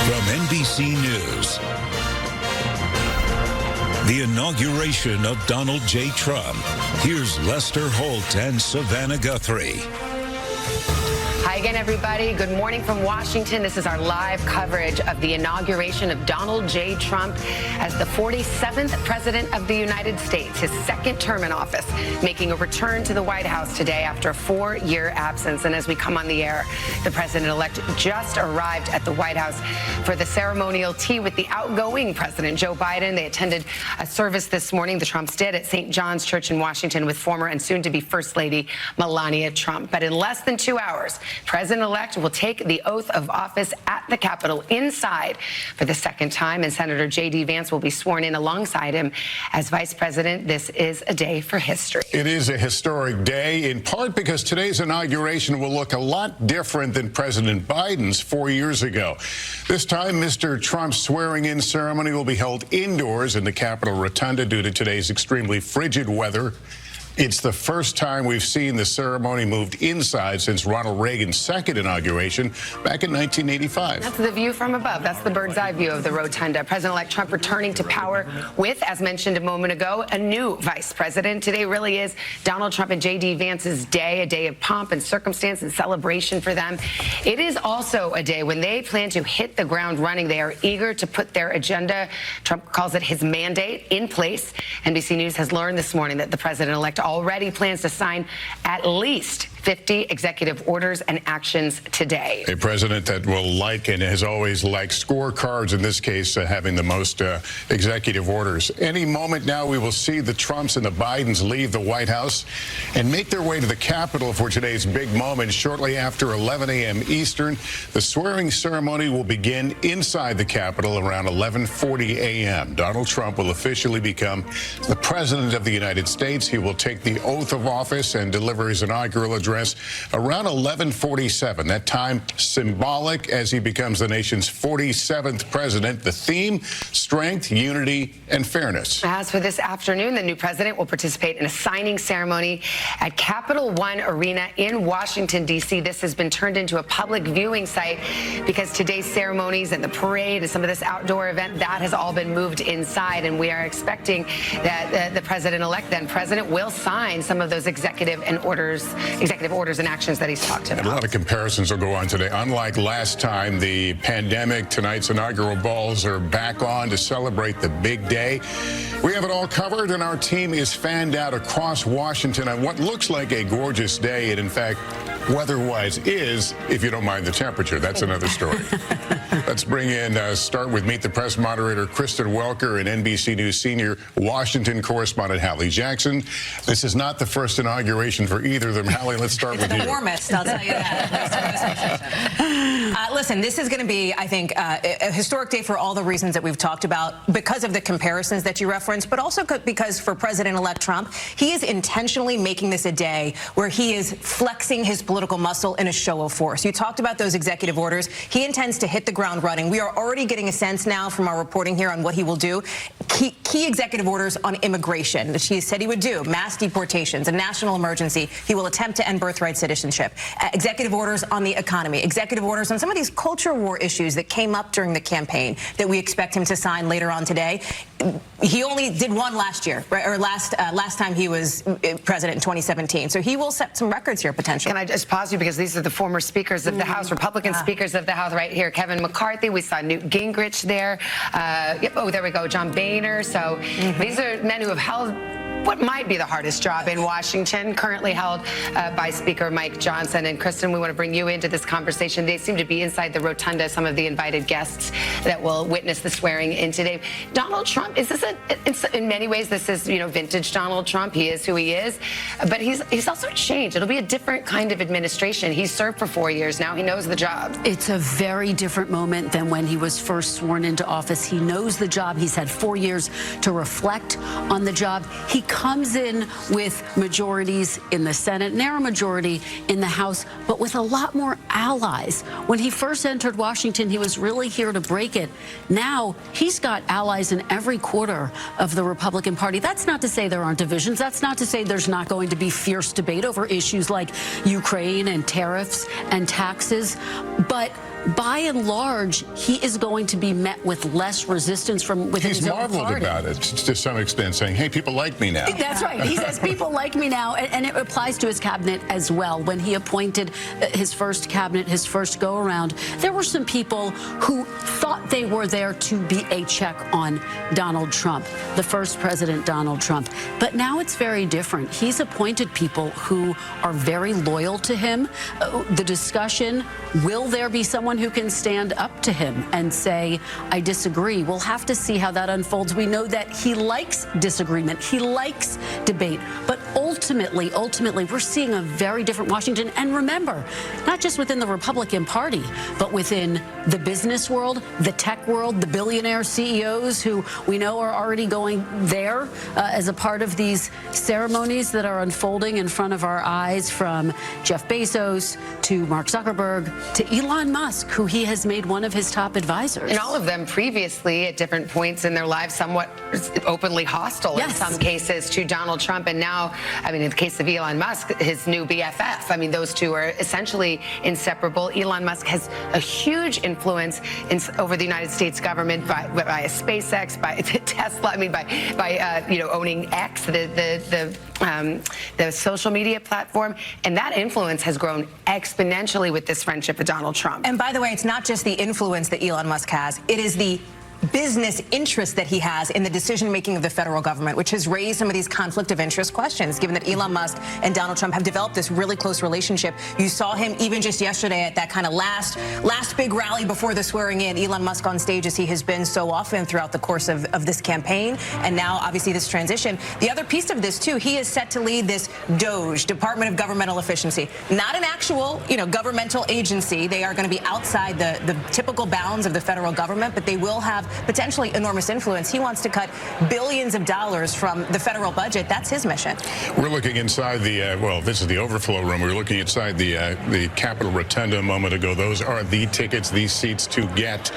From NBC News, the inauguration of Donald J. Trump. Here's Lester Holt and Savannah Guthrie. Hi again, everybody. Good morning from Washington. This is our live coverage of the inauguration of Donald J. Trump as the 47th President of the United States, his second term in office, making a return to the White House today after a 4-year absence. And as we come on the air, the President-elect just arrived at the White House for the ceremonial tea with the outgoing President, Joe Biden. They attended a service this morning, the Trumps did, at St. John's Church in Washington with former and soon-to-be First Lady Melania Trump. But in less than 2 hours, President-elect will take the oath of office at the Capitol inside for the second time, and Senator J.D. Vance will be sworn in alongside him as Vice President. This is a day for history. It is a historic day, in part because today's inauguration will look a lot different than President Biden's 4 years ago. This time, Mr. Trump's swearing-in ceremony will be held indoors in the Capitol Rotunda due to today's extremely frigid weather. It's the first time we've seen the ceremony moved inside since Ronald Reagan's second inauguration back in 1985. That's the view from above. That's the bird's eye view of the rotunda. President-elect Trump returning to power with, as mentioned a moment ago, a new vice president. Today really is Donald Trump and J.D. Vance's day, a day of pomp and circumstance and celebration for them. It is also a day when they plan to hit the ground running. They are eager to put their agenda, Trump calls it his mandate, in place. NBC News has learned this morning that the president-elect already plans to sign at least 50 executive orders and actions today. A president that will like and has always liked scorecards, in this case having the most executive orders. Any moment now we will see the Trumps and the Bidens leave the White House and make their way to the Capitol for today's big moment. Shortly after 11 a.m. Eastern, the swearing ceremony will begin inside the Capitol around 11:40 a.m. Donald Trump will officially become the President of the United States. He will take the oath of office and deliver his inaugural address around 11:47. That time symbolic as he becomes the nation's 47th president. The theme, strength, unity, and fairness. As for this afternoon, the new president will participate in a signing ceremony at Capital One Arena in Washington, D.C. This has been turned into a public viewing site because today's ceremonies and the parade and some of this outdoor event, that has all been moved inside, and we are expecting that the president-elect, then president, will sign some of those executive orders and actions that he's talked about. And a lot of comparisons will go on today. Unlike last time, the pandemic, tonight's inaugural balls are back on to celebrate the big day. We have it all covered, and our team is fanned out across Washington on what looks like a gorgeous day, and in fact, weather-wise is, if you don't mind the temperature. That's another story. Let's bring in, start with Meet the Press moderator Kristen Welker and NBC News senior Washington correspondent Hallie Jackson. This is not the first inauguration for either of them. Hallie, let's start with you. The warmest, I'll tell you that. Listen, this is going to be, I think, a historic day for all the reasons that we've talked about, because of the comparisons that you referenced, but also because for President-elect Trump, he is intentionally making this a day where he is flexing his political muscle in a show of force. You talked about those executive orders. He intends to hit the ground running. We are already getting a sense now from our reporting here on what he will do. Key executive orders on immigration, which he said he would do, mass deportations, a national emergency. He will attempt to end birthright citizenship. Executive orders on the economy. Executive orders on some of these culture war issues that came up during the campaign that we expect him to sign later on today. He only did one last year, right? Or last time he was president in 2017. So he will set some records here potentially. Can I just pause you, because these are the former speakers of the House, Republican speakers of the House right here. Kevin McCarthy, we saw Newt Gingrich there. Oh, there we go, John Boehner. So these are men who have held what might be the hardest job in Washington, currently held by Speaker Mike Johnson. And Kristen, we want to bring you into this conversation. They seem to be inside the rotunda, some of the invited guests that will witness the swearing in today. Donald Trump, is this in many ways, this is, vintage Donald Trump. He is who he is, but he's also changed. It'll be a different kind of administration. He's served for 4 years now. He knows the job. It's a very different moment than when he was first sworn into office. He knows the job. He's had 4 years to reflect on the job. He comes in with majorities in the Senate, narrow majority in the House, but with a lot more allies. When he first entered Washington, he was really here to break it. Now he's got allies in every quarter of the Republican Party. That's not to say there aren't divisions. That's not to say there's not going to be fierce debate over issues like Ukraine and tariffs and taxes. But by and large, he is going to be met with less resistance from within his own party. He's marveled about it to some extent, saying, hey, people like me now. That's right. He says people like me now, and it applies to his cabinet as well. When he appointed his first cabinet, his first go-around, there were some people who thought they were there to be a check on Donald Trump, the first president, Donald Trump. But now it's very different. He's appointed people who are very loyal to him. The discussion, will there be someone who can stand up to him and say, I disagree? We'll have to see how that unfolds. We know that he likes disagreement. He likes debate. But ultimately, we're seeing a very different Washington. And remember, not just within the Republican Party, but within the business world, the tech world, the billionaire CEOs who we know are already going there as a part of these ceremonies that are unfolding in front of our eyes, from Jeff Bezos to Mark Zuckerberg to Elon Musk, who he has made one of his top advisors. And all of them previously, at different points in their lives, somewhat openly hostile in some cases to Donald Trump. And now, I mean, in the case of Elon Musk, his new BFF, I mean, those two are essentially inseparable. Elon Musk has a huge influence over the United States government by SpaceX, by Tesla, I mean, by you know, owning X, the social media platform. And that influence has grown exponentially with this friendship with Donald Trump. And by the way, it's not just the influence that Elon Musk has, it is the business interest that he has in the decision-making of the federal government, which has raised some of these conflict of interest questions, given that Elon Musk and Donald Trump have developed this really close relationship. You saw him even just yesterday at that kind of last big rally before the swearing in. Elon Musk on stage, as he has been so often throughout the course of this campaign, and now obviously this transition. The other piece of this too, he is set to lead this DOGE, Department of Governmental Efficiency, not an actual, you know, governmental agency. They are going to be outside the typical bounds of the federal government, but they will have potentially enormous influence. He wants to cut billions of dollars from the federal budget. That's his mission. We're looking inside the, well, this is the overflow room. We're looking inside the Capitol Rotunda a moment ago. Those are the tickets, these seats to get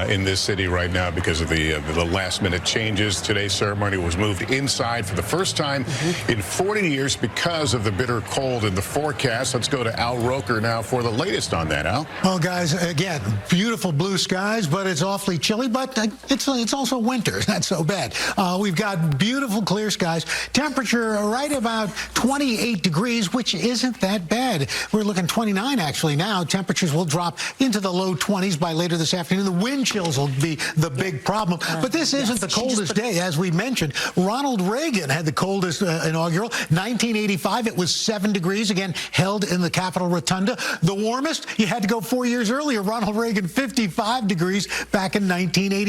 in this city right now because of the last-minute changes. Today's ceremony was moved inside for the first time in 40 years because of the bitter cold in the forecast. Let's go to Al Roker now for the latest on that. Al? Well, guys, again, beautiful blue skies, but it's awfully chilly. But it's also winter. It's not so bad. We've got beautiful clear skies. Temperature right about 28 degrees, which isn't that bad. We're looking 29 actually now. Temperatures will drop into the low 20s by later this afternoon. The wind chills will be the big problem. But this isn't the coldest day, as we mentioned. Ronald Reagan had the coldest inaugural. 1985, it was 7 degrees, again, held in the Capitol Rotunda. The warmest, you had to go 4 years earlier. Ronald Reagan, 55 degrees back in 1981.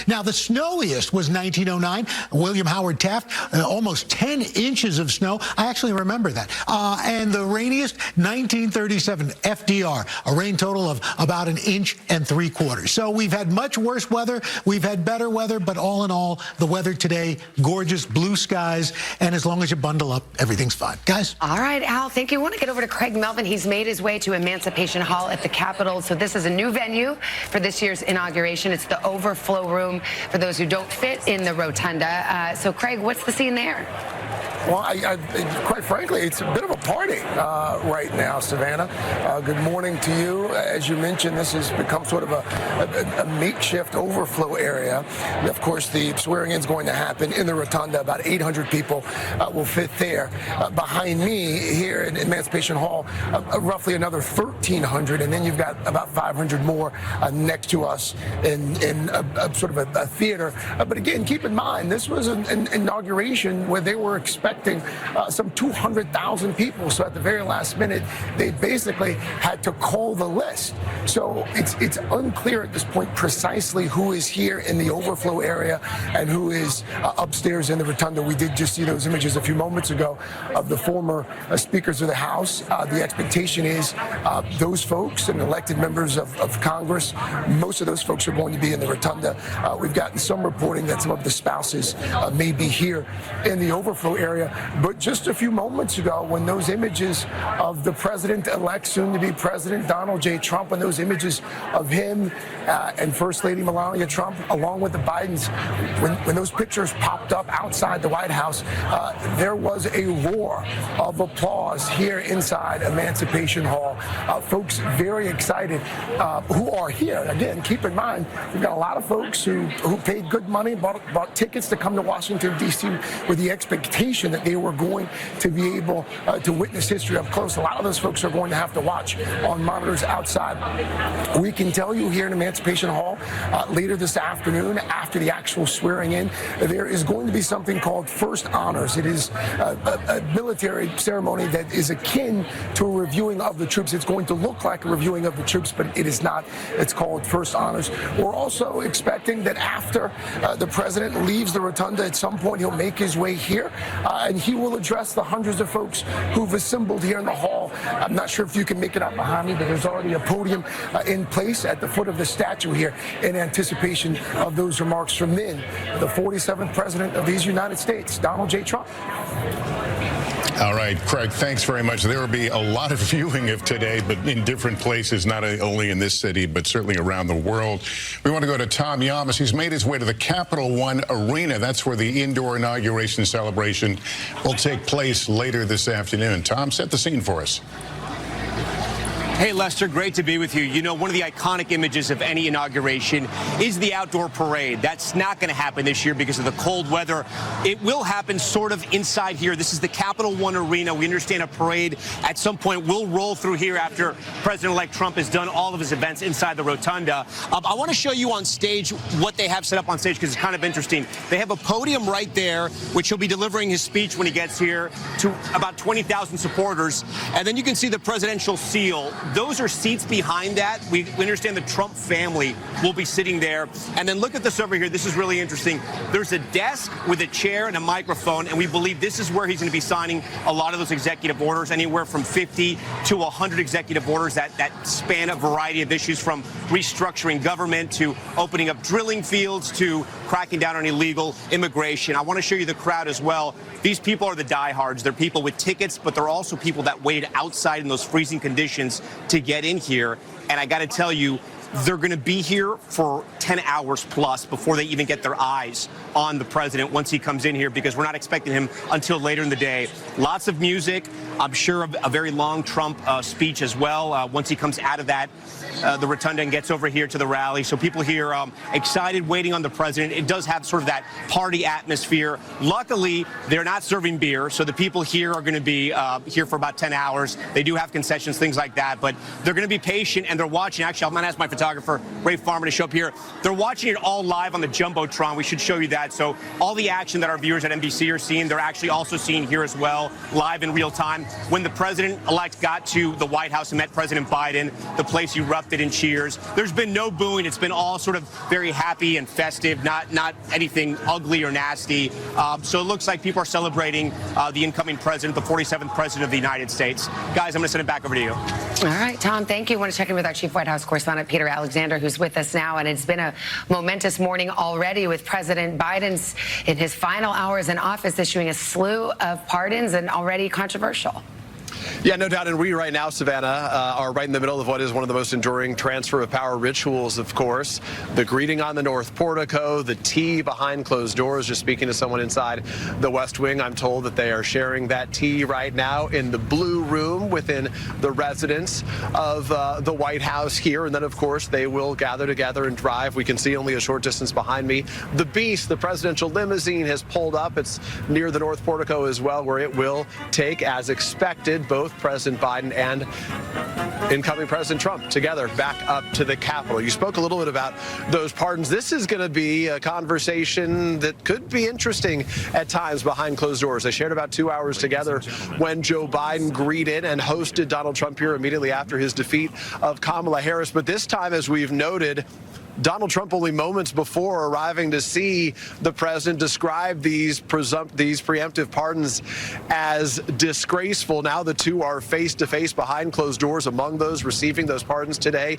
Now, the snowiest was 1909. William Howard Taft, almost 10 inches of snow. I actually remember that. And the rainiest, 1937, FDR, a rain total of about 1.75 inches. So we've had much worse weather. We've had better weather. But all in all, the weather today, gorgeous blue skies. And as long as you bundle up, everything's fine. Guys? All right, Al, thank you. I want to get over to Craig Melvin. He's made his way to Emancipation Hall at the Capitol. So this is a new venue for this year's inauguration. It's the overflow room for those who don't fit in the rotunda. So, Craig, what's the scene there? Well, quite frankly, it's a bit of a party right now, Savannah. Good morning to you. As you mentioned, this has become sort of a makeshift overflow area. Of course, the swearing-in is going to happen in the rotunda. About 800 people will fit there. Behind me here at Emancipation Hall, roughly another 1,300, and then you've got about 500 more next to us in sort of a theater. But again, keep in mind, this was an inauguration where they were expecting some 200,000 people. So at the very last minute, they basically had to call the list. So it's unclear at this point precisely who is here in the overflow area and who is upstairs in the rotunda. We did just see those images a few moments ago of the former speakers of the House. The expectation is those folks and elected members of Congress, most of those folks are going to be in the rotunda. We've gotten some reporting that some of the spouses may be here in the overflow area. area. But just a few moments ago, when those images of the president-elect, soon-to-be President Donald J. Trump, and those images of him and First Lady Melania Trump, along with the Bidens, when those pictures popped up outside the White House, there was a roar of applause here inside Emancipation Hall. Folks very excited who are here. Again, keep in mind, we've got a lot of folks who paid good money, bought tickets to come to Washington, D.C. with the expectation that they were going to be able to witness history up close. A lot of those folks are going to have to watch on monitors outside. We can tell you here in Emancipation Hall later this afternoon, after the actual swearing in, there is going to be something called First Honors. It is a military ceremony that is akin to a reviewing of the troops. It's going to look like a reviewing of the troops, but it is not. It's called First Honors. We're also expecting that after the president leaves the rotunda, at some point he'll make his way here, and he will address the hundreds of folks who've assembled here in the hall. I'm not sure if you can make it out behind me, but there's already a podium in place at the foot of the statue here in anticipation of those remarks from then the 47th president of these United States, Donald J. Trump. All right, Craig, thanks very much. There will be a lot of viewing of today, but in different places, not only in this city, but certainly around the world. We want to go to Tom Yamas. He's made his way to the Capital One Arena. That's where the indoor inauguration celebration will take place later this afternoon. Tom, set the scene for us. Hey, Lester, great to be with you. You know, one of the iconic images of any inauguration is the outdoor parade. That's not going to happen this year because of the cold weather. It will happen sort of inside here. This is the Capital One Arena. We understand a parade at some point will roll through here after President-elect Trump has done all of his events inside the rotunda. I want to show you on stage what they have set up on stage because it's kind of interesting. They have a podium right there, which he'll be delivering his speech when he gets here to about 20,000 supporters. And then you can see the presidential seal. Those are seats behind that. We understand the Trump family will be sitting there. And then look at this over here. This is really interesting. There's a desk with a chair and a microphone, and we believe this is where he's going to be signing a lot of those executive orders, anywhere from 50 to 100 executive orders that span a variety of issues, from restructuring government to opening up drilling fields to cracking down on illegal immigration. I want to show you the crowd as well. These people are the diehards. They're people with tickets, but they're also people that waited outside in those freezing conditions to get in here. And I got to tell you, they're going to be here for 10 hours plus before they even get their eyes on the president once he comes in here, because we're not expecting him until later in the day. Lots of music. I'm sure a very long Trump speech as well once he comes out of that, the rotunda, and gets over here to the rally. So people here excited, waiting on the president. It does have sort of that party atmosphere. Luckily, they're not serving beer, so the people here are going to be here for about 10 hours. They do have concessions, things like that, but they're going to be patient, and they're watching. Actually, I'm going to ask my photographer, Ray Farmer, to show up here. They're watching it all live on the Jumbotron. We should show you that. So all the action that our viewers at NBC are seeing, they're actually also seeing here as well, live in real time. When the president-elect got to the White House and met President Biden, the place erupted in cheers. There's been no booing. It's been all sort of very happy and festive, not anything ugly or nasty. So it looks like people are celebrating the incoming president, the 47th president of the United States. Guys, I'm going to send it back over to you. All right, Tom, thank you. I want to check in with our chief White House correspondent, Peter Alexander, who's with us now. And it's been a momentous morning already with President Biden's, in his final hours in office, issuing a slew of pardons, and already controversial. Yeah, no doubt. And we right now, Savannah, are right in the middle of what is one of the most enduring transfer of power rituals, of course. The greeting on the North Portico, the tea behind closed doors. Just speaking to someone inside the West Wing, I'm told that they are sharing that tea right now in the Blue Room within the residence of the White House here. And then, of course, they will gather together and drive. We can see only a short distance behind me. The Beast, the presidential limousine, has pulled up. It's near the North Portico as well, where it will take, as expected, both President Biden and incoming President Trump together back up to the Capitol. You spoke a little bit about those pardons. This is going to be a conversation that could be interesting at times behind closed doors. They shared about 2 hours together when Joe Biden greeted and hosted Donald Trump here immediately after his defeat of Kamala Harris. But this time, as we've noted, Donald Trump, only moments before arriving to see the president, described these preemptive pardons as disgraceful. Now the two are face-to-face behind closed doors. Among those receiving those pardons today,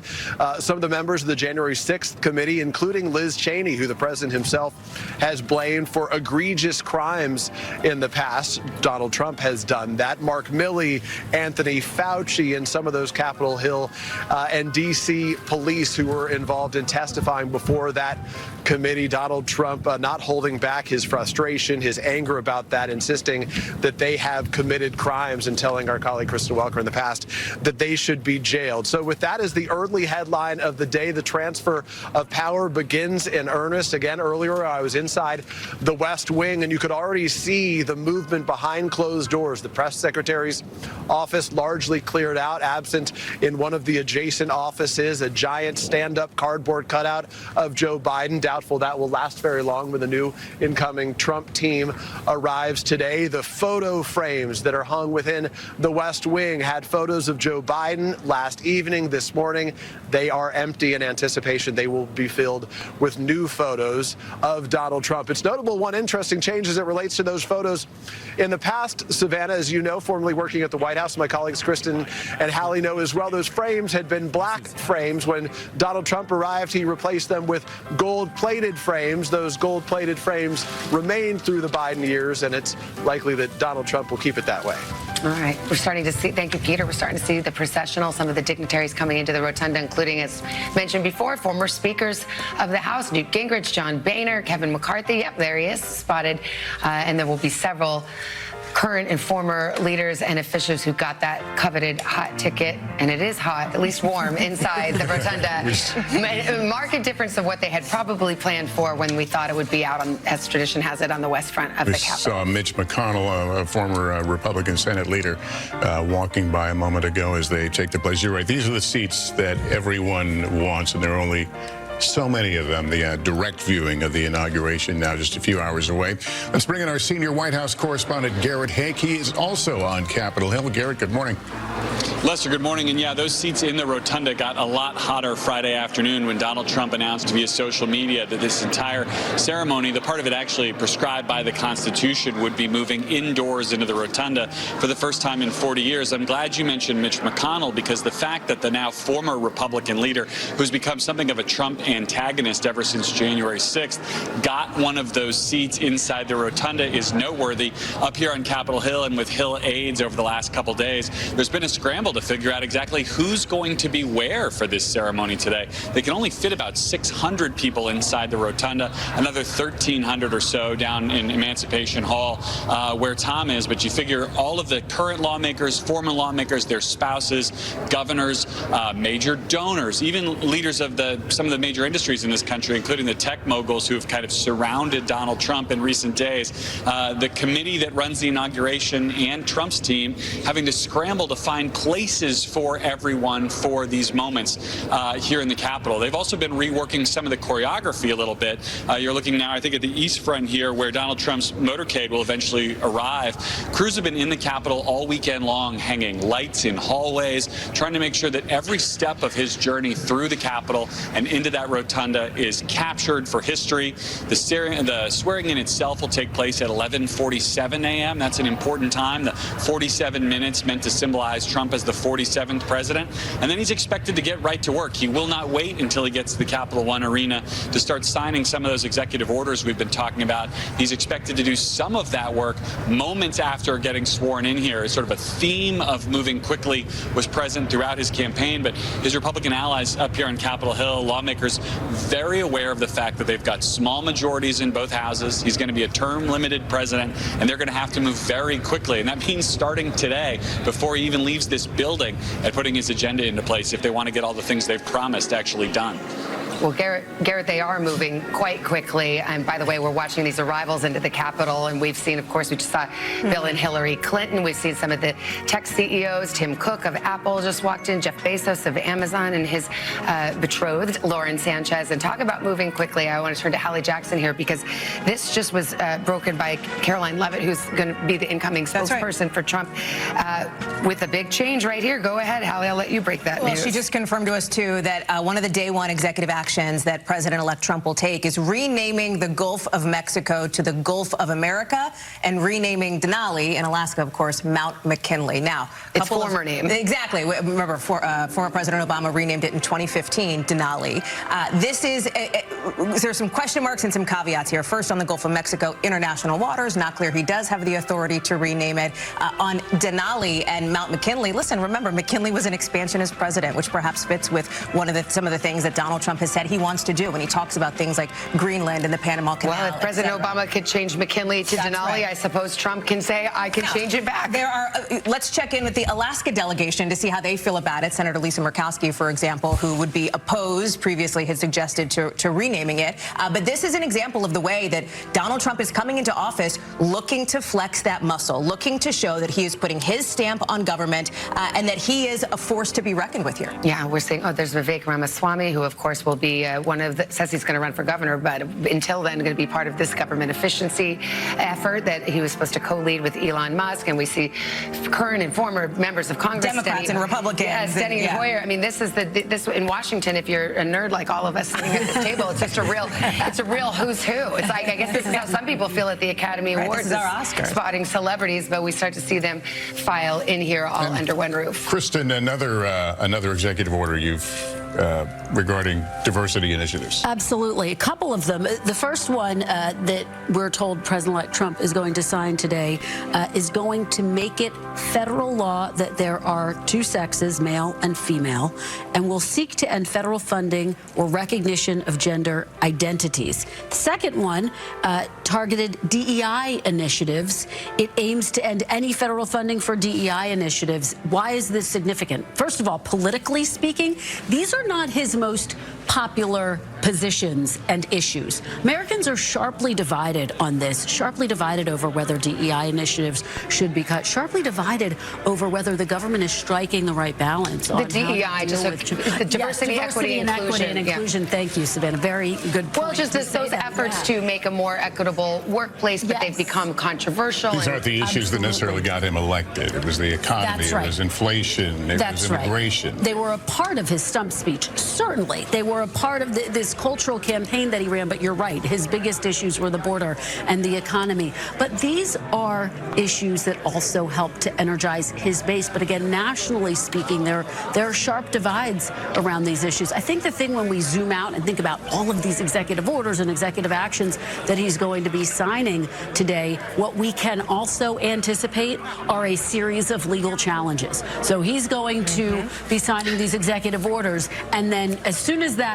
some of the members of the January 6th committee, including Liz Cheney, who the president himself has blamed for egregious crimes in the past. Donald Trump has done that. Mark Milley, Anthony Fauci, and some of those Capitol Hill and D.C. police who were involved in testifying before that committee. Donald Trump not holding back his frustration, his anger about that, insisting that they have committed crimes and telling our colleague Kristen Welker in the past that they should be jailed. So with that as the early headline of the day, the transfer of power begins in earnest. Again, earlier I was inside the West Wing, and you could already see the movement behind closed doors. The press secretary's office largely cleared out, absent in one of the adjacent offices a giant stand-up cardboard cutout of Joe Biden. Doubtful that will last very long when the new incoming Trump team arrives today. The photo frames that are hung within the West Wing had photos of Joe Biden last evening. This morning, they are empty in anticipation they will be filled with new photos of Donald Trump. It's notable one interesting change as it relates to those photos. In the past, Savannah, as you know, formerly working at the White House, my colleagues Kristen and Hallie know as well, those frames had been black frames. When Donald Trump arrived, he replaced them with gold-plated frames. Those gold-plated frames remained through the Biden years, and it's likely that Donald Trump will keep it that way. All right. We're starting to see, thank you, Peter. We're starting to see the processional, some of the dignitaries coming into the rotunda, including, as mentioned before, former speakers of the House, Newt Gingrich, John Boehner, Kevin McCarthy. Yep, there he is, spotted. And there will be several current and former leaders and officials who got that coveted hot ticket, and it is hot, at least warm, inside the rotunda. Marked difference of what they had probably planned for when we thought it would be out on, as tradition has it, on the west front of the Capitol. We saw Mitch McConnell, a former Republican Senate leader, walking by a moment ago as they take the place. You're right, these are the seats that everyone wants, and there are only so many of them. The direct viewing of the inauguration now just a few hours away. Let's bring in our senior White House correspondent, Garrett Hake. He is also on Capitol Hill. Garrett, good morning. Lester, good morning. And yeah, those seats in the rotunda got a lot hotter Friday afternoon when Donald Trump announced via social media that this entire ceremony, the part of it actually prescribed by the Constitution, would be moving indoors into the rotunda for the first time in 40 years. I'm glad you mentioned Mitch McConnell, because the fact that the now former Republican leader, who's become something of a Trump antagonist ever since January 6th, got one of those seats inside the rotunda is noteworthy. Up here on Capitol Hill and with Hill aides over the last couple days, there's been a scramble to figure out exactly who's going to be where for this ceremony today. They can only fit about 600 people inside the rotunda, another 1,300 or so down in Emancipation Hall where Tom is, but you figure all of the current lawmakers, former lawmakers, their spouses, governors, major donors, even leaders of some of the major industries in this country, including the tech moguls who have kind of surrounded Donald Trump in recent days. The committee that runs the inauguration and Trump's team having to scramble to find places for everyone for these moments here in the Capitol. They've also been reworking some of the choreography a little bit. You're looking now, I think, at the East Front here, where Donald Trump's motorcade will eventually arrive. Crews have been in the Capitol all weekend long, hanging lights in hallways, trying to make sure that every step of his journey through the Capitol and into that rotunda is captured for history. The swearing in itself will take place at 11:47 a.m. That's an important time. The 47 minutes meant to symbolize Trump as the 47th president. And then he's expected to get right to work. He will not wait until he gets to the Capital One Arena to start signing some of those executive orders we've been talking about. He's expected to do some of that work moments after getting sworn in here. Sort of a theme of moving quickly was present throughout his campaign, but his Republican allies up here on Capitol Hill, lawmakers, very aware of the fact that they've got small majorities in both houses. He's going to be a term-limited president, and they're going to have to move very quickly. And that means starting today, before he even leaves this building, and putting his agenda into place if they want to get all the things they've promised actually done. Well, Garrett, they are moving quite quickly. And by the way, we're watching these arrivals into the Capitol, and we've seen, of course, we just saw Bill and Hillary Clinton. We've seen some of the tech CEOs. Tim Cook of Apple just walked in, Jeff Bezos of Amazon, and his betrothed, Lauren Sanchez. And talk about moving quickly. I want to turn to Hallie Jackson here, because this just was broken by Caroline Leavitt, who's going to be the incoming spokesperson for Trump, with a big change right here. Go ahead, Hallie. I'll let you break that news. She just confirmed to us, too, that one of the day one executive actions actions that President-elect Trump will take is renaming the Gulf of Mexico to the Gulf of America and renaming Denali in Alaska, of course, Mount McKinley. Now, its former name. Exactly. Remember, former President Obama renamed it in 2015, Denali. There's some question marks and some caveats here. First, on the Gulf of Mexico, international waters, not clear he does have the authority to rename it. On Denali and Mount McKinley, listen, remember, McKinley was an expansionist president, which perhaps fits with some of the things that Donald Trump has said he wants to do when he talks about things like Greenland and the Panama Canal. Well, if President Obama could change McKinley to Denali, right. I suppose Trump can say, I can change it back. Let's check in with the Alaska delegation to see how they feel about it. Senator Lisa Murkowski, for example, who would be opposed, previously had suggested to renaming it. But this is an example of the way that Donald Trump is coming into office looking to flex that muscle, looking to show that he is putting his stamp on government and that he is a force to be reckoned with here. Yeah, we're saying, there's Vivek Ramaswamy, who, of course, will be says he's going to run for governor, but until then, going to be part of this government efficiency effort that he was supposed to co-lead with Elon Musk. And we see current and former members of Congress, Democrats and Republicans, standing in Hoyer. I mean, this is this in Washington. If you're a nerd like all of us sitting at this table, it's just a real who's who. It's like, I guess this is how some people feel at the Academy Awards, this is our Oscar. Spotting celebrities, but we start to see them file in here all under one roof. Kristen, another executive order regarding diversity initiatives. Absolutely. A couple of them. The first one that we're told President-elect Trump is going to sign today is going to make it federal law that there are two sexes, male and female, and will seek to end federal funding or recognition of gender identities. The second one, targeted DEI initiatives. It aims to end any federal funding for DEI initiatives. Why is this significant? First of all, politically speaking, these are not his most popular positions and issues. Americans are sharply divided on this, sharply divided over whether DEI initiatives should be cut, sharply divided over whether the government is striking the right balance. The DEI, just the diversity, equity, and inclusion. Thank you, Savannah. Very good point. Well, just those efforts to make a more equitable workplace, but they've become controversial. These aren't the issues that necessarily got him elected. It was the economy, it was inflation, it was immigration. They were a part of his stump speech, certainly. They were a part of this cultural campaign that he ran, but you're right. His biggest issues were the border and the economy. But these are issues that also help to energize his base. But again, nationally speaking, there are sharp divides around these issues. I think the thing when we zoom out and think about all of these executive orders and executive actions that he's going to be signing today, what we can also anticipate are a series of legal challenges. So he's going to be signing these executive orders, and then as soon as that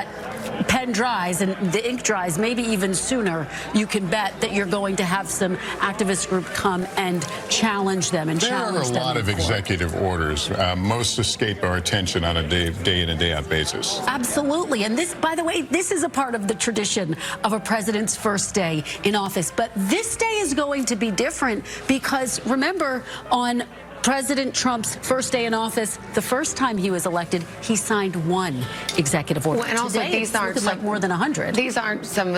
pen dries and the ink dries, maybe even sooner, you can bet that you're going to have some activist group come and challenge them and challenge them. There are a lot of executive orders. Most escape our attention on a day in and day out basis. Absolutely. And this, by the way, this is a part of the tradition of a president's first day in office. But this day is going to be different because, remember, on President Trump's first day in office, the first time he was elected, he signed one executive order. Well, and also, today, these aren't like more than 100. These aren't some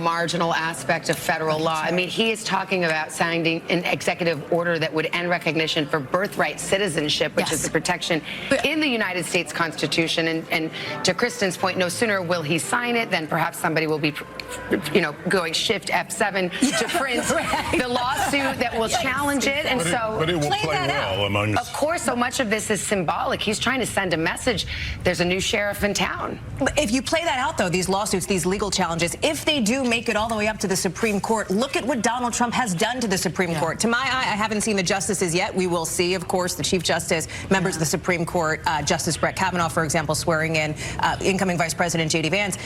marginal aspect of federal law. I mean, he is talking about signing an executive order that would end recognition for birthright citizenship, which is the protection in the United States Constitution. And to Kristen's point, no sooner will he sign it than perhaps somebody will be, going shift F7 to print the lawsuit that will challenge it. And but it will play well. Of course, so much of this is symbolic. He's trying to send a message. There's a new sheriff in town. If you play that out, though, these lawsuits, these legal challenges, if they do make it all the way up to the Supreme Court, look at what Donald Trump has done to the Supreme Court. To my eye, I haven't seen the justices yet. We will see, of course, the Chief Justice, members of the Supreme Court, Justice Brett Kavanaugh, for example, swearing in incoming Vice President J.D. Vance.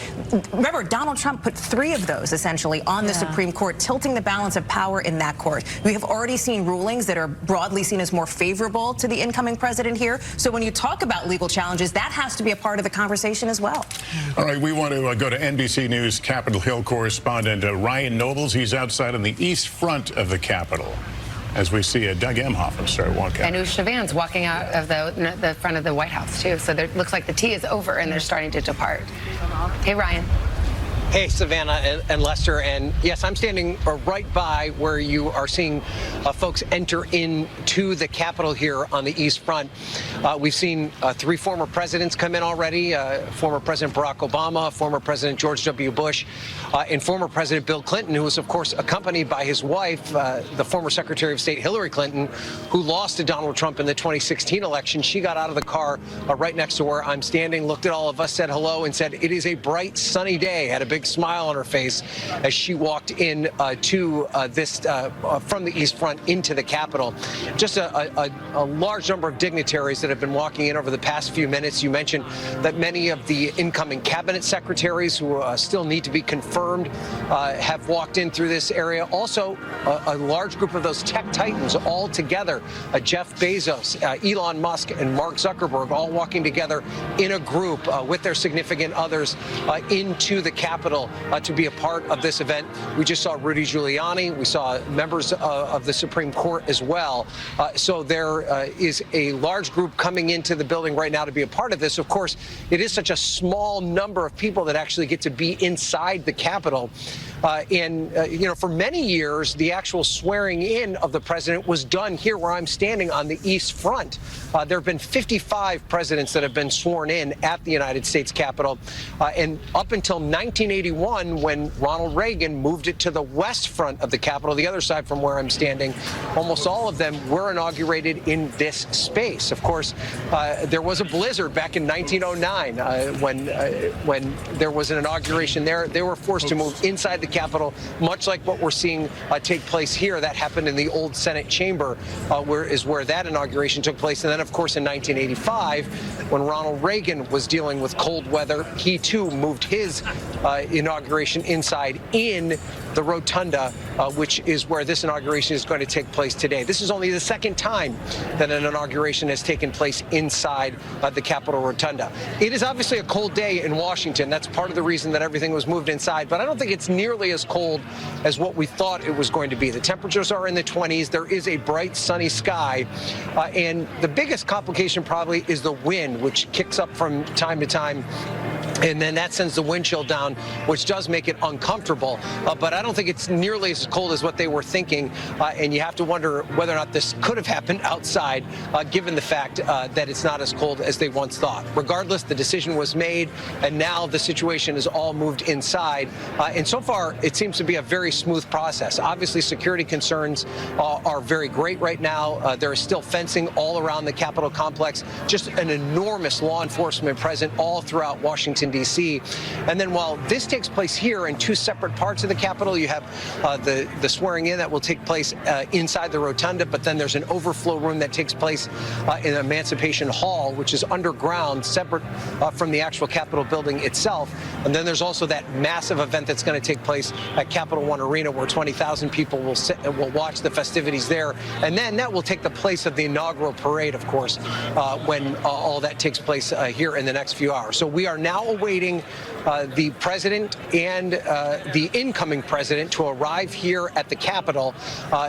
Remember, Donald Trump put 3 of those, essentially, on the Supreme Court, tilting the balance of power in that court. We have already seen rulings that are broadly seen as more favorable to the incoming president here. So when you talk about legal challenges, that has to be a part of the conversation as well. All right, we want to go to NBC News Capitol Hill correspondent Ryan Nobles. He's outside on the east front of the Capitol as we see Doug Emhoff start walking out. And Usha Vance walking out of the front of the White House, too. So it looks like the tea is over and they're starting to depart. Hey, Ryan. Hey, Savannah and Lester, and yes, I'm standing right by where you are seeing folks enter into the Capitol here on the East Front. We've seen 3 former presidents come in already, former President Barack Obama, former President George W. Bush, and former President Bill Clinton, who was, of course, accompanied by his wife, the former Secretary of State Hillary Clinton, who lost to Donald Trump in the 2016 election. She got out of the car right next to where I'm standing, looked at all of us, said hello, and said, "It is a bright, sunny day." Had a big smile on her face as she walked in to this from the East Front into the Capitol. Just a large number of dignitaries that have been walking in over the past few minutes. You mentioned that many of the incoming cabinet secretaries who still need to be confirmed have walked in through this area. Also, a large group of those tech titans all together, Jeff Bezos, Elon Musk, and Mark Zuckerberg, all walking together in a group with their significant others into the Capitol to be a part of this event. We just saw Rudy Giuliani. We saw members of the Supreme Court as well. So there is a large group coming into the building right now to be a part of this. Of course, it is such a small number of people that actually get to be inside the Capitol. For many years, the actual swearing in of the president was done here where I'm standing on the East Front. There have been 55 presidents that have been sworn in at the United States Capitol. And up until 1981, when Ronald Reagan moved it to the West Front of the Capitol, the other side from where I'm standing, almost all of them were inaugurated in this space. Of course, there was a blizzard back in 1909 when there was an inauguration there. They were forced to move inside the Capitol, much like what we're seeing take place here. That happened in the old Senate chamber, where that inauguration took place. And then, of course, in 1985, when Ronald Reagan was dealing with cold weather, he too moved his inauguration inside in the rotunda, which is where this inauguration is going to take place today. This is only the second time that an inauguration has taken place inside the Capitol rotunda. It is obviously a cold day in Washington. That's part of the reason that everything was moved inside, but I don't think it's nearly as cold as what we thought it was going to be. The temperatures are in the 20s. There is a bright, sunny sky, and the biggest complication probably is the wind, which kicks up from time to time. And then that sends the wind chill down, which does make it uncomfortable. But I don't think it's nearly as cold as what they were thinking. And you have to wonder whether or not this could have happened outside, given the fact that it's not as cold as they once thought. Regardless, the decision was made, and now the situation is all moved inside. And so far, it seems to be a very smooth process. Obviously, security concerns are very great right now. There is still fencing all around the Capitol complex, just an enormous law enforcement present all throughout Washington, D.C. And then while this takes place here in 2 separate parts of the Capitol, you have the swearing in that will take place inside the rotunda, but then there's an overflow room that takes place in Emancipation Hall, which is underground, separate from the actual Capitol building itself. And then there's also that massive event that's going to take place at Capital One Arena, where 20,000 people will watch the festivities there. And then that will take the place of the inaugural parade, of course, when all that takes place here in the next few hours. So we are now awaiting the president and the incoming president to arrive here at the Capitol.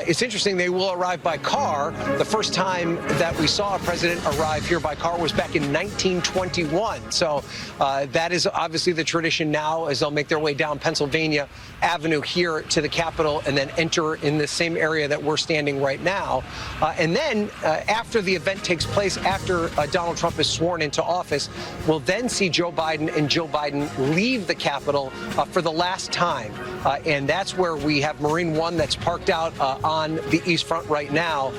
It's interesting, they will arrive by car. The first time that we saw a president arrive here by car was back in 1921. So that is obviously the tradition now, as they'll make their way down Pennsylvania Avenue here to the Capitol and then enter in the same area that we're standing right now. And then after the event takes place, after Donald Trump is sworn into office, we'll then see Joe Biden and Joe Biden leave the Capitol for the last time. And that's where we have Marine One that's parked out on the East Front right now.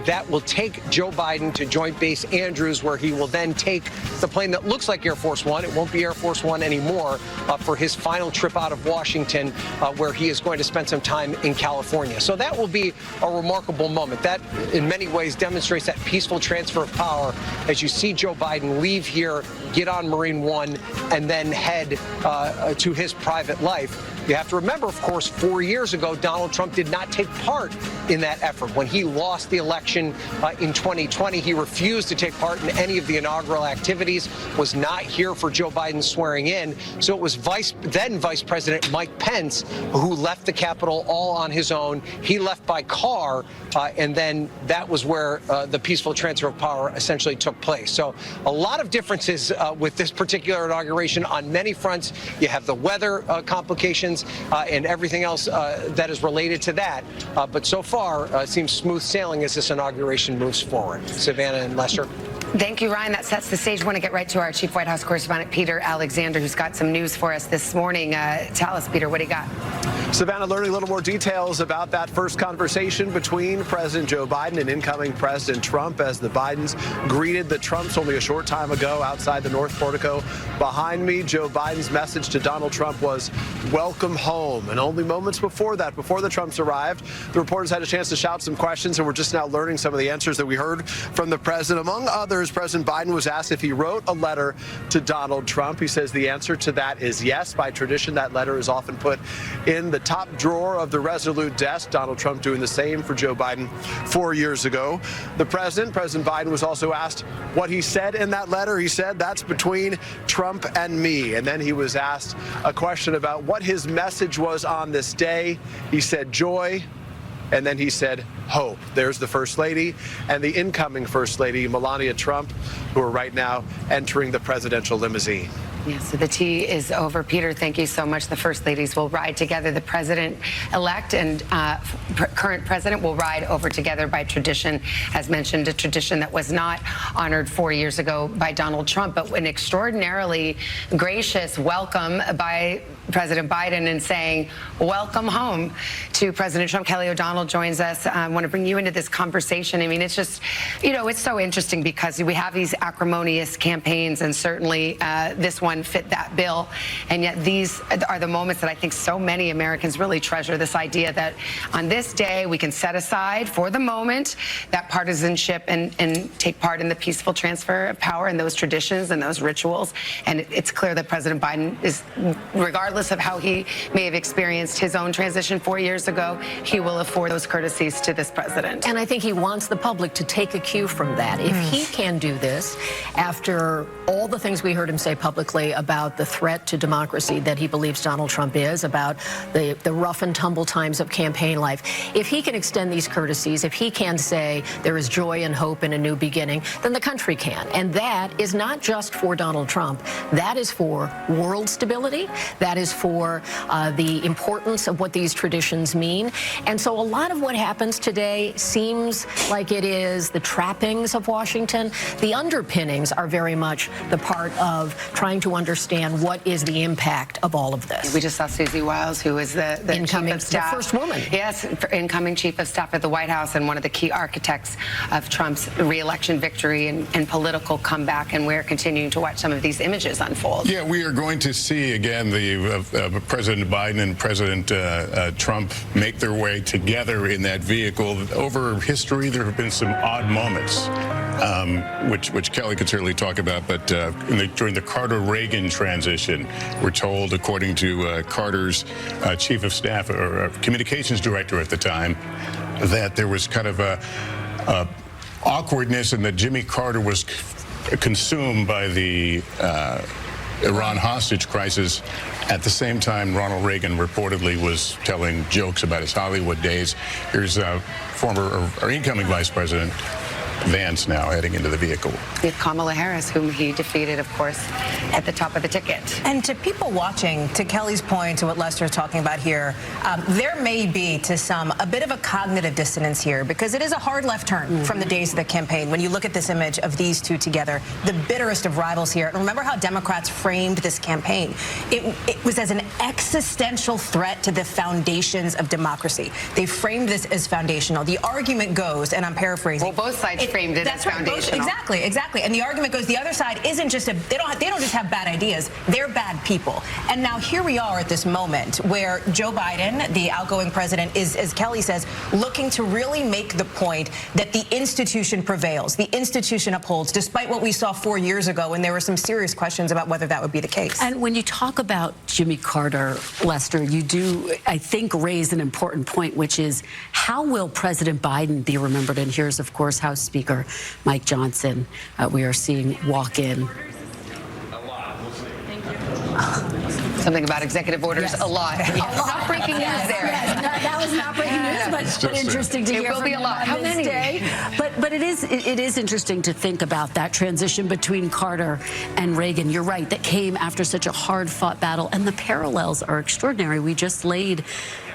That will take Joe Biden to Joint Base Andrews, where he will then take the plane that looks like Air Force One. It won't be Air Force One anymore for his final trip out of Washington, where he is going to spend some time in California. So that will be a remarkable moment. That, in many ways, demonstrates that peaceful transfer of power as you see Joe Biden leave here, get on Marine One, and then head to his private life. You have to remember, of course, 4 years ago, Donald Trump did not take part in that effort. When he lost the election in 2020, he refused to take part in any of the inaugural activities, was not here for Joe Biden's swearing in. So it was then Vice President Mike Pence who left the Capitol all on his own. He left by car, and then that was where the peaceful transfer of power essentially took place. So a lot of differences with this particular inauguration on many fronts. You have the weather complications and everything else that is related to that. But so far, it seems smooth sailing as this inauguration moves forward. Savannah and Lester. Thank you, Ryan. That sets the stage. I want to get right to our chief White House correspondent, Peter Alexander, who's got some news for us this morning. Tell us, Peter, what do you got? Savannah, learning a little more details about that first conversation between President Joe Biden and incoming President Trump as the Bidens greeted the Trumps only a short time ago outside the North Portico. Behind me, Joe Biden's message to Donald Trump was, "Welcome home." And only moments before that, before the Trumps arrived, the reporters had a chance to shout some questions, and we're just now learning some of the answers that we heard from the president. Among others, President Biden was asked if he wrote a letter to Donald Trump. He says the answer to that is yes. By tradition, that letter is often put in the top drawer of the Resolute desk. Donald Trump doing the same for Joe Biden 4 years ago. President Biden, was also asked what he said in that letter. He said that's between Trump and me. And then he was asked a question about what his message was on this day. He said joy. And then he said hope. There's the First Lady and the incoming First Lady, Melania Trump, who are right now entering the presidential limousine. Yeah, so the tea is over. Peter, thank you so much. The First Ladies will ride together. The President-elect and current President will ride over together by tradition, as mentioned, a tradition that was not honored 4 years ago by Donald Trump, but an extraordinarily gracious welcome by President Biden and saying, welcome home to President Trump. Kelly O'Donnell joins us. I want to bring you into this conversation. I mean, it's just, you know, it's so interesting because we have these acrimonious campaigns, and certainly this one fit that bill. And yet these are the moments that I think so many Americans really treasure, this idea that on this day we can set aside for the moment that partisanship and take part in the peaceful transfer of power and those traditions and those rituals. And it's clear that President Biden is, regardless of how he may have experienced his own transition 4 years ago, he will afford those courtesies to this president. And I think he wants the public to take a cue from that. If he can do this after all the things we heard him say publicly about the threat to democracy that he believes Donald Trump is, about the rough and tumble times of campaign life, if he can extend these courtesies, if he can say there is joy and hope in a new beginning, then the country can. And that is not just for Donald Trump. That is for world stability. That is for the importance of what these traditions mean. And so a lot of what happens today seems like it is the trappings of Washington. The underpinnings are very much the part of trying to understand what is the impact of all of this. We just saw Susie Wiles, who is the incoming chief of staff. The first woman. Yes, incoming chief of staff at the White House and one of the key architects of Trump's re-election victory and political comeback. And we're continuing to watch some of these images unfold. Yeah, we are going to see again the President Biden and President Trump make their way together in that vehicle. Over history, there have been some odd moments, which Kelly could certainly talk about. But during the Carter-Reagan transition, we're told, according to Carter's chief of staff or communications director at the time, that there was kind of a awkwardness and that Jimmy Carter was consumed by the Iran hostage crisis. At the same time, Ronald Reagan reportedly was telling jokes about his Hollywood days. Here's former or incoming Vice President Vance now heading into the vehicle. We have Kamala Harris, whom he defeated, of course, at the top of the ticket. And to people watching, to Kelly's point, to what Lester is talking about here, there may be, to some, a bit of a cognitive dissonance here, because it is a hard left turn from the days of the campaign. When you look at this image of these two together, the bitterest of rivals here. And remember how Democrats framed this campaign. It was as an existential threat to the foundations of democracy. They framed this as foundational. The argument goes, and I'm paraphrasing. Well, both sides framed it as foundational. Exactly. And the argument goes, the other side isn't just they don't just have bad ideas, they're bad people. And now here we are at this moment where Joe Biden, the outgoing president, is, as Kelly says, looking to really make the point that the institution prevails, the institution upholds, despite what we saw 4 years ago, and there were some serious questions about whether that would be the case. And when you talk about Jimmy Carter, Lester, you do, I think, raise an important point, which is how will President Biden be remembered? And here's, of course, House Speaker Mike Johnson, we are seeing walk in. So something about executive orders a lot. Not breaking news there. That was not breaking news, but interesting to hear. It will be a lot. How many? But it is interesting to think about that transition between Carter and Reagan. You're right, that came after such a hard-fought battle, and the parallels are extraordinary. We just laid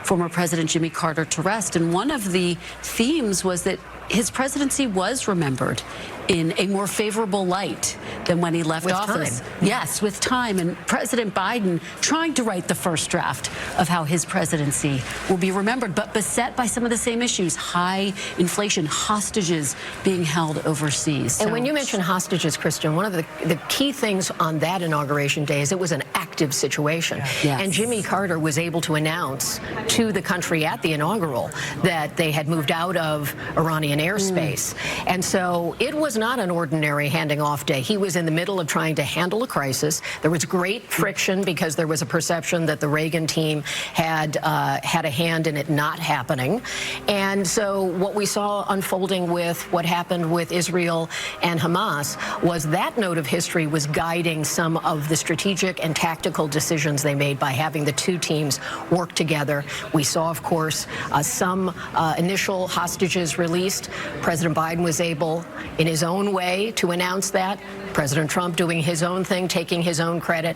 former President Jimmy Carter to rest, and one of the themes was that his presidency was remembered in a more favorable light than when he left office. Yes, with time. And President Biden trying to write the first draft of how his presidency will be remembered, but beset by some of the same issues: high inflation, hostages being held overseas. And when you mention hostages, Kristen, one of the key things on that inauguration day is it was an active situation. Yes. And Jimmy Carter was able to announce to the country at the inaugural that they had moved out of Iranian airspace. And so it was not an ordinary handing off day. He was in the middle of trying to handle a crisis. There was great friction because there was a perception that the Reagan team had had a hand in it not happening. And so what we saw unfolding with what happened with Israel and Hamas was that note of history was guiding some of the strategic and tactical decisions they made by having the two teams work together. We saw, of course, some initial hostages released. President Biden was able, in his own way, to announce that. President Trump doing his own thing, taking his own credit.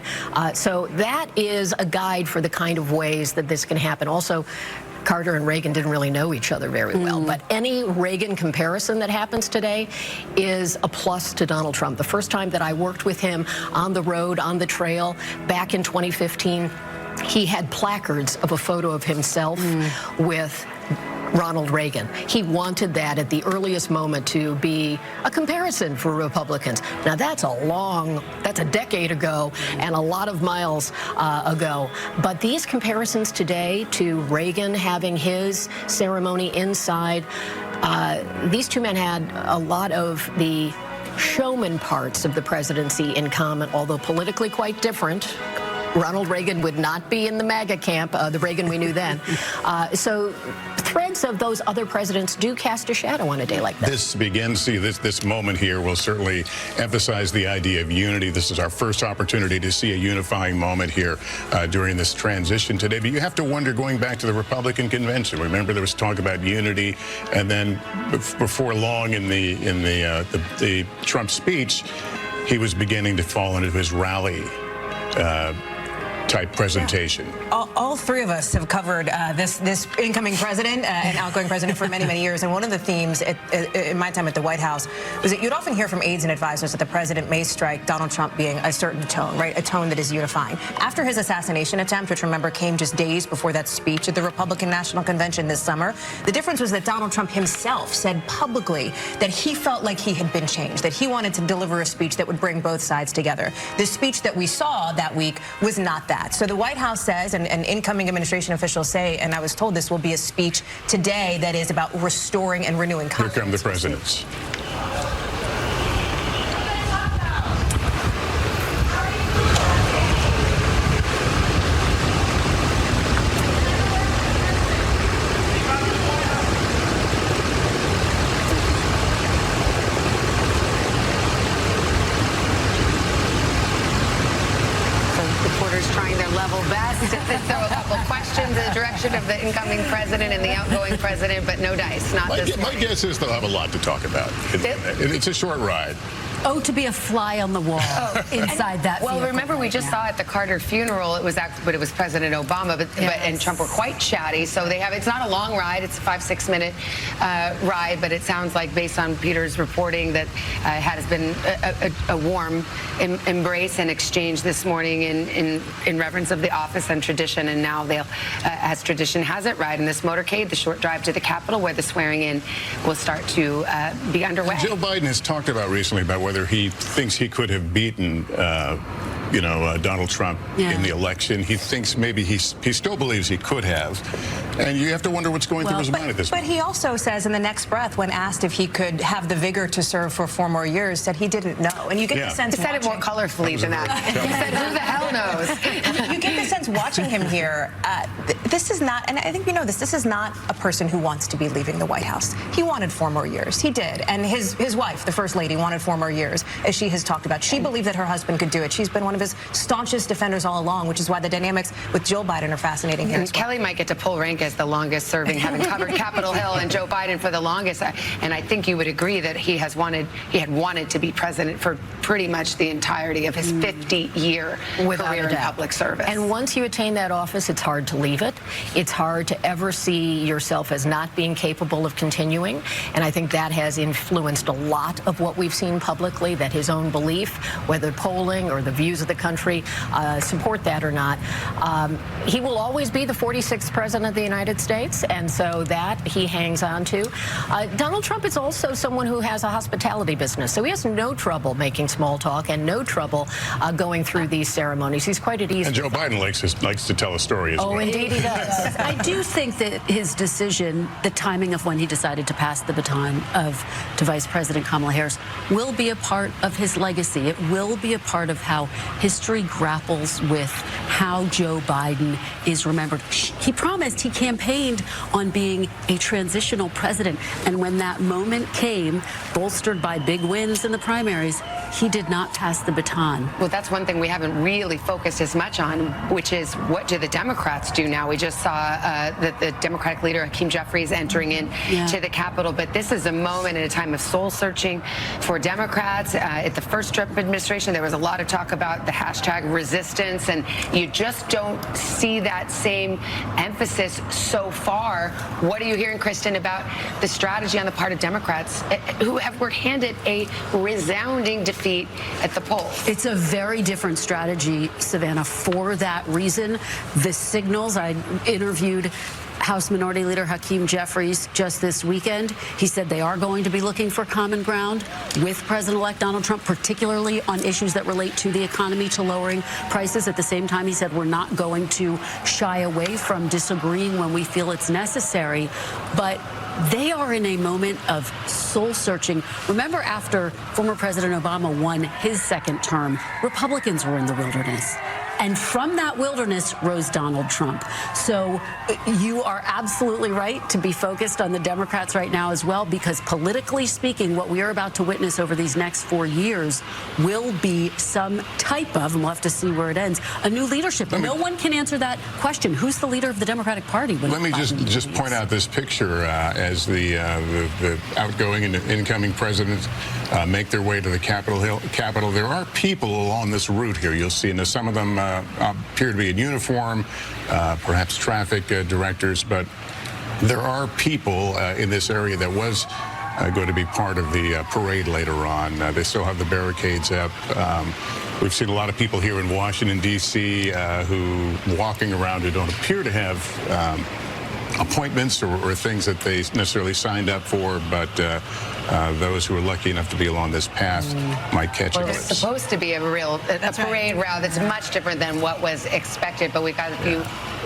So that is a guide for the kind of ways that this can happen. Also, Carter and Reagan didn't really know each other very well, but any Reagan comparison that happens today is a plus to Donald Trump. The first time that I worked with him on the road, on the trail, back in 2015, he had placards of a photo of himself with Ronald Reagan. He wanted that at the earliest moment to be a comparison for Republicans. Now that's a decade ago and a lot of miles ago. But these comparisons today to Reagan having his ceremony inside, these two men had a lot of the showman parts of the presidency in common, although politically quite different. Ronald Reagan would not be in the MAGA camp, the Reagan we knew then. So threads of those other presidents do cast a shadow on a day like this. This moment here will certainly emphasize the idea of unity. This is our first opportunity to see a unifying moment here during this transition today. But you have to wonder, going back to the Republican convention, remember there was talk about unity, and then before long in the Trump speech, he was beginning to fall into his rally type presentation. All three of us have covered this incoming president and outgoing president for many, many years. And one of the themes in my time at the White House was that you'd often hear from aides and advisors that the president may strike Donald Trump being a certain tone, right? A tone that is unifying. After his assassination attempt, which remember came just days before that speech at the Republican National Convention this summer, the difference was that Donald Trump himself said publicly that he felt like he had been changed, that he wanted to deliver a speech that would bring both sides together. The speech that we saw that week was not that. So the White House says, and incoming administration officials say, and I was told this will be a speech today that is about restoring and renewing confidence. Here come the presidents. Trying their level best to throw a couple questions in the direction of the incoming president and the outgoing president, but no dice. My guess is they'll have a lot to talk about. It's a short ride. Oh, to be a fly on the wall inside that vehicle. Well, remember, we just saw at the Carter funeral, it was President Obama, and Trump were quite chatty. So it's not a long ride. It's a 5-6 minute ride, but it sounds like, based on Peter's reporting, that has been a warm embrace and exchange this morning in reverence of the office and tradition. And now they'll, as tradition has it, ride in this motorcade, the short drive to the Capitol, where the swearing in will start to be underway. Joe Biden has talked about recently about whether he thinks he could have beaten Donald Trump in the election. He thinks maybe he still believes he could have. And you have to wonder what's going through his mind at this point. But he also says in the next breath, when asked if he could have the vigor to serve for 4 more years, said he didn't know. And you get the sense... He said it more colorfully than that. He said, who the hell knows? You get the sense watching him here, this is not, and I think you know this is not a person who wants to be leaving the White House. He wanted 4 more years. He did. And his wife, the First Lady, wanted 4 more years, as she has talked about. She believed that her husband could do it. She's been one of of his staunchest defenders all along, which is why the dynamics with Joe Biden are fascinating here. Kelly might get to pull rank as the longest serving, having covered Capitol Hill and Joe Biden for the longest. And I think you would agree that he had wanted to be president for pretty much the entirety of his 50-year career in public service. And once you attain that office, it's hard to leave it. It's hard to ever see yourself as not being capable of continuing. And I think that has influenced a lot of what we've seen publicly, that his own belief, whether polling or the views of the country support that or not. He will always be the 46th president of the United States, and so that he hangs on to. Donald Trump is also someone who has a hospitality business, so he has no trouble making small talk and no trouble going through these ceremonies. He's quite at ease. And Joe Biden likes to tell a story as well. Oh, indeed he does. I do think that his decision, the timing of when he decided to pass the baton to Vice President Kamala Harris, will be a part of his legacy. It will be a part of how history grapples with how Joe Biden is remembered. He promised, he campaigned on being a transitional president, and when that moment came, bolstered by big wins in the primaries, he did not pass the baton. Well, that's one thing we haven't really focused as much on, which is what do the Democrats do now? We just saw the Democratic leader, Hakeem Jeffries, entering into the Capitol. But this is a moment in a time of soul searching for Democrats. At the first Trump administration, there was a lot of talk about the hashtag resistance, and you just don't see that same emphasis so far. What are you hearing, Kristen, about the strategy on the part of Democrats who were handed a resounding defeat at the polls? It's a very different strategy, Savannah, for that reason. The signals, I interviewed House Minority Leader Hakeem Jeffries just this weekend. He said they are going to be looking for common ground with President-elect Donald Trump, particularly on issues that relate to the economy, to lowering prices. At the same time, he said we're not going to shy away from disagreeing when we feel it's necessary. But they are in a moment of soul searching. Remember, after former President Obama won his second term, Republicans were in the wilderness. And from that wilderness rose Donald Trump. So you are absolutely right to be focused on the Democrats right now as well, because politically speaking, what we are about to witness over these next 4 years will be some type of, and we'll have to see where it ends, a new leadership. No one can answer that question. Who's the leader of the Democratic Party? Let me just point out this picture as the outgoing and incoming presidents make their way to the Capitol. There are people along this route here. You'll see, and some of them appear to be in uniform, perhaps traffic directors, but there are people in this area that was going to be part of the parade later on. They still have the barricades up. We've seen a lot of people here in Washington, D.C. Who walking around who don't appear to have appointments or things that they necessarily signed up for, but those who are lucky enough to be along this path might catch it. It's supposed to be a parade route that's much different than what was expected, but we've got a few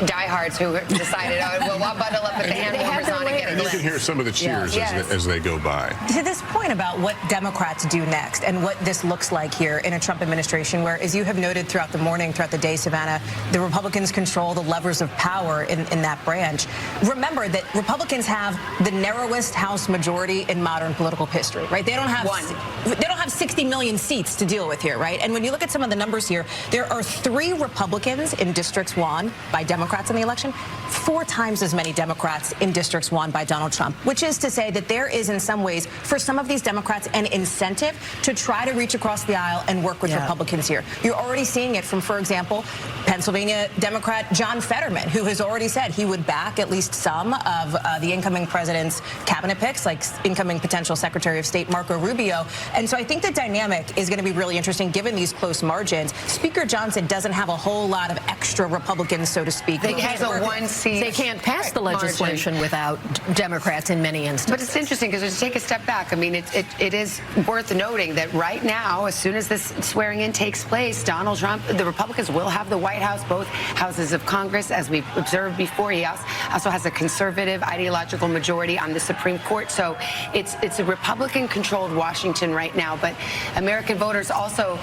diehards who decided, oh, we'll bundle up with the hand warmers on and get it. You can hear some of the cheers as they go by. To this point about what Democrats do next and what this looks like here in a Trump administration, where, as you have noted throughout the morning, throughout the day, Savannah, the Republicans control the levers of power in that branch. Remember that Republicans have the narrowest House majority in modern political history, right? They don't have 60 million seats to deal with here, right? And when you look at some of the numbers here, there are 3 Republicans in districts won by Democrats in the election, 4 times as many Democrats in districts won by Donald Trump, which is to say that there is in some ways for some of these Democrats an incentive to try to reach across the aisle and work with Republicans here. You're already seeing it from, for example, Pennsylvania Democrat John Fetterman, who has already said he would back at least some of the incoming president's cabinet picks, like incoming potential Secretary of State Marco Rubio. And so I think the dynamic is going to be really interesting given these close margins. Speaker Johnson doesn't have a whole lot of extra Republicans, so to speak. They can't pass the legislation without Democrats in many instances. But it's interesting because to take a step back, I mean, it is worth noting that right now, as soon as this swearing in takes place, Donald Trump, the Republicans will have the White House, both houses of Congress, as we've observed before. He also has a conservative ideological majority on the Supreme Court. So it's a Republican-controlled Washington right now. But American voters also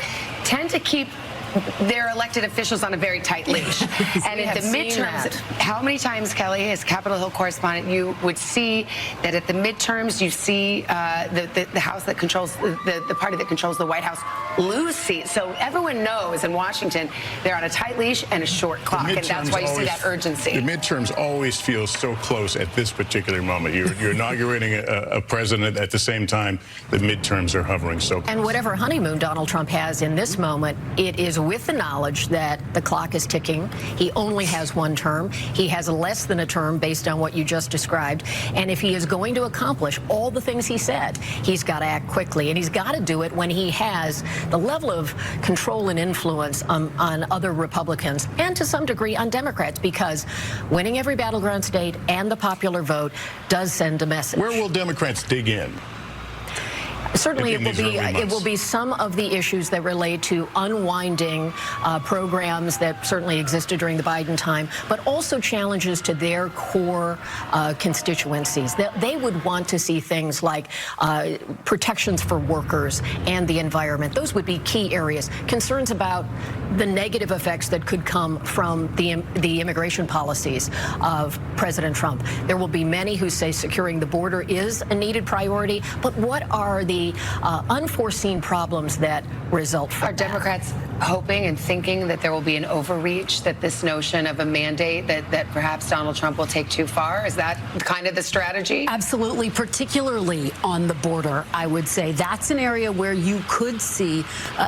tend to keep they're elected officials on a very tight leash. And at the midterms, how many times, Kelly, as Capitol Hill correspondent, you would see that at the midterms, you see the House that controls, the party that controls the White House lose seats. So everyone knows in Washington, they're on a tight leash and a short clock, and that's why you see that urgency. The midterms always feel so close at this particular moment. You're inaugurating a president at the same time the midterms are hovering so close. And whatever honeymoon Donald Trump has in this moment, it is with the knowledge that the clock is ticking. He only has one term. He has less than a term based on what you just described. And if he is going to accomplish all the things he said, he's got to act quickly. And he's got to do it when he has the level of control and influence on other Republicans and to some degree on Democrats, because winning every battleground state and the popular vote does send a message. Where will Democrats dig in? Certainly, it will be some of the issues that relate to unwinding programs that certainly existed during the Biden time, but also challenges to their core constituencies. They would want to see things like protections for workers and the environment. Those would be key areas. Concerns about the negative effects that could come from the immigration policies of President Trump. There will be many who say securing the border is a needed priority, but what are the unforeseen problems that result from that? Are Democrats hoping and thinking that there will be an overreach, that this notion of a mandate that perhaps Donald Trump will take too far? Is that kind of the strategy? Absolutely, particularly on the border, I would say. That's an area where you could see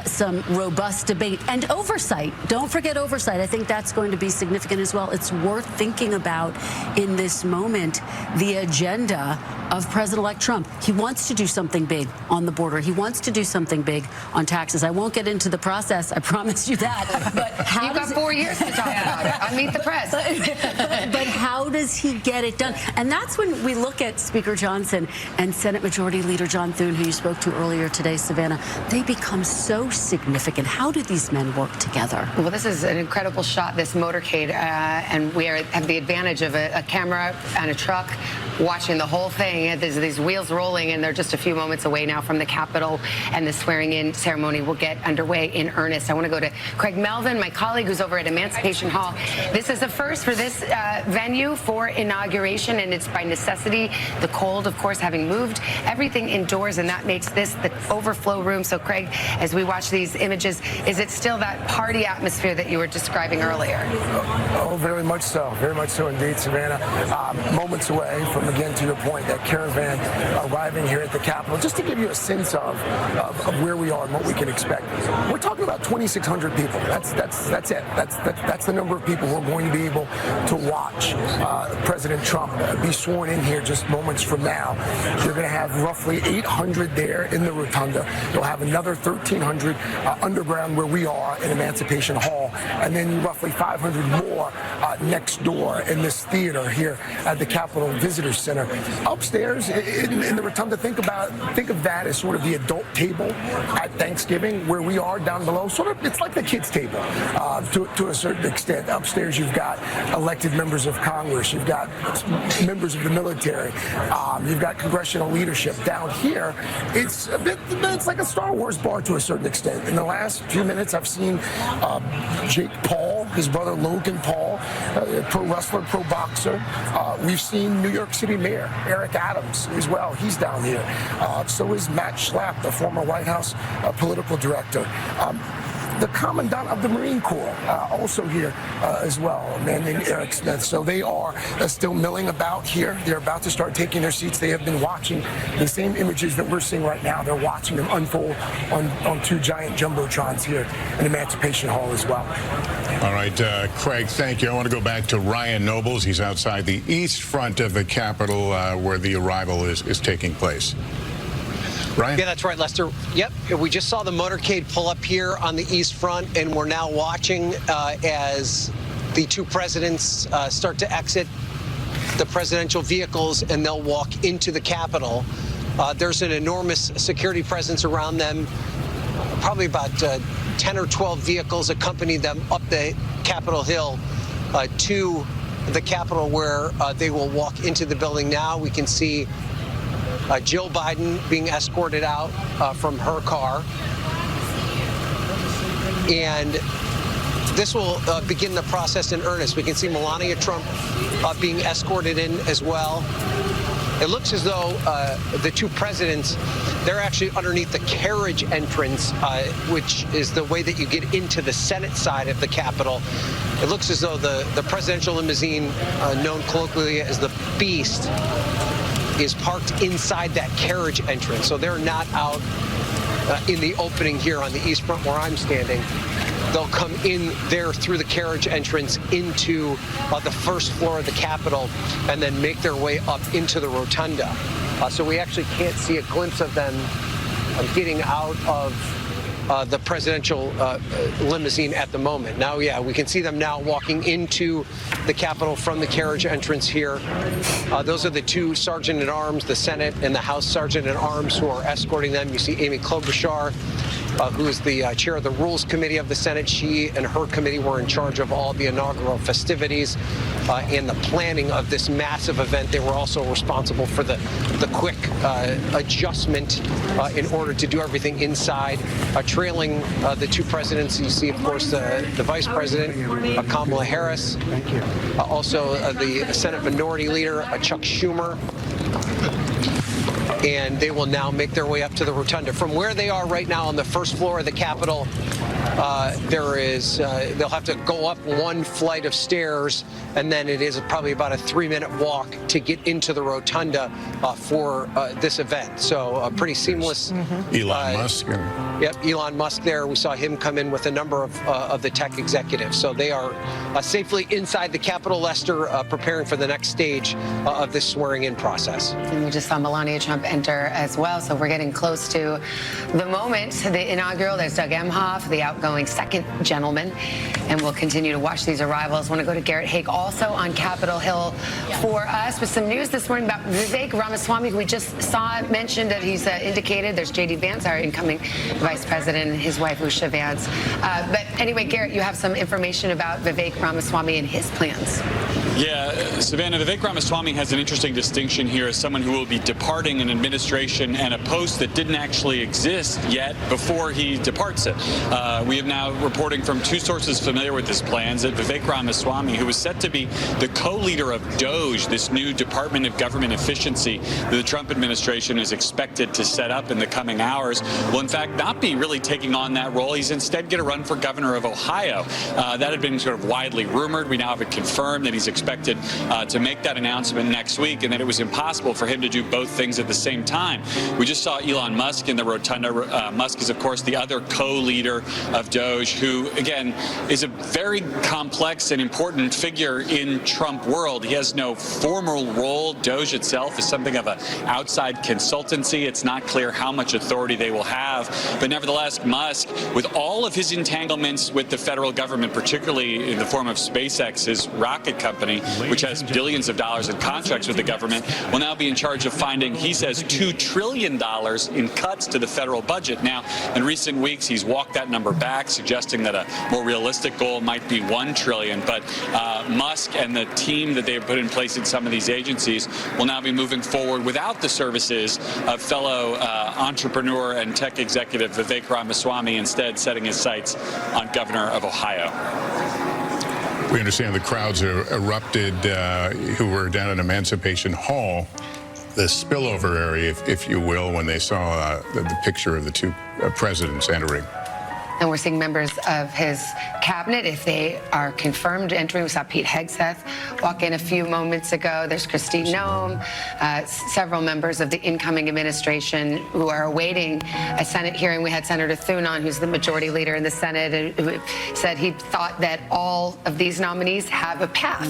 some robust debate and oversight. Don't forget oversight. I think that's going to be significant as well. It's worth thinking about in this moment the agenda of President-elect Trump. He wants to do something big on the border. He wants to do something big on taxes. I won't get into the process, I promise you that. But how You've got 4 years to talk about it on Meet the Press. But how does he get it done? And that's when we look at Speaker Johnson and Senate Majority Leader John Thune, who you spoke to earlier today, Savannah. They become so significant. How do these men work together? Well, this is an incredible shot, this motorcade, and we have the advantage of a camera and a truck watching the whole thing. There's these wheels rolling, and they're just a few moments away now from the Capitol, and the swearing-in ceremony will get underway in earnest. I want to go to Craig Melvin, my colleague who's over at Emancipation Hall. This is the first for this venue for inauguration, and it's by necessity. The cold, of course, having moved everything indoors, and that makes this the overflow room. So, Craig, as we watch these images, is it still that party atmosphere that you were describing earlier? Oh, very much so indeed, Savannah. Moments away from, again, to your point, that caravan arriving here at the Capitol. Just to give you a sense of where we are and what we can expect. We're talking about 2,600 people. That's it. That's the number of people who are going to be able to watch President Trump be sworn in here just moments from now. You're going to have roughly 800 there in the rotunda. You'll have another 1,300 underground where we are in Emancipation Hall, and then roughly 500 more next door in this theater here at the Capitol Visitor Center. Upstairs in the rotunda, think of that as sort of the adult table at Thanksgiving, where we are down below. Sort of, it's like the kids' table to a certain extent. Upstairs, you've got elected members of Congress, you've got members of the military, you've got congressional leadership. Down here, it's like a Star Wars bar to a certain extent. In the last few minutes, I've seen Jake Paul, his brother Logan Paul, pro wrestler, pro boxer. We've seen New York City Mayor Eric Adams as well. He's down here. So is Matt Schlapp, the former White House political director. The Commandant of the Marine Corps also here as well, a man named Eric Smith. So they are still milling about here. They're about to start taking their seats. They have been watching the same images that we're seeing right now. They're watching them unfold on two giant jumbotrons here in Emancipation Hall as well. All right, Craig, thank you. I want to go back to Ryan Nobles. He's outside the east front of the Capitol where the arrival is taking place. Ryan? Yeah, that's right, Lester. Yep, we just saw the motorcade pull up here on the east front, and we're now watching as the two presidents start to exit the presidential vehicles, and they'll walk into the Capitol. There's an enormous security presence around them. Probably about 10 or 12 vehicles accompany them up the Capitol Hill to the Capitol, where they will walk into the building now. We can see Jill Biden being escorted out from her car. And this will begin the process in earnest. We can see Melania Trump being escorted in as well. It looks as though the two presidents, they're actually underneath the carriage entrance, which is the way that you get into the Senate side of the Capitol. It looks as though the presidential limousine, known colloquially as the Beast, is parked inside that carriage entrance. So they're not out in the opening here on the East Front where I'm standing. They'll come in there through the carriage entrance into the first floor of the Capitol and then make their way up into the rotunda. So we actually can't see a glimpse of them getting out of the presidential limousine at the moment. Now, yeah, we can see them now walking into the Capitol from the carriage entrance here. Those are the two Sergeant-at-Arms, the Senate and the House Sergeant-at-Arms, who are escorting them. You see Amy Klobuchar, who is the chair of the Rules Committee of the Senate. She and her committee were in charge of all the inaugural festivities and the planning of this massive event. They were also responsible for the quick adjustment in order to do everything inside. Trailing the two presidents, you see, of course, the Vice President, Kamala Harris. Thank you. Also, the Senate Minority Leader, Chuck Schumer. And they will now make their way up to the rotunda. From where they are right now on the first floor of the Capitol, they'll have to go up one flight of stairs, and then it is probably about a 3-minute walk to get into the rotunda for this event. So pretty seamless. Elon Musk. Yep, Elon Musk there. We saw him come in with a number of the tech executives. So they are safely inside the Capitol, Lester, preparing for the next stage of this swearing-in process. And we just saw Melania Trump enter as well. So we're getting close to the moment, the inaugural. There's Doug Emhoff, the outgoing second gentleman. And we'll continue to watch these arrivals. I want to go to Garrett Haake also on Capitol Hill for us with some news this morning about Vivek Ramaswamy, who we just saw mentioned that he's indicated. There's J.D. Vance, our incoming Vice President, and his wife, Usha Vance. But anyway, Garrett, you have some information about Vivek Ramaswamy and his plans. Yeah, Savannah, Vivek Ramaswamy has an interesting distinction here as someone who will be departing an administration and a post that didn't actually exist yet before he departs it. We have now reporting from two sources familiar with his plans that Vivek Ramaswamy, who is set to be the co-leader of DOGE, this new Department of Government Efficiency that the Trump administration is expected to set up in the coming hours, will in fact not be really taking on that role. He's instead going to run for governor of Ohio. That had been sort of widely rumored. We now have it confirmed that he's expected to make that announcement next week, and that it was impossible for him to do both things at the same time. We just saw Elon Musk in the rotunda. Musk is, of course, the other co-leader of DOGE, who, again, is a very complex and important figure in Trump world. He has no formal role. DOGE itself is something of an outside consultancy. It's not clear how much authority they will have. But nevertheless, Musk, with all of his entanglements with the federal government, particularly in the form of SpaceX, his rocket company, which has billions of dollars in contracts with the government, will now be in charge of finding, he says, $2 trillion in cuts to the federal budget. Now, in recent weeks, he's walked that number back, suggesting that a more realistic goal might be $1 trillion. But Musk and the team that they have put in place in some of these agencies will now be moving forward without the services of fellow entrepreneur and tech executive Vivek Ramaswamy, instead setting his sights on governor of Ohio. We understand the crowds erupted who were down at Emancipation Hall, the spillover area, if you will, when they saw the picture of the two presidents entering. And we're seeing members of his cabinet, if they are confirmed entering. We saw Pete Hegseth walk in a few moments ago. There's Christine Noem, several members of the incoming administration who are awaiting a Senate hearing. We had Senator Thune on, who's the majority leader in the Senate, who said he thought that all of these nominees have a path,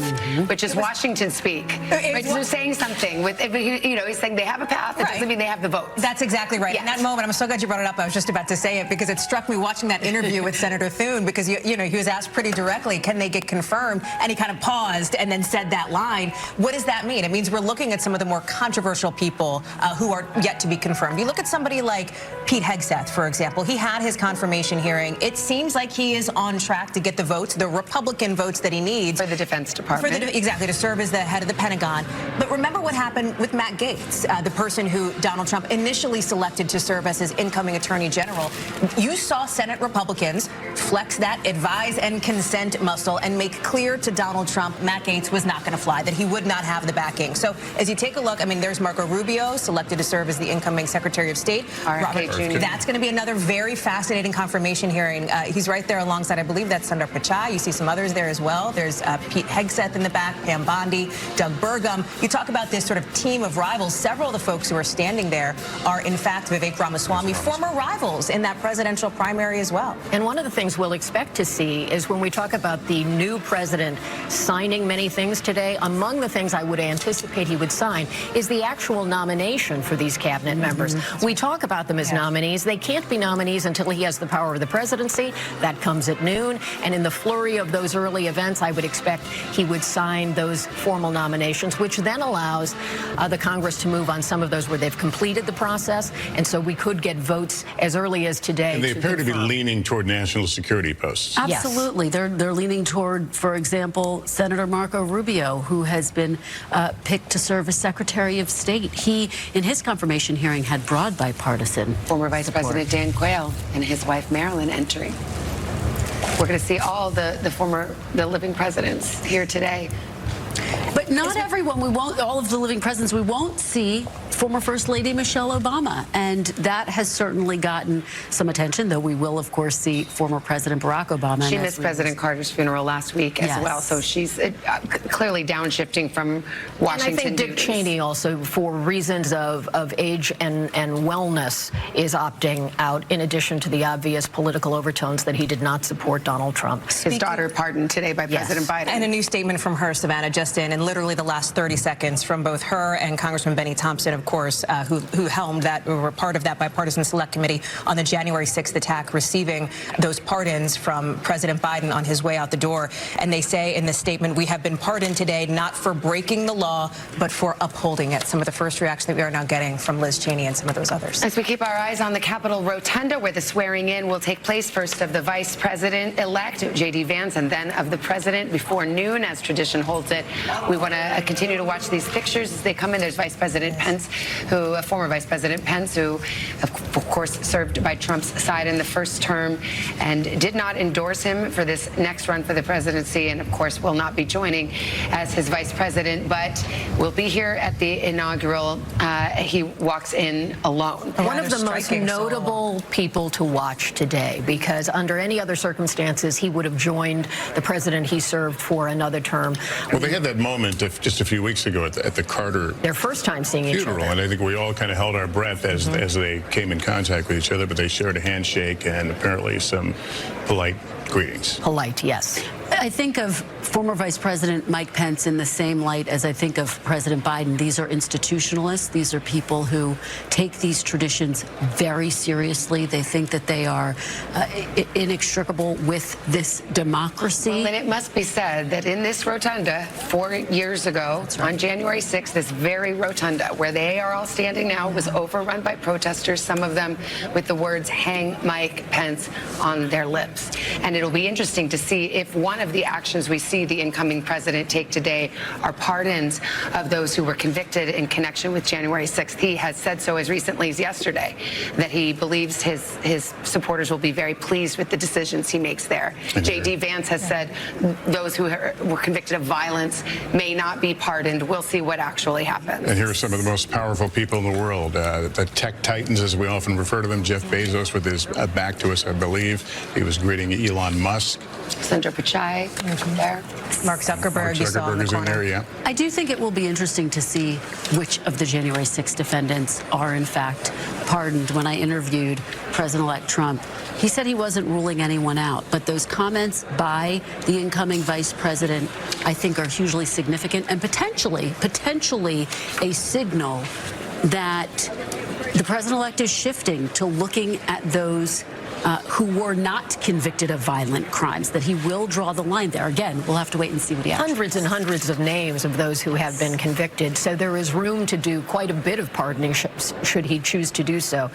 which is Washington speak. Right? So saying something with, he's saying they have a path. It doesn't mean they have the votes. That's exactly right. Yes. In that moment, I'm so glad you brought it up. I was just about to say it because it struck me watching that interview with Senator Thune, because he was asked pretty directly, can they get confirmed? And he kind of paused and then said that line. What does that mean? It means we're looking at some of the more controversial people who are yet to be confirmed. You look at somebody like Pete Hegseth, for example. He had his confirmation hearing. It seems like he is on track to get the votes, the Republican votes that he needs. For the Defense Department. Exactly, to serve as the head of the Pentagon. But remember what happened with Matt Gaetz, the person who Donald Trump initially selected to serve as his incoming Attorney General. You saw Senate Republicans Republicans flex that advise and consent muscle and make clear to Donald Trump Matt Gaetz was not going to fly, that he would not have the backing. So as you take a look, I mean, there's Marco Rubio, selected to serve as the incoming Secretary of State. That's going to be another very fascinating confirmation hearing. He's right there alongside, I believe that's Sundar Pichai. You see some others there as well. There's Pete Hegseth in the back, Pam Bondi, Doug Burgum. You talk about this sort of team of rivals. Several of the folks who are standing there are, in fact, Vivek Ramaswamy, former rivals in that presidential primary as well. And one of the things we'll expect to see is when we talk about the new president signing many things today, among the things I would anticipate he would sign is the actual nomination for these cabinet members. We talk about them as nominees. They can't be nominees until he has the power of the presidency. That comes at noon. And in the flurry of those early events, I would expect he would sign those formal nominations, which then allows the Congress to move on some of those where they've completed the process. And so we could get votes as early as today. And they appear to be leaning toward national security posts. Absolutely. Yes. They're leaning toward, for example, Senator Marco Rubio, who has been picked to serve as Secretary of State. He, in his confirmation hearing, had broad bipartisan Former Vice President Dan Quayle and his wife Marilyn entering. We're going to see all the living presidents here today. But not everyone. We won't, all of the living presidents, we won't see former First Lady Michelle Obama. And that has certainly gotten some attention, though we will, of course, see former President Barack Obama. She missed President Carter's funeral last week as well. So she's clearly downshifting from Washington. And I think Dick Cheney also, for reasons of age and wellness, is opting out, in addition to the obvious political overtones that he did not support Donald Trump. His daughter pardoned today by President Biden. And a new statement from her, Savannah, just in literally the last 30 seconds from both her and Congressman Benny Thompson, of course, who helmed that, who were part of that bipartisan select committee on the January 6th attack, receiving those pardons from President Biden on his way out the door. And they say in this statement, we have been pardoned today, not for breaking the law, but for upholding it. Some of the first reaction that we are now getting from Liz Cheney and some of those others. As we keep our eyes on the Capitol Rotunda, where the swearing in will take place, first of the Vice President-elect, J.D. Vance, and then of the President before noon, as tradition holds it. We want to continue to watch these pictures as they come in. There's Vice President Pence, former Vice President Pence, who, of course, served by Trump's side in the first term and did not endorse him for this next run for the presidency, and, of course, will not be joining as his vice president, but will be here at the inaugural. He walks in alone. One of the most notable people to watch today, because under any other circumstances, he would have joined the president he served for another term. Well, they had that moment just a few weeks ago at the Carter their first time seeing each other, and I think we all kind of held our breath as they came in contact with each other, but they shared a handshake and apparently some polite greetings. Polite, yes. I think of former Vice President Mike Pence in the same light as I think of President Biden. These are institutionalists. These are people who take these traditions very seriously. They think that they are inextricable with this democracy. Well, and it must be said that in this rotunda 4 years ago, on January 6th, this very rotunda where they are all standing now was overrun by protesters, some of them with the words "Hang Mike Pence" on their lips. And it'll be interesting to see if one of the actions we see the incoming president take today are pardons of those who were convicted in connection with January 6th. He has said so as recently as yesterday, that he believes his supporters will be very pleased with the decisions he makes there. J.D. Vance has said those who were convicted of violence may not be pardoned. We'll see what actually happens. And here are some of the most powerful people in the world, the tech titans, as we often refer to them. Jeff Bezos with his back to us, I believe. He was greeting Elon Musk. Sundar Pichai there. Mark Zuckerberg, you saw in the corner. There, yeah. I do think it will be interesting to see which of the January 6th defendants are, in fact, pardoned. When I interviewed President-elect Trump, he said he wasn't ruling anyone out. But those comments by the incoming vice president, I think, are hugely significant and potentially a signal that the president-elect is shifting to looking at those who were not convicted of violent crimes, that he will draw the line there. Again, we'll have to wait and see what he actually Hundreds and hundreds of names of those who have been convicted, so there is room to do quite a bit of pardoning should he choose to do so,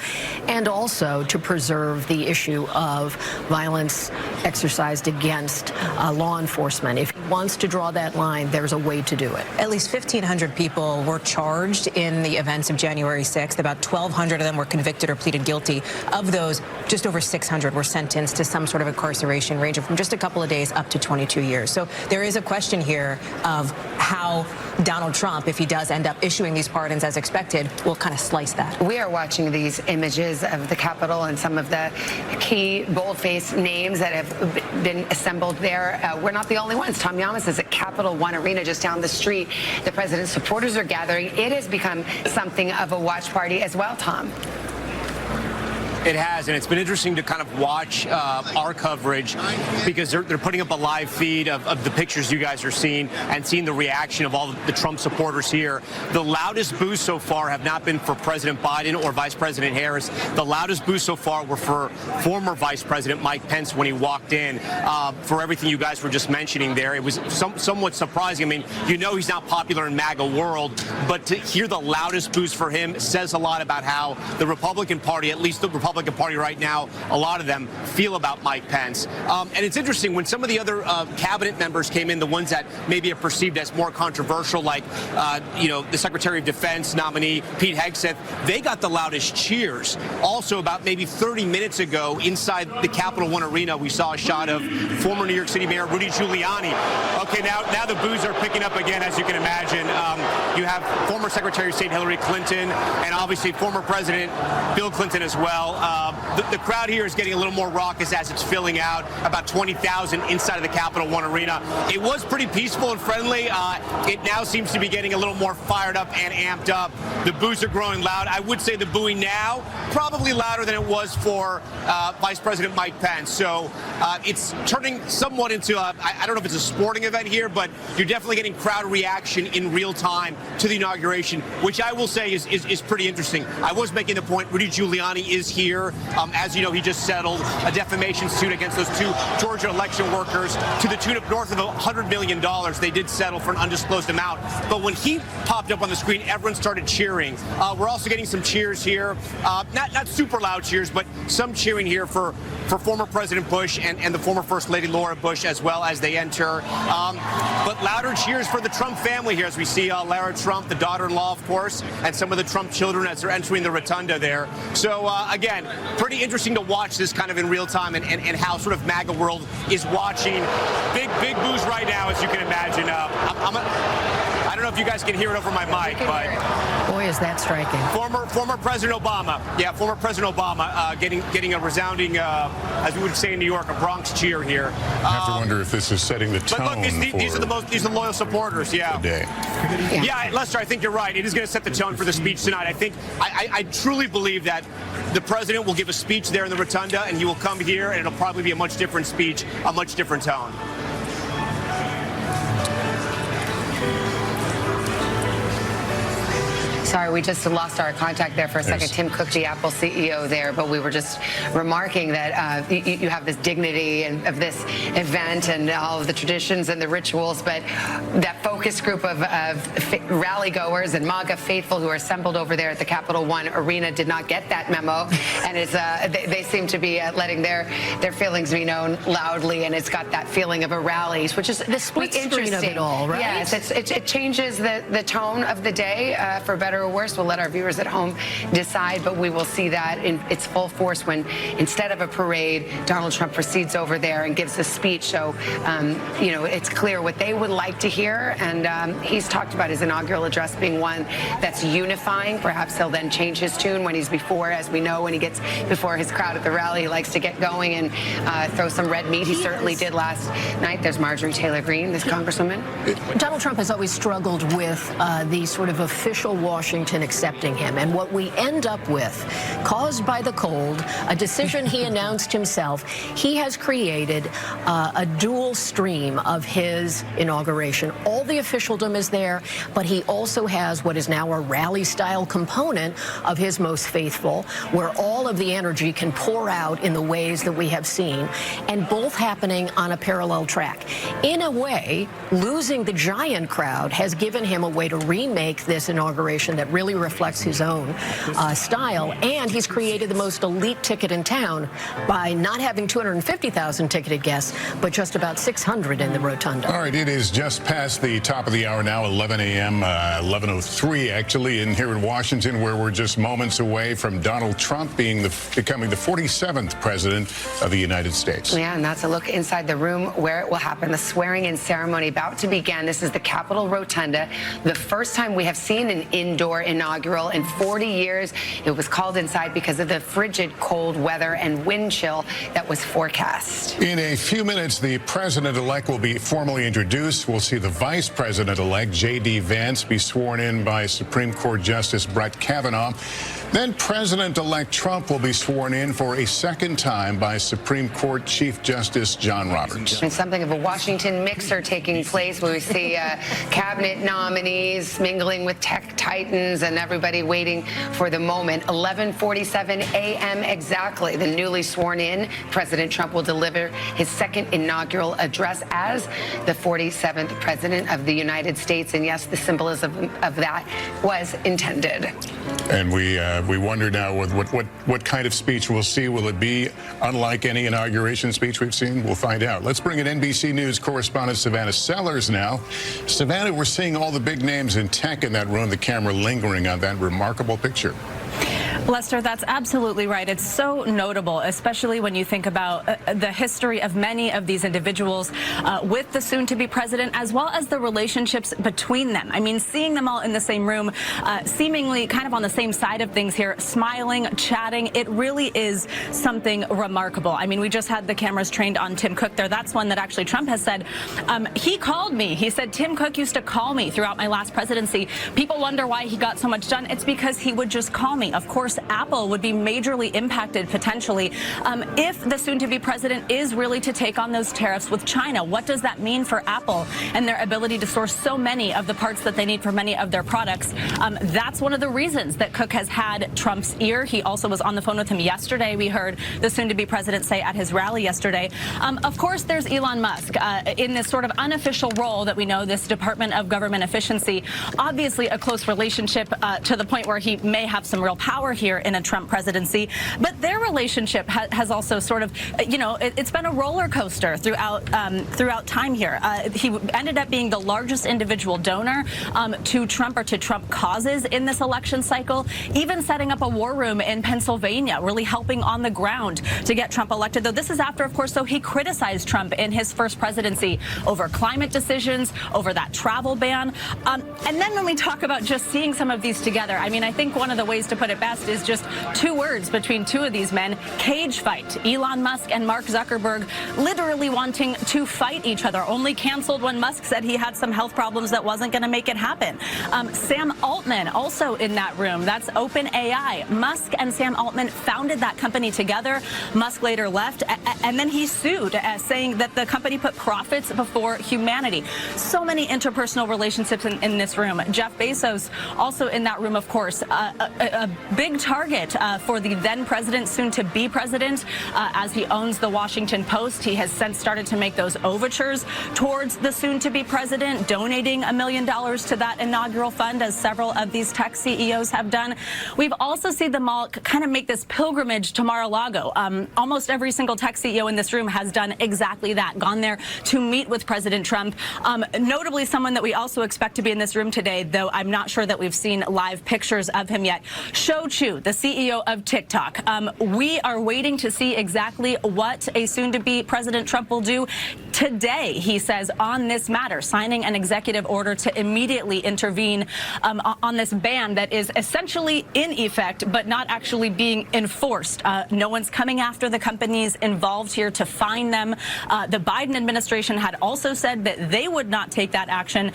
and also to preserve the issue of violence exercised against law enforcement. If he wants to draw that line, there's a way to do it. At least 1,500 people were charged in the events of January 6th. About 1,200 of them were convicted or pleaded guilty. Of those, just over 600 were sentenced to some sort of incarceration ranging from just a couple of days up to 22 years. So there is a question here of how Donald Trump, if he does end up issuing these pardons as expected, will kind of slice that. We are watching these images of the Capitol and some of the key bold-faced names that have been assembled there. We're not the only ones. Tom Yamas is at Capital One Arena just down the street. The president's supporters are gathering. It has become something of a watch party as well, Tom. It has, and it's been interesting to kind of watch our coverage because they're putting up a live feed of the pictures you guys are seeing and seeing the reaction of all the Trump supporters here. The loudest boos so far have not been for President Biden or Vice President Harris. The loudest boos so far were for former Vice President Mike Pence when he walked in. For everything you guys were just mentioning there, it was somewhat surprising. I mean, you know he's not popular in MAGA world, but to hear the loudest boos for him says a lot about how the Republican Party, at least the Republican Party right now, a lot of them feel about Mike Pence. And it's interesting, when some of the other cabinet members came in, the ones that maybe are perceived as more controversial, like, the Secretary of Defense nominee, Pete Hegseth, they got the loudest cheers. Also, about maybe 30 minutes ago, inside the Capital One Arena, we saw a shot of former New York City Mayor Rudy Giuliani. Okay, now the boos are picking up again, as you can imagine. You have former Secretary of State Hillary Clinton and obviously former President Bill Clinton as well. The crowd here is getting a little more raucous as it's filling out, about 20,000 inside of the Capital One Arena. It was pretty peaceful and friendly. It now seems to be getting a little more fired up and amped up. The boos are growing loud. I would say the booing now probably louder than it was for Vice President Mike Pence. So it's turning somewhat into I don't know if it's a sporting event here, but you're definitely getting crowd reaction in real time to the inauguration, which I will say is pretty interesting. I was making the point, Rudy Giuliani is here. As you know, he just settled a defamation suit against those two Georgia election workers to the tune of north of $100 million. They did settle for an undisclosed amount. But when he popped up on the screen, everyone started cheering. We're also getting some cheers here. Not super loud cheers, but some cheering here for former President Bush and the former First Lady Laura Bush as well as they enter. But louder cheers for the Trump family here as we see Lara Trump, the daughter-in-law, of course, and some of the Trump children as they're entering the rotunda there. So, again, pretty interesting to watch this kind of in real time and how sort of MAGA world is watching. Big boos right now, as you can imagine. I don't know if you guys can hear it over my mic, but boy, is that striking. Former President Obama, former President Obama getting a resounding, as we would say in New York, a Bronx cheer here. I have to wonder if this is setting the tone. But look, these are the loyal supporters. Yeah. Today. Yeah, Lester, I think you're right. It is going to set the tone for the speech tonight. I truly believe that the president will give a speech there in the rotunda, and he will come here, and it'll probably be a much different speech, a much different tone. Sorry, we just lost our contact there for a second. Yes. Tim Cook, the Apple CEO there, but we were just remarking that you have this dignity of this event and all of the traditions and the rituals, but that focus group of rally goers and MAGA faithful who are assembled over there at the Capital One Arena did not get that memo, and they seem to be letting their feelings be known loudly, and it's got that feeling of a rally, which is the split screen of it all, right? Yes, it changes the tone of the day for better or worse. We'll let our viewers at home decide, but we will see that in its full force when, instead of a parade, Donald Trump proceeds over there and gives a speech. So, it's clear what they would like to hear, and he's talked about his inaugural address being one that's unifying. Perhaps he'll then change his tune when he's before, as we know, when he gets before his crowd at the rally, he likes to get going and throw some red meat. He certainly did last night. There's Marjorie Taylor Greene, this congresswoman. Donald Trump has always struggled with the sort of official Washington accepting him. And what we end up with, caused by the cold, a decision he announced himself, he has created a dual stream of his inauguration. All the officialdom is there, but he also has what is now a rally-style component of his most faithful, where all of the energy can pour out in the ways that we have seen, and both happening on a parallel track. In a way, losing the giant crowd has given him a way to remake this inauguration administration that really reflects his own style. And he's created the most elite ticket in town by not having 250,000 ticketed guests, but just about 600 in the rotunda. All right, it is just past the top of the hour now, 11 a.m., 11:03 actually, in here in Washington, where we're just moments away from Donald Trump becoming the 47th president of the United States. Yeah, and that's a look inside the room where it will happen. The swearing-in ceremony about to begin. This is the Capitol Rotunda. The first time we have seen an indoor inaugural in 40 years. It was called inside because of the frigid cold weather and wind chill that was forecast. In a few minutes, the president-elect will be formally introduced. We'll see the vice president-elect, J.D. Vance, be sworn in by Supreme Court Justice Brett Kavanaugh. Then President-elect Trump will be sworn in for a second time by Supreme Court Chief Justice John Roberts. And something of a Washington mixer taking place where we see cabinet nominees mingling with tech titans and everybody waiting for the moment. 11:47 a.m. exactly. The newly sworn in President Trump will deliver his second inaugural address as the 47th president of the United States. And yes, the symbolism of that was intended. And we wonder now what kind of speech we'll see. Will it be unlike any inauguration speech we've seen? We'll find out. Let's bring in NBC News correspondent Savannah Sellers now. Savannah, we're seeing all the big names in tech in that room, the camera lingering on that remarkable picture. Lester, that's absolutely right. It's so notable, especially when you think about the history of many of these individuals with the soon-to-be president, as well as the relationships between them. I mean, seeing them all in the same room, seemingly kind of on the same side of things here, smiling, chatting, it really is something remarkable. I mean, we just had the cameras trained on Tim Cook there. That's one that actually Trump has said, he called me. He said, Tim Cook used to call me throughout my last presidency. People wonder why he got so much done. It's because he would just call me. Of course, Apple would be majorly impacted potentially if the soon-to-be president is really to take on those tariffs with China. What does that mean for Apple and their ability to source so many of the parts that they need for many of their products? That's one of the reasons that Cook has had Trump's ear. He also was on the phone with him yesterday. We heard the soon-to-be president say at his rally yesterday. Of course, there's Elon Musk in this sort of unofficial role that we know, this Department of Government Efficiency. Obviously, a close relationship to the point where he may have some real power here in a Trump presidency, but their relationship has also sort of, it's been a roller coaster throughout time here. He ended up being the largest individual donor to Trump or to Trump causes in this election cycle, even setting up a war room in Pennsylvania, really helping on the ground to get Trump elected. Though this is after, of course, he criticized Trump in his first presidency over climate decisions, over that travel ban. And then when we talk about just seeing some of these together, I mean, I think one of the ways to put it best is just two words between two of these men: cage fight. Elon Musk and Mark Zuckerberg literally wanting to fight each other, only canceled when Musk said he had some health problems that wasn't going to make it happen. Sam Altman also in that room. That's OpenAI. Musk and Sam Altman founded that company together. Musk later left, and then he sued, saying that the company put profits before humanity. So many interpersonal relationships in this room. Jeff Bezos also in that room, of course. A big target for the then president, soon to be president, as he owns the Washington Post. He has since started to make those overtures towards the soon to be president, donating $1 million to that inaugural fund, as several of these tech CEOs have done. We've also seen them all kind of make this pilgrimage to Mar-a-Lago. Almost every single tech CEO in this room has done exactly that, gone there to meet with President Trump. Notably, someone that we also expect to be in this room today, though I'm not sure that we've seen live pictures of him yet. Shou Chew, the CEO of TikTok. We are waiting to see exactly what a soon-to-be President Trump will do today, he says, on this matter, signing an executive order to immediately intervene on this ban that is essentially in effect, but not actually being enforced. No one's coming after the companies involved here to fine them. The Biden administration had also said that they would not take that action,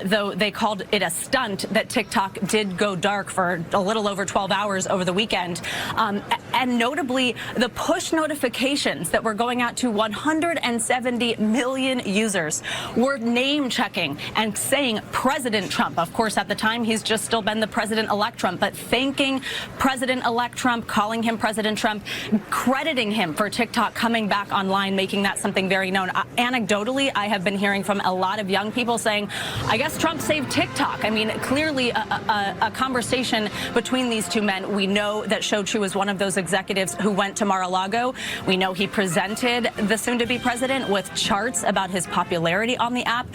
though they called it a stunt that TikTok did go dark for a little over 12 hours hours over the weekend. And notably, the push notifications that were going out to 170 million users were name checking and saying President Trump. Of course, at the time, he's just still been the President-elect Trump, but thanking President-elect Trump, calling him President Trump, crediting him for TikTok coming back online, making that something very known. Anecdotally, I have been hearing from a lot of young people saying, I guess Trump saved TikTok. I mean, clearly a conversation between these two men. We know that Shou-Chew was one of those executives who went to Mar-a-Lago. We know he presented the soon-to-be president with charts about his popularity on the app,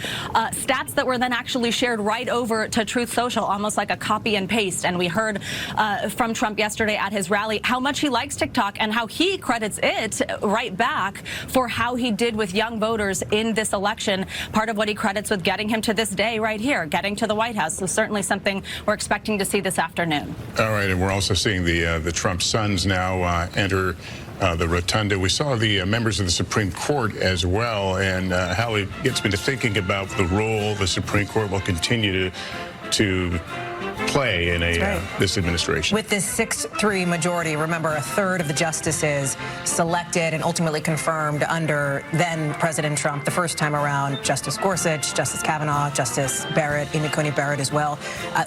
stats that were then actually shared right over to Truth Social, almost like a copy and paste. And we heard from Trump yesterday at his rally how much he likes TikTok and how he credits it right back for how he did with young voters in this election. Part of what he credits with getting him to this day right here, getting to the White House. So certainly something we're expecting to see this afternoon. All right, and we're also seeing the Trump sons now enter the rotunda. We saw the members of the Supreme Court as well, and Hallie gets me to thinking about the role the Supreme Court will continue to play in this administration. With this 6-3 majority, remember, a third of the justices selected and ultimately confirmed under then President Trump the first time around, Justice Gorsuch, Justice Kavanaugh, Justice Barrett, Amy Coney Barrett as well.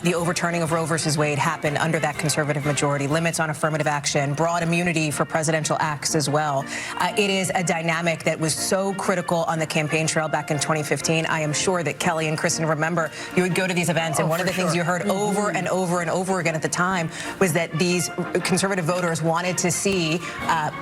The overturning of Roe versus Wade happened under that conservative majority. Limits on affirmative action, broad immunity for presidential acts as well. It is a dynamic that was so critical on the campaign trail back in 2015. I am sure that Kelly and Kristen remember you would go to these events, and one of the things you heard over and over and over again at the time was that these conservative voters wanted to see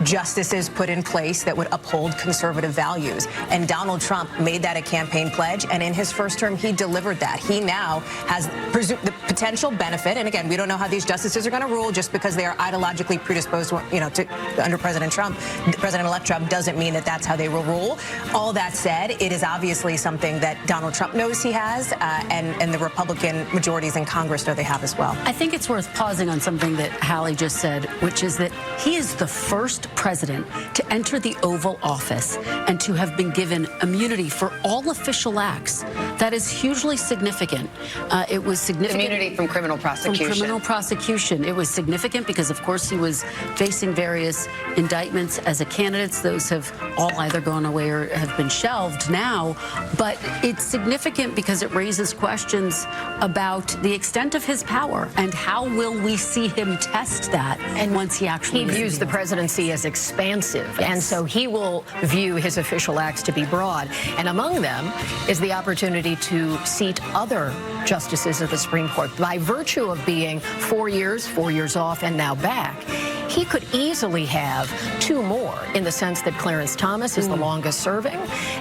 justices put in place that would uphold conservative values. And Donald Trump made that a campaign pledge, and in his first term, he delivered that. He now has the potential benefit, and again, we don't know how these justices are going to rule just because they are ideologically predisposed, under President Trump. President-elect Trump doesn't mean that that's how they will rule. All that said, it is obviously something that Donald Trump knows he has, and the Republican majorities in Congress know they have as well. I think it's worth pausing on something that Hallie just said, which is that he is the first president to enter the Oval Office and to have been given immunity for all official acts. That is hugely significant. It was significant. Immunity from criminal prosecution. From criminal prosecution. It was significant because, of course, he was facing various indictments as a candidate. Those have all either gone away or have been shelved now. But it's significant because it raises questions about the extent of his power and how will we see him test that and once he actually views the presidency as expansive. Yes. And so he will view his official acts to be broad. And among them is the opportunity to seat other justices of the Supreme Court. By virtue of being 4 years off, and now back, he could easily have 2 more in the sense that Clarence Thomas is the longest serving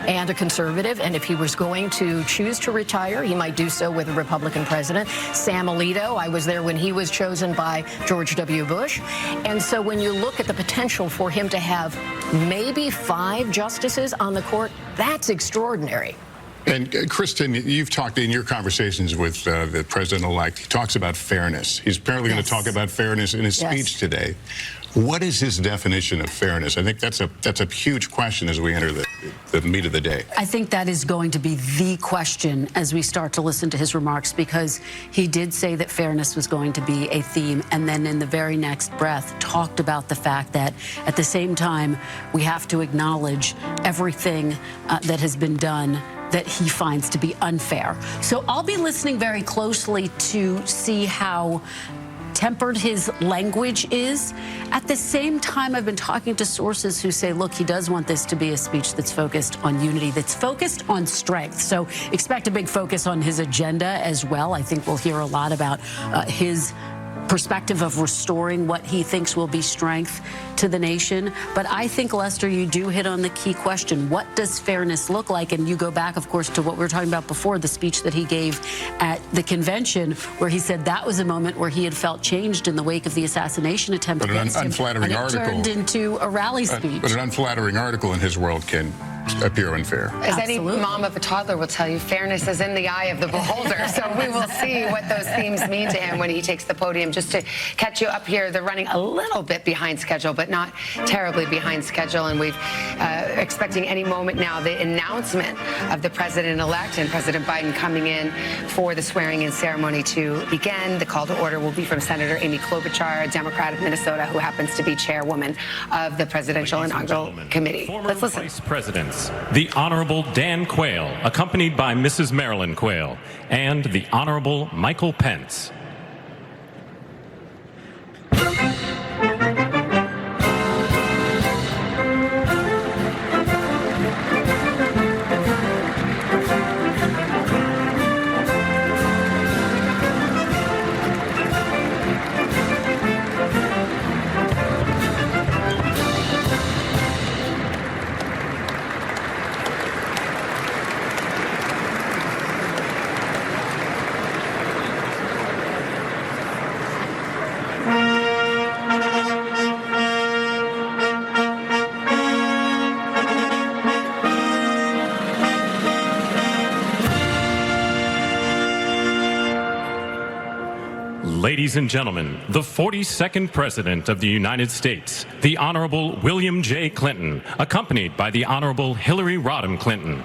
and a conservative. And if he was going to choose to retire, he might do so with a Republican president. Sam Alito, I was there when he was chosen by George W. Bush. And so when you look at the potential for him to have maybe 5 justices on the court, that's extraordinary. And Kristen, you've talked in your conversations with the president-elect. He talks about fairness. He's apparently going to talk about fairness in his speech today. What is his definition of fairness? I think that's a huge question as we enter the meat of the day. I think that is going to be the question as we start to listen to his remarks, because he did say that fairness was going to be a theme, and then in the very next breath talked about the fact that at the same time we have to acknowledge everything that has been done that he finds to be unfair. So I'll be listening very closely to see how tempered his language is. At the same time, I've been talking to sources who say, look, he does want this to be a speech that's focused on unity, that's focused on strength. So expect a big focus on his agenda as well. I think we'll hear a lot about his perspective of restoring what he thinks will be strength to the nation. But I think, Lester, you do hit on the key question. What does fairness look like? And you go back, of course, to what we were talking about before, the speech that he gave at the convention, where he said that was a moment where he had felt changed in the wake of the assassination attempt against him. Unflattering and it article turned into a rally speech. But an unflattering article in his world can appear unfair. As any mom of a toddler will tell you, fairness is in the eye of the beholder. So we will see what those themes mean to him when he takes the podium. Just to catch you up here, they're running a little bit behind schedule, but not terribly behind schedule. And we've expecting any moment now the announcement of the president-elect and President Biden coming in for the swearing-in ceremony to begin. The call to order will be from Senator Amy Klobuchar, a Democrat of Minnesota, who happens to be chairwoman of the Presidential Inaugural Committee. Let's listen. Vice Presidents, the Honorable Dan Quayle, accompanied by Mrs. Marilyn Quayle, and the Honorable Michael Pence. Ladies and gentlemen, the 42nd President of the United States, the Honorable William J. Clinton, accompanied by the Honorable Hillary Rodham Clinton.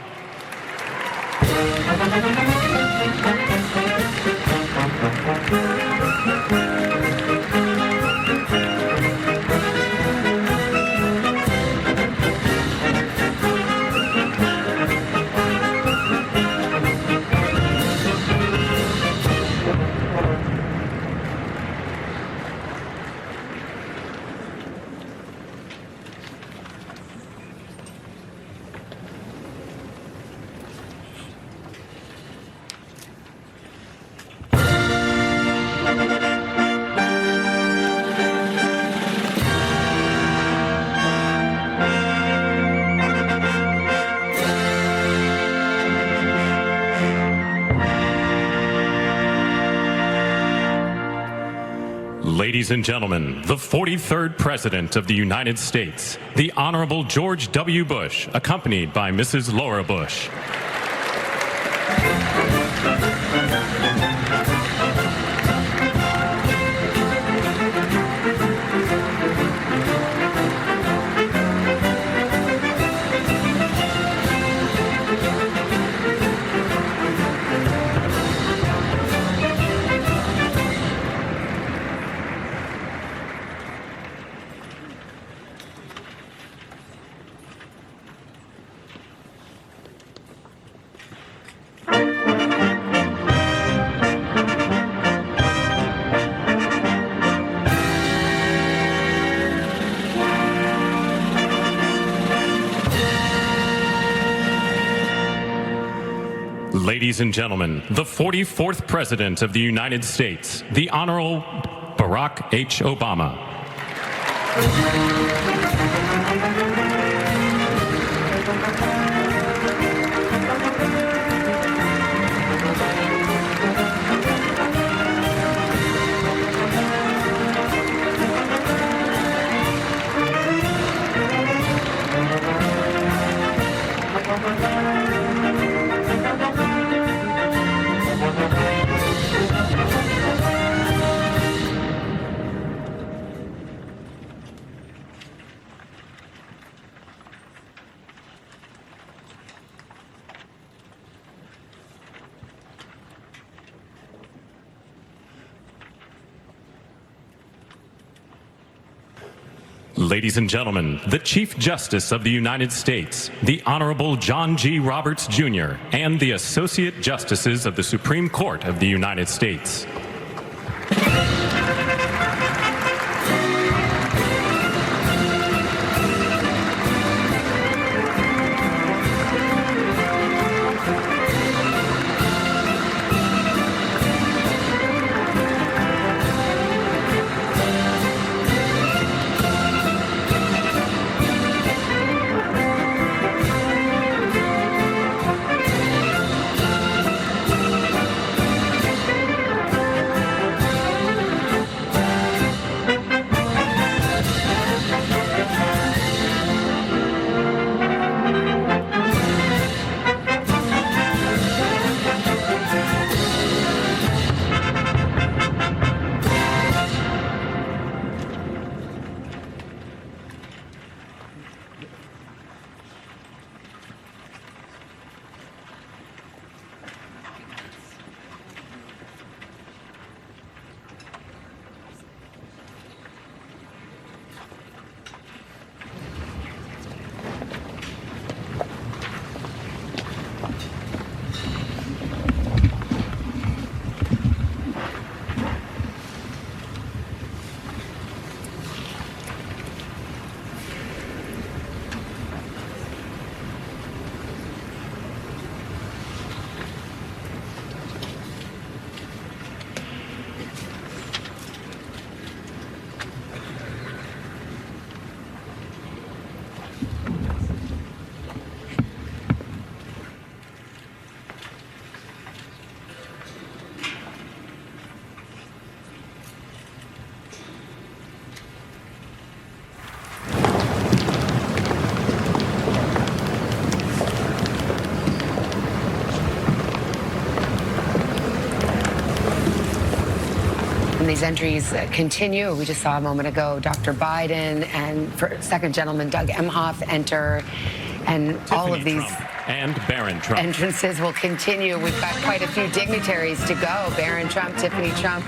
Ladies and gentlemen, the 43rd President of the United States, the Honorable George W. Bush, accompanied by Mrs. Laura Bush. Ladies and gentlemen, the 44th President of the United States, the Honorable Barack H. Obama. Ladies and gentlemen, the Chief Justice of the United States, the Honorable John G. Roberts, Jr., and the Associate Justices of the Supreme Court of the United States. And these entries continue. We just saw a moment ago Dr. Biden and Second Gentleman Doug Emhoff enter. And all of these and Barron Trump entrances will continue. We've got quite a few dignitaries to go. Barron Trump, Tiffany Trump.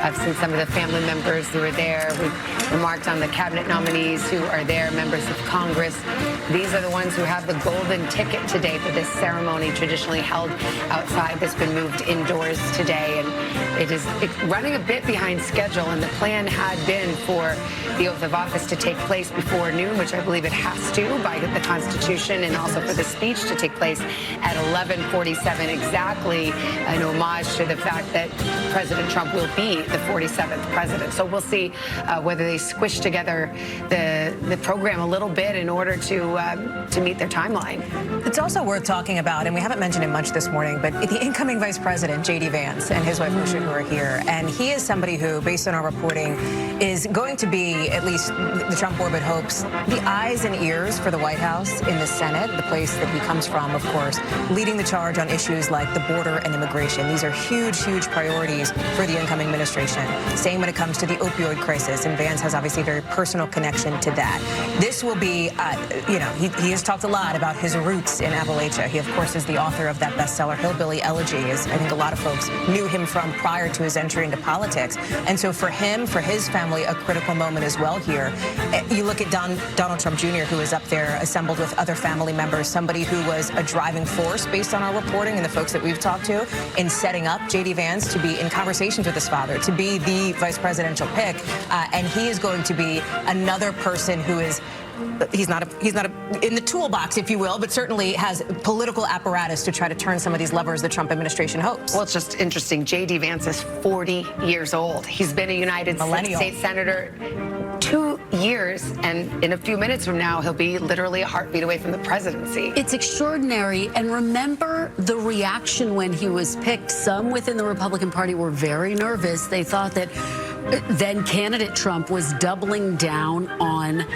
I've seen some of the family members who are there. We've remarked on the cabinet nominees who are there, members of Congress. These are the ones who have the golden ticket today for this ceremony, traditionally held outside. That's been moved indoors today, and it's running a bit behind schedule. And the plan had been for the oath of office to take place before noon, which I believe it has to by the Constitution, and also for the speech to take place at 11:47, exactly an homage to the fact that President Trump will be the 47th president. So we'll see whether they squish together the program a little bit in order to meet their timeline. It's also worth talking about, and we haven't mentioned it much this morning, but the incoming Vice President, J.D. Vance, and his wife, Lucia, who are here. And he is somebody who, based on our reporting, is going to be, at least the Trump orbit hopes, the eyes and ears for the White House in the Senate, the place that he comes from, of course, leading the charge on issues like the border and immigration. These are huge, huge priorities for the incoming administration. Same when it comes to the opioid crisis, and Vance has obviously a very personal connection to that. This will be, he has talked a lot about his roots in Appalachia. He, of course, is the author of that bestseller, Hillbilly Elegy, as I think a lot of folks knew him from prior to his entry into politics. And so for him, for his family, a critical moment as well here. You look at Donald Trump Jr., who is up there assembled with other family members, somebody who was a driving force based on our reporting and the folks that we've talked to in setting up J.D. Vance to be in conversations with his father, to be the vice presidential pick. And he is going to be another person who is he's not in the toolbox, if you will, but certainly has political apparatus to try to turn some of these levers the Trump administration hopes. Well, it's just interesting. J.D. Vance is 40 years old. He's been a United States Senator 2 years, and in a few minutes from now, he'll be literally a heartbeat away from the presidency. It's extraordinary. And remember the reaction when he was picked. Some within the Republican Party were very nervous. They thought that then candidate Trump was doubling down on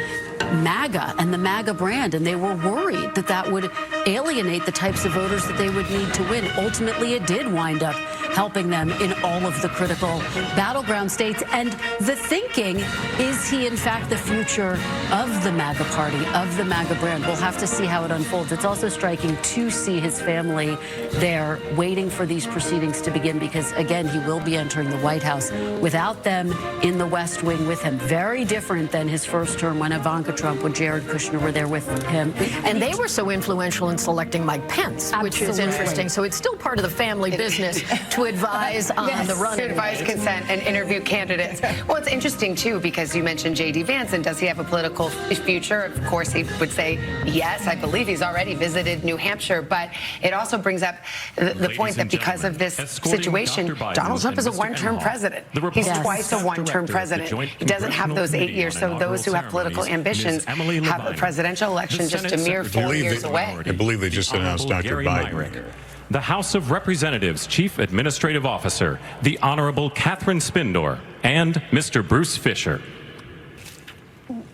MAGA and the MAGA brand, and they were worried that that would alienate the types of voters that they would need to win. Ultimately, it did wind up helping them in all of the critical battleground states. And the thinking, is he in fact the future of the MAGA party, of the MAGA brand? We'll have to see how it unfolds. It's also striking to see his family there waiting for these proceedings to begin, because again, he will be entering the White House without them in the West Wing with him. Very different than his first term when Ivanka Trump, when Jared Kushner were there with him. And they were so influential in selecting Mike Pence, which is interesting. So it's still part of the family business to advise on the running. To advise, consent, and interview candidates. Well, it's interesting, too, because you mentioned J.D. Vance, and does he have a political future? Of course, he would say yes. I believe he's already visited New Hampshire, but it also brings up the point that because of this situation, Donald Trump is a one-term president. He's twice a one-term president. He doesn't have those 8 years, so those who have political ambitions have a presidential election just a mere 4 years away. I believe they just announced Dr. Biden. The House of Representatives Chief Administrative Officer, the Honorable Catherine Spindor, and Mr. Bruce Fisher.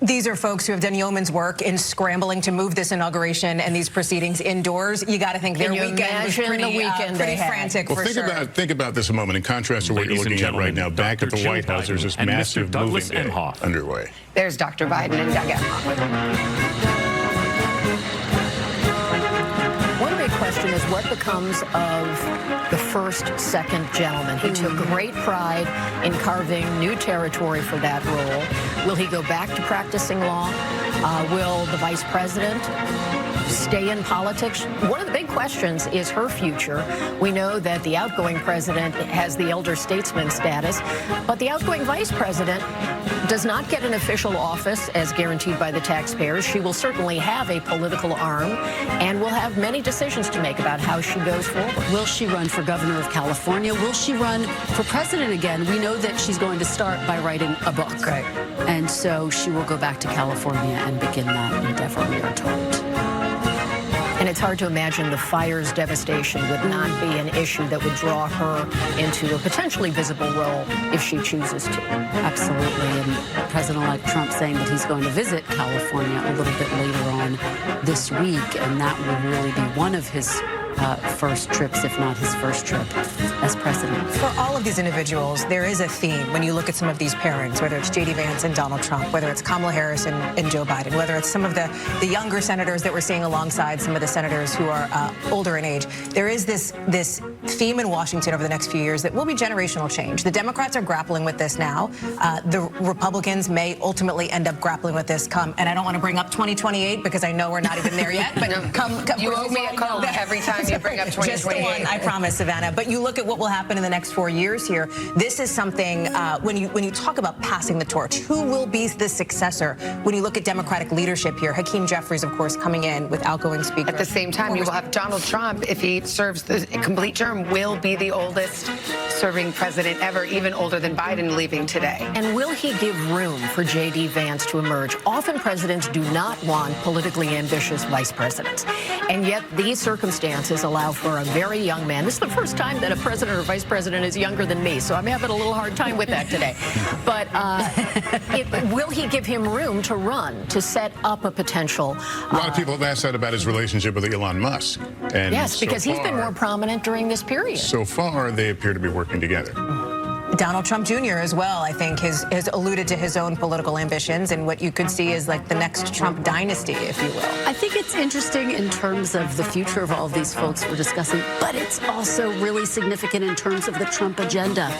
These are folks who have done yeoman's work in scrambling to move this inauguration and these proceedings indoors. You got to think their weekend was pretty frantic for sure. Think about this a moment in contrast to what you're looking at right now. Back at the White House, there's this massive moving day underway. There's Dr. Biden and Doug Emhoff. One big question is what becomes of the first, second gentleman. He took great pride in carving new territory for that role. Will he go back to practicing law? Will the vice president stay in politics? One of the big questions is her future. We know that the outgoing president has the elder statesman status, but the outgoing vice president does not get an official office as guaranteed by the taxpayers. She will certainly have a political arm and will have many decisions to make about how she goes forward. Will she run for governor of California? Will she run for president again? We know that she's going to start by writing a book. Right. And so she will go back to California and begin that endeavor, we are told. And it's hard to imagine the fire's devastation would not be an issue that would draw her into a potentially visible role if she chooses to. Absolutely. And President-elect Trump saying that he's going to visit California a little bit later on this week, and that will really be one of his first trips, if not his first trip as president. For all of these individuals, there is a theme when you look at some of these pairings, whether it's J.D. Vance and Donald Trump, whether it's Kamala Harris and Joe Biden, whether it's some of the younger senators that we're seeing alongside some of the senators who are older in age. There is this theme in Washington over the next few years that will be generational change. The Democrats are grappling with this now. The Republicans may ultimately end up grappling with this come, and I don't want to bring up 2028 because I know we're not even there yet, but come you owe me a call every time you bring up 2028. Just the one, I promise, Savannah. But you look at what will happen in the next 4 years here. This is something, when you talk about passing the torch, who will be the successor when you look at Democratic leadership here? Hakeem Jeffries, of course, coming in with outgoing Speaker. At the same time, you will have Donald Trump, if he serves the complete term, will be the oldest serving president ever, even older than Biden leaving today. And will he give room for J.D. Vance to emerge? Often presidents do not want politically ambitious vice presidents. And yet these circumstances allow for a very young man. This is the first time that a president or vice president is younger than me, so I'm having a little hard time with that today. But will he give him room to run, to set up a potential? A lot of people have asked that about his relationship with Elon Musk. And yes, because he's been more prominent during this period. So far, they appear to be working together. Donald Trump Jr. as well, I think, has alluded to his own political ambitions and what you could see is like the next Trump dynasty, if you will. I think it's interesting in terms of the future of all of these folks we're discussing, but it's also really significant in terms of the Trump agenda.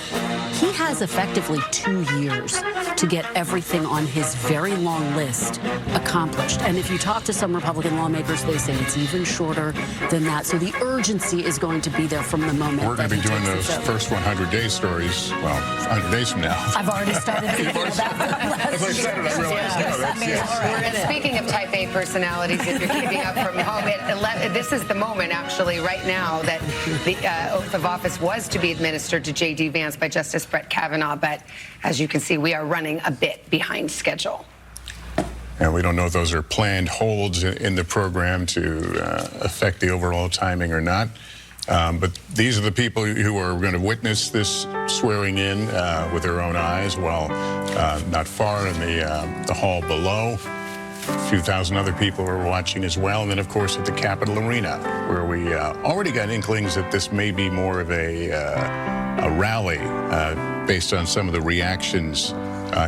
He has effectively 2 years to get everything on his very long list accomplished. And if you talk to some Republican lawmakers, they say it's even shorter than that. So the urgency is going to be there from the moment. We're going to be doing those first 100-day stories, well, 100 days from now. I've already started thinking about that. As I said it, I realized, Speaking of type A personalities, if you're keeping up from home at 11, this is the moment, actually, right now, that the oath of office was to be administered to J.D. Vance by Justice Brett Kavanaugh. But as you can see, we are running a bit behind schedule. And we don't know if those are planned holds in the program to affect the overall timing or not. But these are the people who are going to witness this swearing in with their own eyes, while not far in the hall below. A few thousand other people are watching as well. And then, of course, at the Capitol Arena, where we already got inklings that this may be more of a rally based on some of the reactions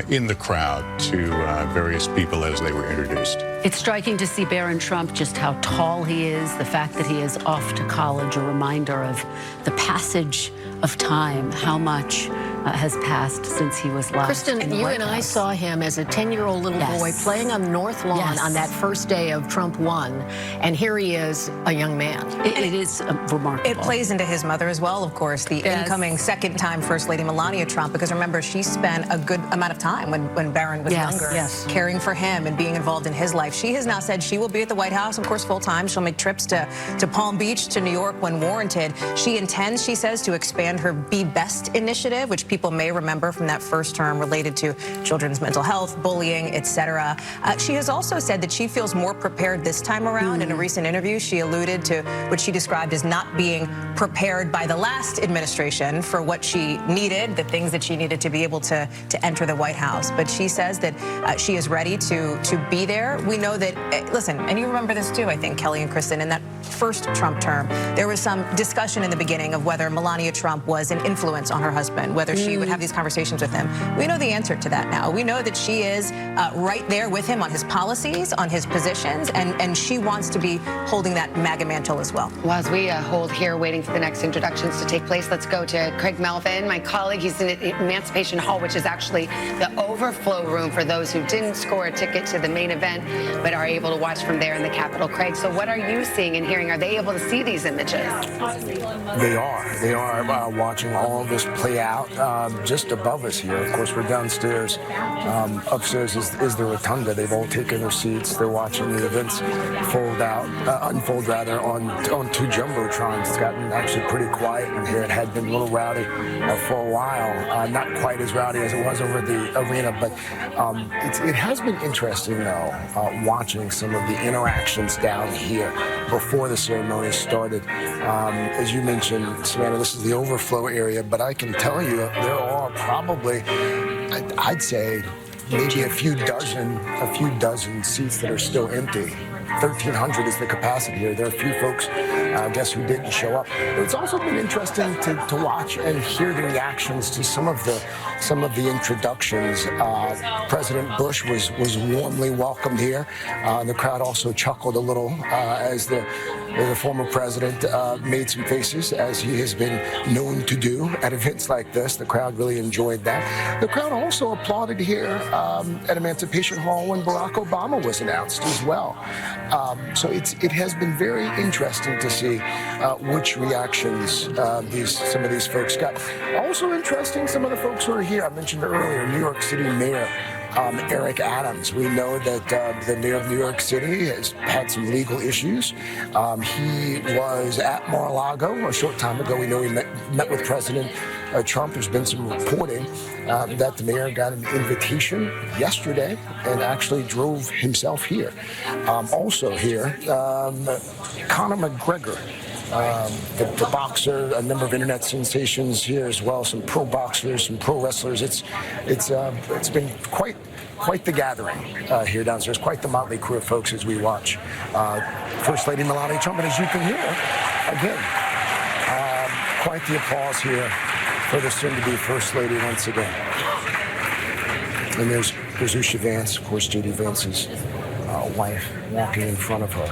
in the crowd to various people as they were introduced. It's striking to see Barron Trump, just how tall he is, the fact that he is off to college, a reminder of the passage of time, how much has passed since he was last Kristen, in the you White and House. I saw him as a 10-year-old little boy playing on the North Lawn on that first day of Trump won, and here he is, a young man. It is remarkable. It plays into his mother as well, of course, the incoming second-time First Lady Melania Trump, because remember, she spent a good amount of time when Barron was younger, caring for him and being involved in his life. She has now said she will be at the White House, of course, full-time. She'll make trips to Palm Beach, to New York when warranted. She intends, she says, to expand her Be Best initiative, which people may remember from that first term related to children's mental health, bullying, etc. She has also said that she feels more prepared this time around. In a recent interview, she alluded to what she described as not being prepared by the last administration for what she needed, the things that she needed to be able to enter the White House. But she says that she is ready to be there. We know that, listen, and you remember this too, I think, Kelly and Kristen, in that first Trump term, there was some discussion in the beginning of whether Melania Trump was an influence on her husband, whether she would have these conversations with him. We know the answer to that now. We know that she is right there with him on his policies, on his positions, and she wants to be holding that MAGA mantle as well. Well, as we hold here waiting for the next introductions to take place, let's go to Craig Melvin, my colleague. He's in Emancipation Hall, which is actually the overflow room for those who didn't score a ticket to the main event but are able to watch from there in the Capitol. Craig, so what are you seeing and hearing? Are they able to see these images? They are watching all of this play out just above us here. Of course, we're downstairs. Upstairs is the rotunda. They've all taken their seats. They're watching the events unfold on two jumbotrons. It's gotten actually pretty quiet in here. It had been a little rowdy for a while. Not quite as rowdy as it was over at the arena, but it has been interesting, though, watching some of the interactions down here before the ceremony started. As you mentioned, Savannah, this is the overflow area, but I can tell you there are probably, I'd say, maybe a few dozen seats that are still empty. 1,300 is the capacity here. There are a few folks Guess who didn't show up? It's also been interesting to watch and hear the reactions to some of the introductions. President Bush was warmly welcomed here. The crowd also chuckled a little as the former president made some faces, as he has been known to do at events like this. The crowd really enjoyed that. The crowd also applauded here at Emancipation Hall when Barack Obama was announced as well. So it has been very interesting to see which reactions some of these folks got. Also interesting, some of the folks who are here. I mentioned earlier, New York City Mayor Eric Adams. We know that the mayor of New York City has had some legal issues. He was at Mar-a-Lago a short time ago. We know he met with President Trump. There's been some reporting that the mayor got an invitation yesterday and actually drove himself here. Also here, Conor McGregor, the boxer, a number of internet sensations here as well, some pro boxers, some pro wrestlers. It's been quite the gathering here downstairs, quite the motley crew of folks as we watch First Lady Melania Trump. And as you can hear, again, quite the applause here for the soon-to-be First Lady once again. And there's Usha Vance, of course, J.D. Vance's wife, walking in front of her.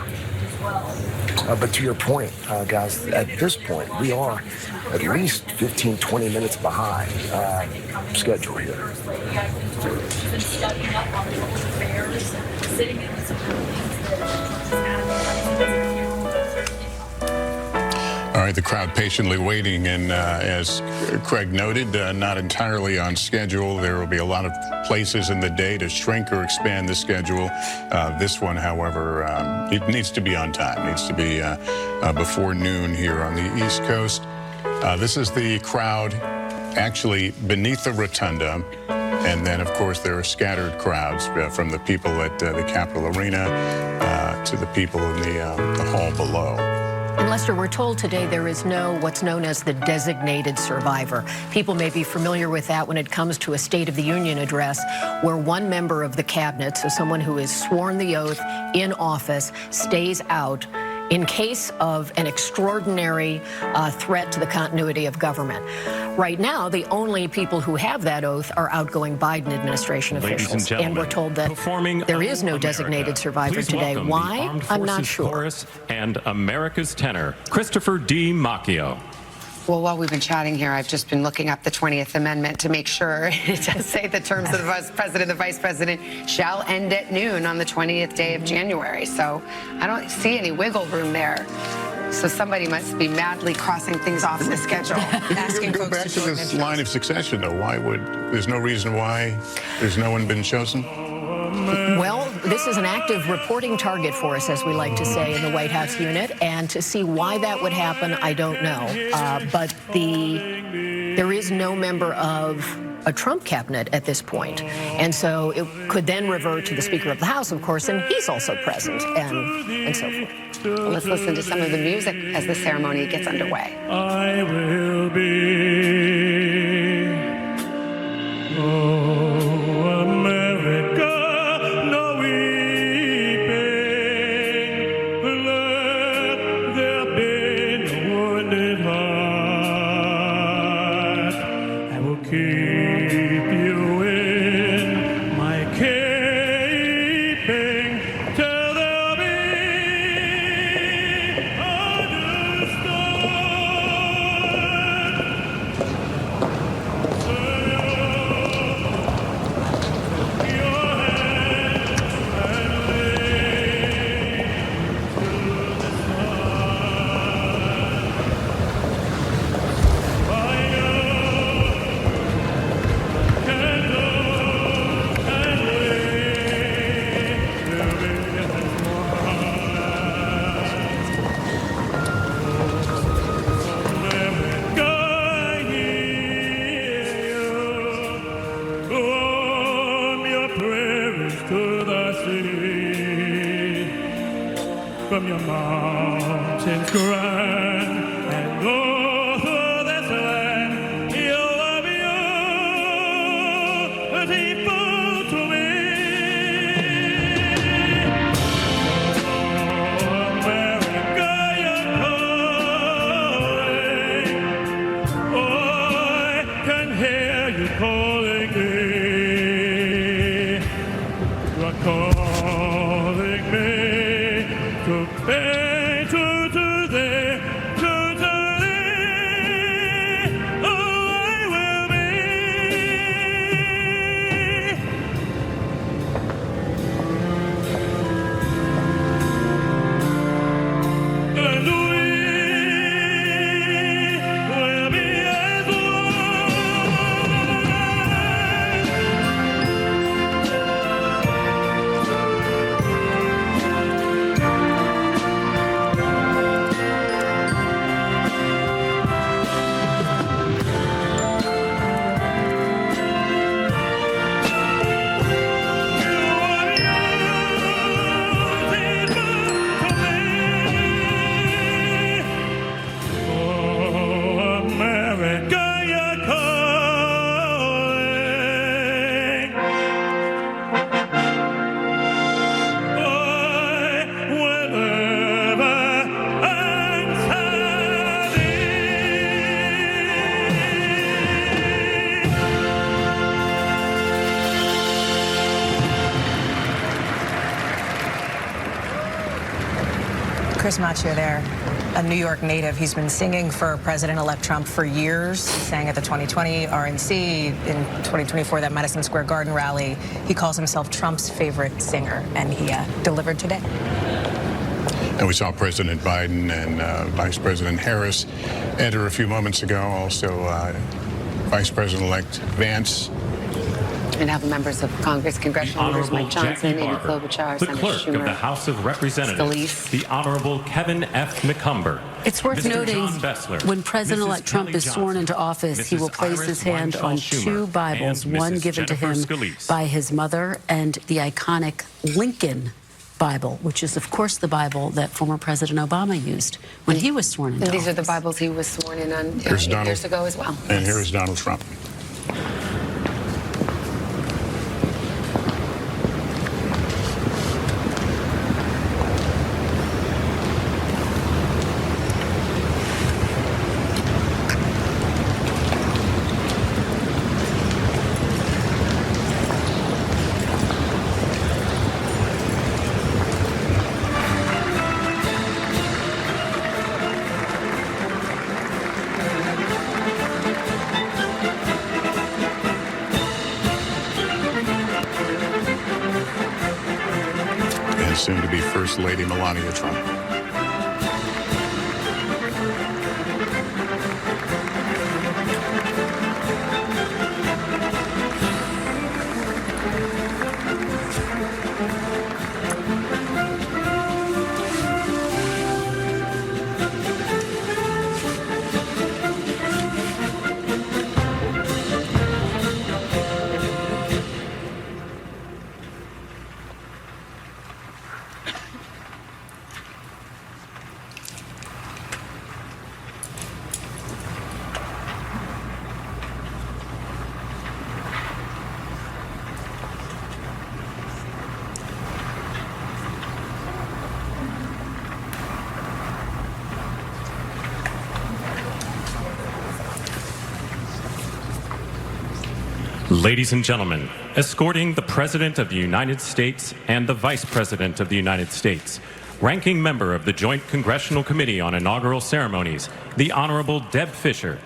But to your point, guys, at this point, we are at least 15, 20 minutes behind schedule here. All right, the crowd patiently waiting, and as Craig noted, not entirely on schedule. There will be a lot of places in the day to shrink or expand the schedule. This one, however, it needs to be on time. It needs to be before noon here on the East Coast. This is the crowd actually beneath the rotunda, and then, of course, there are scattered crowds from the people at the Capitol Arena to the people in the hall below. And Lester, we're told today there is no what's known as the designated survivor. People may be familiar with that when it comes to a State of the Union address where one member of the cabinet, so someone who has sworn the oath in office, stays out in case of an extraordinary threat to the continuity of government. Right now, the only people who have that oath are outgoing Biden administration officials. And we're told that there is no designated survivor today. Why? I'm not sure. Chorus and America's tenor, Christopher D. Macchio. Well, while we've been chatting here, I've just been looking up the 20th Amendment to make sure it does say the terms of the president, the vice president shall end at noon on the 20th day of January. So I don't see any wiggle room there. So somebody must be madly crossing things off in the schedule. Asking go back to this line of succession, though. Why there's no reason why there's no one been chosen? Well, this is an active reporting target for us, as we like to say in the White House unit, and to see why that would happen, I don't know. But there is no member of a Trump cabinet at this point. And so it could then revert to the Speaker of the House, of course, and he's also present, and so forth. Well, let's listen to some of the music as the ceremony gets underway. I will be, oh, America. From your mountains grand and all through this land, you love your people to me. Oh, America, your can hear you calling me. You are calling me to be true to thee, true to thee. Oh, I will be. And we will be as oh, America, you're calling. I will ever answer Chris Macchio there, a New York native. He's been singing for President-elect Trump for years. He sang at the 2020 RNC, in 2024, that Madison Square Garden rally. He calls himself Trump's favorite singer, and he delivered today. And we saw President Biden and Vice President Harris enter a few moments ago. Also, Vice President-elect Vance. And have members of Congress, congressional leaders Mike Johnson, Amy Klobuchar, the Senator clerk Schumer, of the House of Representatives, Scalise. the Honorable Kevin F. McCumber. It's worth Mr. noting John Bessler, when President-elect Mrs. Trump Kelly is sworn Johnson, into office, he Mrs. will place Iris his hand on Weintraub two Schumer, Bibles, and one Mrs. given to Jennifer him Scalise. by his mother and the iconic Lincoln Bible, which is, of course, the Bible that former President Obama used when he was sworn into And these are office. the Bibles he was sworn in on Here's 8 Donald. years ago as well. And here is Donald Trump. And soon to be First Lady Melania Trump. Ladies and gentlemen, escorting the President of the United States and the Vice President of the United States, ranking member of the Joint Congressional Committee on Inaugural Ceremonies, the Honorable Deb Fischer,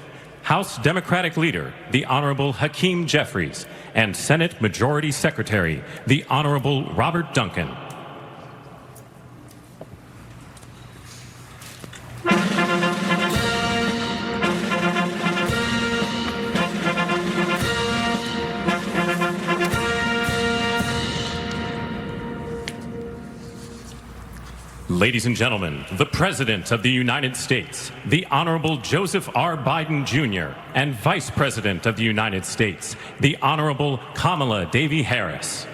House Democratic Leader, the Honorable Hakeem Jeffries, and Senate Majority Secretary, the Honorable Robert Duncan. Ladies and gentlemen, the President of the United States, the Honorable Joseph R. Biden Jr., and Vice President of the United States, the Honorable Kamala Devi Harris.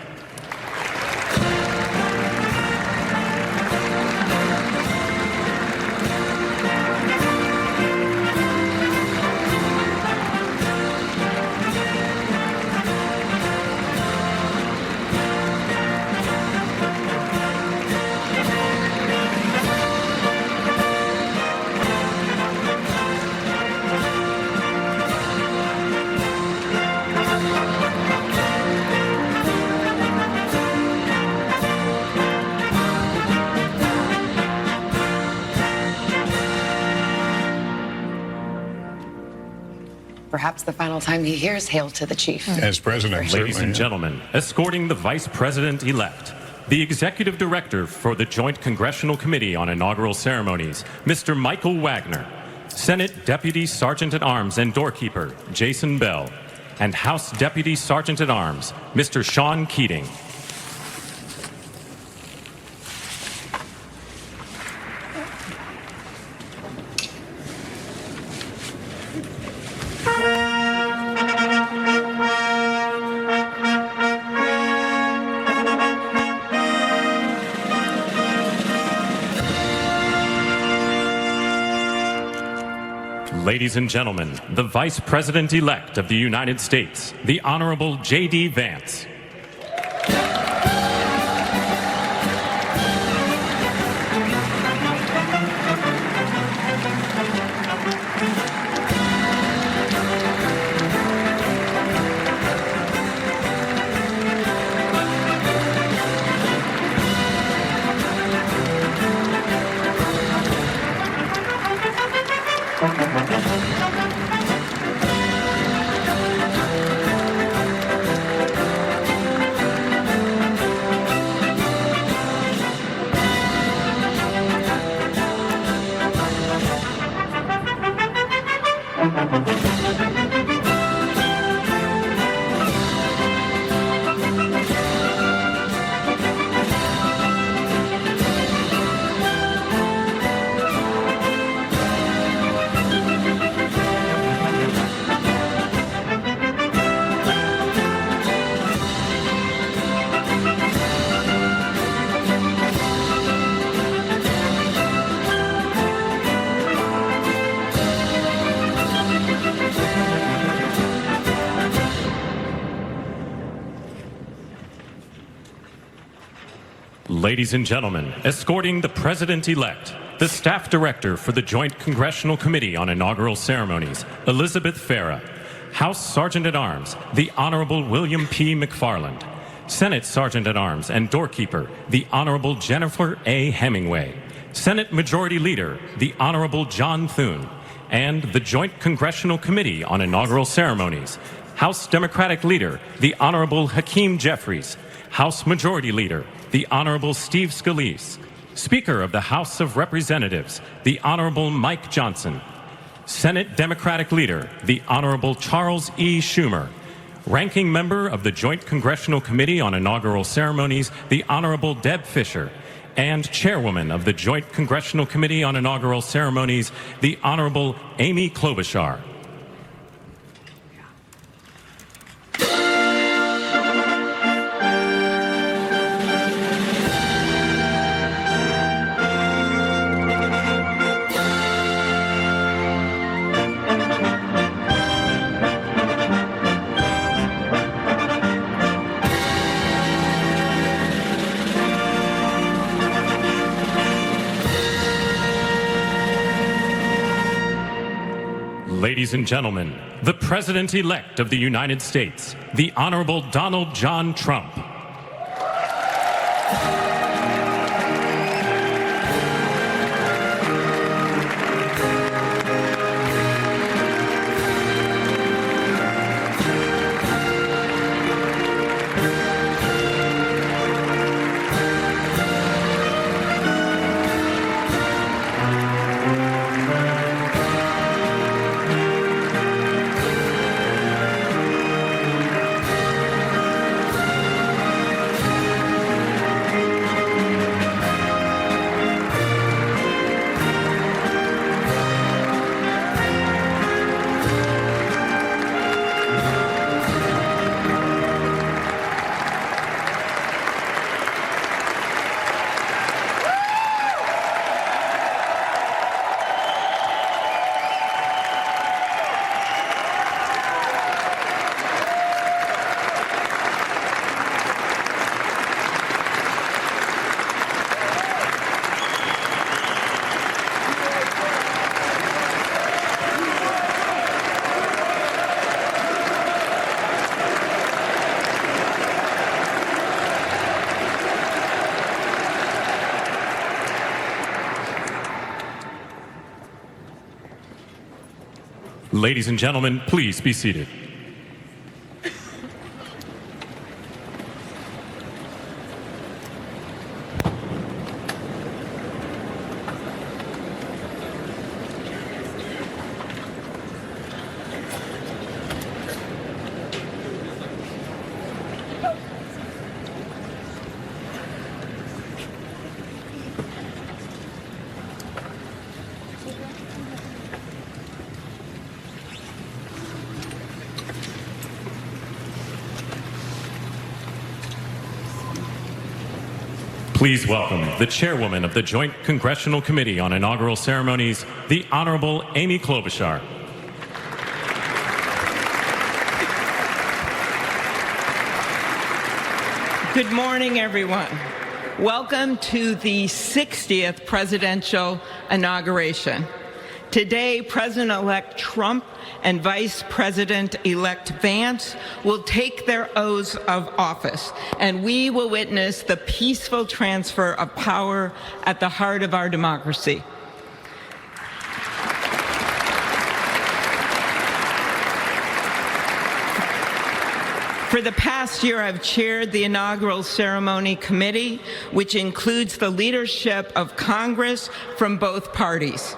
perhaps the final time he hears Hail to the Chief. As president, Ladies and gentlemen, escorting the Vice President-elect, the Executive Director for the Joint Congressional Committee on Inaugural Ceremonies, Mr. Michael Wagner, Senate Deputy Sergeant-at-Arms and Doorkeeper, Jason Bell, and House Deputy Sergeant-at-Arms, Mr. Sean Keating. Ladies and gentlemen, the Vice President-elect of the United States, the Honorable J.D. Vance. Ladies and gentlemen, escorting the President-elect, the Staff Director for the Joint Congressional Committee on Inaugural Ceremonies, Elizabeth Farah, House Sergeant-at-Arms, the Honorable William P. McFarland, Senate Sergeant-at-Arms and Doorkeeper, the Honorable Jennifer A. Hemingway, Senate Majority Leader, the Honorable John Thune, and the Joint Congressional Committee on Inaugural Ceremonies, House Democratic Leader, the Honorable Hakeem Jeffries, House Majority Leader, the Honorable Steve Scalise, Speaker of the House of Representatives, the Honorable Mike Johnson, Senate Democratic Leader, the Honorable Charles E. Schumer, Ranking Member of the Joint Congressional Committee on Inaugural Ceremonies, the Honorable Deb Fischer, and Chairwoman of the Joint Congressional Committee on Inaugural Ceremonies, the Honorable Amy Klobuchar. Ladies and gentlemen, the President-elect of the United States, the Honorable Donald John Trump. Ladies and gentlemen, please be seated. Please welcome the chairwoman of the Joint Congressional Committee on Inaugural Ceremonies, the Honorable Amy Klobuchar. Good morning, everyone. Welcome to the 60th presidential inauguration. Today, President-elect Trump and Vice President-elect Vance will take their oaths of office, and we will witness the peaceful transfer of power at the heart of our democracy. For the past year, I've chaired the inaugural ceremony committee, which includes the leadership of Congress from both parties.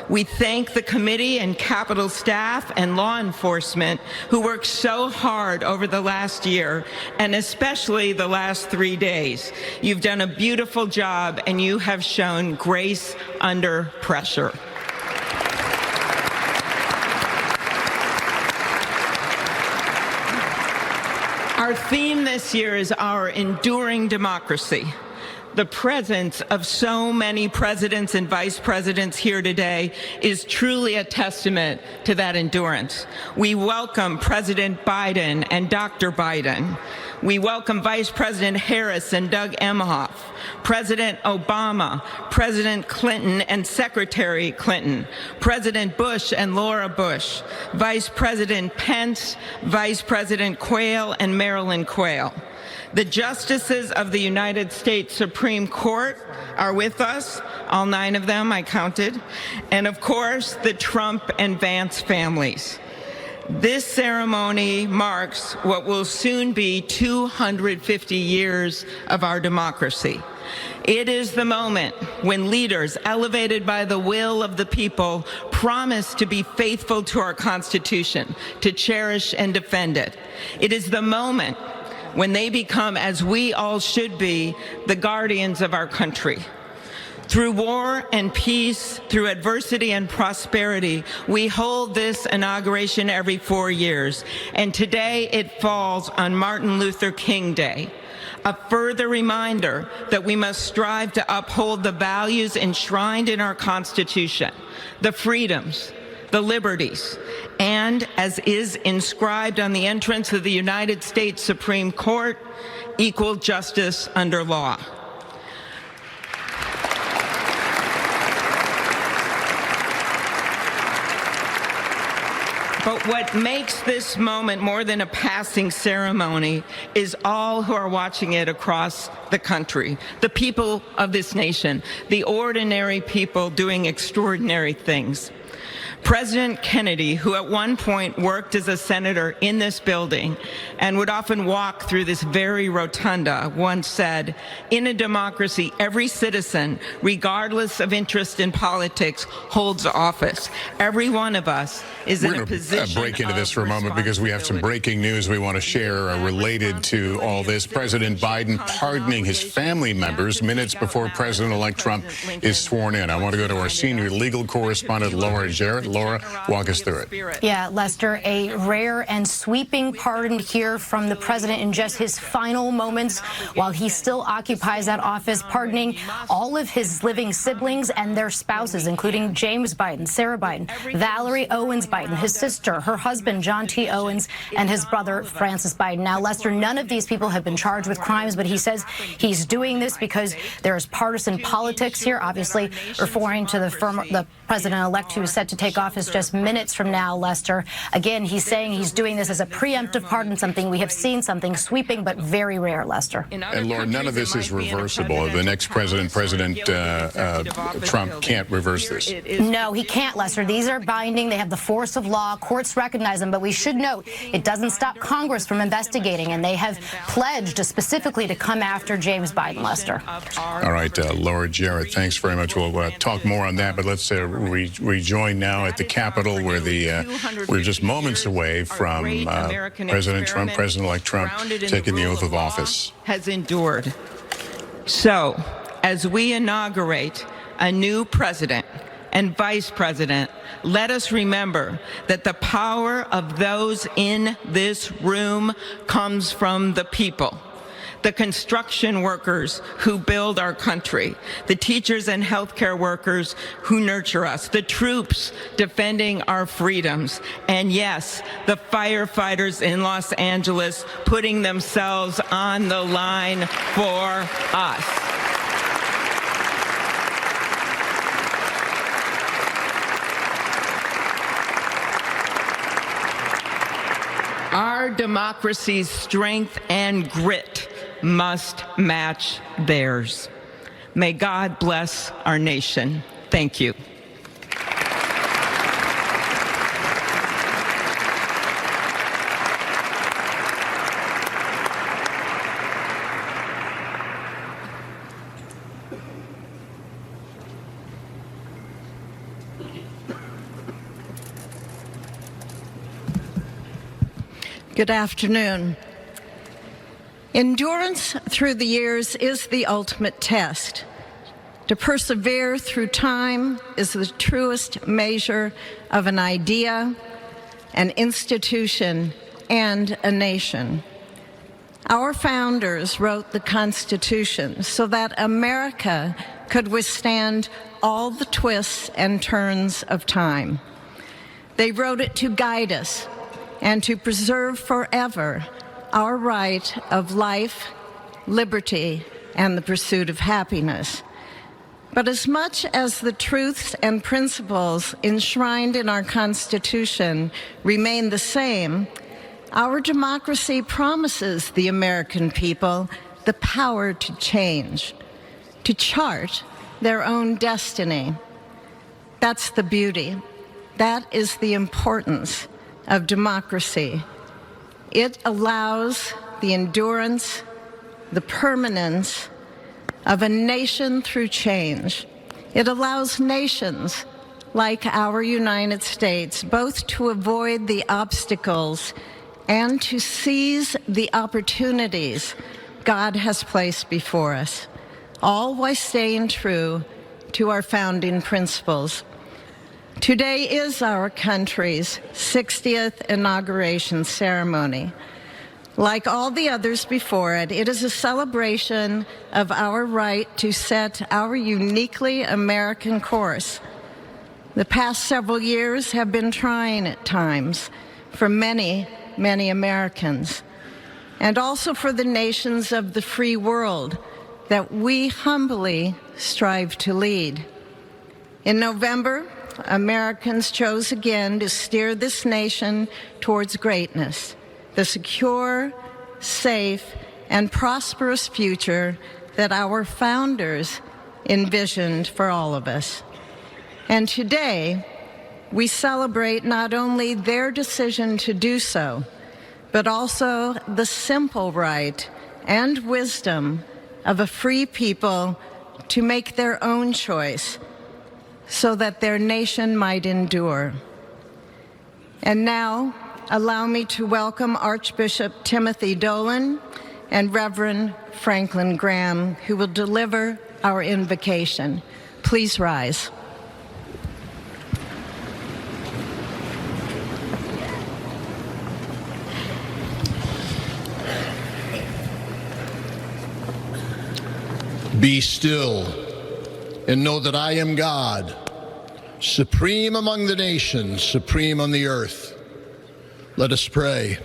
We thank the committee and Capitol staff and law enforcement who worked so hard over the last year, and especially the last 3 days. You've done a beautiful job, and you have shown grace under pressure. Our theme this year is our enduring democracy. The presence of so many presidents and vice presidents here today is truly a testament to that endurance. We welcome President Biden and Dr. Biden. We welcome Vice President Harris and Doug Emhoff, President Obama, President Clinton and Secretary Clinton, President Bush and Laura Bush, Vice President Pence, Vice President Quayle and Marilyn Quayle. The justices of the United States Supreme Court are with us, all 9 of them, I counted, and of course, the Trump and Vance families. This ceremony marks what will soon be 250 years of our democracy. It is the moment when leaders, elevated by the will of the people, promise to be faithful to our Constitution, to cherish and defend it. It is the moment when they become, as we all should be, the guardians of our country. Through war and peace, through adversity and prosperity, we hold this inauguration every 4 years, and today it falls on Martin Luther King Day. A further reminder that we must strive to uphold the values enshrined in our Constitution, the freedoms, the liberties, and, as is inscribed on the entrance of the United States Supreme Court, equal justice under law. But what makes this moment more than a passing ceremony is all who are watching it across the country, the people of this nation, the ordinary people doing extraordinary things. President Kennedy, who at one point worked as a senator in this building and would often walk through this very rotunda, once said, "In a democracy, every citizen, regardless of interest in politics, holds office. Every one of us is in a position." We're going to break into this for a moment because we have some breaking news we want to share related to all this. President Biden pardoning his family members minutes before President-elect Trump is sworn in. I want to go to our senior legal correspondent, Laura Jarrett. Laura, walk us through it. Yeah, Lester, a rare and sweeping pardon here from the president in just his final moments while he still occupies that office, pardoning all of his living siblings and their spouses, including James Biden, Sarah Biden, Valerie Owens Biden, his sister, her husband, John T. Owens, and his brother, Francis Biden. Now, Lester, none of these people have been charged with crimes, but he says he's doing this because there is partisan politics here, obviously referring to the president-elect who is set to take office office just minutes from now, Lester. Again, he's saying he's doing this as a preemptive pardon, something we have seen, something sweeping but very rare, Lester. And Laura, none of this is reversible. The next president, Trump, can't reverse this. No, he can't, Lester. These are binding. They have the force of law. Courts recognize them. But we should note, it doesn't stop Congress from investigating. And they have pledged specifically to come after James Biden, Lester. All right, Laura Jarrett, thanks very much. We'll talk more on that. But let's rejoin now at the Capitol, where we're just moments away from President Trump, President-elect Trump, taking the oath of office. Has endured. So, as we inaugurate a new president and vice president, let us remember that the power of those in this room comes from the people. The construction workers who build our country, the teachers and healthcare workers who nurture us, the troops defending our freedoms, and yes, the firefighters in Los Angeles putting themselves on the line for us. Our democracy's strength and grit must match theirs. May God bless our nation. Thank you. Good afternoon. Endurance through the years is the ultimate test. To persevere through time is the truest measure of an idea, an institution, and a nation. Our founders wrote the Constitution so that America could withstand all the twists and turns of time. They wrote it to guide us and to preserve forever our right of life, liberty, and the pursuit of happiness. But as much as the truths and principles enshrined in our Constitution remain the same, our democracy promises the American people the power to change, to chart their own destiny. That's the beauty. That is the importance of democracy. It allows the endurance, the permanence of a nation through change. It allows nations like our United States both to avoid the obstacles and to seize the opportunities God has placed before us, all while staying true to our founding principles. Today is our country's 60th inauguration ceremony. Like all the others before it, it is a celebration of our right to set our uniquely American course. The past several years have been trying at times for many, many Americans, and also for the nations of the free world that we humbly strive to lead. In November, Americans chose again to steer this nation towards greatness, the secure, safe, and prosperous future that our founders envisioned for all of us. And today, we celebrate not only their decision to do so, but also the simple right and wisdom of a free people to make their own choice so that their nation might endure. And now, allow me to welcome Archbishop Timothy Dolan and Reverend Franklin Graham, who will deliver our invocation. Please rise. Be still and know that I am God, supreme among the nations, supreme on the earth. Let us pray.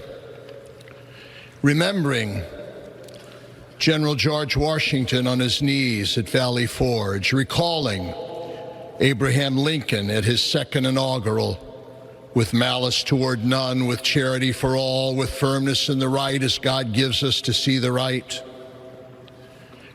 Remembering General George Washington on his knees at Valley Forge, recalling Abraham Lincoln at his second inaugural, with malice toward none, with charity for all, with firmness in the right as God gives us to see the right.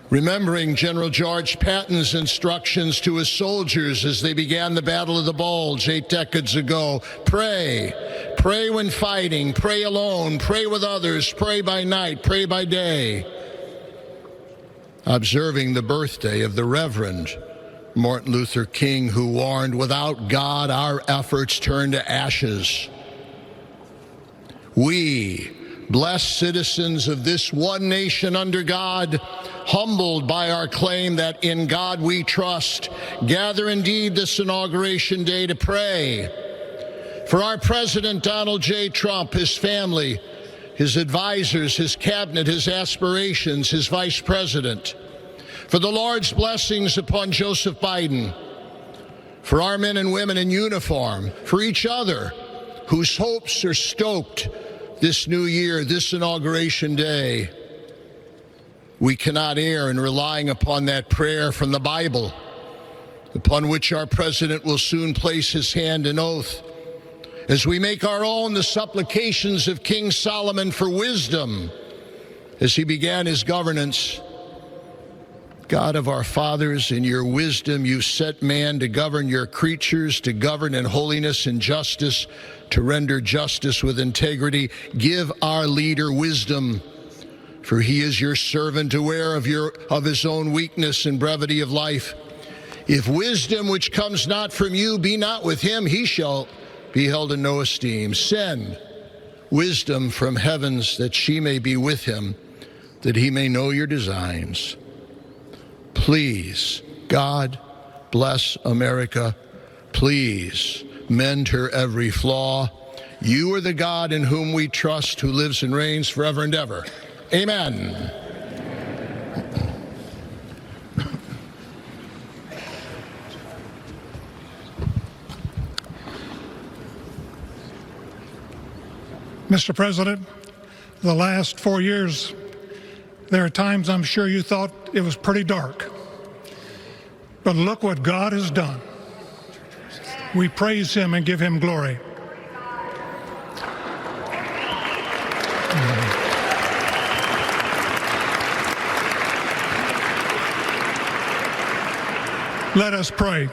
Remembering General George Patton's instructions to his soldiers as they began the Battle of the Bulge 8 decades ago: pray. Pray when fighting, pray alone, pray with others, pray by night, pray by day. Observing the birthday of the Reverend Martin Luther King, who warned, without God, our efforts turn to ashes. We, blessed citizens of this one nation under God, humbled by our claim that in God we trust, gather indeed this Inauguration Day to pray for our President Donald J. Trump, his family, his advisors, his cabinet, his aspirations, his vice president, for the Lord's blessings upon Joseph Biden, for our men and women in uniform, for each other whose hopes are stoked this new year, this Inauguration Day. We cannot err in relying upon that prayer from the Bible, upon which our president will soon place his hand in oath, as we make our own the supplications of King Solomon for wisdom as he began his governance. God of our fathers, in your wisdom you set man to govern your creatures, to govern in holiness and justice, to render justice with integrity. Give our leader wisdom, for he is your servant, aware of his own weakness and brevity of life. If wisdom which comes not from you be not with him, he shall be held in no esteem. Send wisdom from heavens, that she may be with him, that he may know your designs. Please, God, bless America. Please, mend her every flaw. You are the God in whom we trust, who lives and reigns forever and ever. Amen. Mr. President, the last 4 years, there are times I'm sure you thought it was pretty dark. But look what God has done. We praise him and give him glory. Let us pray.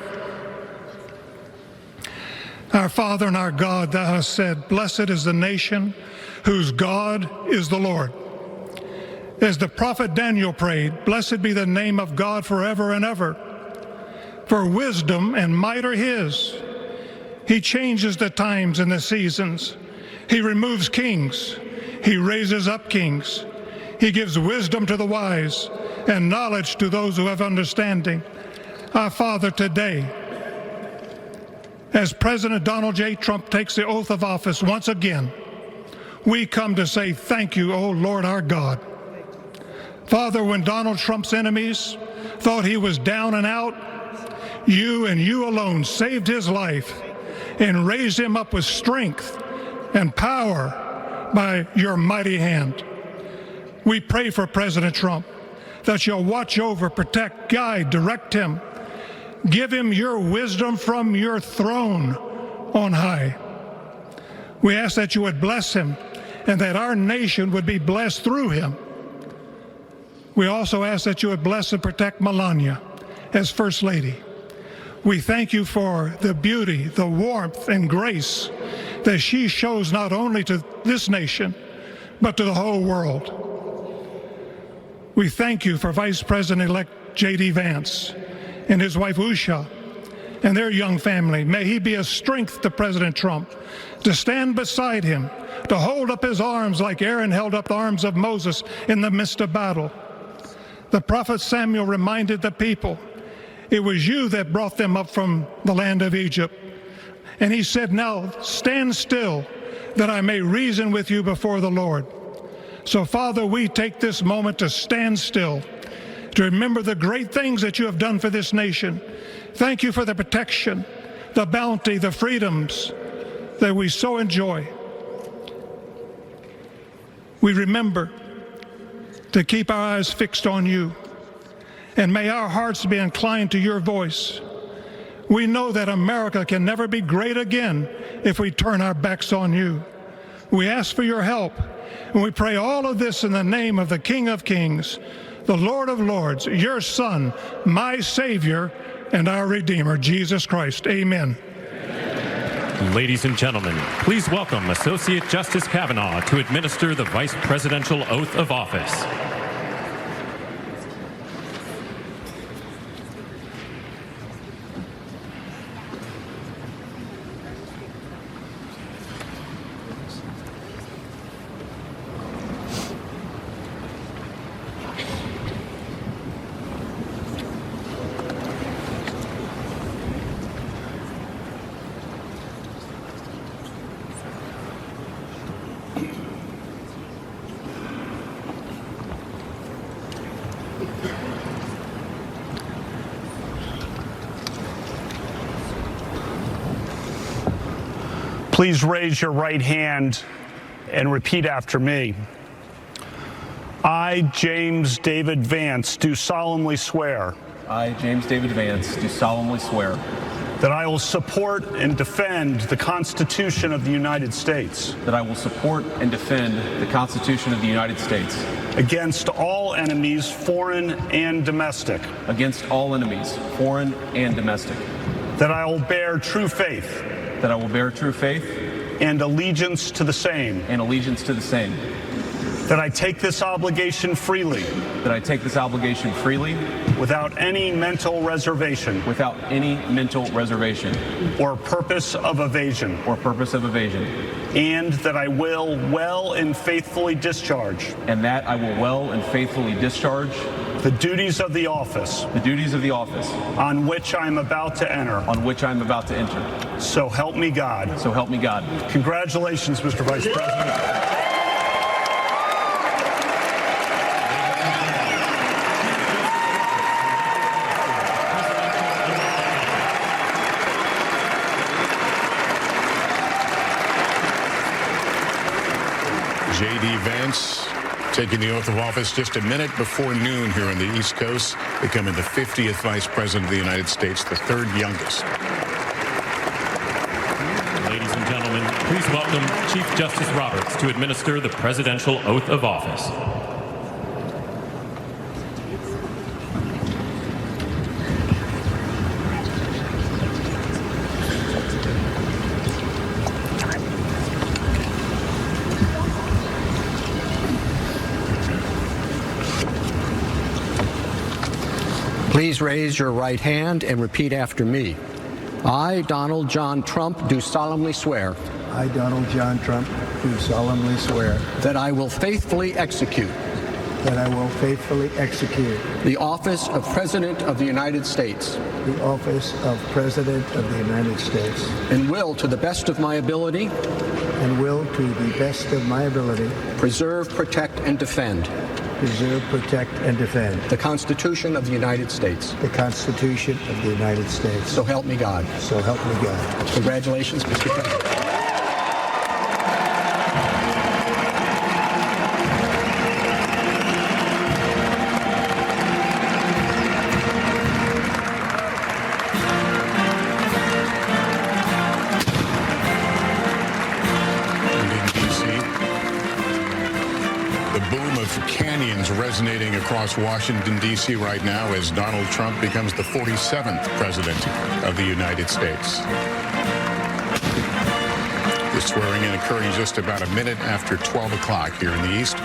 Our Father and our God, thou hast said, blessed is the nation whose God is the Lord. As the prophet Daniel prayed, blessed be the name of God forever and ever. For wisdom and might are his. He changes the times and the seasons. He removes kings. He raises up kings. He gives wisdom to the wise and knowledge to those who have understanding. Our Father, today, as President Donald J. Trump takes the oath of office once again, we come to say thank you, O Lord our God. Father, when Donald Trump's enemies thought he was down and out, you and you alone saved his life and raised him up with strength and power by your mighty hand. We pray for President Trump, that you'll watch over, protect, guide, direct him. Give him your wisdom from your throne on high. We ask that you would bless him and that our nation would be blessed through him. We also ask that you would bless and protect Melania as First Lady. We thank you for the beauty, the warmth, and grace that she shows not only to this nation, but to the whole world. We thank you for Vice President-elect J.D. Vance and his wife Usha and their young family. May he be a strength to President Trump, to stand beside him, to hold up his arms like Aaron held up the arms of Moses in the midst of battle. The prophet Samuel reminded the people, it was you that brought them up from the land of Egypt. And he said, now stand still, that I may reason with you before the Lord. So, Father, we take this moment to stand still, to remember the great things that you have done for this nation. Thank you for the protection, the bounty, the freedoms that we so enjoy. We remember to keep our eyes fixed on you, and may our hearts be inclined to your voice. We know that America can never be great again if we turn our backs on you. We ask for your help, and we pray all of this in the name of the King of Kings, the Lord of Lords, your Son, my Savior, and our Redeemer, Jesus Christ. Amen. Ladies and gentlemen, please welcome Associate Justice Kavanaugh to administer the Vice Presidential Oath of Office. Please raise your right hand and repeat after me. I, James David Vance, do solemnly swear. I, James David Vance, do solemnly swear that I will support and defend the Constitution of the United States. That I will support and defend the Constitution of the United States. Against all enemies, foreign and domestic. Against all enemies, foreign and domestic. That I will bear true faith. That I will bear true faith. And allegiance to the same. And allegiance to the same. That I take this obligation freely. That I take this obligation freely. Without any mental reservation. Without any mental reservation. Or purpose of evasion. Or purpose of evasion. And that I will well and faithfully discharge. And that I will well and faithfully discharge. The duties of the office. The duties of the office. On which I am about to enter. On which I am about to enter. So help me God. So help me God. Congratulations, Mr. Vice President. J.D. Vance taking the oath of office just a minute before noon here on the East Coast, becoming the 50th Vice President of the United States, the third youngest. Ladies and gentlemen, please welcome Chief Justice Roberts to administer the Presidential Oath of Office. Please raise your right hand and repeat after me. I, Donald John Trump, do solemnly swear. I, Donald John Trump, do solemnly swear. That I will faithfully execute. That I will faithfully execute. The office of President of the United States. The office of President of the United States. And will, to the best of my ability. And will, to the best of my ability. Preserve, protect, and defend. Preserve, protect, and defend. The Constitution of the United States. The Constitution of the United States. So help me God. So help me God. Congratulations, Mr. President. Resonating across Washington, D.C. right now as Donald Trump becomes the 47th President of the United States. The swearing-in occurring just about a minute after 12 o'clock here in the East.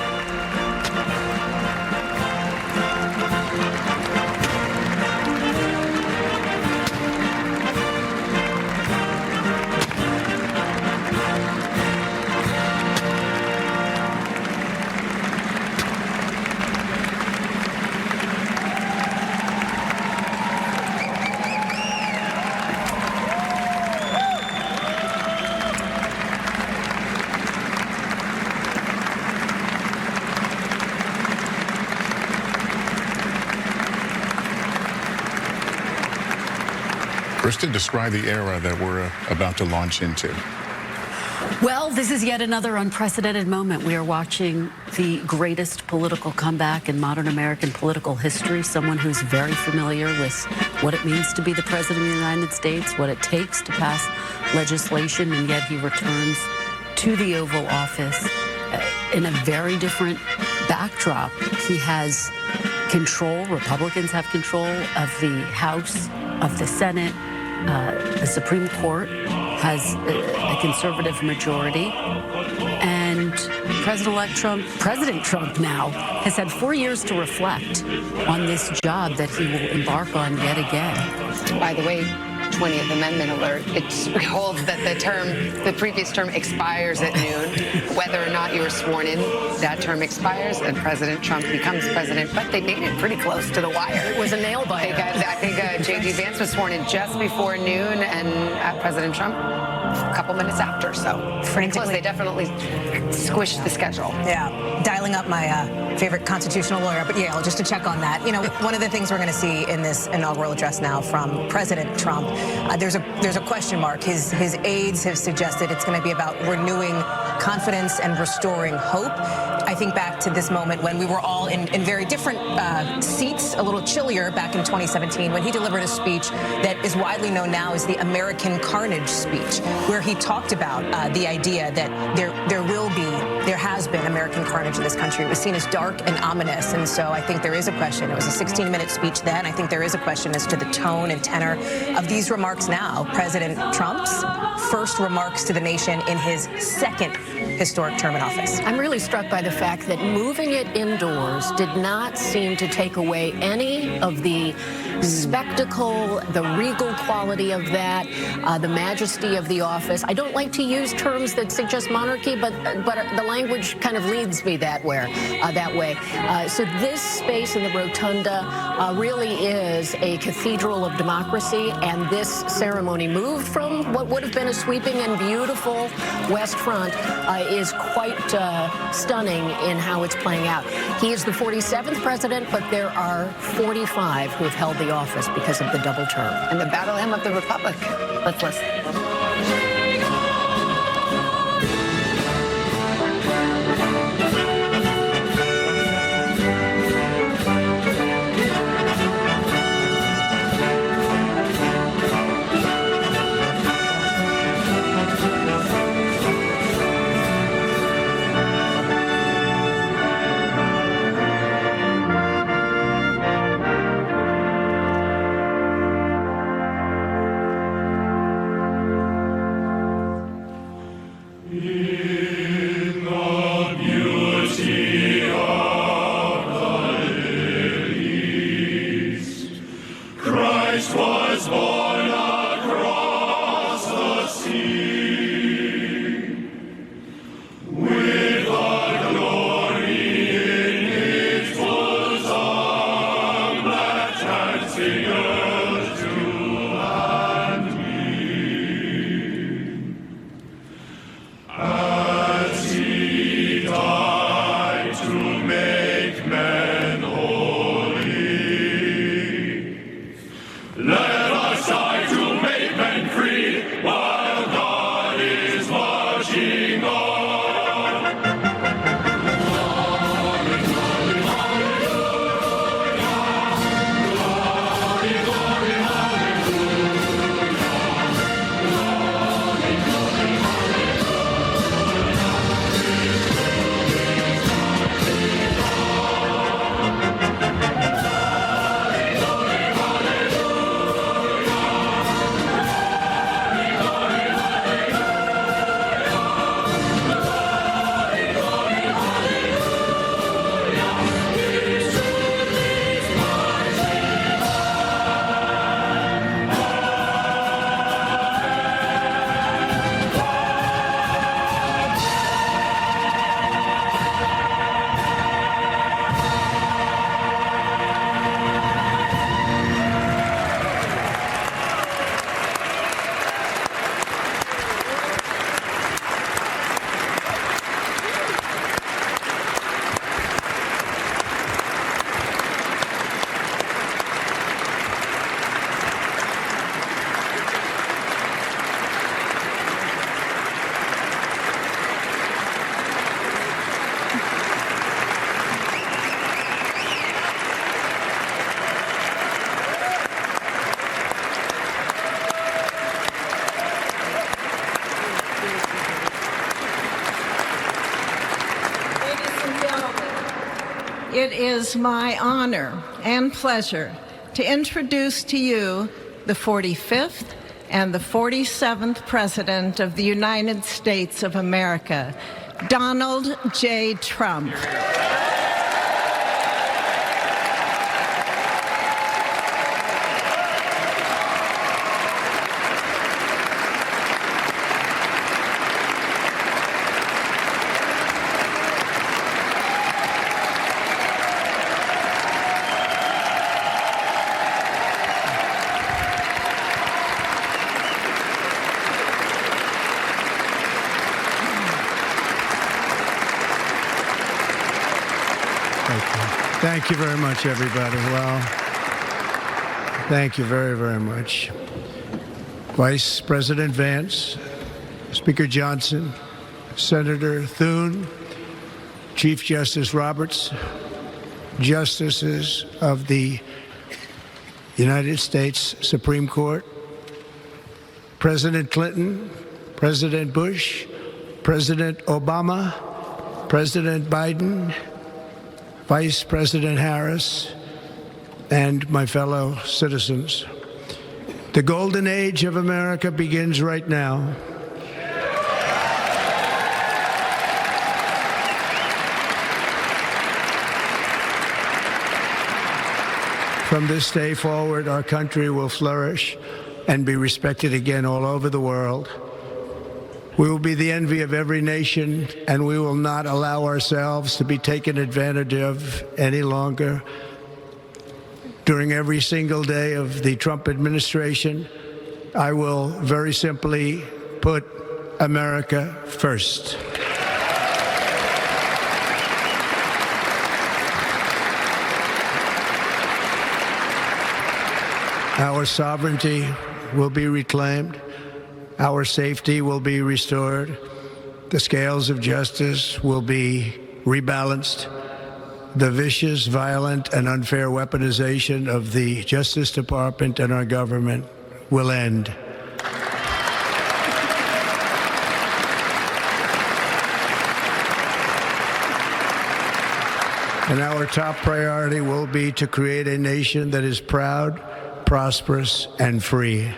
Kristen, describe the era that we're about to launch into. Well, this is yet another unprecedented moment. We are watching the greatest political comeback in modern American political history. Someone who's very familiar with what it means to be the president of the United States, what it takes to pass legislation, and yet he returns to the Oval Office in a very different backdrop. He has control, Republicans have control of the House, of the Senate. The Supreme Court has a conservative majority. And President Trump now has had 4 years to reflect on this job that he will embark on yet again. By the way, 20th Amendment alert. It holds that the previous term expires at noon. Whether or not you were sworn in, that term expires and President Trump becomes president. But they made it pretty close to the wire. It was a nail biter. I think J.D. Vance was sworn in just before noon, and President Trump a couple minutes after. So pretty close. They definitely squished the schedule. Yeah, dialing up my favorite constitutional lawyer up at Yale just to check on that. You know, one of the things we're going to see in this inaugural address now from President Trump, there's a question mark. His aides have suggested it's going to be about renewing confidence and restoring hope. I think back to this moment when we were all in very different seats, a little chillier back in 2017, when he delivered a speech that is widely known now as the American Carnage speech, where he talked about the idea that there has been American carnage in this country. It was seen as dark and ominous, and so I think there is a question. It was a 16-minute speech then. I think there is a question as to the tone and tenor of these remarks now. President Trump's first remarks to the nation in his second historic term in office. I'm really struck by the fact that moving it indoors did not seem to take away any of the spectacle, the regal quality of that, the majesty of the office. I don't like to use terms that suggest monarchy, but the language kind of leads me that way. So this space in the rotunda really is a cathedral of democracy, and this ceremony moved from what would have been a sweeping and beautiful West Front is quite stunning in how it's playing out. He is the 47th president, but there are 45 who have held the office because of the double term. And the battle hymn of the Republic. Let's listen. it is my honor and pleasure to introduce to you the 45th and the 47th President of the United States of America, Donald J. Trump. Thank you very much, everybody. Well, thank you very, very much. Vice President Vance, Speaker Johnson, Senator Thune, Chief Justice Roberts, Justices of the United States Supreme Court, President Clinton, President Bush, President Obama, President Biden, Vice President Harris, and my fellow citizens. The golden age of America begins right now. From this day forward, our country will flourish and be respected again all over the world. We will be the envy of every nation, and we will not allow ourselves to be taken advantage of any longer. During every single day of the Trump administration, I will very simply put America first. Our sovereignty will be reclaimed. Our safety will be restored. The scales of justice will be rebalanced. The vicious, violent, and unfair weaponization of the Justice Department and our government will end. And our top priority will be to create a nation that is proud, prosperous, and free.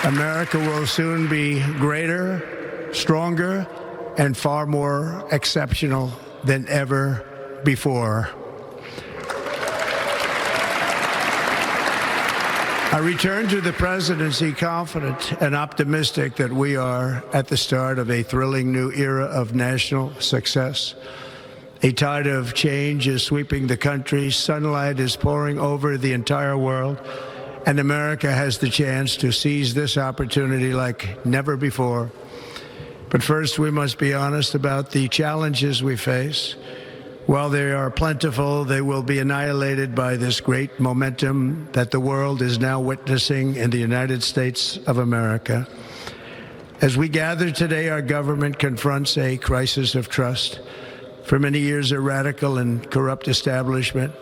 America will soon be greater, stronger, and far more exceptional than ever before. I return to the presidency confident and optimistic that we are at the start of a thrilling new era of national success. A tide of change is sweeping the country. Sunlight is pouring over the entire world. And America has the chance to seize this opportunity like never before. But first, we must be honest about the challenges we face. While they are plentiful, they will be annihilated by this great momentum that the world is now witnessing in the United States of America. As we gather today, our government confronts a crisis of trust. For many years, a radical and corrupt establishment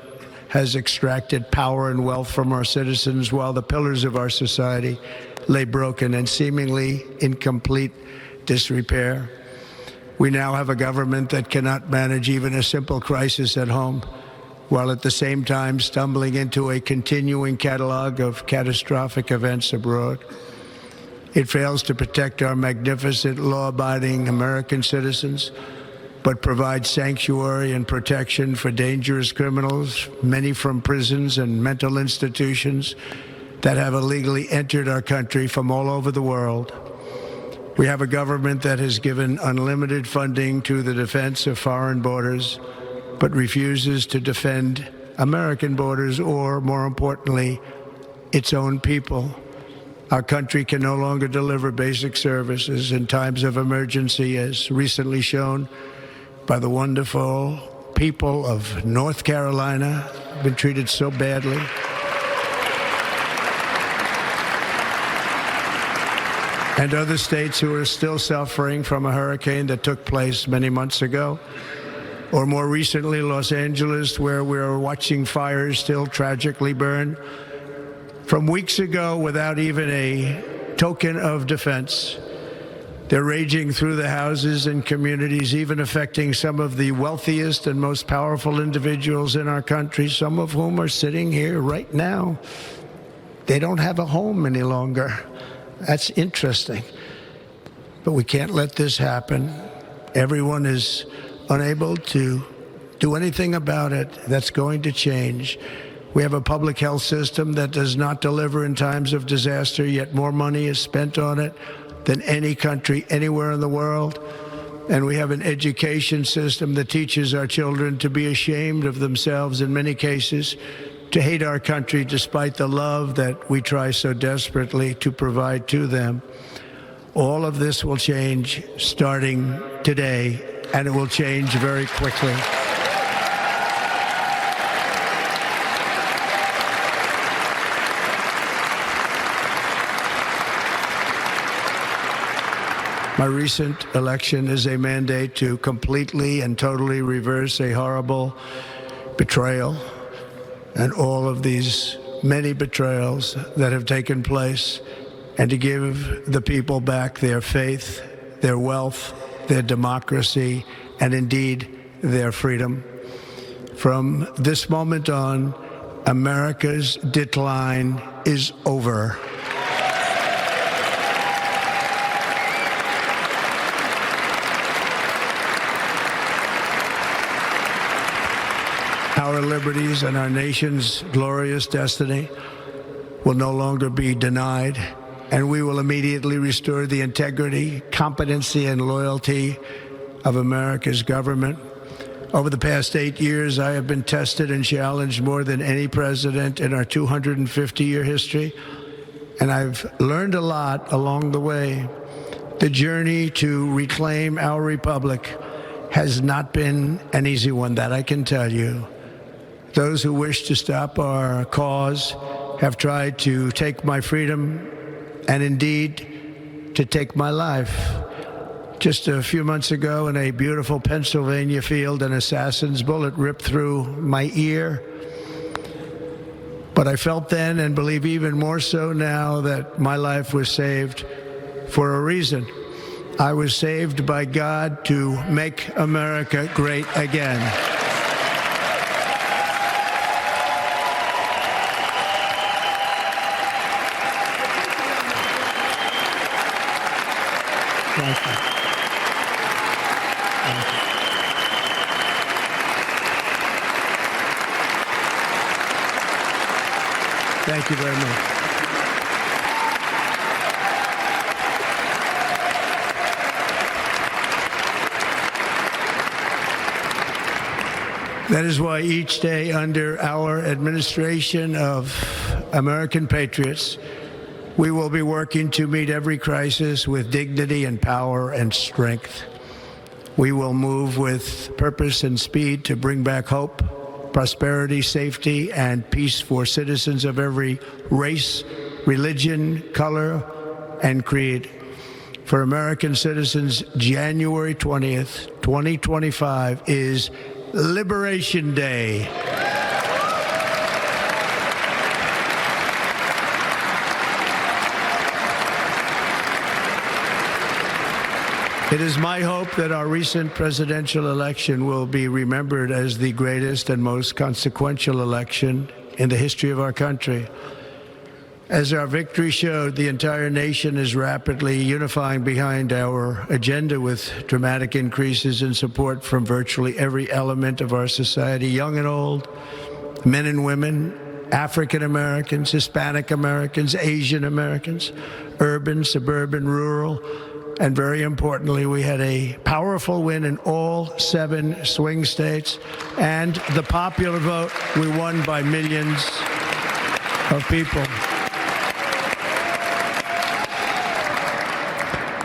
has extracted power and wealth from our citizens while the pillars of our society lay broken and seemingly in complete disrepair. We now have a government that cannot manage even a simple crisis at home, while at the same time stumbling into a continuing catalog of catastrophic events abroad. It fails to protect our magnificent, law-abiding American citizens, but provides sanctuary and protection for dangerous criminals, many from prisons and mental institutions that have illegally entered our country from all over the world. We have a government that has given unlimited funding to the defense of foreign borders, but refuses to defend American borders or, more importantly, its own people. Our country can no longer deliver basic services in times of emergency, as recently shown by the wonderful people of North Carolina, been treated so badly. And other states who are still suffering from a hurricane that took place many months ago. Or more recently, Los Angeles, where we're watching fires still tragically burn from weeks ago without even a token of defense. They're raging through the houses and communities, even affecting some of the wealthiest and most powerful individuals in our country, some of whom are sitting here right now. They don't have a home any longer. That's interesting. But we can't let this happen. Everyone is unable to do anything about it. That's going to change. We have a public health system that does not deliver in times of disaster, yet more money is spent on it than any country anywhere in the world. And we have an education system that teaches our children to be ashamed of themselves in many cases, to hate our country despite the love that we try so desperately to provide to them. All of this will change starting today, and it will change very quickly. My recent election is a mandate to completely and totally reverse a horrible betrayal and all of these many betrayals that have taken place, and to give the people back their faith, their wealth, their democracy, and indeed their freedom. From this moment on, America's decline is over. Our liberties and our nation's glorious destiny will no longer be denied, and we will immediately restore the integrity, competency, and loyalty of America's government. Over the past 8 years, I have been tested and challenged more than any president in our 250-year history, and I've learned a lot along the way. The journey to reclaim our republic has not been an easy one, that I can tell you. Those who wish to stop our cause have tried to take my freedom and indeed to take my life. Just a few months ago in a beautiful Pennsylvania field, an assassin's bullet ripped through my ear. But I felt then, and believe even more so now, that my life was saved for a reason. I was saved by God to make America great again. Thank you. Thank you. Thank you very much. That is why each day under our administration of American patriots, we will be working to meet every crisis with dignity and power and strength. We will move with purpose and speed to bring back hope, prosperity, safety, and peace for citizens of every race, religion, color, and creed. For American citizens, January 20th, 2025 is Liberation Day. It is my hope that our recent presidential election will be remembered as the greatest and most consequential election in the history of our country. As our victory showed, the entire nation is rapidly unifying behind our agenda with dramatic increases in support from virtually every element of our society, young and old, men and women, African Americans, Hispanic Americans, Asian Americans, urban, suburban, rural. And very importantly, we had a powerful win in all 7 swing states. And the popular vote, we won by millions of people.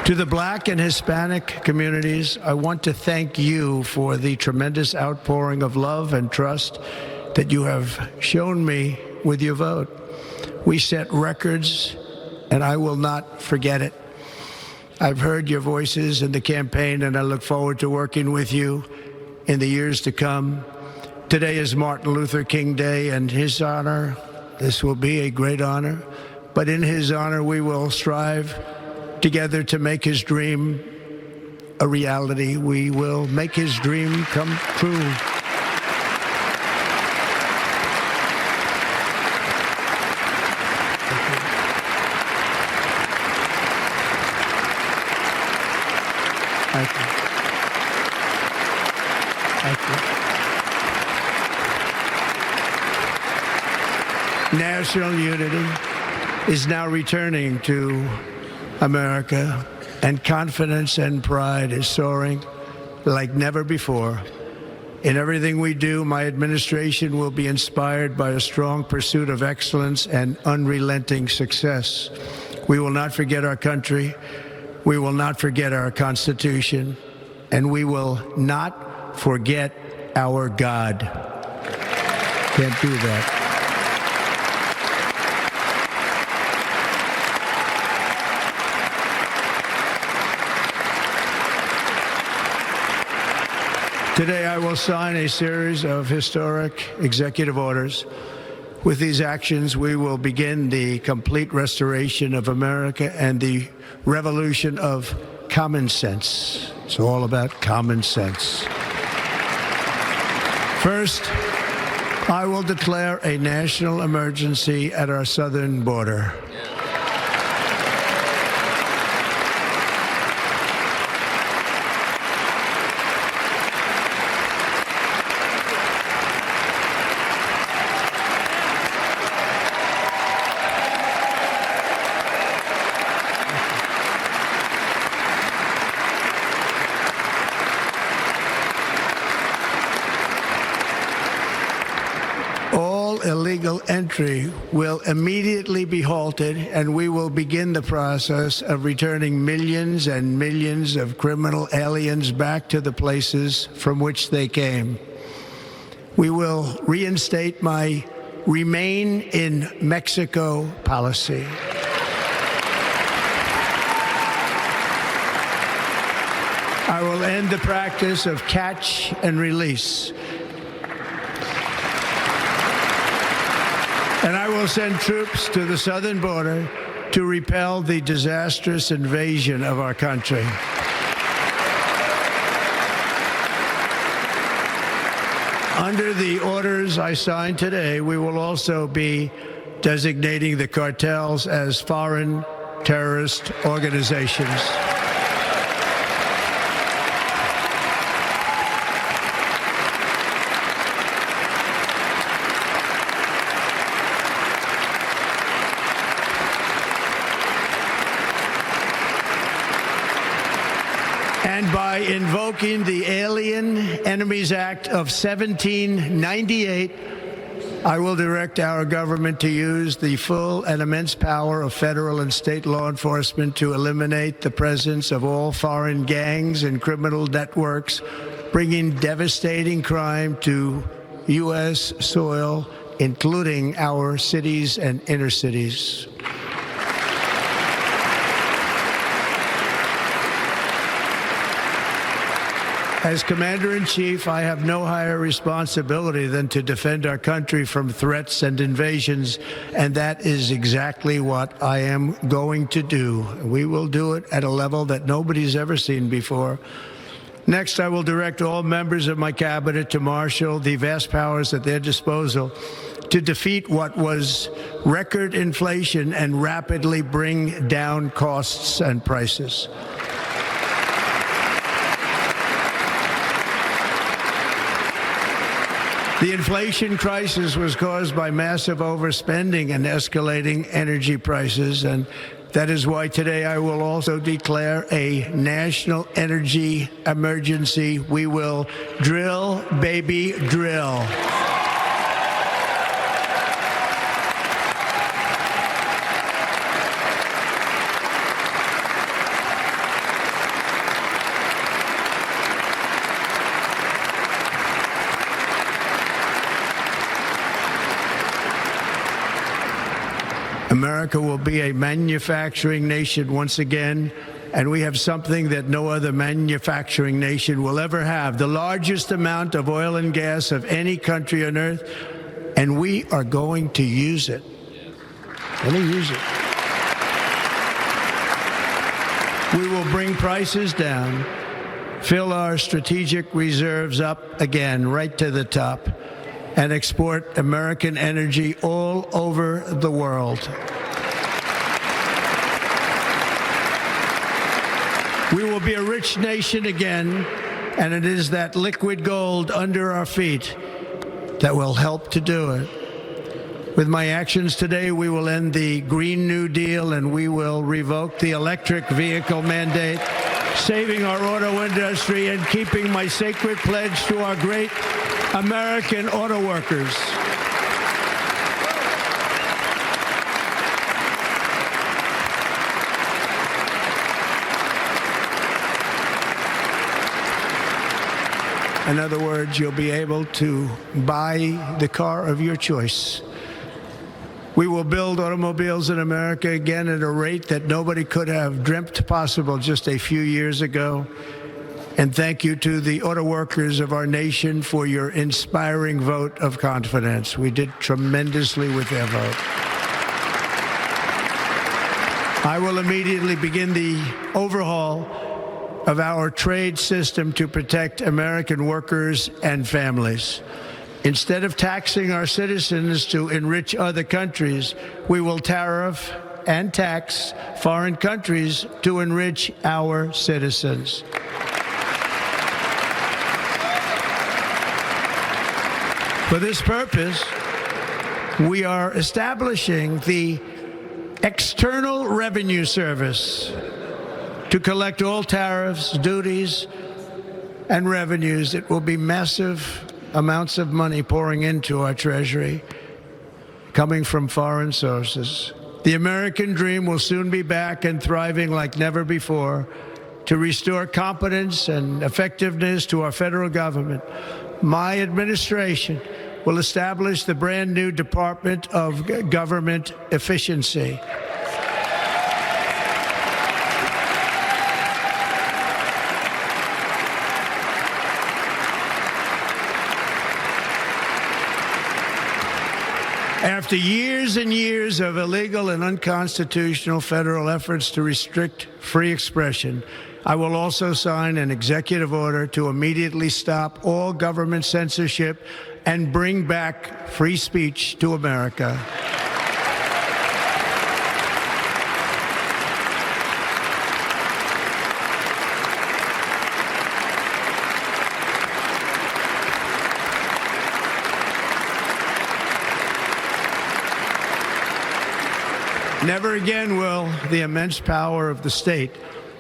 To the Black and Hispanic communities, I want to thank you for the tremendous outpouring of love and trust that you have shown me with your vote. We set records, and I will not forget it. I've heard your voices in the campaign, and I look forward to working with you in the years to come. Today is Martin Luther King Day, and his honor, this will be a great honor, but in his honor we will strive together to make his dream a reality. We will make his dream come true. Thank you. Thank you. National unity is now returning to America, and confidence and pride is soaring like never before. In everything we do, my administration will be inspired by a strong pursuit of excellence and unrelenting success. We will not forget our country. We will not forget our Constitution, and we will not forget our God. Can't do that. Today, I will sign a series of historic executive orders. With these actions, we will begin the complete restoration of America and the revolution of common sense. It's all about common sense. First, I will declare a national emergency at our southern border. Illegal entry will immediately be halted, and we will begin the process of returning millions and millions of criminal aliens back to the places from which they came. We will reinstate my Remain in Mexico policy. I will end the practice of catch and release. And I will send troops to the southern border to repel the disastrous invasion of our country. Under the orders I signed today, we will also be designating the cartels as foreign terrorist organizations. And by invoking the Alien Enemies Act of 1798, I will direct our government to use the full and immense power of federal and state law enforcement to eliminate the presence of all foreign gangs and criminal networks, bringing devastating crime to U.S. soil, including our cities and inner cities. As Commander-in-Chief, I have no higher responsibility than to defend our country from threats and invasions, and that is exactly what I am going to do. We will do it at a level that nobody's ever seen before. Next, I will direct all members of my cabinet to marshal the vast powers at their disposal to defeat what was record inflation and rapidly bring down costs and prices. The inflation crisis was caused by massive overspending and escalating energy prices, and that is why today I will also declare a national energy emergency. We will drill, baby, drill. America will be a manufacturing nation once again, and we have something that no other manufacturing nation will ever have, the largest amount of oil and gas of any country on earth, and we are going to use it. We're going to use it. bring prices down, fill our strategic reserves up again right to the top, and export American energy all over the world. We will be a rich nation again, and it is that liquid gold under our feet that will help to do it. With my actions today, we will end the Green New Deal and we will revoke the electric vehicle mandate, saving our auto industry and keeping my sacred pledge to our great American auto workers. In other words, you'll be able to buy the car of your choice. We will build automobiles in America again at a rate that nobody could have dreamt possible just a few years ago. And thank you to the auto workers of our nation for your inspiring vote of confidence. We did tremendously with their vote. I will immediately begin the overhaul of our trade system to protect American workers and families. Instead of taxing our citizens to enrich other countries, we will tariff and tax foreign countries to enrich our citizens. For this purpose, we are establishing the External Revenue Service to collect all tariffs, duties, and revenues. It will be massive amounts of money pouring into our treasury, coming from foreign sources. The American dream will soon be back and thriving like never before to restore competence and effectiveness to our federal government. My administration will establish the brand new Department of Government Efficiency. After years and years of illegal and unconstitutional federal efforts to restrict free expression, I will also sign an executive order to immediately stop all government censorship and bring back free speech to America. Never again will the immense power of the state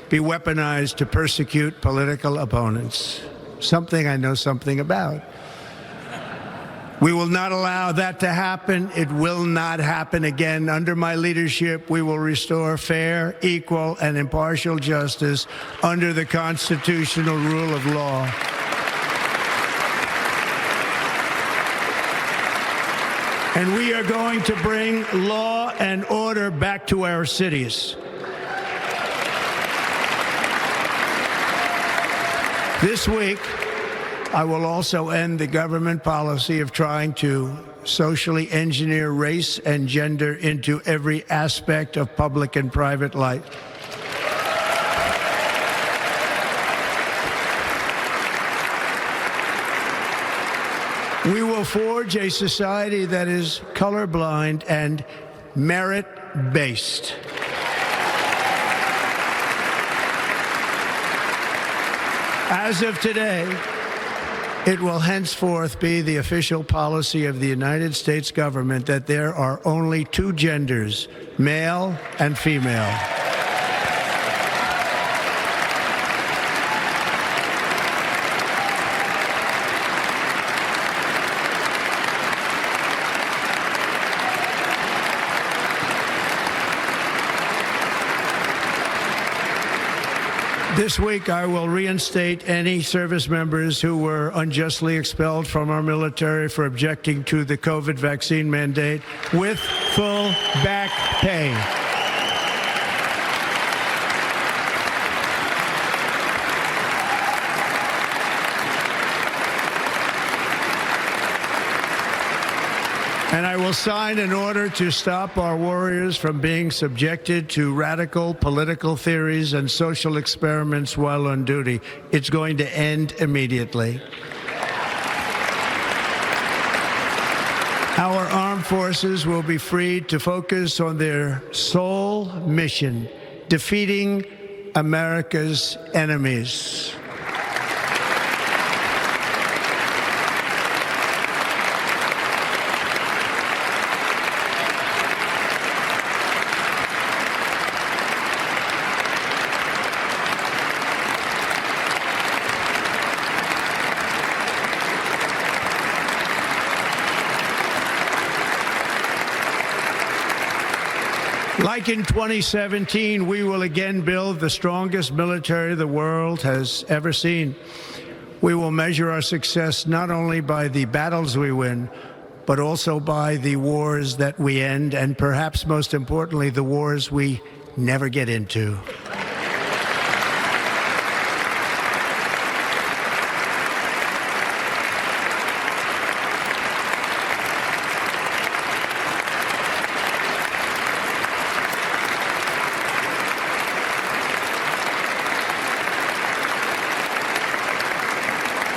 be weaponized to persecute political opponents, something I know something about. We will not allow that to happen. It will not happen again. Under my leadership, we will restore fair, equal, and impartial justice under the constitutional rule of law. And we are going to bring law and order back to our cities. This week, I will also end the government policy of trying to socially engineer race and gender into every aspect of public and private life. We will forge a society that is colorblind and merit-based. As of today, it will henceforth be the official policy of the United States government that there are only two genders, male and female. This week, I will reinstate any service members who were unjustly expelled from our military for objecting to the COVID vaccine mandate with full back pay. And I will sign an order to stop our warriors from being subjected to radical political theories and social experiments while on duty. It's going to end immediately. Our armed forces will be freed to focus on their sole mission, defeating America's enemies. Like in 2017, we will again build the strongest military the world has ever seen. We will measure our success not only by the battles we win, but also by the wars that we end, and perhaps most importantly, the wars we never get into.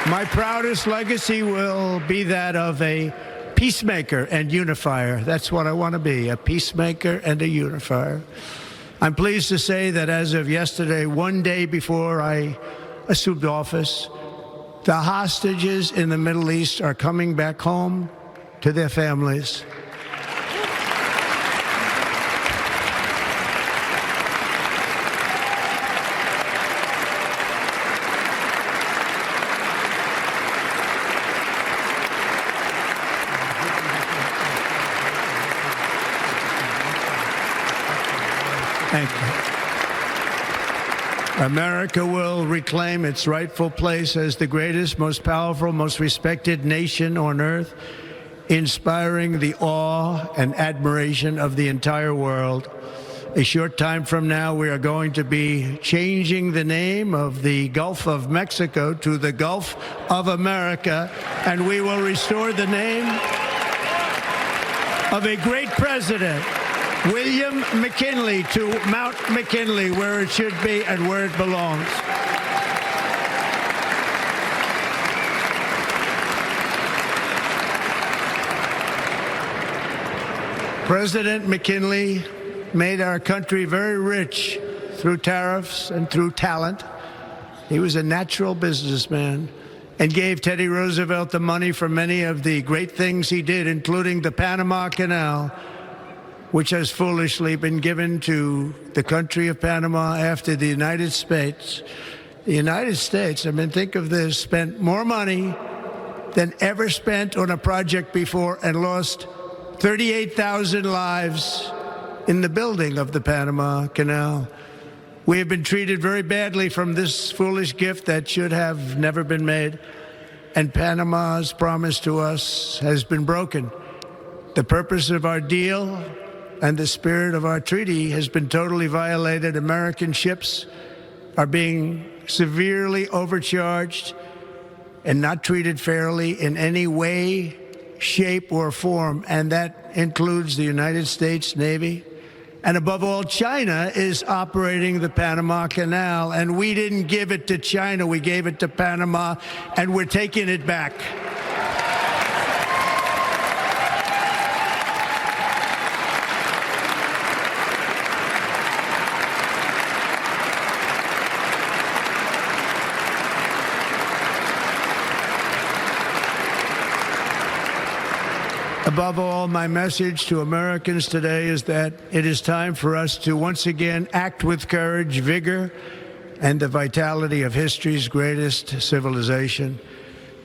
My proudest legacy will be that of a peacemaker and unifier. That's what I want to be, a peacemaker and a unifier. I'm pleased to say that as of yesterday, one day before I assumed office, the hostages in the Middle East are coming back home to their families. Thank you. America will reclaim its rightful place as the greatest, most powerful, most respected nation on earth, inspiring the awe and admiration of the entire world. A short time from now, we are going to be changing the name of the Gulf of Mexico to the Gulf of America, and we will restore the name of a great president, William McKinley, to Mount McKinley, where it should be and where it belongs. President McKinley made our country very rich through tariffs and through talent. He was a natural businessman and gave Teddy Roosevelt the money for many of the great things he did, including the Panama Canal, which has foolishly been given to the country of Panama after the United States. The United States, I mean, think of this, spent more money than ever spent on a project before and lost 38,000 lives in the building of the Panama Canal. We have been treated very badly from this foolish gift that should have never been made, and Panama's promise to us has been broken. The purpose of our deal and the spirit of our treaty has been totally violated. American ships are being severely overcharged and not treated fairly in any way, shape, or form, and that includes the United States Navy. And above all, China is operating the Panama Canal, and we didn't give it to China, we gave it to Panama, and we're taking it back. Above all, my message to Americans today is that it is time for us to once again act with courage, vigor, and the vitality of history's greatest civilization.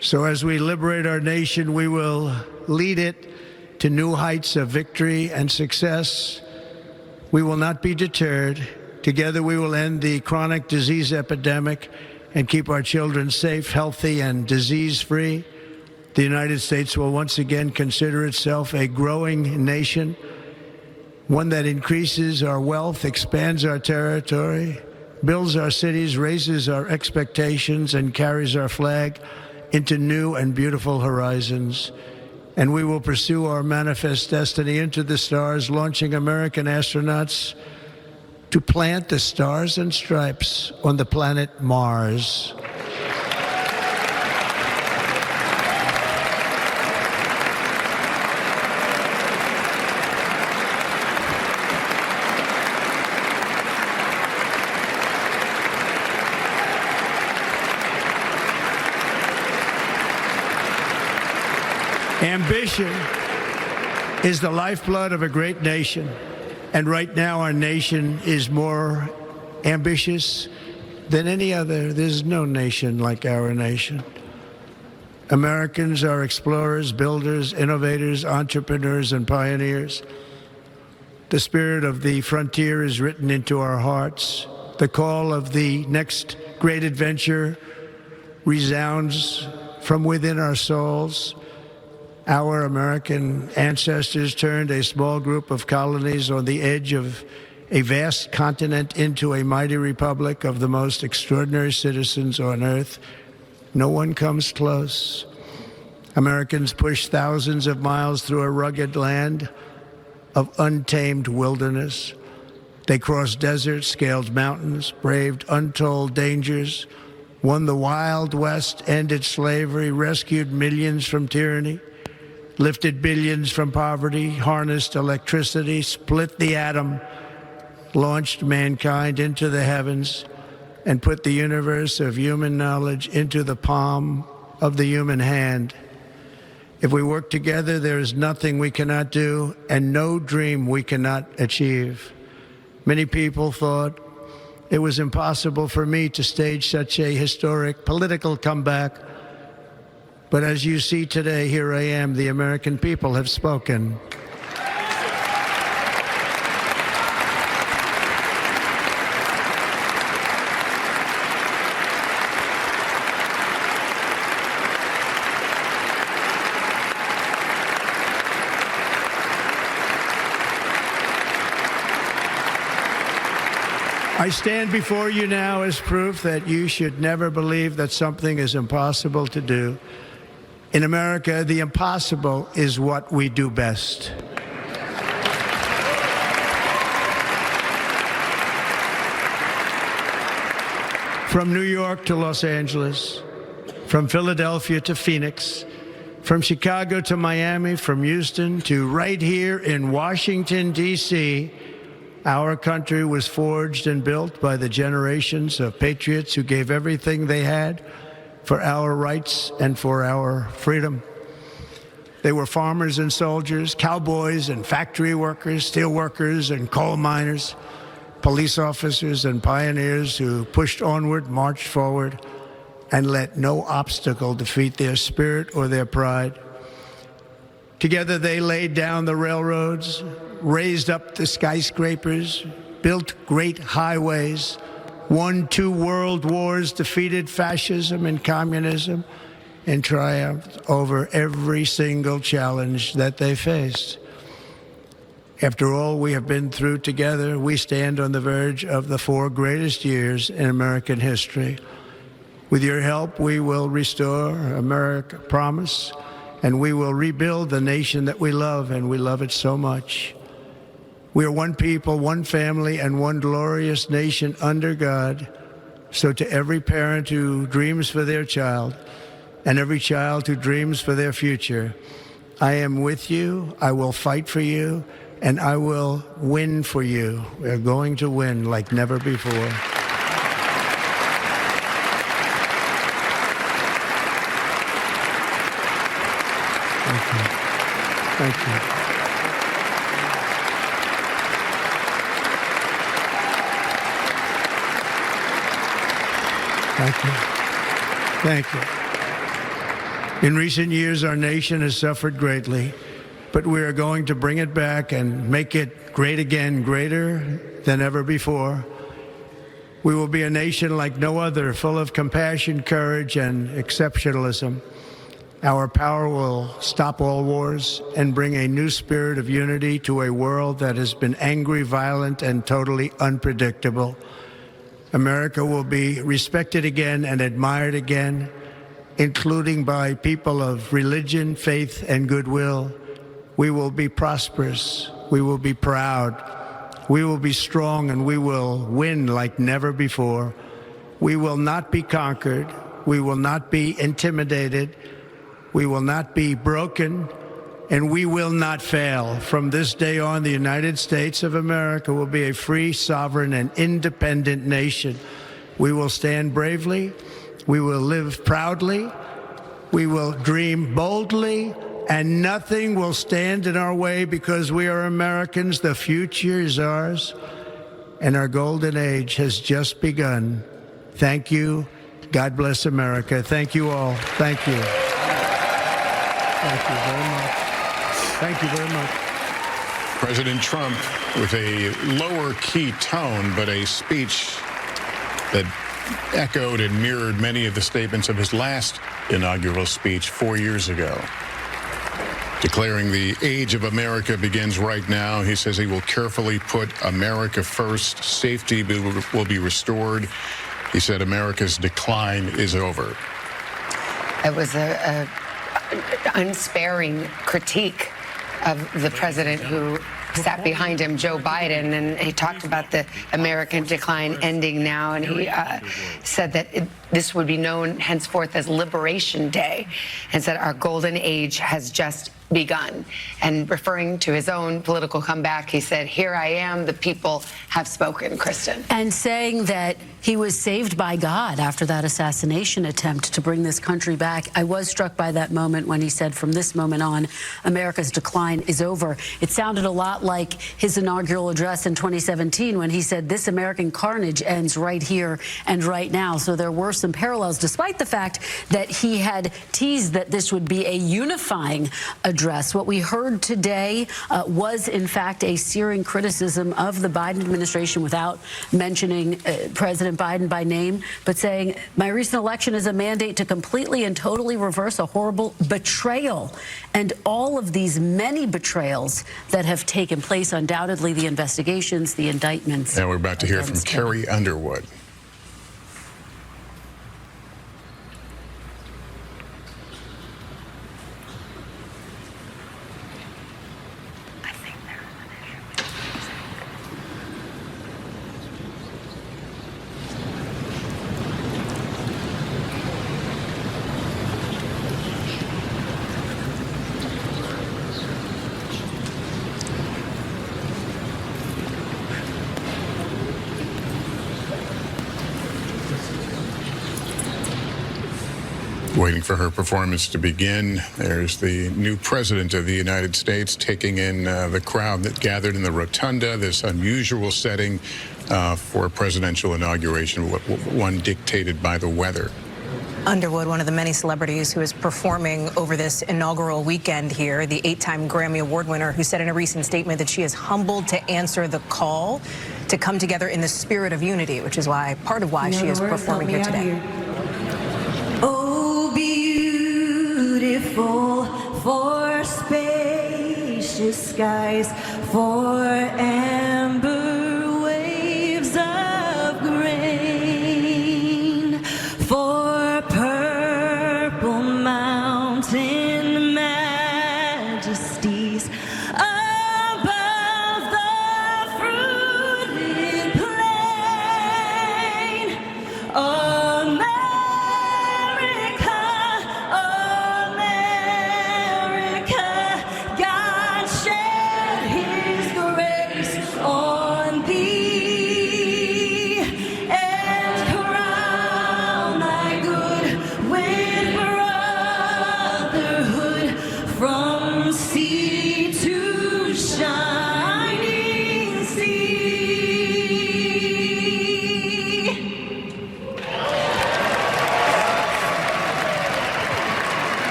So as we liberate our nation, we will lead it to new heights of victory and success. We will not be deterred. Together we will end the chronic disease epidemic and keep our children safe, healthy, and disease-free. The United States will once again consider itself a growing nation, one that increases our wealth, expands our territory, builds our cities, raises our expectations, and carries our flag into new and beautiful horizons. and we will pursue our manifest destiny into the stars, launching American astronauts to plant the stars and stripes on the planet Mars. Ambition is the lifeblood of a great nation, and right now our nation is more ambitious than any other. There's no nation like our nation. Americans are explorers, builders, innovators, entrepreneurs, and pioneers. The spirit of the frontier is written into our hearts. The call of the next great adventure resounds from within our souls. Our American ancestors turned a small group of colonies on the edge of a vast continent into a mighty republic of the most extraordinary citizens on earth. No one comes close. Americans pushed thousands of miles through a rugged land of untamed wilderness. They crossed deserts, scaled mountains, braved untold dangers, won the Wild West, ended slavery, rescued millions from tyranny, lifted billions from poverty, harnessed electricity, split the atom, launched mankind into the heavens, and put the universe of human knowledge into the palm of the human hand. If we work together, there is nothing we cannot do and no dream we cannot achieve. Many people thought it was impossible for me to stage such a historic political comeback. But as you see today, here I am. The American people have spoken. I stand before you now as proof that you should never believe that something is impossible to do. In America, the impossible is what we do best. From New York to Los Angeles, from Philadelphia to Phoenix, from Chicago to Miami, from Houston to right here in Washington, D.C., our country was forged and built by the generations of patriots who gave everything they had for our rights and for our freedom. They were farmers and soldiers, cowboys and factory workers, steel workers and coal miners, police officers and pioneers who pushed onward, marched forward, and let no obstacle defeat their spirit or their pride. Together they laid down the railroads, raised up the skyscrapers, built great highways, won 2 world wars, defeated fascism and communism, and triumphed over every single challenge that they faced. After all we have been through together, we stand on the verge of the 4 greatest years in American history. With your help, we will restore America, promise, and we will rebuild the nation that we love, and we love it so much. We are one people, one family, and one glorious nation under God. So to every parent who dreams for their child, and every child who dreams for their future, I am with you, I will fight for you, and I will win for you. We're going to win like never before. Thank you. Thank you. Thank you. Thank you. In recent years, our nation has suffered greatly, but we are going to bring it back and make it great again, greater than ever before. We will be a nation like no other, full of compassion, courage, and exceptionalism. Our power will stop all wars and bring a new spirit of unity to a world that has been angry, violent, and totally unpredictable. America will be respected again and admired again, including by people of religion, faith, and goodwill, we will be prosperous, we will be proud, we will be strong, and we will win like never before. We will not be conquered, we will not be intimidated, we will not be broken, and we will not fail. From this day on, the United States of America will be a free, sovereign, and independent nation. We will stand bravely, we will live proudly, we will dream boldly, and nothing will stand in our way because we are Americans. The future is ours, and our golden age has just begun. Thank you. God bless America. Thank you all. Thank you. Thank you very much. Thank you very much. President Trump with a lower key tone, but a speech that echoed and mirrored many of the statements of his last inaugural speech 4 years ago. Declaring the age of America begins right now. He says he will carefully put America first. Safety will be restored. He said America's decline is over. It was a unsparing critique of the president who sat behind him, Joe Biden, and he talked about the American decline ending now, and he said that this would be known henceforth as Liberation Day, and said our golden age has just begun. And referring to his own political comeback, he said, "Here I am, the people have spoken," Kristen. And saying that he was saved by God after that assassination attempt to bring this country back. I was struck by that moment when he said, from this moment on, America's decline is over. It sounded a lot like his inaugural address in 2017 when he said, this American carnage ends right here and right now. So there were some parallels, despite the fact that he had teased that this would be a unifying address. What we heard today was, in fact, a searing criticism of the Biden administration without mentioning President Biden by name, but saying, my recent election is a mandate to completely and totally reverse a horrible betrayal. And all of these many betrayals that have taken place, undoubtedly the investigations, the indictments. And we're about to hear from Carrie Underwood. Waiting for her performance to begin. There's the new president of the United States taking in the crowd that gathered in the rotunda, this unusual setting for a presidential inauguration, one dictated by the weather. Underwood, one of the many celebrities who is performing over this inaugural weekend here, the 8-time Grammy Award winner, who said in a recent statement that she is humbled to answer the call to come together in the spirit of unity, which is why part of why she is performing here today. Beautiful for spacious skies, for amber waves of grain, for purple mountain majesties above the fruited plain.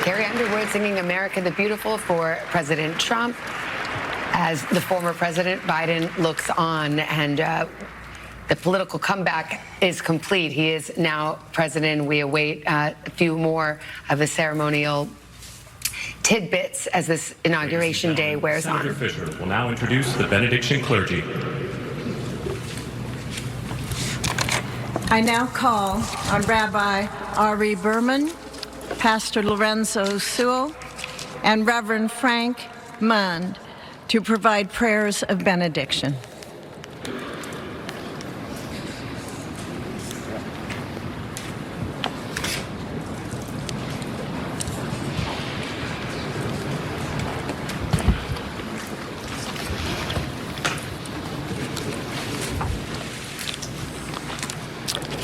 Carrie Underwood singing America the Beautiful for President Trump as the former President Biden looks on, and the political comeback is complete. He is now president. We await a few more of the ceremonial tidbits as this inauguration day wears on. Senator Fisher will now introduce the benediction clergy. I now call on Rabbi Ari Berman, Pastor Lorenzo Sewell, and Reverend Frank Mund to provide prayers of benediction.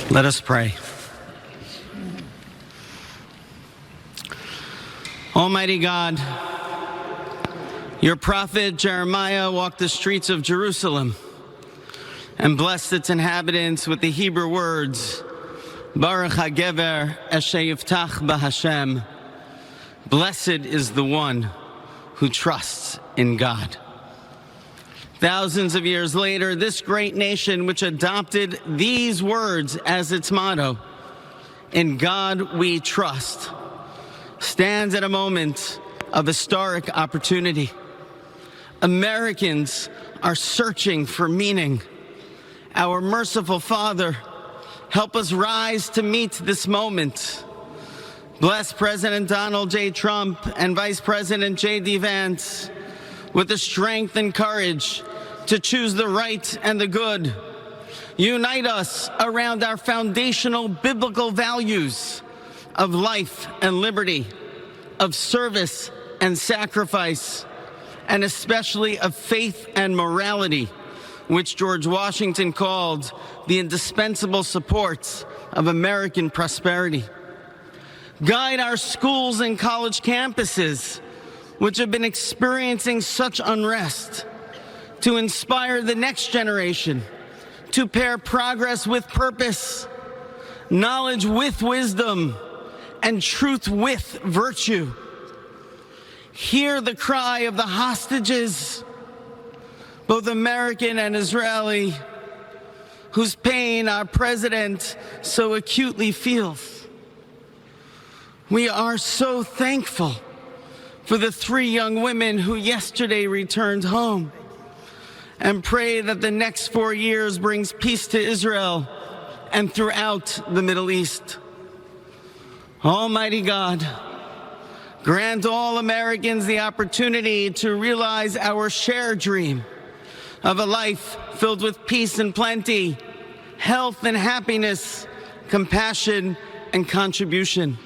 Let us pray. Almighty God, your prophet Jeremiah walked the streets of Jerusalem and blessed its inhabitants with the Hebrew words, Baruch HaGever Asher Yiftach BaHashem. Blessed is the one who trusts in God. Thousands of years later, this great nation, which adopted these words as its motto, "In God we trust," stands at a moment of historic opportunity. Americans are searching for meaning. Our merciful Father, help us rise to meet this moment. Bless President Donald J. Trump and Vice President J.D. Vance with the strength and courage to choose the right and the good. Unite us around our foundational biblical values of life and liberty, of service and sacrifice, and especially of faith and morality, which George Washington called the indispensable supports of American prosperity. Guide our schools and college campuses, which have been experiencing such unrest, to inspire the next generation, to pair progress with purpose, knowledge with wisdom, and truth with virtue. Hear the cry of the hostages, both American and Israeli, whose pain our president so acutely feels. We are so thankful for the 3 young women who yesterday returned home, and pray that the next 4 years brings peace to Israel and throughout the Middle East. Almighty God, grant all Americans the opportunity to realize our shared dream of a life filled with peace and plenty, health and happiness, compassion and contribution.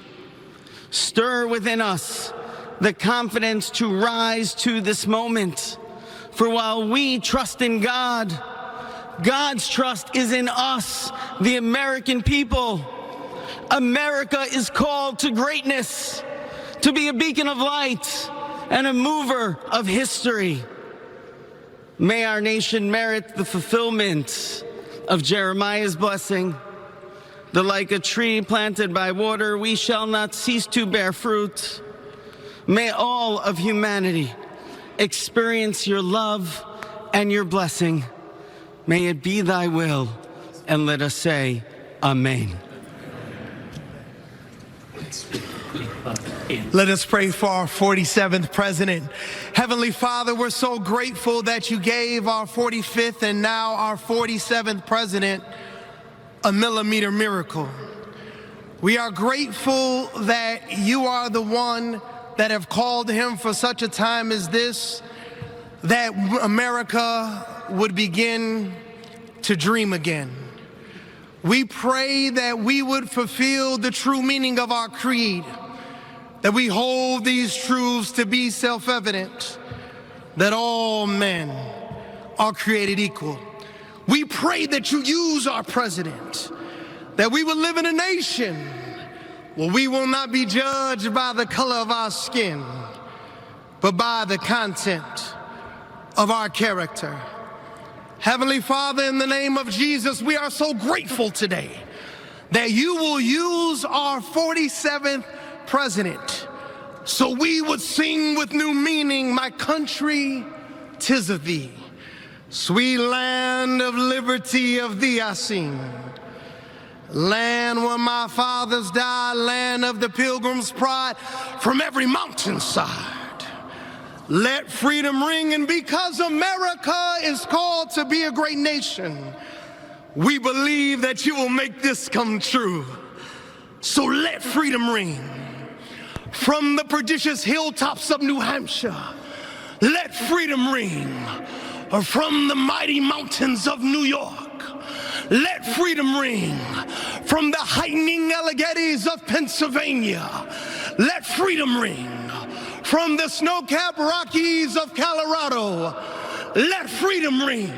Stir within us the confidence to rise to this moment. For while we trust in God, God's trust is in us, the American people. America is called to greatness, to be a beacon of light and a mover of history. May our nation merit the fulfillment of Jeremiah's blessing, that like a tree planted by water, we shall not cease to bear fruit. May all of humanity experience your love and your blessing. May it be thy will, and let us say, Amen. Let us pray for our 47th president. Heavenly Father, we're so grateful that you gave our 45th and now our 47th president a millimeter miracle. We are grateful that you are the one that have called him for such a time as this, that America would begin to dream again. We pray that we would fulfill the true meaning of our creed, that we hold these truths to be self-evident, that all men are created equal. We pray that you use our president, that we will live in a nation where we will not be judged by the color of our skin, but by the content of our character. Heavenly Father, in the name of Jesus, we are so grateful today that you will use our 47th president so we would sing with new meaning, my country, 'tis of thee. Sweet land of liberty, of thee I sing. Land where my fathers died, land of the pilgrim's pride, from every mountainside. Let freedom ring, and because America is called to be a great nation, we believe that you will make this come true. So let freedom ring from the prodigious hilltops of New Hampshire. Let freedom ring from the mighty mountains of New York. Let freedom ring from the heightening Alleghenies of Pennsylvania. Let freedom ring from the snow-capped Rockies of Colorado. Let freedom ring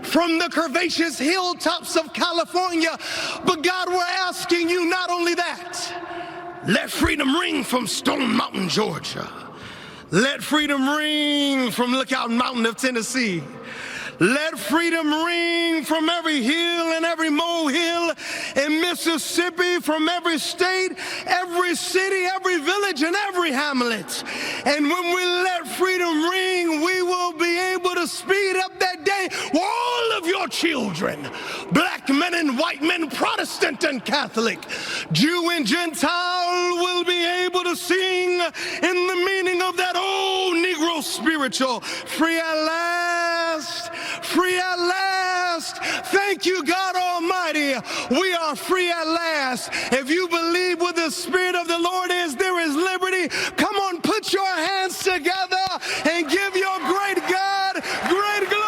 from the curvaceous hilltops of California. But God, we're asking you not only that, let freedom ring from Stone Mountain, Georgia. Let freedom ring from Lookout Mountain of Tennessee. Let freedom ring from every hill and every molehill in Mississippi, from every state, every city, every village, and every hamlet. And when we let freedom ring, we will be able to speed up that day where all of your children, black men and white men, Protestant and Catholic, Jew and Gentile, will be able to sing in the meaning of that old Negro spiritual, free at last. Free at last. Thank you, God Almighty. We are free at last. If you believe where the Spirit of the Lord is, there is liberty. Come on, put your hands together and give your great God great glory.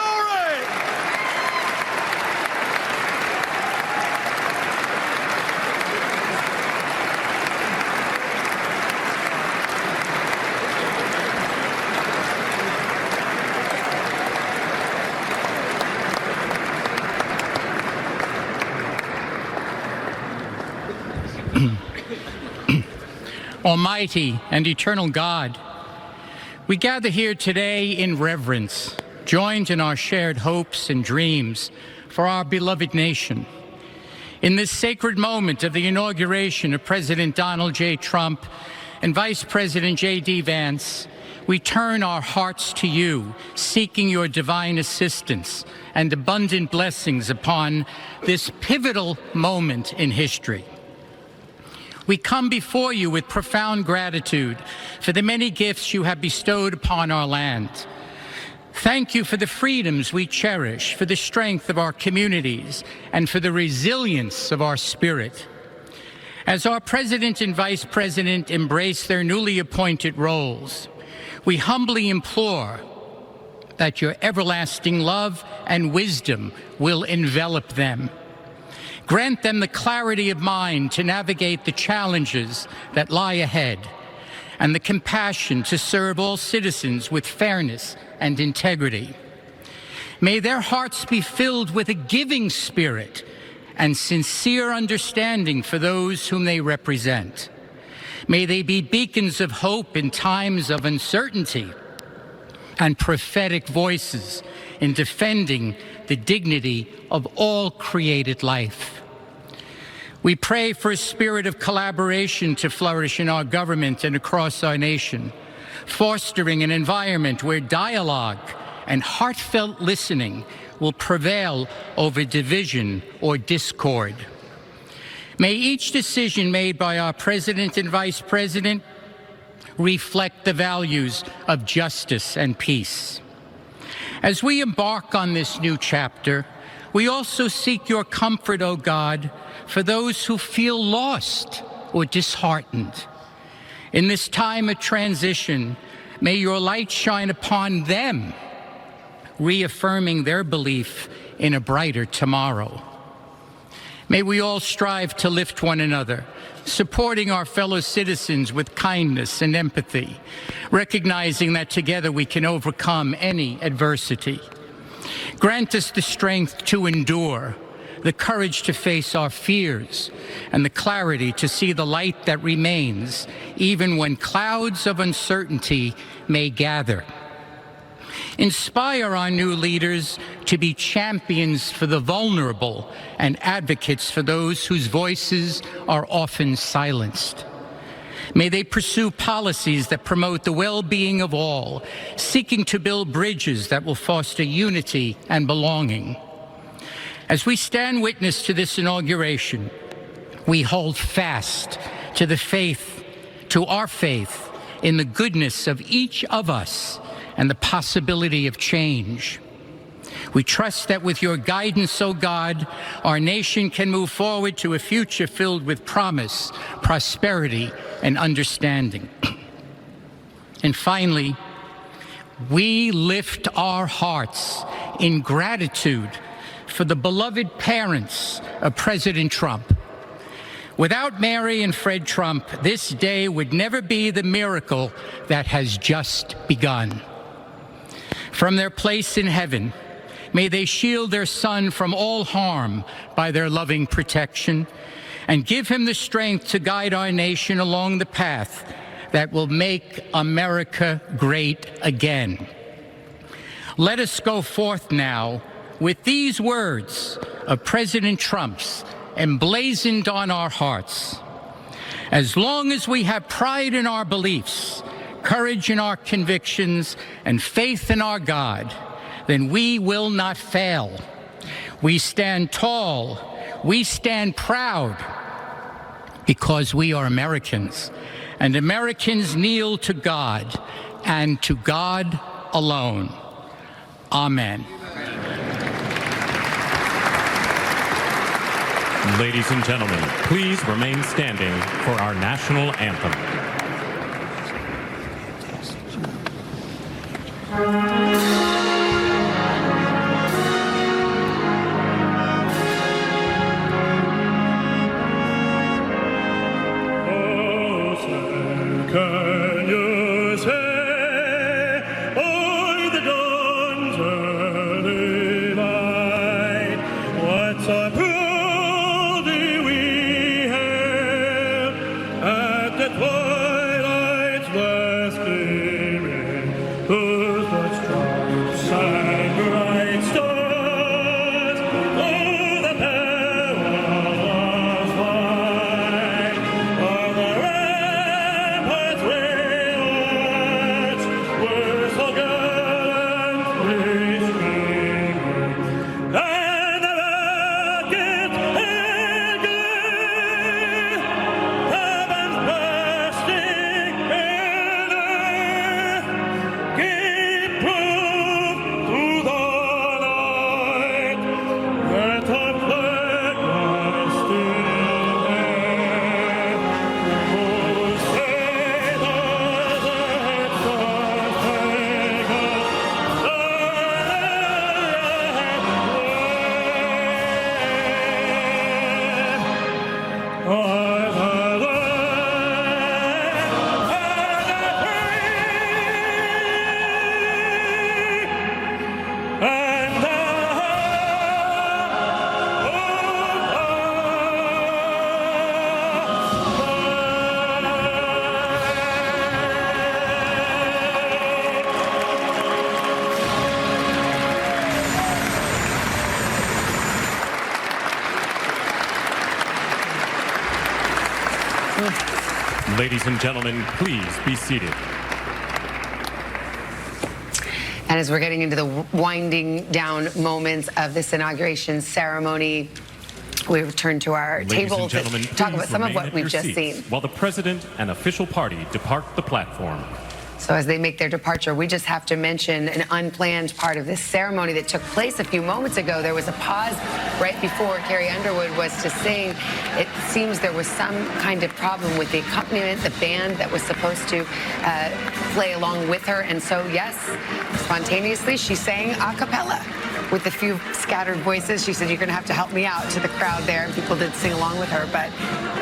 Almighty and eternal God, we gather here today in reverence, joined in our shared hopes and dreams for our beloved nation. In this sacred moment of the inauguration of President Donald J. Trump and Vice President J.D. Vance, we turn our hearts to you, seeking your divine assistance and abundant blessings upon this pivotal moment in history. We come before you with profound gratitude for the many gifts you have bestowed upon our land. Thank you for the freedoms we cherish, for the strength of our communities, and for the resilience of our spirit. As our President and Vice President embrace their newly appointed roles, we humbly implore that your everlasting love and wisdom will envelop them. Grant them the clarity of mind to navigate the challenges that lie ahead, and the compassion to serve all citizens with fairness and integrity. May their hearts be filled with a giving spirit and sincere understanding for those whom they represent. May they be beacons of hope in times of uncertainty and prophetic voices in defending the dignity of all created life. We pray for a spirit of collaboration to flourish in our government and across our nation, fostering an environment where dialogue and heartfelt listening will prevail over division or discord. May each decision made by our President and Vice President reflect the values of justice and peace. As we embark on this new chapter, we also seek your comfort, O God, for those who feel lost or disheartened. In this time of transition, may your light shine upon them, reaffirming their belief in a brighter tomorrow. May we all strive to lift one another, supporting our fellow citizens with kindness and empathy, recognizing that together we can overcome any adversity. Grant us the strength to endure, the courage to face our fears, and the clarity to see the light that remains, even when clouds of uncertainty may gather. Inspire our new leaders to be champions for the vulnerable and advocates for those whose voices are often silenced. May they pursue policies that promote the well-being of all, seeking to build bridges that will foster unity and belonging. As we stand witness to this inauguration, we hold fast to our faith in the goodness of each of us and the possibility of change. We trust that with your guidance, O God, our nation can move forward to a future filled with promise, prosperity, and understanding. And finally, we lift our hearts in gratitude for the beloved parents of President Trump. Without Mary and Fred Trump, this day would never be the miracle that has just begun. From their place in heaven, may they shield their son from all harm by their loving protection, and give him the strength to guide our nation along the path that will make America great again. Let us go forth now with these words of President Trump's emblazoned on our hearts. As long as we have pride in our beliefs, courage in our convictions, and faith in our God, then we will not fail. We stand tall, we stand proud, because we are Americans, and Americans kneel to God, and to God alone. Amen. Ladies and gentlemen, please remain standing for our national anthem. Can you say, o'er the dawn's early light, what so proudly we hailed at the twilight's last gleaming, whose broad stripes and bright stars o'er the perilous fight of the ramparts we watched were so gallantly streaming, and the rocket and glee, heavens bursting in earth, gave proof through the night that our flag was still there. Oh, say does that Ladies and gentlemen, please be seated. And as we're getting into the winding down moments of this inauguration ceremony, we return to our Ladies table and gentlemen, to talk about please some of remain what at we've your just seats seen. while the president and official party depart the platform. So as they make their departure, we just have to mention an unplanned part of this ceremony that took place a few moments ago. There was a pause right before Carrie Underwood was to sing. It seems there was some kind of problem with the accompaniment, the band that was supposed to play along with her. And so, yes, spontaneously, she sang a cappella with a few scattered voices. She said, "You're going to have to help me out," to the crowd there. And people did sing along with her, but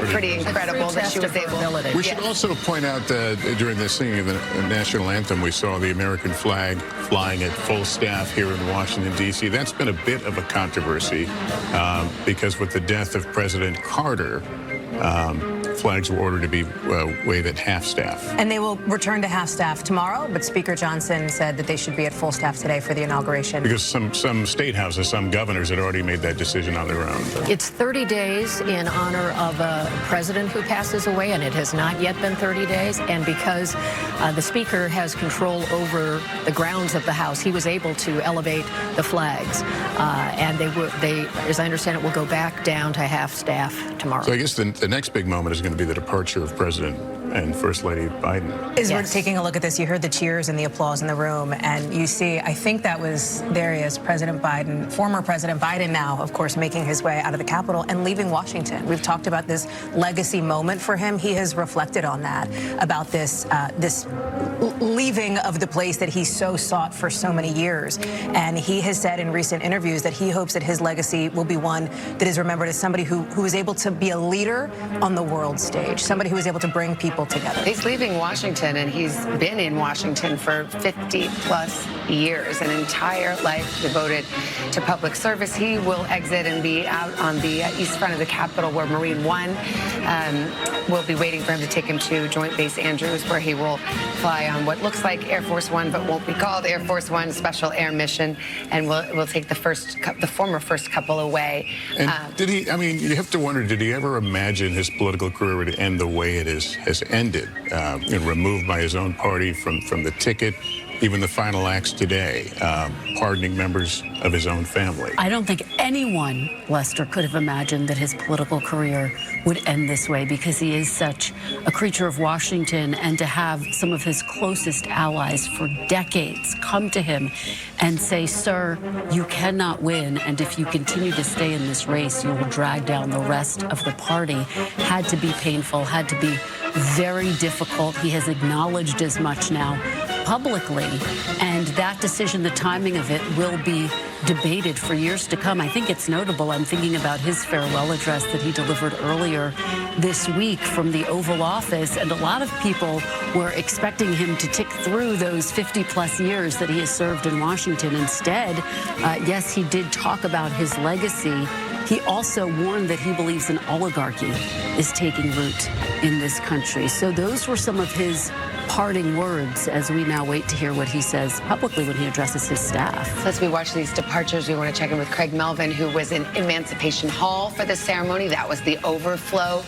pretty incredible that she was able. We should also point out that during the singing of the national anthem, we saw the American flag flying at full staff here in Washington, D.C. That's been a bit of a controversy because with the death of President Carter, flags were ordered to be waved at half staff. And they will return to half staff tomorrow, but Speaker Johnson said that they should be at full staff today for the inauguration. Because some state houses, some governors had already made that decision on their own. It's 30 days in honor of a president who passes away, and it has not yet been 30 days. And because the Speaker has control over the grounds of the House, he was able to elevate the flags. And they, as I understand it, will go back down to half staff tomorrow. So I guess the next big moment is going to be the departure of President and First Lady Biden. As we're taking a look at this, you heard the cheers and the applause in the room, and you see, I think that was, there he is, President Biden, former President Biden now, of course, making his way out of the Capitol and leaving Washington. We've talked about this legacy moment for him. He has reflected on that, about this leaving of the place that he so sought for so many years. And he has said in recent interviews that he hopes that his legacy will be one that is remembered as somebody who was able to be a leader on the world stage, somebody who was able to bring people together. He's leaving Washington, and he's been in Washington for 50-plus years, an entire life devoted to public service. He will exit and be out on the east front of the Capitol, where Marine One will be waiting for him to take him to Joint Base Andrews, where he will fly on what looks like Air Force One, but won't be called Air Force One, special air mission, and will take the former first couple away. And did he? I mean, you have to wonder, did he ever imagine his political career would end the way it has ended? Removed by his own party from the ticket, even the final acts today, pardoning members of his own family. I don't think anyone, Lester, could have imagined that his political career would end this way, because he is such a creature of Washington, and to have some of his closest allies for decades come to him and say, sir, you cannot win, and if you continue to stay in this race, you will drag down the rest of the party, had to be painful, had to be very difficult. He has acknowledged as much now publicly, and that decision, the timing of it, will be debated for years to come. I think it's notable. I'm thinking about his farewell address that he delivered earlier this week from the Oval Office, and a lot of people were expecting him to tick through those 50-plus years that he has served in Washington. Instead, yes, he did talk about his legacy. He also warned that he believes an oligarchy is taking root in this country. So those were some of his parting words as we now wait to hear what he says publicly when he addresses his staff. As we watch these departures, we want to check in with Craig Melvin, who was in Emancipation Hall for the ceremony. That was the overflow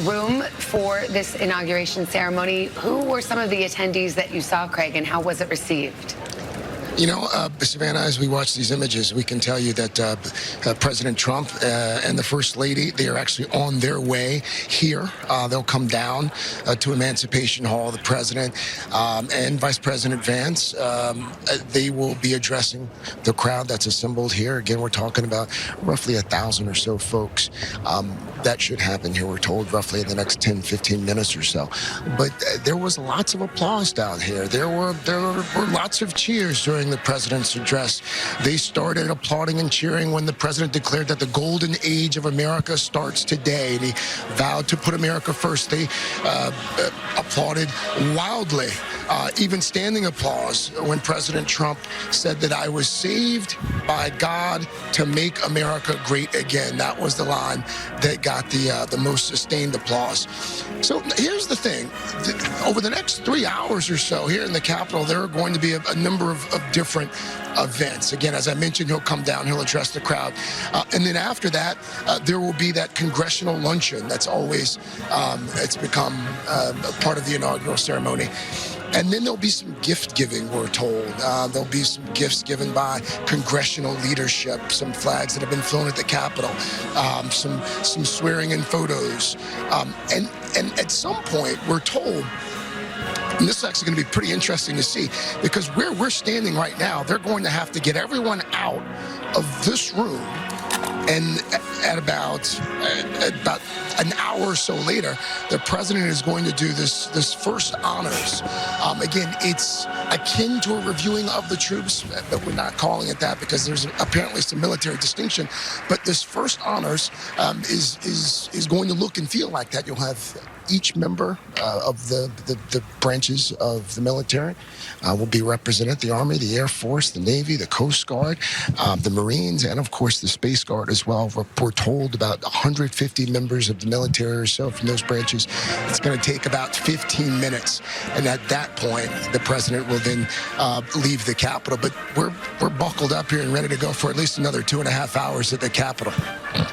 room for this inauguration ceremony. Who were some of the attendees that you saw, Craig, and how was it received? You know, Savannah, as we watch these images, we can tell you that President Trump and the First Lady, they are actually on their way here. They'll come down to Emancipation Hall. The President and Vice President Vance, they will be addressing the crowd that's assembled here. Again, we're talking about roughly 1,000 or so folks. That should happen here, we're told, roughly in the next 10, 15 minutes or so. But there was lots of applause down here. There were lots of cheers during the president's address. They started applauding and cheering when the president declared that the golden age of America starts today, and he vowed to put America first. They applauded wildly, even standing applause, when President Trump said that I was saved by God to make America great again. That was the line that got the most sustained applause. So here's the thing. Over the next 3 hours or so here in the Capitol, there are going to be a number of different events. Again, as I mentioned, he'll come down, he'll address the crowd. And then after that, there will be that congressional luncheon. That's always, it's become a part of the inaugural ceremony. And then there'll be some gift giving, we're told. There'll be some gifts given by congressional leadership, some flags that have been flown at the Capitol, some swearing in photos. And at some point, we're told, and this is actually going to be pretty interesting to see, because where we're standing right now, they're going to have to get everyone out of this room. And at about an hour or so later, the president is going to do this first honors. Again, it's akin to a reviewing of the troops, but we're not calling it that because there's apparently some military distinction. But this first honors is going to look and feel like that. You'll have each member of the branches of the military will be represented: the Army, the Air Force, the Navy, the Coast Guard, the Marines, and of course the Space Guard as well. We're told about 150 members of the military or so from those branches. It's going to take about 15 minutes, and at that point, the president will then leave the Capitol. But we're buckled up here and ready to go for at least another 2.5 hours at the Capitol.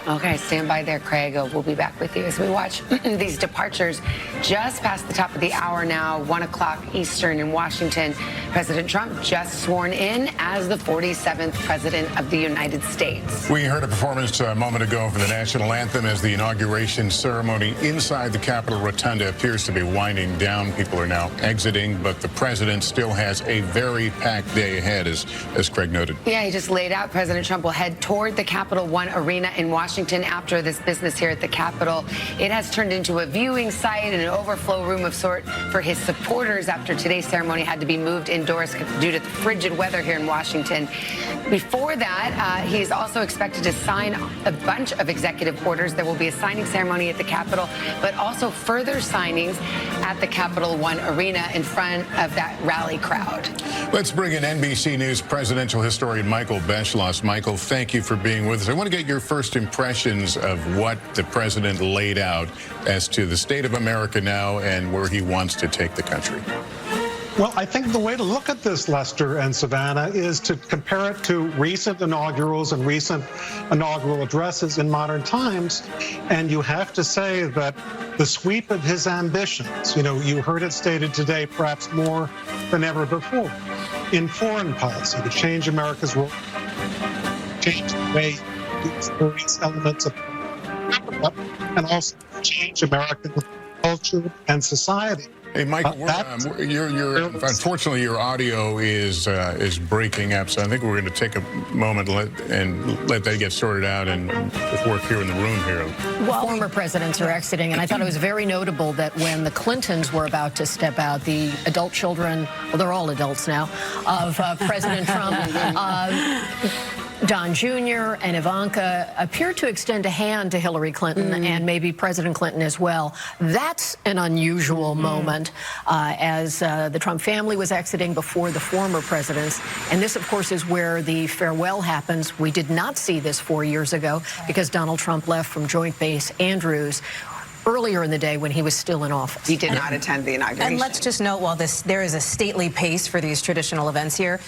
Okay, stand by there, Craig. We'll be back with you as we watch these departures just past the top of the hour now, 1 o'clock Eastern in Washington. President Trump just sworn in as the 47th President of the United States. We heard a performance a moment ago for the national anthem as the inauguration ceremony inside the Capitol Rotunda appears to be winding down. People are now exiting, but the president still has a very packed day ahead, as Craig noted. Yeah, he just laid out President Trump will head toward the Capital One Arena in Washington after this business here at the Capitol. It has turned into a viewing site and an overflow room of sort for his supporters after today's ceremony had to be moved indoors due to the frigid weather here in Washington. Before that, he's also expected to sign a bunch of executive orders. There will be a signing ceremony at the Capitol, but also further signings at the Capital One Arena in front of that rally crowd. Let's bring in NBC News presidential historian Michael Beschloss. Michael, thank you for being with us. I want to get your first impressions of what the president laid out as to the state of America now and where he wants to take the country. Well, I think the way to look at this, Lester and Savannah, is to compare it to recent inaugurals and recent inaugural addresses in modern times. And you have to say that the sweep of his ambitions, you heard it stated today perhaps more than ever before, in foreign policy, to change America's role, change the way we experience elements of America, and also change American culture and society. Hey, Michael, unfortunately, your audio is breaking up, so I think we're going to take a moment and let that get sorted out and work here in the room here. Well, former presidents are exiting, and I thought it was very notable that when the Clintons were about to step out, the adult children, well, they're all adults now, of President Trump, Don Jr. and Ivanka appeared to extend a hand to Hillary Clinton and maybe President Clinton as well. That's an unusual moment as the Trump family was exiting before the former presidents. And this, of course, is where the farewell happens. We did not see this 4 years ago because Donald Trump left from Joint Base Andrews earlier in the day when he was still in office. He did not attend the inauguration. And let's just note, while there is a stately pace for these traditional events here,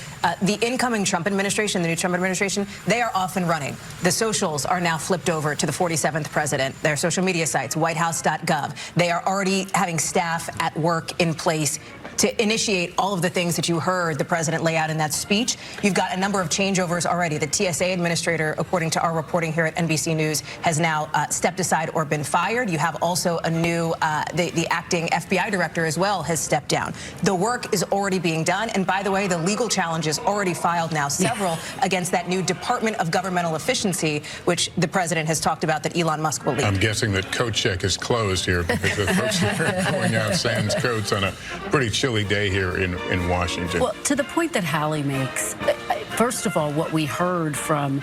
the incoming Trump administration, the new Trump administration, they are off and running. The socials are now flipped over to the 47th president. Their social media sites, whitehouse.gov. They are already having staff at work in place to initiate all of the things that you heard the president lay out in that speech. You've got a number of changeovers already. The TSA administrator, according to our reporting here at NBC News, has now stepped aside or been fired. You have also a new, the acting FBI director as well has stepped down. The work is already being done. And by the way, the legal challenges already filed now, several against that new Department of Governmental Efficiency, which the president has talked about that Elon Musk will lead. I'm guessing that coat check is closed here because the folks are going out sans coats on a pretty chilly day here in Washington. Well, to the point that Hallie makes, first of all, what we heard from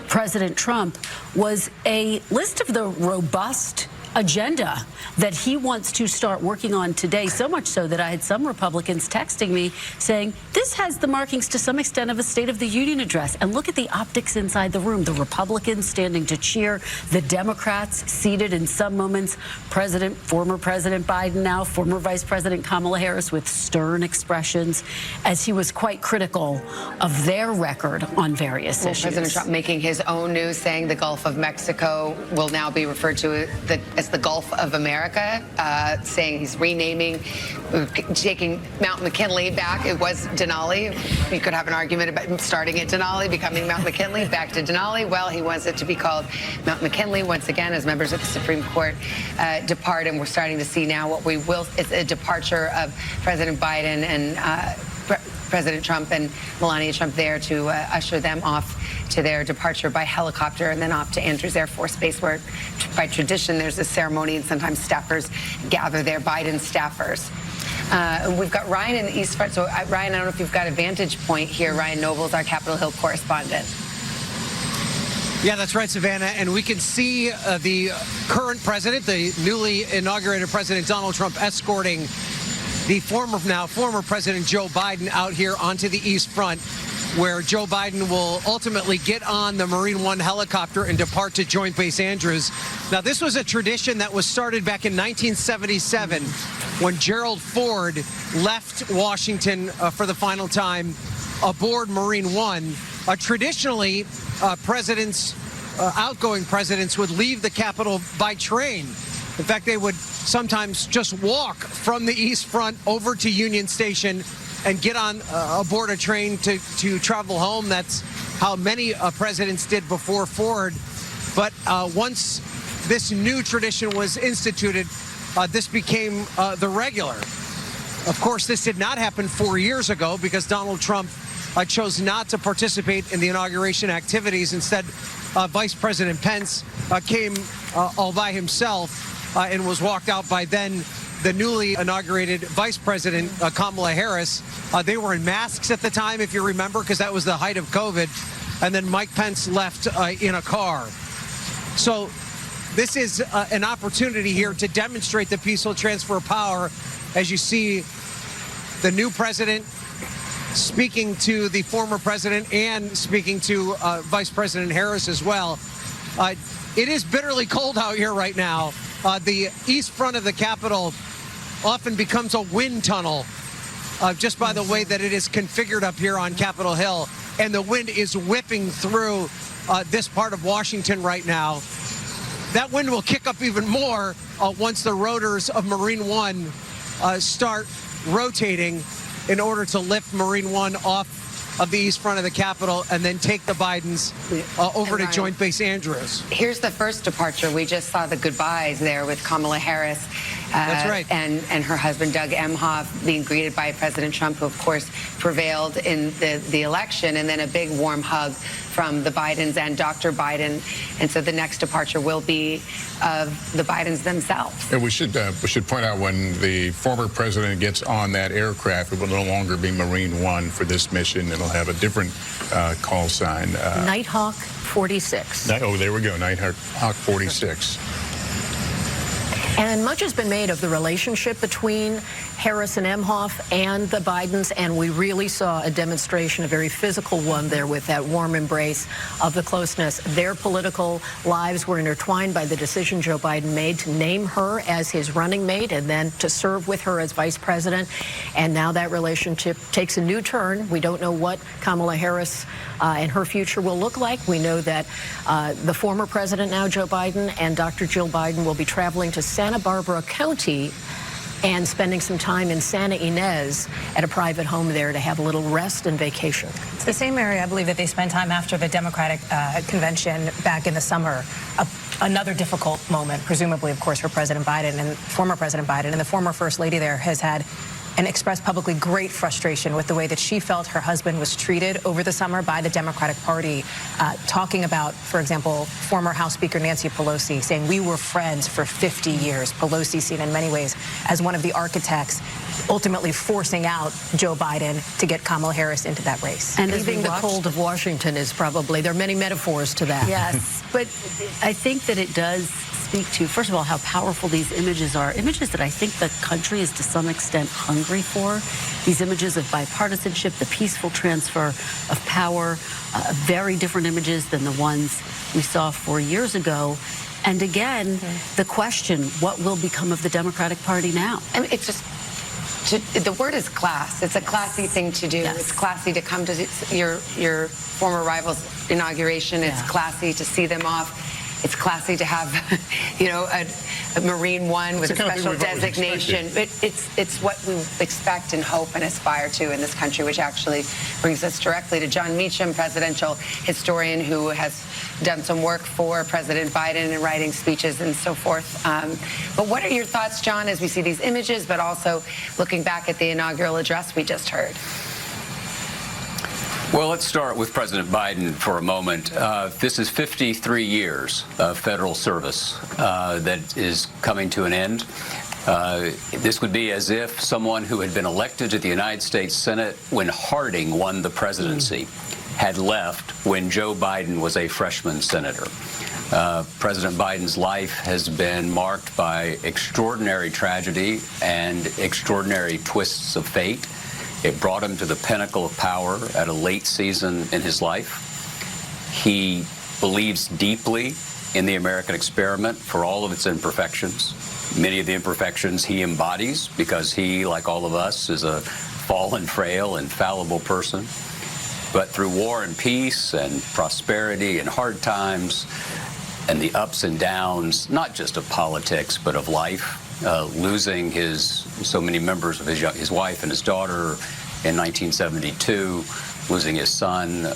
President Trump was a list of the robust agenda that he wants to start working on today, so much so that I had some Republicans texting me saying this has the markings to some extent of a State of the Union address. And look at the optics inside the room. The Republicans standing to cheer, the Democrats seated in some moments, former President Biden now, former Vice President Kamala Harris with stern expressions as he was quite critical of their record on various issues. President Trump making his own news, saying the Gulf of Mexico will now be referred to as the Gulf of America, saying he's renaming, taking Mount McKinley back. It was Denali. You could have an argument about starting at Denali, becoming Mount McKinley, back to Denali. Well, he wants it to be called Mount McKinley once again as members of the Supreme Court depart. And we're starting to see now what we will is a departure of President Biden and President Trump and Melania Trump there to usher them off to their departure by helicopter and then off to Andrews Air Force Base, where by tradition there's a ceremony and sometimes staffers gather there, Biden staffers. We've got Ryan in the East Front. So Ryan, I don't know if you've got a vantage point here. Ryan Nobles, our Capitol Hill correspondent. Yeah, that's right, Savannah. And we can see the current president, the newly inaugurated President Donald Trump, escorting the former President Joe Biden out here onto the East Front, where Joe Biden will ultimately get on the Marine One helicopter and depart to Joint Base Andrews. Now, this was a tradition that was started back in 1977 when Gerald Ford left Washington for the final time aboard Marine One. Traditionally, presidents outgoing presidents would leave the Capitol by train. In fact, they would sometimes just walk from the East Front over to Union Station and get on aboard a train to travel home. That's how many presidents did before Ford. But once this new tradition was instituted, this became the regular. Of course, this did not happen 4 years ago because Donald Trump chose not to participate in the inauguration activities. Instead, Vice President Pence came all by himself and was walked out by then the newly inaugurated Vice President Kamala Harris. They were in masks at the time, if you remember, because that was the height of COVID. And then Mike Pence left in a car. So this is an opportunity here to demonstrate the peaceful transfer of power as you see the new president speaking to the former president and speaking to Vice President Harris as well. It is bitterly cold out here right now. The east front of the Capitol often becomes a wind tunnel just by the way that it is configured up here on Capitol Hill. And the wind is whipping through this part of Washington right now. That wind will kick up even more once the rotors of Marine One start rotating in order to lift Marine One off of the east front of the Capitol and then take the Bidens over to Joint Base Andrews. Here's the first departure. We just saw the goodbyes there with Kamala Harris. That's right. And her husband, Doug Emhoff, being greeted by President Trump, who, of course, prevailed in the election, and then a big warm hug from the Bidens and Dr. Biden. And so the next departure will be of the Bidens themselves. And we should point out when the former president gets on that aircraft, it will no longer be Marine One for this mission. It'll have a different call sign. Nighthawk 46. Oh, there we go, Nighthawk 46. And much has been made of the relationship between Harris and Emhoff and the Bidens, and we really saw a demonstration, a very physical one there with that warm embrace of the closeness. Their political lives were intertwined by the decision Joe Biden made to name her as his running mate and then to serve with her as vice president. And now that relationship takes a new turn. We don't know what Kamala Harris and her future will look like. We know that the former president, now Joe Biden, and Dr. Jill Biden will be traveling to Santa Barbara County and spending some time in Santa Ynez at a private home there to have a little rest and vacation. It's the same area, I believe, that they spent time after the Democratic convention back in the summer. Another difficult moment, presumably, of course, for President Biden and former President Biden. And the former First Lady there has had and expressed publicly great frustration with the way that she felt her husband was treated over the summer by the Democratic Party, talking about, for example, former House Speaker Nancy Pelosi saying we were friends for 50 years. Pelosi seen in many ways as one of the architects ultimately forcing out Joe Biden to get Kamala Harris into that race. And leaving the cold of Washington is probably, there are many metaphors to that. Yes, but I think that it does speak to, first of all, how powerful these images are. Images that I think the country is to some extent hungry for. These images of bipartisanship, the peaceful transfer of power, very different images than the ones we saw 4 years ago. And again, the question, what will become of the Democratic Party now? I mean, it's just, the word is class. It's a classy thing to do. Yes. It's classy to come to your former rival's inauguration. It's classy to see them off. It's classy to have, you know, a Marine One with a special designation. But it's what we expect and hope and aspire to in this country, which actually brings us directly to John Meacham, presidential historian who has done some work for President Biden and writing speeches and so forth. But what are your thoughts, John, as we see these images, but also looking back at the inaugural address we just heard? Well, let's start with President Biden for a moment. This is 53 years of federal service that is coming to an end. This would be as if someone who had been elected to the United States Senate when Harding won the presidency had left when Joe Biden was a freshman senator. President Biden's life has been marked by extraordinary tragedy and extraordinary twists of fate. It brought him to the pinnacle of power at a late season in his life. He believes deeply in the American experiment for all of its imperfections. Many of the imperfections he embodies because he, like all of us, is a fallen, frail, and fallible person. But through war and peace and prosperity and hard times and the ups and downs, not just of politics, but of life, losing so many members of his wife and his daughter in 1972, losing his son,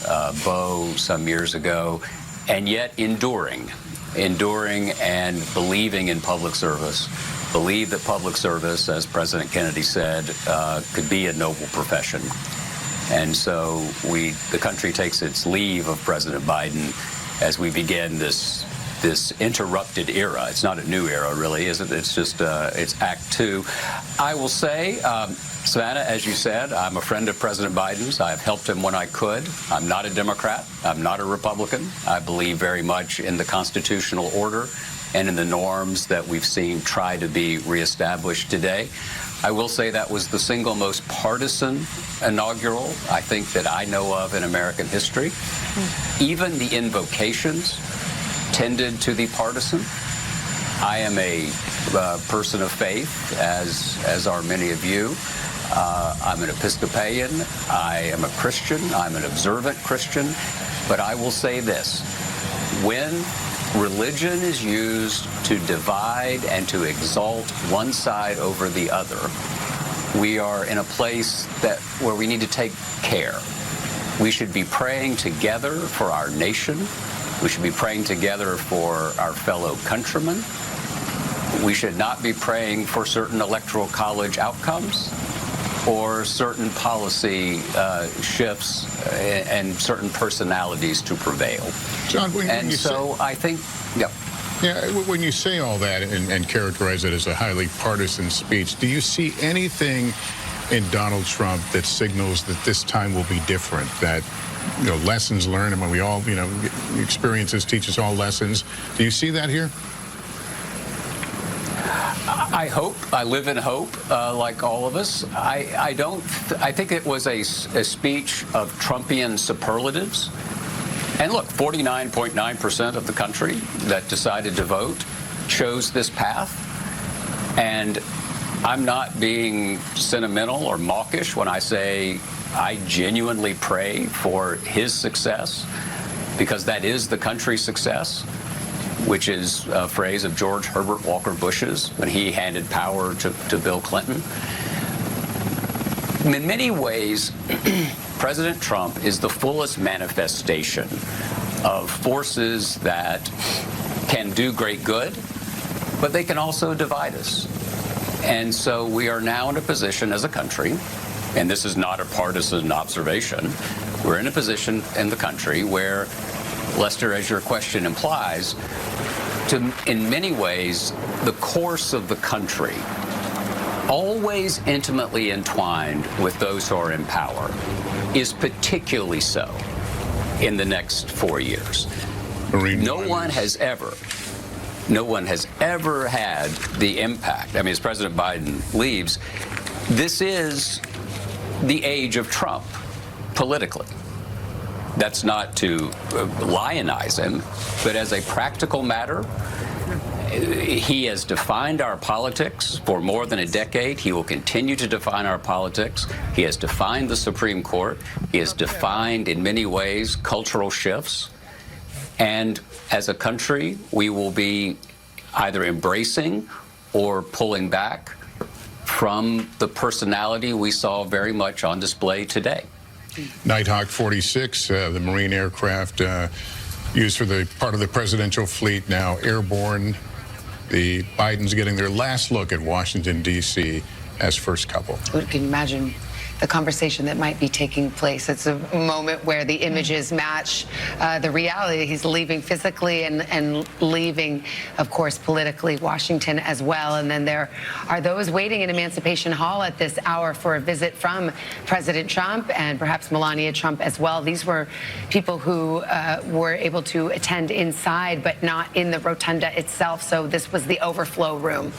Beau, some years ago, and yet enduring and believing in public service, believe that public service, as President Kennedy said, could be a noble profession. And so the country takes its leave of President Biden as we begin this interrupted era. It's not a new era, really, is it? It's just, it's Act Two. I will say, Savannah, as you said, I'm a friend of President Biden's. I've helped him when I could. I'm not a Democrat. I'm not a Republican. I believe very much in the constitutional order and in the norms that we've seen try to be reestablished today. I will say that was the single most partisan inaugural, I think, that I know of in American history. Even the invocations tended to be partisan. I am a person of faith, as are many of you. I'm an Episcopalian. I am a Christian. I'm an observant Christian. But I will say this. When religion is used to divide and to exalt one side over the other, we are in a place where we need to take care. We should be praying together for our nation. We should be praying together for our fellow countrymen. We should not be praying for certain electoral college outcomes or certain policy shifts and certain personalities to prevail. John, I think, yeah. Yeah, when you say all that and characterize it as a highly partisan speech, do you see anything in Donald Trump that signals that this time will be different, that, you know, lessons learned, and when we all, you know, experiences teach us all lessons? Do you see that here? I hope. I live in hope, like all of us. I think it was a speech of Trumpian superlatives. And look, 49.9% of the country that decided to vote chose this path. And I'm not being sentimental or mawkish when I say I genuinely pray for his success, because that is the country's success, which is a phrase of George Herbert Walker Bush's when he handed power to Bill Clinton. In many ways, President Trump is the fullest manifestation of forces that can do great good, but they can also divide us. And so we are now in a position as a country, and this is not a partisan observation, we're in a position in the country where, Lester, as your question implies, in many ways, the course of the country, always intimately entwined with those who are in power, is particularly so in the next 4 years. No one has ever had the impact. I mean, as President Biden leaves, this is the age of Trump politically. That's not to lionize him, but as a practical matter, he has defined our politics for more than a decade. He will continue to define our politics. He has defined the Supreme Court. He has defined, in many ways, cultural shifts. And as a country, we will be either embracing or pulling back from the personality we saw very much on display today. Nighthawk 46, the Marine aircraft used for the part of the presidential fleet, now airborne. The Bidens getting their last look at Washington, D.C. as first couple. You can imagine the conversation that might be taking place. It's a moment where the images match the reality. He's leaving physically and leaving, of course, politically, Washington as well. And then there are those waiting in Emancipation Hall at this hour for a visit from President Trump and perhaps Melania Trump as well. These were people who were able to attend inside, but not in the rotunda itself. So this was the overflow room.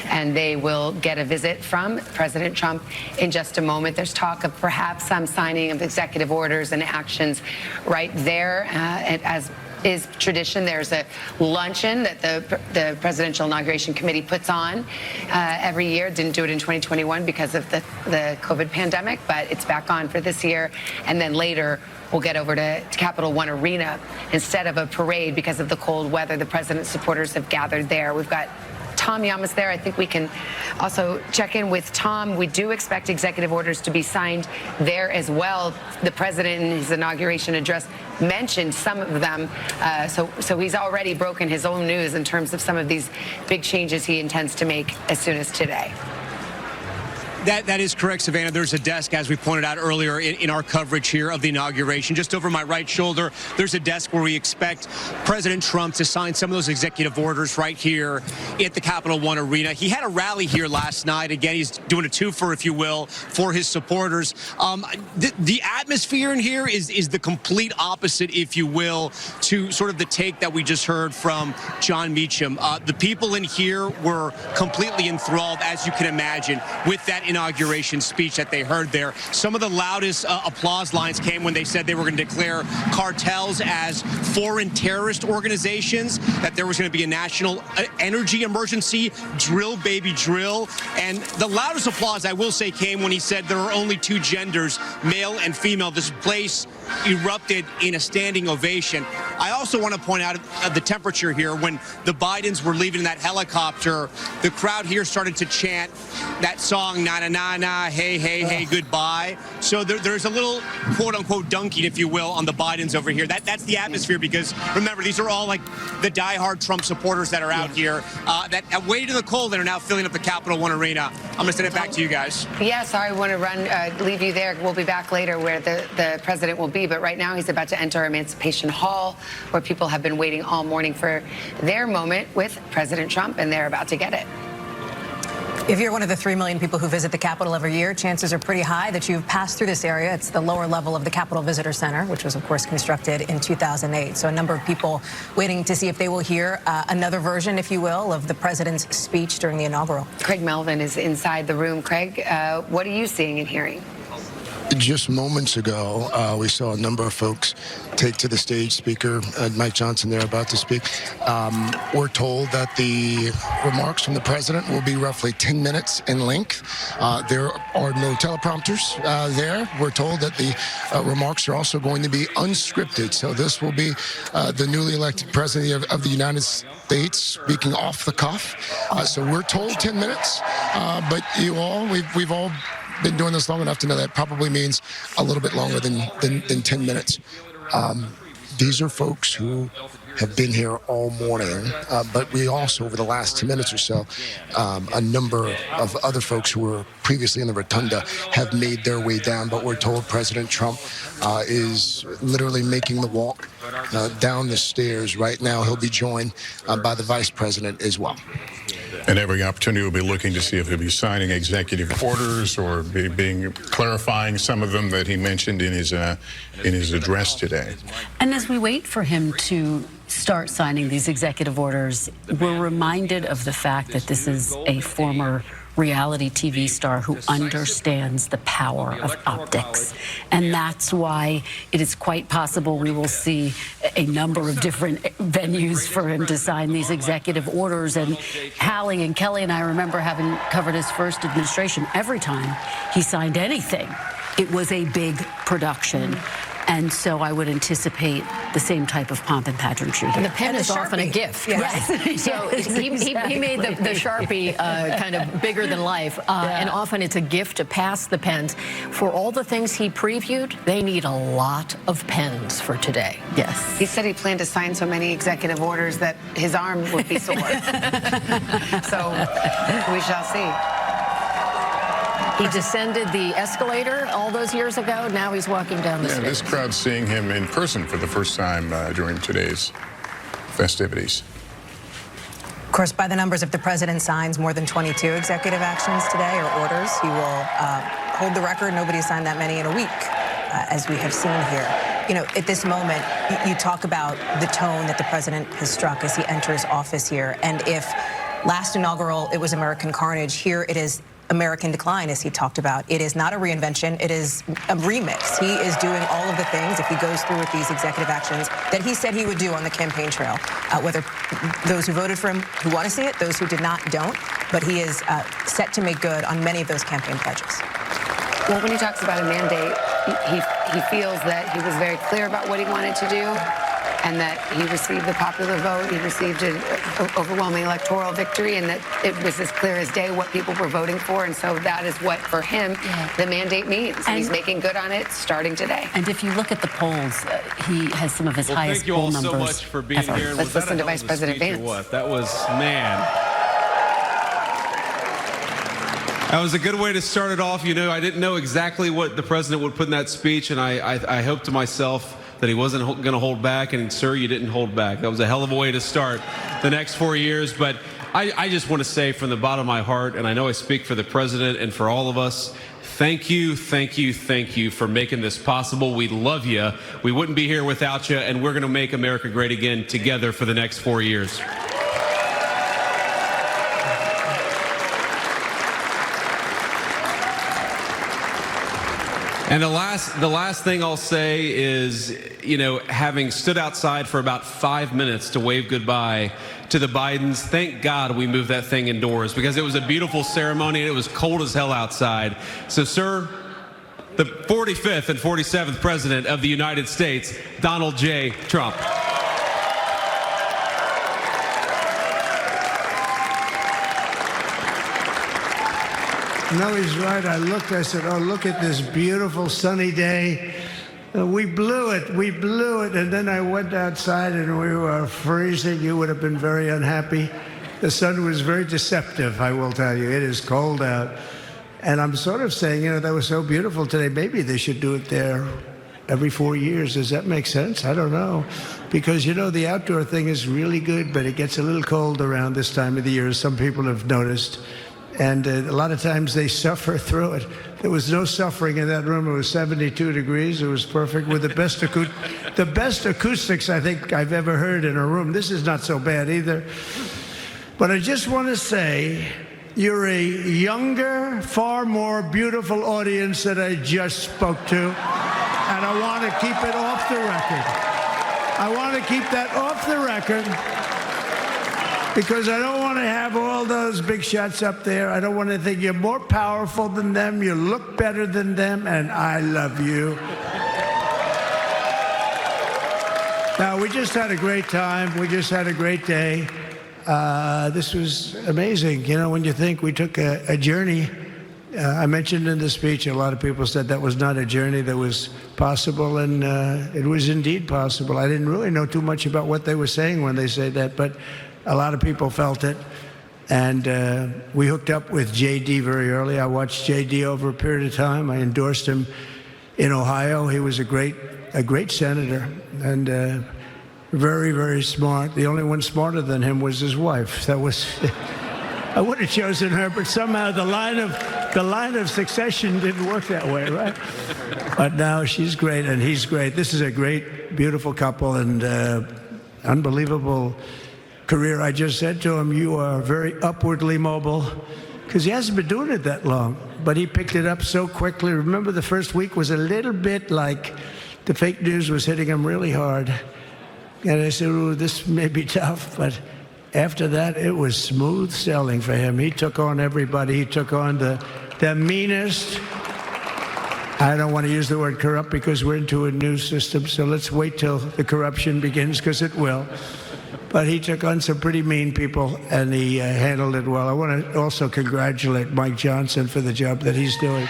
And they will get a visit from President Trump in just a moment. There's talk of perhaps some signing of executive orders and actions right there, as is tradition. There's a luncheon that the Presidential Inauguration Committee puts on every year. Didn't do it in 2021 because of the COVID pandemic, but it's back on for this year. And then later, we'll get over to Capital One Arena instead of a parade because of the cold weather. The president's supporters have gathered there. We've got Tom Yamas there. I think we can also check in with Tom. We do expect executive orders to be signed there as well. The president in his inauguration address mentioned some of them. So he's already broken his own news in terms of some of these big changes he intends to make as soon as today. That is correct, Savannah. There's a desk, as we pointed out earlier in our coverage here of the inauguration. Just over my right shoulder, there's a desk where we expect President Trump to sign some of those executive orders right here at the Capital One Arena. He had a rally here last night. Again, he's doing a twofer, if you will, for his supporters. The atmosphere in here is the complete opposite, if you will, to sort of the take that we just heard from John Meacham. The people in here were completely enthralled, as you can imagine, with that inauguration speech that they heard there. Some of the loudest applause lines came when they said they were going to declare cartels as foreign terrorist organizations, that there was going to be a national energy emergency, drill baby drill. And the loudest applause, I will say, came when he said there are only two genders, male and female. This place erupted in a standing ovation. I also want to point out the temperature here. When the Bidens were leaving that helicopter, the crowd here started to chant that song, na na na na, hey, hey, hey, goodbye. So there's a little quote-unquote dunking, if you will, on the Bidens over here. That's the atmosphere, because remember, these are all like the diehard Trump supporters that are out here that have waited in the cold and are now filling up the Capital One Arena. I'm going to send it back to you guys. Yeah, sorry, I want to leave you there. We'll be back later where the president will be, but right now he's about to enter Emancipation Hall, where people have been waiting all morning for their moment with President Trump, and they're about to get it. If you're one of the 3 million people who visit the Capitol every year, chances are pretty high that you've passed through this area. It's the lower level of the Capitol Visitor Center, which was, of course, constructed in 2008. So a number of people waiting to see if they will hear another version, if you will, of the president's speech during the inaugural. Craig Melvin is inside the room. Craig, what are you seeing and hearing? Just moments ago, we saw a number of folks take to the stage. Speaker Mike Johnson there about to speak. We're told that the remarks from the president will be roughly 10 minutes in length. There are no teleprompters there. We're told that the remarks are also going to be unscripted. So this will be the newly elected president of the United States speaking off the cuff. So we're told 10 minutes, but we've all been doing this long enough to know that probably means a little bit longer than 10 minutes. These are folks who have been here all morning, but we also, over the last 2 minutes or so, a number of other folks who were previously in the rotunda have made their way down, but we're told President Trump is literally making the walk down the stairs right now. He'll be joined by the vice president as well. And every opportunity will be looking to see if he'll be signing executive orders or clarifying some of them that he mentioned in his address today. And as we wait for him to start signing these executive orders, we're reminded of the fact that this is a former reality TV star who understands the power of optics. And that's why it is quite possible we will see a number of different venues for him to sign these executive orders. And Hallie and Kelly and I remember having covered his first administration. Every time he signed anything, it was a big production. And so I would anticipate the same type of pomp and pageantry here. And the pen is often a gift. Yes. Right? So he made the Sharpie kind of bigger than life. And often it's a gift to pass the pens. For all the things he previewed, they need a lot of pens for today. Yes. He said he planned to sign so many executive orders that his arm would be sore. So we shall see. He descended the escalator all those years ago. Now he's walking down the stairs. This crowd's seeing him in person for the first time during today's festivities. Of course, by the numbers, if the president signs more than 22 executive actions today or orders, he will hold the record. Nobody's signed that many in a week, as we have seen here. You know, at this moment, you talk about the tone that the president has struck as he enters office here. And if last inaugural, it was American carnage, here it is American decline, as he talked about. It is not a reinvention. It is a remix. He is doing all of the things, if he goes through with these executive actions, that he said he would do on the campaign trail. Whether those who voted for him who want to see it, those who did not don't. But he is set to make good on many of those campaign pledges. Well, when he talks about a mandate, he feels that he was very clear about what he wanted to do, and that he received the popular vote, he received an overwhelming electoral victory, and that it was as clear as day what people were voting for, and so that is what, for him, the mandate means. And he's making good on it starting today. And if you look at the polls, he has some of his highest poll numbers. Thank you all so much for being ever. here. Let's listen to Vice President Vance. What? That was, man. That was a good way to start it off. You know, I didn't know exactly what the president would put in that speech, and I hoped to myself that he wasn't going to hold back, and sir, you didn't hold back. That was a hell of a way to start the next 4 years, but I just want to say from the bottom of my heart, and I know I speak for the president and for all of us, thank you, thank you, thank you for making this possible. We love you. We wouldn't be here without you, and we're going to make America great again together for the next 4 years. And the last thing I'll say is, you know, having stood outside for about 5 minutes to wave goodbye to the Bidens, thank God we moved that thing indoors, because it was a beautiful ceremony and it was cold as hell outside. So, sir, the 45th and 47th President of the United States, Donald J. Trump. No, he's right. I looked, I said, oh, look at this beautiful sunny day. We blew it. And then I went outside and we were freezing. You would have been very unhappy. The sun was very deceptive, I will tell you. It is cold out. And I'm sort of saying, you know, that was so beautiful today. Maybe they should do it there every 4 years. Does that make sense? I don't know. Because, you know, the outdoor thing is really good, but it gets a little cold around this time of the year, as some people have noticed. And a lot of times they suffer through it. There was no suffering in that room. It was 72 degrees. It was perfect with the best acoustics I think I've ever heard in a room. This is not so bad either. But I just want to say, you're a younger, far more beautiful audience that I just spoke to. And I want to keep it off the record. I want to keep that off the record. Because I don't want to have all those big shots up there. I don't want to think you're more powerful than them, you look better than them, and I love you. Now, we just had a great time. We just had a great day. This was amazing. You know, when you think we took a journey, I mentioned in the speech, a lot of people said that was not a journey that was possible, and it was indeed possible. I didn't really know too much about what they were saying when they said that, but a lot of people felt it, and we hooked up with J.D. very early. I watched J.D. over a period of time. I endorsed him in Ohio. He was a great senator, and very, very smart. The only one smarter than him was his wife. That was, I would have chosen her, but somehow the line of succession didn't work that way, right? But now she's great, and he's great. This is a great, beautiful couple, and unbelievable career. I just said to him, you are very upwardly mobile, because he hasn't been doing it that long, but he picked it up so quickly. Remember, the first week was a little bit like the fake news was hitting him really hard. And I said, ooh, this may be tough, but after that, it was smooth sailing for him. He took on everybody. He took on the meanest. I don't want to use the word corrupt because we're into a new system, so let's wait till the corruption begins, because it will. But he took on some pretty mean people, and he handled it well. I want to also congratulate Mike Johnson for the job that he's doing.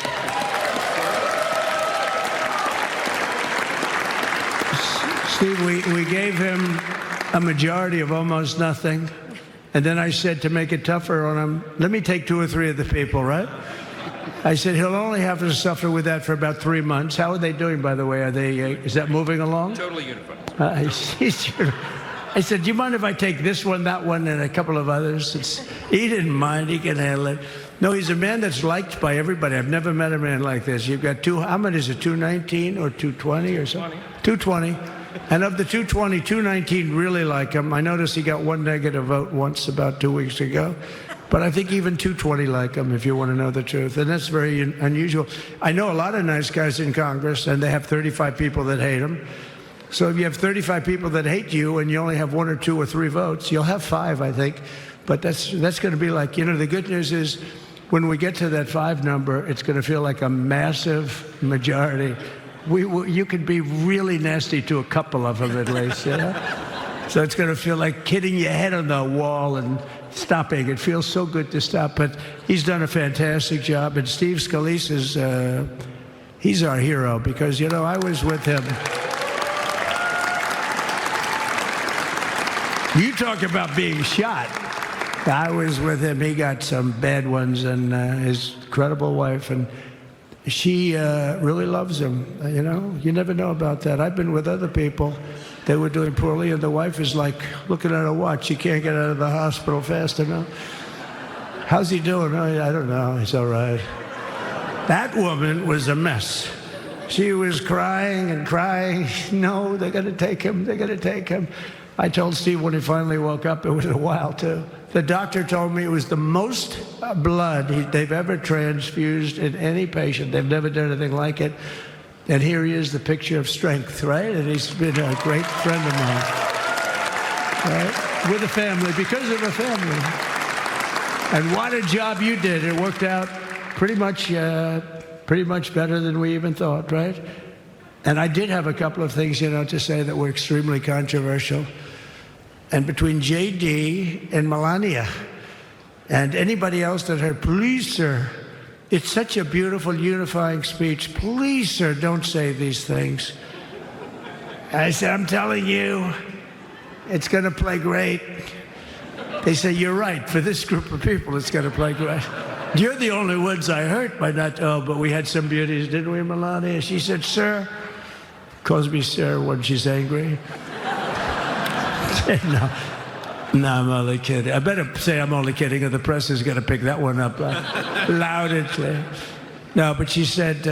Steve, we gave him a majority of almost nothing, and then I said, to make it tougher on him, let me take 2 or 3 of the people, right? I said, he'll only have to suffer with that for about 3 months. How are they doing, by the way? Are they? Is that moving along? Totally unified. I said, do you mind if I take this one, that one, and a couple of others? He didn't mind. He can handle it. No, he's a man that's liked by everybody. I've never met a man like this. You've got how many is it, 219 or 220 or something? 220. And of the 220, 219 really like him. I noticed he got 1 negative vote once about 2 weeks ago. But I think even 220 like him, if you want to know the truth. And that's very unusual. I know a lot of nice guys in Congress, and they have 35 people that hate him. So if you have 35 people that hate you and you only have 1 or 2 or 3 votes, you'll have 5, I think. But that's going to be like, you know, the good news is when we get to that 5 number, it's going to feel like a massive majority. You could be really nasty to a couple of them at least, you know? So it's going to feel like hitting your head on the wall and stopping. It feels so good to stop, but he's done a fantastic job. And Steve Scalise is, he's our hero because, you know, I was with him. You talk about being shot. I was with him. He got some bad ones, and his incredible wife, and she really loves him. You know, you never know about that. I've been with other people. They were doing poorly, and the wife is like looking at her watch. She can't get out of the hospital fast enough. How's he doing? Oh, I don't know. He's all right. That woman was a mess. She was crying and crying. No, they're going to take him. They're going to take him. I told Steve when he finally woke up, it was a while, too. The doctor told me it was the most blood they've ever transfused in any patient. They've never done anything like it. And here he is, the picture of strength, right? And he's been a great friend of mine, right? With a family, because of a family. And what a job you did. It worked out pretty much better than we even thought, right? And I did have a couple of things, you know, to say that were extremely controversial. And between J.D. and Melania and anybody else that heard, please, sir, it's such a beautiful, unifying speech. Please, sir, don't say these things. I said, I'm telling you, it's going to play great. They say, you're right. For this group of people, it's going to play great. You're the only ones I hurt by not, but we had some beauties, didn't we, Melania? She said, sir, calls me sir when she's angry. No, I'm only kidding. I better say I'm only kidding, or the press is going to pick that one up loud and clear. No, but she said,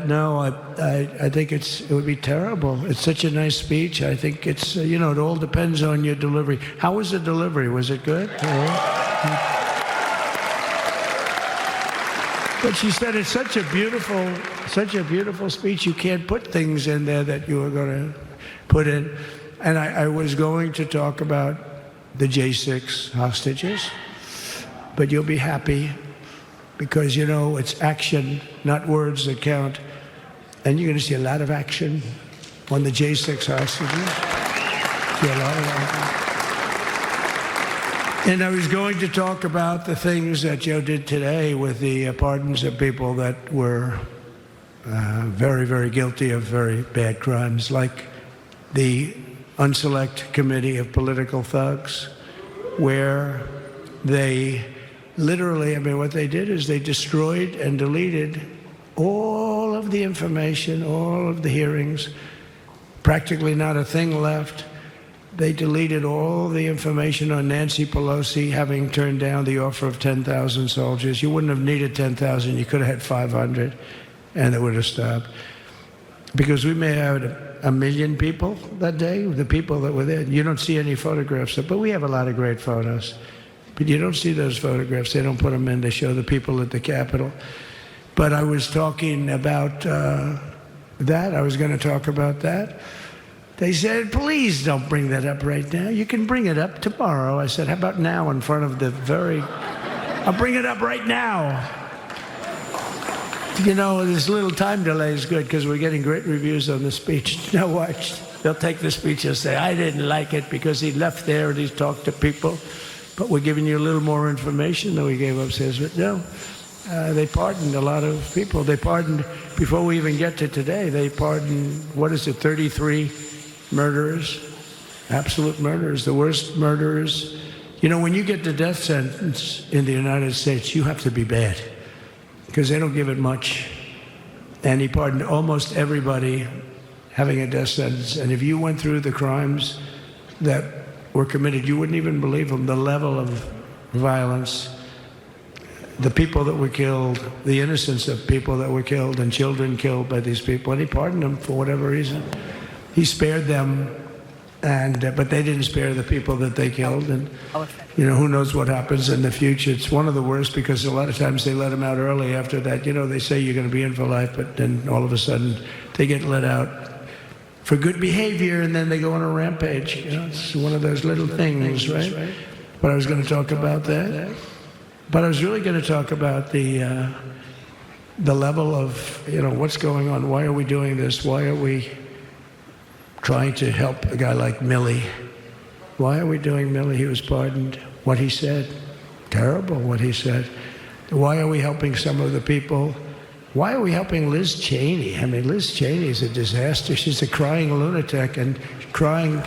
no, I think it would be terrible. It's such a nice speech. I think it's, you know, it all depends on your delivery. How was the delivery? Was it good? But she said it's such a beautiful speech. You can't put things in there that you were going to put in. And I was going to talk about the J6 hostages, but you'll be happy because, you know, it's action, not words that count. And you're going to see a lot of action on the J6 hostages. See a lot of action. And I was going to talk about the things that Joe did today with the pardons of people that were very, very guilty of very bad crimes, like the Unselect Committee of Political Thugs, where they literally, I mean, what they did is they destroyed and deleted all of the information, all of the hearings, practically not a thing left. They deleted all the information on Nancy Pelosi having turned down the offer of 10,000 soldiers. You wouldn't have needed 10,000. You could have had 500, and it would have stopped. Because we may have had 1 million people that day, the people that were there. You don't see any photographs, but we have a lot of great photos. But you don't see those photographs. They don't put them in. They show the people at the Capitol. But I was talking about that. I was going to talk about that. They said, please don't bring that up right now. You can bring it up tomorrow. I said, how about now in front of the I'll bring it up right now. You know, this little time delay is good because we're getting great reviews on the speech. Now watch. They'll take the speech and say, I didn't like it because he left there and he's talked to people. But we're giving you a little more information than we gave upstairs. But no, they pardoned a lot of people. They pardoned, before we even get to today, they pardoned, 33 murderers, absolute murderers, the worst murderers. You know, when you get the death sentence in the United States, you have to be bad, because they don't give it much. And he pardoned almost everybody having a death sentence. And if you went through the crimes that were committed, you wouldn't even believe them, the level of violence, the people that were killed, the innocence of people that were killed, and children killed by these people. And he pardoned them for whatever reason. He spared them but they didn't spare the people that they killed, and who knows what happens in the future. It's one of the worst because a lot of times they let them out early after that. They say you're going to be in for life, but then all of a sudden they get let out for good behavior, and then they go on a rampage. It's one of those little things, right? But I was going to talk about that. But I was really going to talk about the level of, what's going on. Why are we doing this? Why are we trying to help a guy like Milley? Why are we doing Milley? He was pardoned. What he said, terrible what he said. Why are we helping some of the people? Why are we helping Liz Cheney? I mean, Liz Cheney is a disaster. She's a crying lunatic and crying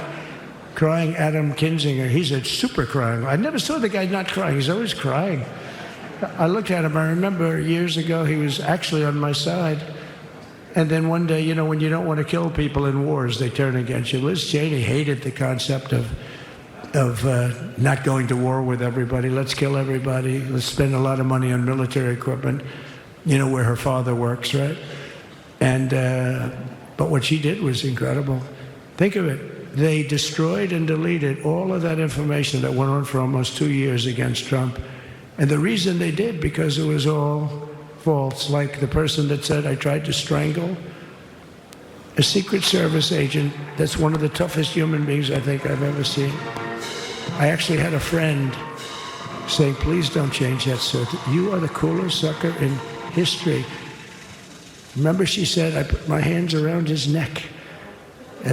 Adam Kinzinger. He's a super crying. I never saw the guy not crying. He's always crying. I looked at him. I remember years ago he was actually on my side. And then one day, when you don't want to kill people in wars, they turn against you. Liz Cheney hated the concept of not going to war with everybody. Let's kill everybody. Let's spend a lot of money on military equipment, where her father works, right? And but what she did was incredible. Think of it. They destroyed and deleted all of that information that went on for almost 2 years against Trump. And the reason they did, because it was all false. Like the person that said, I tried to strangle a Secret Service agent. That's one of the toughest human beings I think I've ever seen. I actually had a friend saying, please don't change that, sir. You are the coolest sucker in history. Remember, she said, I put my hands around his neck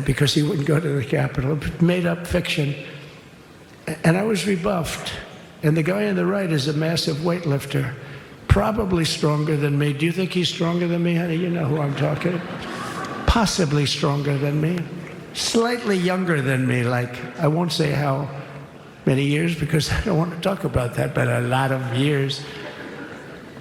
because he wouldn't go to the Capitol. Made up fiction. And I was rebuffed. And the guy on the right is a massive weightlifter, probably stronger than me. Do you think he's stronger than me, honey? You know who I'm talking. Possibly stronger than me. Slightly younger than me, like, I won't say how many years because I don't want to talk about that, but a lot of years.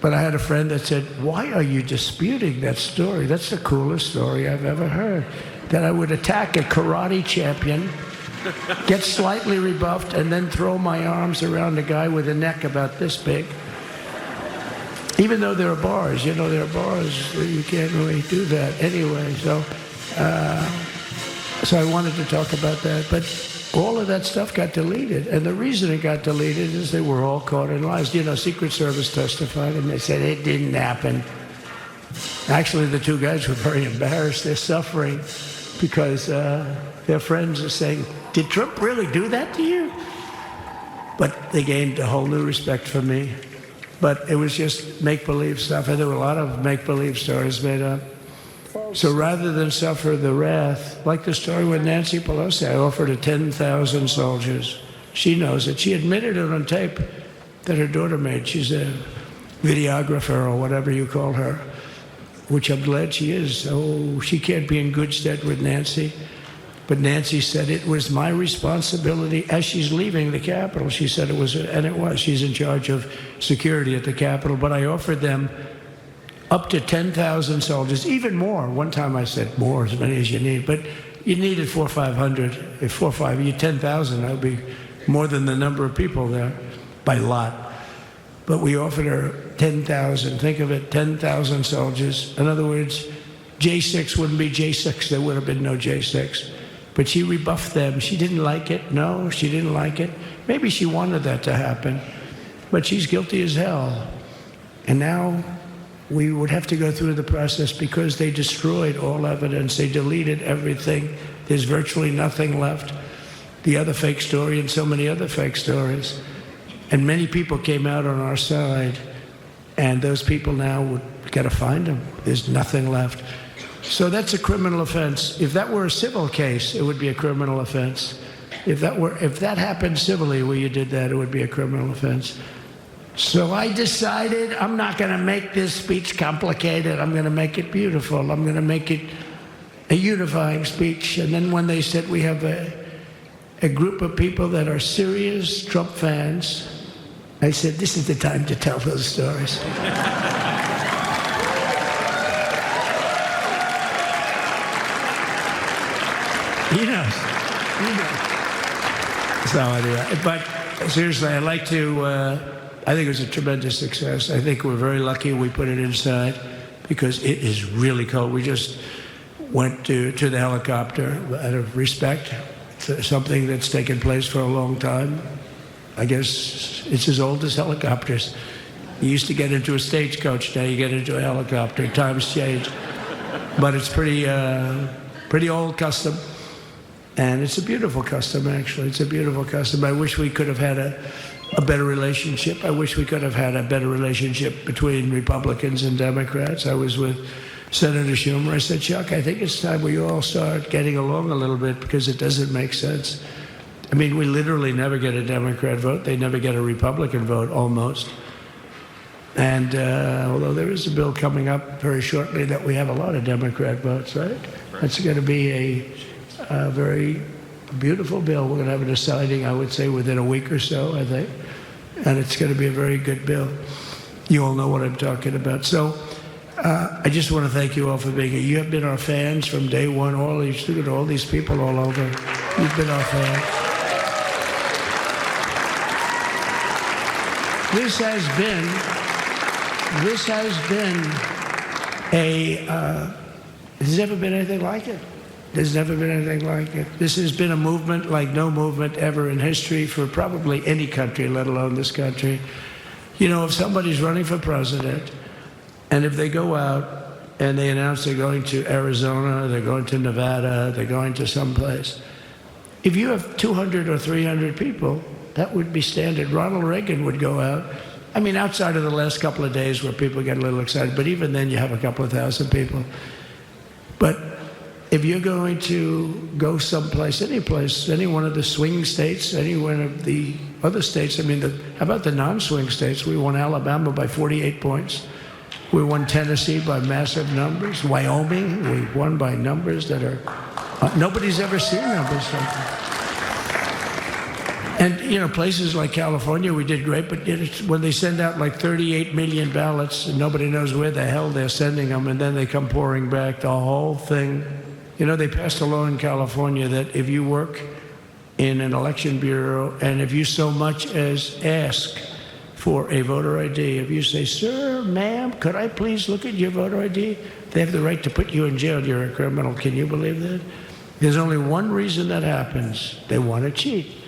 But I had a friend that said, why are you disputing that story? That's the coolest story I've ever heard. That I would attack a karate champion, get slightly rebuffed, and then throw my arms around a guy with a neck about this big. Even though there are bars, there are bars, you can't really do that anyway. So I wanted to talk about that. But all of that stuff got deleted. And the reason it got deleted is they were all caught in lies. Secret Service testified, and they said it didn't happen. Actually, the two guys were very embarrassed. They're suffering because their friends are saying, did Trump really do that to you? But they gained a whole new respect for me. But it was just make-believe stuff, and there were a lot of make-believe stories made up. So rather than suffer the wrath, like the story with Nancy Pelosi, I offered her 10,000 soldiers. She knows it. She admitted it on tape that her daughter made. She's a videographer or whatever you call her, which I'm glad she is. Oh, she can't be in good stead with Nancy. But Nancy said it was my responsibility as she's leaving the Capitol. She said it was, and it was. She's in charge of security at the Capitol. But I offered them up to 10,000 soldiers, even more. One time I said more, as many as you need. But you needed 400 or 500. If 4 or 5, you 10,000, that would be more than the number of people there by lot. But we offered her 10,000. Think of it, 10,000 soldiers. In other words, J6 wouldn't be J6. There would have been no J6. But she rebuffed them. She didn't like it. No, she didn't like it. Maybe she wanted that to happen. But she's guilty as hell. And now we would have to go through the process because they destroyed all evidence. They deleted everything. There's virtually nothing left. The other fake story and so many other fake stories. And many people came out on our side. And those people now, we've got to find them. There's nothing left. So that's a criminal offense. If that were a civil case, it would be a criminal offense. If that happened civilly where you did that, it would be a criminal offense. So I decided I'm not going to make this speech complicated. I'm going to make it beautiful. I'm going to make it a unifying speech. And then when they said we have a group of people that are serious Trump fans, I said, this is the time to tell those stories. He knows. So anyway, but seriously, I'd like to, I think it was a tremendous success. I think we're very lucky we put it inside because it is really cold. We just went to the helicopter out of respect. something that's taken place for a long time. I guess it's as old as helicopters. You used to get into a stagecoach, now you get into a helicopter. Times change. But it's pretty old custom. And it's a beautiful custom, actually. It's a beautiful custom. I wish we could have had a better relationship. I wish we could have had a better relationship between Republicans and Democrats. I was with Senator Schumer. I said, Chuck, I think it's time we all start getting along a little bit because it doesn't make sense. I mean, we literally never get a Democrat vote. They never get a Republican vote, almost. And although there is a bill coming up very shortly that we have a lot of Democrat votes, right? That's going to be a very beautiful bill. We're going to have a deciding, I would say, within a week or so, I think. And it's going to be a very good bill. You all know what I'm talking about. So I just want to thank you all for being here. You have been our fans from day one. All these people all over. You've been our fans. This has there's never been anything like it. There's never been anything like it. This has been a movement like no movement ever in history for probably any country, let alone this country. You know, if somebody's running for president, and if they go out and they announce they're going to Arizona, they're going to Nevada, they're going to someplace, if you have 200 or 300 people, that would be standard. Ronald Reagan would go out. I mean, outside of the last couple of days where people get a little excited, but even then you have a couple of thousand people. But if you're going to go someplace, any place, any one of the swing states, any one of the other states, I mean, how about the non-swing states? We won Alabama by 48 points. We won Tennessee by massive numbers. Wyoming, we won by numbers that are, nobody's ever seen numbers like that. And, you know, places like California, we did great, but when they send out like 38 million ballots and nobody knows where the hell they're sending them, and then they come pouring back, the whole thing. You know, they passed a law in California that if you work in an election bureau and if you so much as ask for a voter ID, if you say, sir, ma'am, could I please look at your voter ID? They have the right to put you in jail. You're a criminal. Can you believe that? There's only one reason that happens. They want to cheat.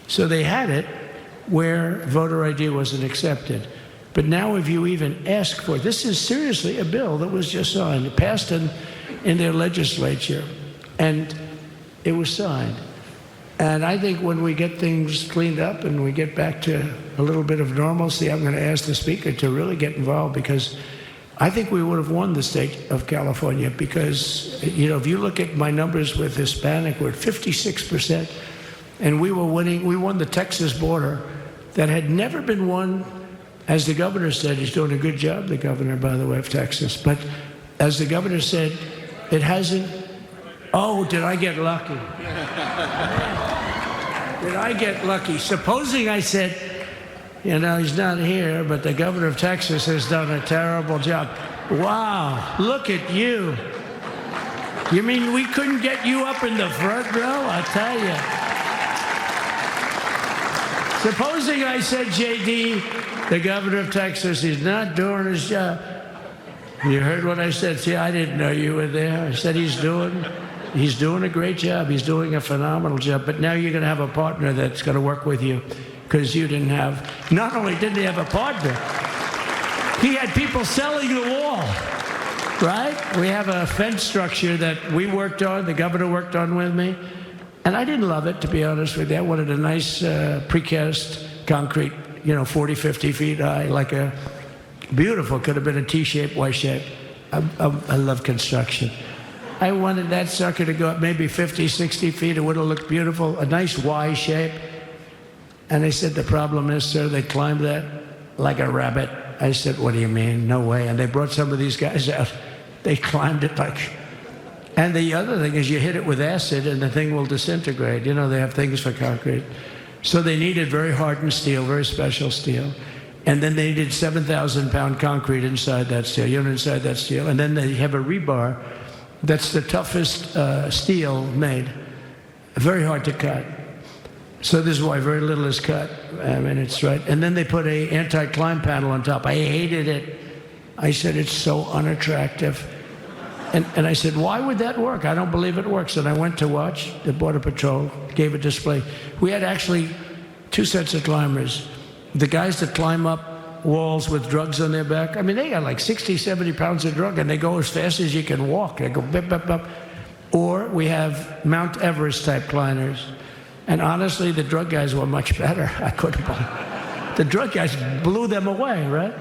So they had it where voter ID wasn't accepted. But now if you even ask for it, this is seriously a bill that was just signed, passed in their legislature, and it was signed. And I think when we get things cleaned up and we get back to a little bit of normalcy, I'm going to ask the Speaker to really get involved, because I think we would have won the state of California, because, you know, if you look at my numbers with Hispanic, we're at 56%. And we were winning. We won the Texas border that had never been won. As the governor said, he's doing a good job, the governor, by the way, of Texas. But as the governor said, it hasn't. Oh, did I get lucky? Did I get lucky? Supposing I said, you know, he's not here, but the governor of Texas has done a terrible job. Wow, look at you. You mean we couldn't get you up in the front row? I tell you. Supposing I said, J.D., the governor of Texas, he's not doing his job. You heard what I said. See, I didn't know you were there. I said he's doing a great job. He's doing a phenomenal job. But now you're going to have a partner that's going to work with you, because you didn't have, not only didn't he have a partner, he had people selling the wall, right? We have a fence structure that we worked on, the governor worked on with me. And I didn't love it, to be honest with you. I wanted a nice precast concrete, you know, 40, 50 feet high, like a beautiful, could have been a T-shape, Y-shape. I love construction. I wanted that sucker to go up maybe 50, 60 feet. It would have looked beautiful, a nice Y shape. And they said, the problem is, sir, they climbed that like a rabbit. I said, what do you mean? No way. And they brought some of these guys out. They climbed it like... And the other thing is you hit it with acid and the thing will disintegrate. You know, they have things for concrete. So they needed very hardened steel, very special steel. And then they needed 7,000-pound concrete inside that steel, inside that steel. And then they have a rebar that's the toughest steel made. Very hard to cut. So this is why very little is cut. I mean, it's right. And then they put a anti-climb panel on top. I hated it. I said, it's so unattractive. And I said, why would that work? I don't believe it works. And I went to watch the Border Patrol, gave a display. We had actually 2 sets of climbers. The guys that climb up walls with drugs on their back, I mean, they got like 60, 70 pounds of drug, and they go as fast as you can walk. They go bip, bip, bip. Or we have Mount Everest type climbers. And honestly, the drug guys were much better. I couldn't believe it. The drug guys blew them away, right?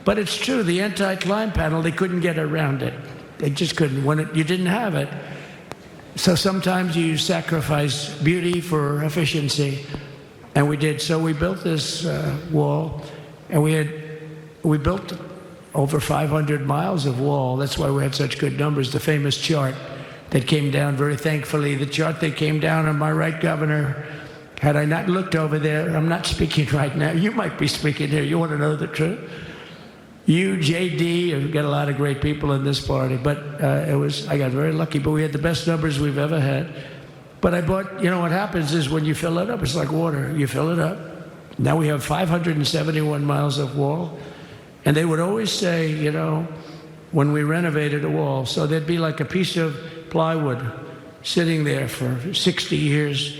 But it's true, the anti-climb panel, they couldn't get around it. They just couldn't. You didn't have it. So sometimes you sacrifice beauty for efficiency. And we did. So we built this wall, and we built over 500 miles of wall. That's why we had such good numbers. The famous chart that came down, very thankfully, the chart that came down on my right, Governor, had I not looked over there, I'm not speaking right now. You might be speaking here. You want to know the truth? You, JD, we've got a lot of great people in this party, but I got very lucky, but we had the best numbers we've ever had. But I bought, you know what happens is when you fill it up, it's like water. You fill it up. Now we have 571 miles of wall. And they would always say, you know, when we renovated a wall, so there'd be like a piece of plywood sitting there for 60 years,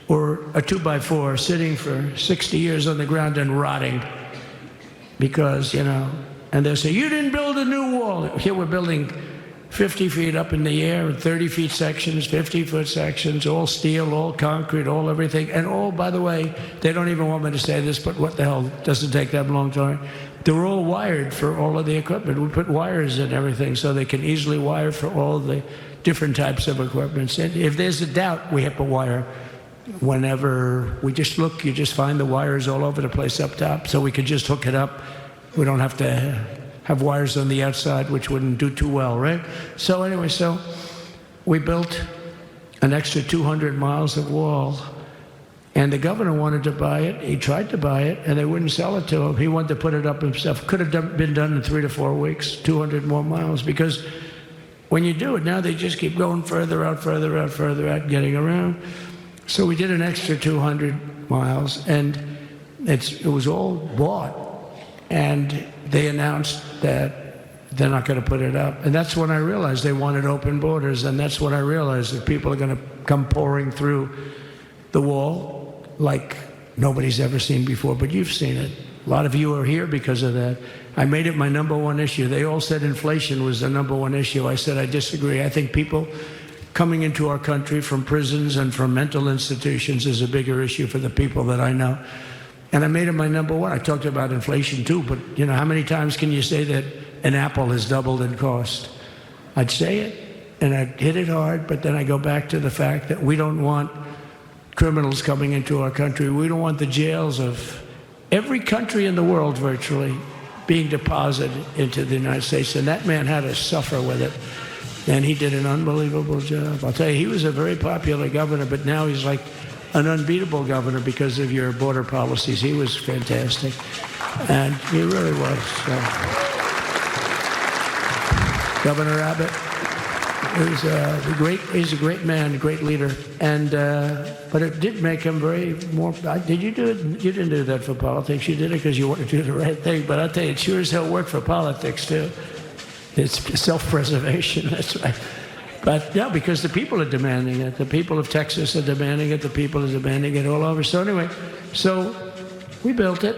or a 2x4 sitting for 60 years on the ground and rotting. Because, you know, and they'll say, you didn't build a new wall. Here we're building 50 feet up in the air, and 30 feet sections, 50-foot sections, all steel, all concrete, all everything. And all, by the way, they don't even want me to say this, but what the hell, doesn't take that long time. They're all wired for all of the equipment. We put wires in everything so they can easily wire for all the different types of equipment. And if there's a doubt, we have to wire. Whenever we just look, you just find the wires all over the place up top, so we could just hook it up. We don't have to have wires on the outside, which wouldn't do too well, right? So anyway, so we built an extra 200 miles of wall, and the governor wanted to buy it. He tried to buy it, and they wouldn't sell it to him. He wanted to put it up himself. Could have been done in 3 to 4 weeks, 200 more miles, because when you do it, now they just keep going further out, further out, further out, getting around. So we did an extra 200 miles, and it was all bought. And they announced that they're not going to put it up. And that's when I realized they wanted open borders. And that's when I realized that people are going to come pouring through the wall like nobody's ever seen before. But you've seen it. A lot of you are here because of that. I made it my #1 issue. They all said inflation was the #1 issue. I said I disagree. I think people coming into our country from prisons and from mental institutions is a bigger issue for the people that I know. And I made it my #1. I talked about inflation too, but you know, how many times can you say that an apple has doubled in cost? I'd say it, and I'd hit it hard, but then I go back to the fact that we don't want criminals coming into our country. We don't want the jails of every country in the world virtually being deposited into the United States, and that man had to suffer with it. And he did an unbelievable job. I'll tell you, he was a very popular governor, but now he's like an unbeatable governor because of your border policies. He was fantastic, and he really was. So. Governor Abbott he's a great man, a great leader, and but it did make him very more. Did you do it? You didn't do that for politics. You did it because you wanted to do the right thing. But I'll tell you, it sure as hell worked for politics too. It's self-preservation. That's right. But yeah, because the people are demanding it. The people of Texas are demanding it. The people are demanding it all over. So anyway, so we built it,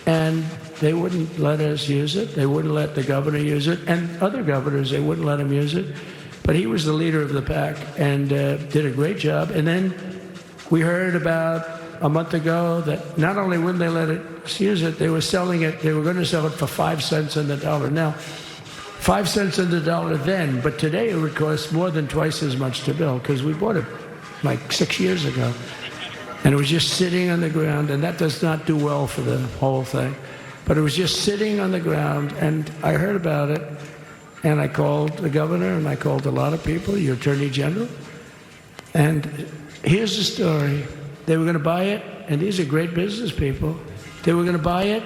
and they wouldn't let us use it. They wouldn't let the governor use it, and other governors, they wouldn't let him use it. But he was the leader of the pack and did a great job. And then we heard about a month ago that not only wouldn't they let us use it, they were selling it. They were going to sell it for 5 cents on the dollar. Now, 5 cents on the dollar then, but today it would cost more than twice as much to build because we bought it like 6 years ago. And it was just sitting on the ground, and that does not do well for the whole thing. But it was just sitting on the ground, and I heard about it, and I called the governor, and I called a lot of people, your attorney general. And here's the story. They were going to buy it, and these are great business people. They were going to buy it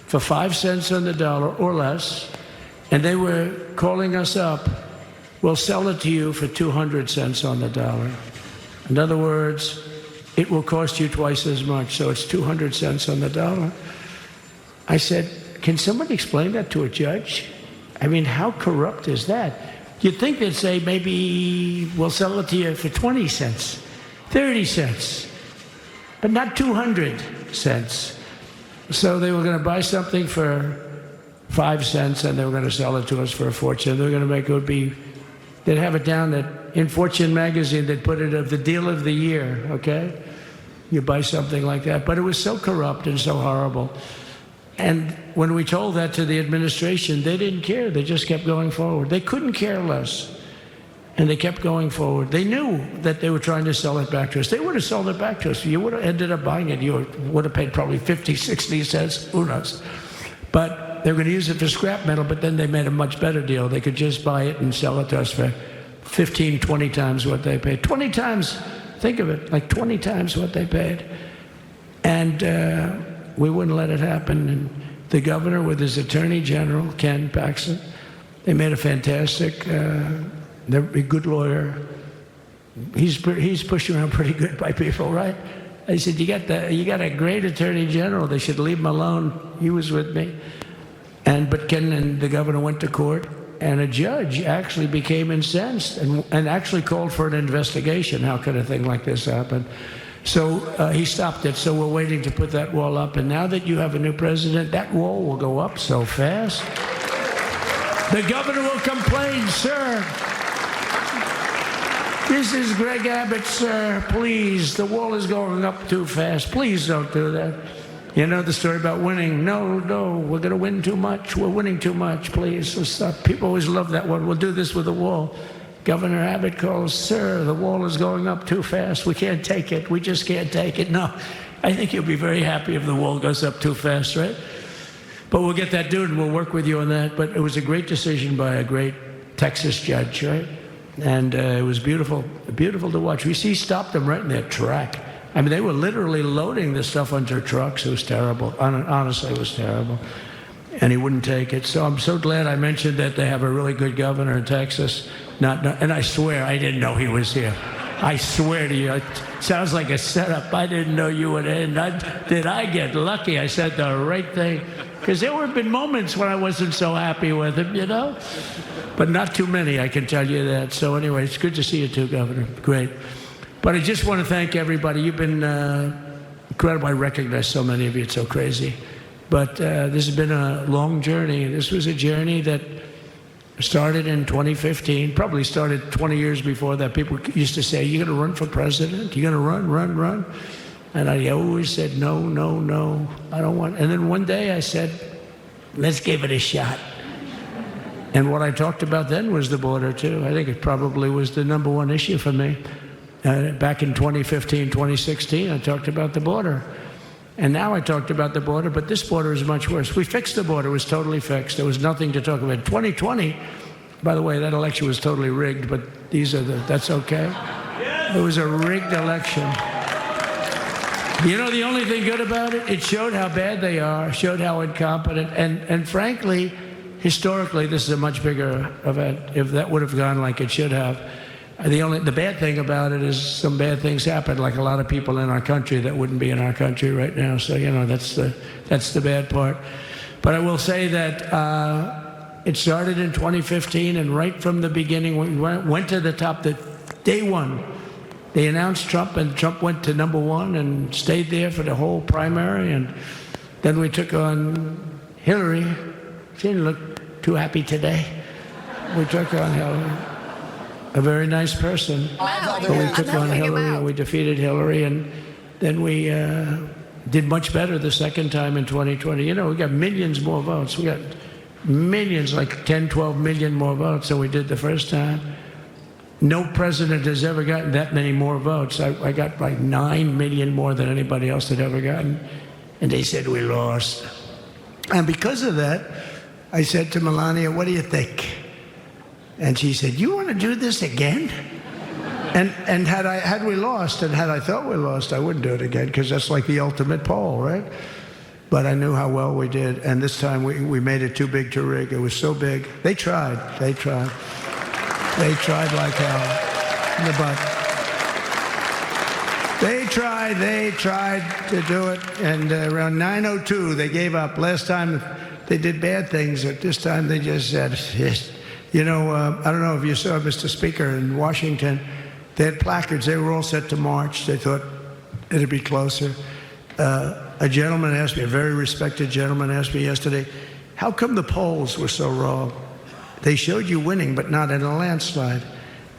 for 5 cents on the dollar or less. And they were calling us up, we'll sell it to you for 200 cents on the dollar. In other words, it will cost you twice as much, so it's 200 cents on the dollar. I said, can somebody explain that to a judge? I mean, how corrupt is that? You'd think they'd say, maybe we'll sell it to you for 20 cents, 30 cents, but not 200 cents. So they were going to buy something for 5 cents, and they were going to sell it to us for a fortune. They were going to make it would be, they'd have it down that in Fortune magazine, they'd put it of the deal of the year, okay? You buy something like that. But it was so corrupt and so horrible. And when we told that to the administration, they didn't care. They just kept going forward. They couldn't care less. And they kept going forward. They knew that they were trying to sell it back to us. They would have sold it back to us. You would have ended up buying it. You would have paid probably 50, 60 cents, who knows. But they were going to use it for scrap metal, but then they made a much better deal. They could just buy it and sell it to us for 15, 20 times what they paid. 20 times, think of it, like 20 times what they paid. And we wouldn't let it happen. And the governor with his attorney general, Ken Paxton, they made a fantastic, they're a good lawyer. He's pushed around pretty good by people, right? I said, you got a great attorney general. They should leave him alone. He was with me. But Ken and the governor went to court, and a judge actually became incensed and actually called for an investigation. How could a thing like this happen? So he stopped it. So we're waiting to put that wall up. And now that you have a new president, that wall will go up so fast. The governor will complain, sir. This is Greg Abbott, sir. Please, the wall is going up too fast. Please don't do that. You know the story about winning. No, we're going to win too much. We're winning too much. Please, so stop. People always love that one. We'll do this with the wall. Governor Abbott calls, sir, the wall is going up too fast. We can't take it. We just can't take it. No, I think you'll be very happy if the wall goes up too fast, right? But we'll get that dude and we'll work with you on that. But it was a great decision by a great Texas judge, right? And it was beautiful, beautiful to watch. We stopped them right in their track. I mean, they were literally loading this stuff onto trucks. It was terrible. Honestly, it was terrible. And he wouldn't take it. So I'm so glad I mentioned that they have a really good governor in Texas. And I swear, I didn't know he was here. I swear to you, it sounds like a setup. I didn't know you would end. Did I get lucky? I said the right thing. Because there have been moments when I wasn't so happy with him, you know? But not too many, I can tell you that. So anyway, it's good to see you too, Governor. Great. But I just want to thank everybody. You've been incredible. I recognize so many of you. It's so crazy. But this has been a long journey. This was a journey that started in 2015, probably started 20 years before that. People used to say, you're going to run for president? You're going to run? And I always said, no, I don't want. And then one day I said, let's give it a shot. And what I talked about then was the border, too. I think it probably was the number one issue for me. Back in 2015, 2016, I talked about the border. And now I talked about the border, but this border is much worse. We fixed the border. It was totally fixed. There was nothing to talk about. 2020, by the way, that election was totally rigged, but that's okay. It was a rigged election. You know the only thing good about it? It showed how bad they are, showed how incompetent, and frankly, historically, this is a much bigger event. If that would have gone like it should have, the bad thing about it is some bad things happen, like a lot of people in our country that wouldn't be in our country right now. So that's the bad part. But I will say that it started in 2015, and right from the beginning, we went to the top. Day one, they announced Trump, and Trump went to number one and stayed there for the whole primary. And then we took on Hillary. She didn't look too happy today. We took on Hillary. A very nice person. Wow. But we took on Hillary, and we defeated Hillary, and then we did much better the second time in 2020. You know, we got millions more votes. We got millions, like 10, 12 million more votes than we did the first time. No president has ever gotten that many more votes. I got like 9 million more than anybody else had ever gotten. And they said we lost. And because of that, I said to Melania, what do you think? And she said, you want to do this again? And had we lost, and had I thought we lost, I wouldn't do it again, because that's like the ultimate poll, right? But I knew how well we did, and this time we made it too big to rig. It was so big. They tried like hell in the butt. They tried to do it, and around 9:02 they gave up. Last time they did bad things, but this time they just said, You know, I don't know if you saw, Mr. Speaker, in Washington, they had placards. They were all set to march. They thought it'd be closer. A gentleman asked me, a very respected gentleman asked me yesterday, how come the polls were so wrong? They showed you winning, but not in a landslide.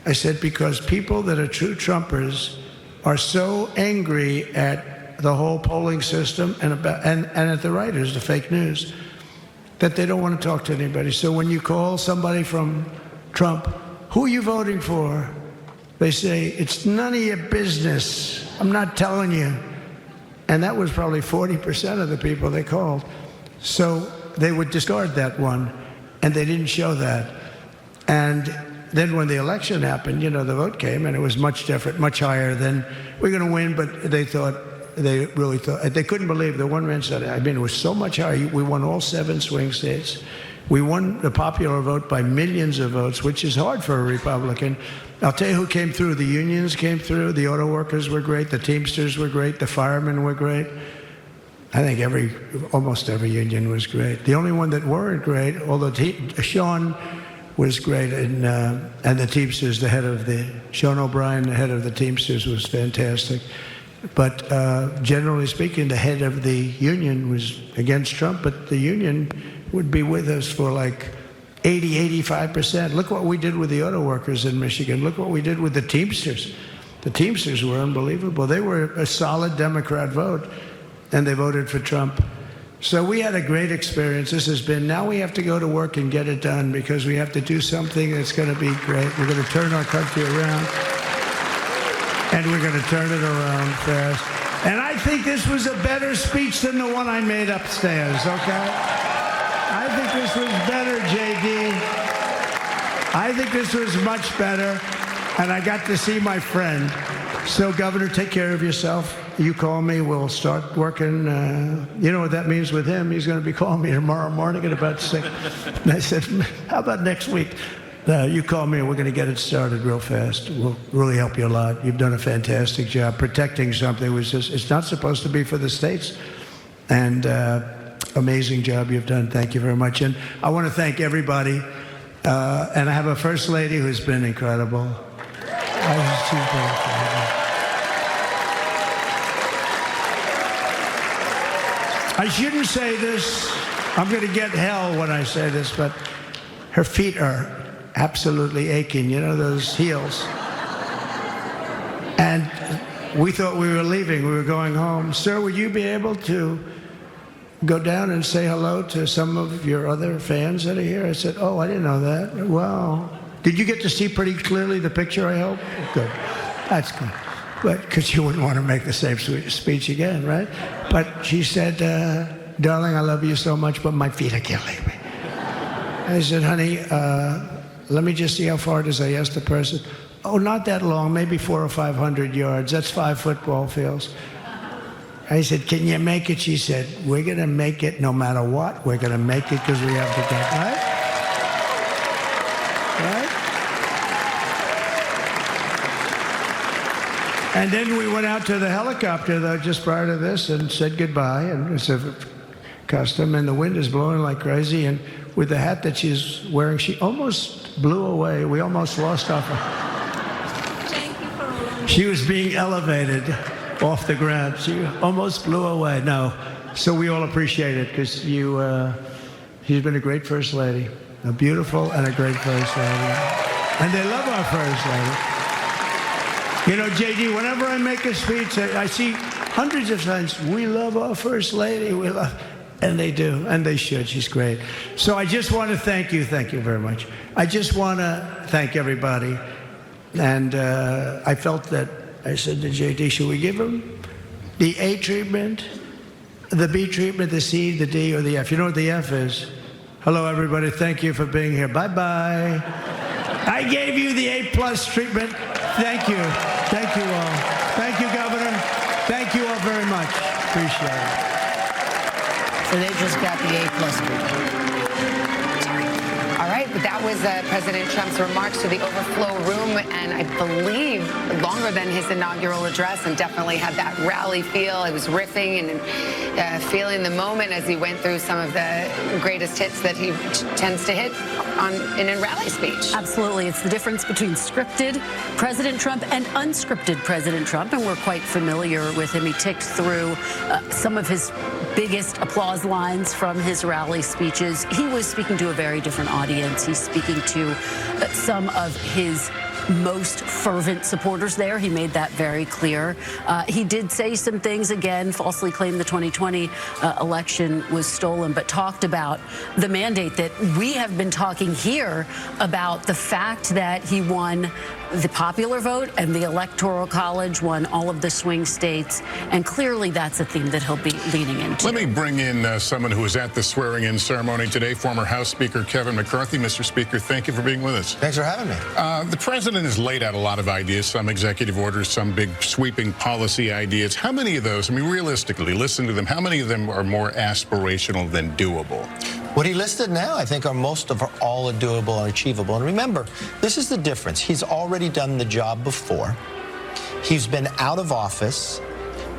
I said, because people that are true Trumpers are so angry at the whole polling system and at the writers, the fake news, that they don't want to talk to anybody. So when you call somebody from Trump, who are you voting for? They say, it's none of your business. I'm not telling you. And that was probably 40% of the people they called. So they would discard that one, and they didn't show that. And then when the election happened, you know, the vote came, and it was much different, much higher than we're going to win, but they really thought, they couldn't believe, the one man said, I mean, it was so much higher. We won all 7 swing states. We won the popular vote by millions of votes, which is hard for a Republican. I'll tell you who came through. The unions came through. The auto workers were great. The Teamsters were great. The firemen were great. I think almost every union was great. The only one that weren't great, although Sean was great, and the Teamsters, Sean O'Brien, the head of the Teamsters, was fantastic. But generally speaking, the head of the union was against Trump, but the union would be with us for like 80, 85%. Look what we did with the auto workers in Michigan. Look what we did with the Teamsters. The Teamsters were unbelievable. They were a solid Democrat vote, and they voted for Trump. So we had a great experience. This has been, now we have to go to work and get it done, because we have to do something that's going to be great. We're going to turn our country around, and we're going to turn it around fast. And I think this was a better speech than the one I made upstairs, okay? I think this was better, JD. I think this was much better, and I got to see my friend. So, Governor, take care of yourself. You call me, we'll start working. You know what that means with him? He's going to be calling me tomorrow morning at about 6. And I said, how about next week? You call me, and we're going to get it started real fast. We'll really help you a lot. You've done a fantastic job protecting something which is, it's not supposed to be for the states. And amazing job you've done. Thank you very much. And I want to thank everybody. And I have a First Lady who's been incredible. I shouldn't say this. I'm going to get hell when I say this, but her feet are absolutely aching. You know, those heels. And we thought we were leaving. We were going home. Sir, would you be able to go down and say hello to some of your other fans that are here? I said, oh, I didn't know that. Wow. Did you get to see pretty clearly the picture, I hope? Good. That's good. But because you wouldn't want to make the same speech again, right? But she said, darling, I love you so much, but my feet are killing me. I said, honey, let me just see how far it is. I asked the person. Oh, not that long, maybe 400 or 500 yards. That's 5 football fields. I said, can you make it? She said, we're going to make it no matter what. We're going to make it because we have to go. Right? Right? And then we went out to the helicopter, though, just prior to this, and said goodbye. And it's a custom, and the wind is blowing like crazy. And with the hat that she's wearing, she almost blew away. We almost lost our... She was being elevated off the ground. She almost blew away. No. So we all appreciate it, because she's been a great First Lady. A beautiful and a great First Lady. And they love our First Lady. You know, JD, whenever I make a speech, I see hundreds of times, we love our First Lady. We love... And they do, and they should. She's great. So I just want to thank you. Thank you very much. I just want to thank everybody. And I felt that, I said to JD, should we give him the A treatment, the B treatment, the C, the D, or the F? You know what the F is? Hello, everybody. Thank you for being here. Bye-bye. I gave you the A+ treatment. Thank you. Thank you all. Thank you, Governor. Thank you all very much. Appreciate it. So they just got the A+ treatment. All right, but that was President Trump's remarks to the overflow room, and I believe longer than his inaugural address, and definitely had that rally feel. It was riffing feeling the moment as he went through some of the greatest hits that he tends to hit in a rally speech. Absolutely. It's the difference between scripted President Trump and unscripted President Trump, and we're quite familiar with him. He ticked through some of his biggest applause lines from his rally speeches. He was speaking to a very different audience. He's speaking to some of his most fervent supporters there. He made that very clear. He did say some things, again, falsely claimed the 2020 election was stolen, but talked about the mandate that we have been talking here about, the fact that he won the popular vote and the Electoral College, won all of the swing states, and clearly that's a theme that he'll be leaning into. Let me bring in someone who was at the swearing-in ceremony today, former House Speaker Kevin McCarthy. Mr. Speaker, thank you for being with us. Thanks for having me. The president has laid out a lot of ideas, some executive orders, some big sweeping policy ideas. How many of those, I mean, realistically, listen to them, how many of them are more aspirational than doable? What he listed now, I think, are most of all doable and achievable. And remember, this is the difference. He's already done the job before. He's been out of office,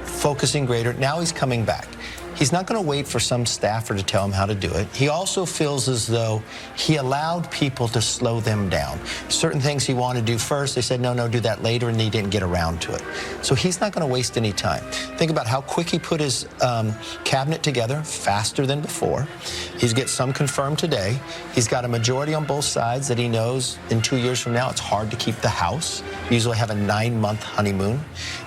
focusing greater. Now he's coming back. He's not going to wait for some staffer to tell him how to do it. He also feels as though he allowed people to slow them down. Certain things he wanted to do first, they said, no, do that later, and he didn't get around to it. So he's not going to waste any time. Think about how quick he put his cabinet together, faster than before. He's got some confirmed today. He's got a majority on both sides that he knows in 2 years from now it's hard to keep the House. You usually have a 9-month honeymoon.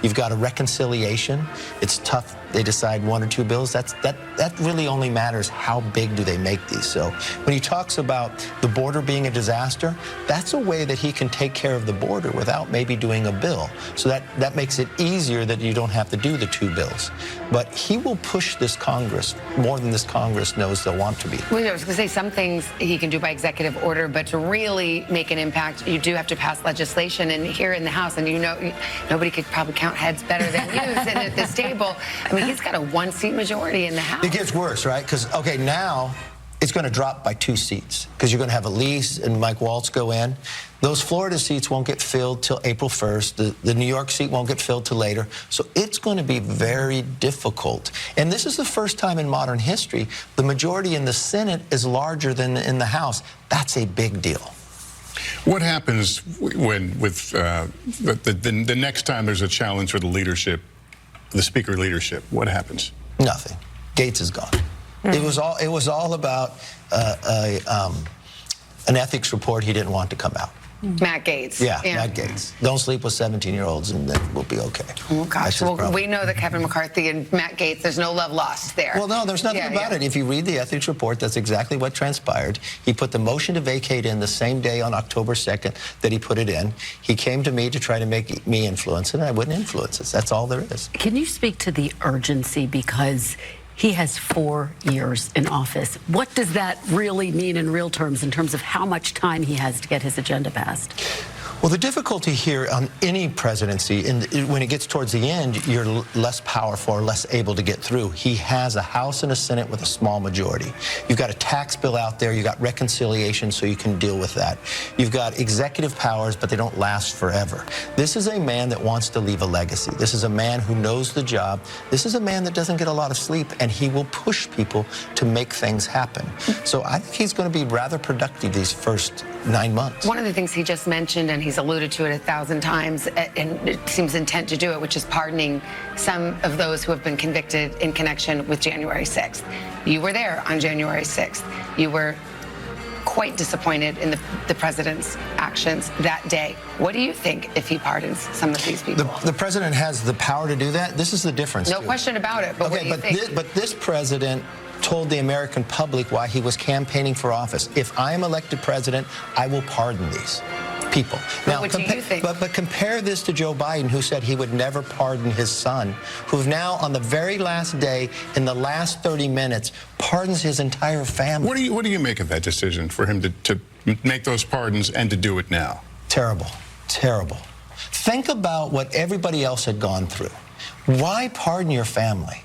You've got a reconciliation. It's tough. They decide 1 or 2 bills. That really only matters how big do they make these. So when he talks about the border being a disaster, that's a way that he can take care of the border without maybe doing a bill. So that makes it easier that you don't have to do the 2 bills. But he will push this Congress more than this Congress knows they'll want to be. Well, I was going to say some things he can do by executive order, but to really make an impact, you do have to pass legislation. And here in the House, and you know, nobody could probably count heads better than you sitting at this table. I mean, he's got a 1-seat majority in the House. It gets worse, right? Because, okay, now it's going to drop by 2 seats because you're going to have Elise and Mike Waltz go in. Those Florida seats won't get filled till April 1st. The New York seat won't get filled till later. So it's going to be very difficult. And this is the first time in modern history the majority in the Senate is larger than in the House. That's a big deal. What happens when, with the next time there's a challenge for the leadership, the Speaker leadership? What happens? Nothing. Gates is gone. It was all about an ethics report he didn't want to come out. Matt Gaetz. Yeah, Matt Gaetz. Don't sleep with 17-year-olds and then we'll be okay. Oh, gosh. Well, we know that Kevin McCarthy and Matt Gaetz, there's no love lost there. Well, no, there's nothing about it. If you read the ethics report, that's exactly what transpired. He put the motion to vacate in the same day on October 2nd that he put it in. He came to me to try to make me influence it, and I wouldn't influence it. That's all there is. Can you speak to the urgency, because he has 4 years in office? What does that really mean in real terms, in terms of how much time he has to get his agenda passed? Well, the difficulty here on any presidency, when it gets towards the end, you're less powerful or less able to get through. He has a House and a Senate with a small majority. You've got a tax bill out there. You've got reconciliation, so you can deal with that. You've got executive powers, but they don't last forever. This is a man that wants to leave a legacy. This is a man who knows the job. This is a man that doesn't get a lot of sleep, and he will push people to make things happen. So I think he's going to be rather productive these first 9 months. One of the things he just mentioned, and he's alluded to it 1,000 times, and it seems intent to do it, which is pardoning some of those who have been convicted in connection with January 6th. You were there on January 6th. You were quite disappointed in the president's actions that day. What do you think if he pardons some of these people? The president has the power to do that. This is the difference. No question about it, but what do you think? But this president told the American public why he was campaigning for office. If I am elected president, I will pardon these people. Now, what do you think? But compare this to Joe Biden, who said he would never pardon his son, who now, on the very last day, in the last 30 minutes, pardons his entire family. What do you make of that decision for him to make those pardons and to do it now? Terrible. Terrible. Think about what everybody else had gone through. Why pardon your family?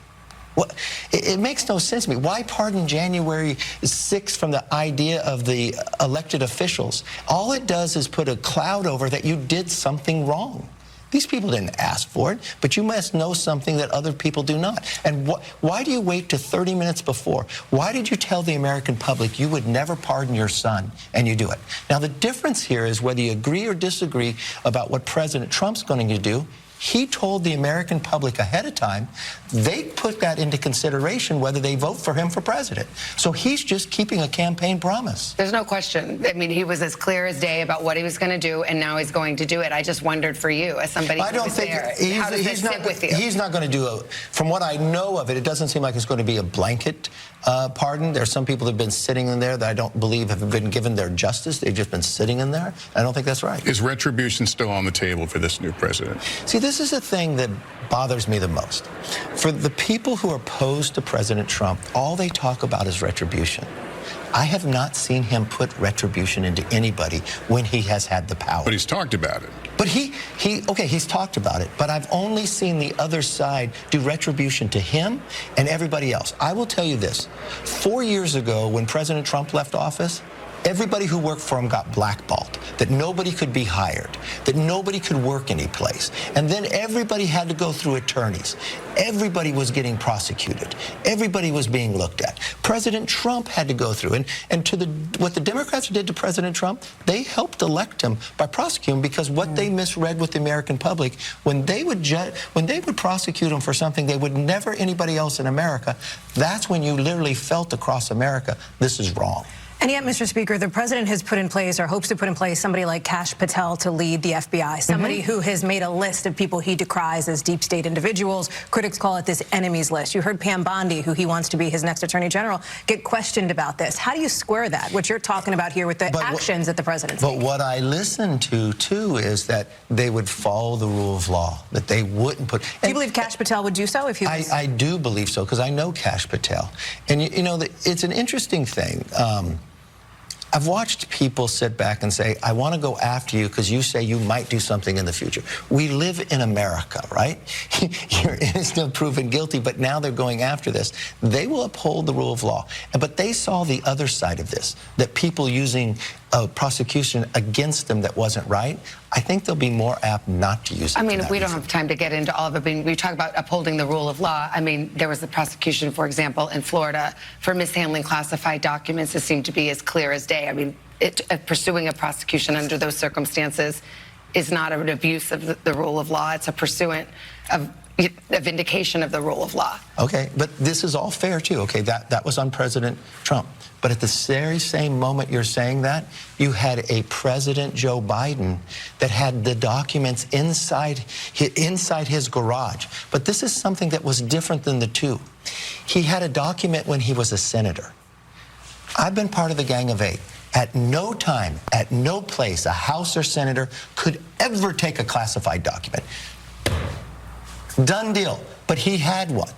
What, it makes no sense to me. Why pardon January 6th from the idea of the elected officials? All it does is put a cloud over that you did something wrong. These people didn't ask for it, but you must know something that other people do not. And why do you wait to 30 minutes before? Why did you tell the American public you would never pardon your son, and you do it? Now, the difference here is whether you agree or disagree about what President Trump's going to do. He told the American public ahead of time. They put that into consideration whether they vote for him for president. So he's just keeping a campaign promise. There's no question. I mean, he was as clear as day about what he was going to do, and now he's going to do it. I just wondered for you, as somebody who was there, how does that sit with you? He's not going to do a, from what I know of it, it doesn't seem like it's going to be a blanket pardon. There are some people that have been sitting in there that I don't believe have been given their justice. They've just been sitting in there. I don't think that's right. Is retribution still on the table for this new president? See, this is the thing that bothers me the most. For the people who are opposed to President Trump, all they talk about is retribution. I have not seen him put retribution into anybody when he has had the power. But he's talked about it. But he's talked about it, but I've only seen the other side do retribution to him and everybody else. I will tell you this. 4 years ago, when President Trump left office, everybody who worked for him got blackballed, that nobody could be hired, that nobody could work any place. And then everybody had to go through attorneys. Everybody was getting prosecuted. Everybody was being looked at. President Trump had to go through. And to what the Democrats did to President Trump, they helped elect him by prosecuting him, because what they misread with the American public, when they would prosecute him for something they would never anybody else in America, that's when you literally felt across America, this is wrong. And yet, Mr. Speaker, the president has put in place, or hopes to put in place, somebody like Kash Patel to lead the FBI, somebody who has made a list of people he decries as deep state individuals. Critics call it this enemies list. You heard Pam Bondi, who he wants to be his next attorney general, get questioned about this. How do you square that, what you're talking about here, with the actions that the president's taking? But what I listen to, too, is that they would follow the rule of law, that they wouldn't put... Do you believe Kash Patel would do so if he was... I do believe so, because I know Kash Patel. And, you know, it's an interesting thing. I've watched people sit back and say, I want to go after you because you say you might do something in the future. We live in America, right? You're innocent, proven guilty, but now they're going after this. They will uphold the rule of law. But they saw the other side of this, that people using prosecution against them that wasn't right. I think they'll be more apt not to use it. I mean, we don't have time to get into all of it. I mean, we talk about upholding the rule of law. I mean, there was the prosecution, for example, in Florida for mishandling classified documents. It seemed to be as clear as day. I mean, pursuing a prosecution under those circumstances is not an abuse of the rule of law. It's a pursuant of a vindication of the rule of law. Okay, but this is all fair, too. Okay, that was on President Trump. But at the very same moment you're saying that, you had a President Joe Biden that had the documents inside his garage. But this is something that was different than the two. He had a document when he was a senator. I've been part of the Gang of Eight. At no time, at no place, a House or senator could ever take a classified document. Done deal. But he had one.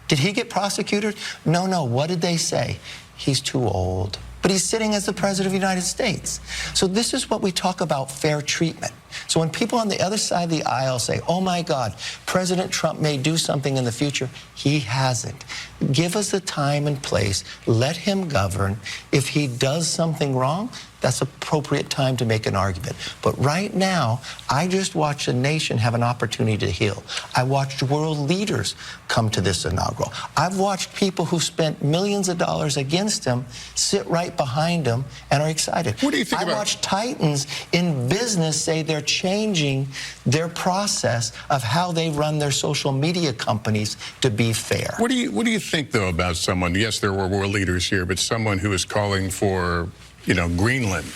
Did he get prosecuted? No, no. What did they say? He's too old. But he's sitting as the President of the United States. So this is what we talk about, fair treatment. So when people on the other side of the aisle say, oh my God, President Trump may do something in the future, he hasn't. Give us the time and place. Let him govern. If he does something wrong, that's appropriate time to make an argument. But right now, I just watched a nation have an opportunity to heal. I watched world leaders come to this inaugural. I've watched people who spent millions of dollars against him sit right behind him and are excited. What do you think I watched titans in business say they're changing their process of how they run their social media companies to be fair. What do you think, though, about someone, yes, there were world leaders here, but someone who is calling for, you know, Greenland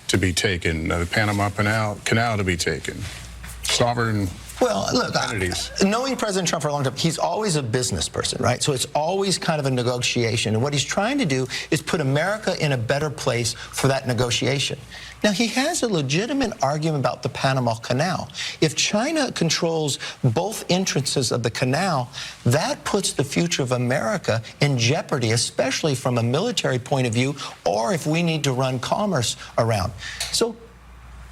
to be taken, the Panama Canal to be taken, sovereign entities? Knowing President Trump for a long time, he's always a business person, right? So it's always kind of a negotiation. And what he's trying to do is put America in a better place for that negotiation. Now, he has a legitimate argument about the Panama Canal. If China controls both entrances of the canal, that puts the future of America in jeopardy, especially from a military point of view, or if we need to run commerce around. So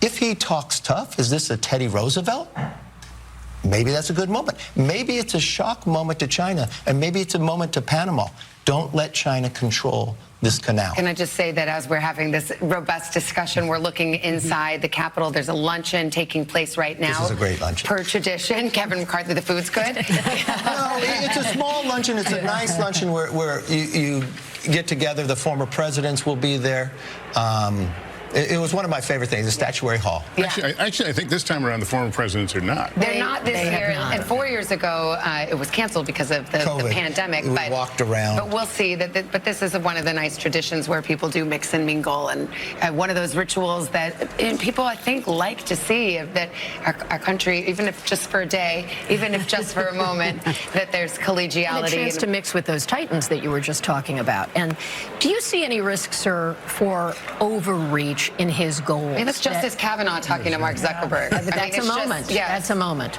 if he talks tough, is this a Teddy Roosevelt? Maybe that's a good moment. Maybe it's a shock moment to China, and maybe it's a moment to Panama. Don't let China control this canal. Can I just say that as we're having this robust discussion, we're looking inside the Capitol. There's a luncheon taking place right now. This is a great luncheon. Per tradition. Kevin McCarthy, the food's good? No, it's a small luncheon. It's a nice luncheon where you get together. The former presidents will be there. It was one of my favorite things, the Statuary Hall. Yeah. Actually, I think this time around the former presidents are not. They're not this year. And 4 years ago, it was canceled because of the pandemic. We walked around. But we'll see. But this is one of the nice traditions where people do mix and mingle. And one of those rituals that people, I think, like to see, that our country, even if just for a day, even if just for a moment, that there's collegiality. And a chance to mix with those titans that you were just talking about. And do you see any risk, sir, for overreach in his goals? I mean, that's Justice Kavanaugh talking to Mark Zuckerberg. That's a moment. That's a moment.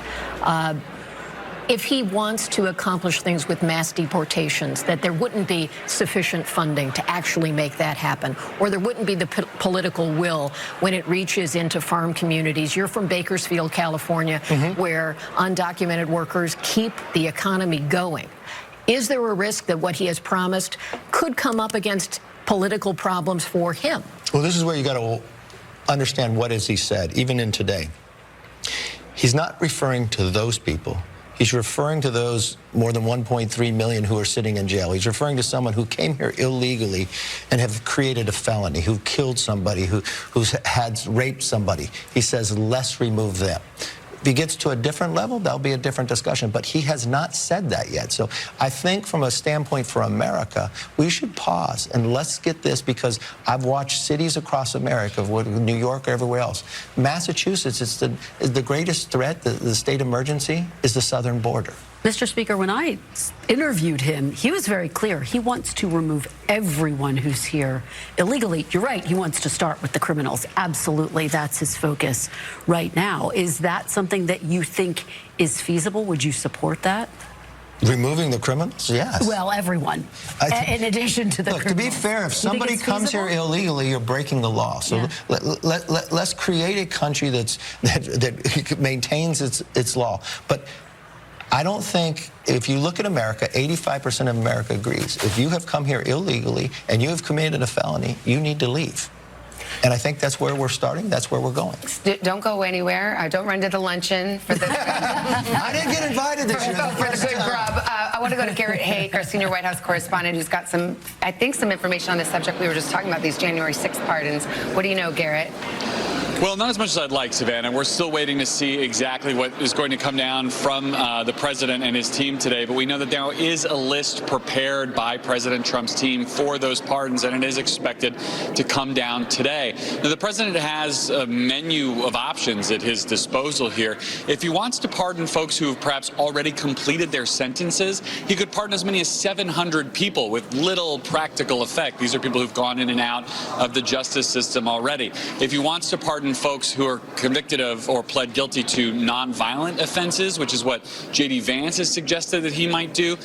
If he wants to accomplish things with mass deportations, that there wouldn't be sufficient funding to actually make that happen, or there wouldn't be the political will when it reaches into farm communities. You're from Bakersfield, California, where undocumented workers keep the economy going. Is there a risk that what he has promised could come up against political problems for him? Well, this is where you got to understand what is he said, even in today. He's not referring to those people. He's referring to those more than 1.3 million who are sitting in jail. He's referring to someone who came here illegally and have created a felony, who killed somebody, who's had raped somebody. He says, let's remove them. If he gets to a different level, that'll be a different discussion. But he has not said that yet. So I think from a standpoint for America, we should pause and let's get this, because I've watched cities across America, New York, everywhere else. Massachusetts is the greatest threat, the state emergency, is the southern border. Mr. Speaker, when I interviewed him, he was very clear. He wants to remove everyone who's here illegally. You're right. He wants to start with the criminals. Absolutely. That's his focus right now. Is that something that you think is feasible? Would you support that? Removing the criminals? Yes. Well, everyone, in addition to the criminals. To be fair, if somebody comes here illegally, you're breaking the law. So let's create a country that maintains its law. But I don't think, if you look at America, 85% of America agrees. If you have come here illegally and you have committed a felony, you need to leave. And I think that's where we're starting. That's where we're going. Don't go anywhere. Don't run to the luncheon for the. I didn't get invited this year. For the good grub. I want to go to Garrett Haake, our senior White House correspondent, who's got some information on this subject. We were just talking about these January 6th pardons. What do you know, Garrett? Well, not as much as I'd like, Savannah. We're still waiting to see exactly what is going to come down from the president and his team today. But we know that there is a list prepared by President Trump's team for those pardons, and it is expected to come down today. Now, the president has a menu of options at his disposal here. If he wants to pardon folks who have perhaps already completed their sentences, he could pardon as many as 700 people with little practical effect. These are people who've gone in and out of the justice system already. If he wants to pardon folks who are convicted of or pled guilty to nonviolent offenses, which is what J.D. Vance has suggested that he might do,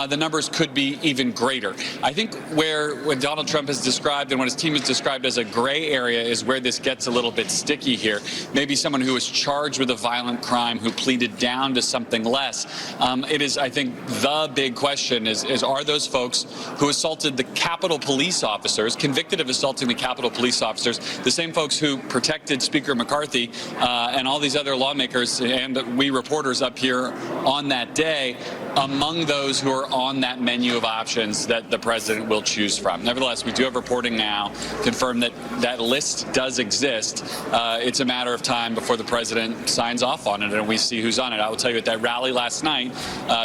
the numbers could be even greater. I think what Donald Trump has described and what his team has described as a gray area is where this gets a little bit sticky here. Maybe someone who was charged with a violent crime who pleaded down to something less. It is, I think, the big question is are those folks who assaulted the Capitol police officers, convicted of assaulting the Capitol police officers, the same folks who protected Speaker McCarthy and all these other lawmakers and we reporters up here on that day, among those who are on that menu of options that the president will choose from. Nevertheless, we do have reporting now confirmed that that list does exist. It's a matter of time before the president signs off on it and we see who's on it. I will tell you at that rally last night,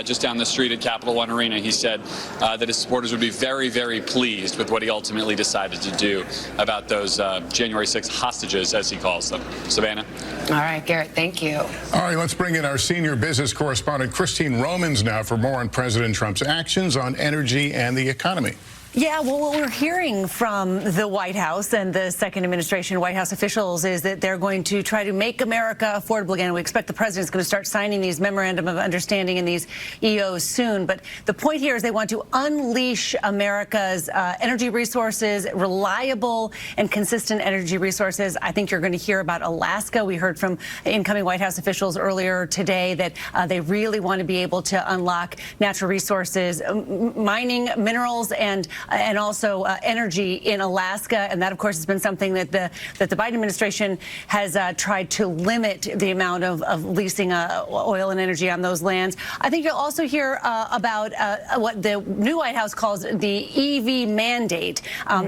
just down the street at Capital One Arena, he said that his supporters would be very, very pleased with what he ultimately decided to do about those January 6th hostages, as he calls them. Savannah? All right, Garrett, thank you. All right, let's bring in our senior business correspondent, Christine Romans, now for more on President Trump's actions on energy and the economy. Yeah, well, what we're hearing from the White House and the second administration White House officials is that they're going to try to make America affordable again. We expect the president's going to start signing these memorandum of understanding and these EOs soon. But the point here is they want to unleash America's energy resources, reliable and consistent energy resources. I think you're going to hear about Alaska. We heard from incoming White House officials earlier today that they really want to be able to unlock natural resources, mining, minerals, and also energy in Alaska. And that, of course, has been something that the Biden administration has tried to limit the amount of leasing oil and energy on those lands. I think you'll also hear about what the new White House calls the EV mandate.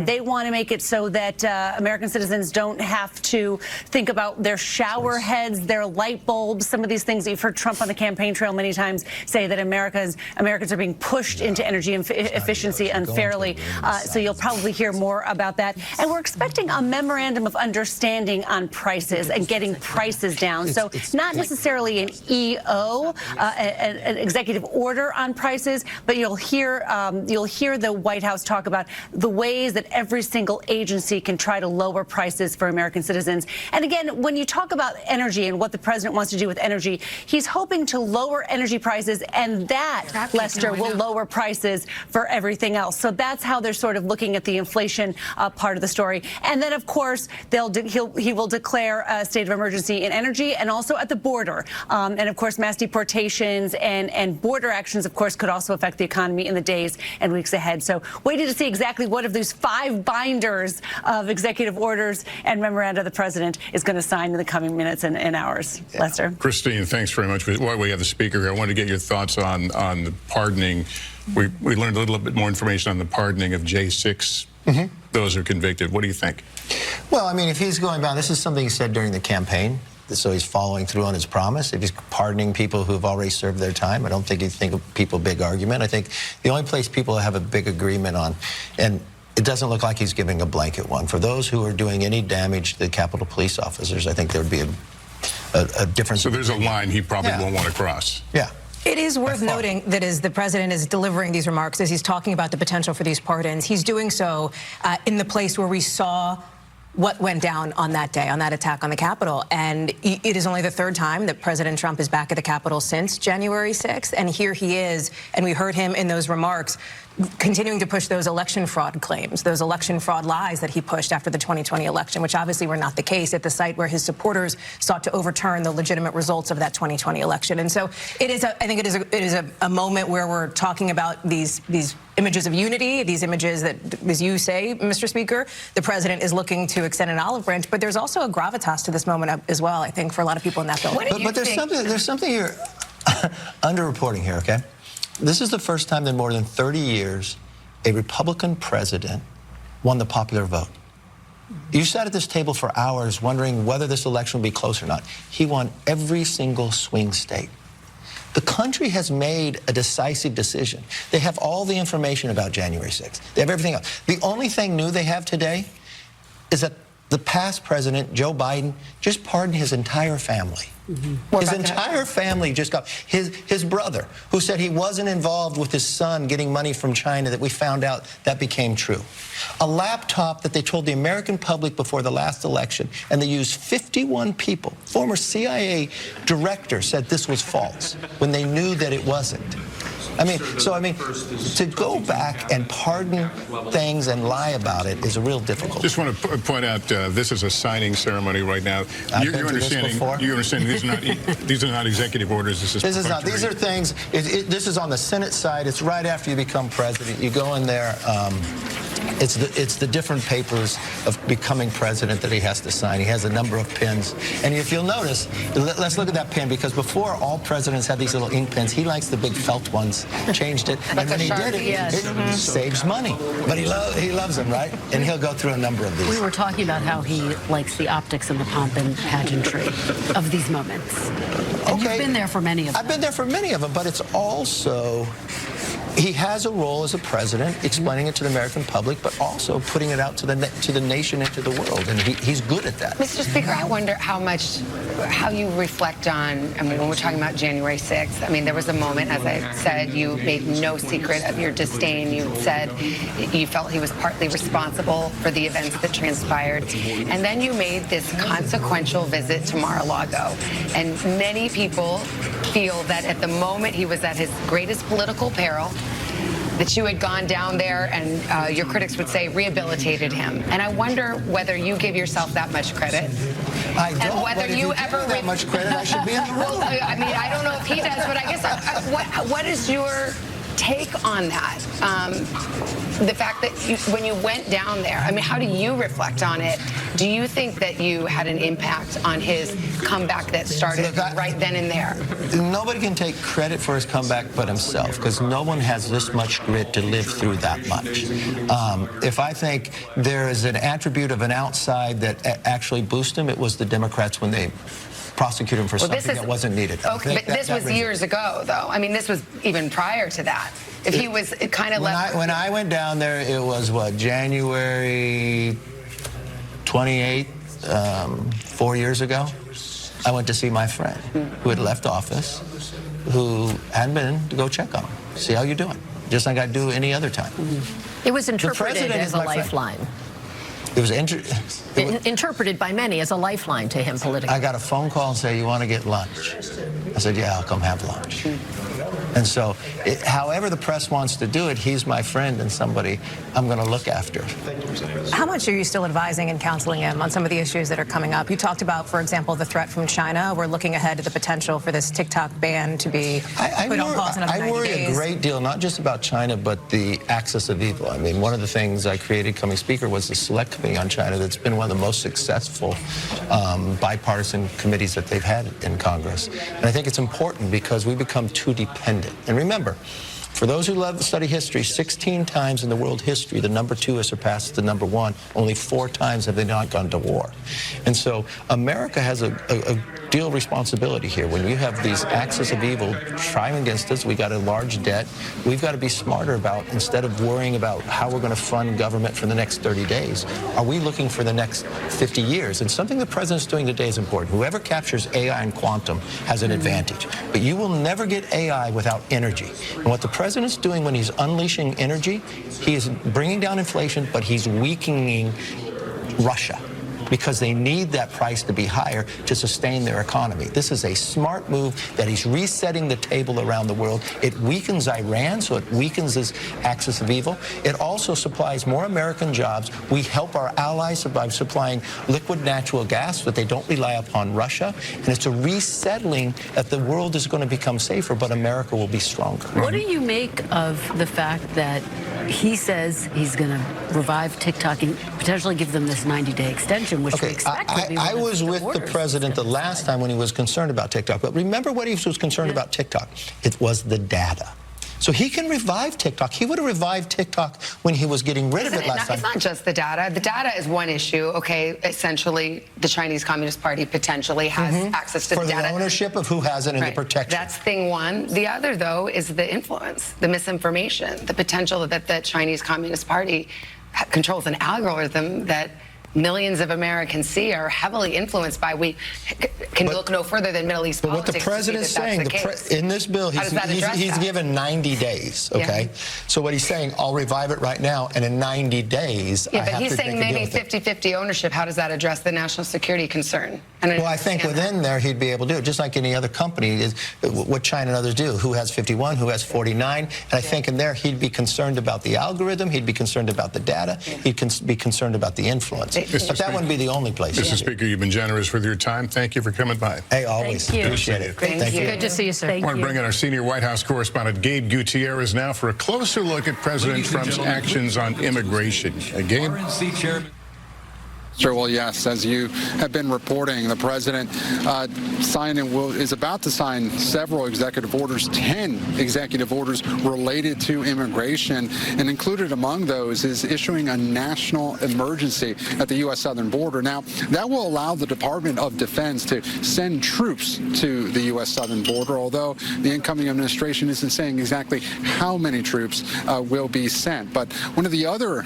They want to make it so that American citizens don't have to think about their shower heads, their light bulbs, some of these things that you've heard Trump on the campaign trail many times say that Americans are being pushed into energy efficiency unfairly. So you'll probably hear more about that. And we're expecting a memorandum of understanding on prices and getting prices down. So not necessarily an EO, an executive order on prices, but you'll hear the White House talk about the ways that every single agency can try to lower prices for American citizens. And again, when you talk about energy and what the president wants to do with energy, he's hoping to lower energy prices, and that, Lester, will lower prices for everything else. So that's how they're sort of looking at the inflation part of the story. And then, of course, he will declare a state of emergency in energy and also at the border. And, of course, mass deportations and border actions, of course, could also affect the economy in the days and weeks ahead. So waiting to see exactly what of these 5 binders of executive orders and memoranda the president is going to sign in the coming minutes and hours. Yeah. Lester. Christine, thanks very much. While we have the speaker here, I want to get your thoughts on the pardoning. We learned a little bit more information on the pardoning of J6, those who are convicted. What do you think? Well, I mean, if he's going back, this is something he said during the campaign, so he's following through on his promise. If he's pardoning people who have already served their time, I don't think he'd think of people big argument. I think the only place people have a big agreement on, and it doesn't look like he's giving a blanket one. For those who are doing any damage to the Capitol Police officers, I think there would be a difference. So there's a line he probably won't want to cross. Yeah. It is worth noting that as the president is delivering these remarks, as he's talking about the potential for these pardons, he's doing so in the place where we saw what went down on that day, on that attack on the Capitol. And it is only the 3rd time that President Trump is back at the Capitol since January 6th. And here he is, and we heard him in those remarks continuing to push those election fraud claims, those election fraud lies that he pushed after the 2020 election, which obviously were not the case at the site where his supporters sought to overturn the legitimate results of that 2020 election. And so it is, I think it is a moment where we're talking about these images of unity, these images that, as you say, Mr. Speaker, the president is looking to extend an olive branch, but there's also a gravitas to this moment as well, I think, for a lot of people in that building. But there's something here underreporting here, okay? This is the first time in more than 30 years a Republican president won the popular vote. You sat at this table for hours wondering whether this election would be close or not. He won every single swing state. The country has made a decisive decision. They have all the information about January 6th. They have everything else. The only thing new they have today is that the past president, Joe Biden, just pardoned his entire family. His entire family just got his brother, who said he wasn't involved with his son getting money from China, that we found out that became true. A laptop that they told the American public before the last election, and they used 51 people. Former CIA director said this was false when they knew that it wasn't. I mean, to go back and pardon things and lie about it is a real difficult. Just want to point out, this is a signing ceremony right now. You're understanding these are not executive orders. This is not. These are things. This is on the Senate side. It's right after you become president. You go in there. It's the different papers of becoming president that he has to sign. He has a number of pens. And if you'll notice, let's look at that pen, because before all presidents had these little ink pens. He likes the big felt ones. Changed it. And when he did it, it saves money. But he loves them, right? And he'll go through a number of these. We were talking about how he likes the optics and the pomp and pageantry of these moments. And you've been there for many of them. I've been there for many of them, but it's also He has a role as a president, explaining it to the American public, but also putting it out to the nation and to the world, and he's good at that. Mr. Speaker, I wonder how you reflect on, I mean, when we're talking about January 6th, I mean, there was a moment, as I said, you made no secret of your disdain. You said you felt he was partly responsible for the events that transpired, and then you made this consequential visit to Mar-a-Lago, and many people feel that at the moment he was at his greatest political peril, that you had gone down there and your critics would say rehabilitated him. And I wonder whether you give yourself that much credit. I don't, and whether but if you give ever me that much credit, I should be in the room. Well, I mean, I don't know if he does, but I guess what is your take on that? The fact that when you went down there, I mean, how do you reflect on it? Do you think that you had an impact on his comeback that started right then and there? Nobody can take credit for his comeback but himself, because no one has this much grit to live through that much. If I think there is an attribute of an outside that actually boosted him, it was the Democrats when they prosecute him for something that wasn't needed. Okay, but this was years ago, though. I mean, this was even prior to that. If he was kind of left... When I went down there, it was, what, January 28th, 4 years ago? I went to see my friend who had left office, who hadn't been to go check on him, see how you're doing, just like I do any other time. It was interpreted as a lifeline. It was interpreted by many as a lifeline to him politically. I got a phone call and say, "You want to get lunch?" I said, "Yeah, I'll come have lunch." And so, however the press wants to do it, he's my friend and somebody I'm going to look after. How much are you still advising and counseling him on some of the issues that are coming up? You talked about, for example, the threat from China. We're looking ahead to the potential for this TikTok ban to be put on pause in another 90 days. I worry a great deal, not just about China, but the axis of evil. I mean, one of the things I created coming speaker was the Select Committee on China that's been one of the most successful bipartisan committees that they've had in Congress. And I think it's important because we become too dependent. And remember, for those who love to study history, 16 times in the world history, the number 2 has surpassed the number 1. Only 4 times have they not gone to war. And so America has a deal of responsibility here. When you have these axis of evil trying against us, we got a large debt. We've got to be smarter about, instead of worrying about how we're going to fund government for the next 30 days, are we looking for the next 50 years? And something the president's doing today is important. Whoever captures AI and quantum has an advantage. But you will never get AI without energy. And what the president's doing when he's unleashing energy, he is bringing down inflation, but he's weakening Russia, because they need that price to be higher to sustain their economy. This is a smart move that he's resetting the table around the world. It weakens Iran, so it weakens this axis of evil. It also supplies more American jobs. We help our allies by supplying liquid natural gas so that they don't rely upon Russia. And it's a resettling that the world is going to become safer, but America will be stronger. What do you make of the fact that he says he's going to revive TikTok and potentially give them this 90-day extension, which we expect will be I was with the president the last time when he was concerned about TikTok. But remember what he was concerned about TikTok? It was the data. So he can revive TikTok. He would have revived TikTok when he was getting rid of it last time. It's not just the data. The data is one issue. Okay, essentially, the Chinese Communist Party potentially has access to the data. For the ownership of who has it and the protection. That's thing one. The other, though, is the influence, the misinformation, the potential that the Chinese Communist Party controls an algorithm that millions of Americans see are heavily influenced by. We can look no further than Middle East politics. But what the president's saying, in this bill, he's given 90 days, okay? So what he's saying, I'll revive it right now, and in 90 days, I have to but he's saying maybe 50-50 ownership. How does that address the national security concern? Well, I think within there, he'd be able to do it, just like any other company, is what China and others do. Who has 51, who has 49, and I think in there, he'd be concerned about the algorithm, he'd be concerned about the data, he'd be concerned about the influence. But that wouldn't be the only place. Mr. Speaker, you've been generous with your time. Thank you for coming by. Hey, always. Thank you. Appreciate it. Thank you. Good to see you, sir. I want to bring in our senior White House correspondent, Gabe Gutierrez, now for a closer look at President Trump's actions on immigration. Gabe? Sure. Well, yes, as you have been reporting, the president signed and is about to sign several executive orders, 10 executive orders related to immigration, and included among those is issuing a national emergency at the U.S. southern border. Now, that will allow the Department of Defense to send troops to the U.S. southern border, although the incoming administration isn't saying exactly how many troops will be sent. But one of the other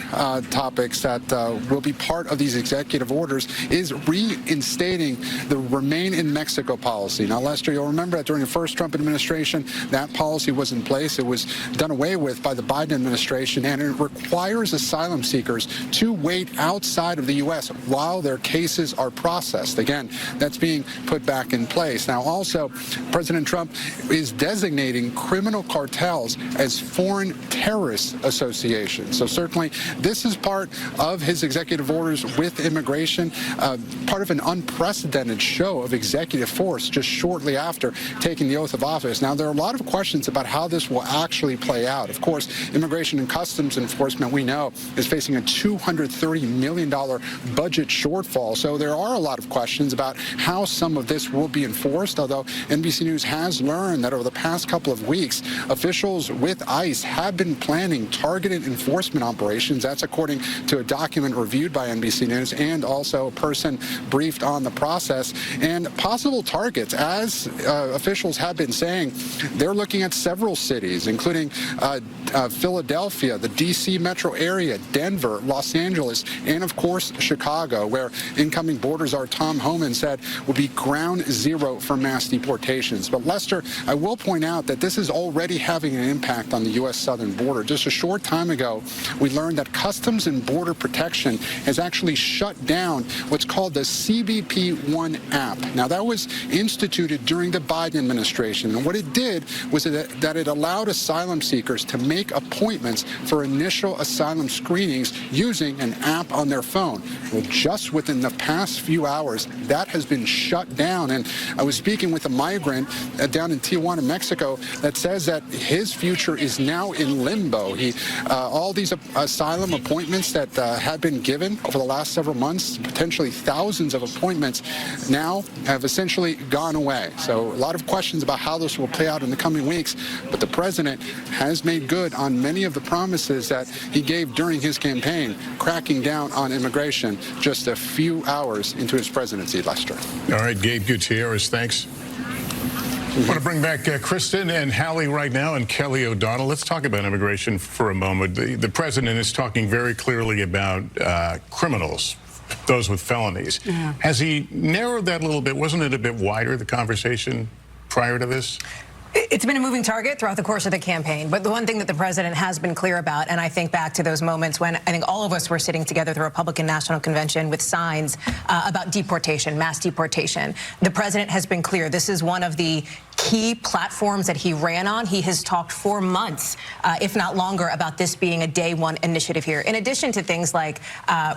topics that will be part of these executive orders is reinstating the Remain in Mexico policy. Now, Lester, you'll remember that during the first Trump administration, that policy was in place. It was done away with by the Biden administration, and it requires asylum seekers to wait outside of the U.S. while their cases are processed. Again, that's being put back in place. Now, also, President Trump is designating criminal cartels as foreign terrorist associations. So certainly, this is part of his executive orders with immigration, part of an unprecedented show of executive force just shortly after taking the oath of office. Now, there are a lot of questions about how this will actually play out. Of course, Immigration and Customs Enforcement, we know, is facing a $230 million budget shortfall. So there are a lot of questions about how some of this will be enforced, although NBC News has learned that over the past couple of weeks, officials with ICE have been planning targeted enforcement operations. That's according to a document reviewed by NBC News and also a person briefed on the process. And possible targets, as officials have been saying, they're looking at several cities, including Philadelphia, the D.C. metro area, Denver, Los Angeles, and of course Chicago, where incoming border czar Tom Homan said will be ground zero for mass deportations. But Lester, I will point out that this is already having an impact on the U.S. southern border. Just a short time ago, we learned that Customs and Border Protection has actually shut down what's called the CBP-1 app. Now, that was instituted during the Biden administration, and what it did was that it allowed asylum seekers to make appointments for initial asylum screenings using an app on their phone. Well, just within the past few hours, that has been shut down, and I was speaking with a migrant down in Tijuana, Mexico, that says that his future is now in limbo. All these asylum appointments that had been given over the last several months, potentially thousands of appointments, now have essentially gone away. So a lot of questions about how this will play out in the coming weeks, but the president has made good on many of the promises that he gave during his campaign, cracking down on immigration just a few hours into his presidency, Lester. All right, Gabe Gutierrez, thanks. I want to bring back Kristen and Hallie right now and Kelly O'Donnell. Let's talk about immigration for a moment. The president is talking very clearly about criminals, those with felonies. Yeah. Has he narrowed that a little bit? Wasn't it a bit wider, the conversation prior to this? It's been a moving target throughout the course of the campaign, but the one thing that the president has been clear about, and I think back to those moments when I think all of us were sitting together at the Republican National Convention with signs about deportation, mass deportation. The president has been clear. This is one of the key platforms that he ran on. He has talked for months, if not longer, about this being a day one initiative here. In addition to things like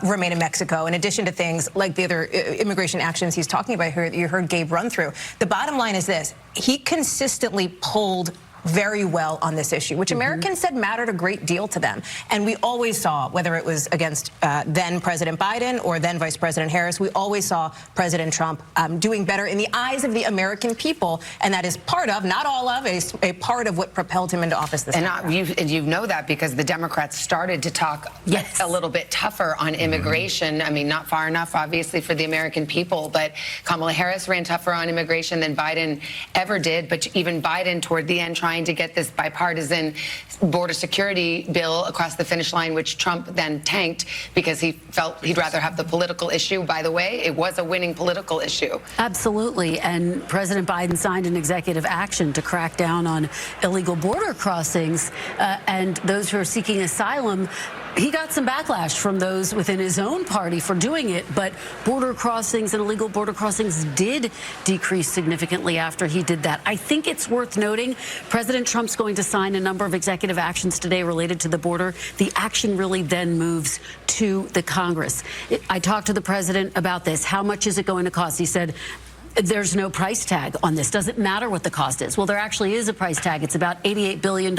Remain in Mexico, in addition to things like the other immigration actions he's talking about here that you heard Gabe run through, the bottom line is this: he consistently pulled very well on this issue, which Americans said mattered a great deal to them. And we always saw, whether it was against then President Biden or then Vice President Harris, we always saw President Trump doing better in the eyes of the American people. And that is part of, not all of, a part of what propelled him into office this time. And you know that because the Democrats started to talk a little bit tougher on immigration. I mean, not far enough, obviously, for the American people. But Kamala Harris ran tougher on immigration than Biden ever did. But even Biden, toward the end, trying to get this bipartisan border security bill across the finish line, which Trump then tanked because he felt he'd rather have the political issue. By the way, it was a winning political issue. Absolutely. And President Biden signed an executive action to crack down on illegal border crossings and those who are seeking asylum. He got some backlash from those within his own party for doing it, but border crossings and illegal border crossings did decrease significantly after he did that. I think it's worth noting President Trump's going to sign a number of executive actions today related to the border. The action really then moves to the Congress. I talked to the president about this. How much is it going to cost? He said, there's no price tag on this. Doesn't matter what the cost is. Well, there actually is a price tag. It's about $88 billion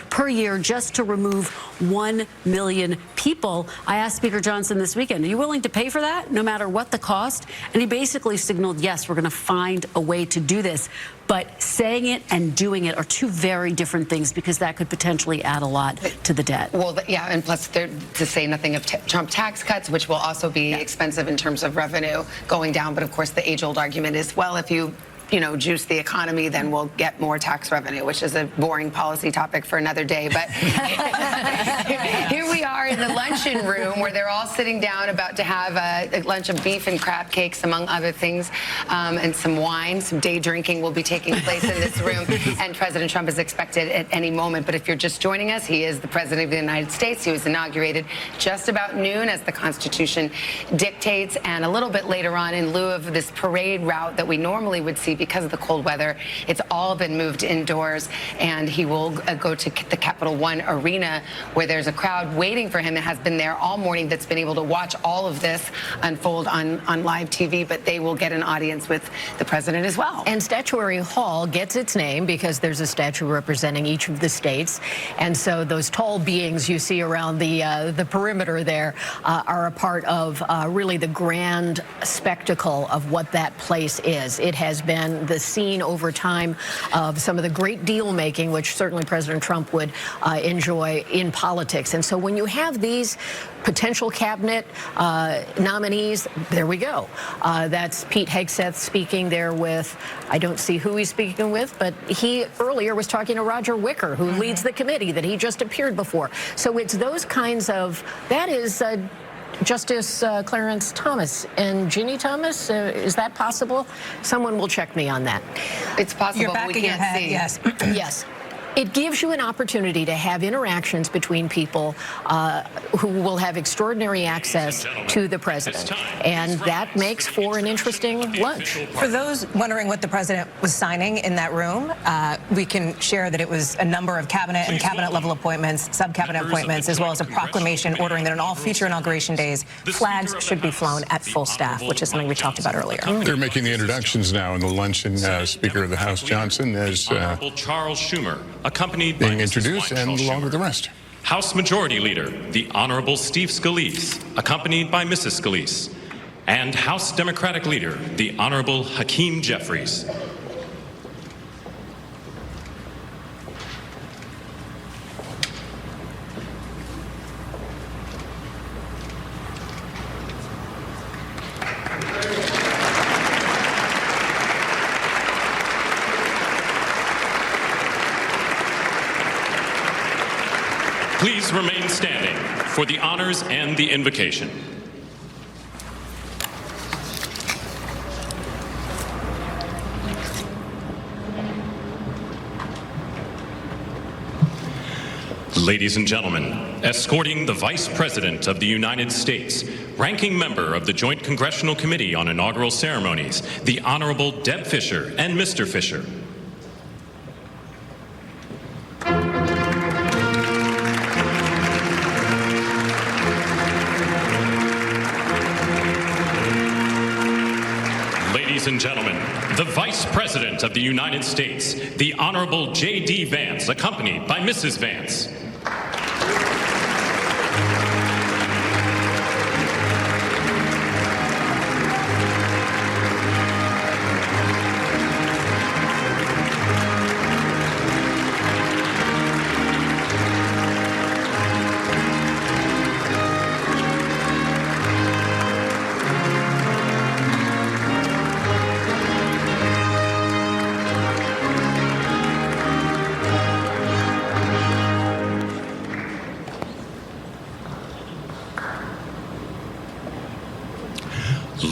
per year just to remove 1 million people. I asked Speaker Johnson this weekend, are you willing to pay for that, no matter what the cost? And he basically signaled, yes, we're going to find a way to do this. But saying it and doing it are two very different things, because that could potentially add a lot to the debt. Well, yeah, and plus to say nothing of Trump tax cuts, which will also be expensive in terms of revenue going down. But of course, the age-old argument is, well, if you juice the economy, then we'll get more tax revenue, which is a boring policy topic for another day. But here we are in the luncheon room where they're all sitting down about to have a lunch of beef and crab cakes, among other things, and some wine. Some day drinking will be taking place in this room, and President Trump is expected at any moment. But if you're just joining us, he is the President of the United States. He was inaugurated just about noon, as the Constitution dictates, and a little bit later on, in lieu of this parade route that we normally would see because of the cold weather, it's all been moved indoors, and he will go to the Capital One Arena, where there's a crowd waiting for him that has been there all morning, that's been able to watch all of this unfold on live TV, but they will get an audience with the president as well. And Statuary Hall gets its name because there's a statue representing each of the states, and so those tall beings you see around the perimeter there are a part of really the grand spectacle of what that place is. It has been the scene over time of some of the great deal making, which certainly President Trump would enjoy in politics. And so when you have these potential cabinet nominees, there we go. That's Pete Hegseth speaking there with, I don't see who he's speaking with, but he earlier was talking to Roger Wicker, who leads the committee that he just appeared before. So it's those kinds of, that is Justice Clarence Thomas and Ginny Thomas. Is that possible? Someone will check me on that. It's possible, You're but we backing your can't head, see. yes. Yes. It gives you an opportunity to have interactions between people who will have extraordinary access to the president. And that makes for an interesting lunch. For those wondering what the president was signing in that room, we can share that it was a number of cabinet and cabinet-level appointments, sub-cabinet appointments, as well as a proclamation ordering that on all future inauguration days, flags should be flown at full staff, which is something we talked about earlier. They're making the introductions now in the luncheon. Speaker of the House Johnson is Honorable Charles Schumer, accompanied by being introduced, and along with the rest. House Majority Leader, the Honorable Steve Scalise, accompanied by Mrs. Scalise, and House Democratic Leader, the Honorable Hakeem Jeffries. Please remain standing for the honors and the invocation. Ladies and gentlemen, escorting the Vice President of the United States, ranking member of the Joint Congressional Committee on Inaugural Ceremonies, the Honorable Deb Fischer and Mr. Fischer. Ladies and gentlemen, the Vice President of the United States, the Honorable J.D. Vance, accompanied by Mrs. Vance.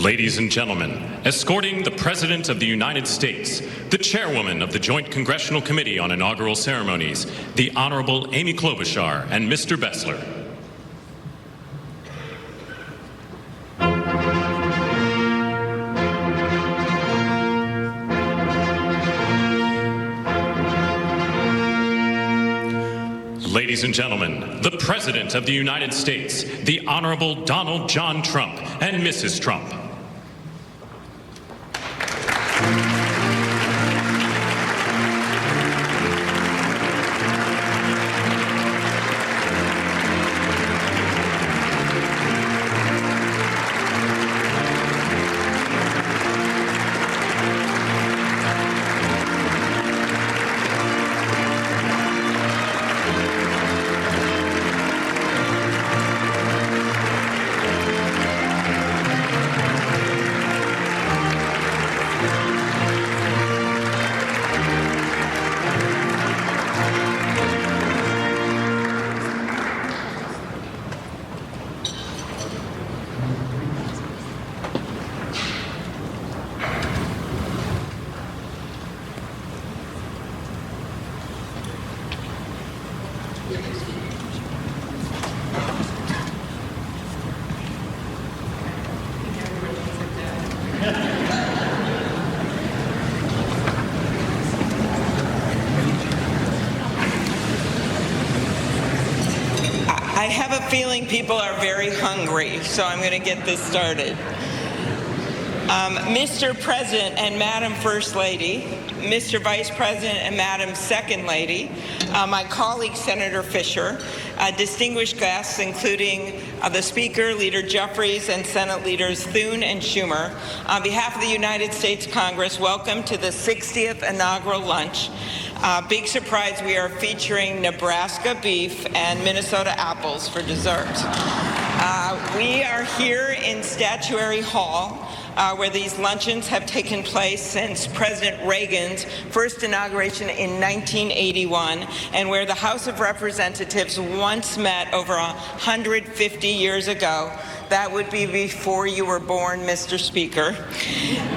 Ladies and gentlemen, escorting the President of the United States, the Chairwoman of the Joint Congressional Committee on Inaugural Ceremonies, the Honorable Amy Klobuchar and Mr. Bessler. Ladies and gentlemen, the President of the United States, the Honorable Donald John Trump and Mrs. Trump. feeling people are very hungry, so I'm going to get this started. Mr. President and Madam First Lady, Mr. Vice President and Madam Second Lady, my colleague Senator Fisher, distinguished guests including the Speaker, Leader Jeffries, and Senate Leaders Thune and Schumer, on behalf of the United States Congress, welcome to the 60th inaugural lunch. Big surprise, we are featuring Nebraska beef and Minnesota apples for dessert. We are here in Statuary Hall, where these luncheons have taken place since President Reagan's first inauguration in 1981, and where the House of Representatives once met over 150 years ago. That would be before you were born, Mr. Speaker.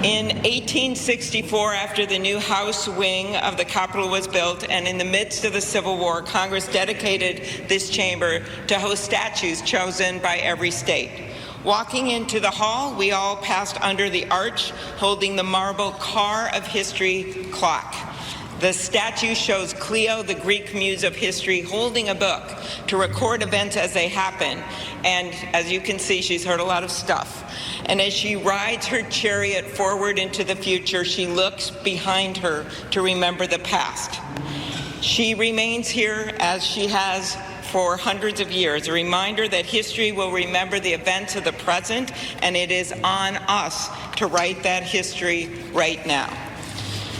In 1864, after the new House wing of the Capitol was built, and in the midst of the Civil War, Congress dedicated this chamber to host statues chosen by every state. Walking into the hall, we all passed under the arch, holding the marble Car of History clock. The statue shows Cleo, the Greek muse of history, holding a book to record events as they happen. And as you can see, she's heard a lot of stuff. And as she rides her chariot forward into the future, she looks behind her to remember the past. She remains here as she has for hundreds of years, a reminder that history will remember the events of the present, and it is on us to write that history right now.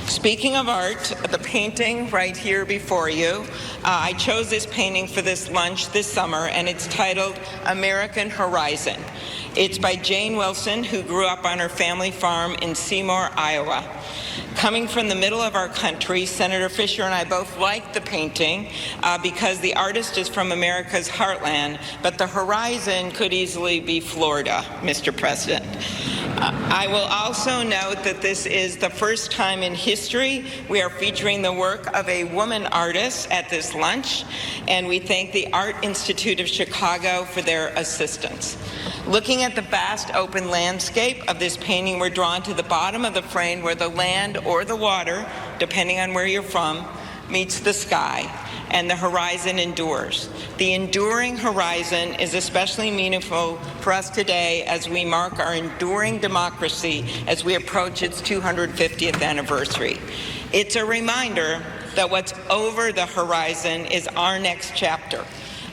Speaking of art, the painting right here before you, I chose this painting for this lunch this summer, and it's titled American Horizon. It's by Jane Wilson, who grew up on her family farm in Seymour, Iowa. Coming from the middle of our country, Senator Fisher and I both liked the painting because the artist is from America's heartland, but the horizon could easily be Florida, Mr. President. I will also note that this is the first time in history we are featuring the work of a woman artist at this lunch, and we thank the Art Institute of Chicago for their assistance. Looking at the vast open landscape of this painting, we're drawn to the bottom of the frame where the land or the water, depending on where you're from, meets the sky, and the horizon endures. The enduring horizon is especially meaningful for us today as we mark our enduring democracy as we approach its 250th anniversary. It's a reminder that what's over the horizon is our next chapter.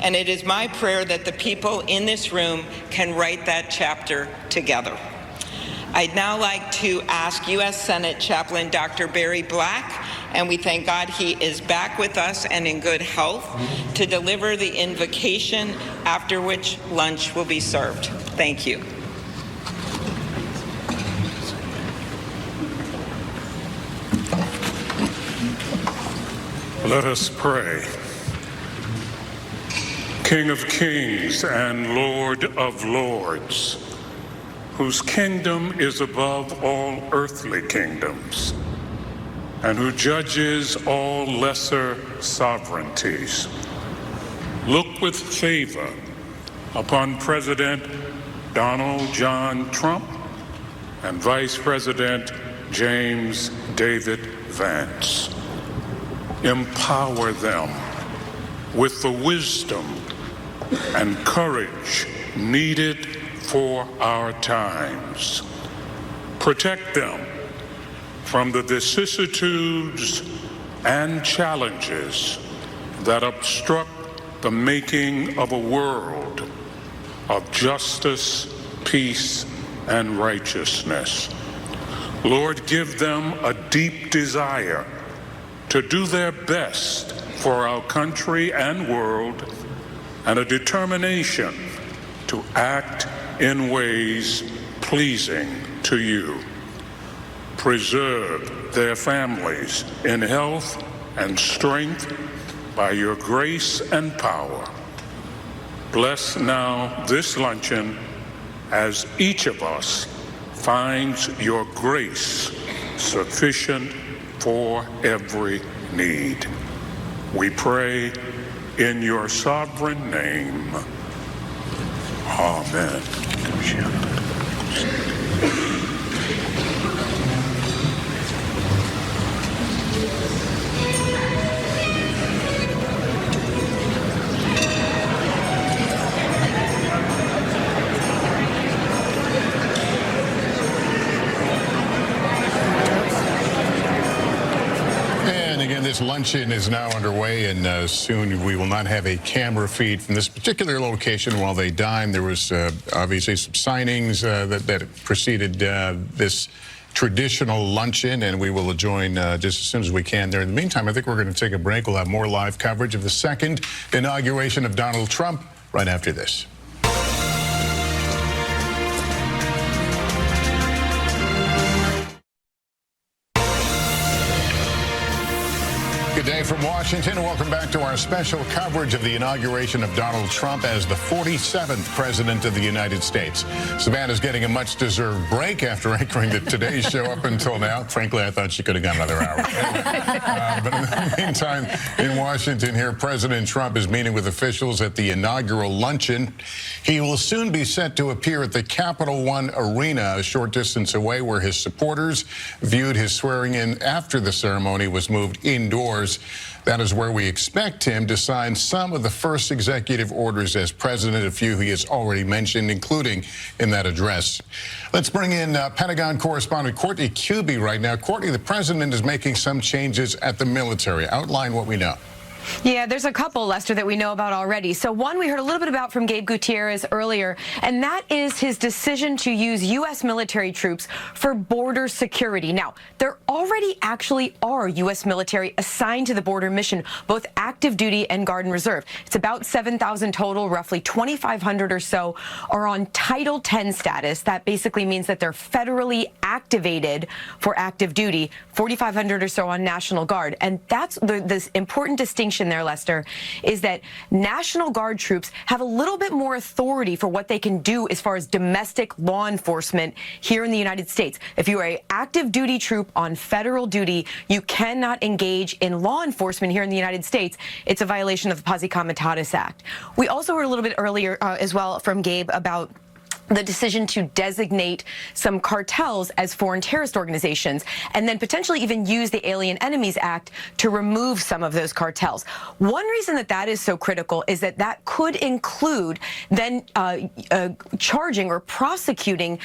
And it is my prayer that the people in this room can write that chapter together. I'd now like to ask U.S. Senate Chaplain Dr. Barry Black, and we thank God he is back with us and in good health, to deliver the invocation, after which lunch will be served. Thank you. Let us pray. King of kings and Lord of lords, whose kingdom is above all earthly kingdoms, and who judges all lesser sovereignties, look with favor upon President Donald John Trump and Vice President James David Vance. Empower them with the wisdom and courage needed for our times. Protect them from the vicissitudes and challenges that obstruct the making of a world of justice, peace, and righteousness. Lord, give them a deep desire to do their best for our country and world, and a determination to act in ways pleasing to you. Preserve their families in health and strength by your grace and power. Bless now this luncheon as each of us finds your grace sufficient for every need. We pray in your sovereign name. Amen. this luncheon is now underway, and soon we will not have a camera feed from this particular location while they dine. There was obviously some signings that preceded this traditional luncheon, and we will join just as soon as we can there. In the meantime, I think we're going to take a break. We'll have more live coverage of the second inauguration of Donald Trump right after this. Good day from Washington, and welcome back to our special coverage of the inauguration of Donald Trump as the 47th President of the United States. Savannah's getting a much-deserved break after anchoring the Today Show up until now. Frankly, I thought she could have gone another hour. But in the meantime, in Washington here, President Trump is meeting with officials at the inaugural luncheon. He will soon be set to appear at the Capital One Arena, a short distance away, where his supporters viewed his swearing-in after the ceremony was moved indoors. That is where we expect him to sign some of the first executive orders as president, a few he has already mentioned, including in that address. Let's bring in Pentagon correspondent Courtney Kuby right now. Courtney, the president is making some changes at the military. Outline what we know. Yeah, there's a couple, Lester, that we know about already. So one we heard a little bit about from Gabe Gutierrez earlier, and that is his decision to use U.S. military troops for border security. Now, there already actually are U.S. military assigned to the border mission, both active duty and Guard and Reserve. It's about 7,000 total. Roughly 2,500 or so are on Title 10 status. That basically means that they're federally activated for active duty, 4,500 or so on National Guard. And that's this important distinction there, Lester, is that National Guard troops have a little bit more authority for what they can do as far as domestic law enforcement here in the United States. If you are an active duty troop on federal duty, you cannot engage in law enforcement here in the United States. It's a violation of the Posse Comitatus Act. We also heard a little bit earlier as well from Gabe about the decision to designate some cartels as foreign terrorist organizations and then potentially even use the Alien Enemies Act to remove some of those cartels. One reason that that is so critical is that that could include then charging or prosecuting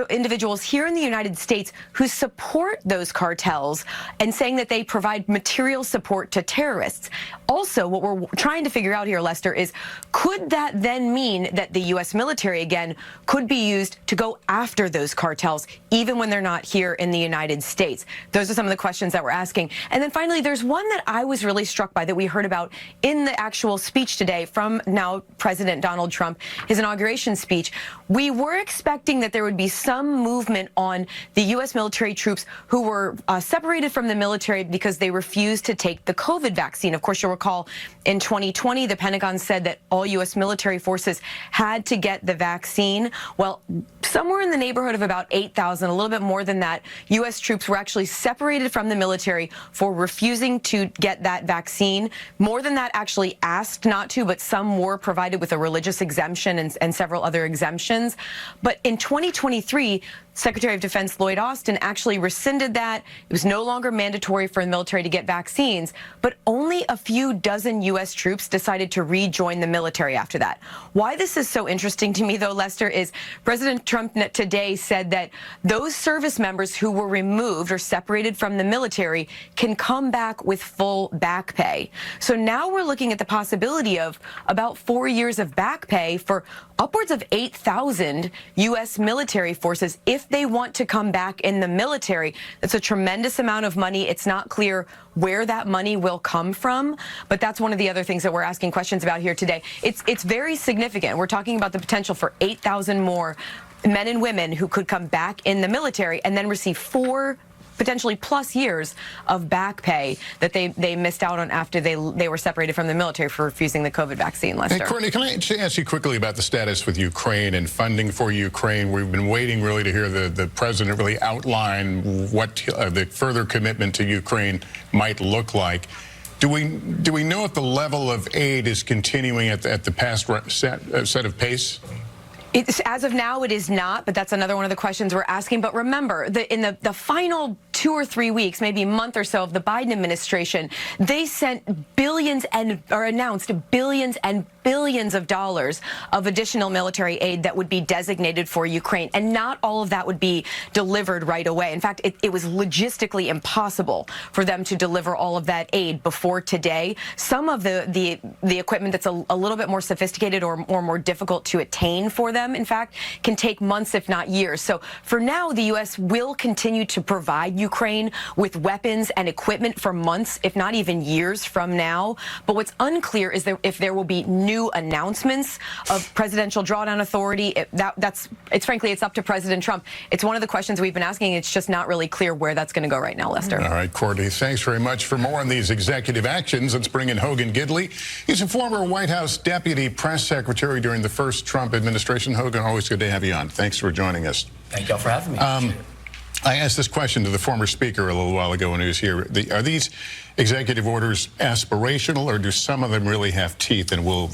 individuals here in the United States who support those cartels and saying that they provide material support to terrorists. Also, what we're trying to figure out here, Lester, is could that then mean that the U.S. military, again, could be used to go after those cartels, even when they're not here in the United States? Those are some of the questions that we're asking. And then finally, there's one that I was really struck by that we heard about in the actual speech today from now President Donald Trump, his inauguration speech. We were expecting that there would be some movement on the U.S. military troops who were separated from the military because they refused to take the COVID vaccine. Of course, you'll recall in 2020, the Pentagon said that all U.S. military forces had to get the vaccine. Well, somewhere in the neighborhood of about 8,000, a little bit more than that, U.S. troops were actually separated from the military for refusing to get that vaccine. More than that actually asked not to, but some were provided with a religious exemption and several other exemptions. But in 2023, Secretary of Defense Lloyd Austin actually rescinded that. It was no longer mandatory for the military to get vaccines, but only a few dozen U.S. troops decided to rejoin the military after that. Why this is so interesting to me, though, Lester, is President Trump today said that those service members who were removed or separated from the military can come back with full back pay. So now we're looking at the possibility of about 4 years of back pay for upwards of 8,000 U.S. military forces if they want to come back in the military. That's a tremendous amount of money. It's not clear where that money will come from, but that's one of the other things that we're asking questions about here today. It's very significant. We're talking about the potential for 8,000 more men and women who could come back in the military and then receive 4 potentially plus years of back pay that they missed out on after they were separated from the military for refusing the COVID vaccine, Lester. Hey, Courtney, can I ask you quickly about the status with Ukraine and funding for Ukraine? We've been waiting really to hear the president really outline what the further commitment to Ukraine might look like. Do we know if the level of aid is continuing at the past set of pace? As of now, it is not, but that's another one of the questions we're asking. But remember, in the final 2 or 3 weeks, maybe a month or so of the Biden administration, they sent billions or announced billions and billions of dollars of additional military aid that would be designated for Ukraine. And not all of that would be delivered right away. In fact, it was logistically impossible for them to deliver all of that aid before today. Some of the equipment that's a little bit more sophisticated or more difficult to attain for them, in fact, can take months, if not years. So for now, the U.S. will continue to provide Ukraine with weapons and equipment for months, if not even years from now. But what's unclear is if there will be new announcements of presidential drawdown authority. It's frankly, it's up to President Trump. It's one of the questions we've been asking. It's just not really clear where that's going to go right now, Lester. All right, Courtney, thanks very much. For more on these executive actions, let's bring in Hogan Gidley. He's a former White House deputy press secretary during the first Trump administration. Hogan, always good to have you on. Thanks for joining us. Thank y'all for having me. I asked this question to the former speaker a little while ago when he was here. Are these executive orders aspirational, or do some of them really have teeth and will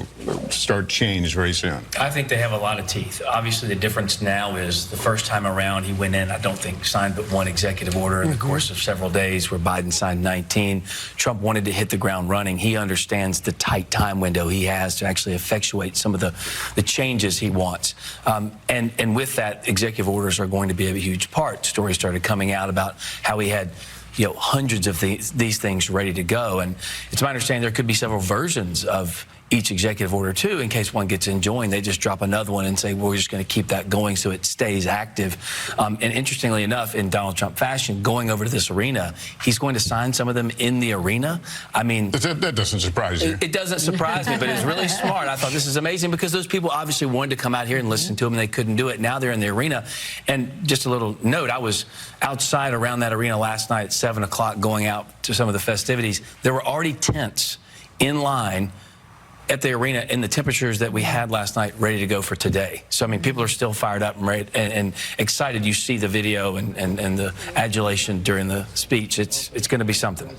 start change very soon? I think they have a lot of teeth. Obviously, the difference now is the first time around he went in, I don't think, signed but one executive order in the course of several days, where Biden signed 19. Trump wanted to hit the ground running. He understands the tight time window he has to actually effectuate some of the changes he wants. And with that, executive orders are going to be a huge part. Stories started coming out about how he had hundreds of these things ready to go. And it's my understanding there could be several versions of each executive order, too, in case one gets enjoined. They just drop another one and say, well, we're just going to keep that going so it stays active. And interestingly enough, in Donald Trump fashion, going over to this arena, he's going to sign some of them in the arena. I mean, that doesn't surprise you. It doesn't surprise me, but it's really smart. I thought this is amazing because those people obviously wanted to come out here and listen to him, and they couldn't do it. Now they're in the arena. And just a little note, I was outside around that arena last night at 7 o'clock going out to some of the festivities. There were already tents in line at the arena in the temperatures that we had last night, ready to go for today. So, I mean, people are still fired up and ready and excited. You see the video and the adulation during the speech. It's going to be something.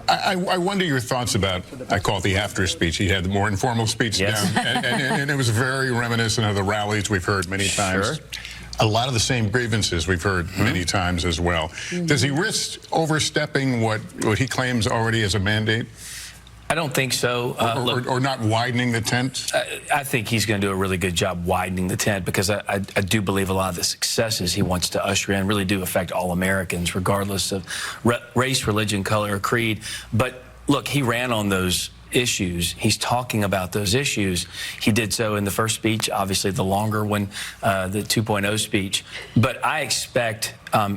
I wonder your thoughts about, I call it the after speech. He had the more informal speech yes. down, and it was very reminiscent of the rallies we've heard many times. Sure. A lot of the same grievances we've heard many times as well. Does he risk overstepping what he claims already as a mandate? I don't think so. Or not widening the tent? I think he's going to do a really good job widening the tent, because I do believe a lot of the successes he wants to usher in really do affect all Americans, regardless of race, religion, color, or creed. But look, he ran on those issues. He's talking about those issues. He did so in the first speech, obviously the longer one, the 2.0 speech. But I expect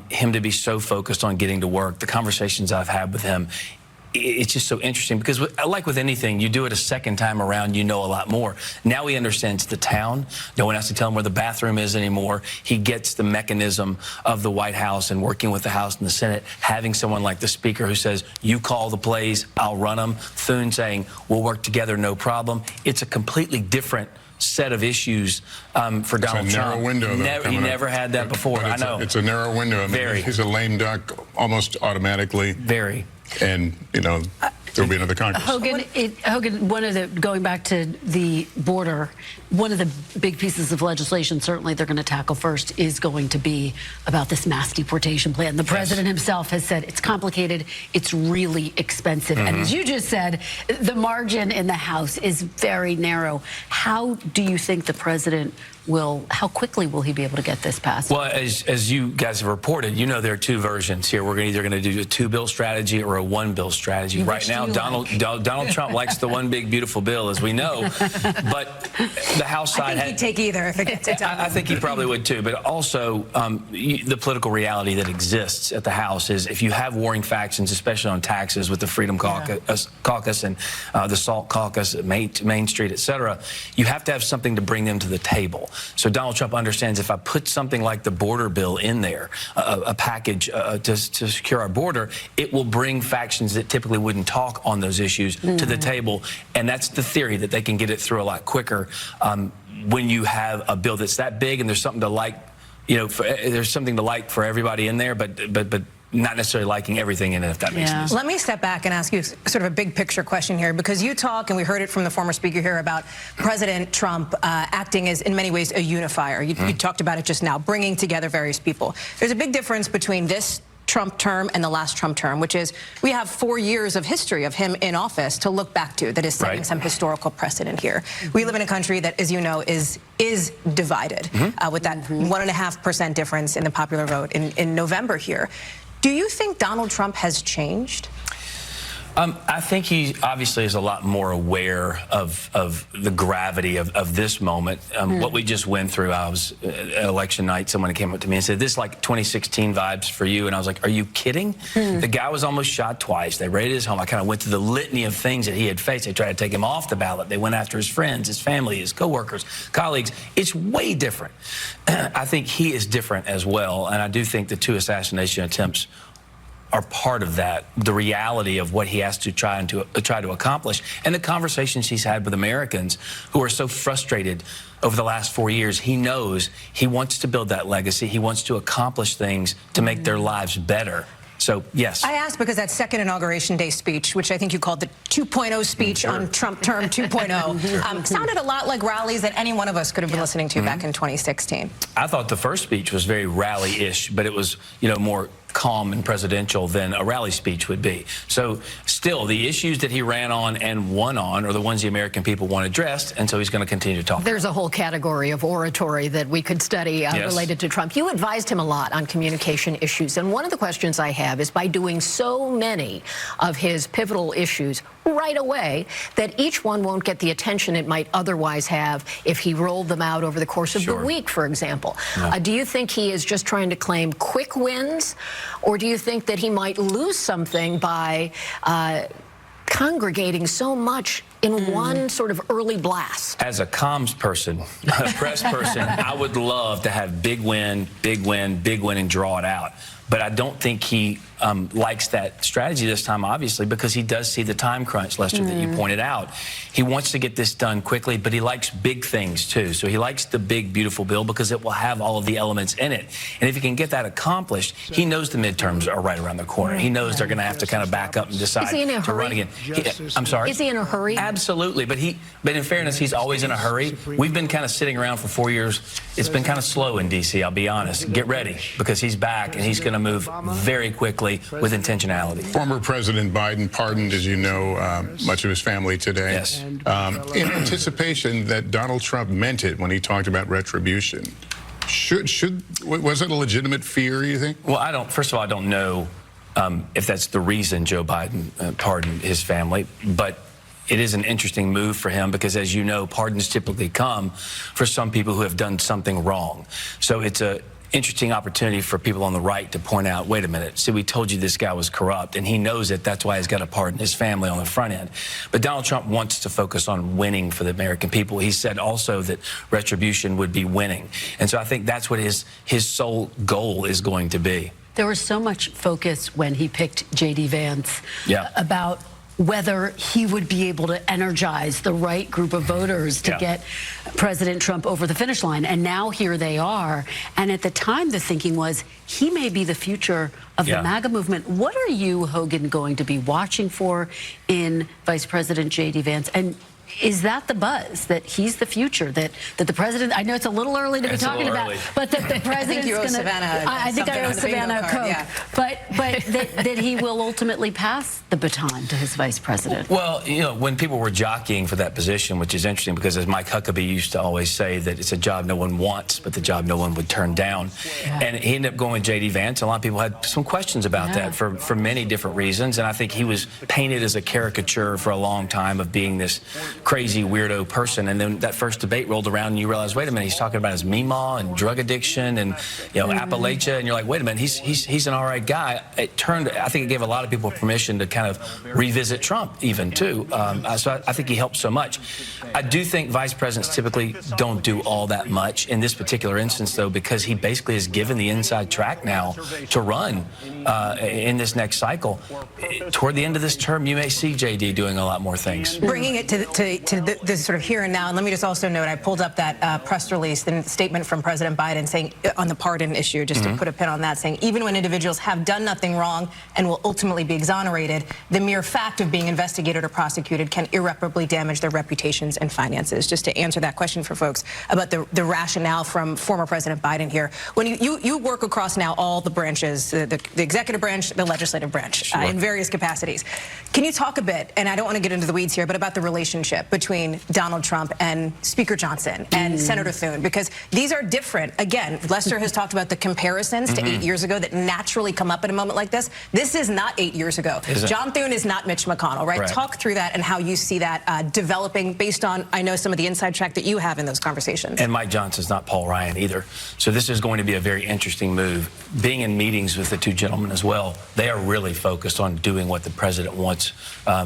him to be so focused on getting to work. The conversations I've had with him, it's just so interesting, because like with anything, you do it a second time around, you know a lot more. Now he understands the town. No one has to tell him where the bathroom is anymore. He gets the mechanism of the White House and working with the House and the Senate, having someone like the Speaker who says, you call the plays, I'll run them. Thune saying, we'll work together, no problem. It's a completely different set of issues for Donald Trump. It's a narrow window, though. He never had that before. I know. It's a narrow window. I mean, Very. He's a lame duck almost automatically. Very. And, there'll be another Congress. Hogan, going back to the border, one of the big pieces of legislation certainly they're going to tackle first is going to be about this mass deportation plan. The president himself has said it's complicated, it's really expensive. And as you just said, the margin in the House is very narrow. How do you think the president how quickly will he be able to get this passed? Well, as you guys have reported, there are two versions here. We're either going to do a 2-bill strategy or a 1-bill strategy. Right now, Donald Trump likes the one big beautiful bill, as we know. But the House side, I think he'd take either if it gets it done. I think he probably would too. But also, the political reality that exists at the House is if you have warring factions, especially on taxes with the Freedom Caucus and the Salt Caucus, Main Street, et cetera, you have to have something to bring them to the table. So Donald Trump understands if I put something like the border bill in there, a package to secure our border, it will bring factions that typically wouldn't talk on those issues to the table. And that's the theory, that they can get it through a lot quicker when you have a bill that's that big and there's something to like, there's something to like for everybody in there, but not necessarily liking everything in it, if that makes sense. Let me step back and ask you sort of a big picture question here, because you talk, and we heard it from the former speaker here, about President Trump acting as, in many ways, a unifier. You talked about it just now, bringing together various people. There's a big difference between this Trump term and the last Trump term, which is we have 4 years of history of him in office to look back to that is setting some historical precedent here. We live in a country that, as you know, is divided with that 1.5% difference in the popular vote in November here. Do you think Donald Trump has changed? I think he obviously is a lot more aware of the gravity of this moment. What we just went through, I was election night, someone came up to me and said, this is like 2016 vibes for you. And I was like, are you kidding? The guy was almost shot twice. They raided his home. I kind of went through the litany of things that he had faced. They tried to take him off the ballot. They went after his friends, his family, his coworkers, colleagues. It's way different. I think he is different as well. And I do think the 2 assassination attempts are part of that, the reality of what he has to try to accomplish, and the conversations he's had with Americans who are so frustrated over the last 4 years. He knows he wants to build that legacy. He wants to accomplish things to make their lives better. So, yes. I asked because that second Inauguration Day speech, which I think you called the 2.0 speech on Trump term 2.0, sounded a lot like rallies that any one of us could have been listening to back in 2016. I thought the first speech was very rally-ish, but it was, you know, more calm and presidential than a rally speech would be. So still, the issues that he ran on and won on are the ones the American people want addressed, and so he's going to continue to talk. There's a whole category of oratory that we could study related to Trump. You advised him a lot on communication issues, and one of the questions I have is by doing so many of his pivotal issues right away that each one won't get the attention it might otherwise have if he rolled them out over the course of the week, for example. Do you think he is just trying to claim quick wins, or do you think that he might lose something by congregating so much in one sort of early blast? As a comms person, a press person, I would love to have big win, and draw it out. But I don't think he likes that strategy this time, obviously, because he does see the time crunch, Lester, that you pointed out. He wants to get this done quickly, but he likes big things, too. So he likes the big, beautiful bill because it will have all of the elements in it. And if he can get that accomplished, he knows the midterms are right around the corner. He knows they're going to have to kind of back up and decide to run again. I'm sorry? Is he in a hurry? Absolutely. But in fairness, he's always in a hurry. We've been kind of sitting around for 4 years. It's been kind of slow in D.C., I'll be honest. Get ready, because he's back, and he's going to move very quickly with intentionality. Former President Biden pardoned, as you know, much of his family today. Yes. In anticipation that Donald Trump meant it when he talked about retribution. Was it a legitimate fear, you think? Well, first of all, I don't know if that's the reason Joe Biden pardoned his family, but it is an interesting move for him because, as you know, pardons typically come for some people who have done something wrong. So it's a interesting opportunity for people on the right to point out, wait a minute, see, we told you this guy was corrupt, and he knows it. That's why he's got to pardon his family on the front end. But Donald Trump wants to focus on winning for the American people. He said also that retribution would be winning. And so I think that's what his sole goal is going to be. There was so much focus when he picked J.D. Vance about whether he would be able to energize the right group of voters to get President Trump over the finish line. And now here they are. And at the time, the thinking was he may be the future of the MAGA movement. What are you, Hogan, going to be watching for in Vice President J.D. Vance? And is that the buzz, that he's the future, that the president, I know it's a little early to be talking about, but that the president's going to, I think I owe Savannah a Coke, but that he will ultimately pass the baton to his vice president? Well, you know, when people were jockeying for that position, which is interesting because, as Mike Huckabee used to always say, that it's a job no one wants, but the job no one would turn down. And he ended up going with J.D. Vance. A lot of people had some questions about that for many different reasons, and I think he was painted as a caricature for a long time of being this crazy weirdo person, and then that first debate rolled around and you realize, wait a minute, he's talking about his Meemaw and drug addiction and, you know, Appalachia, and you're like, wait a minute, he's an all right guy. I think it gave a lot of people permission to kind of revisit Trump even too. So I think he helped so much. I do think vice presidents typically don't do all that much in this particular instance, though, because he basically is given the inside track now to run in this next cycle. Toward the end of this term, you may see J.D. doing a lot more things. Bringing it to the sort of here and now. And let me just also note, I pulled up that press release, the statement from President Biden saying on the pardon issue, just to put a pin on that, saying even when individuals have done nothing wrong and will ultimately be exonerated, the mere fact of being investigated or prosecuted can irreparably damage their reputations and finances. Just to answer that question for folks about the rationale from former President Biden here. When you work across now all the branches, the executive branch, the legislative branch, in various capacities. Can you talk a bit, and I don't want to get into the weeds here, but about the relationship between Donald Trump and Speaker Johnson and Senator Thune? Because these are different. Again, Lester has talked about the comparisons to 8 years ago that naturally come up at a moment like this. This is not 8 years ago. John Thune is not Mitch McConnell, right? Talk through that and how you see that developing based on, I know, some of the inside track that you have in those conversations. And Mike Johnson's not Paul Ryan either. So this is going to be a very interesting move. Being in meetings with the two gentlemen as well, they are really focused on doing what the president wants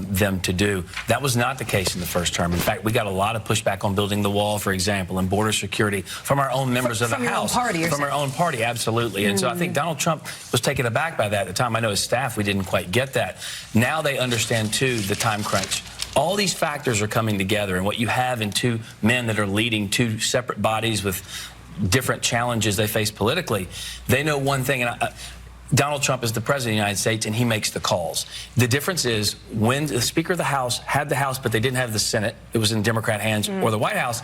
them to do. That was not the case in the first term. In fact, we got a lot of pushback on building the wall, for example, and border security from our own members of the House. From our own party, absolutely. And so I think Donald Trump was taken aback by that at the time. I know his staff, we didn't quite get that. Now they understand, too, the time crunch. All these factors are coming together, and what you have in two men that are leading two separate bodies with different challenges they face politically, they know one thing, and Donald Trump is the president of the United States, and he makes the calls. The difference is when the Speaker of the House had the House, but they didn't have the Senate, it was in Democrat hands, or the White House,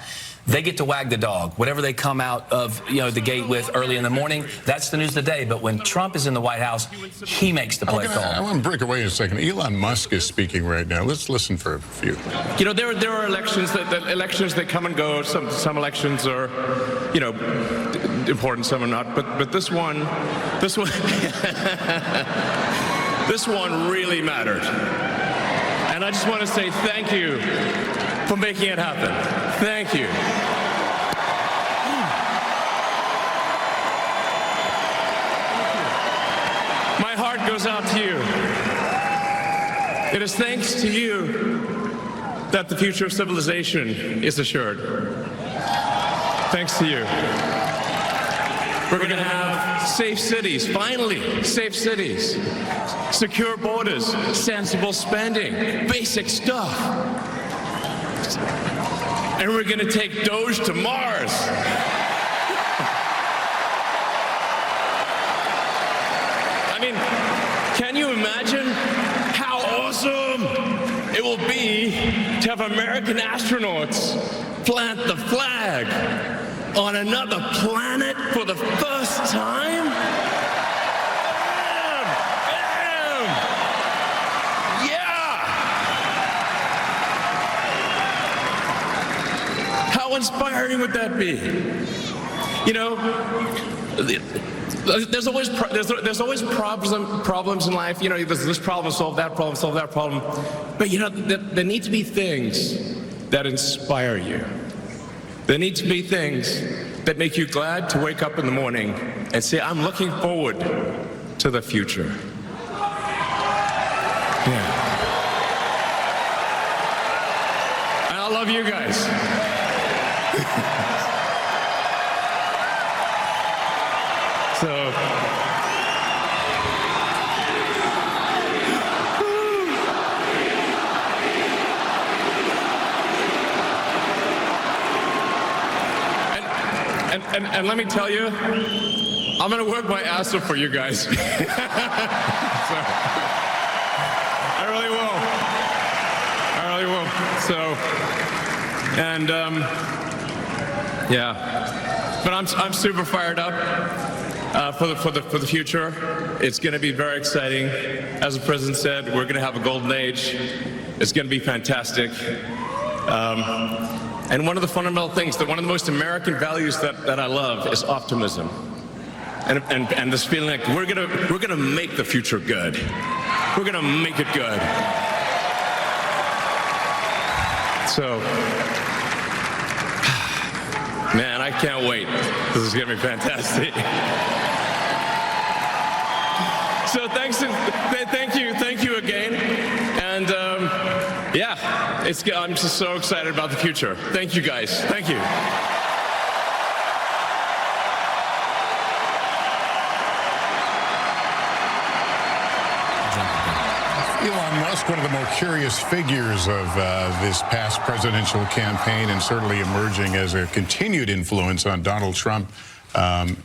they get to wag the dog. Whatever they come out of the gate with early in the morning, that's the news of the day. But when Trump is in the White House, he makes the play call. I want to break away in a second. Elon Musk is speaking right now. Let's listen for a few. You know, there are elections that come and go. Some elections are, important, some are not. But this one, this one really mattered. And I just want to say thank you for making it happen. Thank you. My heart goes out to you. It is thanks to you that the future of civilization is assured. Thanks to you. We're going to have safe cities, finally, safe cities, secure borders, sensible spending, basic stuff. And we're going to take Doge to Mars. I mean, can you imagine how awesome it will be to have American astronauts plant the flag on another planet for the first time? Bam! Yeah! How inspiring would that be? You know, there's always problems in life. You know, there's this problem, solve that problem. But you know, there need to be things that inspire you. There need to be things that make you glad to wake up in the morning and say, I'm looking forward to the future. Yeah. And I love you guys. So, and let me tell you, I'm going to work my ass off for you guys. So, I really will. So, and yeah, but I'm super fired up for the future. It's going to be very exciting. As the president said, we're going to have a golden age. It's going to be fantastic. And one of the fundamental things, one of the most American values that I love is optimism, and this feeling like we're gonna make the future good. We're gonna make it good. So, man, I can't wait. This is gonna be fantastic. So thank you again, and yeah, I'm just so excited about the future. Thank you guys. Thank you. Elon Musk, one of the more curious figures of this past presidential campaign, and certainly emerging as a continued influence on Donald Trump,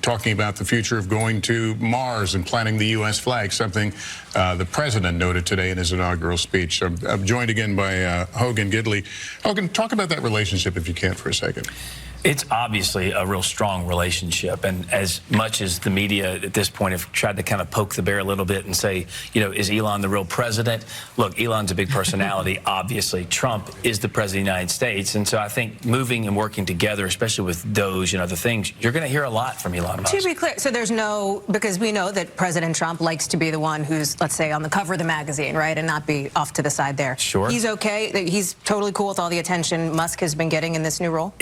talking about the future of going to Mars and planting the U.S. flag, something the president noted today in his inaugural speech. So I'm joined again by Hogan Gidley. Hogan, talk about that relationship if you can for a second. It's obviously a real strong relationship, and as much as the media at this point have tried to kind of poke the bear a little bit and say, you know, is Elon the real president? Look, Elon's a big personality. Obviously, Trump is the president of the United States, and so I think moving and working together, especially with Doge and other things, you're going to hear a lot from Elon Musk. To be clear, so there's no, because we know that President Trump likes to be the one who's, let's say, on the cover of the magazine, right, and not be off to the side there. Sure. He's okay. He's totally cool with all the attention Musk has been getting in this new role?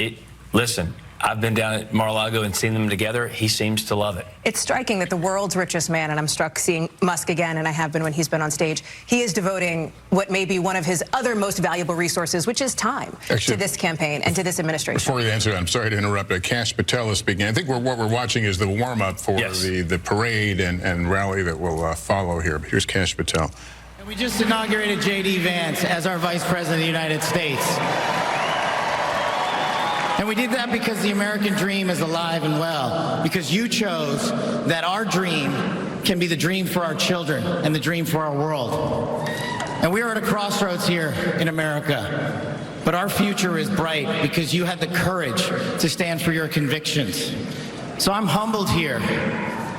Listen, I've been down at Mar-a-Lago and seen them together. He seems to love it. It's striking that the world's richest man, and I'm struck seeing Musk again, and I have been when he's been on stage, he is devoting what may be one of his other most valuable resources, which is time, to this campaign and to this administration. Before you answer, I'm sorry to interrupt, but Kash Patel is speaking. I think what we're watching is the warm-up for the parade and rally that will follow here. But here's Kash Patel. And we just inaugurated J.D. Vance as our Vice President of the United States. And we did that because the American dream is alive and well, because you chose that our dream can be the dream for our children and the dream for our world. And we are at a crossroads here in America, but our future is bright because you had the courage to stand for your convictions. So I'm humbled here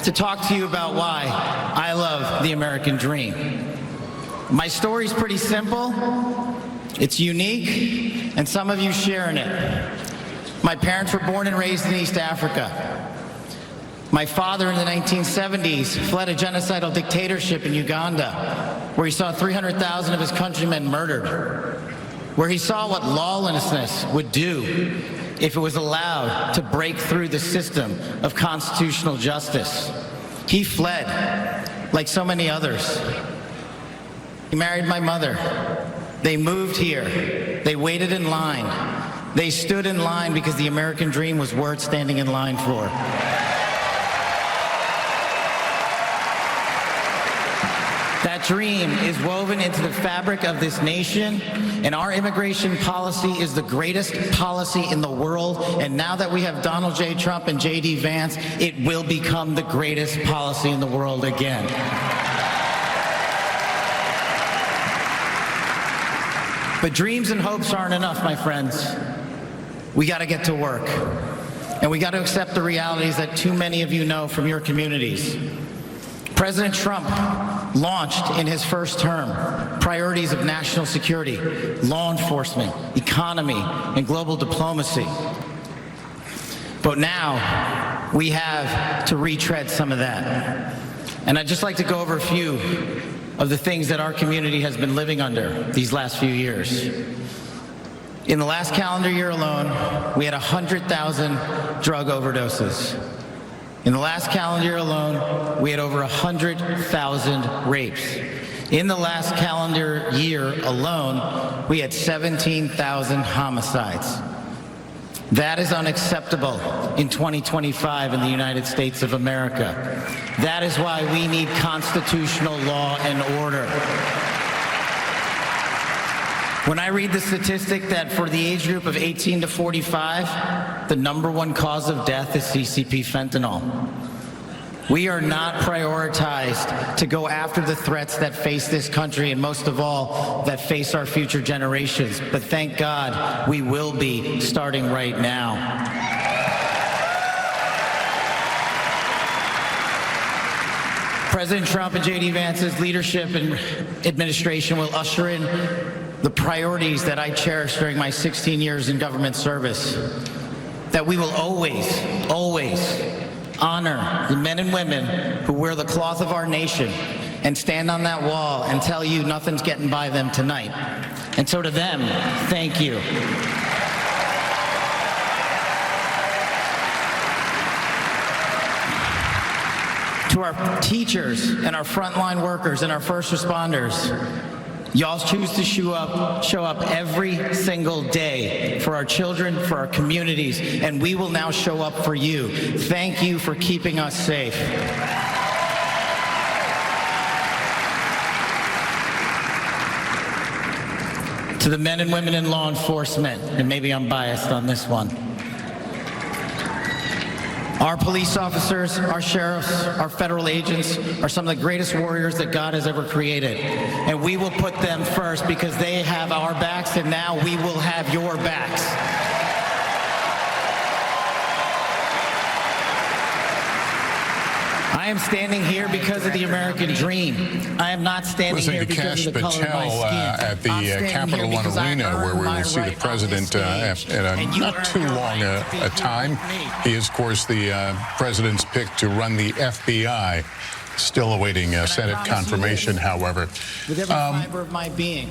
to talk to you about why I love the American dream. My story's pretty simple, it's unique, and some of you share in it. My parents were born and raised in East Africa. My father in the 1970s fled a genocidal dictatorship in Uganda, where he saw 300,000 of his countrymen murdered, where he saw what lawlessness would do if it was allowed to break through the system of constitutional justice. He fled, like so many others. He married my mother. They moved here. They waited in line. They stood in line because the American dream was worth standing in line for. That dream is woven into the fabric of this nation, and our immigration policy is the greatest policy in the world. And now that we have Donald J. Trump and J.D. Vance, it will become the greatest policy in the world again. But dreams and hopes aren't enough, my friends. We got to get to work. And we got to accept the realities that too many of you know from your communities. President Trump launched in his first term priorities of national security, law enforcement, economy, and global diplomacy. But now we have to retread some of that. And I'd just like to go over a few of the things that our community has been living under these last few years. In the last calendar year alone, we had 100,000 drug overdoses. In the last calendar year alone, we had over 100,000 rapes. In the last calendar year alone, we had 17,000 homicides. That is unacceptable in 2025 in the United States of America. That is why we need constitutional law and order. When I read the statistic that for the age group of 18 to 45, the #1 cause of death is CCP fentanyl. We are not prioritized to go after the threats that face this country, and most of all, that face our future generations. But thank God, we will be starting right now. President Trump and J.D. Vance's leadership and administration will usher in the priorities that I cherished during my 16 years in government service. That we will always, always honor the men and women who wear the cloth of our nation and stand on that wall and tell you nothing's getting by them tonight. And so to them, thank you. To our teachers and our frontline workers and our first responders, y'all choose to show up every single day for our children, for our communities, and we will now show up for you. Thank you for keeping us safe. to the men and women in law enforcement, and maybe I'm biased on this one. Our police officers, our sheriffs, our federal agents are some of the greatest warriors that God has ever created. And we will put them first because they have our backs, and now we will have your backs. I am standing here because of the American dream. I am not standing here because of the color of my skin. At the Capital One Arena, where we will see the president in not too long a time. He is, of course, the president's pick to run the FBI. Still awaiting Senate confirmation, however. With every fiber of my being.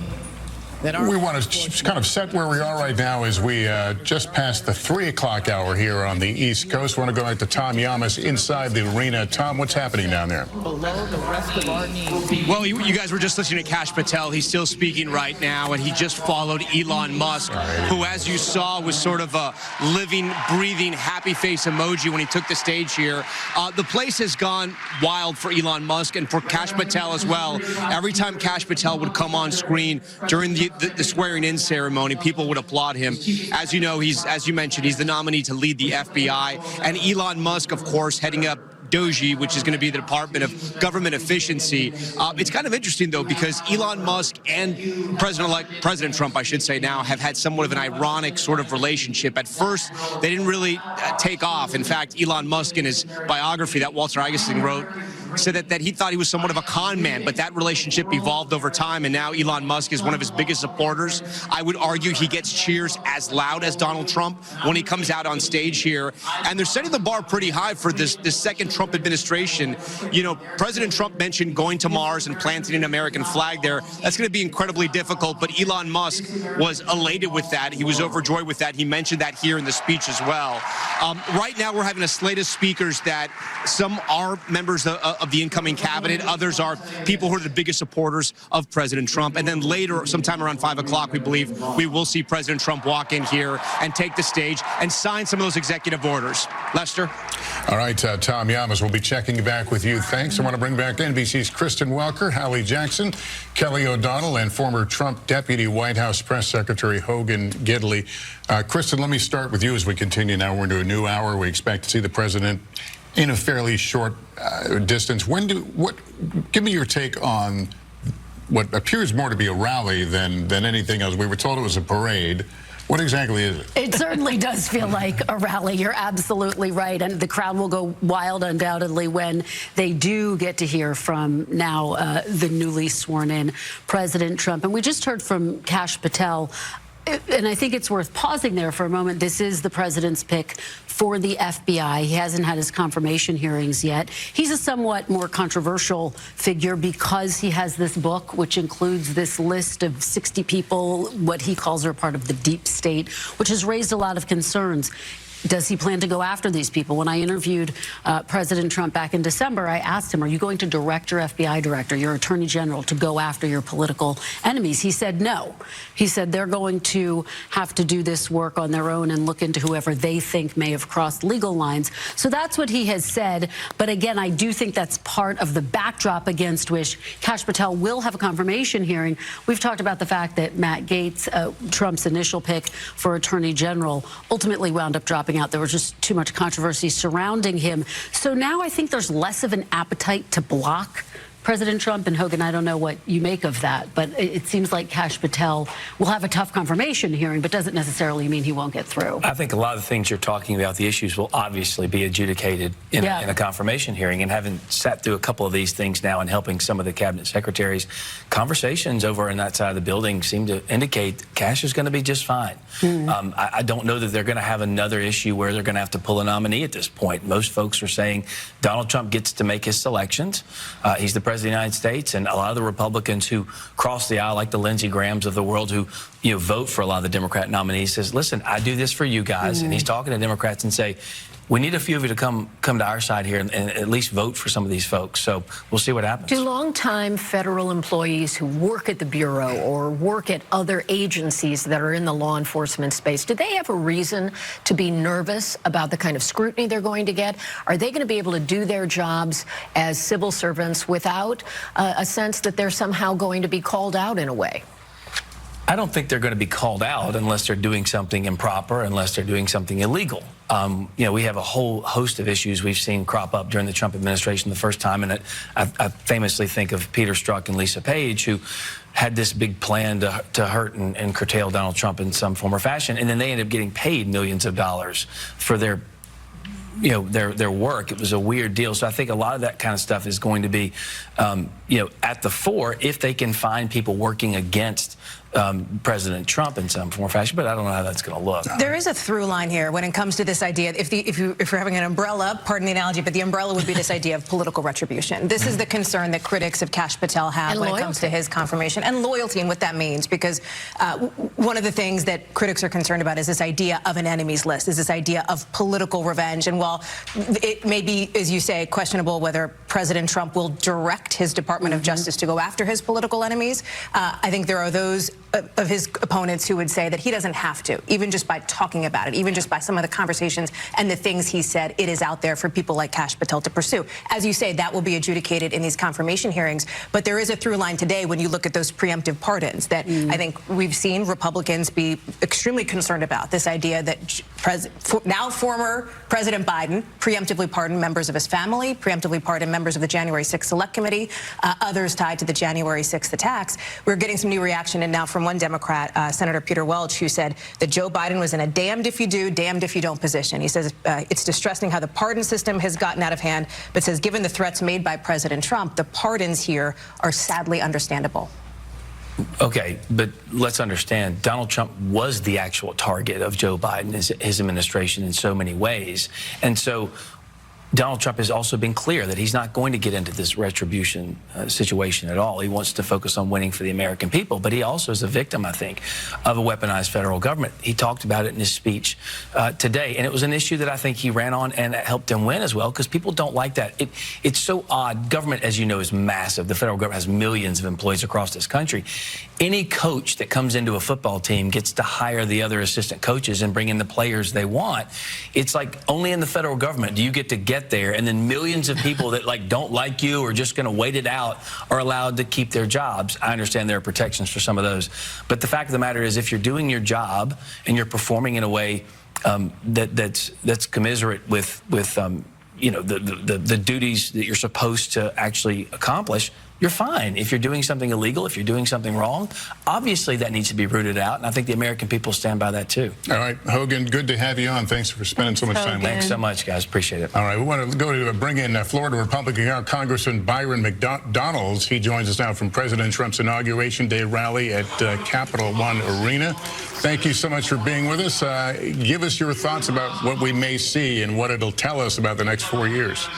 We want to kind of set where we are right now as we just passed the 3 o'clock hour here on the East Coast. We want to go back to Tom Yamas inside the arena. Tom, what's happening down there? Below the rest of our needs. Well, you guys were just listening to Kash Patel. He's still speaking right now, and he just followed Elon Musk, who, as you saw, was sort of a living, breathing, happy face emoji when he took the stage here. The place has gone wild for Elon Musk and for Kash Patel as well. Every time Kash Patel would come on screen during the swearing-in ceremony, people would applaud him. As you know, as you mentioned, he's the nominee to lead the FBI. And Elon Musk, of course, heading up DOGE, which is going to be the Department of Government Efficiency. It's kind of interesting, though, because Elon Musk and President Trump, I should say now, have had somewhat of an ironic sort of relationship. At first, they didn't really take off. In fact, Elon Musk, in his biography that Walter Isaacson wrote, said that he thought he was somewhat of a con man, but that relationship evolved over time, and now Elon Musk is one of his biggest supporters. I would argue he gets cheers as loud as Donald Trump when he comes out on stage here, and they're setting the bar pretty high for this second Trump administration. You know, President Trump mentioned going to Mars and planting an American flag there. That's going to be incredibly difficult, but Elon Musk was elated with that. He was overjoyed with that. He mentioned that here in the speech as well. Right now, we're having a slate of speakers that some are members of the incoming cabinet. Others are people who are the biggest supporters of President Trump. And then later, sometime around 5 o'clock, we believe we will see President Trump walk in here and take the stage and sign some of those executive orders. Lester? All right, Tom Yamas, we'll be checking back with you. Thanks. I want to bring back NBC's Kristen Welker, Hallie Jackson, Kelly O'Donnell, and former Trump Deputy White House Press Secretary Hogan Gidley. Kristen, let me start with you as we continue now. We're into a new hour. We expect to see the president in a fairly short distance. Give me your take on what appears more to be a rally than anything else. We were told it was a parade. What exactly is it? It certainly does feel like a rally. You're absolutely right. And the crowd will go wild, undoubtedly, when they do get to hear from now the newly sworn in President Trump. And we just heard from Kash Patel. And I think it's worth pausing there for a moment. This is the president's pick for the FBI. He hasn't had his confirmation hearings yet. He's a somewhat more controversial figure because he has this book, which includes this list of 60 people, what he calls are part of the deep state, which has raised a lot of concerns. Does he plan to go after these people? When I interviewed President Trump back in December, I asked him, are you going to direct your FBI director, your attorney general, to go after your political enemies? He said no. He said they're going to have to do this work on their own and look into whoever they think may have crossed legal lines. So that's what he has said. But again, I do think that's part of the backdrop against which Kash Patel will have a confirmation hearing. We've talked about the fact that Matt Gaetz, Trump's initial pick for attorney general, ultimately wound up dropping out. There was just too much controversy surrounding him. So now I think there's less of an appetite to block President Trump. And Hogan, I don't know what you make of that, but it seems like Kash Patel will have a tough confirmation hearing, but doesn't necessarily mean he won't get through. I think a lot of the things you're talking about, the issues will obviously be adjudicated in a confirmation hearing. And having sat through a couple of these things now and helping some of the cabinet secretaries, conversations over in that side of the building seem to indicate Kash is going to be just fine. I don't know that they're going to have another issue where they're going to have to pull a nominee at this point. Most folks are saying Donald Trump gets to make his selections. He's the president of the United States, and a lot of the Republicans who cross the aisle, like the Lindsey Grahams of the world, who vote for a lot of the Democrat nominees, says, listen, I do this for you guys. And he's talking to Democrats and say, we need a few of you to come to our side here and at least vote for some of these folks. So we'll see what happens. Do longtime federal employees who work at the Bureau or work at other agencies that are in the law enforcement space, do they have a reason to be nervous about the kind of scrutiny they're going to get? Are they going to be able to do their jobs as civil servants without a sense that they're somehow going to be called out in a way? I don't think they're going to be called out unless they're doing something improper, unless they're doing something illegal. You know, we have a whole host of issues we've seen crop up during the Trump administration the first time, and I famously think of Peter Strzok and Lisa Page, who had this big plan to hurt and curtail Donald Trump in some form or fashion, and then they ended up getting paid millions of dollars for their work. It was a weird deal. So I think a lot of that kind of stuff is going to be, you know, at the fore if they can find people working against President Trump in some form or fashion, but I don't know how that's going to look. There is a through line here when it comes to this idea. If you're having an umbrella, pardon the analogy, but the umbrella would be this idea of political retribution. This is the concern that critics of Kash Patel have when it comes to his confirmation, and loyalty and what that means, because one of the things that critics are concerned about is this idea of an enemies list, is this idea of political revenge. And while it may be, as you say, questionable whether President Trump will direct his Department of Justice to go after his political enemies, I think there are those of his opponents who would say that he doesn't have to, even just by talking about it, even just by some of the conversations and the things he said, it is out there for people like Kash Patel to pursue. As you say, that will be adjudicated in these confirmation hearings, but there is a through line today when you look at those preemptive pardons that I think we've seen Republicans be extremely concerned about. This idea that now former President Biden preemptively pardoned members of his family, preemptively pardoned members of the January 6th Select Committee, others tied to the January 6th attacks. We're getting some new reaction, and now from one Democrat, Senator Peter Welch, who said that Joe Biden was in a damned if you do, damned if you don't position. He says it's distressing how the pardon system has gotten out of hand, but says given the threats made by President Trump, the pardons here are sadly understandable. Okay, but let's understand, Donald Trump was the actual target of Joe Biden, his administration, in so many ways. And so Donald Trump has also been clear that he's not going to get into this retribution situation at all. He wants to focus on winning for the American people, but he also is a victim, I think, of a weaponized federal government. He talked about it in his speech today, and it was an issue that I think he ran on and helped him win as well, because people don't like that. It's so odd. Government, as you know, is massive. The federal government has millions of employees across this country. Any coach that comes into a football team gets to hire the other assistant coaches and bring in the players they want. It's like only in the federal government do you get to get there, and then millions of people that don't like you or just going to wait it out are allowed to keep their jobs. I understand there are protections for some of those, but the fact of the matter is, if you're doing your job and you're performing in a way that's commiserate with you know, the duties that you're supposed to actually accomplish, you're fine. If you're doing something illegal, if you're doing something wrong, obviously that needs to be rooted out, and I think the American people stand by that too. All right, Hogan, good to have you on. Thanks for spending so much time with us. Thanks so much, guys. Appreciate it. All right, we want to go to bring in Florida Republican Congressman Byron McDonald. He joins us now from President Trump's Inauguration Day rally at Capital One Arena. Thank you so much for being with us. Give us your thoughts about what we may see and what it'll tell us about the next 4 years.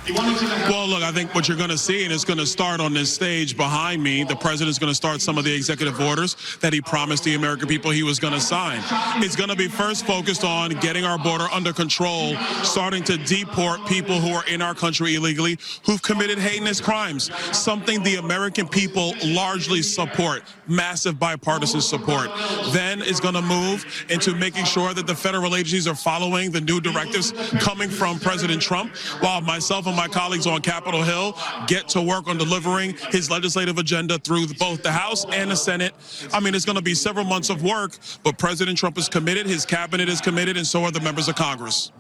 Well, look, I think what you're going to see, and it's going to start on this stage behind me, the president's going to start some of the executive orders that he promised the American people he was going to sign. It's going to be first focused on getting our border under control, starting to deport people who are in our country illegally, who've committed heinous crimes, something the American people largely support, massive bipartisan support. Then it's going to move into making sure that the federal agencies are following the new directives coming from President Trump, while myself and my colleagues on Capitol Hill get to work on delivering his legislative agenda through both the House and the Senate. I mean, it's going to be several months of work, but President Trump is committed, his cabinet is committed, and so are the members of Congress.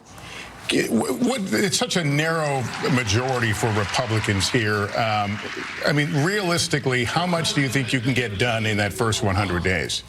It's such a narrow majority for Republicans here. I mean, realistically, how much do you think you can get done in that first 100 days?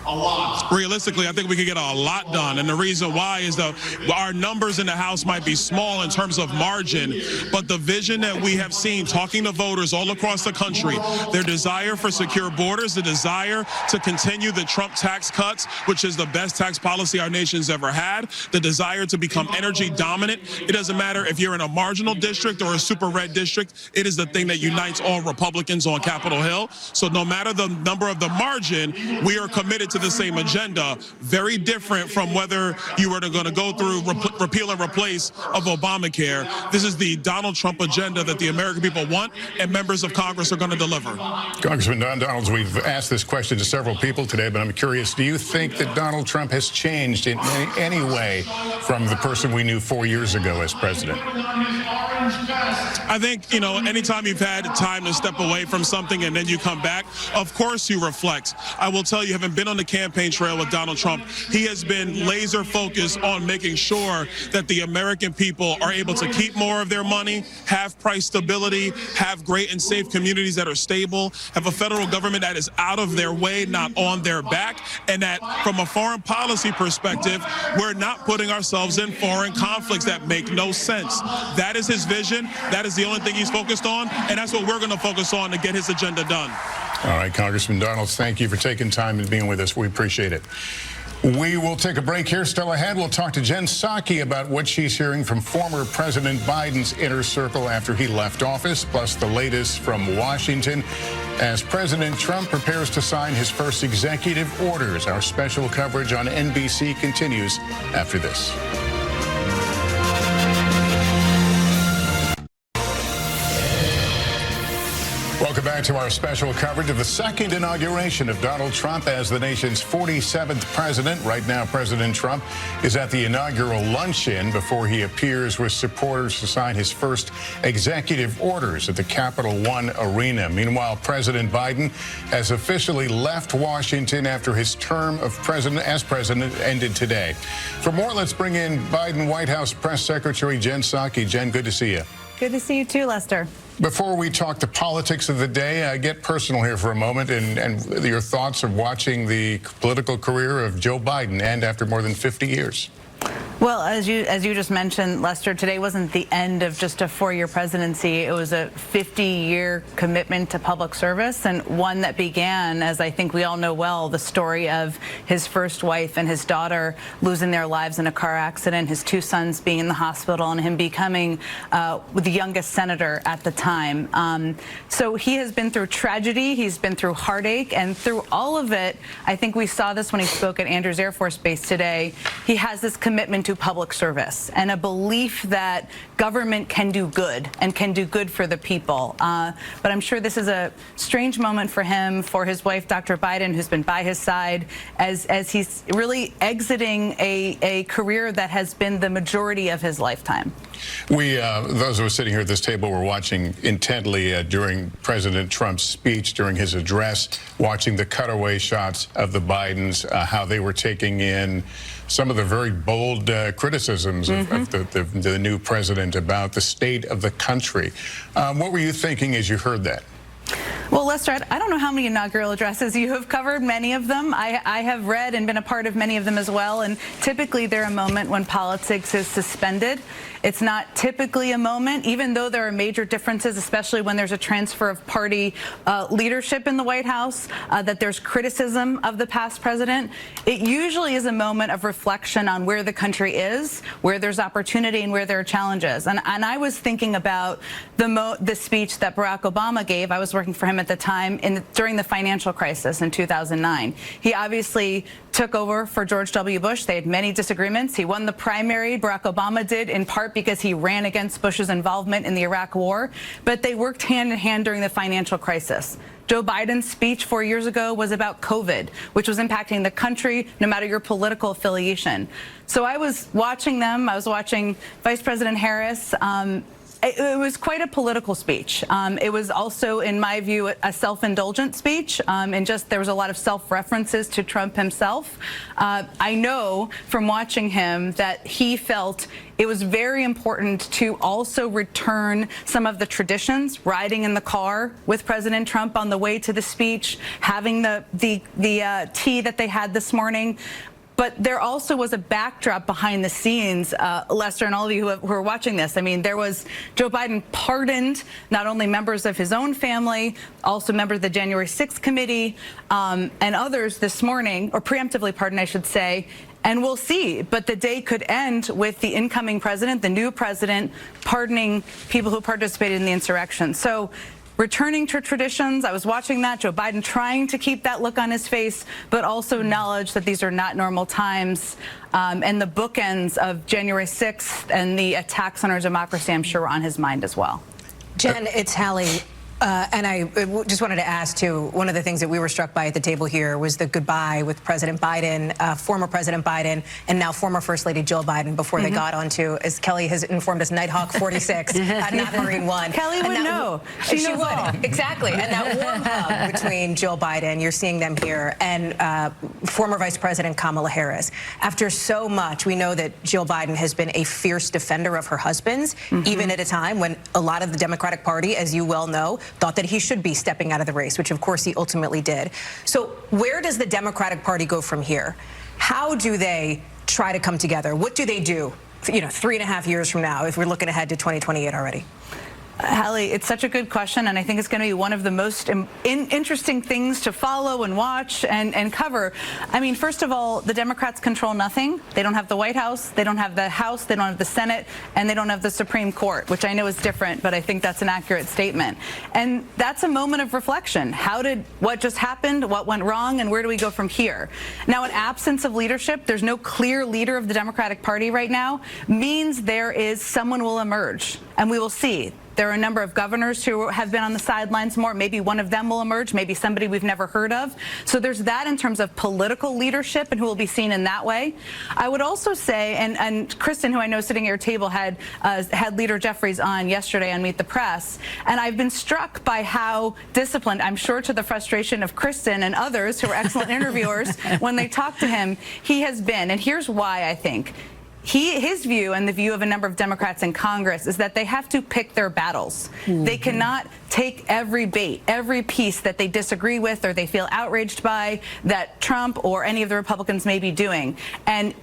A lot. Realistically, I think we could get a lot done, and the reason why is that our numbers in the House might be small in terms of margin, but the vision that we have seen talking to voters all across the country, their desire for secure borders, the desire to continue the Trump tax cuts, which is the best tax policy our nation's ever had, the desire to become energy dominant. It doesn't matter if you're in a marginal district or a super red district, it is the thing that unites all Republicans on Capitol Hill. So no matter the number of the margin, we are committed to to the same agenda, very different from whether you were going to go through repeal and replace of Obamacare. This is the Donald Trump agenda that the American people want, and members of Congress are going to deliver. Congressman Don Donalds, we've asked this question to several people today, but I'm curious, do you think that Donald Trump has changed in any way from the person we knew 4 years ago as president? I think, anytime you've had time to step away from something and then you come back, of course you reflect. I will tell you, having been on the campaign trail with Donald Trump, he has been laser focused on making sure that the American people are able to keep more of their money, have price stability, have great and safe communities that are stable, have a federal government that is out of their way, not on their back, and that from a foreign policy perspective, we're not putting ourselves in foreign conflicts that make no sense. That is his vision. That is the only thing he's focused on, and that's what we're going to focus on to get his agenda done. All right, Congressman Donalds, thank you for taking time and being with us. We appreciate it. We will take a break here. Still ahead, we'll talk to Jen Psaki about what she's hearing from former President Biden's inner circle after he left office, plus the latest from Washington as President Trump prepares to sign his first executive orders. Our special coverage on NBC continues after this. Welcome back to our special coverage of the second inauguration of Donald Trump as the nation's 47th president. Right now, President Trump is at the inaugural luncheon before he appears with supporters to sign his first executive orders at the Capital One Arena. Meanwhile, President Biden has officially left Washington after his term of as president ended today. For more, let's bring in Biden White House Press Secretary Jen Psaki. Jen, good to see you. Good to see you too, Lester. Before we talk the politics of the day, get personal here for a moment and your thoughts of watching the political career of Joe Biden and after more than 50 years. Well, as you just mentioned, Lester, today wasn't the end of just a 4-year presidency. It was a 50-year commitment to public service, and one that began, as I think we all know well, the story of his first wife and his daughter losing their lives in a car accident, his 2 sons being in the hospital, and him becoming the youngest senator at the time. So he has been through tragedy, he's been through heartache, and through all of it, I think we saw this when he spoke at Andrews Air Force Base today. He has this commitment to public service and a belief that government can do good and can do good for the people. But I'm sure this is a strange moment for him, for his wife, Dr. Biden, who's been by his side as he's really exiting a career that has been the majority of his lifetime. We, those of us sitting here at this table, were watching intently during President Trump's speech, during his address, watching the cutaway shots of the Bidens, how they were taking in some of the very bold criticisms of the new president about the state of the country. What were you thinking as you heard that? Well, Lester, I don't know how many inaugural addresses you have covered, many of them. I have read and been a part of many of them as well, and typically they're a moment when politics is suspended. It's not typically a moment, even though there are major differences, especially when there's a transfer of party leadership in the White House, that there's criticism of the past president. It usually is a moment of reflection on where the country is, where there's opportunity and where there are challenges. And I was thinking about the speech that Barack Obama gave. I was working for him at the time during the financial crisis in 2009. He obviously took over for George W. Bush. They had many disagreements. He won the primary, Barack Obama did, in part because he ran against Bush's involvement in the Iraq War, but they worked hand in hand during the financial crisis. Joe Biden's speech 4 years ago was about COVID, which was impacting the country no matter your political affiliation. So I was watching them. I was watching Vice President Harris. It was quite a political speech. It was also, in my view, a self-indulgent speech, and just there was a lot of self-references to Trump himself. I know from watching him that he felt it was very important to also return some of the traditions, riding in the car with President Trump on the way to the speech, having the tea that they had this morning. But there also was a backdrop behind the scenes, Lester, and all of you who are watching this. I mean, there was Joe Biden pardoned not only members of his own family, also members of the January 6th committee, and others this morning, or preemptively pardoned, I should say. And we'll see. But the day could end with the incoming president, the new president, pardoning people who participated in the insurrection. So returning to traditions. I was watching that, Joe Biden trying to keep that look on his face, but also knowledge that these are not normal times. And the bookends of January 6th and the attacks on our democracy, I'm sure, were on his mind as well. Jen, it's Hallie. And I just wanted to ask, too, one of the things that we were struck by at the table here was the goodbye with President Biden, former President Biden, and now former First Lady Jill Biden before they got onto, as Kelly has informed us, Nighthawk 46, not Marine 1. Kelly would know. She knows would. all. Exactly. And that warm hug between Jill Biden, you're seeing them here, and former Vice President Kamala Harris. After so much, we know that Jill Biden has been a fierce defender of her husband's, even at a time when a lot of the Democratic Party, as you well know, thought that he should be stepping out of the race, which of course he ultimately did. So where does the Democratic Party go from here? How do they try to come together? What do they do, 3.5 years from now, if we're looking ahead to 2028 already? Hallie, it's such a good question, and I think it's going to be one of the most interesting things to follow and watch and cover. I mean, first of all, the Democrats control nothing. They don't have the White House, they don't have the House, they don't have the Senate, and they don't have the Supreme Court, which I know is different, but I think that's an accurate statement. And that's a moment of reflection. What just happened, what went wrong, and where do we go from here? Now, an absence of leadership, there's no clear leader of the Democratic Party right now, means there is someone will emerge, and we will see. There are a number of governors who have been on the sidelines more. Maybe one of them will emerge, maybe somebody we've never heard of. So there's that in terms of political leadership and who will be seen in that way. I would also say, and Kristen, who I know sitting at your table, had Leader Jeffries on yesterday on Meet the Press, and I've been struck by how disciplined, I'm sure to the frustration of Kristen and others who are excellent interviewers, when they talk to him, he has been. And here's why I think. His view and the view of a number of Democrats in Congress is that they have to pick their battles. They cannot take every bait, every piece that they disagree with or they feel outraged by that Trump or any of the Republicans may be doing. And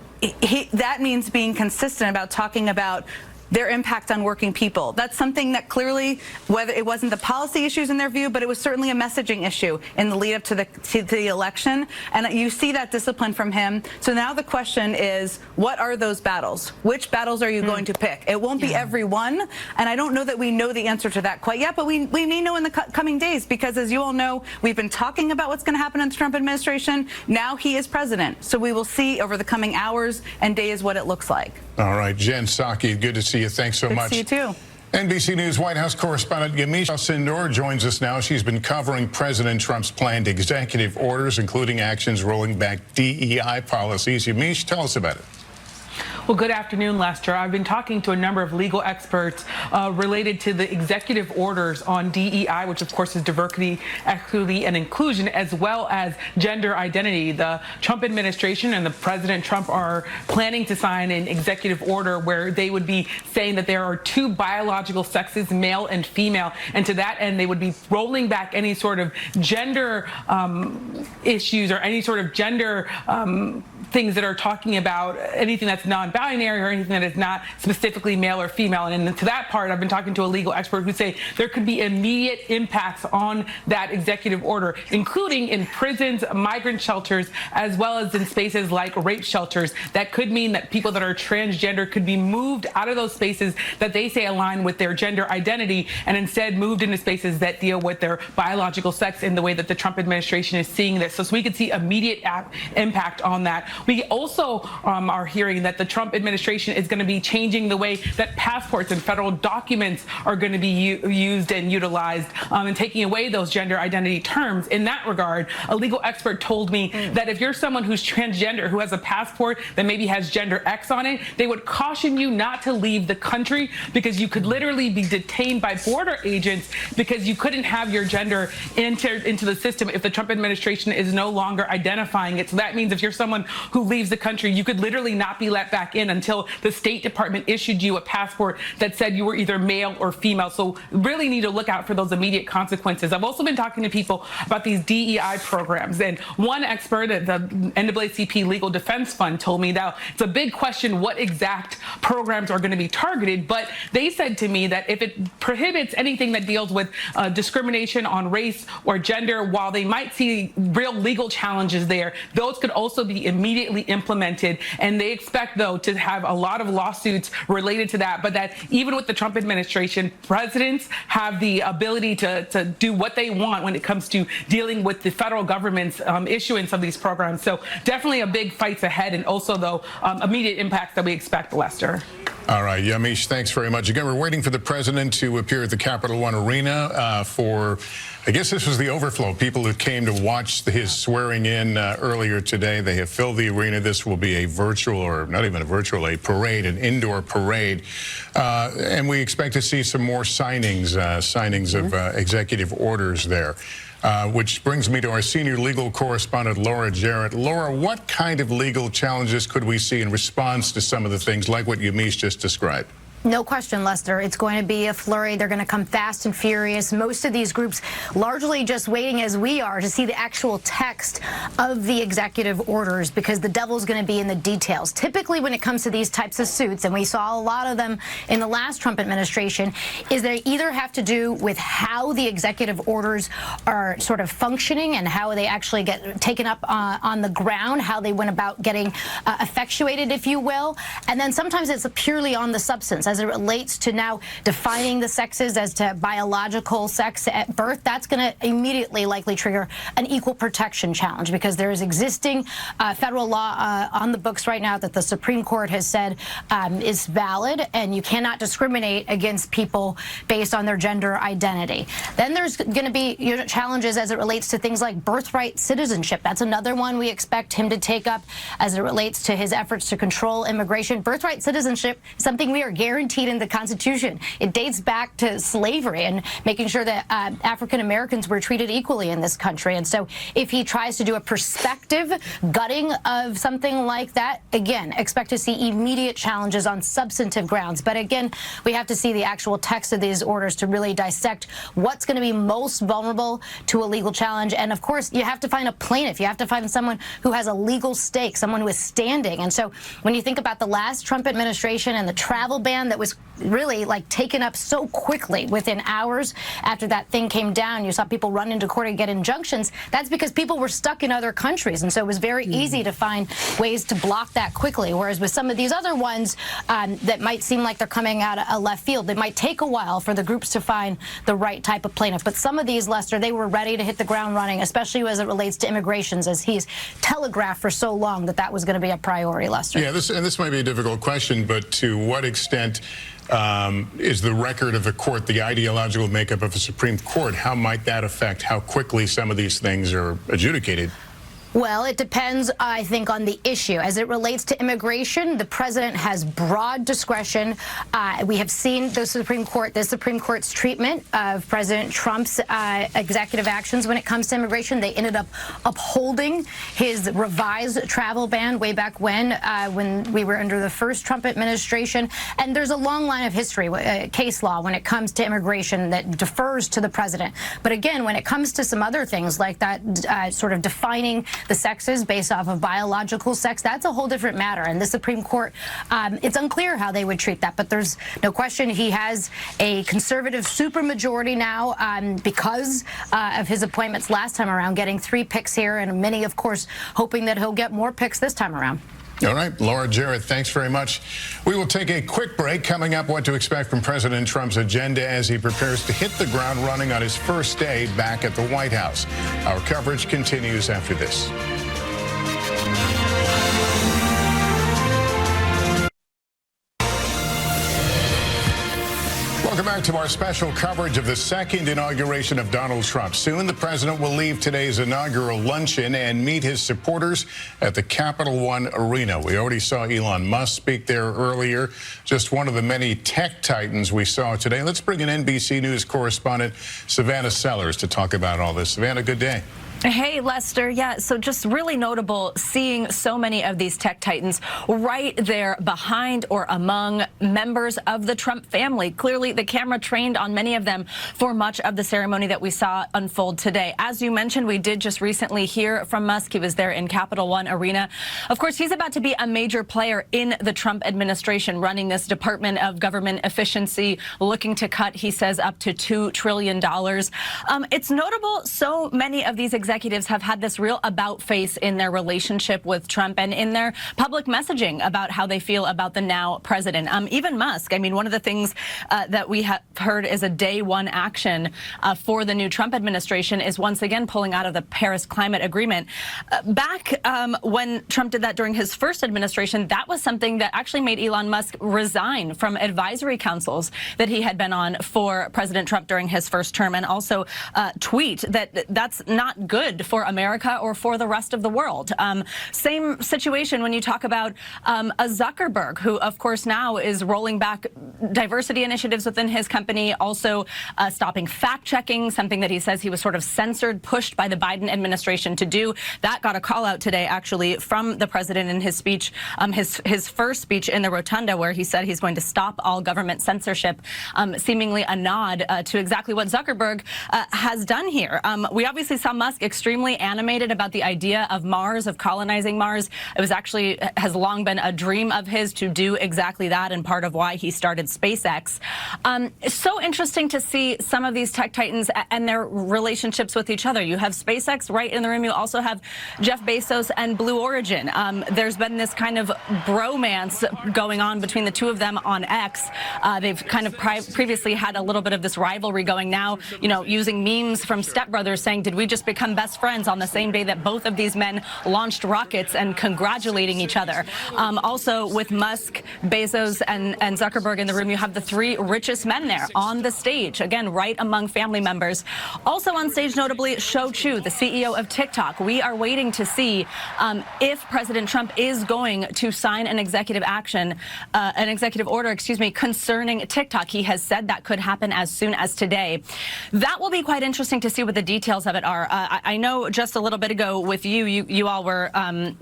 that means being consistent about talking about their impact on working people. That's something that clearly, whether it wasn't the policy issues in their view, but it was certainly a messaging issue in the lead up to the election. And you see that discipline from him. So now the question is, what are those battles? Which battles are you going to pick? It won't be every one. And I don't know that we know the answer to that quite yet, but we may know in the coming days, because as you all know, we've been talking about what's going to happen in the Trump administration. Now he is president. So we will see over the coming hours and days what it looks like. All right, Jen Psaki, good to see you. Thanks so much. Good to see you too. NBC News White House correspondent Yamiche Sindor joins us now. She's been covering President Trump's planned executive orders, including actions rolling back DEI policies. Yamiche, tell us about it. Well, good afternoon, Lester. I've been talking to a number of legal experts related to the executive orders on DEI, which of course is diversity, equity, and inclusion, as well as gender identity. The Trump administration and the President Trump are planning to sign an executive order where they would be saying that there are two biological sexes, male and female, and to that end, they would be rolling back any sort of gender issues or any sort of gender things that are talking about anything that's non-binary or anything that is not specifically male or female. And to that part, I've been talking to a legal expert who say there could be immediate impacts on that executive order, including in prisons, migrant shelters, as well as in spaces like rape shelters. That could mean that people that are transgender could be moved out of those spaces that they say align with their gender identity and instead moved into spaces that deal with their biological sex in the way that the Trump administration is seeing this. So we could see immediate impact on that. We also are hearing that the Trump administration is going to be changing the way that passports and federal documents are going to be used and utilized, and taking away those gender identity terms. In that regard, a legal expert told me that if you're someone who's transgender, who has a passport that maybe has gender X on it, they would caution you not to leave the country because you could literally be detained by border agents because you couldn't have your gender entered into the system if the Trump administration is no longer identifying it. So that means if you're someone who leaves the country, you could literally not be let back in until the State Department issued you a passport that said you were either male or female. So really need to look out for those immediate consequences. I've also been talking to people about these DEI programs, and one expert at the NAACP Legal Defense Fund told me that it's a big question what exact programs are going to be targeted, but they said to me that if it prohibits anything that deals with discrimination on race or gender, while they might see real legal challenges there, those could also be immediately implemented. And they expect, though, to have a lot of lawsuits related to that, but that even with the Trump administration, presidents have the ability to do what they want when it comes to dealing with the federal government's issuance of these programs. So definitely a big fights ahead, and also, though, immediate impacts that we expect, Lester. All right, Yamiche, thanks very much. Again, we're waiting for the president to appear at the Capital One Arena for, I guess this was the overflow. People who came to watch his swearing in earlier today. They have filled the arena. This will be a virtual, or not even a virtual, a parade, an indoor parade. And we expect to see some more signings, of executive orders there. Which brings me to our senior legal correspondent, Laura Jarrett. Laura, what kind of legal challenges could we see in response to some of the things like what Yamiche just described? No question, Lester. It's going to be a flurry. They're going to come fast and furious. Most of these groups largely just waiting, as we are, to see the actual text of the executive orders, because the devil's going to be in the details. Typically, when it comes to these types of suits, and we saw a lot of them in the last Trump administration, is they either have to do with how the executive orders are sort of functioning and how they actually get taken up on the ground, how they went about getting effectuated, if you will. And then sometimes it's purely on the substance, as it relates to now defining the sexes as to biological sex at birth. That's going to immediately likely trigger an equal protection challenge, because there is existing federal law on the books right now that the Supreme Court has said is valid, and you cannot discriminate against people based on their gender identity. Then there's going to be challenges as it relates to things like birthright citizenship. That's another one we expect him to take up as it relates to his efforts to control immigration. Birthright citizenship is something we are guaranteed in the Constitution. It dates back to slavery and making sure that African Americans were treated equally in this country. And so if he tries to do a perspective gutting of something like that, again, expect to see immediate challenges on substantive grounds. But again, we have to see the actual text of these orders to really dissect what's going to be most vulnerable to a legal challenge. And of course, you have to find a plaintiff. You have to find someone who has a legal stake, someone who is standing. And so when you think about the last Trump administration and the travel ban that was really taken up so quickly within hours after that thing came down, you saw people run into court and get injunctions. That's because people were stuck in other countries, and so it was very easy to find ways to block that quickly. Whereas with some of these other ones that might seem like they're coming out of left field, it might take a while for the groups to find the right type of plaintiff. But some of these, Lester, they were ready to hit the ground running, especially as it relates to immigrations, as he's telegraphed for so long that was going to be a priority, Lester. Yeah, this might be a difficult question, but to what extent is the record of the court, the ideological makeup of the Supreme Court, how might that affect how quickly some of these things are adjudicated? Well, it depends, I think, on the issue. As it relates to immigration, the president has broad discretion. We have seen the Supreme Court's treatment of President Trump's executive actions when it comes to immigration. They ended up upholding his revised travel ban way back when we were under the first Trump administration. And there's a long line of history, case law, when it comes to immigration that defers to the president. But again, when it comes to some other things like that, sort of defining the sexes based off of biological sex, that's a whole different matter. And the Supreme Court, it's unclear how they would treat that. But there's no question he has a conservative supermajority now because of his appointments last time around, getting 3 picks here, and many, of course, hoping that he'll get more picks this time around. All right, Laura Jarrett, thanks very much. We will take a quick break. Coming up, what to expect from President Trump's agenda as he prepares to hit the ground running on his first day back at the White House. Our coverage continues after this. Welcome back to our special coverage of the second inauguration of Donald Trump. Soon, the president will leave today's inaugural luncheon and meet his supporters at the Capital One Arena. We already saw Elon Musk speak there earlier, just one of the many tech titans we saw today. Let's bring in NBC News correspondent Savannah Sellers to talk about all this. Savannah, good day. Hey, Lester. Yeah, so just really notable seeing so many of these tech titans right there behind or among members of the Trump family. Clearly, the camera trained on many of them for much of the ceremony that we saw unfold today. As you mentioned, we did just recently hear from Musk. He was there in Capital One Arena. Of course, he's about to be a major player in the Trump administration, running this Department of Government Efficiency, looking to cut, he says, up to $2 trillion. It's notable so many of these executives executives have had this real about-face in their relationship with Trump and in their public messaging about how they feel about the now president. Even Musk, I mean, one of the things that we have heard is a day one action for the new Trump administration is once again pulling out of the Paris Climate Agreement. Back when Trump did that during his first administration, that was something that actually made Elon Musk resign from advisory councils that he had been on for President Trump during his first term, and also tweet that that's not good for America or for the rest of the world. Same situation when you talk about a Zuckerberg, who of course now is rolling back diversity initiatives within his company, also stopping fact-checking, something that he says he was sort of censored, pushed by the Biden administration to do. That got a call out today, actually, from the president in his speech, his first speech in the Rotunda, where he said he's going to stop all government censorship, seemingly a nod to exactly what Zuckerberg has done here. We obviously saw Musk extremely animated about the idea of Mars, of colonizing Mars. It was actually, has long been a dream of his to do exactly that, and part of why he started SpaceX. It's so interesting to see some of these tech titans and their relationships with each other. You have SpaceX right in the room. You also have Jeff Bezos and Blue Origin. There's been this kind of bromance going on between the two of them on X. They've kind of previously had a little bit of this rivalry going now, you know, using memes from Step Brothers saying, did we just become best friends on the same day that both of these men launched rockets, and congratulating each other. Also with Musk, Bezos, and Zuckerberg in the room, you have the three richest men there on the stage, again, right among family members. Also on stage, notably, Shou Chu, the CEO of TikTok. We are waiting to see if President Trump is going to sign an executive order, concerning TikTok. He has said that could happen as soon as today. That will be quite interesting to see what the details of it are. I know just a little bit ago with you all were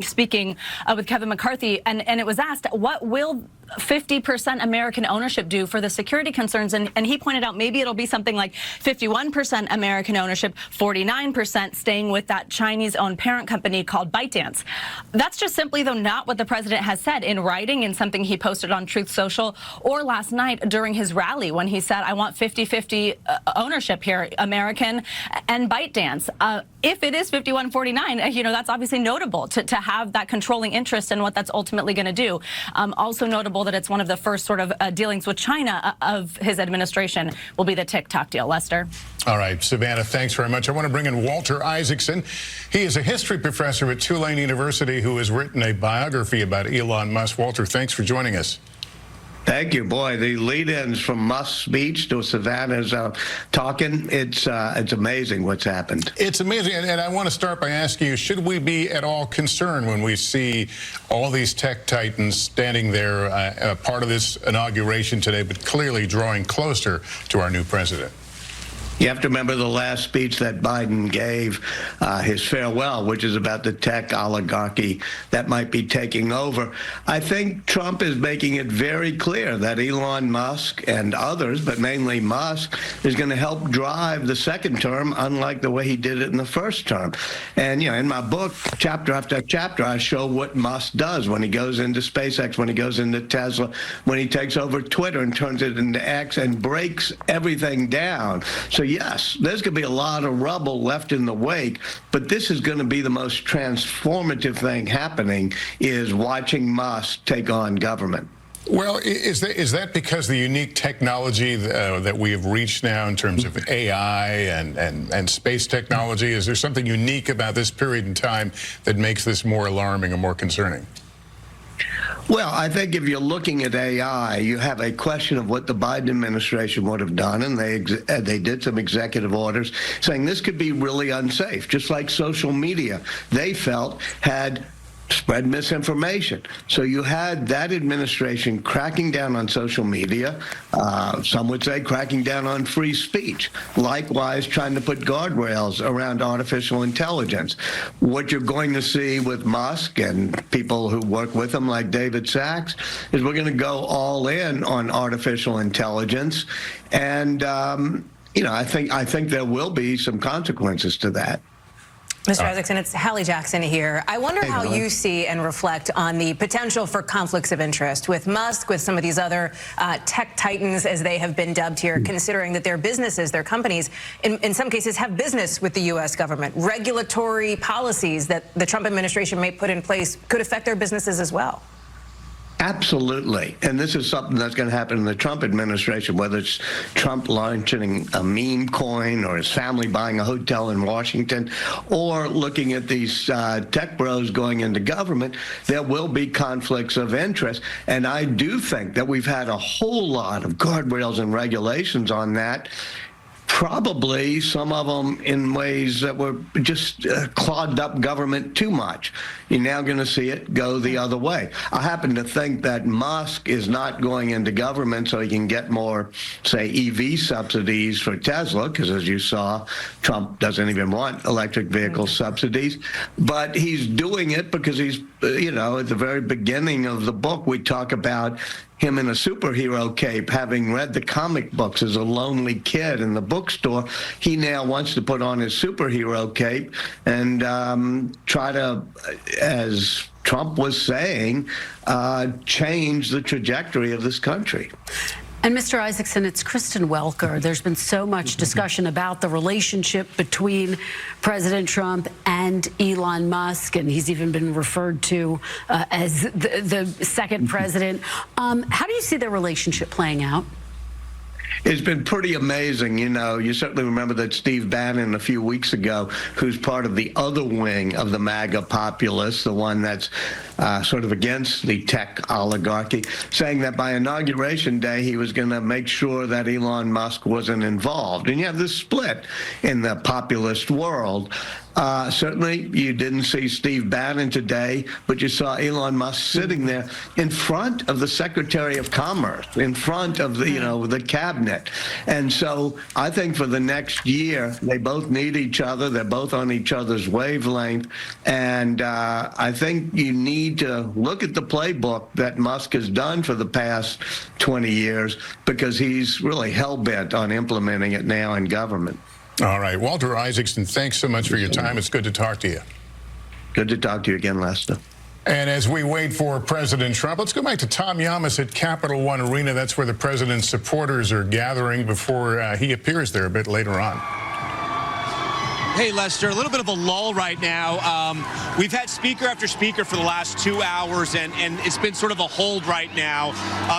speaking with Kevin McCarthy, and it was asked, what will 50% American ownership do for the security concerns? And he pointed out maybe it'll be something like 51% American ownership, 49% staying with that Chinese-owned parent company called ByteDance. That's just simply, though, not what the president has said in writing, in something he posted on Truth Social, or last night during his rally when he said, I want 50-50 ownership here, American and ByteDance. If it is 51-49, you know, that's obviously notable to have that controlling interest in what that's ultimately going to do. Also notable that it's one of the first sort of dealings with China of his administration will be the TikTok deal. Lester? All right, Savannah, thanks very much. I want to bring in Walter Isaacson. He is a history professor at Tulane University who has written a biography about Elon Musk. Walter, thanks for joining us. Thank you. Boy, the lead-ins from Musk's speech to Savannah's talking, it's amazing what's happened. It's amazing, and I want to start by asking you, should we be at all concerned when we see all these tech titans standing there, part of this inauguration today, but clearly drawing closer to our new president? You have to remember the last speech that Biden gave, his farewell, which is about the tech oligarchy that might be taking over. I think Trump is making it very clear that Elon Musk and others, but mainly Musk, is going to help drive the second term, unlike the way he did it in the first term. And, you know, in my book, chapter after chapter, I show what Musk does when he goes into SpaceX, when he goes into Tesla, when he takes over Twitter and turns it into X and breaks everything down. So yes, there's going to be a lot of rubble left in the wake, but this is going to be the most transformative thing happening, is watching Musk take on government. Well, is that because the unique technology that we have reached now in terms of AI and space technology? Is there something unique about this period in time that makes this more alarming or more concerning? Well, I think if you're looking at AI, you have a question of what the Biden administration would have done, and they did some executive orders saying this could be really unsafe, just like social media, they felt had spread misinformation. So you had that administration cracking down on social media, some would say cracking down on free speech, likewise trying to put guardrails around artificial intelligence. What you're going to see with Musk and people who work with him like David Sachs is we're going to go all in on artificial intelligence, and you know, I think there will be some consequences to that. Mr. Isaacson, it's Hallie Jackson here. I wonder how you see and reflect on the potential for conflicts of interest with Musk, with some of these other tech titans, as they have been dubbed here, considering that their businesses, their companies, in some cases have business with the U.S. government. Regulatory policies that the Trump administration may put in place could affect their businesses as well. Absolutely. And this is something that's going to happen in the Trump administration, whether it's Trump launching a meme coin or his family buying a hotel in Washington or looking at these tech bros going into government. There will be conflicts of interest. And I do think that we've had a whole lot of guardrails and regulations on that. Probably some of them in ways that were just clogged up government too much. You're now going to see it go the other way. I happen to think that Musk is not going into government so he can get more, say, EV subsidies for Tesla, because as you saw, Trump doesn't even want electric vehicle subsidies. But he's doing it because he's, you know, at the very beginning of the book, we talk about him in a superhero cape, having read the comic books as a lonely kid in the bookstore. He now wants to put on his superhero cape and try to, as Trump was saying, change the trajectory of this country. And Mr. Isaacson, it's Kristen Welker. There's been so much discussion about the relationship between President Trump and Elon Musk, and he's even been referred to as the second president. How do you see their relationship playing out? It's been pretty amazing. You know, you certainly remember that Steve Bannon a few weeks ago, who's part of the other wing of the MAGA populists, the one that's sort of against the tech oligarchy, saying that by Inauguration Day, he was going to make sure that Elon Musk wasn't involved. And you have this split in the populist world. Certainly, you didn't see Steve Bannon today, but you saw Elon Musk sitting there in front of the Secretary of Commerce, in front of the, you know, the cabinet. And so I think for the next year, they both need each other. They're both on each other's wavelength. And I think you need to look at the playbook that Musk has done for the past 20 years, because he's really hell-bent on implementing it now in government. All right. Walter Isaacson, thanks so much for your time. It's good to talk to you. Good to talk to you again, Lester. And as we wait for President Trump, let's go back to Tom Yamas at Capital One Arena. That's where the president's supporters are gathering before he appears there a bit later on. Hey, Lester, a little bit of a lull right now. We've had speaker after speaker for the last 2 hours, and it's been sort of a hold right now.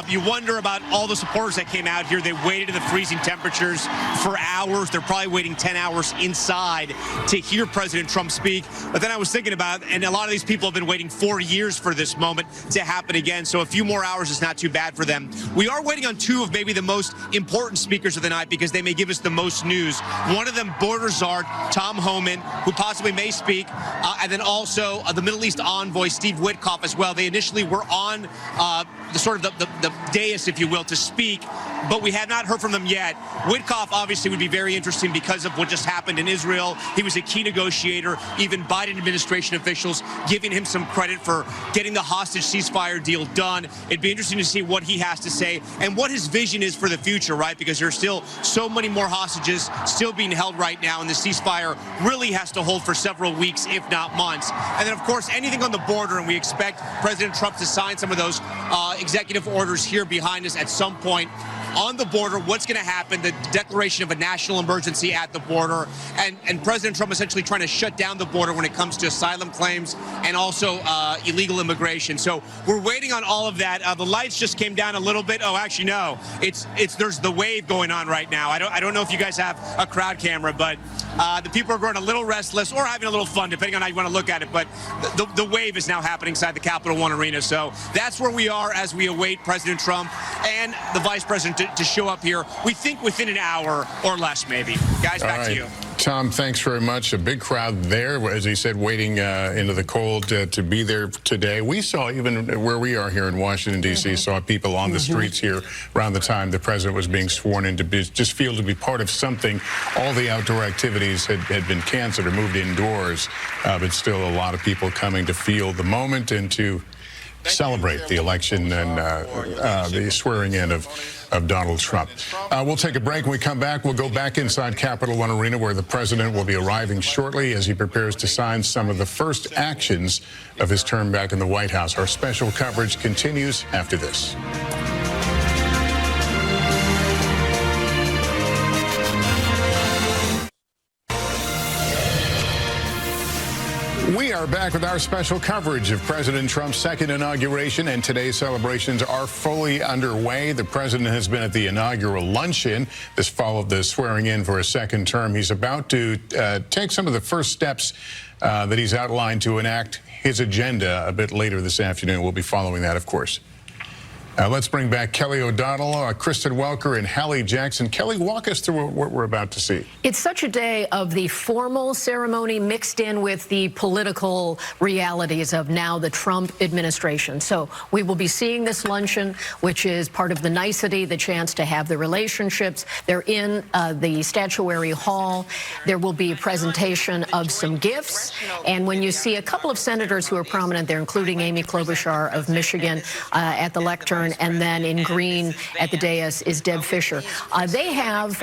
You wonder about all the supporters that came out here. They waited in the freezing temperatures for hours. They're probably waiting 10 hours inside to hear President Trump speak. But then I was thinking about, and a lot of these people have been waiting 4 years for this moment to happen again, so a few more hours is not too bad for them. We are waiting on two of maybe the most important speakers of the night because they may give us the most news. One of them, border czar Tom Homan, who possibly may speak, and then also the Middle East envoy Steve Witkoff as well. They initially were on the sort of the dais, if you will, to speak, but we have not heard from them yet. Witkoff obviously would be very interesting because of what just happened in Israel. He was a key negotiator, even Biden administration officials giving him some credit for getting the hostage ceasefire deal done. It'd be interesting to see what he has to say and what his vision is for the future, right? Because there's still so many more hostages still being held right now, and the ceasefire really has to hold for several weeks, if not months. And then, of course, anything on the border, and we expect President Trump to sign some of those executive orders here behind us at some point. On the border, what's going to happen, the declaration of a national emergency at the border, and President Trump essentially trying to shut down the border when it comes to asylum claims and also illegal immigration. So we're waiting on all of that. The lights just came down a little bit. Oh, actually, no. There's the wave going on right now. I don't know if you guys have a crowd camera, but the people are growing a little restless or having a little fun, depending on how you want to look at it. But the wave is now happening inside the Capital One Arena. So that's where we are as we await President Trump and the Vice President to show up here. We think within an hour or less, maybe. Guys, back to you. Tom, thanks very much. A big crowd there, as he said, waiting into the cold to be there today. We saw, even where we are here in Washington, D.C., saw people on the streets here around the time the president was being sworn in to just feel to be part of something. All the outdoor activities had been canceled or moved indoors, but still a lot of people coming to feel the moment and to celebrate the election and the swearing in of Donald Trump. We'll take a break. When we come back, we'll go back inside Capital One Arena, where the president will be arriving shortly as he prepares to sign some of the first actions of his term back in the White House. Our special coverage continues after this. We are back with our special coverage of President Trump's second inauguration, and today's celebrations are fully underway. The president has been at the inaugural luncheon. This followed the swearing in for a second term. He's about to take some of the first steps that he's outlined to enact his agenda a bit later this afternoon. We'll be following that, of course. Let's bring back Kelly O'Donnell, Kristen Welker, and Hallie Jackson. Kelly, walk us through what we're about to see. It's such a day of the formal ceremony mixed in with the political realities of now the Trump administration. So we will be seeing this luncheon, which is part of the nicety, the chance to have the relationships. They're in the statuary hall. There will be a presentation of some gifts. And when you see a couple of senators who are prominent there, including Amy Klobuchar of Michigan at the lectern, and then in green at the dais is Deb Fischer. They have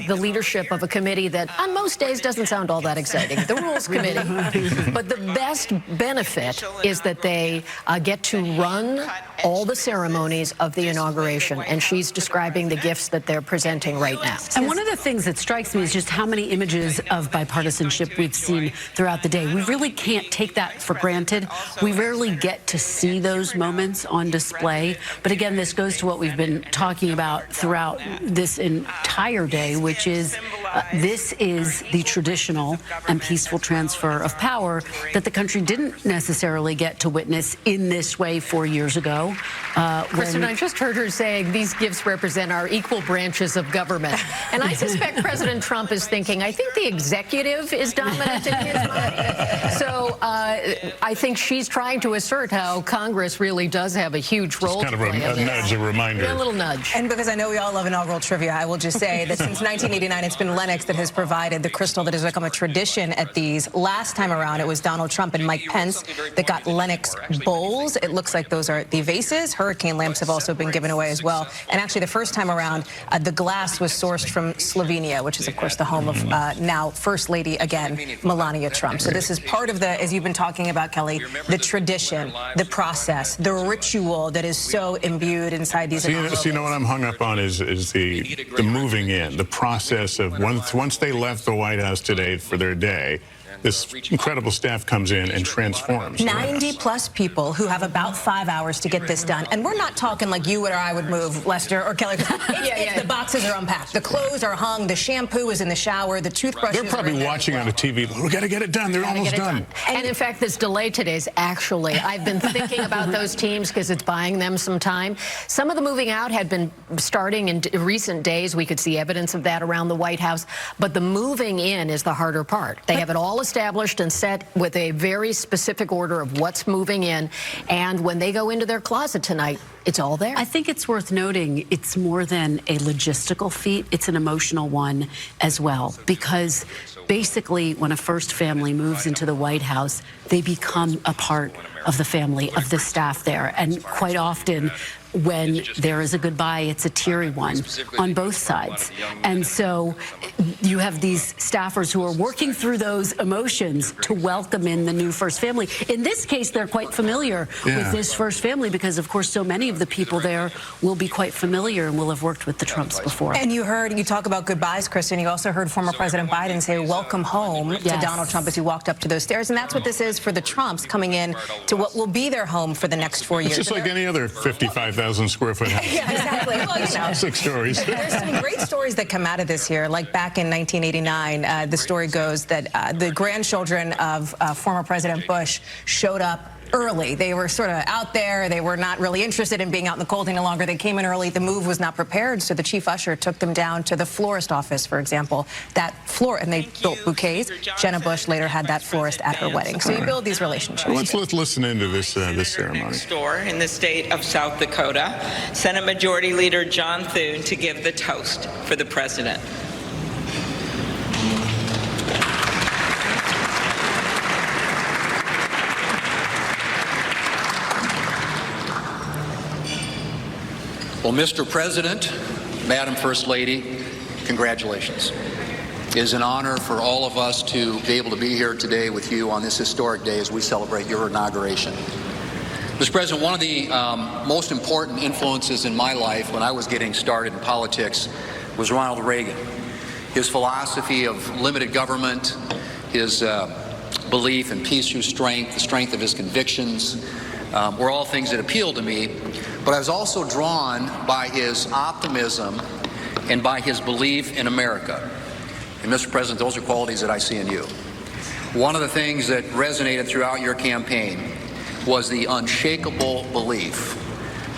the leadership of a committee that on most days doesn't sound all that exciting, the Rules Committee. But the best benefit is that they get to run all the ceremonies of the inauguration, and she's describing the gifts that they're presenting right now. And one of the things that strikes me is just how many images of bipartisanship we've seen throughout the day. We really can't take that for granted. We rarely get to see those moments on display. But again, this goes to what we've been talking about throughout this entire day, which is this is the traditional and peaceful transfer of power that the country didn't necessarily get to witness in this way 4 years ago. Kristen, I just heard her saying these gifts represent our equal branches of government. And I suspect President Trump is thinking, I think the executive is dominant in his mind. So I think she's trying to assert how Congress really does have a huge role to play. A nudge, a reminder. Yeah, a little nudge. And because I know we all love inaugural trivia, I will just say that since 1989, it's been Lennox that has provided the crystal that has become a tradition at these. Last time around, it was Donald Trump and Mike Pence that got Lennox bowls. It looks like those are the vases. Hurricane lamps have also been given away as well. And actually, the first time around, the glass was sourced from Slovenia, which is, of course, the home of now First Lady, again, Melania Trump. So this is part of the, as you've been talking about, Kelly, the tradition, the process, the ritual that is so imbued inside these. So you know what I'm hung up on is the moving in, the process of once they left the White House today for their day, this incredible staff comes in and transforms. 90+ people who have about 5 hours to get this done. And we're not talking like you or I would move, Lester or Kelly. The boxes are unpacked. The clothes are hung. The shampoo is in the shower. The toothbrushes They're probably watching on a TV. We got to get it done. They're almost done. And in fact, this delay today is actually, I've been thinking about those teams because it's buying them some time. Some of the moving out had been starting in recent days. We could see evidence of that around the White House. But the moving in is the harder part. They have it all established and set with a very specific order of what's moving in. And when they go into their closet tonight, it's all there. I think it's worth noting it's more than a logistical feat. It's an emotional one as well, because basically when a first family moves into the White House, they become a part of the family, of the staff there. And quite often, when there is a goodbye, it's a teary one on both sides. And so you have these staffers who are working through those emotions to welcome in the new first family. In this case, they're quite familiar with this first family because, of course, so many of the people there will be quite familiar and will have worked with the Trumps before. And you talk about goodbyes, Kristen. You also heard former President Biden say welcome home to Donald Trump as he walked up to those stairs. And that's what this is for the Trumps coming in to what will be their home for the next 4 years. It's just like any other 55,000 square foot house. Yeah, exactly. Well, you know, 6 stories. There's some great stories that come out of this here. Like back in 1989, the story goes that the grandchildren of former President Bush showed up early. They were sort of out there. They were not really interested in being out in the cold any longer. They came in early. The move was not prepared, so the chief usher took them down to the florist office, for example. That floor, and they built bouquets. Jenna Bush later had that florist at her wedding. So you build these relationships. Well, let's listen into this ceremony. Store in the state of South Dakota, Senate Majority Leader John Thune to give the toast for the president. Well, Mr. President, Madam First Lady, congratulations. It is an honor for all of us to be able to be here today with you on this historic day as we celebrate your inauguration. Mr. President, one of the most important influences in my life when I was getting started in politics was Ronald Reagan. His philosophy of limited government, his belief in peace through strength, the strength of his convictions, were all things that appealed to me. But I was also drawn by his optimism and by his belief in America. And Mr. President, those are qualities that I see in you. One of the things that resonated throughout your campaign was the unshakable belief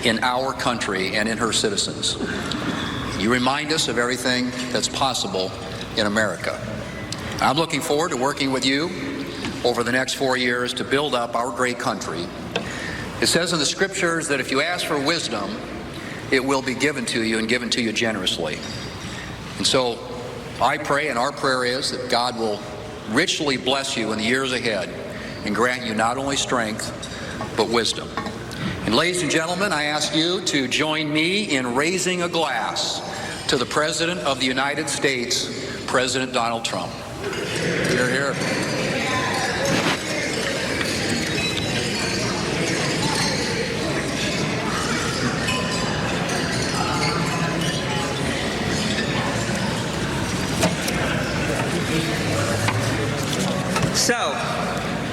in our country and in her citizens. You remind us of everything that's possible in America. I'm looking forward to working with you over the next 4 years to build up our great country. It says in the scriptures that if you ask for wisdom, it will be given to you and given to you generously. And so I pray, and our prayer is, that God will richly bless you in the years ahead and grant you not only strength, but wisdom. And ladies and gentlemen, I ask you to join me in raising a glass to the President of the United States, President Donald Trump. Hear, hear. So,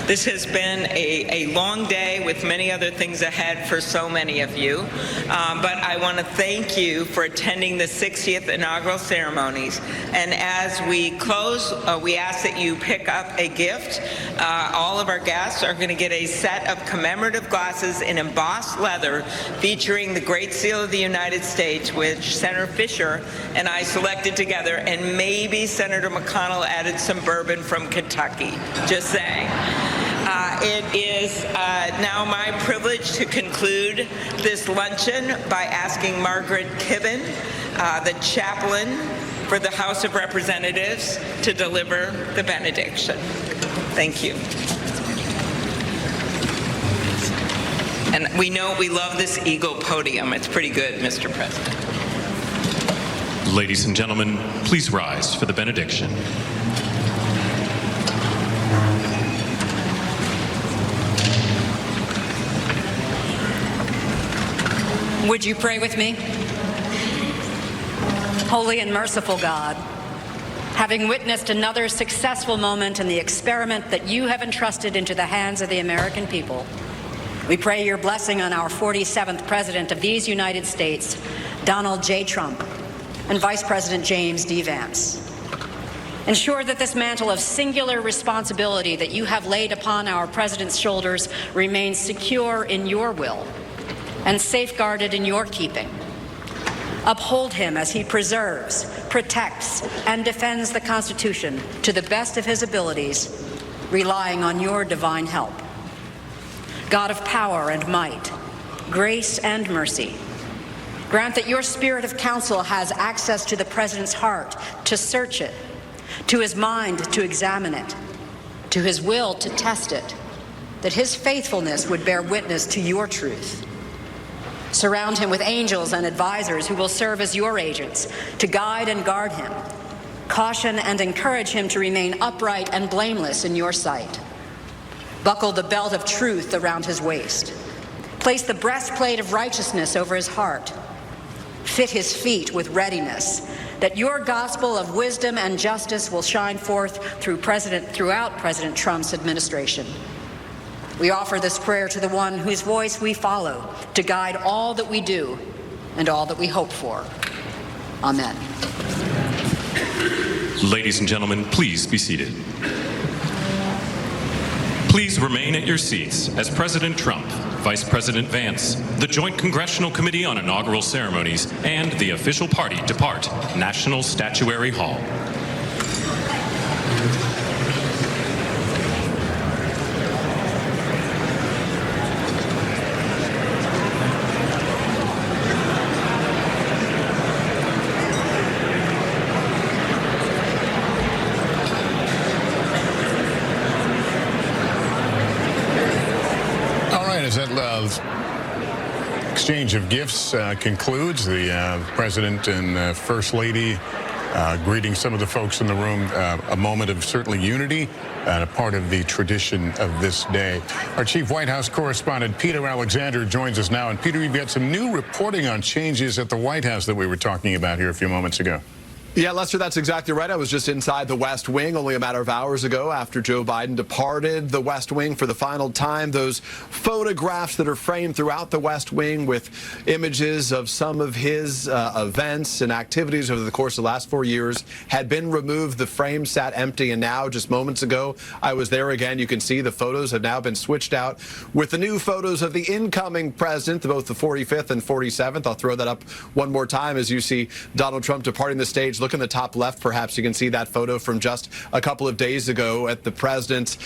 this has been a long day with many other things ahead for so many of you. But I want to thank you for attending the 60th inaugural ceremonies. And as we close, we ask that you pick up a gift. All of our guests are going to get a set of commemorative glasses in embossed leather featuring the Great Seal of the United States, which Senator Fisher and I selected together, and maybe Senator McConnell added some bourbon from Kentucky. Just saying. It is now my privilege to conclude this luncheon by asking Margaret Kibben, the chaplain for the House of Representatives, to deliver the benediction. Thank you. And we know we love this eagle podium. It's pretty good, Mr. President. Ladies and gentlemen, please rise for the benediction. Would you pray with me? Holy and merciful God, having witnessed another successful moment in the experiment that you have entrusted into the hands of the American people, we pray your blessing on our 47th President of these United States, Donald J. Trump, and Vice President James D. Vance. Ensure that this mantle of singular responsibility that you have laid upon our President's shoulders remains secure in your will and safeguarded in your keeping. Uphold him as he preserves, protects, and defends the Constitution to the best of his abilities, relying on your divine help. God of power and might, grace and mercy, grant that your spirit of counsel has access to the President's heart to search it, to his mind to examine it, to his will to test it, that his faithfulness would bear witness to your truth. Surround him with angels and advisors who will serve as your agents to guide and guard him. Caution and encourage him to remain upright and blameless in your sight. Buckle the belt of truth around his waist. Place the breastplate of righteousness over his heart. Fit his feet with readiness, that your gospel of wisdom and justice will shine forth throughout President Trump's administration. We offer this prayer to the one whose voice we follow to guide all that we do and all that we hope for. Amen. Ladies and gentlemen, please be seated. Please remain at your seats as President Trump, Vice President Vance, the Joint Congressional Committee on Inaugural Ceremonies, and the official party depart National Statuary Hall. exchange of gifts concludes. The President and First Lady greeting some of the folks in the room. A moment of certainly unity and a part of the tradition of this day. Our chief White House correspondent, Peter Alexander, joins us now. And Peter, you've got some new reporting on changes at the White House that we were talking about here a few moments ago. Yeah, Lester, that's exactly right. I was just inside the West Wing only a matter of hours ago after Joe Biden departed the West Wing for the final time. Those photographs that are framed throughout the West Wing with images of some of his events and activities over the course of the last 4 years had been removed. The frame sat empty, and now, just moments ago, I was there again. You can see the photos have now been switched out with the new photos of the incoming president, both the 45th and 47th. I'll throw that up one more time as you see Donald Trump departing the stage. Look in the top left, perhaps you can see that photo from just a couple of days ago at the president's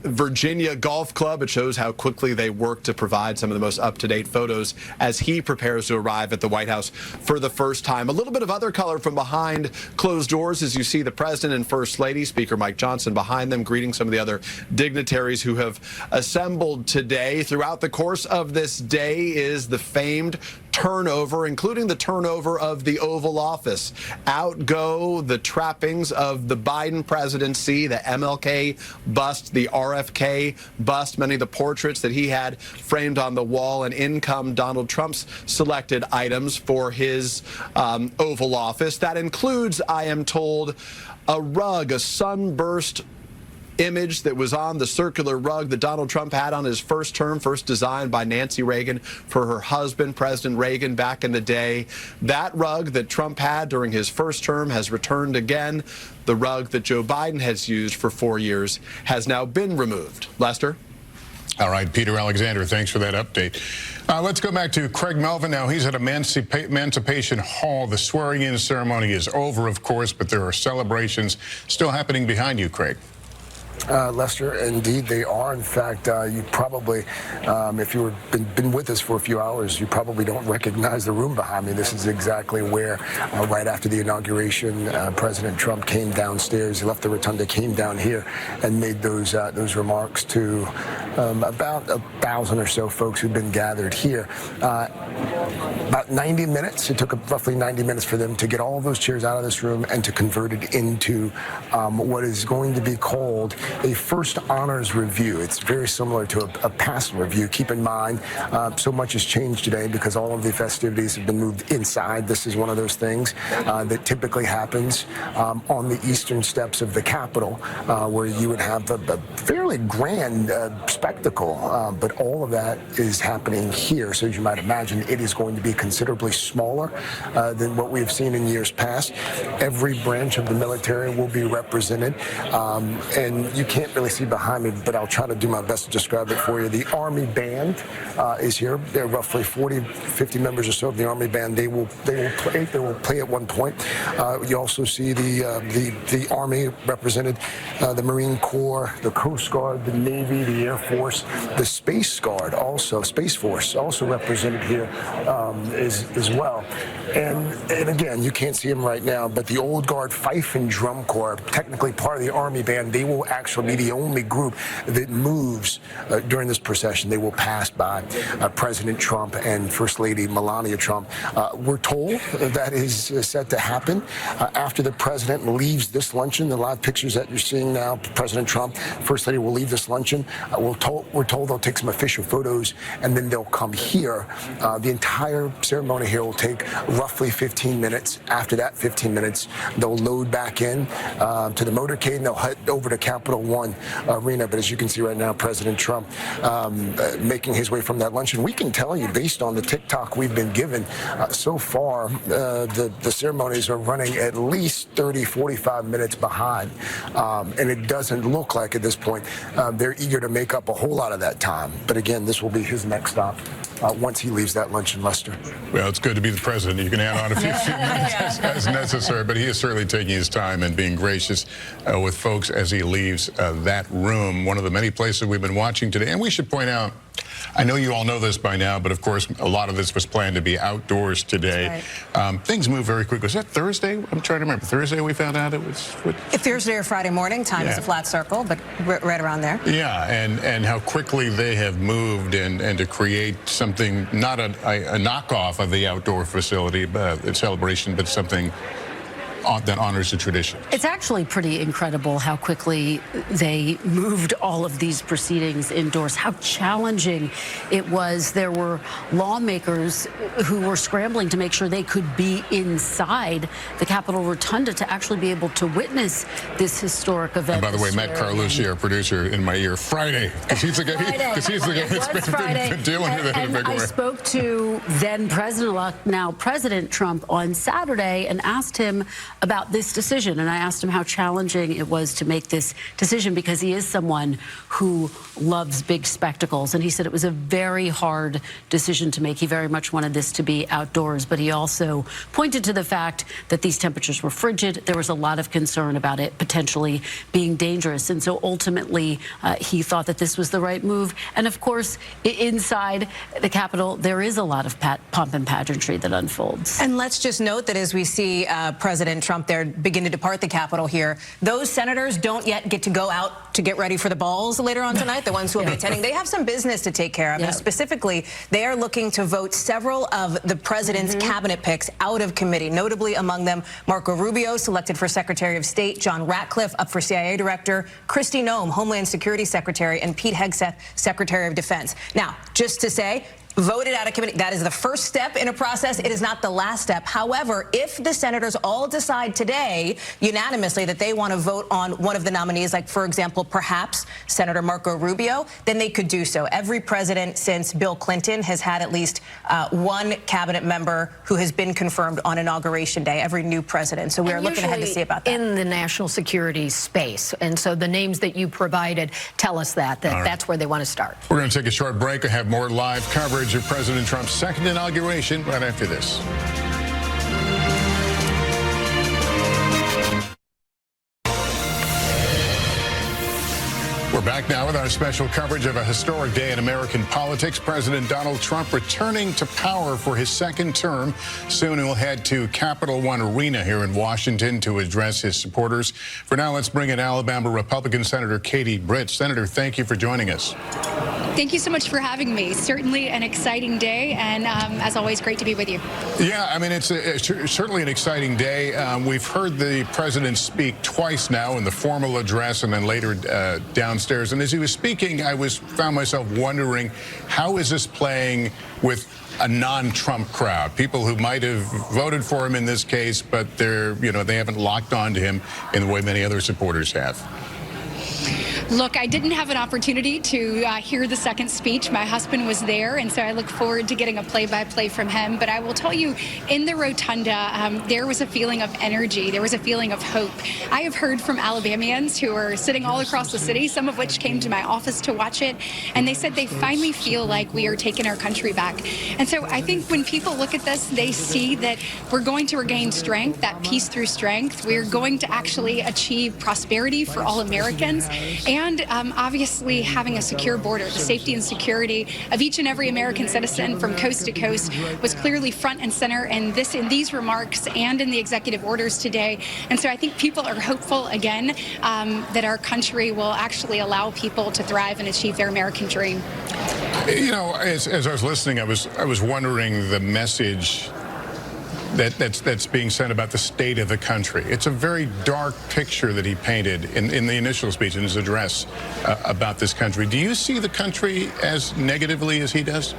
Virginia Golf Club. It shows how quickly they work to provide some of the most up-to-date photos as he prepares to arrive at the White House for the first time. A little bit of other color from behind closed doors as you see the president and First Lady, Speaker Mike Johnson, behind them, greeting some of the other dignitaries who have assembled today. Throughout the course of this day is the famed turnover, including the turnover of the Oval Office. Out go the trappings of the Biden presidency, the MLK bust, the RFK bust, many of the portraits that he had framed on the wall, and in come Donald Trump's selected items for his Oval Office. That includes, I am told, a rug, a sunburst image that was on the circular rug that Donald Trump had on his first term, first designed by Nancy Reagan for her husband, President Reagan, back in the day. That rug that Trump had during his first term has returned again. The rug that Joe Biden has used for 4 years has now been removed. Lester? All right, Peter Alexander, thanks for that update. Let's go back to Craig Melvin now. He's at Emancipation Hall. The swearing-in ceremony is over, of course, but there are celebrations still happening behind you, Craig. Lester, indeed they are. In fact, you probably, if you've been with us for a few hours, you probably don't recognize the room behind me. This is exactly where, right after the inauguration, President Trump came downstairs. He left the rotunda, came down here, and made those remarks to about 1,000 or so folks who've been gathered here. About 90 minutes. It took roughly 90 minutes for them to get all of those chairs out of this room and to convert it into what is going to be called a first honors review. It's very similar to a past review. Keep in mind, so much has changed today because all of the festivities have been moved inside. This is one of those things that typically happens on the eastern steps of the Capitol, where you would have a fairly grand spectacle, but all of that is happening here. So as you might imagine, it is going to be considerably smaller than what we've seen in years past. Every branch of the military will be represented, and you can't really see behind me, but I'll try to do my best to describe it for you. The Army Band is here. There are roughly 40, 50 members or so of the Army Band. They will play at one point. You also see the Army represented, the Marine Corps, the Coast Guard, the Navy, the Air Force, the Space Guard also, Space Force also represented here as well. And again, you can't see them right now, but the Old Guard Fife and Drum Corps, technically part of the Army Band, they will actually be the only group that moves during this procession. They will pass by President Trump and First Lady Melania Trump. We're told that is set to happen after the president leaves this luncheon. The live pictures that you're seeing now, President Trump, First Lady will leave this luncheon. We're told they'll take some official photos, and then they'll come here. The entire ceremony here will take roughly 15 minutes. After that 15 minutes, they'll load back in to the motorcade, and they'll head over to Capital One Arena. But as you can see right now, President Trump making his way from that luncheon. We can tell you, based on the TikTok we've been given so far, the ceremonies are running at least 30, 45 minutes behind. And it doesn't look like at this point they're eager to make up a whole lot of that time. But again, this will be his next stop once he leaves that luncheon, Lester. Well, it's good to be the president. You can add on a few minutes as necessary, but he is certainly taking his time and being gracious with folks as he leaves that room. One of the many places we've been watching today, and we should point out, I know you all know this by now, but of course, a lot of this was planned to be outdoors today. Right. Things move very quickly. Was that Thursday? I'm trying to remember. Thursday we found out it was... If Thursday or Friday morning, time is a flat circle, but right around there. Yeah, and how quickly they have moved and to create something, not a knockoff of the outdoor facility, but celebration, but something that honors the tradition. It's actually pretty incredible how quickly they moved all of these proceedings indoors, how challenging it was. There were lawmakers who were scrambling to make sure they could be inside the Capitol Rotunda to actually be able to witness this historic event. And by the way, Matt Carlucci, our producer, in my ear, Friday, because he's the guy that's been dealing with it in a big way. I spoke to then President-elect, now President Trump, on Saturday and asked him about this decision, and I asked him how challenging it was to make this decision, because he is someone who loves big spectacles, and he said it was a very hard decision to make. He very much wanted this to be outdoors, but he also pointed to the fact that these temperatures were frigid. There was a lot of concern about it potentially being dangerous, and so ultimately he thought that this was the right move. And of course, inside the Capitol, there is a lot of pomp and pageantry that unfolds. And let's just note that as we see President Trump there begin to depart the Capitol here, those senators don't yet get to go out to get ready for the balls later on tonight, the ones who will be attending. They have some business to take care of, and specifically, they are looking to vote several of the president's cabinet picks out of committee, notably among them Marco Rubio, selected for Secretary of State, John Ratcliffe, up for CIA Director, Kristi Noem, Homeland Security Secretary, and Pete Hegseth, Secretary of Defense. Now, just to say, voted out of committee. That is the first step in a process. It is not the last step. However, if the senators all decide today unanimously that they want to vote on one of the nominees, like, for example, perhaps Senator Marco Rubio, then they could do so. Every president since Bill Clinton has had at least one cabinet member who has been confirmed on Inauguration Day, every new president. So we are looking ahead to see about that. In the national security space. And so the names that you provided tell us that's where they want to start. We're going to take a short break and have more live coverage of President Trump's second inauguration right after this. We're back now with our special coverage of a historic day in American politics. President Donald Trump returning to power for his second term. Soon he'll head to Capital One Arena here in Washington to address his supporters. For now, let's bring in Alabama Republican Senator Katie Britt. Senator, thank you for joining us. Thank you so much for having me. Certainly an exciting day, and as always, great to be with you. Yeah, I mean, it's certainly an exciting day. We've heard the president speak twice now in the formal address and then later downstairs. And as he was speaking, I found myself wondering, how is this playing with a non-Trump crowd, people who might have voted for him in this case, but they haven't locked on to him in the way many other supporters have? Look, I didn't have an opportunity to hear the second speech. My husband was there, and so I look forward to getting a play-by-play from him. But I will tell you, in the rotunda, there was a feeling of energy. There was a feeling of hope. I have heard from Alabamians who are sitting all across the city, some of which came to my office to watch it, and they said they finally feel like we are taking our country back. And so I think when people look at this, they see that we're going to regain strength, that peace through strength. We're going to actually achieve prosperity for all Americans. And obviously having a secure border, the safety and security of each and every American citizen from coast to coast was clearly front and center in these remarks and in the executive orders today. And so I think people are hopeful again that our country will actually allow people to thrive and achieve their American dream. You know, as I was listening, I was wondering the message that's being sent about the state of the country. It's a very dark picture that he painted in the initial speech, in his address about this country. Do you see the country as negatively as he does?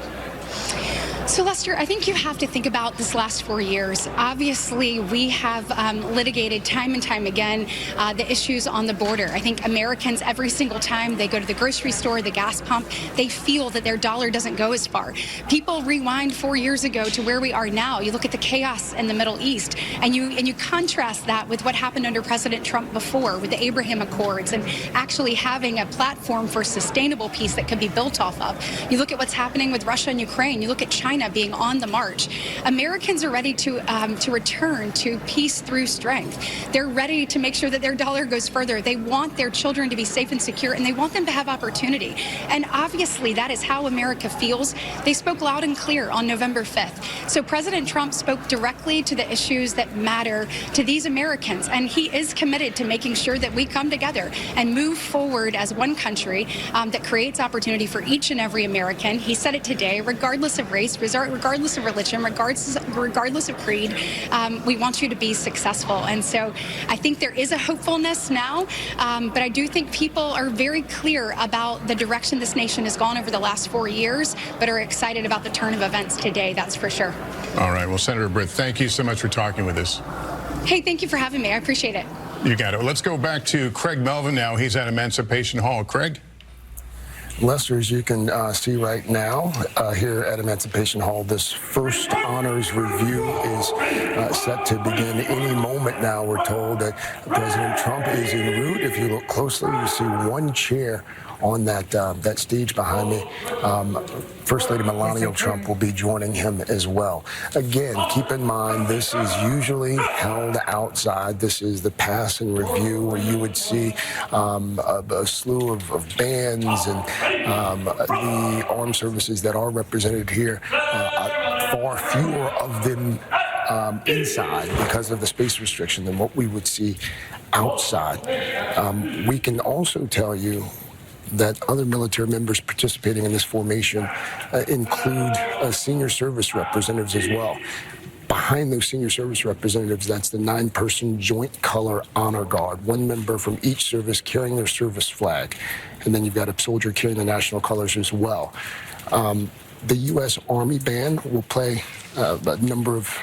So, Lester, I think you have to think about this last 4 years. Obviously, we have litigated time and time again the issues on the border. I think Americans, every single time they go to the grocery store, the gas pump, they feel that their dollar doesn't go as far. People rewind 4 years ago to where we are now. You look at the chaos in the Middle East, and you contrast that with what happened under President Trump before, with the Abraham Accords, and actually having a platform for sustainable peace that can be built off of. You look at what's happening with Russia and Ukraine. You look at China. China being on the march. Americans are ready to return to peace through strength. They're ready to make sure that their dollar goes further. They want their children to be safe and secure, and they want them to have opportunity. And obviously, that is how America feels. They spoke loud and clear on November 5th. So President Trump spoke directly to the issues that matter to these Americans, and he is committed to making sure that we come together and move forward as one country that creates opportunity for each and every American. He said it today, regardless of race, regardless of religion, regardless of creed, we want you to be successful. And so I think there is a hopefulness now, but I do think people are very clear about the direction this nation has gone over the last 4 years, but are excited about the turn of events today, that's for sure. All right. Well, Senator Britt, thank you so much for talking with us. Hey, thank you for having me. I appreciate it. You got it. Let's go back to Craig Melvin now. He's at Emancipation Hall. Craig? Lester, as you can see right now here at Emancipation Hall, this first honors review is set to begin any moment now. We're told that President Trump is en route. If you look closely, you see one chair on that stage behind me. First Lady Melania Trump will be joining him as well. Again, keep in mind, this is usually held outside. This is the pass and review where you would see a slew of bands and the armed services that are represented here. Far fewer of them inside because of the space restriction than what we would see outside. We can also tell you that other military members participating in this formation include senior service representatives as well. Behind those senior service representatives, that's the 9-person Joint Color Honor Guard, one member from each service carrying their service flag. And then you've got a soldier carrying the national colors as well. The U.S. Army Band will play a number of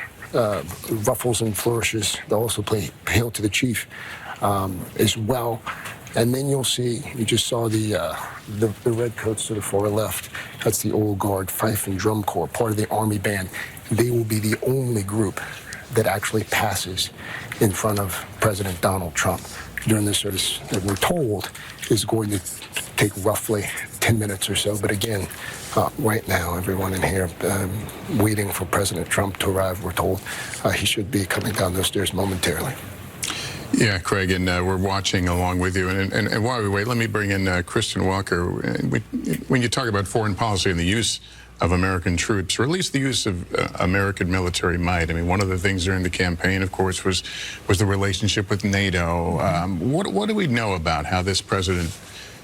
ruffles and flourishes. They'll also play Hail to the Chief as well. And then you'll see, you just saw the red coats to the far left. That's the Old Guard Fife and Drum Corps, part of the Army Band. They will be the only group that actually passes in front of President Donald Trump during this service that we're told is going to take roughly 10 minutes or so. But again, right now, everyone in here waiting for President Trump to arrive, we're told. He should be coming down those stairs momentarily. Yeah, Craig, and we're watching along with you. And while we wait, let me bring in Kristen Walker. When you talk about foreign policy and the use of American troops, or at least the use of American military might, I mean, one of the things during the campaign, of course, was the relationship with NATO. What do we know about how this president,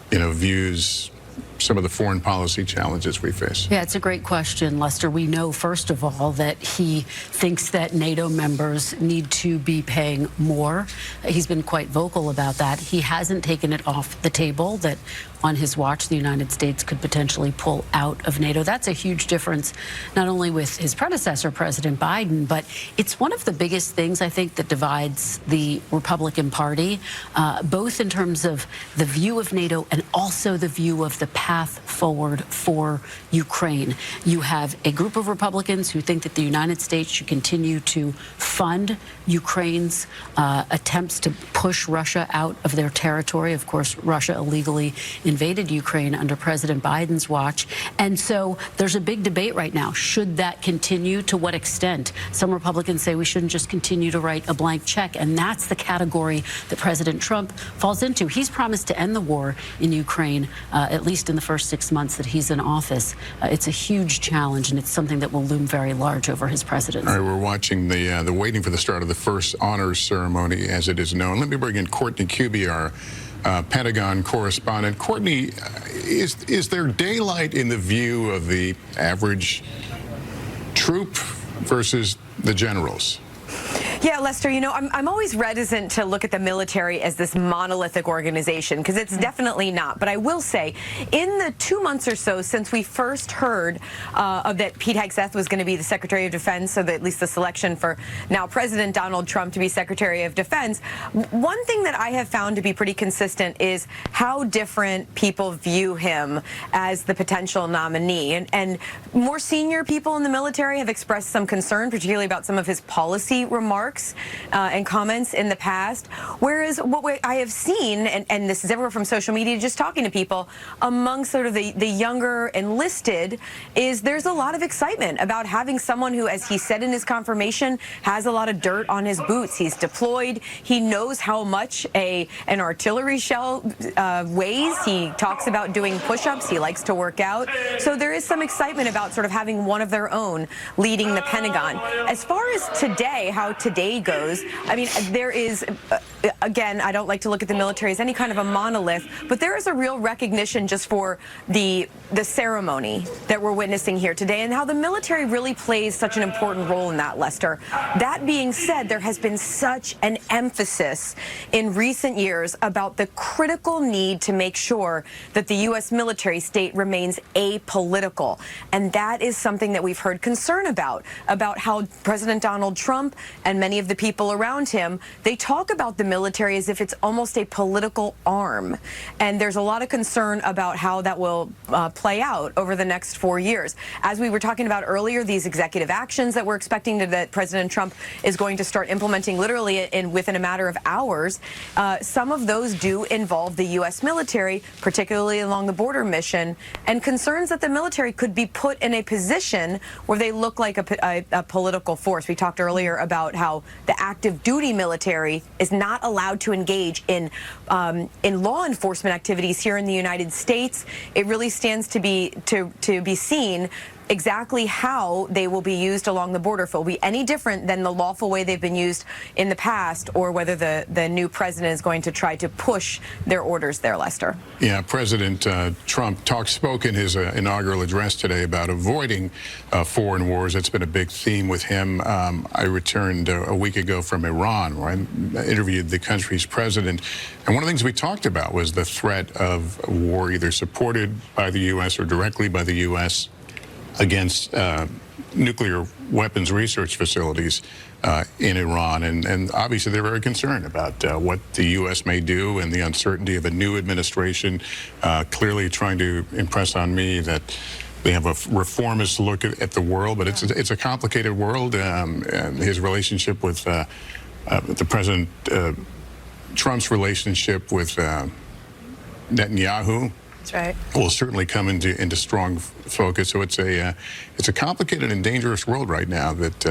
views some of the foreign policy challenges we face? Yeah, it's a great question, Lester. We know, first of all, that he thinks that NATO members need to be paying more. He's been quite vocal about that. He hasn't taken it off the table that on his watch the United States could potentially pull out of NATO. That's a huge difference, not only with his predecessor, President Biden, but it's one of the biggest things, I think, that divides the Republican Party, both in terms of the view of NATO and also the view of the path forward for Ukraine. You have a group of Republicans who think that the United States should continue to fund Ukraine's attempts to push Russia out of their territory. Of course, Russia illegally invaded Ukraine under President Biden's watch. And so there's a big debate right now. Should that continue? To what extent? Some Republicans say we shouldn't just continue to write a blank check. And that's the category that President Trump falls into. He's promised to end the war in Ukraine, at least in the first 6 months that he's in office. It's a huge challenge, and it's something that will loom very large over his presidency. All right, we're watching the waiting for the start of the first honors ceremony, as it is known. Let me bring in Courtney Kuby, our Pentagon correspondent. Courtney, is there daylight in the view of the average troop versus the generals? Yeah, Lester, I'm always reticent to look at the military as this monolithic organization, because it's definitely not. But I will say, in the 2 months or so since we first heard that Pete Hegseth was going to be the Secretary of Defense, so that at least the selection for now President Donald Trump to be Secretary of Defense, one thing that I have found to be pretty consistent is how different people view him as the potential nominee. And more senior people in the military have expressed some concern, particularly about some of his policy remarks. remarks and comments in the past, whereas what I have seen, and this is everywhere from social media, just talking to people, among sort of the younger enlisted, is there's a lot of excitement about having someone who, as he said in his confirmation, has a lot of dirt on his boots. He's deployed. He knows how much an artillery shell weighs. He talks about doing push-ups. He likes to work out. So there is some excitement about sort of having one of their own leading the Pentagon. As far as today, how today goes, I mean, there is, again, I don't like to look at the military as any kind of a monolith, but there is a real recognition just for the ceremony that we're witnessing here today and how the military really plays such an important role in that, Lester. That being said, there has been such an emphasis in recent years about the critical need to make sure that the U.S. military state remains apolitical. And that is something that we've heard concern about how President Donald Trump and many of the people around him, they talk about the military as if it's almost a political arm. And there's a lot of concern about how that will play out over the next 4 years. As we were talking about earlier, these executive actions that we're expecting that President Trump is going to start implementing literally within a matter of hours, some of those do involve the U.S. military, particularly along the border mission, and concerns that the military could be put in a position where they look like a political force. We talked earlier about how the active duty military is not allowed to engage in law enforcement activities here in the United States. It really stands to be seen exactly how they will be used along the border. If it will be any different than the lawful way they've been used in the past, or whether the new president is going to try to push their orders there, Lester. Yeah, President Trump spoke in his inaugural address today about avoiding foreign wars. It's been a big theme with him. I returned a week ago from Iran, where I interviewed the country's president. And one of the things we talked about was the threat of war, either supported by the U.S. or directly by the U.S. against nuclear weapons research facilities in Iran. And obviously they're very concerned about what the U.S. may do and the uncertainty of a new administration, clearly trying to impress on me that they have a reformist look at the world, but it's a complicated world. And his relationship with the President Trump's relationship with Netanyahu, that's right, will certainly come into strong focus. So it's a complicated and dangerous world right now that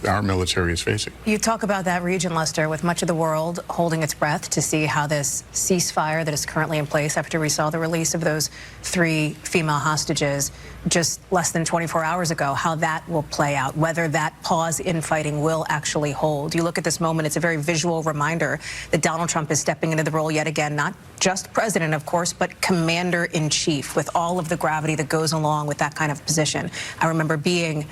our military is facing. You talk about that region, Lester, with much of the world holding its breath to see how this ceasefire that is currently in place after we saw the release of those 3 female hostages just less than 24 hours ago, how that will play out, whether that pause in fighting will actually hold. You look at this moment, it's a very visual reminder that Donald Trump is stepping into the role yet again, not just president, of course, but commander-in-chief, with all of the gravity that goes along with that kind of position. I remember being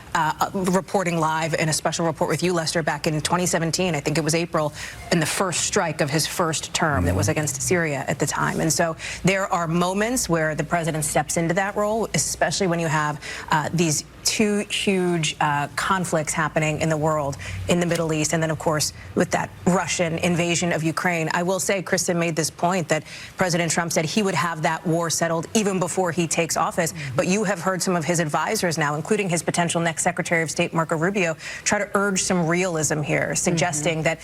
reporting live in a special report with you, Lester, back in 2017. I think it was April, in the first strike of his first term that was against Syria at the time. And so there are moments where the president steps into that role, especially when you have these 2 huge conflicts happening in the world, in the Middle East, and then, of course, with that Russian invasion of Ukraine. I will say, Kristen made this point that President Trump said he would have that war settled even before he takes office. But you have heard some of his advisors now, including his potential next Secretary of State, Marco Rubio, try to urge some realism here, suggesting that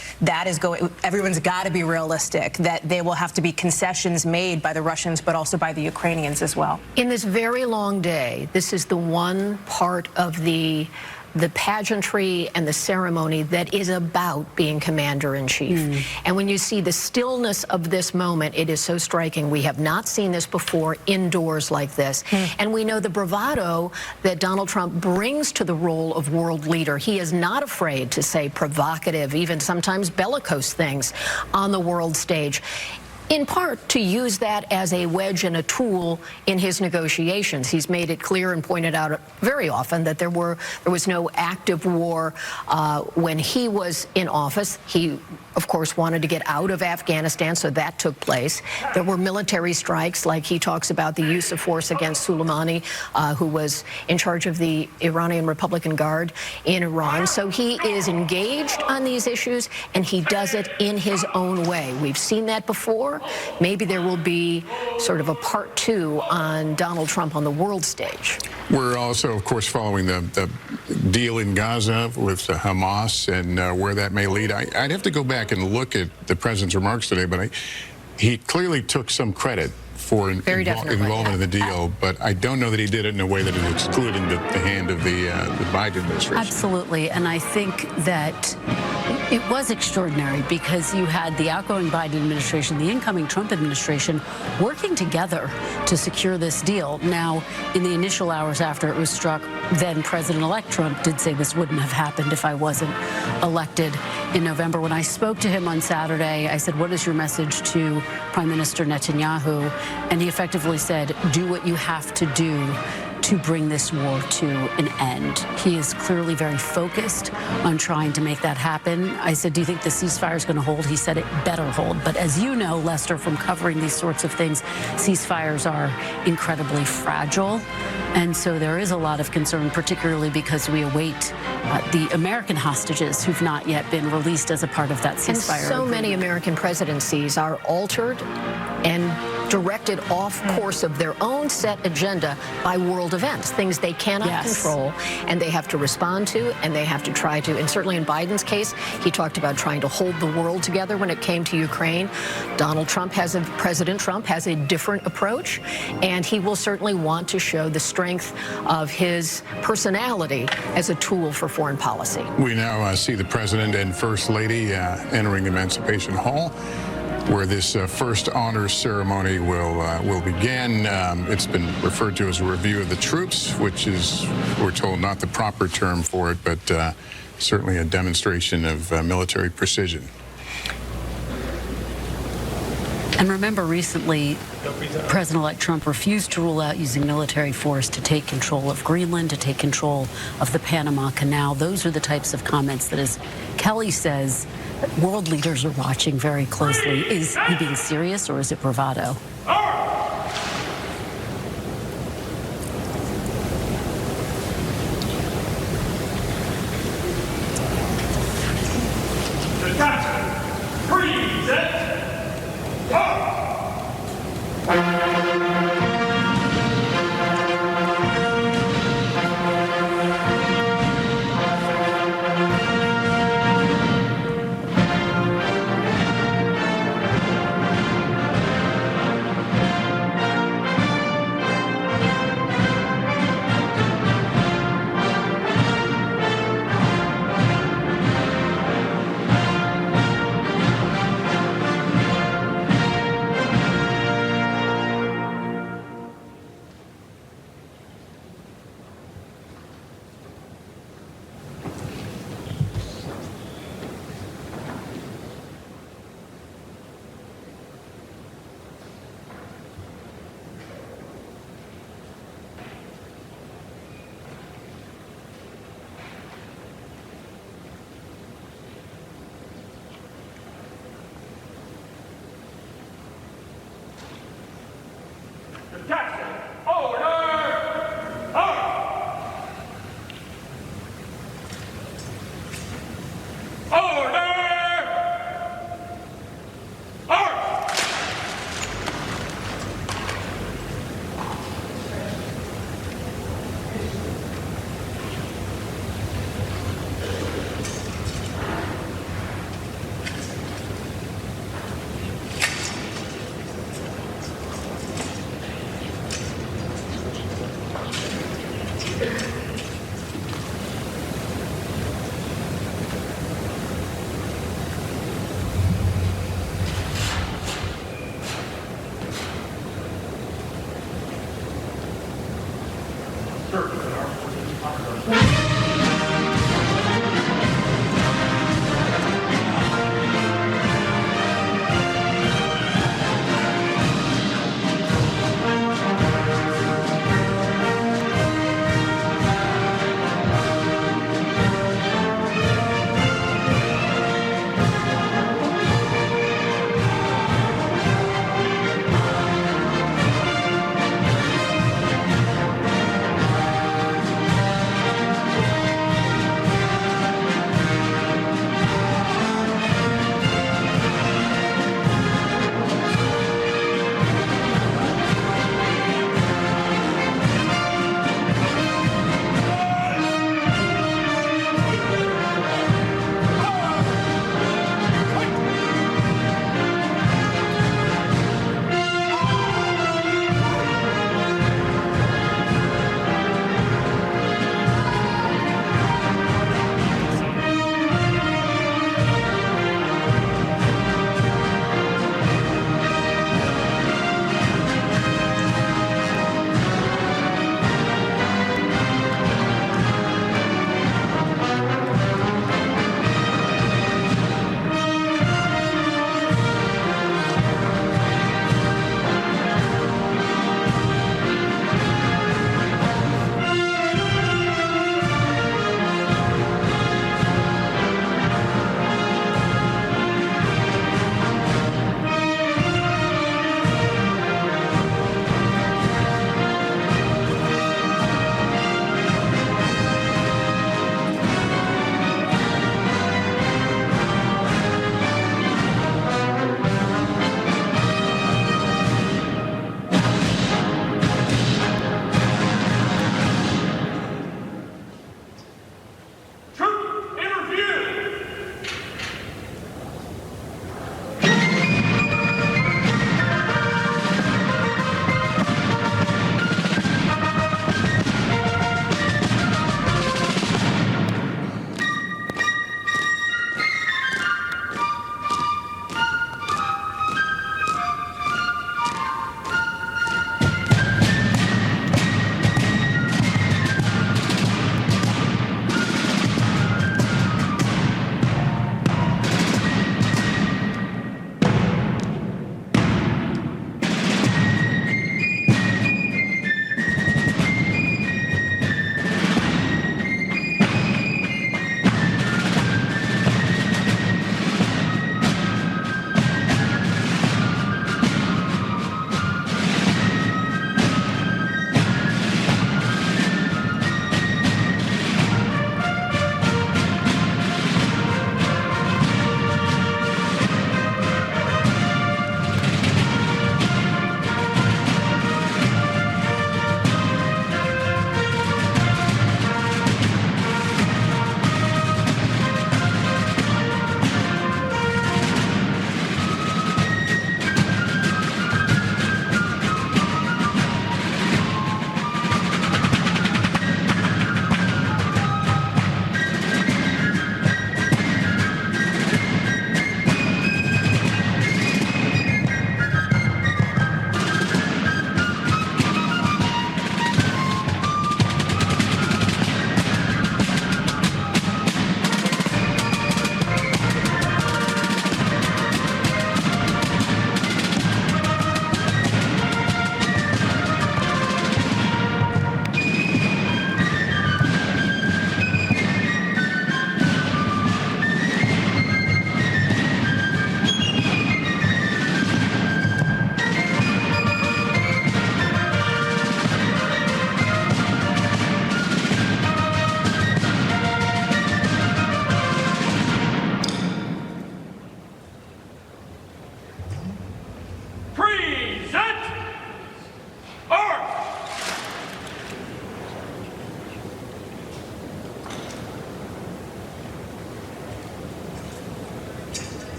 everyone's got to be realistic, that there will have to be concessions made by the Russians, but also by the Ukrainians as well. In this very long day, this is the one part of the pageantry and the ceremony that is about being commander-in-chief. And when you see the stillness of this moment, it is so striking. We have not seen this before indoors like this. And we know the bravado that Donald Trump brings to the role of world leader. He is not afraid to say provocative, even sometimes bellicose things on the world stage, in part to use that as a wedge and a tool in his negotiations. He's made it clear and pointed out very often that there was no active war when he was in office. He, of course, wanted to get out of Afghanistan, so that took place. There were military strikes, like he talks about the use of force against Soleimani, who was in charge of the Iranian Republican Guard in Iran. So he is engaged on these issues, and he does it in his own way. We've seen that before. war. Maybe there will be sort of a part 2 on Donald Trump on the world stage. We're also, of course, following the deal in Gaza with Hamas and where that may lead. I'd have to go back and look at the president's remarks today, but he clearly took some credit for involvement in the deal, but I don't know that he did it in a way that is excluding the hand of the Biden administration. Absolutely, and I think that it was extraordinary because you had the outgoing Biden administration, the incoming Trump administration, working together to secure this deal. Now, in the initial hours after it was struck, then President-elect Trump did say this wouldn't have happened if I wasn't elected in November. When I spoke to him on Saturday, I said, what is your message to Prime Minister Netanyahu? And he effectively said, do what you have to do to bring this war to an end. He is clearly very focused on trying to make that happen. I said, do you think the ceasefire is going to hold? He said it better hold. But as you know, Lester, from covering these sorts of things, ceasefires are incredibly fragile. And so there is a lot of concern, particularly because we await the American hostages who've not yet been released as a part of that ceasefire. And so many American presidencies are altered and directed off course of their own set agenda by world events, things they cannot control, and they have to respond to, and they have to try to. And certainly in Biden's case, he talked about trying to hold the world together when it came to Ukraine. President Trump has a different approach, and he will certainly want to show the strength of his personality as a tool for foreign policy. We now see the president and first lady entering Emancipation Hall, where this first honors ceremony will begin. It's been referred to as a review of the troops, which is, we're told, not the proper term for it, but certainly a demonstration of military precision. And remember, recently, President-elect Trump refused to rule out using military force to take control of Greenland, to take control of the Panama Canal. Those are the types of comments that, as Kelly says, world leaders are watching very closely. Is he being serious, or is it bravado?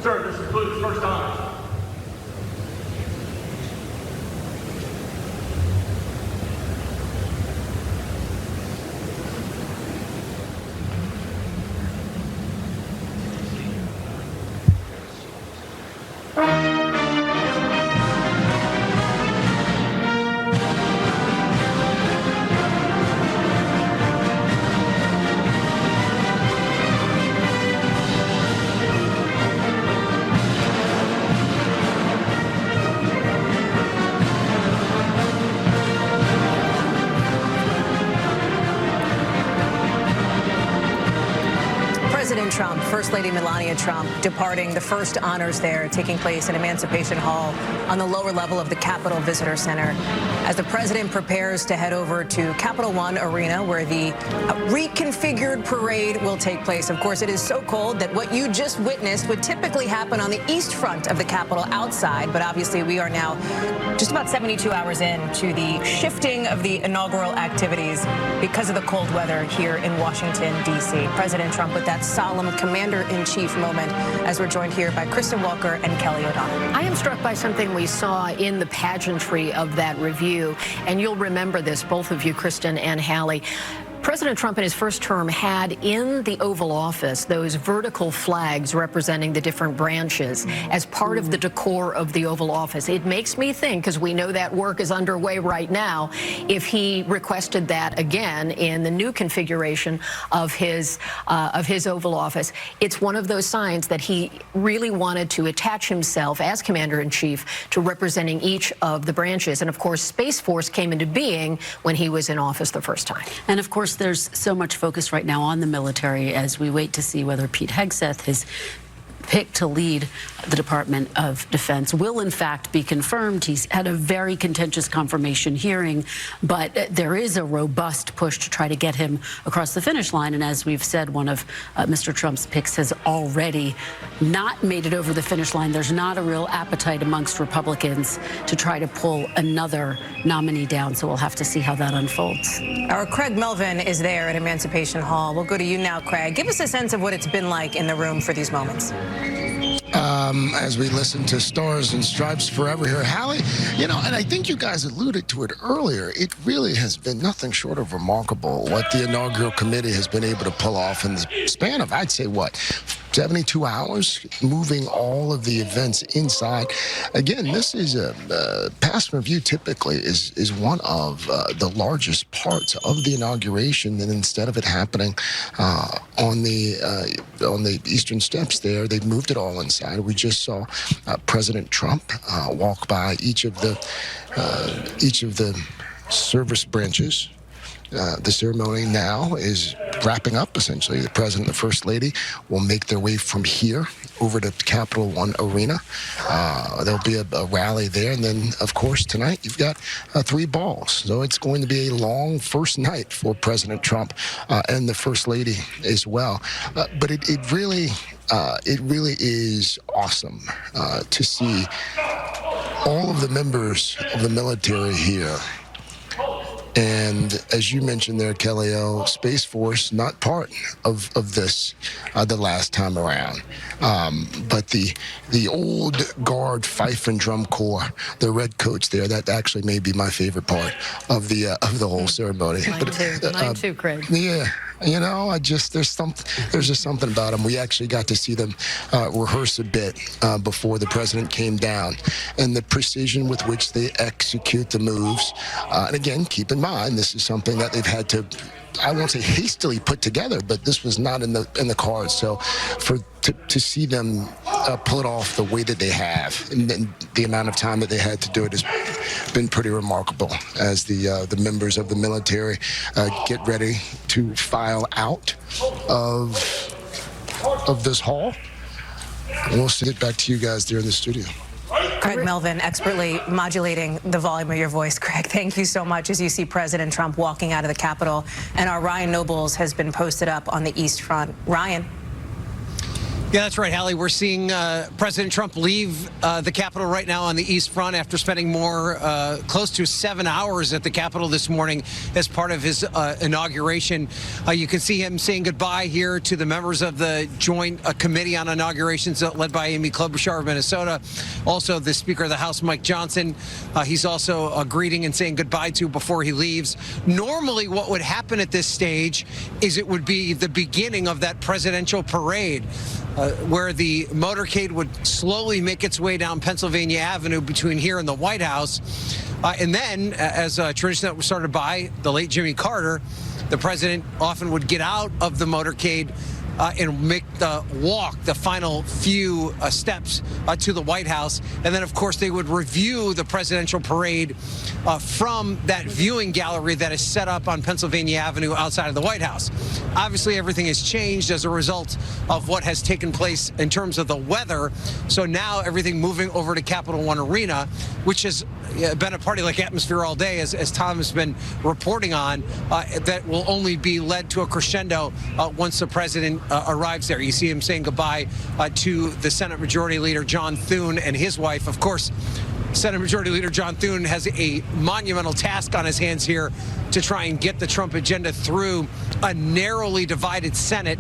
Sir, this includes first honors. President Trump, First Lady Melania Trump, departing the first honors there, taking place in Emancipation Hall on the lower level of the Capitol Visitor Center, as the president prepares to head over to Capital One Arena, where the reconfigured parade will take place. Of course, it is so cold that what you just witnessed would typically happen on the east front of the Capitol outside, but obviously we are now just about 72 hours in to the shifting of the inaugural activities because of the cold weather here in Washington, D.C. President Trump with that solemn commander-in-chief moment, as we're joined here by Kristen Walker and Kelly O'Donnell. I am struck by something we saw in the pageantry of that review, and you'll remember this, both of you, Kristen and Hallie. President Trump in his first term had in the Oval Office those vertical flags representing the different branches as part of the decor of the Oval Office. It makes me think, because we know that work is underway right now, if he requested that again in the new configuration of his Oval Office, it's one of those signs that he really wanted to attach himself as Commander-in-Chief to representing each of the branches. And of course, Space Force came into being when he was in office the first time. And of course, there's so much focus right now on the military as we wait to see whether Pete Hegseth, his pick to lead the Department of Defense, will in fact be confirmed. He's had a very contentious confirmation hearing, but there is a robust push to try to get him across the finish line. And as we've said, one of Mr. Trump's picks has already not made it over the finish line. There's not a real appetite amongst Republicans to try to pull another nominee down, so we'll have to see how that unfolds. Our Craig Melvin is there at Emancipation Hall. We'll go to you now, Craig. Give us a sense of what it's been like in the room for these moments. As we listen to Stars and Stripes Forever here, Hallie, you know, and I think you guys alluded to it earlier, it really has been nothing short of remarkable what the inaugural committee has been able to pull off in the span of, I'd say, what, 72 hours, moving all of the events inside. Again, this is a past review typically is one of the largest parts of the inauguration, and instead of it happening on the eastern steps there, they've moved it all inside. We just saw President Trump walk by each of the service branches. The ceremony now is wrapping up, essentially. The President and the First Lady will make their way from here over to Capital One Arena. There'll be a rally there. And then, of course, tonight you've got 3 balls. So it's going to be a long first night for President Trump and the First Lady as well. But it really is awesome to see all of the members of the military here. And as you mentioned there, Kelly O, Space Force, not part of this the last time around. But the old guard fife and drum corps, the red coats there, that actually may be my favorite part of the whole ceremony. Mine too, Craig. Yeah. You know, there's just something about them. We actually got to see them rehearse a bit before the president came down, and the precision with which they execute the moves. And again, keep in mind, this is something that they've had to, I won't say hastily put together, but this was not in the cards. So to see them pull it off the way that they have, and the amount of time that they had to do it has been pretty remarkable as the members of the military get ready to file out of this hall. And we'll send it back to you guys there in the studio. Craig Melvin, expertly modulating the volume of your voice. Craig, thank you so much as you see President Trump walking out of the Capitol. And our Ryan Nobles has been posted up on the East Front. Ryan. Yeah, that's right, Hallie. We're seeing President Trump leave the Capitol right now on the East Front after spending close to 7 hours at the Capitol this morning as part of his inauguration. You can see him saying goodbye here to the members of the Joint Committee on Inaugurations led by Amy Klobuchar of Minnesota. Also, the Speaker of the House, Mike Johnson. He's also greeting and saying goodbye to before he leaves. Normally, what would happen at this stage is it would be the beginning of that presidential parade. Where the motorcade would slowly make its way down Pennsylvania Avenue between here and the White House. And then, as a tradition that was started by the late Jimmy Carter, the president often would get out of the motorcade and make the walk, the final few steps to the White House. And then, of course, they would review the presidential parade from that viewing gallery that is set up on Pennsylvania Avenue outside of the White House. Obviously, everything has changed as a result of what has taken place in terms of the weather. So now everything moving over to Capital One Arena, which has been a party-like atmosphere all day, as Tom has been reporting on, that will only be led to a crescendo once the president arrives there. You see him saying goodbye to the Senate Majority Leader John Thune and his wife. Of course, Senate Majority Leader John Thune has a monumental task on his hands here to try and get the Trump agenda through a narrowly divided Senate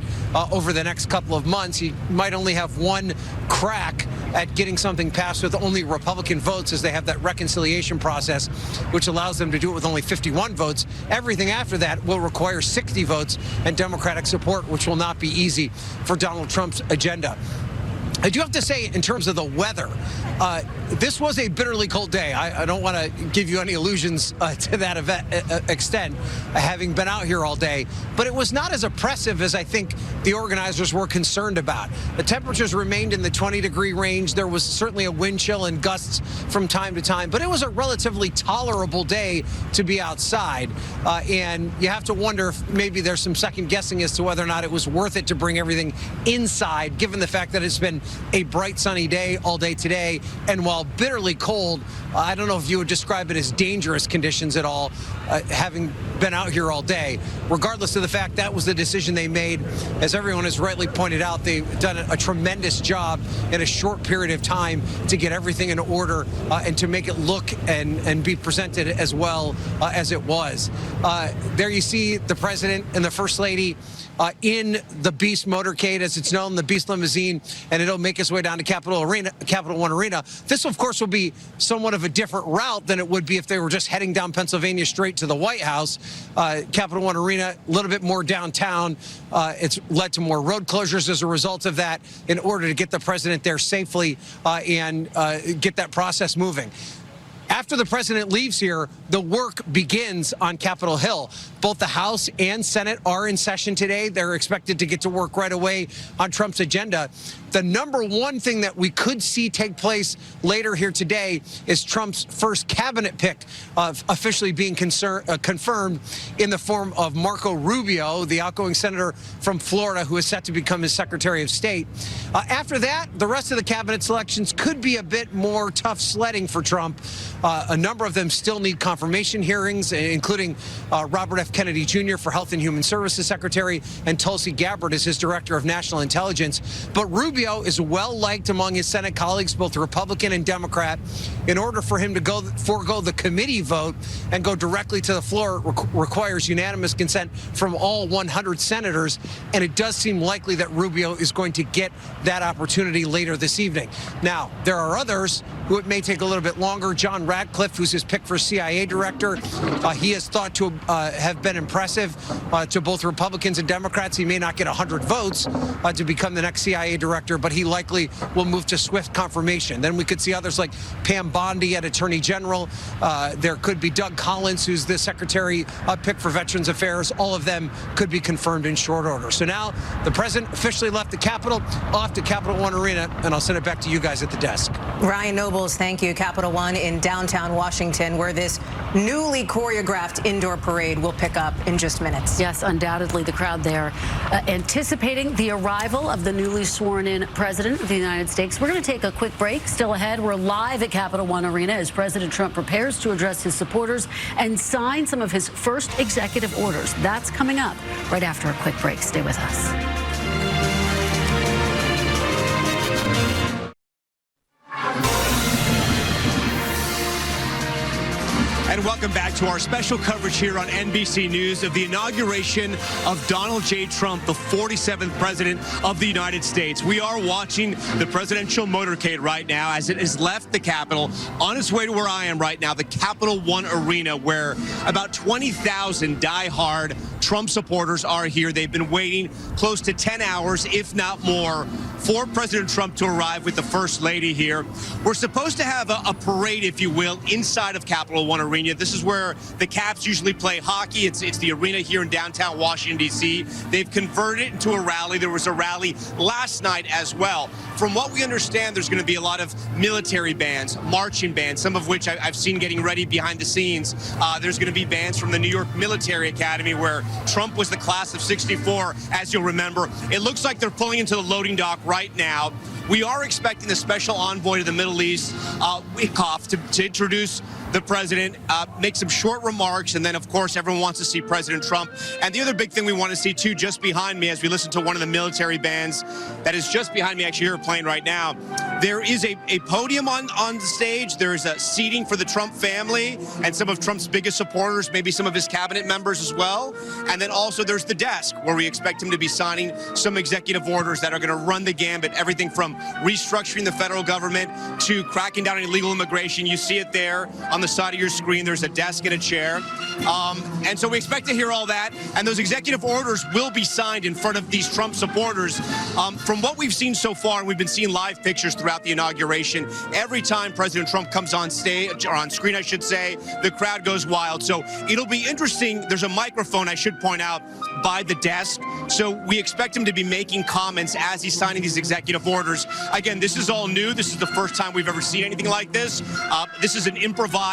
over the next couple of months. He might only have one crack at getting something passed with only Republican votes, as they have that reconciliation process, which allows them to do it with only 51 votes. Everything after that will require 60 votes and Democratic support, which will not be easy for Donald Trump's agenda. I do have to say, in terms of the weather, this was a bitterly cold day. I don't want to give you any illusions to that extent, having been out here all day, but it was not as oppressive as I think the organizers were concerned about. The temperatures remained in the 20-degree range. There was certainly a wind chill and gusts from time to time, but it was a relatively tolerable day to be outside. And you have to wonder if maybe there's some second guessing as to whether or not it was worth it to bring everything inside, given the fact that it's been a bright sunny day all day today. And while bitterly cold, I don't know if you would describe it as dangerous conditions at all, having been out here all day. Regardless of the fact that was the decision they made, as everyone has rightly pointed out, they've done a tremendous job in a short period of time to get everything in order and to make it look and be presented as well as it was. There you see the president and the first lady in the Beast motorcade, as it's known, the Beast limousine, and it'll make its way down to Capital One Arena. This, of course, will be somewhat of a different route than it would be if they were just heading down Pennsylvania straight to the White House. Capital One Arena, a little bit more downtown. It's led to more road closures as a result of that in order to get the president there safely and get that process moving. After the president leaves here, the work begins on Capitol Hill. Both the House and Senate are in session today. They're expected to get to work right away on Trump's agenda. The number one thing that we could see take place later here today is Trump's first cabinet pick officially being confirmed in the form of Marco Rubio, the outgoing senator from Florida, who is set to become his Secretary of State. After that, the rest of the cabinet selections could be a bit more tough sledding for Trump. A number of them still need confirmation hearings, including Robert F. Kennedy Jr. for Health and Human Services Secretary and Tulsi Gabbard as his Director of National Intelligence. But Rubio is well liked among his Senate colleagues, both Republican and Democrat. In order for him to forego the committee vote and go directly to the floor, requires unanimous consent from all 100 senators. And it does seem likely that Rubio is going to get that opportunity later this evening. Now, there are others who it may take a little bit longer. John Ratcliffe, who's his pick for CIA director, he is thought to have been impressive to both Republicans and Democrats. He may not get 100 votes to become the next CIA director, but he likely will move to swift confirmation. Then we could see others like Pam Bondi at Attorney General. There could be Doug Collins, who's the Secretary pick for Veterans Affairs. All of them could be confirmed in short order. So now the president officially left the Capitol, off to Capital One Arena, and I'll send it back to you guys at the desk. Ryan Nobles, thank you. Capital One in downtown Washington, where this newly choreographed indoor parade will pick up in just minutes. Yes, undoubtedly the crowd there anticipating the arrival of the newly sworn-in president of the United States. We're going to take a quick break. Still ahead, we're live at Capital One Arena as President Trump prepares to address his supporters and sign some of his first executive orders. That's coming up right after a quick break. Stay with us. welcome back to our special coverage here on NBC News of the inauguration of Donald J. Trump, the 47th president of the United States. We are watching the presidential motorcade right now as it has left the Capitol on its way to where I am right now, the Capital One Arena, where about 20,000 die-hard Trump supporters are here. They've been waiting close to 10 hours, if not more, for President Trump to arrive with the First Lady here. We're supposed to have a parade, if you will, inside of Capital One Arena. This is where the Caps usually play hockey. It's the arena here in downtown Washington, D.C. They've converted it into a rally. There was a rally last night as well. From what we understand, there's going to be a lot of military bands, marching bands, some of which I've seen getting ready behind the scenes. There's going to be bands from the New York Military Academy, where Trump was the class of '64, as you'll remember. It looks like they're pulling into the loading dock right now. We are expecting the special envoy to the Middle East, Witkoff, to introduce the president, make some short remarks, and then, of course, everyone wants to see President Trump. And the other big thing we want to see, too, just behind me, as we listen to one of the military bands that is just behind me, actually, here playing right now, there is a podium on the stage. There is a seating for the Trump family and some of Trump's biggest supporters, maybe some of his cabinet members as well. And then also there's the desk, where we expect him to be signing some executive orders that are going to run the gambit, everything from restructuring the federal government to cracking down on illegal immigration. You see it there on the side of your screen. There's a desk and a chair. And so we expect to hear all that. And those executive orders will be signed in front of these Trump supporters. From what we've seen so far, and we've been seeing live pictures throughout the inauguration, every time President Trump comes on stage, or on screen, I should say, the crowd goes wild. So it'll be interesting. There's a microphone, I should point out, by the desk. So we expect him to be making comments as he's signing these executive orders. Again, this is all new. This is the first time we've ever seen anything like this. This is an improvised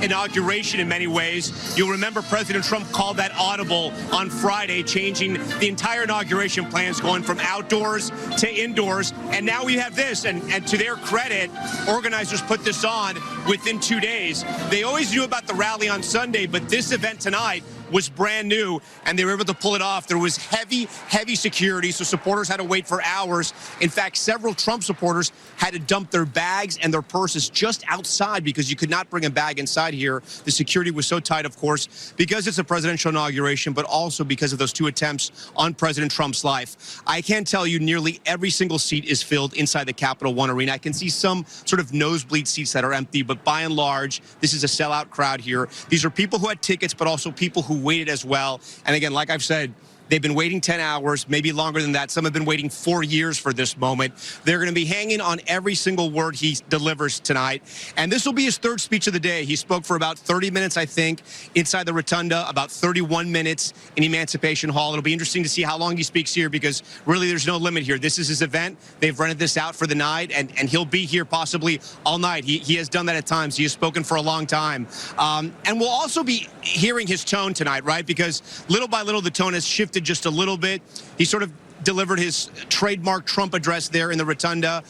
inauguration in many ways. You'll remember President Trump called that audible on Friday, changing the entire inauguration plans, going from outdoors to indoors. And now we have this. And to their credit, organizers put this on within 2 days. They always knew about the rally on Sunday, but this event tonight was brand new, and they were able to pull it off. There was heavy security, so supporters had to wait for hours. In fact, several Trump supporters had to dump their bags and their purses just outside because you could not bring a bag inside here. The security was so tight, of course, because it's a presidential inauguration, but also because of those 2 attempts on President Trump's life. I can tell you nearly every single seat is filled inside the Capital One Arena. I can see some sort of nosebleed seats that are empty, but by and large, this is a sellout crowd here. These are people who had tickets, but also people who waited as well. And again, like I've said, they've been waiting 10 hours, maybe longer than that. Some have been waiting 4 years for this moment. They're going to be hanging on every single word he delivers tonight. And this will be his 3rd speech of the day. He spoke for about 30 minutes, I think, inside the rotunda, about 31 minutes in Emancipation Hall. It'll be interesting to see how long he speaks here, because really there's no limit here. This is his event. They've rented this out for the night, and he'll be here possibly all night. He has done that at times. He has spoken for a long time. And we'll also be hearing his tone tonight, right? Because little by little, the tone has shifted just a little bit. He sort of delivered his trademark Trump address there in the rotunda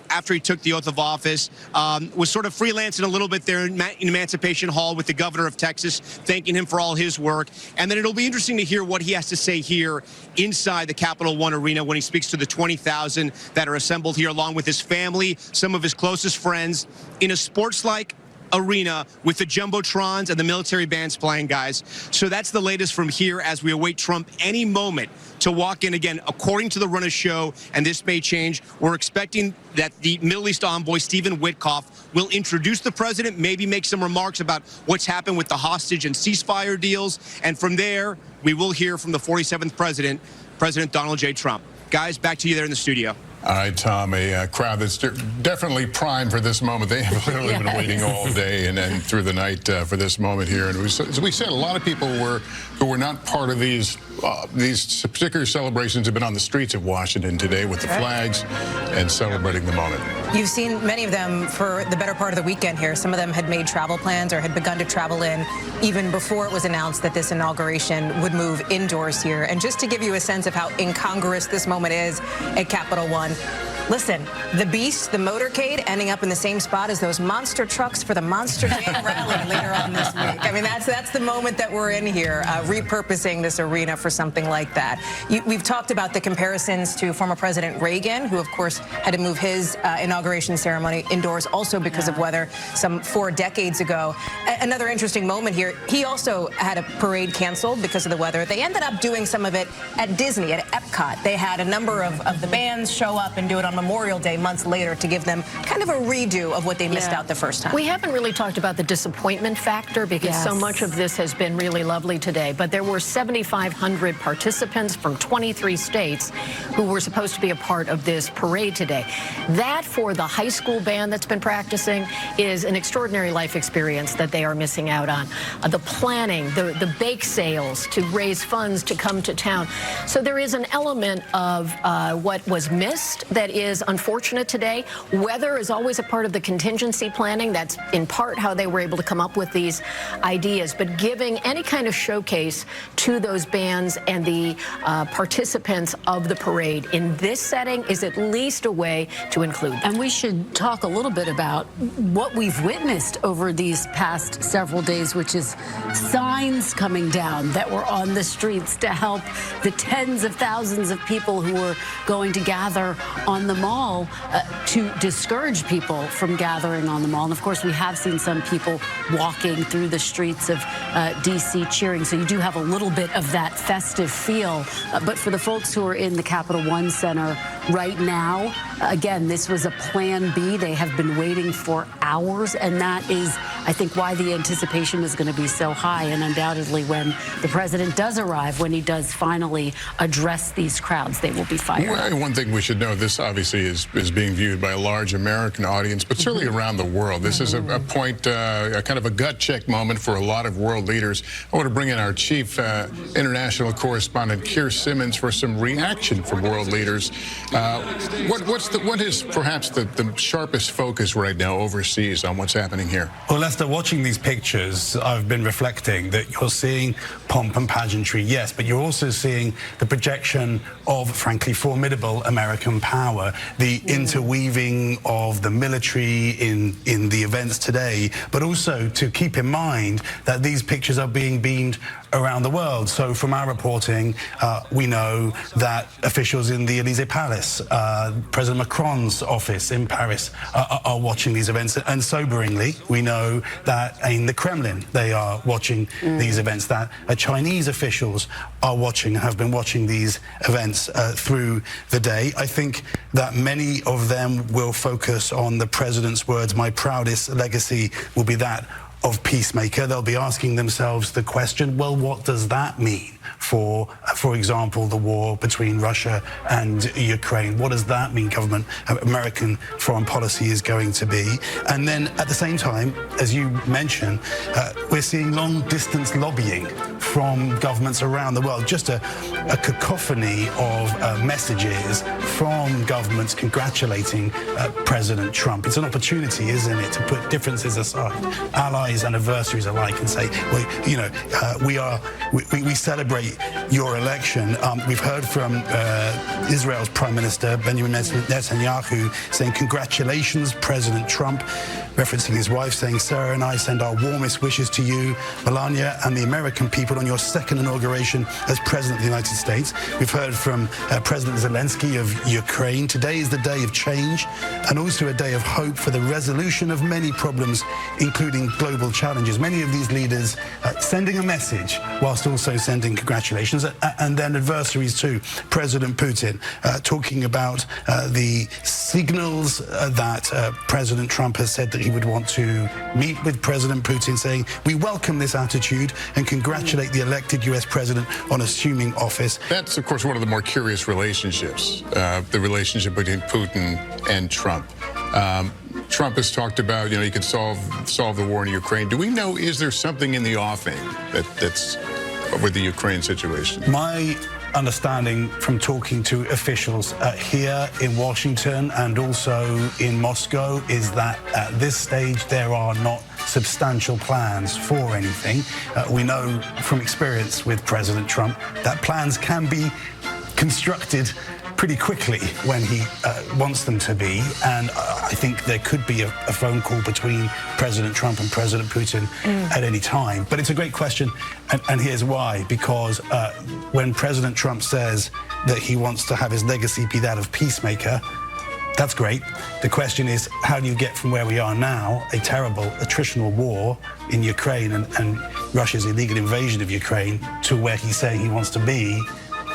after he took the oath of office, was sort of freelancing a little bit there in Emancipation Hall with the governor of Texas, thanking him for all his work. And then it'll be interesting to hear what he has to say here inside the Capital One Arena when he speaks to the 20,000 that are assembled here, along with his family, some of his closest friends, in a sports-like arena with the jumbotrons and the military bands playing, guys. So that's the latest from here as we await Trump any moment to walk in. Again, according to the run of show, and this may change, we're expecting that the Middle East envoy, Stephen Witkoff, will introduce the president, maybe make some remarks about what's happened with the hostage and ceasefire deals. And from there, we will hear from the 47th president, President Donald J. Trump. Guys, back to you there in the studio. All right, Tom, a crowd that's definitely primed for this moment. They have literally been waiting all day and then through the night for this moment here. And as we said, a lot of people who were not part of these particular celebrations have been on the streets of Washington today with the flags and celebrating the moment. You've seen many of them for the better part of the weekend here. Some of them had made travel plans or had begun to travel in even before it was announced that this inauguration would move indoors here. And just to give you a sense of how incongruous this moment is at Capital One, Listen, the Beast, the motorcade, ending up in the same spot as those monster trucks for the Monster Jam rally later on this week. I mean, that's the moment that we're in here, repurposing this arena for something like that. We've talked about the comparisons to former President Reagan, who, of course, had to move his inauguration ceremony indoors also because of weather some 4 decades ago. Another interesting moment here, he also had a parade canceled because of the weather. They ended up doing some of it at Disney, at Epcot. They had a number of the bands show up and do it on Memorial Day months later to give them kind of a redo of what they missed out the first time. We haven't really talked about the disappointment factor because so much of this has been really lovely today, but there were 7,500 participants from 23 states who were supposed to be a part of this parade today. That, for the high school band that's been practicing, is an extraordinary life experience that they are missing out on. The planning, the bake sales to raise funds to come to town. So there is an element of what was missed that is unfortunate today. Weather is always a part of the contingency planning. That's in part how they were able to come up with these ideas. But giving any kind of showcase to those bands and the participants of the parade in this setting is at least a way to include them. And we should talk a little bit about what we've witnessed over these past several days, which is signs coming down that were on the streets to help the tens of thousands of people who were going to gather on the mall to discourage people from gathering on the mall. And of course, we have seen some people walking through the streets of D.C. cheering. So you do have a little bit of that festive feel. But for the folks who are in the Capital One Center right now, again, this was a plan B. They have been waiting for hours. And that is, I think, why the anticipation is going to be so high. And undoubtedly, when the president does arrive, when he does finally address these crowds, they will be fired up. One thing we should know, this obviously is being viewed by a large American audience, but certainly around the world. This is a point, a kind of a gut check moment for a lot of world leaders. I want to bring in our chief international correspondent, Keir Simmons, for some reaction from world leaders. What is perhaps the sharpest focus right now overseas on what's happening here? Well, Lester, watching these pictures, I've been reflecting that you're seeing pomp and pageantry, yes, but you're also seeing the projection of, frankly, formidable American power, the interweaving of the military in the events today, but also to keep in mind that these pictures are being beamed around the world. So from our reporting, we know that officials in the Elysee Palace, President Macron's office in Paris are watching these events. And soberingly, we know that in the Kremlin, they are watching these events, that Chinese officials are watching, have been watching these events through the day. I think that many of them will focus on the president's words, "My proudest legacy will be that of peacemaker." They'll be asking themselves the question, well, what does that mean for example, the war between Russia and Ukraine? What does that mean American foreign policy is going to be? And then at the same time, as you mentioned, we're seeing long-distance lobbying from governments around the world, just a cacophony of messages from governments congratulating President Trump. It's an opportunity, isn't it, to put differences aside, allies and adversaries alike, and say, well, you know, we celebrate your election. We've heard from Israel's Prime Minister Benjamin Netanyahu saying, "Congratulations, President Trump," referencing his wife, saying, "Sarah and I send our warmest wishes to you, Melania, and the American people on your second inauguration as President of the United States." We've heard from President Zelensky of Ukraine. Today is the day of change and also a day of hope for the resolution of many problems, including global challenges. Many of these leaders sending a message whilst also sending congratulations. And then adversaries too. President Putin talking about the signals that President Trump has said that he would want to meet with President Putin, saying, "We welcome this attitude and congratulate the elected U.S. president on assuming office." That's, of course, one of the more curious relationships, the relationship between Putin and Trump. Trump has talked about, you know, he could solve the war in Ukraine. Do we know, is there something in the offing that's with the Ukraine situation? My understanding from talking to officials here in Washington and also in Moscow is that at this stage there are not substantial plans for anything. We know from experience with President Trump that plans can be constructed pretty quickly when he wants them to be, and I think there could be a phone call between President Trump and President Putin at any time. But it's a great question, and here's why. Because when President Trump says that he wants to have his legacy be that of peacemaker, that's great. The question is, how do you get from where we are now, a terrible attritional war in Ukraine and Russia's illegal invasion of Ukraine, to where he's saying he wants to be?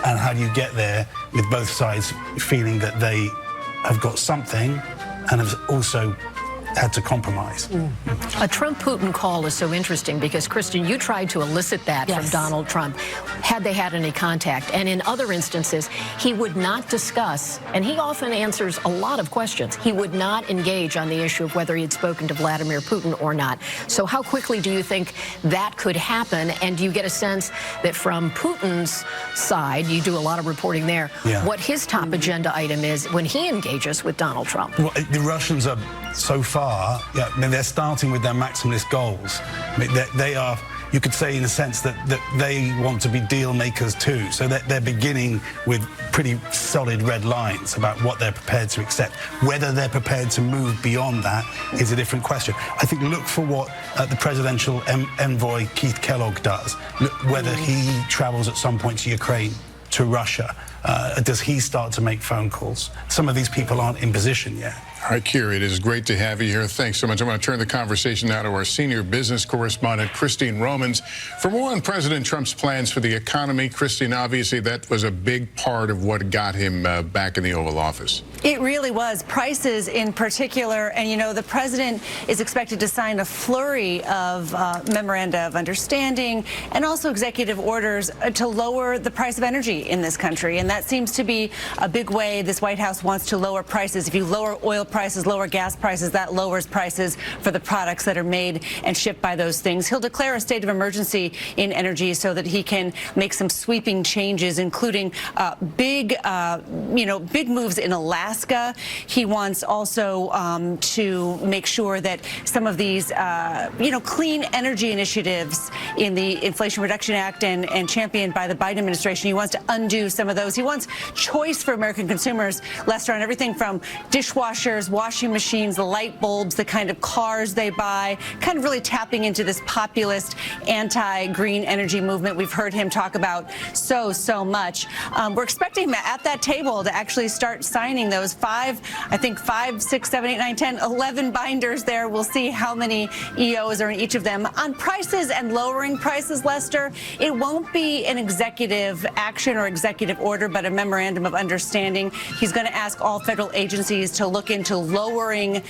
And how do you get there with both sides feeling that they have got something and have also had to compromise? A Trump-Putin call is so interesting because, Kristen, you tried to elicit that from Donald Trump, had they had any contact. And in other instances, he would not discuss, and he often answers a lot of questions, he would not engage on the issue of whether he had spoken to Vladimir Putin or not. So how quickly do you think that could happen? And do you get a sense that from Putin's side, you do a lot of reporting there, what his top agenda item is when he engages with Donald Trump? Well, the Russians are so far, I mean, they're starting with their maximalist goals. I mean, they are, you could say in a sense that they want to be deal makers too. So they're beginning with pretty solid red lines about what they're prepared to accept. Whether they're prepared to move beyond that is a different question. I think look for what the presidential envoy Keith Kellogg does. Look whether he travels at some point to Ukraine, to Russia. Does he start to make phone calls? Some of these people aren't in position yet. All right, Kira, it is great to have you here. Thanks so much. I'm going to turn the conversation now to our senior business correspondent, Christine Romans. For more on President Trump's plans for the economy, Christine, obviously that was a big part of what got him back in the Oval Office. It really was. Prices in particular. And, you know, the president is expected to sign a flurry of memoranda of understanding and also executive orders to lower the price of energy in this country. And that seems to be a big way this White House wants to lower prices. If you lower oil prices, lower gas prices, that lowers prices for the products that are made and shipped by those things. He'll declare a state of emergency in energy so that he can make some sweeping changes, including big moves in Alaska. He wants also to make sure that some of these, clean energy initiatives in the Inflation Reduction Act and championed by the Biden administration, he wants to undo some of those. He wants choice for American consumers, Lester, on everything from dishwashers, washing machines, the light bulbs, the kind of cars they buy, kind of really tapping into this populist anti-green energy movement we've heard him talk about so much. We're expecting him at that table to actually start signing those 5, 6, 7, 8, 9, 10, 11 binders there. We'll see how many EOs are in each of them. On prices and lowering prices, Lester, it won't be an executive action or executive order, but a memorandum of understanding. He's going to ask all federal agencies to look into lowering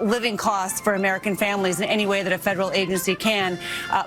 living costs for American families in any way that a federal agency can.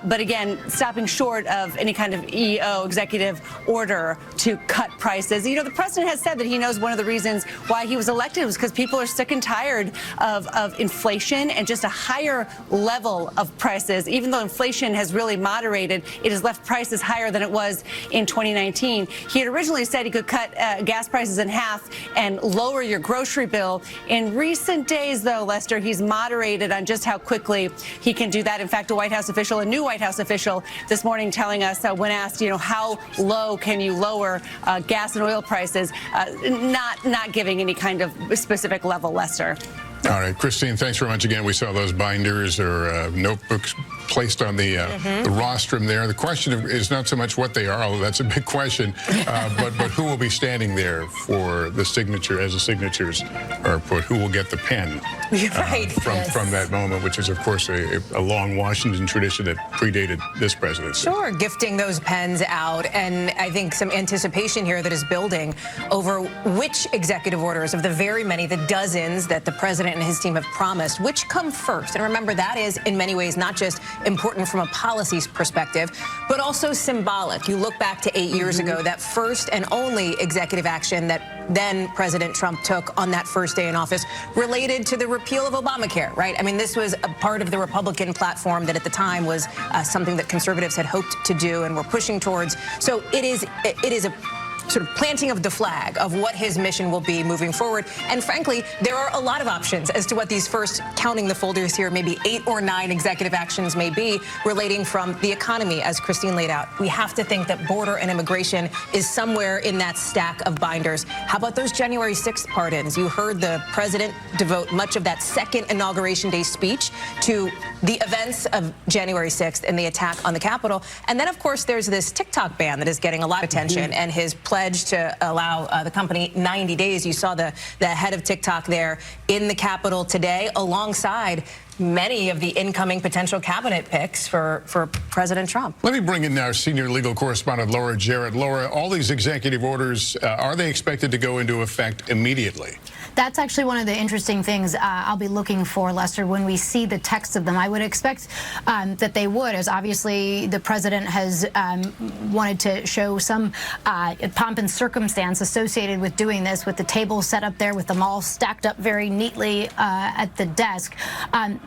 But again, stopping short of any kind of EO executive order to cut prices. You know, the president has said that he knows one of the reasons why he was elected was because people are sick and tired of inflation and just a higher level of prices. Even though inflation has really moderated, it has left prices higher than it was in 2019. He had originally said he could cut gas prices in half and lower your grocery bill. In recent days, though, Lester, he's moderated on just how quickly he can do that. In fact, a new White House official this morning telling us when asked, how low can you lower gas and oil prices, not giving any kind of specific level, Lester. All right, Christine, thanks very much again. We saw those binders or notebooks placed on the rostrum there. The question is not so much what they are, although that's a big question, but who will be standing there for the signature as the signatures are put? Who will get the pen from that moment, which is, of course, a long Washington tradition that predated this presidency. Sure, gifting those pens out, and I think some anticipation here that is building over which executive orders of the very many, the dozens that the president and his team have promised, which come first. And remember, that is in many ways not just important from a policy perspective, but also symbolic. You look back to 8 years ago, that first and only executive action that then President Trump took on that first day in office related to the repeal of Obamacare, right? I mean, this was a part of the Republican platform that at the time was something that conservatives had hoped to do and were pushing towards. So it is a sort of planting of the flag of what his mission will be moving forward. And frankly, there are a lot of options as to what these first, counting the folders here, maybe 8 or 9 executive actions may be relating from the economy, as Christine laid out. We have to think that border and immigration is somewhere in that stack of binders. How about those January 6th pardons? You heard the president devote much of that second Inauguration Day speech to the events of January 6th and the attack on the Capitol. And then, of course, there's this TikTok ban that is getting a lot of attention, and his pledge to allow the company 90 days. You saw the head of TikTok there in the Capitol today, alongside many of the incoming potential cabinet picks for President Trump. Let me bring in our senior legal correspondent, Laura Jarrett. Laura, all these executive orders, are they expected to go into effect immediately? That's actually one of the interesting things I'll be looking for, Lester, when we see the text of them. I would expect that they would, as obviously the president has wanted to show some pomp and circumstance associated with doing this, with the table set up there, with them all stacked up very neatly at the desk.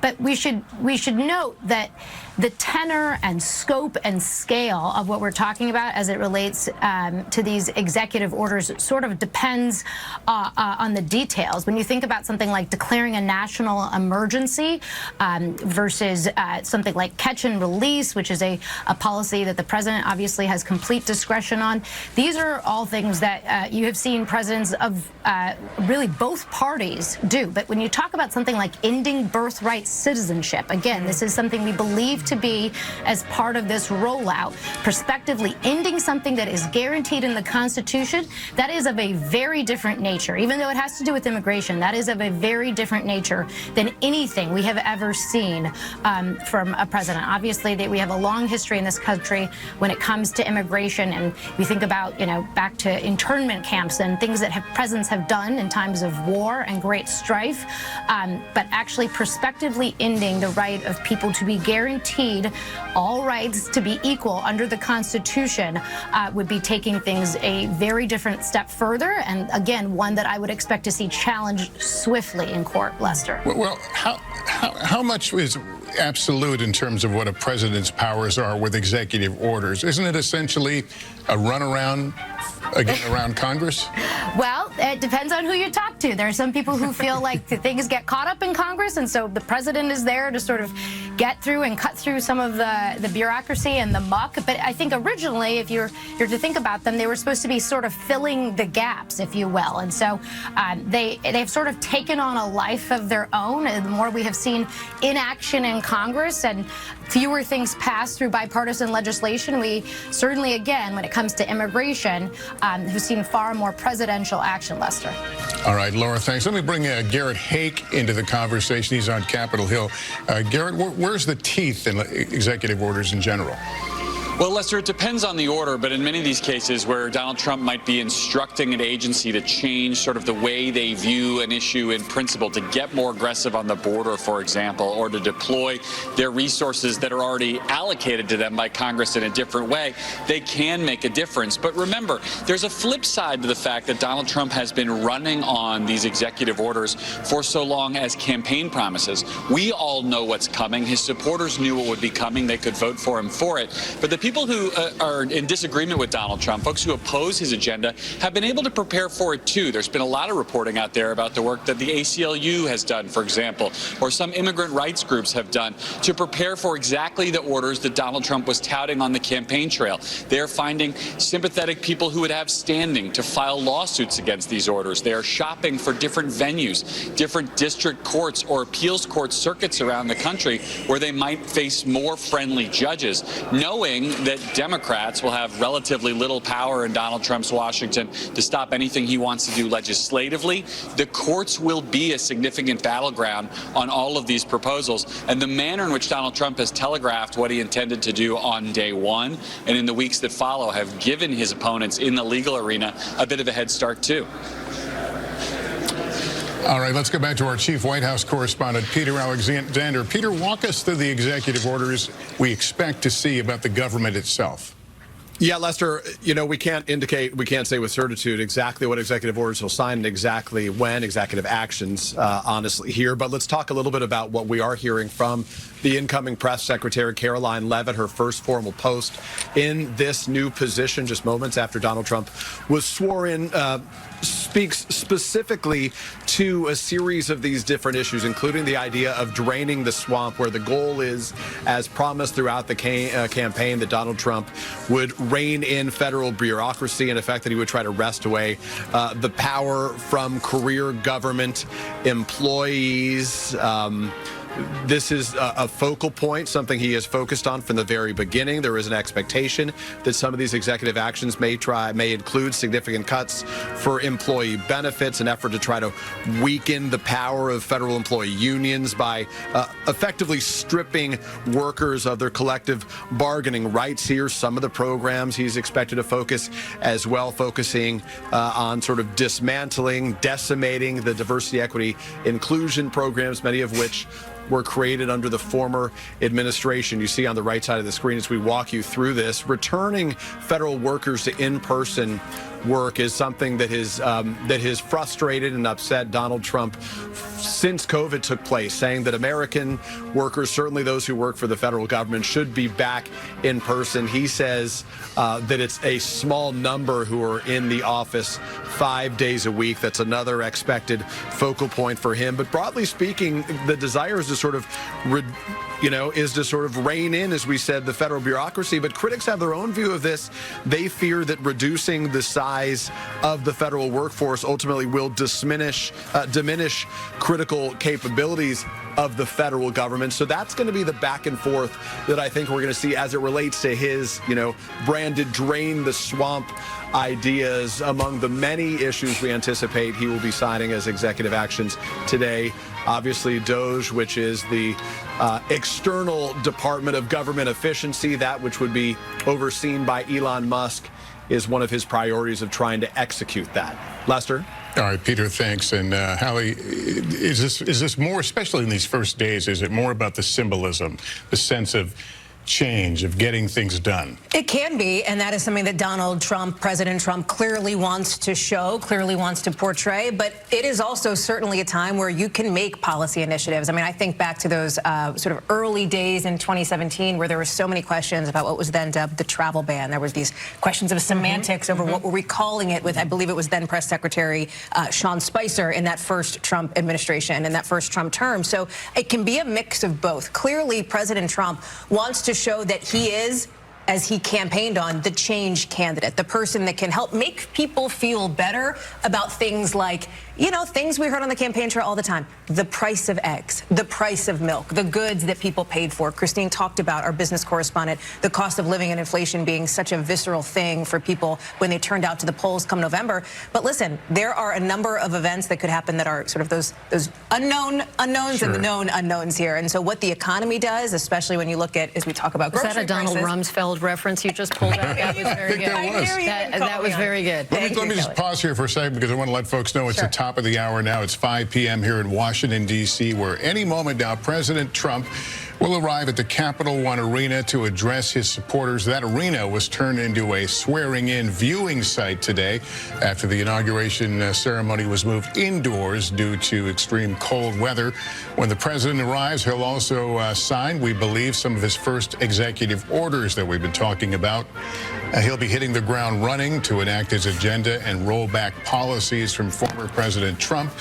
But we should note that the tenor and scope and scale of what we're talking about as it relates to these executive orders sort of depends on the details. When you think about something like declaring a national emergency versus something like catch and release, which is a policy that the president obviously has complete discretion on, these are all things that you have seen presidents of really both parties do. But when you talk about something like ending birthright citizenship, again, this is something we believe to be as part of this rollout, prospectively ending something that is guaranteed in the Constitution. That is of a very different nature. Even though it has to do with immigration, that is of a very different nature than anything we have ever seen from a president. Obviously, we have a long history in this country when it comes to immigration, and we think about, back to internment camps and things that presidents have done in times of war and great strife, but actually prospectively ending the right of people to be guaranteed all rights to be equal under the Constitution would be taking things a very different step further, and again, one that I would expect to see challenged swiftly in court, Lester. Well, how much is absolute in terms of what a president's powers are with executive orders? Isn't it essentially a runaround around Congress? Well, it depends on who you talk to. There are some people who feel like things get caught up in Congress, and so the president is there to sort of get through and cut through some of the bureaucracy and the muck. But I think originally, if you're to think about them, they were supposed to be sort of filling the gaps, if you will. And so they've sort of taken on a life of their own. And the more we have seen inaction in Congress and fewer things passed through bipartisan legislation, we certainly, again, when it comes to immigration, have seen far more presidential action, Lester. All right, Laura, thanks. Let me bring Garrett Hake into the conversation. He's on Capitol Hill. Garrett, where's the teeth in executive orders in general? Well, Lester, it depends on the order, but in many of these cases where Donald Trump might be instructing an agency to change sort of the way they view an issue in principle, to get more aggressive on the border, for example, or to deploy their resources that are already allocated to them by Congress in a different way, they can make a difference. But remember, there's a flip side to the fact that Donald Trump has been running on these executive orders for so long as campaign promises. We all know what's coming. His supporters knew what would be coming. They could vote for him for it. But the people who are in disagreement with Donald Trump, folks who oppose his agenda, have been able to prepare for it too. There's been a lot of reporting out there about the work that the ACLU has done, for example, or some immigrant rights groups have done to prepare for exactly the orders that Donald Trump was touting on the campaign trail. They're finding sympathetic people who would have standing to file lawsuits against these orders. They are shopping for different venues, different district courts or appeals court circuits around the country where they might face more friendly judges, knowing that Democrats will have relatively little power in Donald Trump's Washington to stop anything he wants to do legislatively. The courts will be a significant battleground on all of these proposals, and the manner in which Donald Trump has telegraphed what he intended to do on day one and in the weeks that follow have given his opponents in the legal arena a bit of a head start too. All right, let's go back to our chief White House correspondent, Peter Alexander. Peter, walk us through the executive orders we expect to see about the government itself. Yeah, Lester, we can't say with certitude exactly what executive orders he'll sign and exactly when, executive actions, honestly, here. But let's talk a little bit about what we are hearing from the incoming press secretary, Caroline Leavitt, her first formal post in this new position just moments after Donald Trump was sworn in, speaks specifically to a series of these different issues, including the idea of draining the swamp, where the goal is, as promised throughout the campaign, that Donald Trump would rein in federal bureaucracy, in effect that he would try to wrest away the power from career government employees. This is a focal point, something he has focused on from the very beginning. There is an expectation that some of these executive actions may include significant cuts for employee benefits, an effort to try to weaken the power of federal employee unions by effectively stripping workers of their collective bargaining rights here. Some of the programs he's expected to focus as well, focusing on sort of dismantling, decimating the diversity, equity, inclusion programs, many of which were created under the former administration. You see on the right side of the screen as we walk you through this, returning federal workers to in-person work is something that has frustrated and upset Donald Trump since COVID took place, saying that American workers, certainly those who work for the federal government, should be back in person. He says that it's a small number who are in the office 5 days a week. That's another expected focal point for him. But broadly speaking, the desire is to sort of rein in, as we said, the federal bureaucracy. But critics have their own view of this. They fear that reducing the size of the federal workforce ultimately will diminish critical capabilities of the federal government. So that's going to be the back and forth that I think we're going to see as it relates to his, branded drain the swamp ideas, among the many issues we anticipate he will be signing as executive actions today. Obviously, DOGE, which is the external department of government efficiency, that which would be overseen by Elon Musk, is one of his priorities of trying to execute that. Lester? All right, Peter, thanks. And Hallie, is this more, especially in these first days, is it more about the symbolism, the sense of change, of getting things done? It can be, and that is something that President Trump clearly wants to show, clearly wants to portray, but it is also certainly a time where you can make policy initiatives. I mean, I think back to those sort of early days in 2017 where there were so many questions about what was then dubbed the travel ban. There was these questions of semantics over what were we calling it with, I believe it was then Press Secretary Sean Spicer in that first Trump administration, in that first Trump term. So it can be a mix of both. Clearly, President Trump wants to show that he is, as he campaigned on, the change candidate, the person that can help make people feel better about things like, things we heard on the campaign trail all the time. The price of eggs, the price of milk, the goods that people paid for. Christine talked about, our business correspondent, the cost of living and inflation being such a visceral thing for people when they turned out to the polls come November. But listen, there are a number of events that could happen that are sort of those unknown unknowns and the known unknowns here. And so what the economy does, especially when you look at, as we talk about grocery prices. Is that a Donald Rumsfeld reference you just pulled out? That was very good. That was very good. Let me just pause here for a second because I want to let folks know it's the top of the hour now. It's 5 p.m. here in Washington, D.C., where any moment now President Trump will arrive at the Capital One Arena to address his supporters. That arena was turned into a swearing-in viewing site today after the inauguration ceremony was moved indoors due to extreme cold weather. When the president arrives, he'll also sign, we believe, some of his first executive orders that we've been talking about. He'll be hitting the ground running to enact his agenda and roll back policies from former President Trump.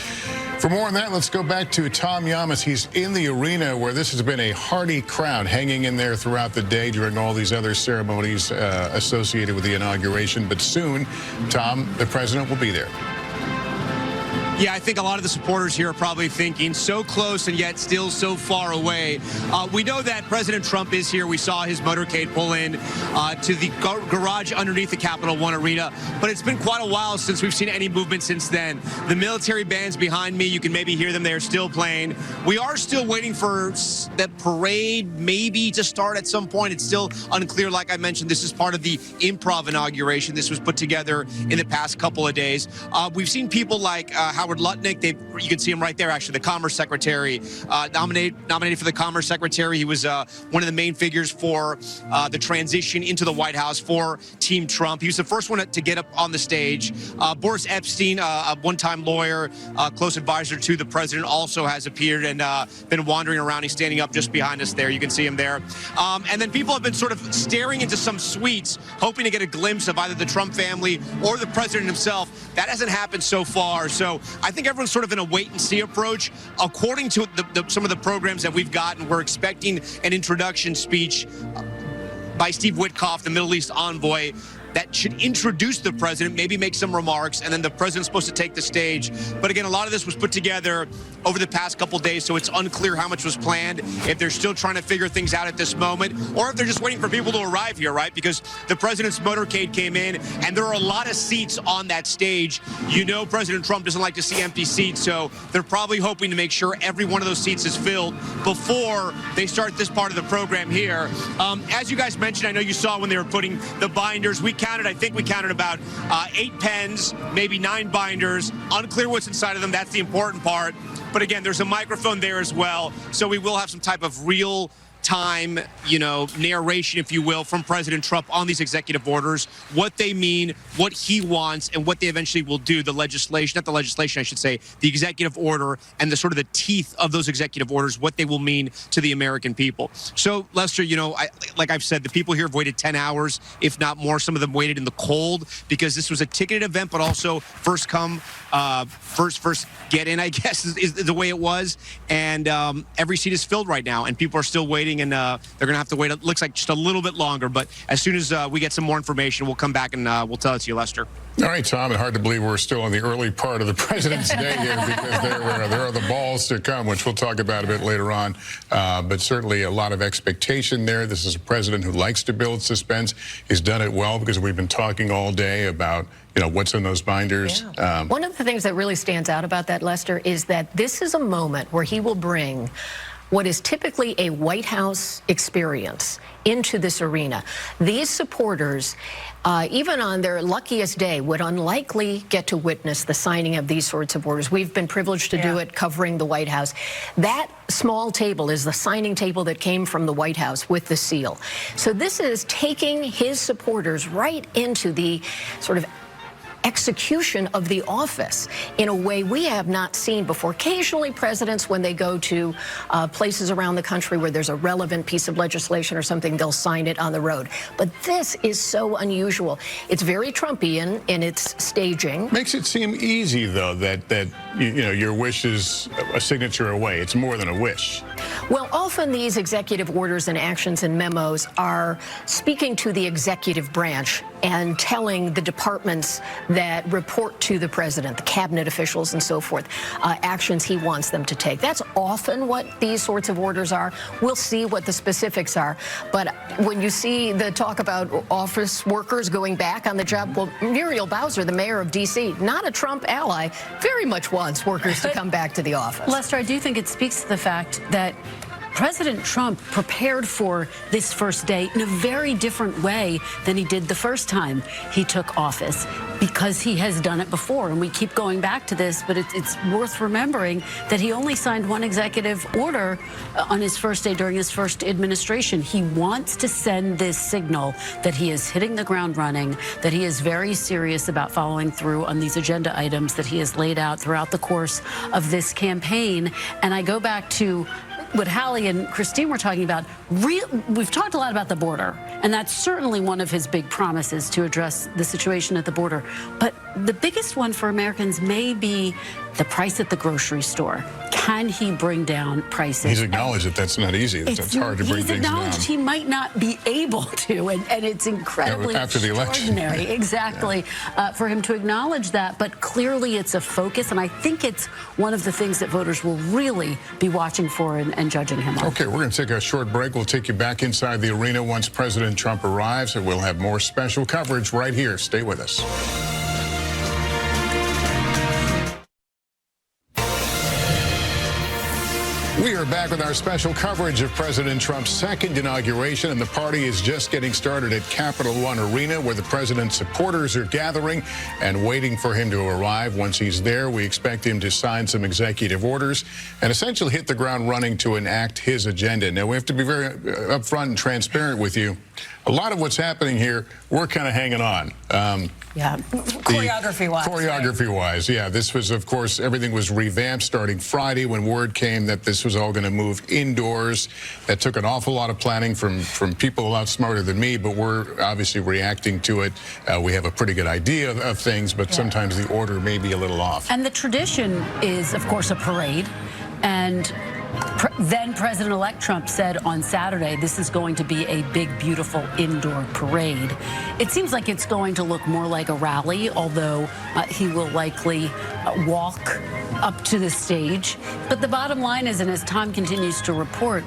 For more on that, let's go back to Tom Yamas. He's in the arena where this has been a hearty crowd hanging in there throughout the day during all these other ceremonies associated with the inauguration. But soon, Tom, the president will be there. Yeah, I think a lot of the supporters here are probably thinking so close and yet still so far away. We know that President Trump is here. We saw his motorcade pull in to the garage underneath the Capital One Arena. But it's been quite a while since we've seen any movement since then. The military bands behind me, you can maybe hear them. They're still playing. We are still waiting for that parade maybe to start at some point. It's still unclear. Like I mentioned, this is part of the improv inauguration. This was put together in the past couple of days. We've seen people like Howard Lutnick. You can see him right there, actually, the Commerce Secretary, nominated for the Commerce Secretary. He was one of the main figures for the transition into the White House for Team Trump. He was the first one to get up on the stage. Boris Epshteyn, a one-time lawyer, close advisor to the president, also has appeared and been wandering around. He's standing up just behind us there. You can see him there. And then people have been sort of staring into some suites, hoping to get a glimpse of either the Trump family or the president himself. That hasn't happened so far. So I think everyone's sort of in a wait-and-see approach. According to some of the programs that we've gotten, we're expecting an introduction speech by Steve Witkoff, the Middle East envoy, that should introduce the president, maybe make some remarks, and then the president's supposed to take the stage. But again, a lot of this was put together over the past couple days, so it's unclear how much was planned, if they're still trying to figure things out at this moment, or if they're just waiting for people to arrive here, right? Because the president's motorcade came in, and there are a lot of seats on that stage. You know President Trump doesn't like to see empty seats, so they're probably hoping to make sure every one of those seats is filled before they start this part of the program here. As you guys mentioned, I know you saw when they were putting the binders, I think we counted about 8 pens, maybe 9 binders. Unclear what's inside of them. That's the important part. But again, there's a microphone there as well. So we will have some type of real time, narration, if you will, from President Trump on these executive orders, what they mean, what he wants, and what they eventually will do. The legislation, not the legislation, I should say, the executive order and the sort of the teeth of those executive orders, what they will mean to the American people. So, Lester, like I've said, the people here have waited 10 hours, if not more. Some of them waited in the cold because this was a ticketed event, but also first come, first get in, I guess, is the way it was. And every seat is filled right now, and people are still waiting. And they're going to have to wait, it looks like, just a little bit longer. But as soon as we get some more information, we'll come back and we'll tell it to you, Lester. All right, Tom, and hard to believe we're still in the early part of the president's day here because there are the balls to come, which we'll talk about a bit later on. But certainly a lot of expectation there. This is a president who likes to build suspense. He's done it well because we've been talking all day about what's in those binders. Yeah. One of the things that really stands out about that, Lester, is that this is a moment where he will bring what is typically a White House experience into this arena. These supporters, even on their luckiest day, would unlikely get to witness the signing of these sorts of orders. We've been privileged to do it covering the White House. That small table is the signing table that came from the White House with the seal. So this is taking his supporters right into the sort of execution of the office in a way we have not seen before. Occasionally, presidents, when they go to places around the country where there's a relevant piece of legislation or something, they'll sign it on the road. But this is so unusual. It's very Trumpian in its staging. Makes it seem easy, though, that your wish is a signature away. It's more than a wish. Well, often these executive orders and actions and memos are speaking to the executive branch and telling the departments that report to the president, the cabinet officials and so forth, actions he wants them to take. That's often what these sorts of orders are. We'll see what the specifics are. But when you see the talk about office workers going back on the job, well, Muriel Bowser, the mayor of D.C., not a Trump ally, very much wants workers to come back to the office. Lester, I do think it speaks to the fact that President Trump prepared for this first day in a very different way than he did the first time he took office, because he has done it before. And we keep going back to this, but it's worth remembering that he only signed one executive order on his first day during his first administration. He wants to send this signal that he is hitting the ground running, that he is very serious about following through on these agenda items that he has laid out throughout the course of this campaign. And I go back to what Hallie and Christine were talking about. We've talked a lot about the border, and that's certainly one of his big promises, to address the situation at the border. But the biggest one for Americans may be the price at the grocery store. Can he bring down prices? He's acknowledged that that's not easy. That's hard to bring things down. He's acknowledged he might not be able to, and it's incredibly after the election. Exactly, for him to acknowledge that. But clearly it's a focus, and I think it's one of the things that voters will really be watching for and judging him on. Okay, we're going to take a short break. We'll take you back inside the arena once President Trump arrives, and we'll have more special coverage right here. Stay with us. We are back with our special coverage of President Trump's second inauguration, and the party is just getting started at Capital One Arena, where the president's supporters are gathering and waiting for him to arrive. Once he's there, we expect him to sign some executive orders and essentially hit the ground running to enact his agenda. Now, we have to be very upfront and transparent with you. A lot of what's happening here, we're kind of hanging on. Yeah, choreography-wise. Choreography-wise, yeah. This was, of course, everything was revamped starting Friday when word came that this was all going to move indoors. That took an awful lot of planning from people a lot smarter than me, but we're obviously reacting to it. We have a pretty good idea of things, but sometimes the order may be a little off. And the tradition is, of course, a parade. And then President-elect Trump said on Saturday, this is going to be a big, beautiful indoor parade. It seems like it's going to look more like a rally, although he will likely walk up to the stage. But the bottom line is, and as Tom continues to report,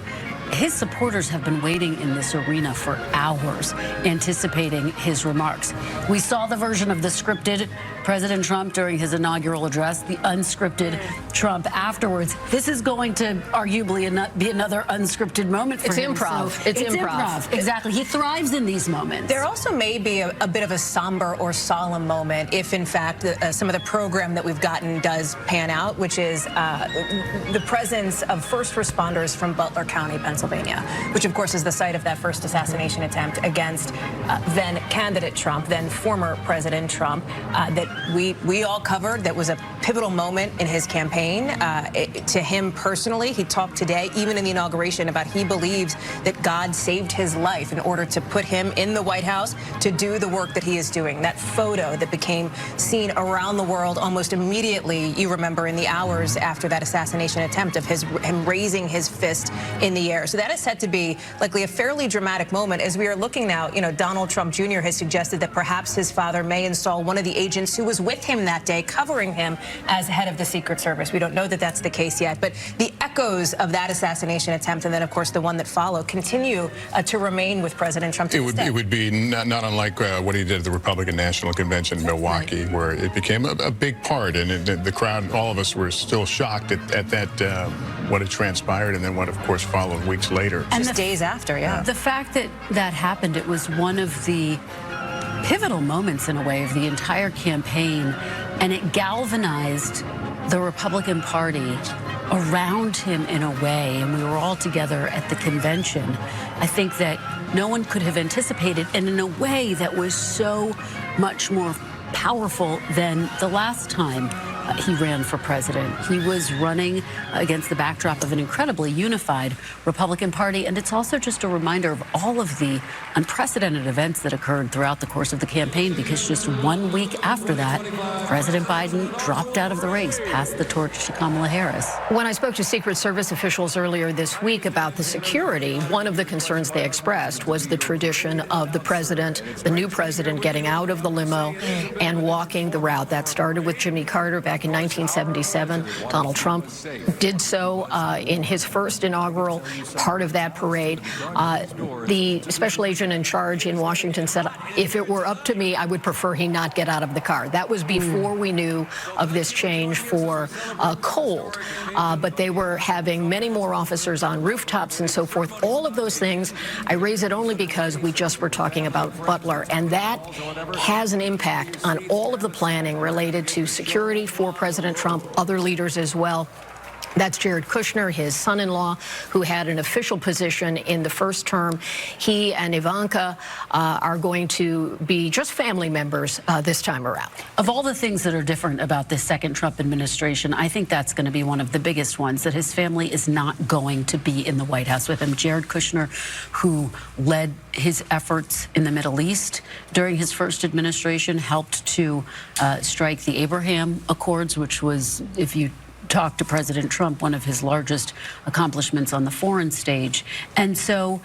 his supporters have been waiting in this arena for hours, anticipating his remarks. We saw the version of the scripted President Trump during his inaugural address, the unscripted Trump afterwards. This is going to arguably be another unscripted moment for him. Improv. So it's improv. Exactly. He thrives in these moments. There also may be a bit of a somber or solemn moment if, in fact, some of the program that we've gotten does pan out, which is the presence of first responders from Butler County, Pennsylvania, which, of course, is the site of that first assassination attempt against then candidate Trump, then former President Trump, that we all covered. That was a pivotal moment in his campaign. To him personally, he talked today, even in the inauguration, about he believes that God saved his life in order to put him in the White House to do the work that he is doing. That photo that became seen around the world almost immediately, you remember, in the hours after that assassination attempt, of him raising his fist in the air. So that is set to be likely a fairly dramatic moment. As we are looking now, you know, Donald Trump Jr. has suggested that perhaps his father may install one of the agents who was with him that day, covering him as head of the Secret Service. We don't know that that's the case yet, but the echoes of that assassination attempt, and then, of course, the one that followed, continue to remain with President Trump to this day. It would be not unlike what he did at the Republican National Convention in Milwaukee, where it became a big part, and the crowd, all of us were still shocked at that, what had transpired, and then what, of course, followed weeks later. And just days after, yeah. The fact that that happened, it was one of the pivotal moments, in a way, of the entire campaign, and it galvanized the Republican Party around him in a way, and we were all together at the convention. I think that no one could have anticipated, and in a way that was so much more powerful than the last time he ran for president. He was running against the backdrop of an incredibly unified Republican Party, and it's also just a reminder of all of the unprecedented events that occurred throughout the course of the campaign, because just 1 week after that, President Biden dropped out of the race, passed the torch to Kamala Harris. When I spoke to Secret Service officials earlier this week about the security, one of the concerns they expressed was the tradition of the president, the new president, getting out of the limo and walking the route. That started with Jimmy Carter back in 1977. Donald Trump did so in his first inaugural part of that parade. The special agent in charge in Washington said, if it were up to me, I would prefer he not get out of the car. That was before we knew of this change for cold. But they were having many more officers on rooftops and so forth. All of those things, I raise it only because we just were talking about Butler, and that has an impact on all of the planning related to security for President Trump, other leaders as well. That's Jared Kushner, his son-in-law, who had an official position in the first term. He and Ivanka are going to be just family members this time around. Of all the things that are different about this second Trump administration, I think that's going to be one of the biggest ones, that his family is not going to be in the White House with him. Jared Kushner, who led his efforts in the Middle East during his first administration, helped to strike the Abraham Accords, which was, if you talk to President Trump, one of his largest accomplishments on the foreign stage. And so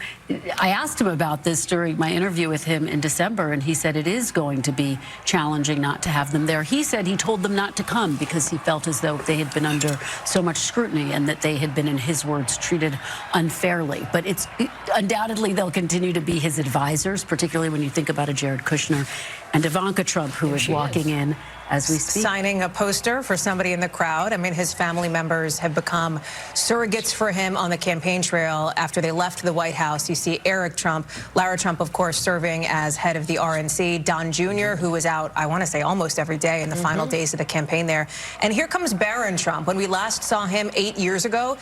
I asked him about this during my interview with him in December, and he said it is going to be challenging not to have them there. He said he told them not to come because he felt as though they had been under so much scrutiny and that they had been, in his words, treated unfairly. But it's undoubtedly they'll continue to be his advisors, particularly when you think about a Jared Kushner. and Ivanka Trump, who is walking in as we speak. Signing a poster for somebody in the crowd. I mean, his family members have become surrogates for him on the campaign trail after they left the White House. You see Eric Trump, Lara Trump, of course, serving as head of the RNC, Don Jr., who was out, I want to say, almost every day in the final days of the campaign there. And here comes Barron Trump. When we last saw him 8 years ago,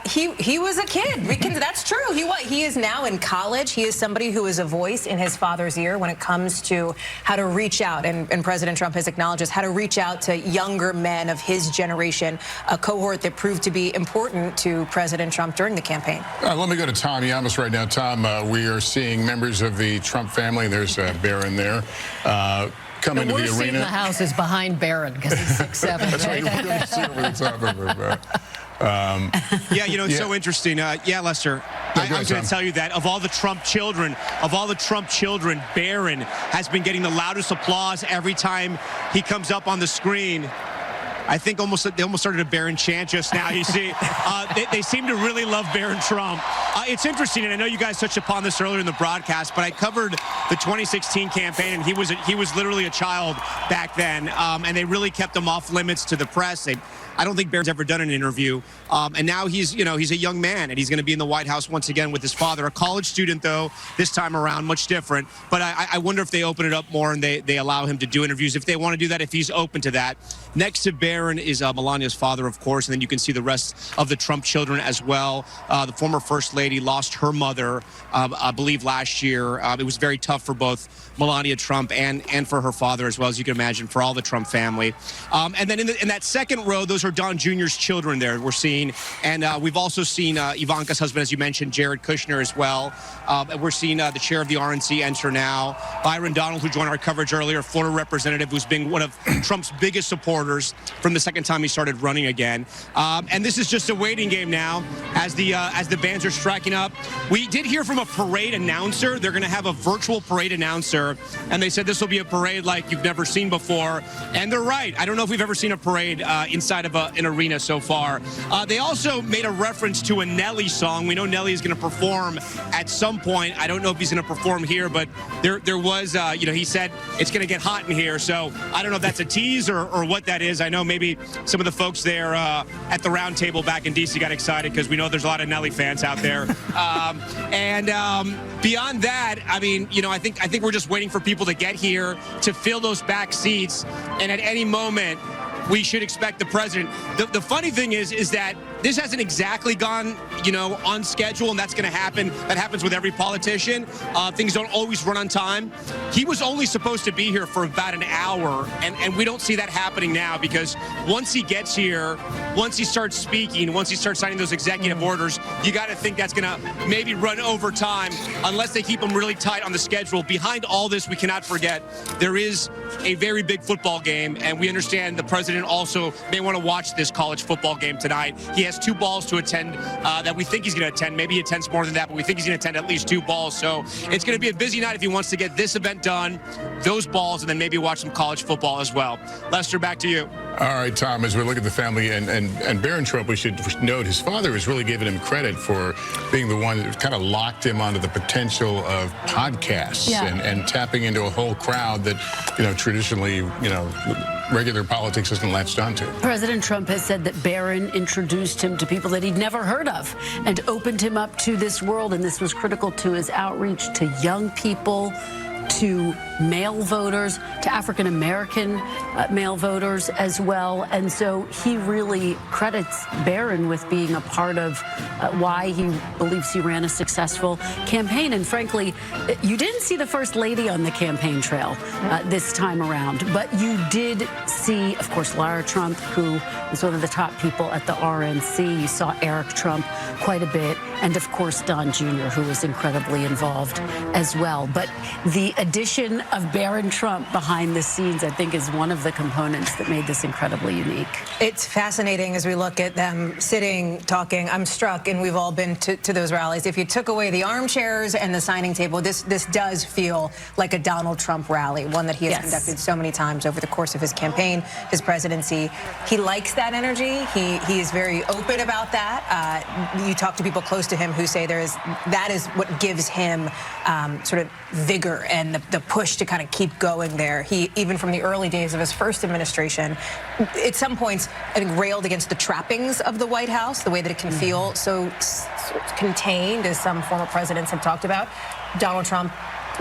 he was a kid. That's true. He is now in college. He is somebody who is a voice in his father's ear when it comes to how to reach out. And President Trump has acknowledged how to reach out to younger men of his generation, a cohort that proved to be important to President Trump during the campaign. Let me go to Tom Yamas right now. Tom, we are seeing members of the Trump family. There's Barron there. Come into the arena. The worst seat in the house is behind Barron because he's 6'7". That's right. We're going to see over the top of him. Yeah, you know, it's so interesting. Yeah, Lester, I'm going to tell you that of all the Trump children, Barron has been getting the loudest applause every time he comes up on the screen. I think they almost started a Barron chant just now. You see, they seem to really love Barron Trump. It's interesting, and I know you guys touched upon this earlier in the broadcast, but I covered the 2016 campaign, and he was literally a child back then, and they really kept him off limits to the press. I don't think Barron's ever done an interview, and now he's a young man, and he's going to be in the White House once again with his father, a college student though this time around, much different. But I wonder if they open it up more and they allow him to do interviews if they want to do that, if he's open to that. Next to Barron is Melania's father, of course, and then you can see the rest of the Trump children as well. The former First Lady lost her mother, I believe, last year. It was very tough for both Melania Trump and for her father, as well as you can imagine, for all the Trump family. And then in that second row, those are Don Jr.'s children there we're seeing. And we've also seen Ivanka's husband, as you mentioned, Jared Kushner as well. We're seeing the chair of the RNC enter now. Byron Donald, who joined our coverage earlier, Florida representative, who's been one of Trump's biggest supporters from the second time he started running again. And this is just a waiting game now as the bands are striking up. We did hear from a parade announcer. They're going to have a virtual parade announcer, and they said this will be a parade like you've never seen before. And they're right. I don't know if we've ever seen a parade inside of an arena so far. They also made a reference to a Nelly song. We know Nelly is going to perform at some point. I don't know if he's going to perform here, but there was, he said it's going to get hot in here. So I don't know if that's a tease or what that is. I know maybe some of the folks there at the round table back in D.C. got excited because we know there's a lot of Nelly fans out there. Beyond that, I mean, I think we're just waiting for people to get here to fill those back seats, and at any moment we should expect the president. The funny thing is that this hasn't exactly gone, on schedule, and that's going to happen. That happens with every politician. Things don't always run on time. He was only supposed to be here for about an hour, and we don't see that happening now, because once he gets here, once he starts speaking, once he starts signing those executive orders, you got to think that's going to maybe run over time unless they keep him really tight on the schedule. Behind all this, we cannot forget, there is a very big football game, and we understand the president also may want to watch this college football game tonight. He has 2 balls to attend that we think he's going to attend. Maybe he attends more than that, but we think he's going to attend at least 2 balls. So it's going to be a busy night if he wants to get this event done, those balls, and then maybe watch some college football as well. Lester, back to you. All right, Tom, as we look at the family and Barron Trump, we should note his father has really given him credit for being the one that kind of locked him onto the potential of podcasts and tapping into a whole crowd that, traditionally, regular politics isn't latched onto. President Trump has said that Barron introduced him to people that he'd never heard of and opened him up to this world, and this was critical to his outreach to young people, to male voters, to African-American male voters as well. And so he really credits Barron with being a part of why he believes he ran a successful campaign. And frankly, you didn't see the First Lady on the campaign trail this time around, but you did see, of course, Lara Trump, who is one of the top people at the RNC. You saw Eric Trump quite a bit, and of course, Don Jr., who was incredibly involved as well. But the addition of Barron Trump behind the scenes, I think, is one of the components that made this incredibly unique. It's fascinating as we look at them sitting, talking. I'm struck, and we've all been to those rallies. If you took away the armchairs and the signing table, this does feel like a Donald Trump rally, one that he has conducted so many times over the course of his campaign, his presidency. He likes that energy. He is very open about that. You talk to people close to him who say that is what gives him sort of vigor and the push to kind of keep going there. He, even from the early days of his first administration, at some points, I think, railed against the trappings of the White House, the way that it can feel so contained, as some former presidents have talked about. Donald Trump,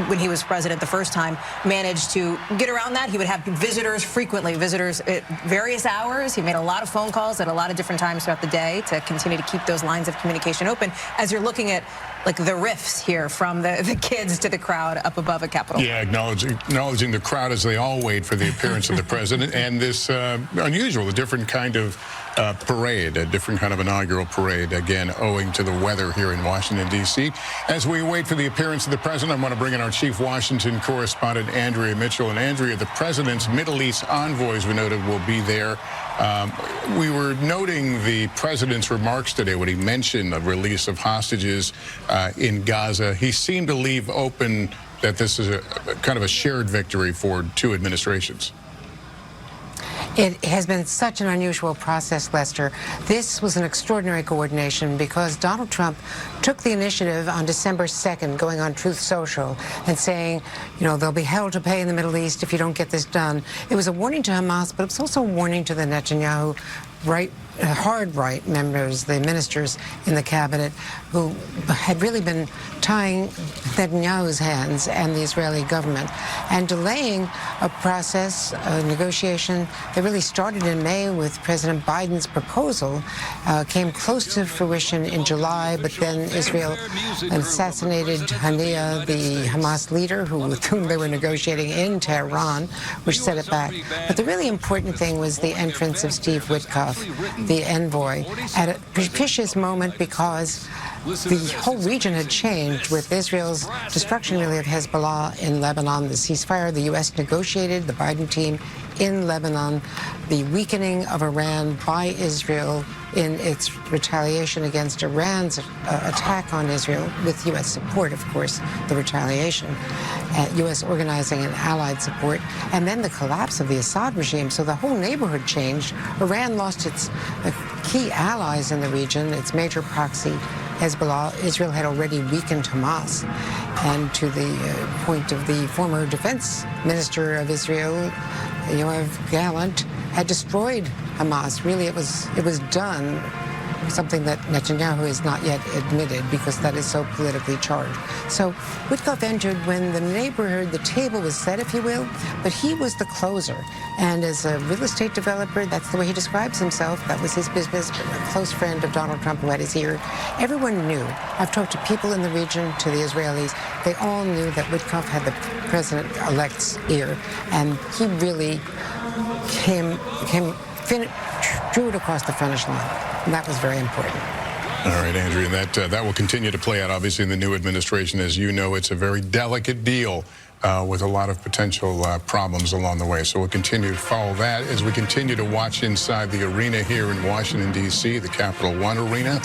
when he was president the first time, managed to get around that. He would have visitors frequently, visitors at various hours. He made a lot of phone calls at a lot of different times throughout the day to continue to keep those lines of communication open. As you're looking at like the riffs here from the kids to the crowd up above at Capitol. Yeah, acknowledging the crowd as they all wait for the appearance of the president and this unusual, a different kind of parade, a different kind of inaugural parade, again, owing to the weather here in Washington, D.C. As we wait for the appearance of the president, I want to bring in our chief Washington correspondent, Andrea Mitchell. And Andrea, the president's Middle East envoys, we noted, will be there. We were noting the president's remarks today when he mentioned the release of hostages in Gaza. He seemed to leave open that this is a kind of a shared victory for two administrations. It has been such an unusual process, Lester. This was an extraordinary coordination because Donald Trump took the initiative on December 2nd, going on Truth Social and saying, you know, there'll be hell to pay in the Middle East if you don't get this done. It was a warning to Hamas, but it was also a warning to the Netanyahu hard right members, the ministers in the cabinet, who had really been tying Netanyahu's hands and the Israeli government and delaying a process, a negotiation that really started in May with President Biden's proposal, came close to fruition in July, but then Israel assassinated Haniyeh, the Hamas leader with whom they were negotiating in Tehran, which set it back. But the really important thing was the entrance of Steve Witkoff, the envoy, at a propitious moment because the whole region had changed with Israel's destruction, really, of Hezbollah in Lebanon, the ceasefire the U.S. negotiated, the Biden team in Lebanon, the weakening of Iran by Israel in its retaliation against Iran's attack on Israel, with U.S. support, of course, the retaliation, U.S. organizing and allied support, and then the collapse of the Assad regime. So the whole neighborhood changed. Iran lost its key allies in the region, its major proxy, Hezbollah. Israel had already weakened Hamas. And to the point of the former defense minister of Israel, Yoav Gallant, had destroyed Hamas. Really, it was done, something that Netanyahu has not yet admitted because that is so politically charged. So Witkoff entered when the neighborhood, the table was set, if you will, but he was the closer. And as a real estate developer, that's the way he describes himself. That was his business, but a close friend of Donald Trump who had his ear. Everyone knew. I've talked to people in the region, to the Israelis. They all knew that Witkoff had the president-elect's ear, and he really drew it across the finish line. And that was very important. All right, Andrea, that will continue to play out, obviously, in the new administration. As you know, it's a very delicate deal with a lot of potential problems along the way. So we'll continue to follow that as we continue to watch inside the arena here in Washington, D.C., the Capital One Arena.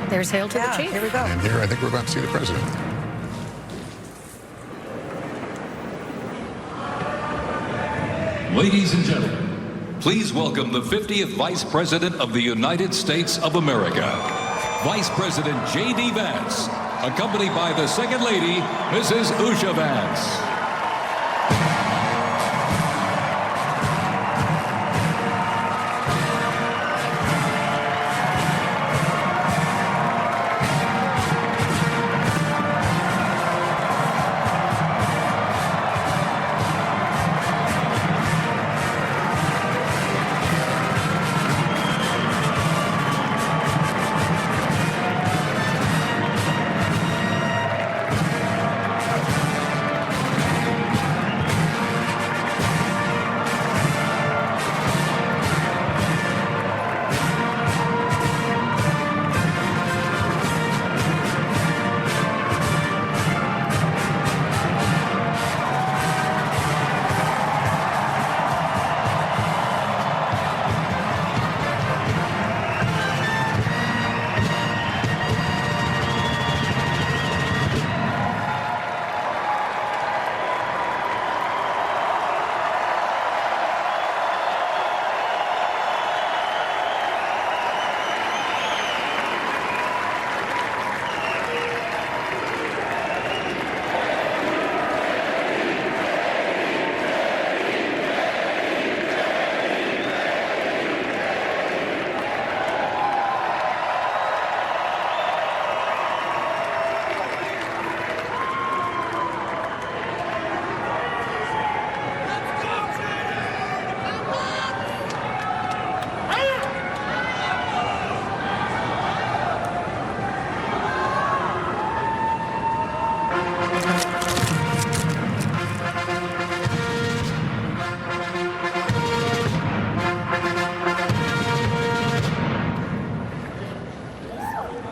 There's hail to the chief. Here we go. And here, I think we're about to see the president. Ladies and gentlemen, please welcome the 50th Vice President of the United States of America, Vice President J.D. Vance, accompanied by the Second Lady, Mrs. Usha Vance.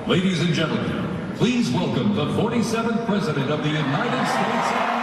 Ladies and gentlemen, please welcome the 47th President of the United States of America.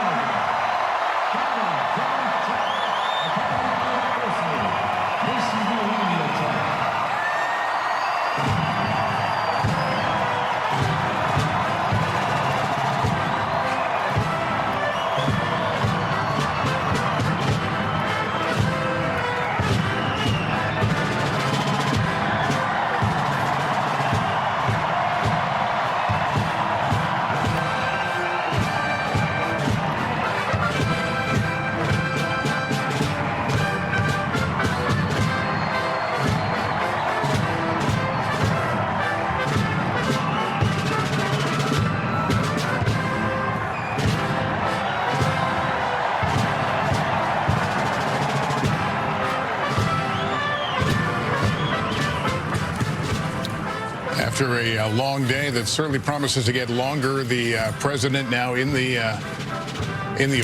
After a long day that certainly promises to get longer, the president now in the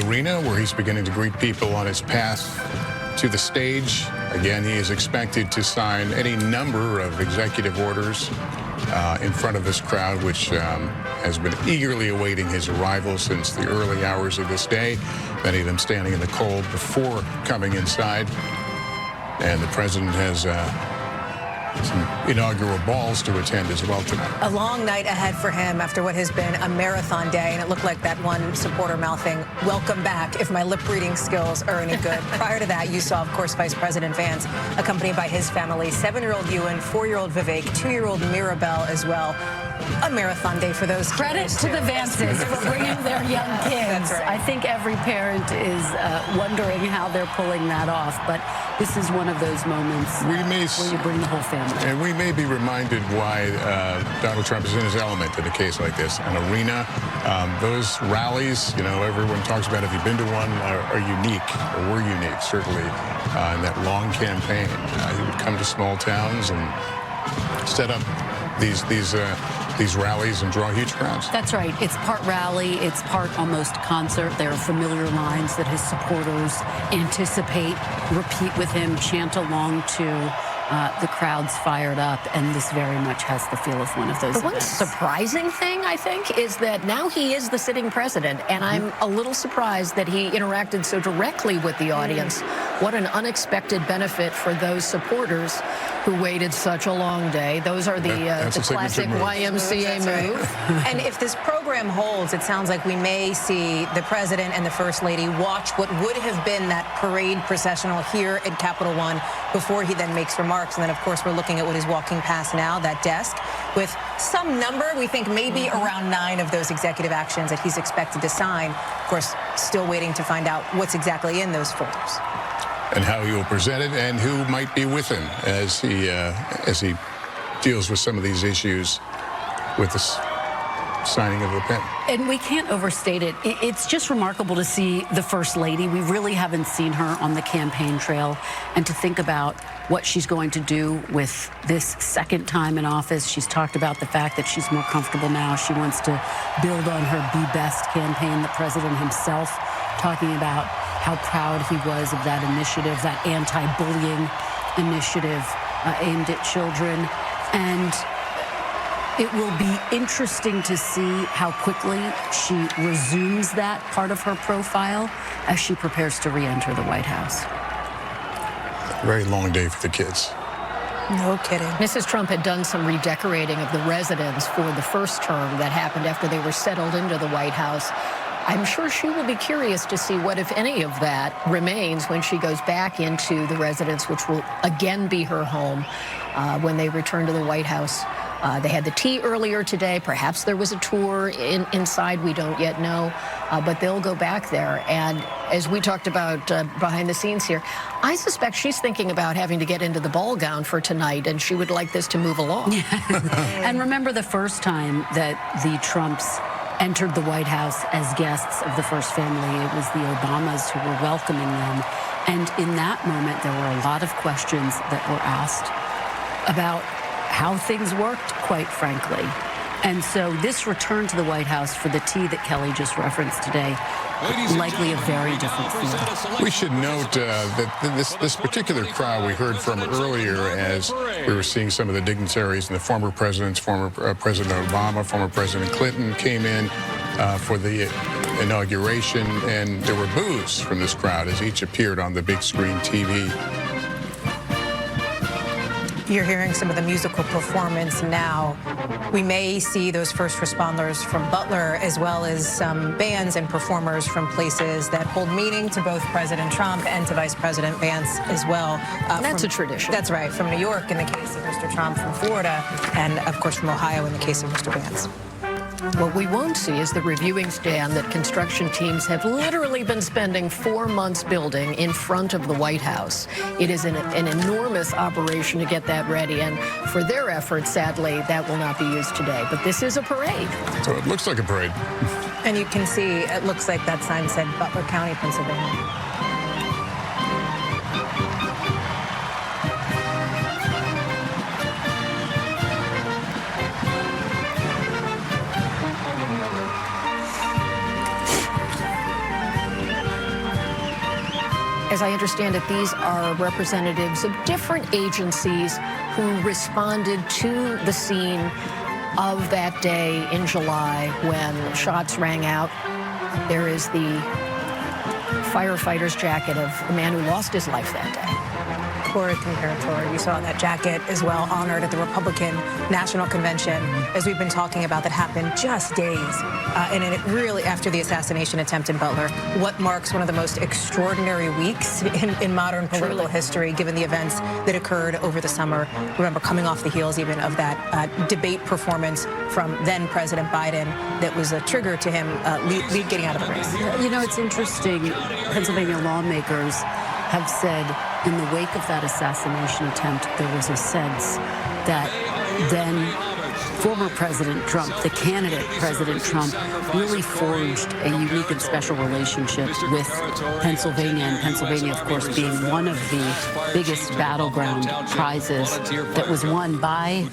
arena where he's beginning to greet people on his path to the stage. Again, he is expected to sign any number of executive orders in front of this crowd, which has been eagerly awaiting his arrival since the early hours of this day. Many of them standing in the cold before coming inside. And the president has some inaugural balls to attend as well tonight. A long night ahead for him after what has been a marathon day, and it looked like that one supporter mouthing, "Welcome back," if my lip reading skills are any good. Prior to that, you saw, of course, Vice President Vance accompanied by his family, 7-year-old Ewan, 4-year-old Vivek, 2-year-old Mirabelle as well. A marathon day for those Credit to the Vances for bringing their young kids. That's right. I think every parent is wondering how they're pulling that off, but this is one of those moments where you bring the whole family. And we may be reminded why Donald Trump is in his element in a case like this. An arena, those rallies, you know, everyone talks about, if you've been to one, are unique, or were unique, certainly, in that long campaign. He would come to small towns and set up these rallies and draw huge crowds. That's right. It's part rally. It's part almost concert. There are familiar lines that his supporters anticipate, repeat with him, chant along to. The crowd's fired up, and this very much has the feel of one of those The one surprising thing, I think, is that now he is the sitting president, and I'm a little surprised that he interacted so directly with the audience. What an unexpected benefit for those supporters who waited such a long day. Those are the classic YMCA move. And if this program holds, it sounds like we may see the president and the first lady watch what would have been that parade processional here at Capitol One before he then makes remarks. And then, of course, we're looking at what he's walking past now, that desk, with some number, we think maybe around 9 of those executive actions that he's expected to sign. Of course, still waiting to find out what's exactly in those folders. And how he will present it, and who might be with him as he deals with some of these issues with this signing of the pen. And we can't overstate it. It's just remarkable to see the First Lady. We really haven't seen her on the campaign trail. And to think about what she's going to do with this second time in office. She's talked about the fact that she's more comfortable now. She wants to build on her Be Best campaign. The president himself talking about how proud he was of that initiative, that anti-bullying initiative aimed at children. And it will be interesting to see how quickly she resumes that part of her profile as she prepares to re-enter the White House. Very long day for the kids. No kidding. Mrs. Trump had done some redecorating of the residence for the first term that happened after they were settled into the White House. I'm sure she will be curious to see what, if any, of that remains when she goes back into the residence, which will again be her home when they return to the White House. They had the tea earlier today. Perhaps there was a tour inside. We don't yet know. But they'll go back there. And as we talked about behind the scenes here, I suspect she's thinking about having to get into the ball gown for tonight, and she would like this to move along. And remember the first time that the Trumps entered the White House as guests of the first family. It was the Obamas who were welcoming them. And in that moment, there were a lot of questions that were asked about how things worked, quite frankly. And so this return to the White House for the tea that Kelly just referenced today, likely a very different feel. We should note that this particular crowd we heard from earlier, as we were seeing some of the dignitaries and the former presidents, former President Obama, former President Clinton came in for the inauguration, and there were boos from this crowd as each appeared on the big screen TV. You're hearing some of the musical performance now. We may see those first responders from Butler, as well as some bands and performers from places that hold meaning to both President Trump and to Vice President Vance as well. That's a tradition. That's right. From New York in the case of Mr. Trump, from Florida, and of course from Ohio in the case of Mr. Vance. What we won't see is the reviewing stand that construction teams have literally been spending 4 months building in front of the White House. It is an enormous operation to get that ready, and for their efforts, sadly, that will not be used today. But this is a parade. So it looks like a parade. And you can see, it looks like that sign said Butler County, Pennsylvania. As I understand it, these are representatives of different agencies who responded to the scene of that day in July when shots rang out. There is the firefighter's jacket of a man who lost his life that day. Corey Comparator, you saw that jacket as well, honored at the Republican National Convention, as we've been talking about, that happened just days. And it really, after the assassination attempt in Butler, what marks one of the most extraordinary weeks in modern political history, given the events that occurred over the summer. Remember, coming off the heels even of that debate performance from then President Biden that was a trigger to him lead getting out of the race. You know, it's interesting. Pennsylvania lawmakers have said in the wake of that assassination attempt, there was a sense that then former President Trump, the candidate President Trump, really forged a unique and special relationship with Pennsylvania, and Pennsylvania, of course, being one of the biggest battleground prizes that was won by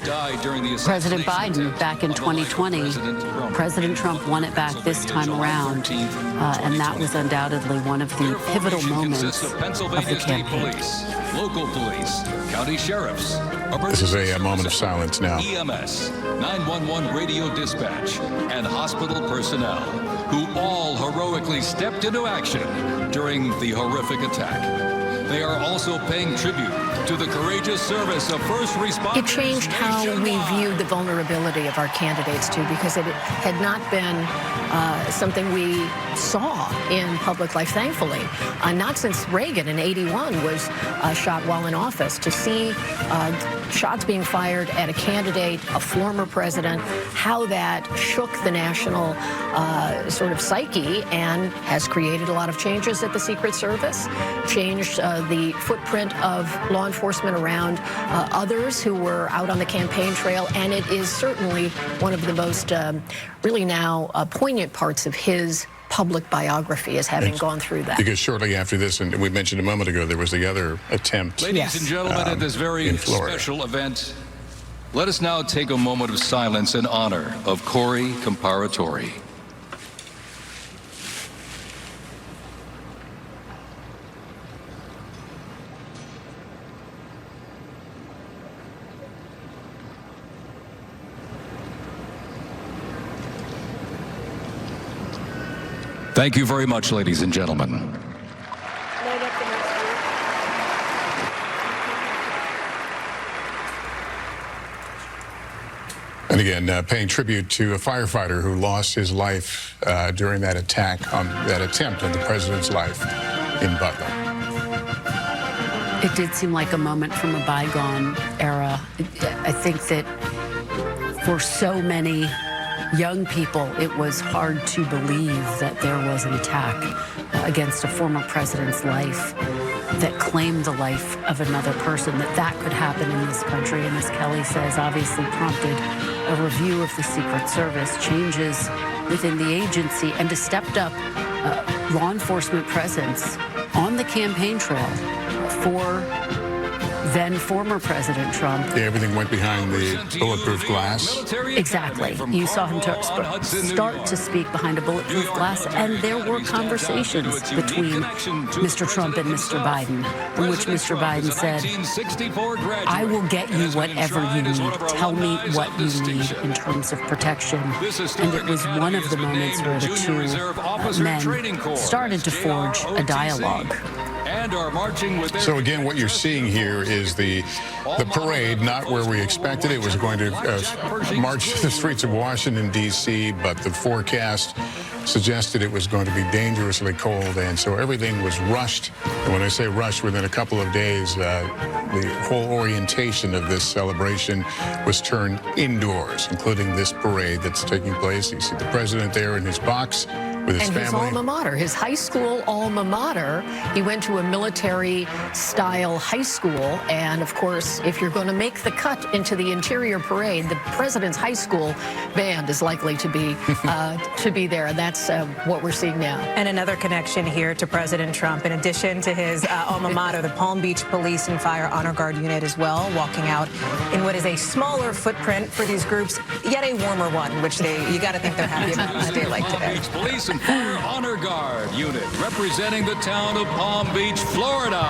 President Biden back in 2020. President Trump won it back this time around, and that was undoubtedly one of the pivotal moments of the campaign. Local police, county sheriffs. This is a moment of silence now. EMS, 911 radio dispatch, and hospital personnel, who all heroically stepped into action during the horrific attack. They are also paying tribute to the courageous service of first responders. It changed how we viewed the vulnerability of our candidates, too, because it had not been something we saw in public life, thankfully. Not since Reagan in '81 was shot while in office. To see shots being fired at a candidate, a former president, how that shook the national sort of psyche and has created a lot of changes at the Secret Service, changed the footprint of law enforcement around others who were out on the campaign trail, and it is certainly one of the most really now poignant parts of his public biography, as having gone through that. Because shortly after this, and we mentioned a moment ago, there was the other attempt. Ladies and gentlemen, at this very special event, let us now take a moment of silence in honor of Corey Comparator. Thank you very much, ladies and gentlemen. And again, paying tribute to a firefighter who lost his life during that attack, that attempt on the president's life in Butler. It did seem like a moment from a bygone era. I think that for so many young people, it was hard to believe that there was an attack against a former president's life that claimed the life of another person, that could happen in this country. And as Kelly says, obviously prompted a review of the Secret Service, changes within the agency, and a stepped-up law enforcement presence on the campaign trail for then former President Trump. Yeah, everything went behind the bulletproof glass. Exactly. You saw him start to speak behind a bulletproof glass, and there were conversations between Mr. Trump and Mr. Biden, in which Mr. Biden said, I will get you whatever you need. Tell me what you need in terms of protection. And it was one of the moments where the two men started to forge a dialogue. So again, what you're seeing here is the parade, not where we expected. It was going to march to the streets of Washington, D.C., but the forecast suggested it was going to be dangerously cold, and so everything was rushed. And when I say rushed, within a couple of days, the whole orientation of this celebration was turned indoors, including this parade that's taking place. You see the president there in his box with his family. His alma mater, his high school alma mater. He went to a military-style high school, and of course, if you're going to make the cut into the interior parade, the president's high school band is likely to be there, and that's what we're seeing now. And another connection here to President Trump, in addition to his alma mater, the Palm Beach Police and Fire Honor Guard unit as well, walking out in what is a smaller footprint for these groups, yet a warmer one, which you got to think they're happy about on a day like today. Police and Fire Honor Guard unit representing the town of Palm Beach, Florida.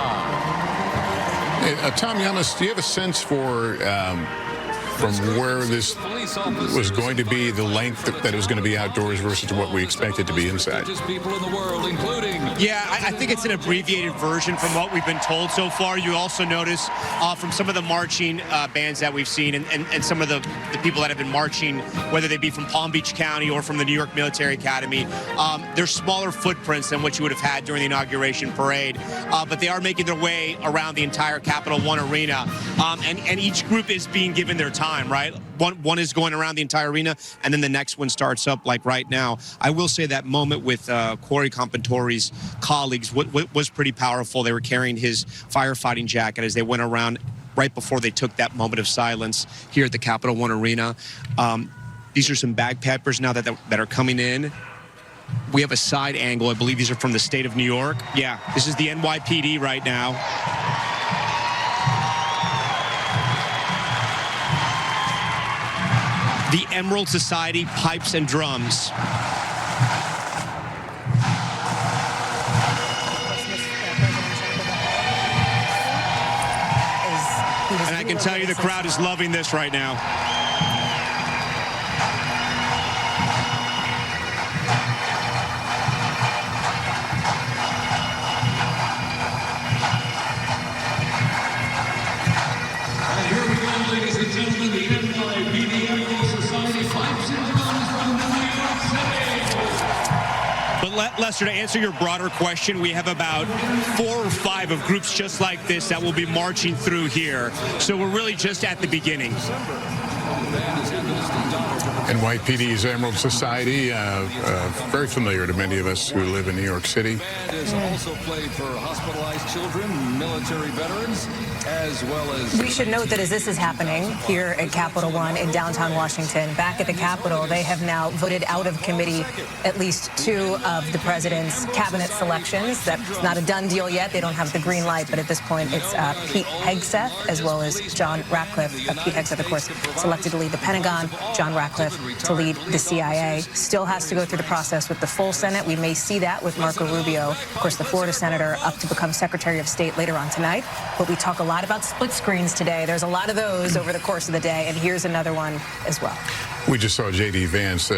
Tom Yanis, do you have a sense for from where this was going to be, the length that it was going to be outdoors versus what we expected to be inside? People in the world, including... Yeah, I think it's an abbreviated version from what we've been told so far. You also notice from some of the marching bands that we've seen and some of the people that have been marching, whether they be from Palm Beach County or from the New York Military Academy, they're smaller footprints than what you would have had during the inauguration parade, but they are making their way around the entire Capital One arena, and each group is being given their time, right? One is going around the entire arena, and then the next one starts up like right now. I will say that moment with Corey Compantori's colleagues was pretty powerful. They were carrying his firefighting jacket as they went around right before they took that moment of silence here at the Capital One Arena. These are some bagpipers now that are coming in. We have a side angle. I believe these are from the state of New York. Yeah, this is the NYPD right now. The Emerald Society Pipes and Drums. And I can tell you the crowd is loving this right now. And here we go, ladies and gentlemen, the NYPD Emerald Society Pipes and Drums from New York City. But Lester, to answer your broader question, we have about 4 or 5 of groups just like this that will be marching through here. So we're really just at the beginning. NYPD's Emerald Society, very familiar to many of us who live in New York City. And is also played for hospitalized children, military veterans, as well as... We should note that as this is happening here at Capital One in downtown Washington, back at the Capitol, they have now voted out of committee at least 2 of the president's cabinet selections. That's not a done deal yet. They don't have the green light, but at this point it's Pete Hegseth as well as John Ratcliffe. Pete Hegseth, of course, selected to lead the Pentagon. John Ratcliffe to lead the CIA. Still has to go through the process with the full Senate. We may see that with Marco Rubio, of course, the Florida senator, up to become Secretary of State later on tonight. But we talk a lot about split screens today. There's a lot of those over the course of the day, and here's another one as well. We just saw J.D. Vance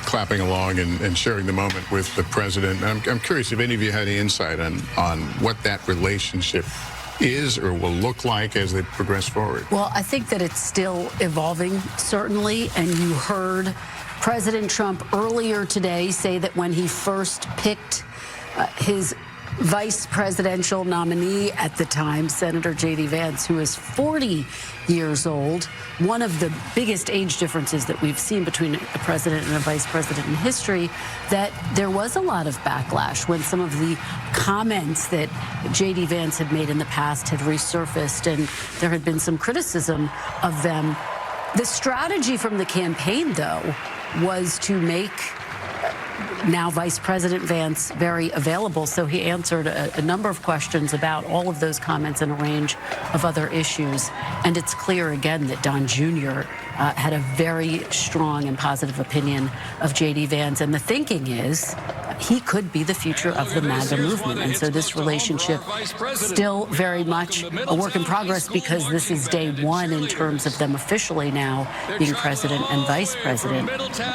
clapping along and sharing the moment with the president. I'm curious if any of you had any insight on what that relationship is or will look like as they progress forward. Well, I think that it's still evolving, certainly, and you heard President Trump earlier today say that when he first picked his vice presidential nominee at the time, Senator J.D. Vance, who is 40 years old, one of the biggest age differences that we've seen between a president and a vice president in history, that there was a lot of backlash when some of the comments that J.D. Vance had made in the past had resurfaced, and there had been some criticism of them. The strategy from the campaign, though, was to make now Vice President Vance very available, so he answered a number of questions about all of those comments and a range of other issues. And it's clear again that Don Jr. Had a very strong and positive opinion of J.D. Vance, and the thinking is he could be the future of the MAGA movement. And so this relationship still very much a work in progress, because this is day one in terms of them officially now being president and vice president.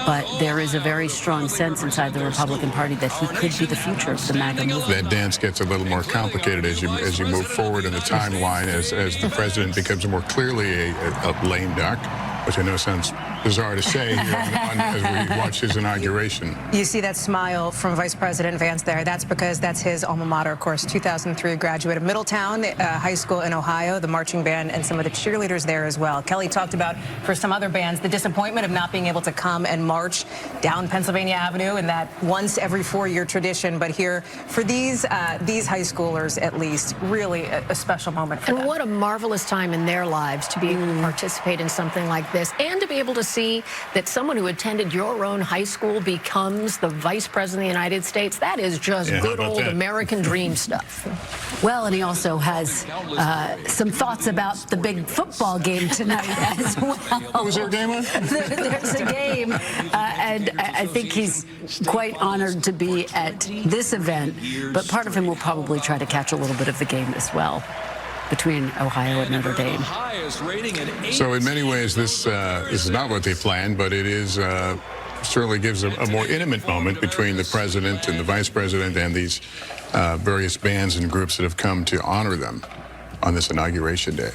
But there is a very strong sense inside the Republican Party that he could be the future of the MAGA movement. That dance gets a little more complicated as you move forward in the timeline, as the president becomes more clearly a lame duck, which I know sounds bizarre to say here as we watch his inauguration. You see that smile from Vice President Vance there. That's because that's his alma mater, of course. 2003 graduate of Middletown High School in Ohio, the marching band, and some of the cheerleaders there as well. Kelly talked about, for some other bands, the disappointment of not being able to come and march down Pennsylvania Avenue in that once every 4-year tradition. But here, for these high schoolers, at least, really a special moment for them. And what a marvelous time in their lives to be able to participate in something like this, and to be able to see that someone who attended your own high school becomes the Vice President of the United States. That is just good old American dream stuff. Well, and he also has some thoughts about the big football game tonight as well. Was there a game on? There's a game, and I think he's quite honored to be at this event, but part of him will probably try to catch a little bit of the game as well between Ohio and Notre Dame. So in many ways, this is not what they planned, but it is certainly gives a more intimate moment between the president and the vice president and these various bands and groups that have come to honor them on this inauguration day.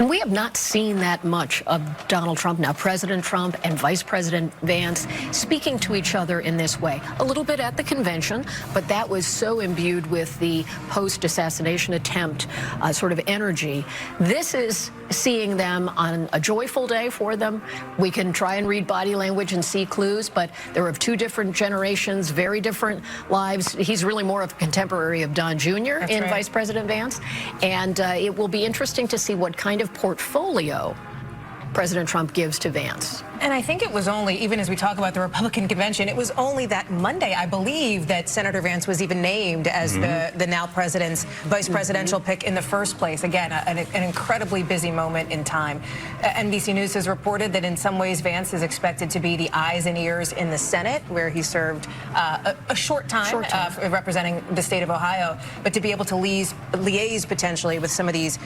And we have not seen that much of Donald Trump, now President Trump and Vice President Vance, speaking to each other in this way. A little bit at the convention, but that was so imbued with the post-assassination attempt sort of energy. This is seeing them on a joyful day for them. We can try and read body language and see clues, but they're of two different generations, very different lives. He's really more of a contemporary of Don Jr. in Vice President Vance. And it will be interesting to see what kind of portfolio President Trump gives to Vance. And I think it was only, even as we talk about the Republican convention, it was only that Monday, I believe, that Senator Vance was even named as the now president's vice presidential pick in the first place. Again, an incredibly busy moment in time. NBC News has reported that in some ways Vance is expected to be the eyes and ears in the Senate, where he served a short time representing the state of Ohio, but to be able to liaise potentially with some of these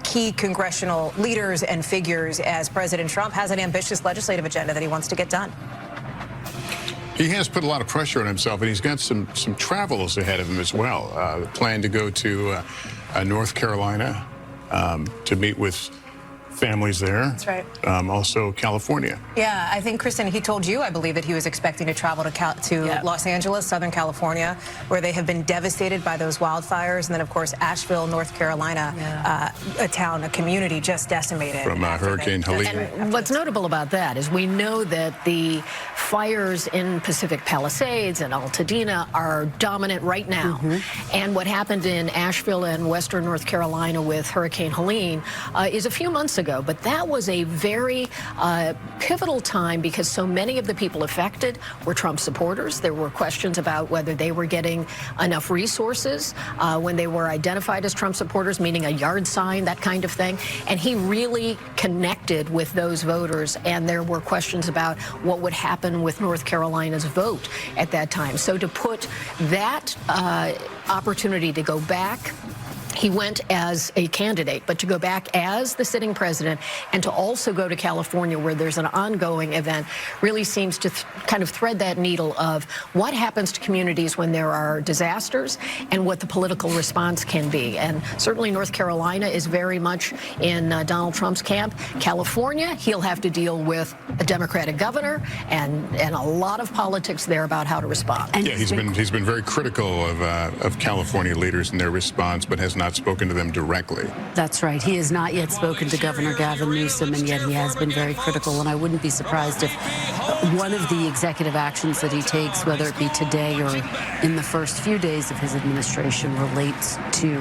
key congressional leaders and figures, as President Trump has an ambitious legislative agenda that he wants to get done. He has put a lot of pressure on himself, and he's got some travels ahead of him as well. Plan to go to North Carolina to meet with families there. That's right. Also California. Yeah, I think, Kristen, he told you, I believe, that he was expecting to travel to Los Angeles, Southern California, where they have been devastated by those wildfires. And then, of course, Asheville, North Carolina, a town, a community just decimated. From Hurricane Helene. And what's notable about that is we know that the fires in Pacific Palisades and Altadena are dominant right now. And what happened in Asheville and western North Carolina with Hurricane Helene is a few months ago. But that was a very pivotal time, because so many of the people affected were Trump supporters. There were questions about whether they were getting enough resources when they were identified as Trump supporters, meaning a yard sign, that kind of thing. And he really connected with those voters. And there were questions about what would happen with North Carolina's vote at that time. So to put that opportunity to go back, he went as a candidate, but to go back as the sitting president and to also go to California, where there's an ongoing event, really seems to kind of thread that needle of what happens to communities when there are disasters and what the political response can be. And certainly North Carolina is very much in Donald Trump's camp. California, he'll have to deal with a Democratic governor and a lot of politics there about how to respond. And yeah, he's been very critical of California leaders and their response, but has not spoken to them directly. That's right. He has not yet spoken to Governor Gavin Newsom, and yet he has been very critical. And I wouldn't be surprised if one of the executive actions that he takes, whether it be today or in the first few days of his administration, relates to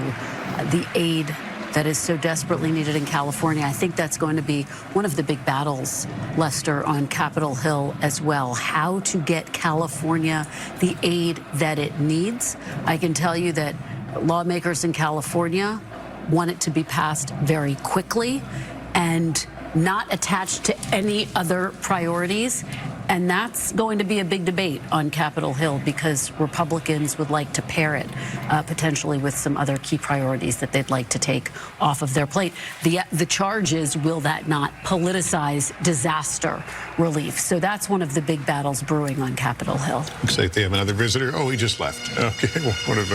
the aid that is so desperately needed in California. I think that's going to be one of the big battles, Lester, on Capitol Hill as well. How to get California the aid that it needs. I can tell you that lawmakers in California want it to be passed very quickly and not attached to any other priorities. And that's going to be a big debate on Capitol Hill because Republicans would like to pair it potentially with some other key priorities that they'd like to take off of their plate. The charge is, will that not politicize disaster relief? So that's one of the big battles brewing on Capitol Hill. Looks like they have another visitor. Oh, he just left. Okay, well, one of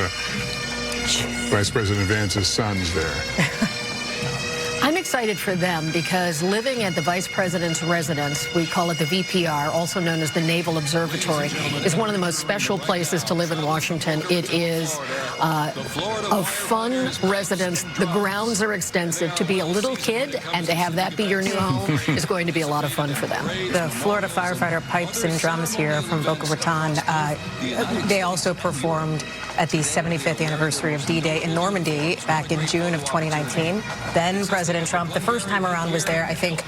Vice President Vance's sons there. I'm excited for them because living at the vice president's residence, we call it the VPR, also known as the Naval Observatory, is one of the most special places to live in Washington. It is a fun residence. The grounds are extensive. To be a little kid and to have that be your new home is going to be a lot of fun for them. The Florida firefighter pipes and drums here from Boca Raton, they also performed at the 75th anniversary of D-Day in Normandy back in June of 2019. Then President Trump, the first time around, was there. I think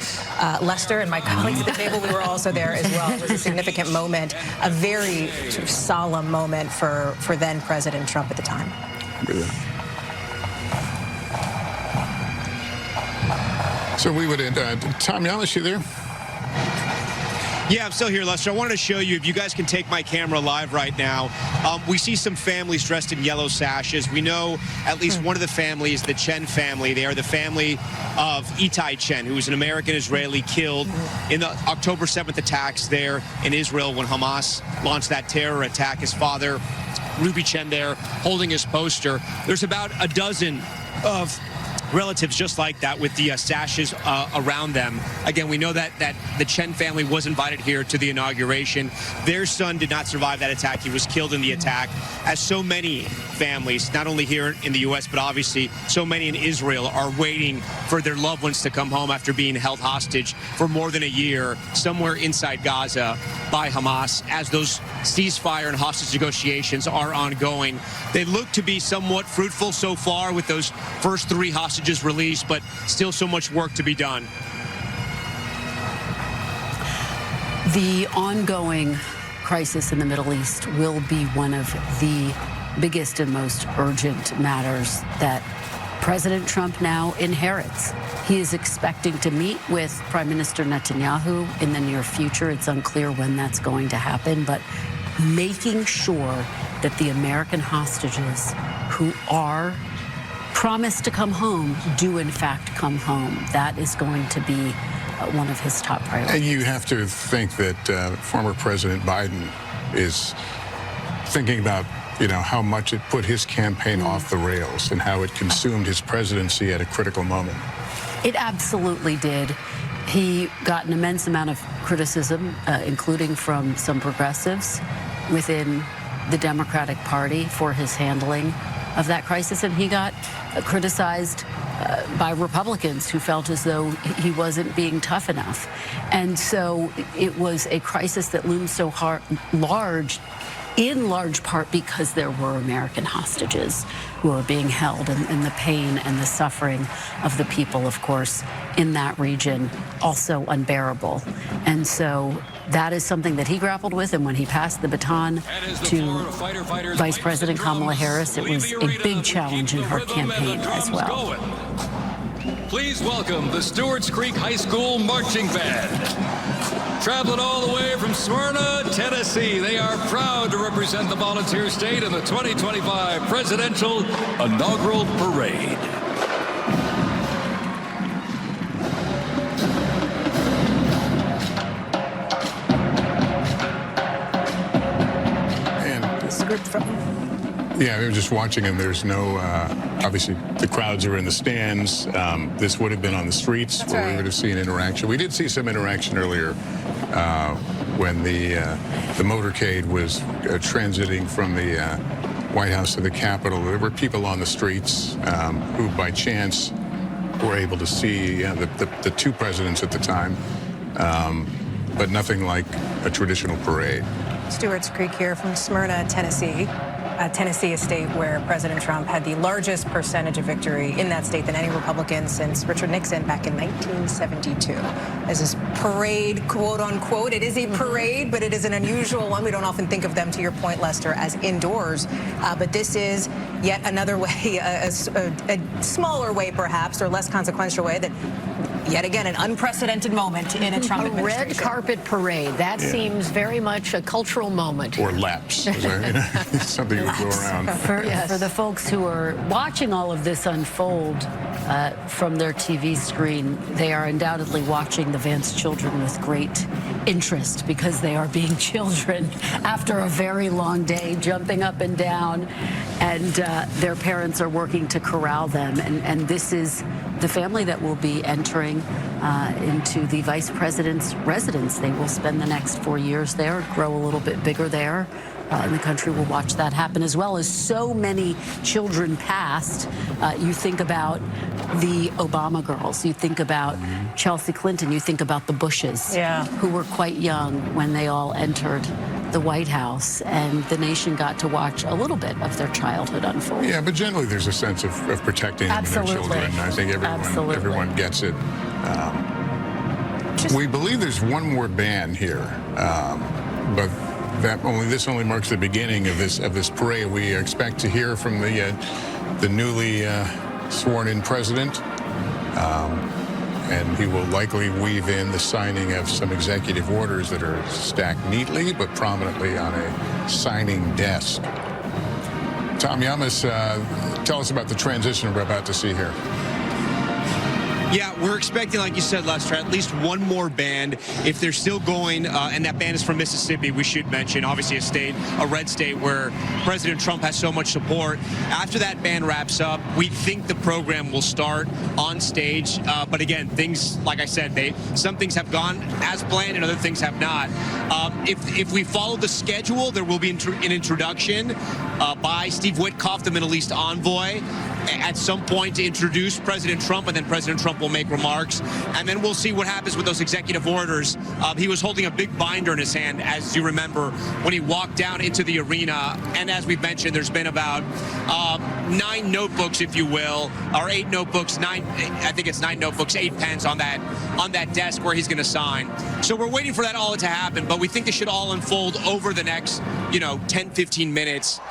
Lester and my colleagues at the table, we were also there as well. It was a significant moment, a very sort of solemn moment for then President Trump at the time. So we would end. Tom Yellis, you there? Yeah, I'm still here, Lester. I wanted to show you, if you guys can take my camera live right now, we see some families dressed in yellow sashes. We know at least one of the families, the Chen family. They are the family of Itai Chen, who was an American-Israeli killed in the October 7th attacks there in Israel when Hamas launched that terror attack. His father, Ruby Chen, there holding his poster. There's about a dozen of relatives just like that with the sashes around them. Again, we know that the Chen family was invited here to the inauguration. Their son did not survive that attack. He was killed in the attack, as so many families, not only here in the U.S., but obviously so many in Israel, are waiting for their loved ones to come home after being held hostage for more than a year somewhere inside Gaza by Hamas, as those ceasefire and hostage negotiations are ongoing. They look to be somewhat fruitful so far with those first 3 hostages released, but still so much work to be done. The ongoing crisis in the Middle East will be one of the biggest and most urgent matters that President Trump now inherits. He is expecting to meet with Prime Minister Netanyahu in the near future. It's unclear when that's going to happen, but making sure that the American hostages who are promised to come home do in fact come home. That is going to be one of his top priorities. And you have to think that former President Biden is thinking about, you know, how much it put his campaign off the rails and how it consumed his presidency at a critical moment. It absolutely did. He got an immense amount of criticism, including from some progressives within the Democratic Party for his handling of that crisis, and he got criticized by Republicans who felt as though he wasn't being tough enough. And so it was a crisis that loomed so large, in large part because there were American hostages who were being held, and the pain and the suffering of the people, of course, in that region, also unbearable. And so that is something that he grappled with, and when he passed the baton to Vice President Kamala Harris, it was a big challenge in her campaign as well. Please welcome the Stewart's Creek High School Marching Band. Traveling all the way from Smyrna, Tennessee, they are proud to represent the volunteer state in the 2025 Presidential Inaugural Parade. Yeah, we were just watching him. There's no, obviously, the crowds are in the stands. This would have been on the streets where we would have seen interaction. We did see some interaction earlier when the motorcade was transiting from the White House to the Capitol. There were people on the streets who, by chance, were able to see the 2 presidents at the time, but nothing like a traditional parade. Stewart's Creek here from Smyrna, Tennessee. Tennessee, a state where President Trump had the largest percentage of victory in that state than any Republican since Richard Nixon back in 1972. As this parade, quote unquote, it is a parade, but it is an unusual one. We don't often think of them, to your point, Lester, as indoors. But this is yet another way, a smaller way perhaps, or less consequential way that, yet again, an unprecedented moment in a Trump administration. Red carpet parade. That seems very much a cultural moment. Or laps. Something you would go around. For the folks who are watching all of this unfold from their TV screen, they are undoubtedly watching the Vance children with great interest because they are being children after a very long day, jumping up and down, and their parents are working to corral them. And this is the family that will be entering into the vice president's residence. They will spend the next 4 years there, grow a little bit bigger there. And the country will watch that happen, as well as so many children passed. You think about the Obama girls, you think about Chelsea Clinton, you think about the Bushes, who were quite young when they all entered the White House, and the nation got to watch a little bit of their childhood unfold. Yeah, but generally there's a sense of protecting them and their children. I think everyone gets it. We believe there's one more ban here, but this only marks the beginning of this parade. We expect to hear from the newly sworn-in president, and he will likely weave in the signing of some executive orders that are stacked neatly but prominently on a signing desk. Tom Yamas, tell us about the transition we're about to see here. Yeah, we're expecting, like you said, Lester, at least one more band. If they're still going, and that band is from Mississippi, we should mention, obviously a red state where President Trump has so much support. After that band wraps up, we think the program will start on stage. But again, things, like I said, some things have gone as planned and other things have not. If we follow the schedule, there will be an introduction by Steve Witkoff, the Middle East envoy, at some point to introduce President Trump, and then President Trump will make remarks, and then we'll see what happens with those executive orders. He was holding a big binder in his hand, as you remember, when he walked down into the arena, and as we've mentioned, there's been about 9 notebooks, if you will, or 8 notebooks, 9 notebooks, 8 pens on that desk where he's going to sign. So we're waiting for that all to happen, but we think this should all unfold over the next, 10, 15 minutes.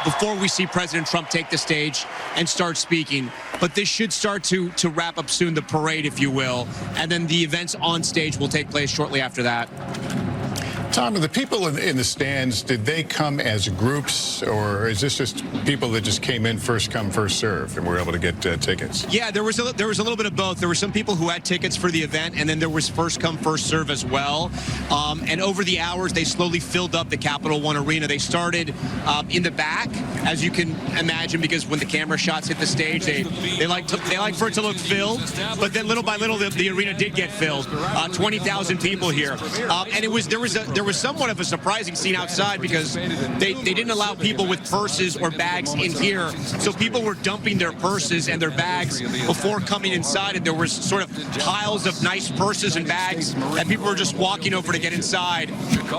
Before we see President Trump take the stage and start speaking. But this should start to wrap up soon, the parade, if you will, and then the events on stage will take place shortly after that. Tom, the people in the stands, did they come as groups, or is this just people that just came in first come, first serve, and were able to get tickets? Yeah, there was a little bit of both. There were some people who had tickets for the event, and then there was first come, first serve as well. And over the hours, they slowly filled up the Capital One Arena. They started in the back, as you can imagine, because when the camera shots hit the stage, they like for it to look filled. But then little by little, the arena did get filled. 20,000 people here, and there was somewhat of a surprising scene outside because they didn't allow people with purses or bags in here. So people were dumping their purses and their bags before coming inside, and there was sort of piles of nice purses and bags, and people were just walking over to get inside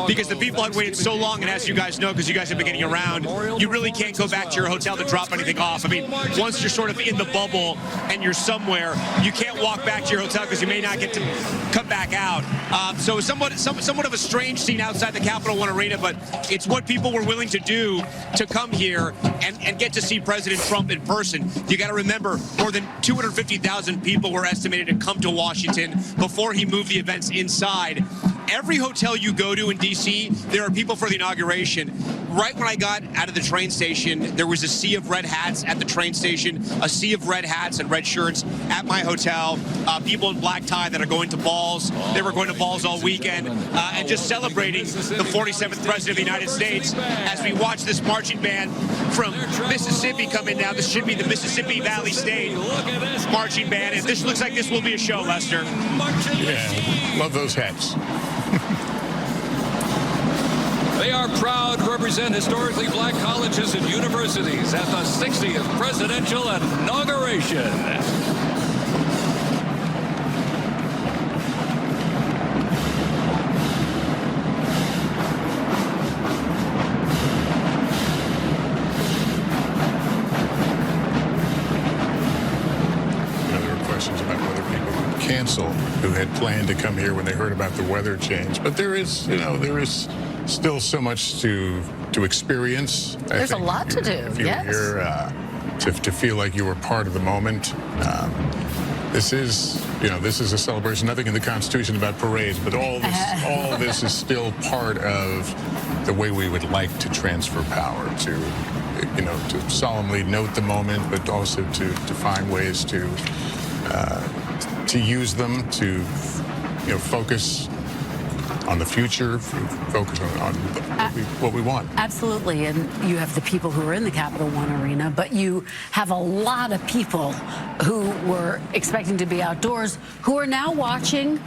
because the people had waited so long. And as you guys know, because you guys have been getting around, you really can't go back to your hotel to drop anything off. I mean, once you're sort of in the bubble and you're somewhere, you can't walk back to your hotel because you may not get to come back out. So somewhat of a strange scene outside the Capital One Arena, but it's what people were willing to do to come here and get to see President Trump in person. You got to remember, more than 250,000 people were estimated to come to Washington before he moved the events inside. Every hotel you go to in D.C., there are people for the inauguration. Right when I got out of the train station, there was a sea of red hats at the train station, a sea of red hats and red shirts at my hotel, people in black tie that are going to balls. They were going to balls all weekend and just celebrating the 47th President of the United States as we watch this marching band from Mississippi come in now. This should be the Mississippi Valley State marching band, and this looks like this will be a show, Lester. Yeah, love those hats. They are proud to represent historically black colleges and universities at the 60th presidential inauguration. who had planned to come here when they heard about the weather change. But there is, there is still so much to experience. There's a lot to do. If you were here, to feel like you were part of the moment. This is a celebration. Nothing in the Constitution about parades, but all this is still part of the way we would like to transfer power, to solemnly note the moment, but also to find ways to use them to focus on the future, focus on what we want. Absolutely, and you have the people who are in the Capital One Arena, but you have a lot of people who were expecting to be outdoors who are now watching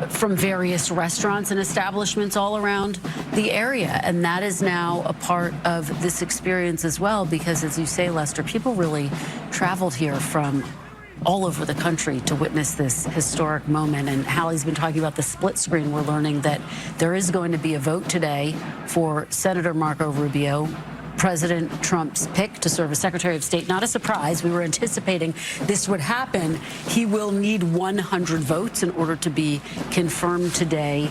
from various restaurants and establishments all around the area, and that is now a part of this experience as well, because as you say, Lester, people really traveled here from all over the country to witness this historic moment. And Hallie's been talking about the split screen. We're learning that there is going to be a vote today for Senator Marco Rubio, President Trump's pick to serve as Secretary of State. Not a surprise. We were anticipating this would happen. He will need 100 votes in order to be confirmed today,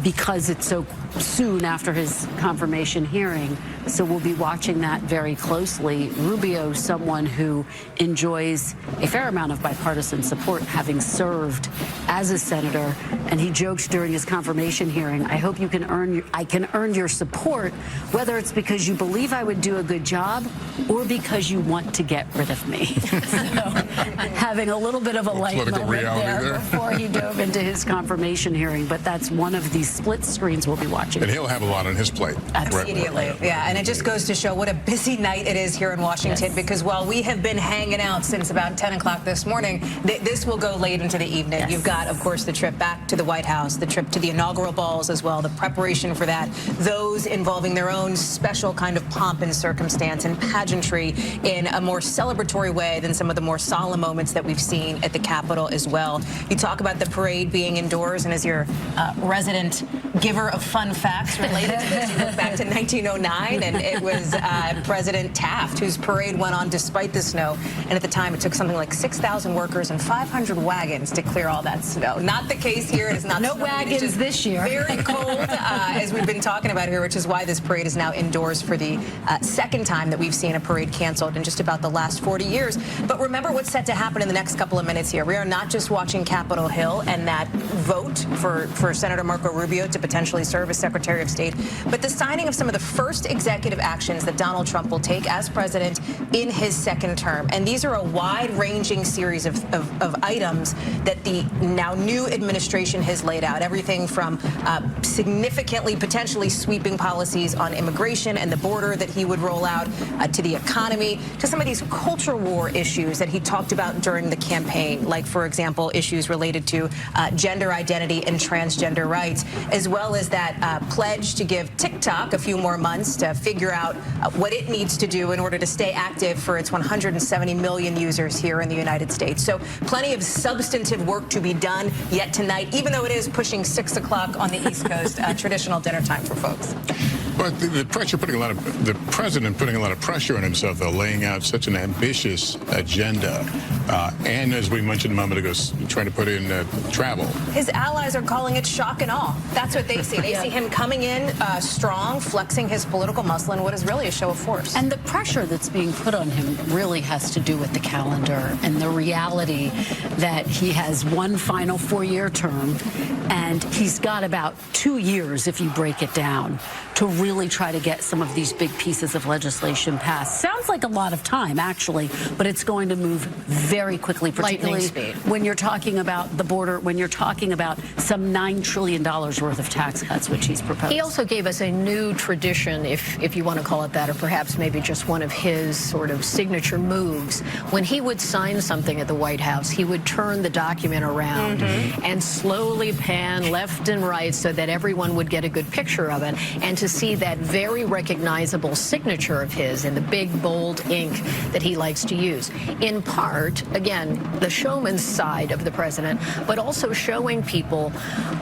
because it's so soon after his confirmation hearing. So we'll be watching that very closely. Rubio, someone who enjoys a fair amount of bipartisan support, having served as a senator, and he joked during his confirmation hearing, I hope you can I can earn your support, whether it's because you believe I would do a good job or because you want to get rid of me. So having a little bit of a light moment there before he dove into his confirmation hearing. But that's one of these split screens we'll be watching. And he'll have a lot on his plate. Immediately, yeah. And it just goes to show what a busy night it is here in Washington, because while we have been hanging out since about 10 o'clock this morning, this will go late into the evening. You've got, of course, the trip back to the White House, the trip to the inaugural balls as well, the preparation for that, those involving their own special kind of pomp and circumstance and pageantry in a more celebratory way than some of the more solemn moments that we've seen at the Capitol as well. You talk about the parade being indoors, and as your resident giver of fun facts related to this, you look back to 1909, and it was President Taft whose parade went on despite the snow. And at the time, it took something like 6,000 workers and 500 wagons to clear all that snow. Not the case here. It is not. No wagons this year. Very cold, as we've been talking about here, which is why this parade is now indoors for the second time that we've seen a parade canceled in just about the last 40 years. But remember what's set to happen in the next couple of minutes here. We are not just watching Capitol Hill and that vote for Senator Marco Rubio to potentially serve as Secretary of State, but the signing of some of the first executive actions that Donald Trump will take as president in his second term. And these are a wide-ranging series of items that the now new administration has laid out. Everything from significantly, potentially sweeping policies on immigration and the border that he would roll out, to the economy, to some of these culture war issues that he talked about during the campaign, like, for example, issues related to gender identity and transgender rights, as well as that pledge to give TikTok a few more months to figure out what it needs to do in order to stay active for its 170 million users here in the United States. So plenty of substantive work to be done yet tonight, even though it is pushing 6 o'clock on the East Coast, traditional dinner time for folks. But the president putting a lot of pressure on himself, though, laying out such an ambitious agenda, and as we mentioned a moment ago, trying to put in travel. His allies are calling it shock and awe. That's what they see. They see him coming in strong, flexing his political muscle in what is really a show of force. And the pressure that's being put on him really has to do with the calendar and the reality that he has one final 4-year term, and he's got about 2 years, if you break it down, to really try to get some of these big pieces of legislation passed. Sounds like a lot of time, actually, but it's going to move very quickly, particularly when you're talking about the border, when you're talking about some $9 trillion worth of tax cuts, which he's proposed. He also gave us a new tradition, if you want to call it that, or perhaps maybe just one of his sort of signature moves. When he would sign something at the White House, he would turn the document around and slowly pan left and right so that everyone would get a good picture of it. And to see that very recognizable signature of his in the big, bold ink that he likes to use. In part, again, the showman's side of the president, but also showing people,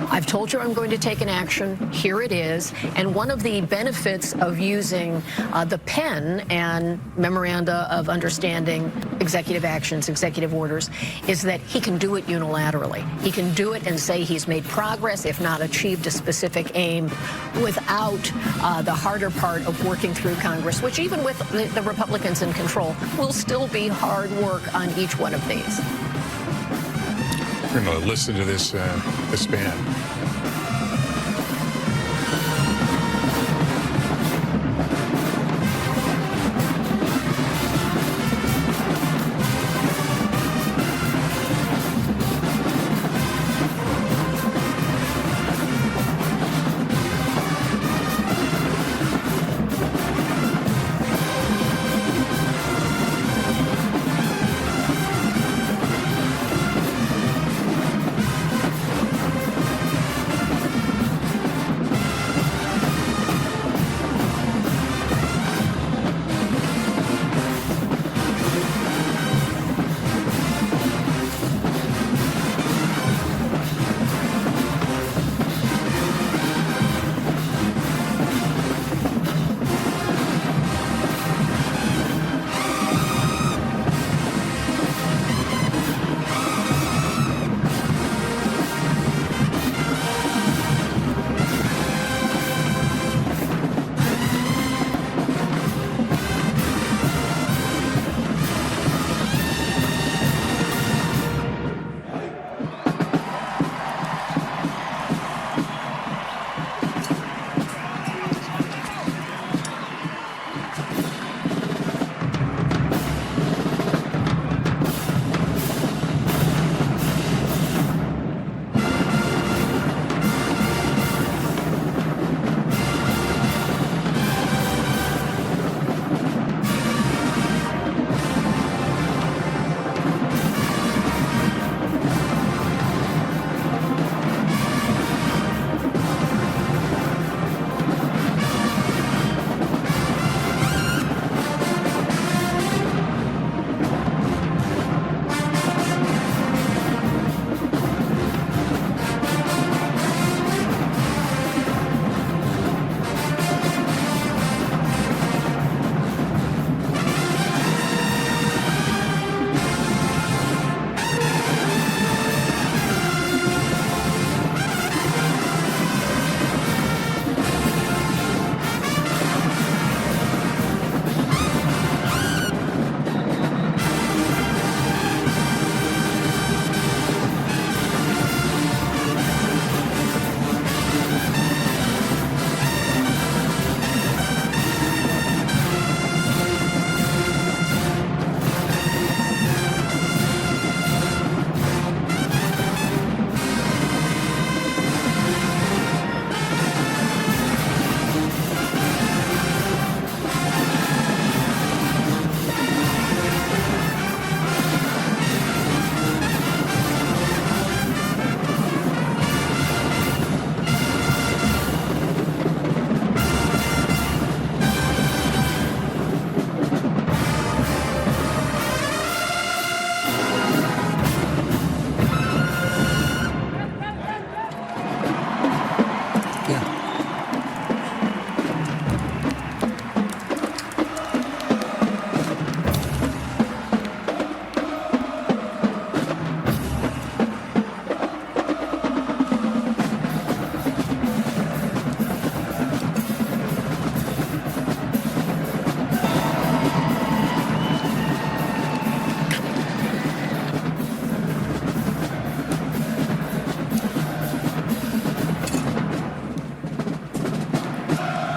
I've told you I'm going to take an action, here it is. And one of the benefits of using the pen and memoranda of understanding, executive actions, executive orders, is that he can do it unilaterally. He can do it and say he's made progress, if not achieved a specific aim, without the harder part of working through Congress, which even with the Republicans in control, will still be hard work on each one of these. We're going to listen to this man.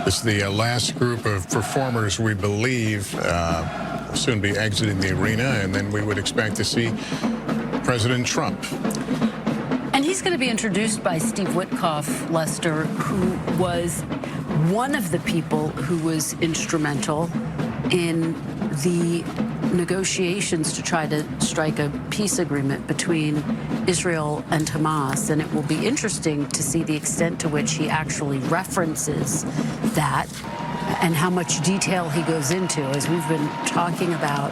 This is the last group of performers, we believe, will soon be exiting the arena, and then we would expect to see President Trump. And he's going to be introduced by Steve Witkoff, Lester, who was one of the people who was instrumental in the negotiations to try to strike a peace agreement between Israel and Hamas, and it will be interesting to see the extent to which he actually references that and how much detail he goes into. As we've been talking about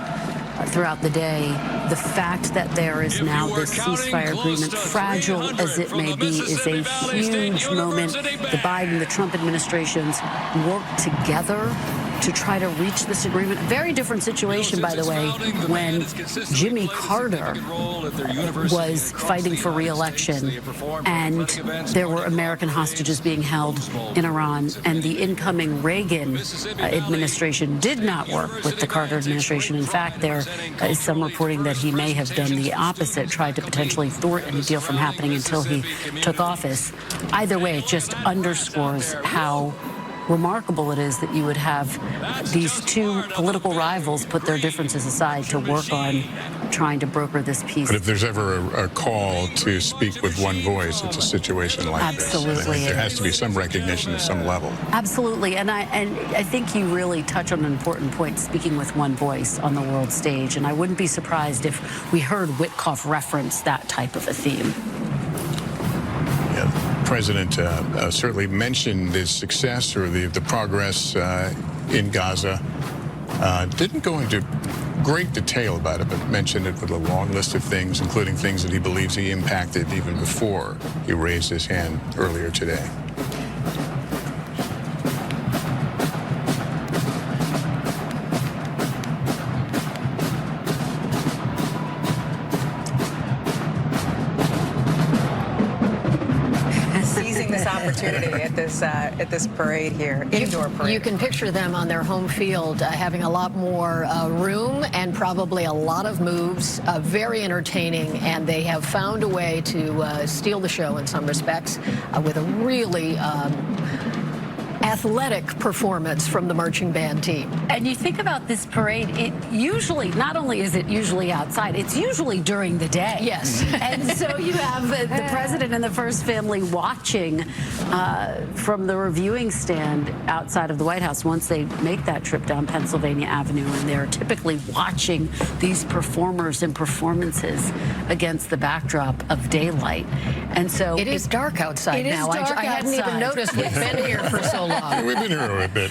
throughout the day, the fact that there is now this ceasefire agreement, fragile as it may be, is a huge moment. The Biden, the Trump administrations worked together to try to reach this agreement. Very different situation, by the way, when Jimmy Carter was fighting for re-election and there were American hostages being held in Iran, and the incoming Reagan administration did not work with the Carter administration. In fact, there is some reporting that he may have done the opposite, tried to potentially thwart any deal from happening until he took office. Either way, it just underscores how remarkable it is that you would have these two political rivals put their differences aside to work on trying to broker this peace. But if there's ever a call to speak with one voice, it's a situation like this. Absolutely. There has to be some recognition at some level. Absolutely. And I think you really touch on an important point, speaking with one voice on the world stage. And I wouldn't be surprised if we heard Witkoff reference that type of a theme. The president certainly mentioned the success or the progress in Gaza. Didn't go into great detail about it, but mentioned it with a long list of things, including things that he believes he impacted even before he raised his hand earlier today. Opportunity at this parade here, indoor parade. You can picture them on their home field having a lot more room and probably a lot of moves, very entertaining, and they have found a way to steal the show in some respects with a really athletic performance from the marching band team. And you think about this parade, it usually, not only is it usually outside, it's usually during the day. Yes. And so you have the president and the first family watching from the reviewing stand outside of the White House once they make that trip down Pennsylvania Avenue, and they're typically watching these performers and performances against the backdrop of daylight. And so it is dark outside now. I hadn't even noticed. We've been here for so long. We've been here a bit.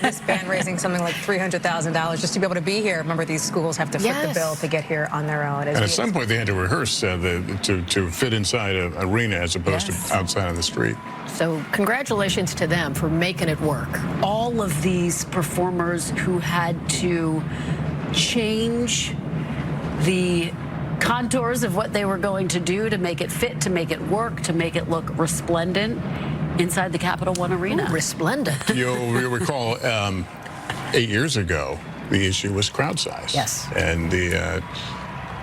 This band raising something like $300,000 just to be able to be here. Remember, these schools have to foot the bill to get here on their own. And at some point, they had to rehearse to fit inside an arena as opposed to outside on the street. So congratulations to them for making it work. All of these performers who had to change the contours of what they were going to do to make it fit, to make it work, to make it look resplendent inside the Capital One Arena. Ooh, resplendent. You'll recall 8 years ago, the issue was crowd size. Yes. And the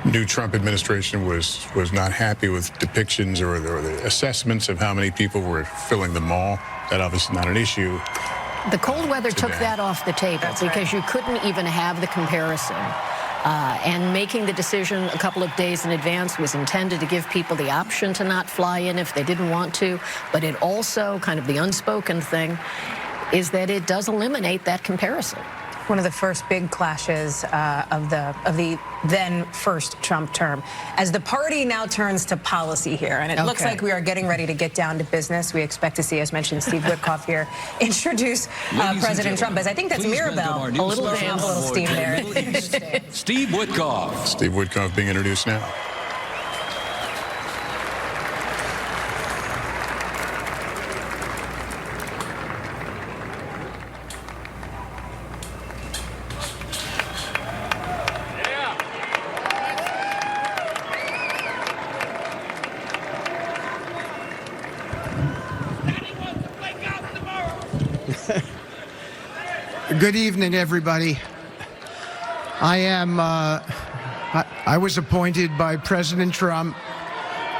new Trump administration was not happy with depictions or the assessments of how many people were filling the mall. That obviously not an issue. The cold weather took that off the table because you couldn't even have the comparison. And making the decision a couple of days in advance was intended to give people the option to not fly in if they didn't want to. But it also, kind of the unspoken thing, is that it does eliminate that comparison. One of the first big clashes of the then first Trump term, as the party now turns to policy here, and it looks like we are getting ready to get down to business. We expect to see, as mentioned, Steve Witkoff here introduce President Trump as, I think that's Mirabelle. A little dance, a little steam there. Steve Witkoff. Steve Witkoff being introduced now. Good evening, everybody. I was appointed by President Trump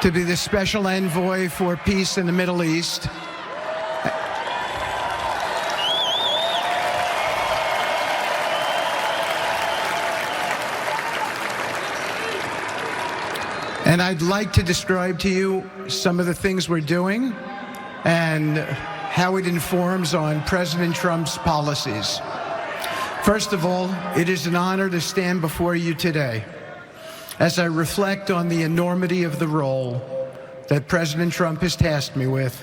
to be the special envoy for peace in the Middle East. And I'd like to describe to you some of the things we're doing and how it informs on President Trump's policies. First of all, it is an honor to stand before you today. As I reflect on the enormity of the role that President Trump has tasked me with,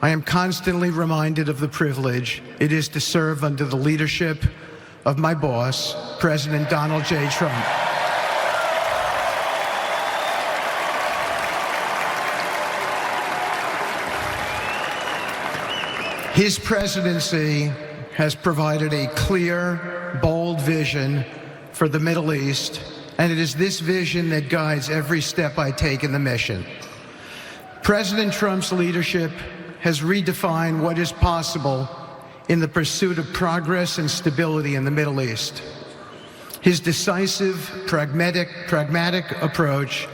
I am constantly reminded of the privilege it is to serve under the leadership of my boss, President Donald J. Trump. His presidency has provided a clear, bold vision for the Middle East, and it is this vision that guides every step I take in the mission. President Trump's leadership has redefined what is possible in the pursuit of progress and stability in the Middle East. His decisive, pragmatic approach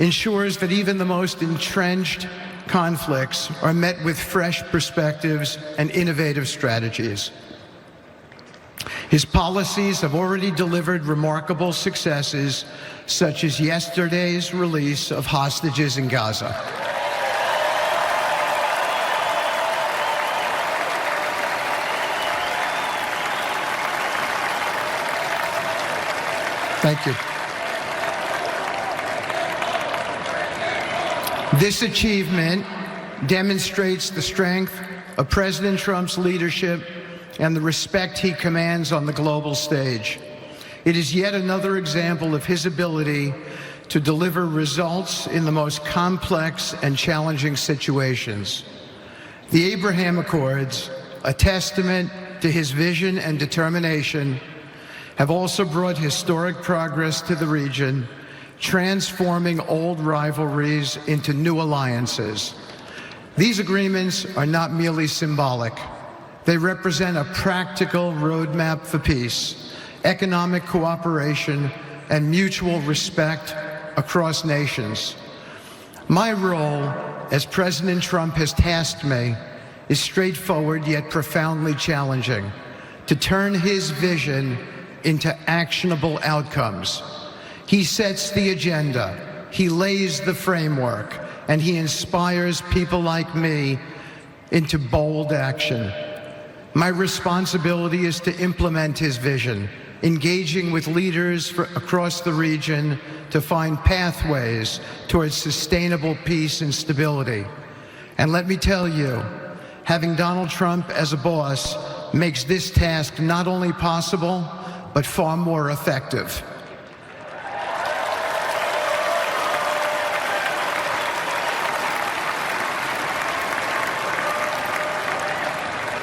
ensures that even the most entrenched conflicts are met with fresh perspectives and innovative strategies. His policies have already delivered remarkable successes, such as yesterday's release of hostages in Gaza. Thank you. This achievement demonstrates the strength of President Trump's leadership and the respect he commands on the global stage. It is yet another example of his ability to deliver results in the most complex and challenging situations. The Abraham Accords, a testament to his vision and determination, have also brought historic progress to the region, transforming old rivalries into new alliances. These agreements are not merely symbolic. They represent a practical roadmap for peace, economic cooperation, and mutual respect across nations. My role, as President Trump has tasked me, is straightforward yet profoundly challenging: to turn his vision into actionable outcomes. He sets the agenda, he lays the framework, and he inspires people like me into bold action. My responsibility is to implement his vision, engaging with leaders across the region to find pathways towards sustainable peace and stability. And let me tell you, having Donald Trump as a boss makes this task not only possible, but far more effective.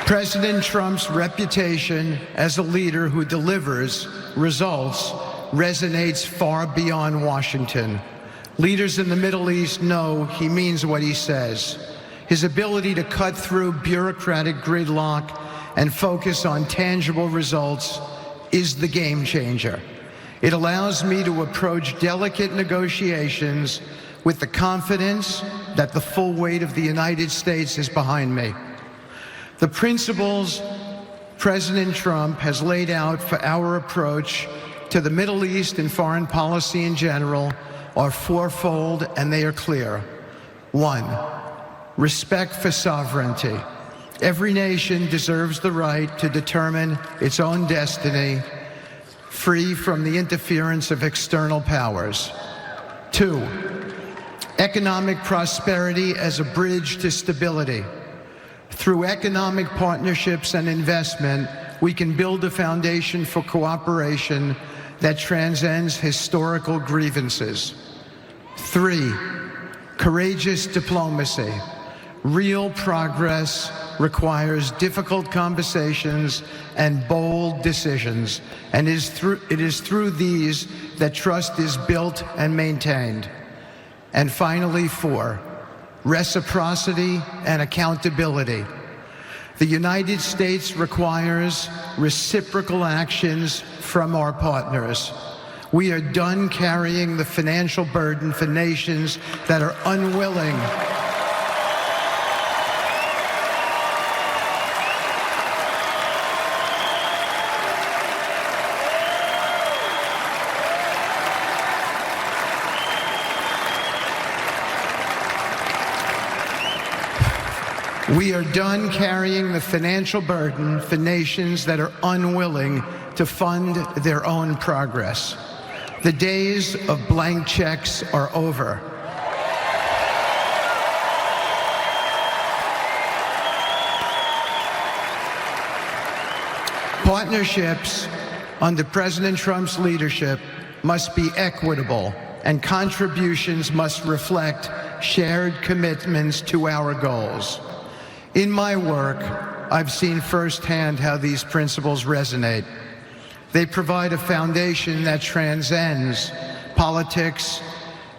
President Trump's reputation as a leader who delivers results resonates far beyond Washington. Leaders in the Middle East know he means what he says. His ability to cut through bureaucratic gridlock and focus on tangible results is the game changer. It allows me to approach delicate negotiations with the confidence that the full weight of the United States is behind me. The principles President Trump has laid out for our approach to the Middle East and foreign policy in general are fourfold, and they are clear. 1, respect for sovereignty. Every nation deserves the right to determine its own destiny, free from the interference of external powers. 2, economic prosperity as a bridge to stability. Through economic partnerships and investment, we can build a foundation for cooperation that transcends historical grievances. 3, courageous diplomacy. Real progress requires difficult conversations and bold decisions, and it is through these that trust is built and maintained. And finally, 4, reciprocity and accountability. The United States requires reciprocal actions from our partners. We are done carrying the financial burden for nations that are unwilling We are done carrying the financial burden for nations that are unwilling to fund their own progress. The days of blank checks are over. Partnerships under President Trump's leadership must be equitable, and contributions must reflect shared commitments to our goals. In my work, I've seen firsthand how these principles resonate. They provide a foundation that transcends politics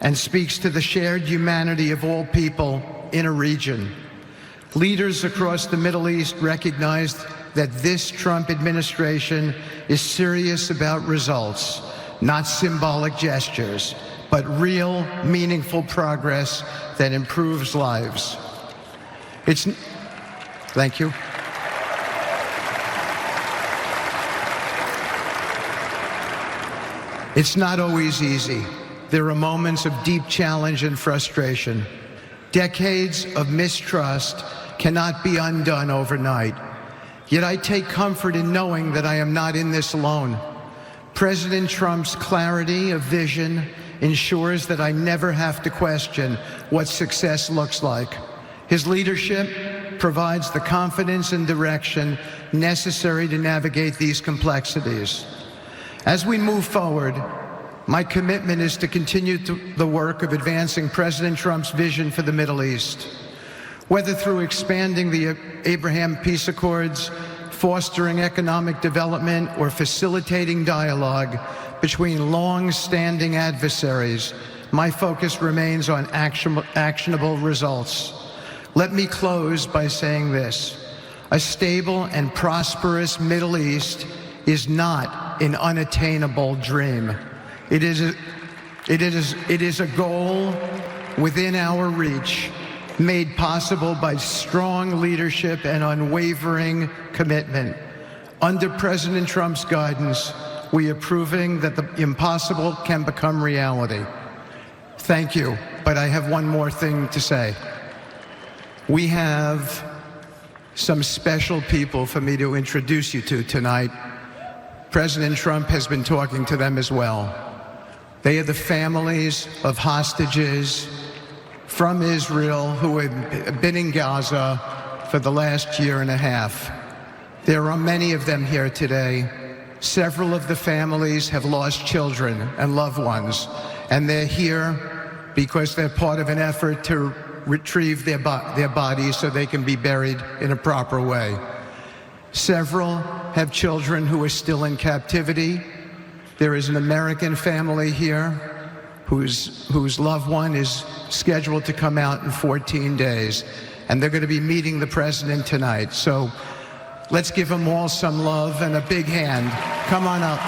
and speaks to the shared humanity of all people in a region. Leaders across the Middle East recognized that this Trump administration is serious about results, not symbolic gestures, but real, meaningful progress that improves lives. Thank you. It's not always easy. There are moments of deep challenge and frustration. Decades of mistrust cannot be undone overnight. Yet I take comfort in knowing that I am not in this alone. President Trump's clarity of vision ensures that I never have to question what success looks like. His leadership provides the confidence and direction necessary to navigate these complexities. As we move forward, my commitment is to continue the work of advancing President Trump's vision for the Middle East. Whether through expanding the Abraham Peace Accords, fostering economic development, or facilitating dialogue between long-standing adversaries, my focus remains on actionable results. Let me close by saying this: a stable and prosperous Middle East is not an unattainable dream. It is a goal within our reach, made possible by strong leadership and unwavering commitment. Under President Trump's guidance, we are proving that the impossible can become reality. Thank you, but I have one more thing to say. We have some special people for me to introduce you to tonight. President Trump has been talking to them as well. They are the families of hostages from Israel who have been in Gaza for the last year and a half. There are many of them here today. Several of the families have lost children and loved ones, and they're here because they're part of an effort to retrieve their bodies so they can be buried in a proper way. Several have children who are still in captivity. There is an American family here whose loved one is scheduled to come out in 14 days, and they're going to be meeting the president tonight. So let's give them all some love and a big hand. Come on up.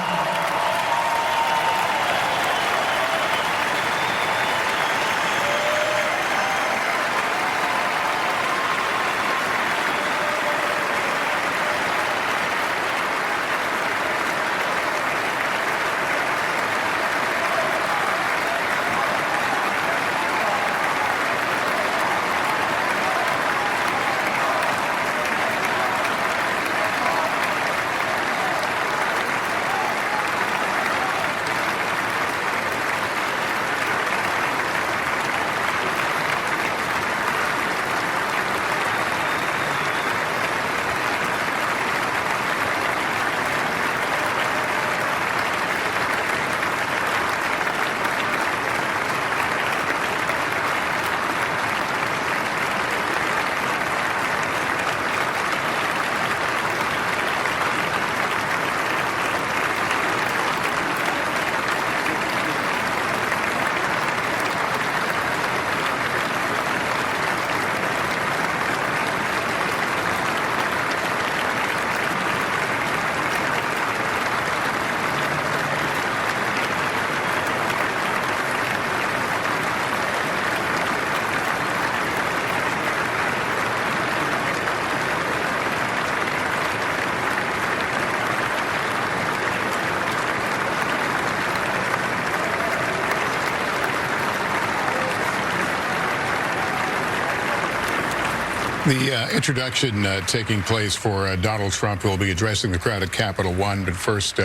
The introduction taking place for Donald Trump, who will be addressing the crowd at Capitol One, but first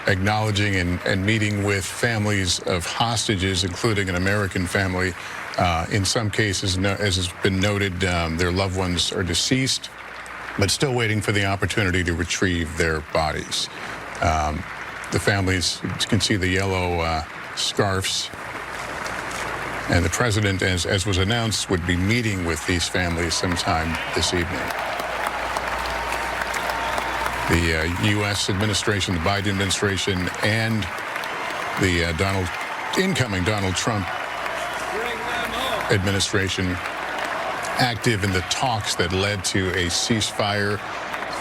acknowledging and meeting with families of hostages, including an American family. In some cases, as has been noted, their loved ones are deceased, but still waiting for the opportunity to retrieve their bodies. The families, you can see the yellow scarves. And the president, as was announced, would be meeting with these families sometime this evening. The U.S. administration, the Biden administration, and the incoming Donald Trump administration active in the talks that led to a ceasefire.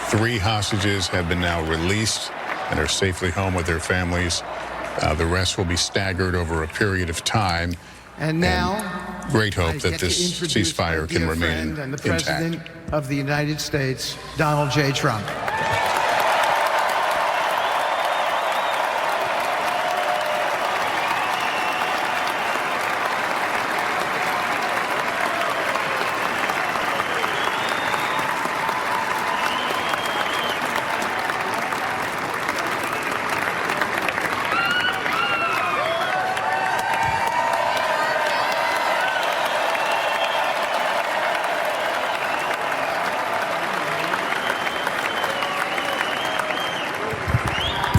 3 hostages have been now released and are safely home with their families. The rest will be staggered over a period of time. And now, great hope that this ceasefire can remain and the intact. President of the United States, Donald J. Trump.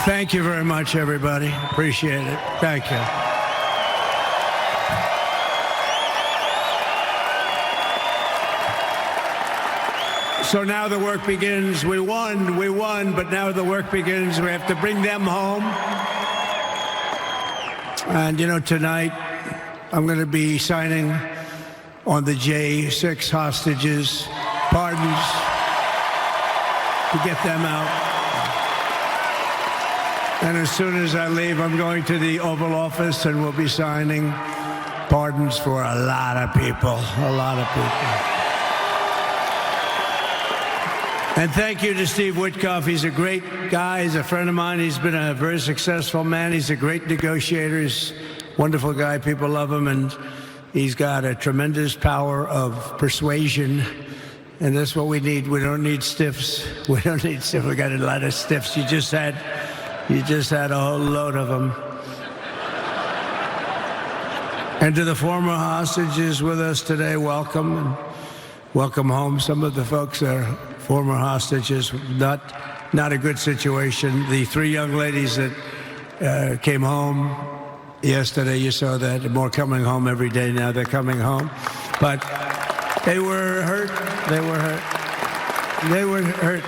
Thank you very much, everybody. Appreciate it. Thank you. So now the work begins. We won, but now the work begins. We have to bring them home. And, you know, tonight I'm going to be signing on the J6 hostages, pardons, to get them out. And as soon as I leave, I'm going to the Oval Office and we'll be signing pardons for a lot of people, a lot of people. And thank you to Steve Witkoff. He's a great guy. He's a friend of mine. He's been a very successful man. He's a great negotiator. He's a wonderful guy. People love him. And he's got a tremendous power of persuasion. And that's what we need. We don't need stiffs. We don't need stiffs. We got a lot of stiffs. You just had a whole load of them. And to the former hostages with us today, welcome, and welcome home. Some of the folks are former hostages, not a good situation. The 3 young ladies that came home yesterday, you saw that. More coming home every day now. They're coming home. But they were hurt. They were hurt. They were hurt.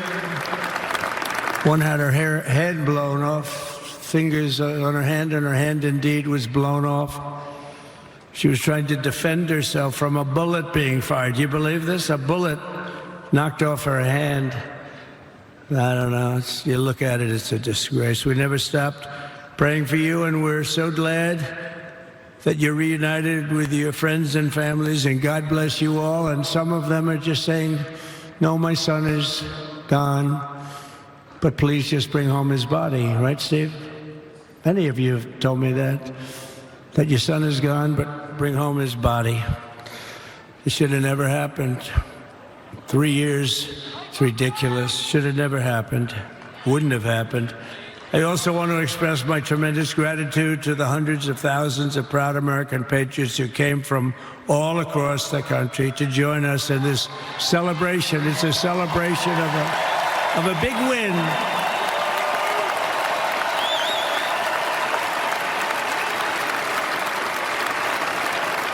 One had her head blown off, fingers on her hand, and her hand indeed was blown off. She was trying to defend herself from a bullet being fired. You believe this? A bullet knocked off her hand. I don't know. You look at it, it's a disgrace. We never stopped praying for you, and we're so glad that you're reunited with your friends and families, and God bless you all. And some of them are just saying, no, my son is gone. But please just bring home his body, right, Steve? Many of you have told me that your son is gone, but bring home his body. It should have never happened. 3 years, it's ridiculous. Should have never happened. Wouldn't have happened. I also want to express my tremendous gratitude to the hundreds of thousands of proud American patriots who came from all across the country to join us in this celebration. It's a celebration of a big win.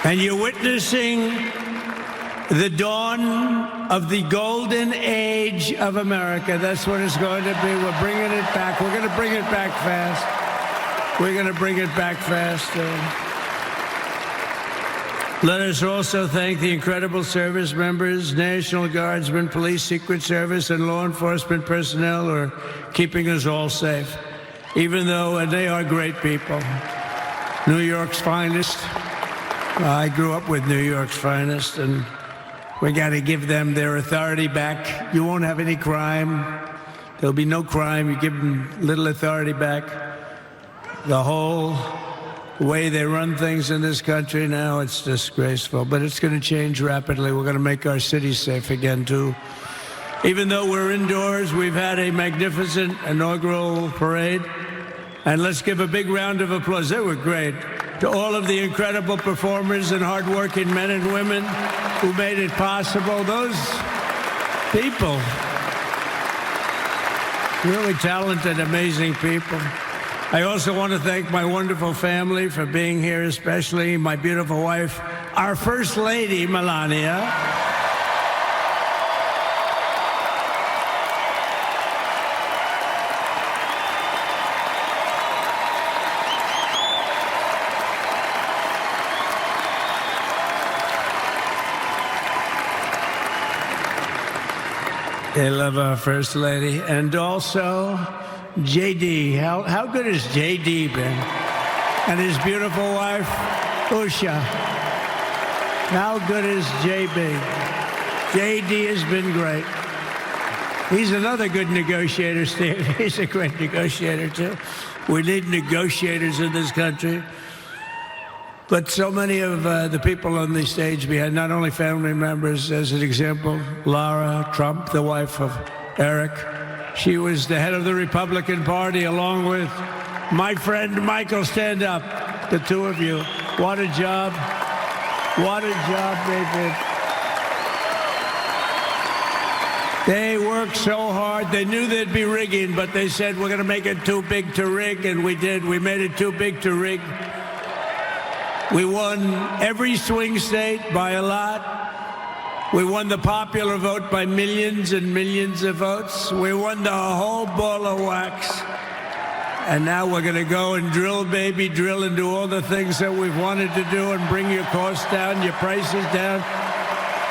And you're witnessing the dawn of the golden age of America. That's what it's going to be. We're bringing it back. We're going to bring it back fast. We're going to bring it back fast. Let us also thank the incredible service members, National Guardsmen, Police, Secret Service, and law enforcement personnel who are keeping us all safe, even though, and they are great people. New York's finest. I grew up with New York's finest, and we got to give them their authority back. You won't have any crime. There'll be no crime. You give them little authority back. The whole The way they run things in this country now, it's disgraceful. But it's going to change rapidly. We're going to make our cities safe again, too. Even though we're indoors, we've had a magnificent inaugural parade. And let's give a big round of applause. They were great. To all of the incredible performers and hardworking men and women who made it possible. Those people, really talented, amazing people. I also want to thank my wonderful family for being here, especially my beautiful wife, our First Lady, Melania. They love our First Lady. And also, JD. How good has JD been? And his beautiful wife, Usha. How good is JB? JD has been great. He's another good negotiator, Steve. He's a great negotiator, too. We need negotiators in this country. But so many of the people on the stage, we had not only family members, as an example, Lara Trump, the wife of Eric. She was the head of the Republican Party, along with my friend Michael. Stand up, the two of you. What a job. What a job they did. They worked so hard. They knew there'd be rigging, but they said, we're going to make it too big to rig, and we did. We made it too big to rig. We won every swing state by a lot. We won the popular vote by millions and millions of votes. We won the whole ball of wax. And now we're going to go and drill, baby, drill, and do all the things that we've wanted to do and bring your costs down, your prices down,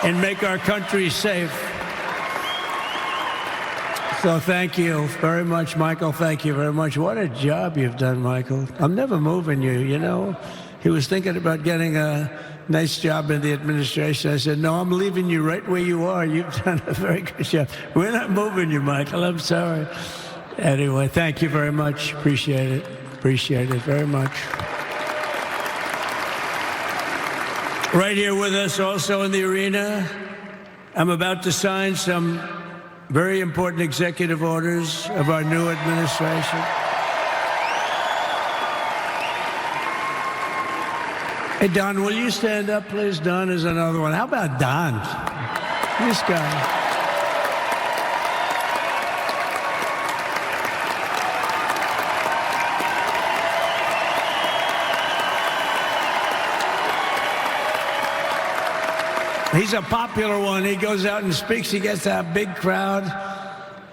and make our country safe. So thank you very much, Michael. Thank you very much. What a job you've done, Michael. I'm never moving you, you know. He was thinking about getting a nice job in the administration. I said, no, I'm leaving you right where you are. You've done a very good job. We're not moving you, Michael. I'm sorry. Anyway, thank you very much. Appreciate it. Appreciate it very much. Right here with us also in the arena, I'm about to sign some very important executive orders of our new administration. Hey, Don, will you stand up, please? Don is another one. How about Don? This guy. He's a popular one. He goes out and speaks. He gets a big crowd.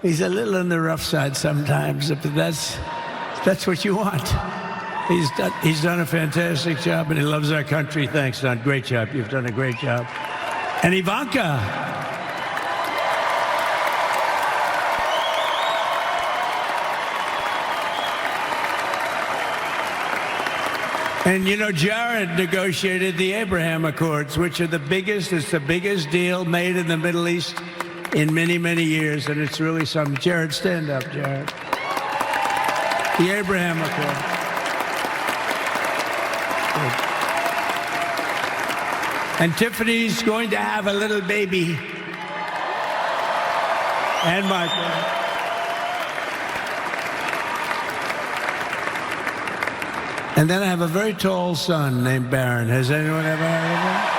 He's a little on the rough side sometimes, but that's what you want. He's done a fantastic job, and he loves our country. Thanks, Don. Great job. You've done a great job. And Ivanka. And, you know, Jared negotiated the Abraham Accords, which are the biggest deal made in the Middle East in many, many years, and it's really something. Jared, stand up, Jared. The Abraham Accords. And Tiffany's going to have a little baby. And Michael. And then I have a very tall son named Barron. Has anyone ever heard of him?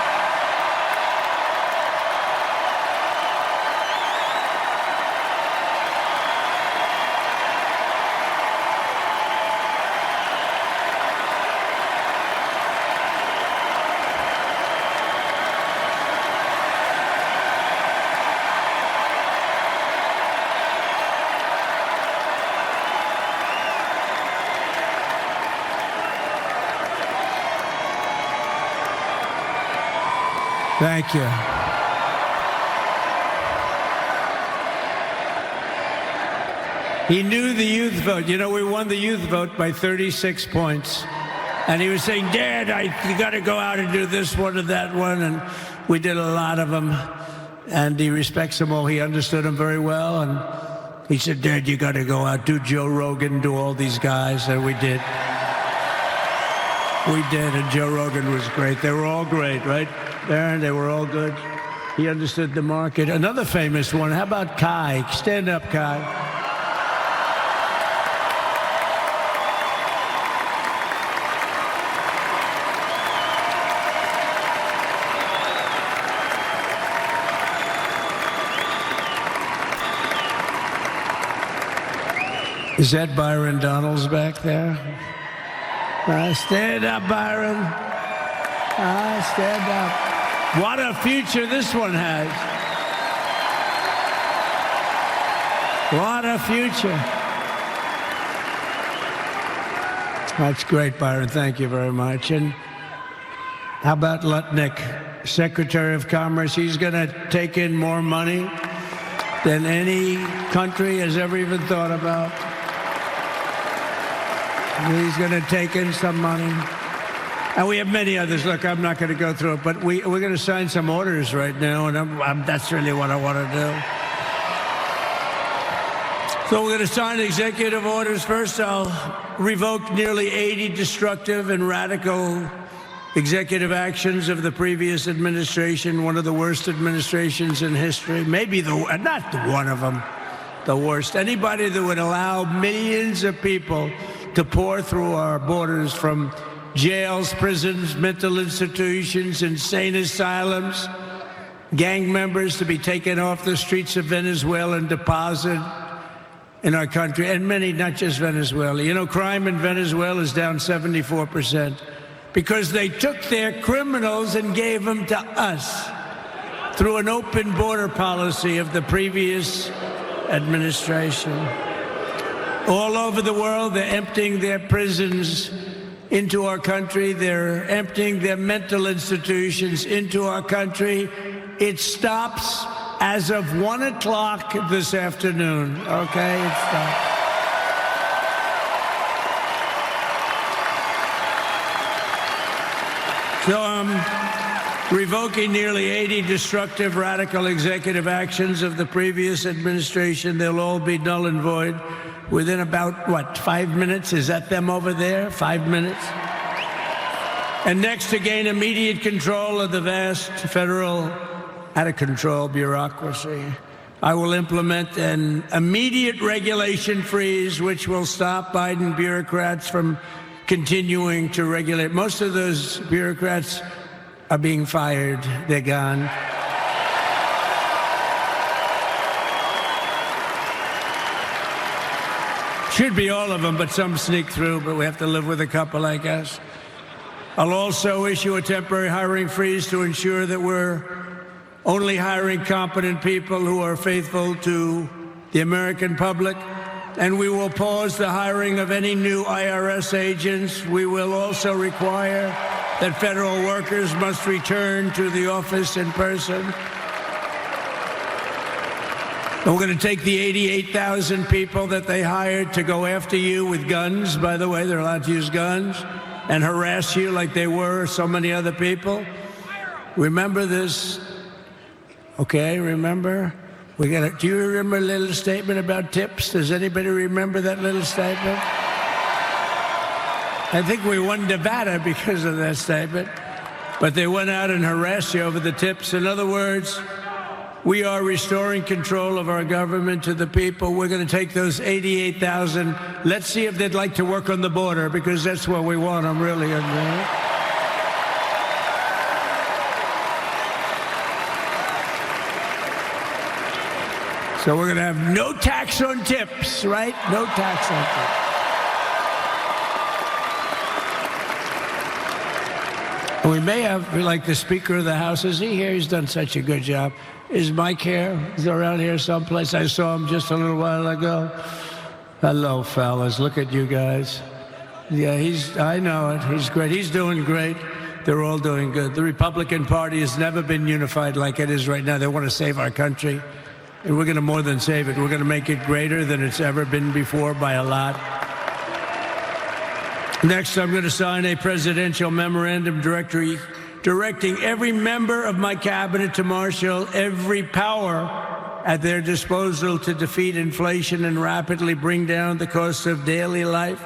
Thank you. He knew the youth vote. You know, we won the youth vote by 36 points. And he was saying, Dad, you got to go out and do this one and that one. And we did a lot of them. And he respects them all. He understood them very well. And he said, Dad, you got to go out, do Joe Rogan, do all these guys. And we did. We did, and Joe Rogan was great. They were all great, right, Aaron? They were all good. He understood the market. Another famous one, how about Kai? Stand up, Kai. Is that Byron Donalds back there? Stand up, Byron. Stand up. What a future this one has. What a future. That's great, Byron. Thank you very much. And how about Lutnick, Secretary of Commerce? He's going to take in more money than any country has ever even thought about. He's going to take in some money. And we have many others. Look, I'm not going to go through it, but we're going to sign some orders right now, and that's really what I want to do. So we're going to sign executive orders. First, I'll revoke nearly 80 destructive and radical executive actions of the previous administration, one of the worst administrations in history. Maybe not one of them, the worst. Anybody that would allow millions of people to pour through our borders from jails, prisons, mental institutions, insane asylums, gang members to be taken off the streets of Venezuela and deposited in our country, and many, not just Venezuela. You know, crime in Venezuela is down 74% because they took their criminals and gave them to us through an open border policy of the previous administration. All over the world, they're emptying their prisons into our country. They're emptying their mental institutions into our country. It stops as of 1 o'clock this afternoon. Okay, it stops. So I'm revoking nearly 80 destructive, radical executive actions of the previous administration. They'll all be null and void within about, 5 minutes? Is that them over there? 5 minutes? And next, to gain immediate control of the vast federal, out-of-control bureaucracy, I will implement an immediate regulation freeze, which will stop Biden bureaucrats from continuing to regulate. Most of those bureaucrats are being fired. They're gone. Should be all of them, but some sneak through, but we have to live with a couple, I guess. I'll also issue a temporary hiring freeze to ensure that we're only hiring competent people who are faithful to the American public. And we will pause the hiring of any new IRS agents. We will also require that federal workers must return to the office in person. And we're going to take the 88,000 people that they hired to go after you with guns. By the way, they're allowed to use guns and harass you like they were so many other people. Remember this. Okay, remember? Do you remember a little statement about tips? Does anybody remember that little statement? I think we won Nevada because of that statement. But they went out and harassed you over the tips. In other words, we are restoring control of our government to the people. We're going to take those 88,000. Let's see if they'd like to work on the border, because that's what we want them, really. So we're going to have no tax on tips, right? No tax on tips. And we may have, like the Speaker of the House, is he here? He's done such a good job. Is Mike here? He's around here someplace. I saw him just a little while ago. Hello, fellas. Look at you guys. Yeah, I know it. He's great. He's doing great. They're all doing good. The Republican Party has never been unified like it is right now. They want to save our country. And we're going to more than save it. We're going to make it greater than it's ever been before by a lot. Next, I'm going to sign a presidential memorandum directing every member of my cabinet to marshal every power at their disposal to defeat inflation and rapidly bring down the cost of daily life.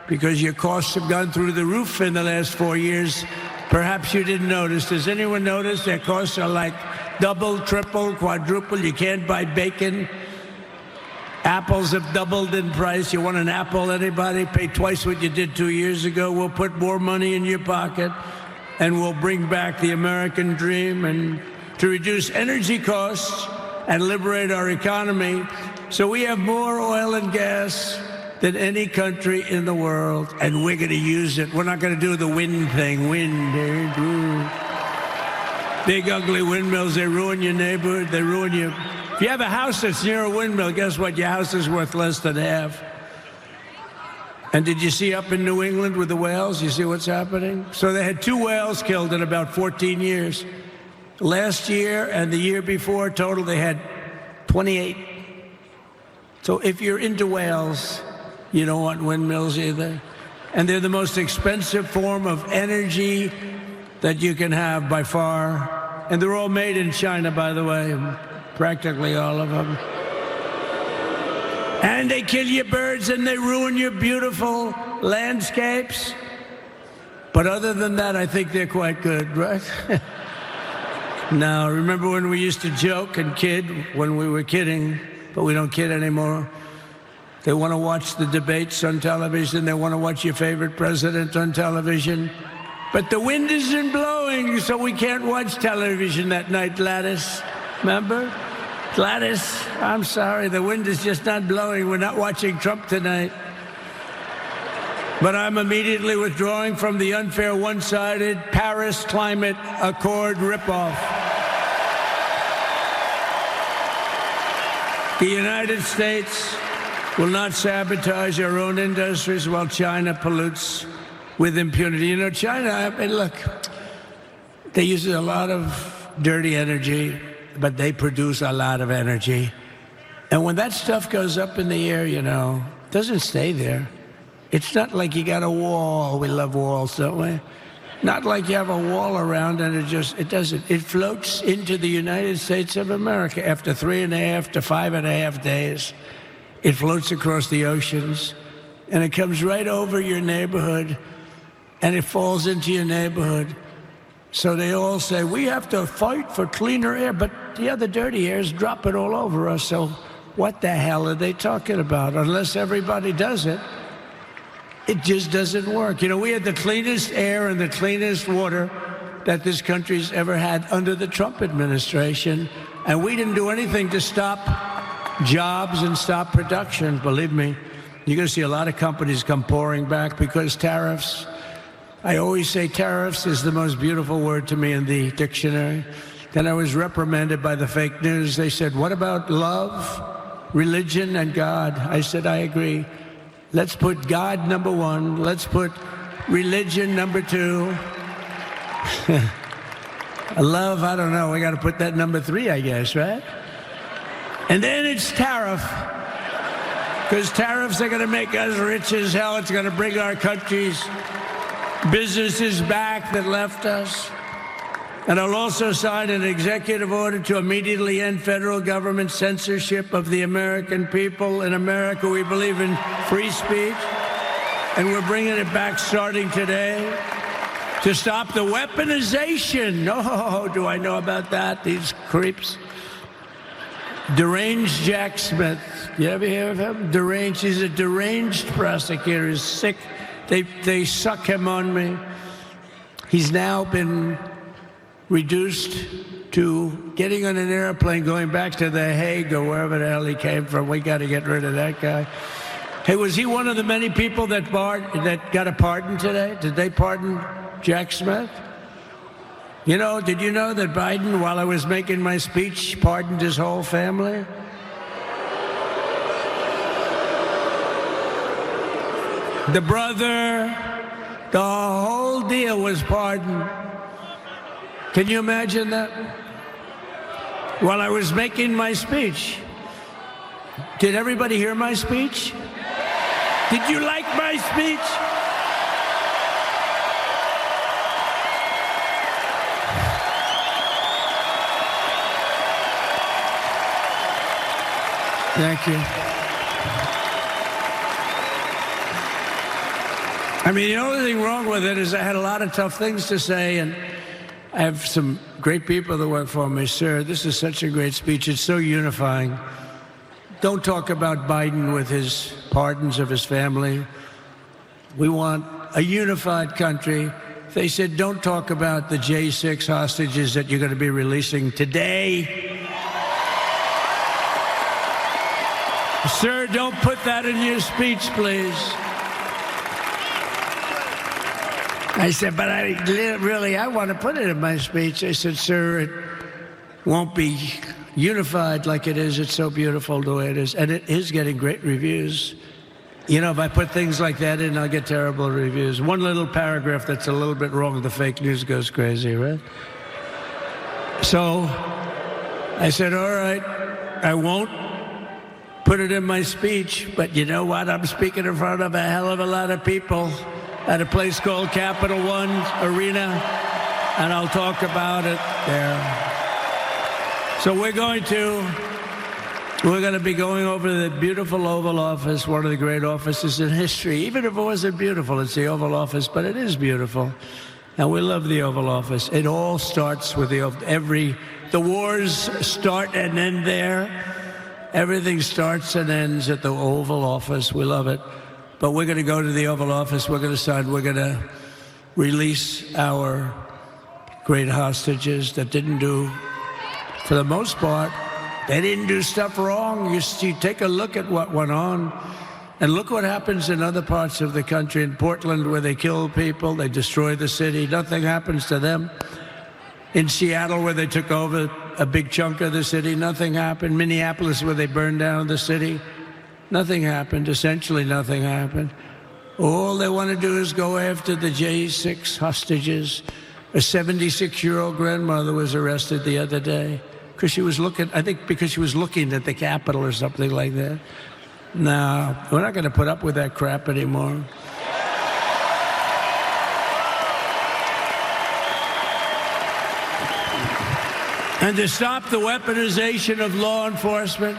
because your costs have gone through the roof in the last 4 years. Perhaps you didn't notice. Does anyone notice their costs are like double, triple, quadruple? You can't buy bacon. Apples have doubled in price. You want an apple, anybody? Pay twice what you did 2 years ago. We'll put more money in your pocket, and we'll bring back the American dream and to reduce energy costs and liberate our economy. So we have more oil and gas than any country in the world, and we're going to use it. We're not going to do the wind thing. Wind, big ugly windmills, they ruin your neighborhood, they ruin you. If you have a house that's near a windmill, guess what? Your house is worth less than half. And did you see up in New England with the whales? You see what's happening? So they had 2 whales killed in about 14 years. Last year and the year before, total, they had 28. So if you're into whales, you don't want windmills either. And they're the most expensive form of energy that you can have by far. And they're all made in China, by the way, practically all of them. And they kill your birds and they ruin your beautiful landscapes. But other than that, I think they're quite good, right? Now, remember when we used to joke and kid when we were kidding, but we don't kid anymore? They want to watch the debates on television. They want to watch your favorite president on television. But the wind isn't blowing, so we can't watch television that night, Gladys. Remember? Gladys, I'm sorry, the wind is just not blowing. We're not watching Trump tonight. But I'm immediately withdrawing from the unfair, one-sided Paris Climate Accord ripoff. The United States will not sabotage our own industries while China pollutes with impunity. You know, China, I mean, look, they use a lot of dirty energy, but they produce a lot of energy. And when that stuff goes up in the air, you know, it doesn't stay there. It's not like you got a wall. We love walls, don't we? Not like you have a wall around and it doesn't. It floats into the United States of America after 3.5 to 5.5 days. It floats across the oceans and it comes right over your neighborhood and it falls into your neighborhood. So they all say, we have to fight for cleaner air, but the other dirty air is dropping all over us. So what the hell are they talking about? Unless everybody does it, it just doesn't work. You know, we had the cleanest air and the cleanest water that this country's ever had under the Trump administration, and we didn't do anything to stop jobs and stop production. Believe me, you're going to see a lot of companies come pouring back because tariffs. I always say tariffs is the most beautiful word to me in the dictionary. Then I was reprimanded by the fake news. They said, what about love, religion, and God? I said, I agree. Let's put God number 1. Let's put religion number 2. Love, I don't know. We got to put that number 3, I guess, right? And then it's tariff. Because tariffs are going to make us rich as hell. It's going to bring our country's businesses back that left us. And I'll also sign an executive order to immediately end federal government censorship of the American people. In America, we believe in free speech, and we're bringing it back starting today to stop the weaponization. Oh, do I know about that? These creeps. Deranged Jack Smith. You ever hear of him? Deranged. He's a deranged prosecutor. He's sick. They suck him on me. He's now been reduced to getting on an airplane, going back to The Hague or wherever the hell he came from. We got to get rid of that guy. Hey, was he one of the many people that got a pardon today? Did they pardon Jack Smith? You know, did you know that Biden, while I was making my speech, pardoned his whole family? The brother, the whole deal was pardoned. Can you imagine that? While I was making my speech. Did everybody hear my speech? Did you like my speech? Thank you. I mean, the only thing wrong with it is I had a lot of tough things to say, and I have some great people that work for me. Sir, this is such a great speech. It's so unifying. Don't talk about Biden with his pardons of his family. We want a unified country. They said, don't talk about the J6 hostages that you're going to be releasing today. Sir, don't put that in your speech, please. I said, but I want to put it in my speech. I said, sir, it won't be unified like it is. It's so beautiful the way it is. And it is getting great reviews. You know, if I put things like that in, I'll get terrible reviews. One little paragraph that's a little bit wrong, the fake news goes crazy, right? So I said, all right, I won't put it in my speech, but you know what? I'm speaking in front of a hell of a lot of people at a place called Capital One Arena, and I'll talk about it there. So we're going to be going over the beautiful Oval Office, one of the great offices in history. Even if it wasn't beautiful, it's the Oval Office, but it is beautiful. And we love the Oval Office. It all starts with the wars start and end there. Everything starts and ends at the Oval Office. We love it. But we're going to go to the Oval Office. We're going to release our great hostages that didn't do, for the most part, they didn't do stuff wrong. You take a look at what went on, and look what happens in other parts of the country. In Portland, where they kill people, they destroy the city, nothing happens to them. In Seattle, where they took over a big chunk of the city, nothing happened. Minneapolis, where they burned down the city, nothing happened. Essentially nothing happened. All they want to do is go after the J6 hostages. A 76-year-old grandmother was arrested the other day because she was looking at the Capitol or something like that. No, we're not going to put up with that crap anymore. And to stop the weaponization of law enforcement,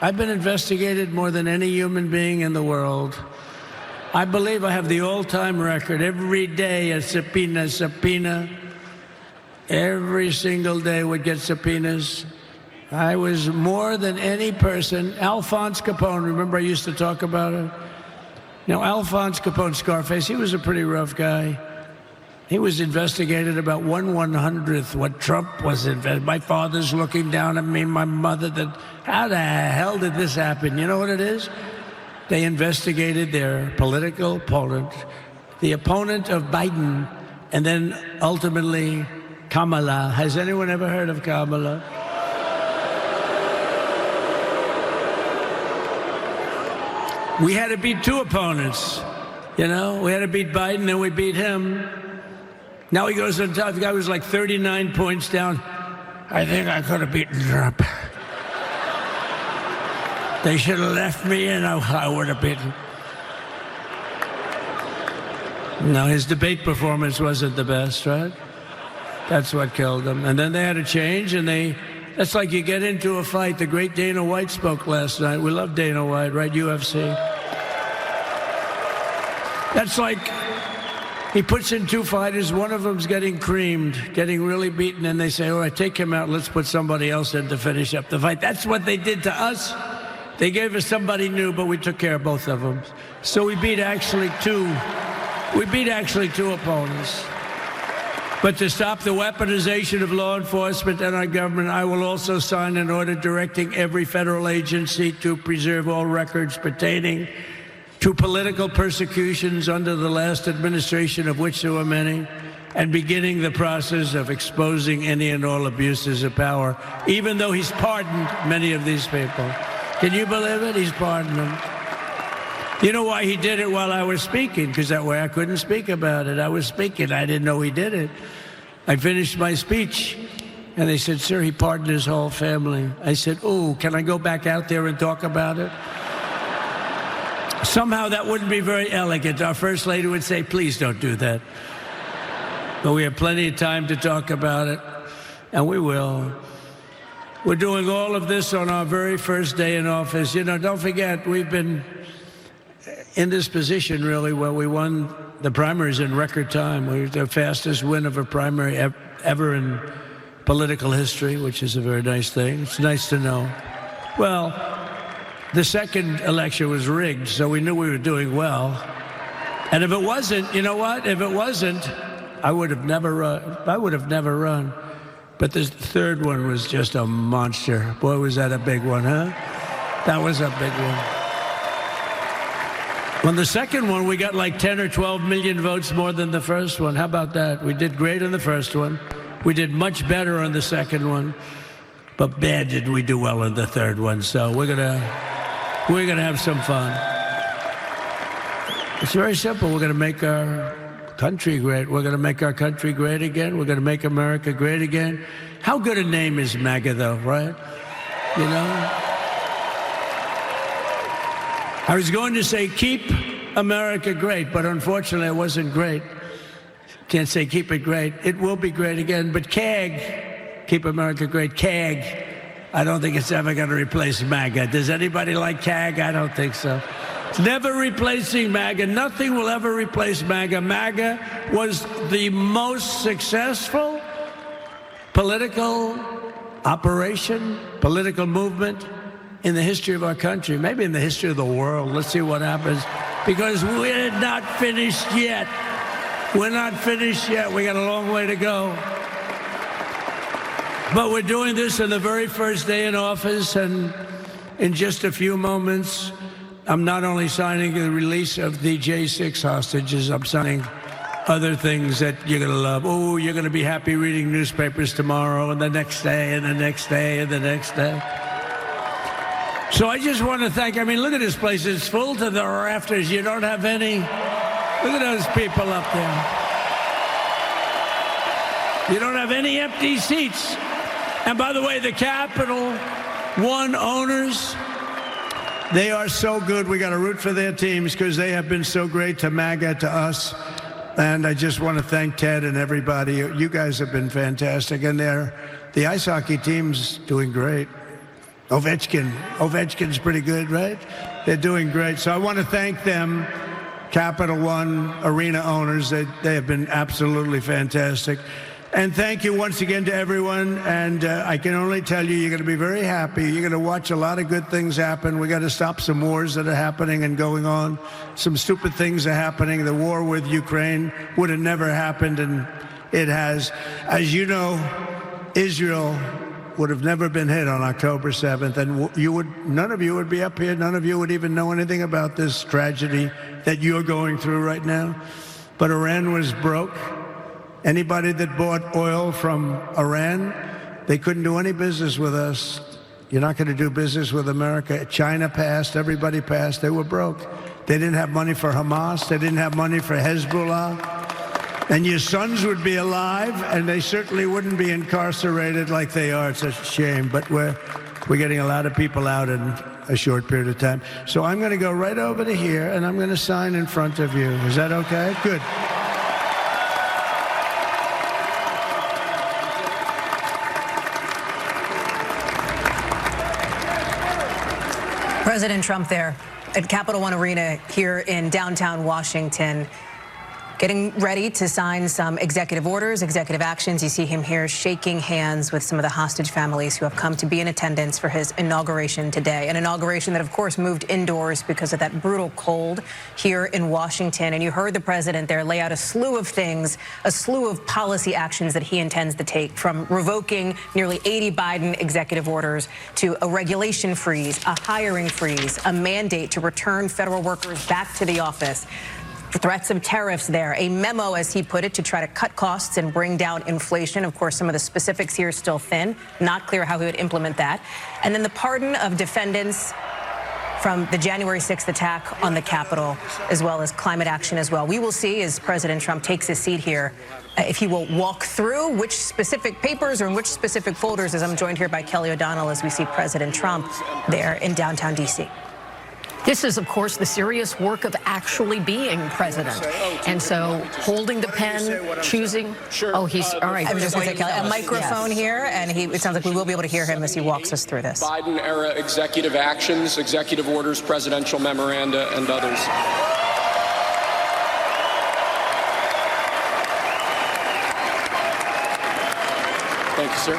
I've been investigated more than any human being in the world. I believe I have the all-time record. Every day a subpoena. Every single day would get subpoenas. I was more than any person. Alphonse Capone, remember I used to talk about it? You know, Alphonse Capone, Scarface, he was a pretty rough guy. He was investigated about 1/100th what Trump was investigated. My father's looking down at me, my mother, how the hell did this happen? You know what it is? They investigated their political opponent, the opponent of Biden, and then ultimately Kamala. Has anyone ever heard of Kamala? We had to beat two opponents. You know, we had to beat Biden, then we beat him. Now he goes on top. The guy was like 39 points down. I think I could have beaten Trump. They should have left me and I would have beaten. No, his debate performance wasn't the best, right? That's what killed him. And then they had to change, and that's like you get into a fight. The great Dana White spoke last night. We love Dana White, right? UFC. That's like he puts in two fighters. One of them's getting creamed, getting really beaten, and they say, all right, take him out. Let's put somebody else in to finish up the fight. That's what they did to us. They gave us somebody new, but we took care of both of them. So we beat actually two opponents. But to stop the weaponization of law enforcement and our government, I will also sign an order directing every federal agency to preserve all records pertaining to political persecutions under the last administration, of which there were many, and beginning the process of exposing any and all abuses of power, even though he's pardoned many of these people. Can you believe it? He's pardoned them. You know why he did it while I was speaking? Because that way I couldn't speak about it. I was speaking. I didn't know he did it. I finished my speech, and they said, sir, he pardoned his whole family. I said, oh, can I go back out there and talk about it? Somehow that wouldn't be very elegant. Our First Lady would say, please don't do that. But we have plenty of time to talk about it, and we will. We're doing all of this on our very first day in office. You know, don't forget, we've been in this position, really, where we won the primaries in record time. We were the fastest win of a primary ever in political history, which is a very nice thing. It's nice to know. Well, the second election was rigged, so we knew we were doing well. And if it wasn't, you know what? If it wasn't, I would have never run. But the third one was just a monster. Boy, was that a big one, huh? That was a big one. On the second one, we got like 10 or 12 million votes more than the first one. How about that? We did great on the first one. We did much better on the second one. But bad did we do well on the third one. So we're gonna have some fun. It's very simple. We're gonna make our country great. We're going to make our country great again. We're going to make America great again. How good a name is MAGA, though, right? You know? I was going to say, keep America great, but unfortunately, it wasn't great. Can't say keep it great. It will be great again, but CAG, keep America great, CAG, I don't think it's ever going to replace MAGA. Does anybody like CAG? I don't think so. It's never replacing MAGA. Nothing will ever replace MAGA. MAGA was the most successful political operation, political movement in the history of our country, maybe in the history of the world. Let's see what happens, because we're not finished yet. We're not finished yet. We got a long way to go. But we're doing this on the very first day in office, and in just a few moments, I'm not only signing the release of the J6 hostages, I'm signing other things that you're going to love. Oh, you're going to be happy reading newspapers tomorrow and the next day and the next day and the next day. So I just want to thank, I mean, look at this place. It's full to the rafters. You don't have any. Look at those people up there. You don't have any empty seats. And by the way, the Capital One owners, they are so good. We got to root for their teams because they have been so great to MAGA, to us. And I just want to thank Ted and everybody. You guys have been fantastic. And the ice hockey team's doing great. Ovechkin's pretty good, right? They're doing great. So I want to thank them, Capital One arena owners. They have been absolutely fantastic. And thank you once again to everyone. And I can only tell you, you're going to be very happy. You're going to watch a lot of good things happen. We got to stop some wars that are happening and going on. Some stupid things are happening. The war with Ukraine would have never happened, and it has. As you know, Israel would have never been hit on October 7th, and none of you would be up here. None of you would even know anything about this tragedy that you're going through right now. But Iran was broke. Anybody that bought oil from Iran, they couldn't do any business with us. You're not going to do business with America. China passed, everybody passed. They were broke. They didn't have money for Hamas. They didn't have money for Hezbollah. And your sons would be alive, and they certainly wouldn't be incarcerated like they are. It's a shame, but we're getting a lot of people out in a short period of time. So I'm going to go right over to here, and I'm going to sign in front of you. Is that okay? Good. President Trump there at Capital One Arena here in downtown Washington, getting ready to sign some executive orders, executive actions. You see him here shaking hands with some of the hostage families who have come to be in attendance for his inauguration today. An inauguration that, of course, moved indoors because of that brutal cold here in Washington. And you heard the president there lay out a slew of things, a slew of policy actions that he intends to take, from revoking nearly 80 Biden executive orders to a regulation freeze, a hiring freeze, a mandate to return federal workers back to the office. Threats of tariffs there, a memo, as he put it, to try to cut costs and bring down inflation. Of course, some of the specifics here are still thin, not clear how he would implement that. And then the pardon of defendants from the January 6th attack on the Capitol, as well as climate action as well. We will see as President Trump takes his seat here if he will walk through which specific papers or in which specific folders, as I'm joined here by Kelly O'Donnell as we see President Trump there in downtown D.C. This is, of course, the serious work of actually being president. And so holding the pen, choosing. Oh, he's all right. I'm just going to say, Kelly, a microphone here, and it sounds like we will be able to hear him as he walks us through this. Biden-era executive actions, executive orders, presidential memoranda, and others. Thank you, sir.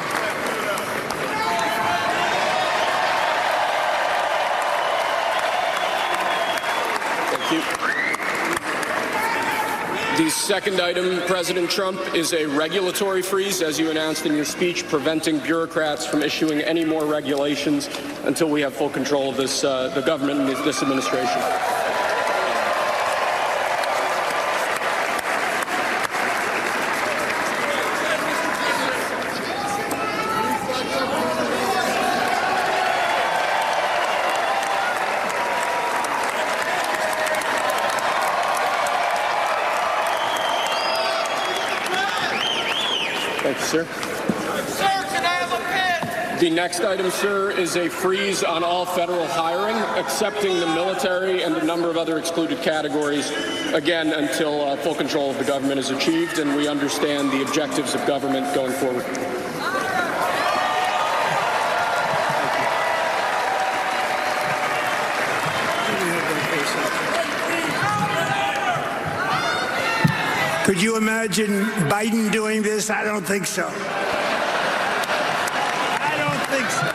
Thank you. The second item, President Trump, is a regulatory freeze, as you announced in your speech, preventing bureaucrats from issuing any more regulations until we have full control of this, the government and this administration. Thank you, sir. The next item, sir, is a freeze on all federal hiring, excepting the military and a number of other excluded categories, again, until full control of the government is achieved and we understand the objectives of government going forward. Could you imagine Biden doing this? I don't think so. I don't think so.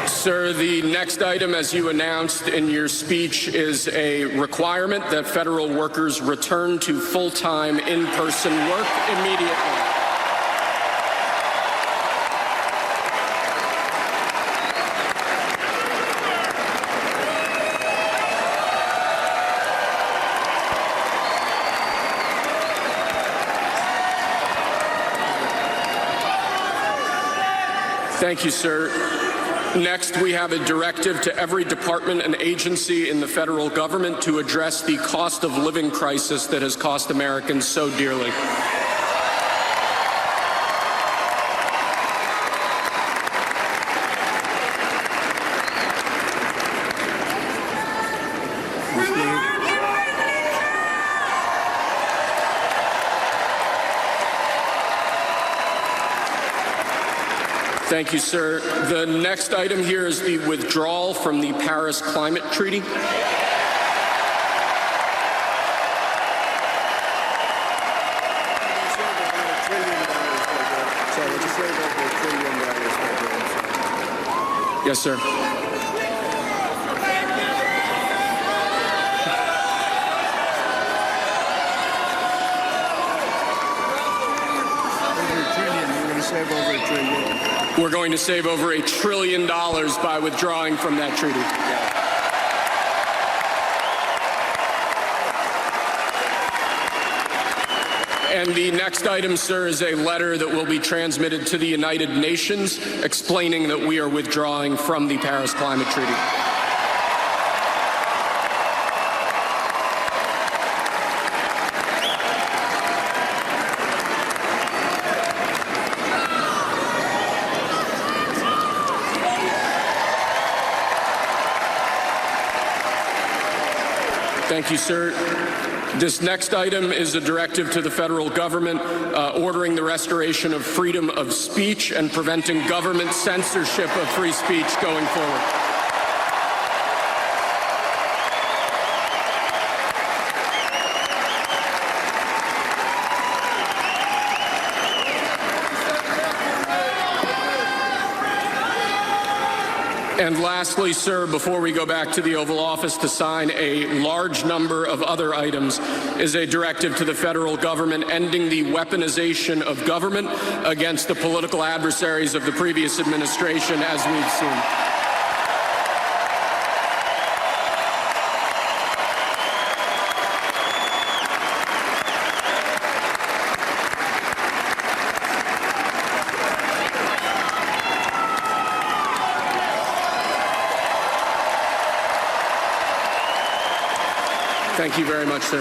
Sir, the next item, as you announced in your speech, is a requirement that federal workers return to full-time in-person work immediately. Thank you, sir. Next, we have a directive to every department and agency in the federal government to address the cost of living crisis that has cost Americans so dearly. Thank you, sir. The next item here is the withdrawal from the Paris Climate Treaty. Yes, sir. We're going to save over $1 trillion by withdrawing from that treaty. And the next item, sir, is a letter that will be transmitted to the United Nations explaining that we are withdrawing from the Paris Climate Treaty. Thank you, sir. This next item is a directive to the federal government ordering the restoration of freedom of speech and preventing government censorship of free speech going forward. And lastly, sir, before we go back to the Oval Office to sign a large number of other items, is a directive to the federal government ending the weaponization of government against the political adversaries of the previous administration, as we've seen. Thank you very much, sir.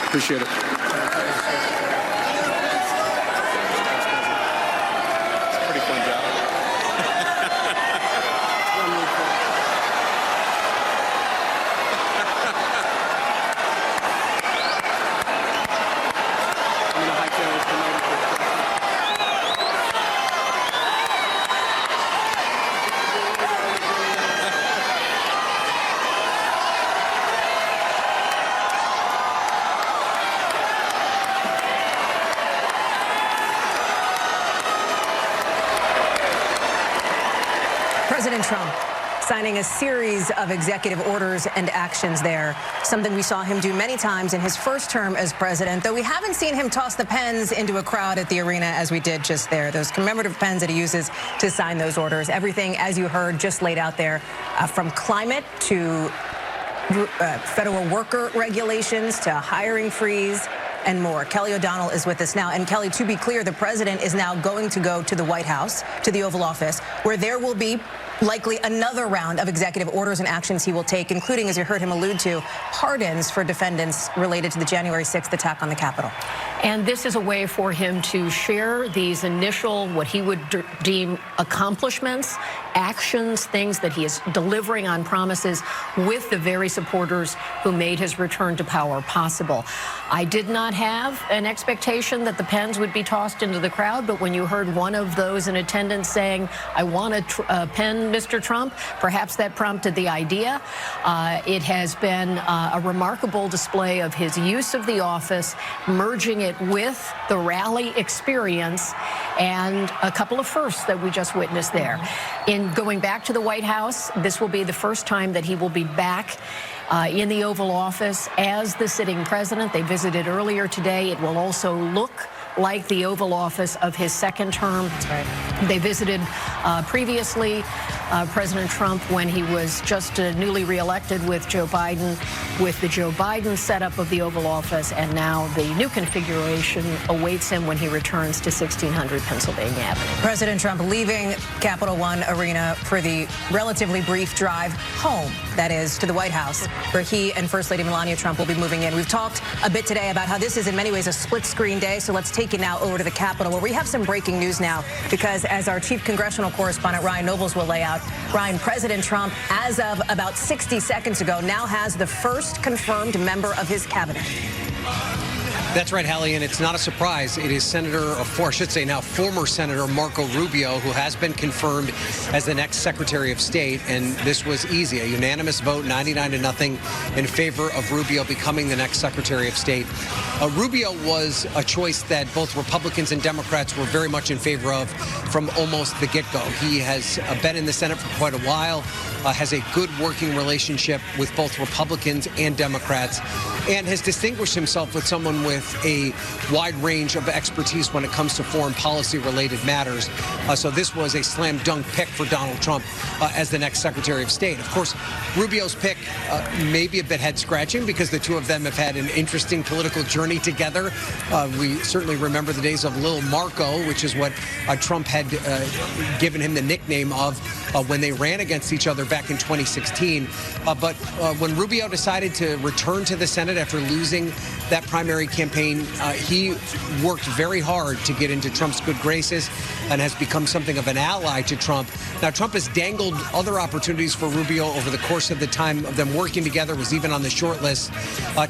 Appreciate it. Pretty fun job. signing a series of executive orders and actions there, something we saw him do many times in his first term as president, though we haven't seen him toss the pens into a crowd at the arena as we did just there. Those commemorative pens that he uses to sign those orders. Everything, as you heard, just laid out there, from climate to federal worker regulations to hiring freeze and more. Kelly O'Donnell is with us now. And Kelly, to be clear, the president is now going to go to the White House, to the Oval Office, where there will be likely another round of executive orders and actions he will take, including, as you heard him allude to, pardons for defendants related to the January 6th attack on the Capitol. And this is a way for him to share these initial, what he would deem accomplishments, actions, things that he is delivering on promises with the very supporters who made his return to power possible. I did not have an expectation that the pens would be tossed into the crowd, but when you heard one of those in attendance saying, I want a pen, Mr. Trump, perhaps that prompted the idea. It has been a remarkable display of his use of the office, merging it with the rally experience, and a couple of firsts that we just witnessed there. In going back to the White House, this will be the first time that he will be back in the Oval Office as the sitting president. They visited earlier today. It will also look like the Oval Office of his second term. That's right. They visited previously President Trump when he was just newly reelected with Joe Biden, with the Joe Biden setup of the Oval Office, and now the new configuration awaits him when he returns to 1600 Pennsylvania Avenue. President Trump leaving Capital One Arena for the relatively brief drive home, that is, to the White House, where he and First Lady Melania Trump will be moving in. We've talked a bit today about how this is in many ways a split-screen day, so let's take it now over to the Capitol, where we have some breaking news now, because as our chief congressional correspondent Ryan Nobles will lay out, Ryan, President Trump, as of about 60 seconds ago, now has the first confirmed member of his cabinet. That's right, Hallie, and it's not a surprise. It is now former Senator Marco Rubio, who has been confirmed as the next Secretary of State, and this was easy. A unanimous vote, 99-0, in favor of Rubio becoming the next Secretary of State. Rubio was a choice that both Republicans and Democrats were very much in favor of from almost the get-go. He has been in the Senate for quite a while, has a good working relationship with both Republicans and Democrats, and has distinguished himself with someone with a wide range of expertise when it comes to foreign policy related matters. So this was a slam dunk pick for Donald Trump as the next Secretary of State. Of course, Rubio's pick may be a bit head scratching because the two of them have had an interesting political journey together. We certainly remember the days of Lil Marco, which is what Trump had given him the nickname of when they ran against each other back in 2016. But when Rubio decided to return to the Senate after losing that primary campaign, he worked very hard to get into Trump's good graces and has become something of an ally to Trump. Now, Trump has dangled other opportunities for Rubio over the course of the time of them working together, was even on the short list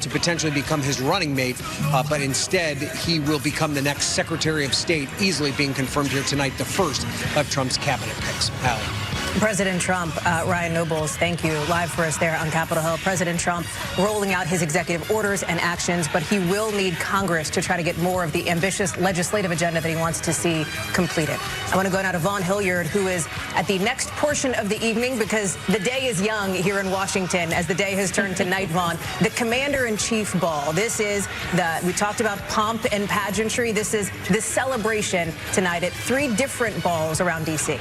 to potentially become his running mate. But instead, he will become the next Secretary of State, easily being confirmed here tonight, the first of Trump's cabinet picks. Hallie. President Trump, Ryan Nobles, thank you, live for us there on Capitol Hill. President Trump rolling out his executive orders and actions, but he will need Congress to try to get more of the ambitious legislative agenda that he wants to see completed. I want to go now to Vaughn Hilliard, who is at the next portion of the evening, because the day is young here in Washington as the day has turned to night, Vaughn. The Commander-in-Chief Ball. This is we talked about pomp and pageantry. This is the celebration tonight at 3 different balls around D.C.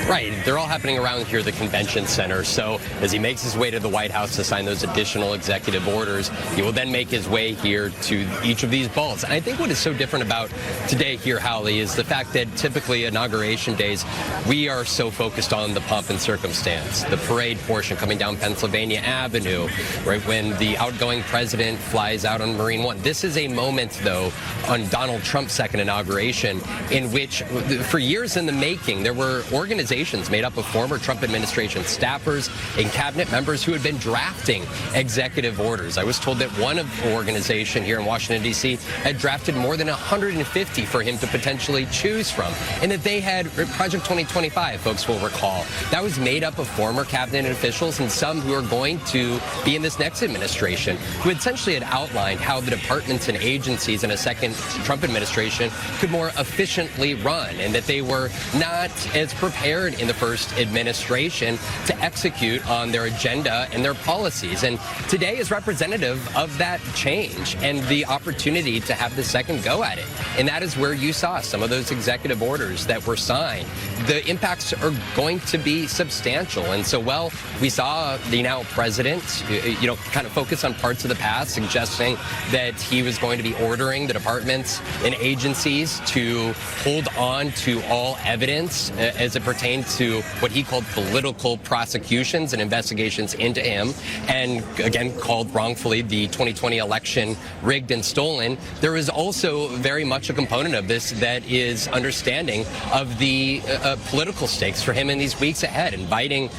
Right. They're all happening around here at the convention center. So as he makes his way to the White House to sign those additional executive orders, he will then make his way here to each of these balls. And I think what is so different about today here, Howley, is the fact that typically inauguration days, we are so focused on the pomp and circumstance, the parade portion coming down Pennsylvania Avenue, right when the outgoing president flies out on Marine One. This is a moment, though, on Donald Trump's second inauguration in which, for years in the making, there were organizations made up of former Trump administration staffers and cabinet members who had been drafting executive orders. I was told that one organization here in Washington, D.C. had drafted more than 150 for him to potentially choose from, and that they had Project 2025, folks will recall. That was made up of former cabinet officials and some who are going to be in this next administration, who essentially had outlined how the departments and agencies in a second Trump administration could more efficiently run, and that they were not as prepared hard in the first administration to execute on their agenda and their policies. And today is representative of that change and the opportunity to have the second go at it. And that is where you saw some of those executive orders that were signed. The impacts are going to be substantial. And so, well, we saw the now president, kind of focus on parts of the past, suggesting that he was going to be ordering the departments and agencies to hold on to all evidence as it pertained to what he called political prosecutions and investigations into him, and again called wrongfully the 2020 election rigged and stolen. There is also very much a component of this that is understanding of the political stakes for him in these weeks ahead, inviting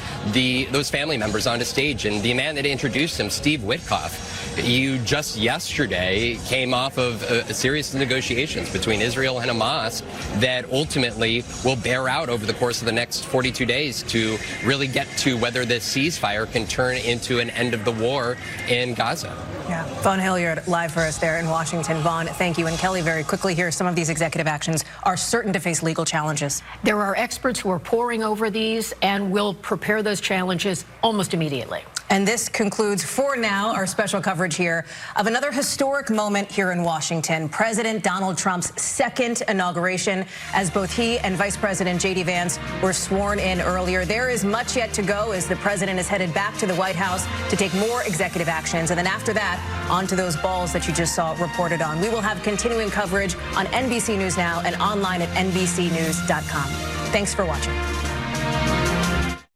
those family members onto stage. And the man that introduced him, Steve Witkoff, you just yesterday came off of serious negotiations between Israel and Hamas that ultimately will bear out over the course of the next 42 days to really get to whether this ceasefire can turn into an end of the war in Gaza. Yeah, Vaughn Hilliard live for us there in Washington. Vaughn, thank you. And Kelly, very quickly here, some of these executive actions are certain to face legal challenges. There are experts who are poring over these and will prepare those challenges almost immediately. And this concludes, for now, our special coverage here of another historic moment here in Washington. President Donald Trump's second inauguration, as both he and Vice President J.D. Vance were sworn in earlier. There is much yet to go as the president is headed back to the White House to take more executive actions. And then after that, on to those balls that you just saw reported on. We will have continuing coverage on NBC News Now and online at NBCnews.com. Thanks for watching.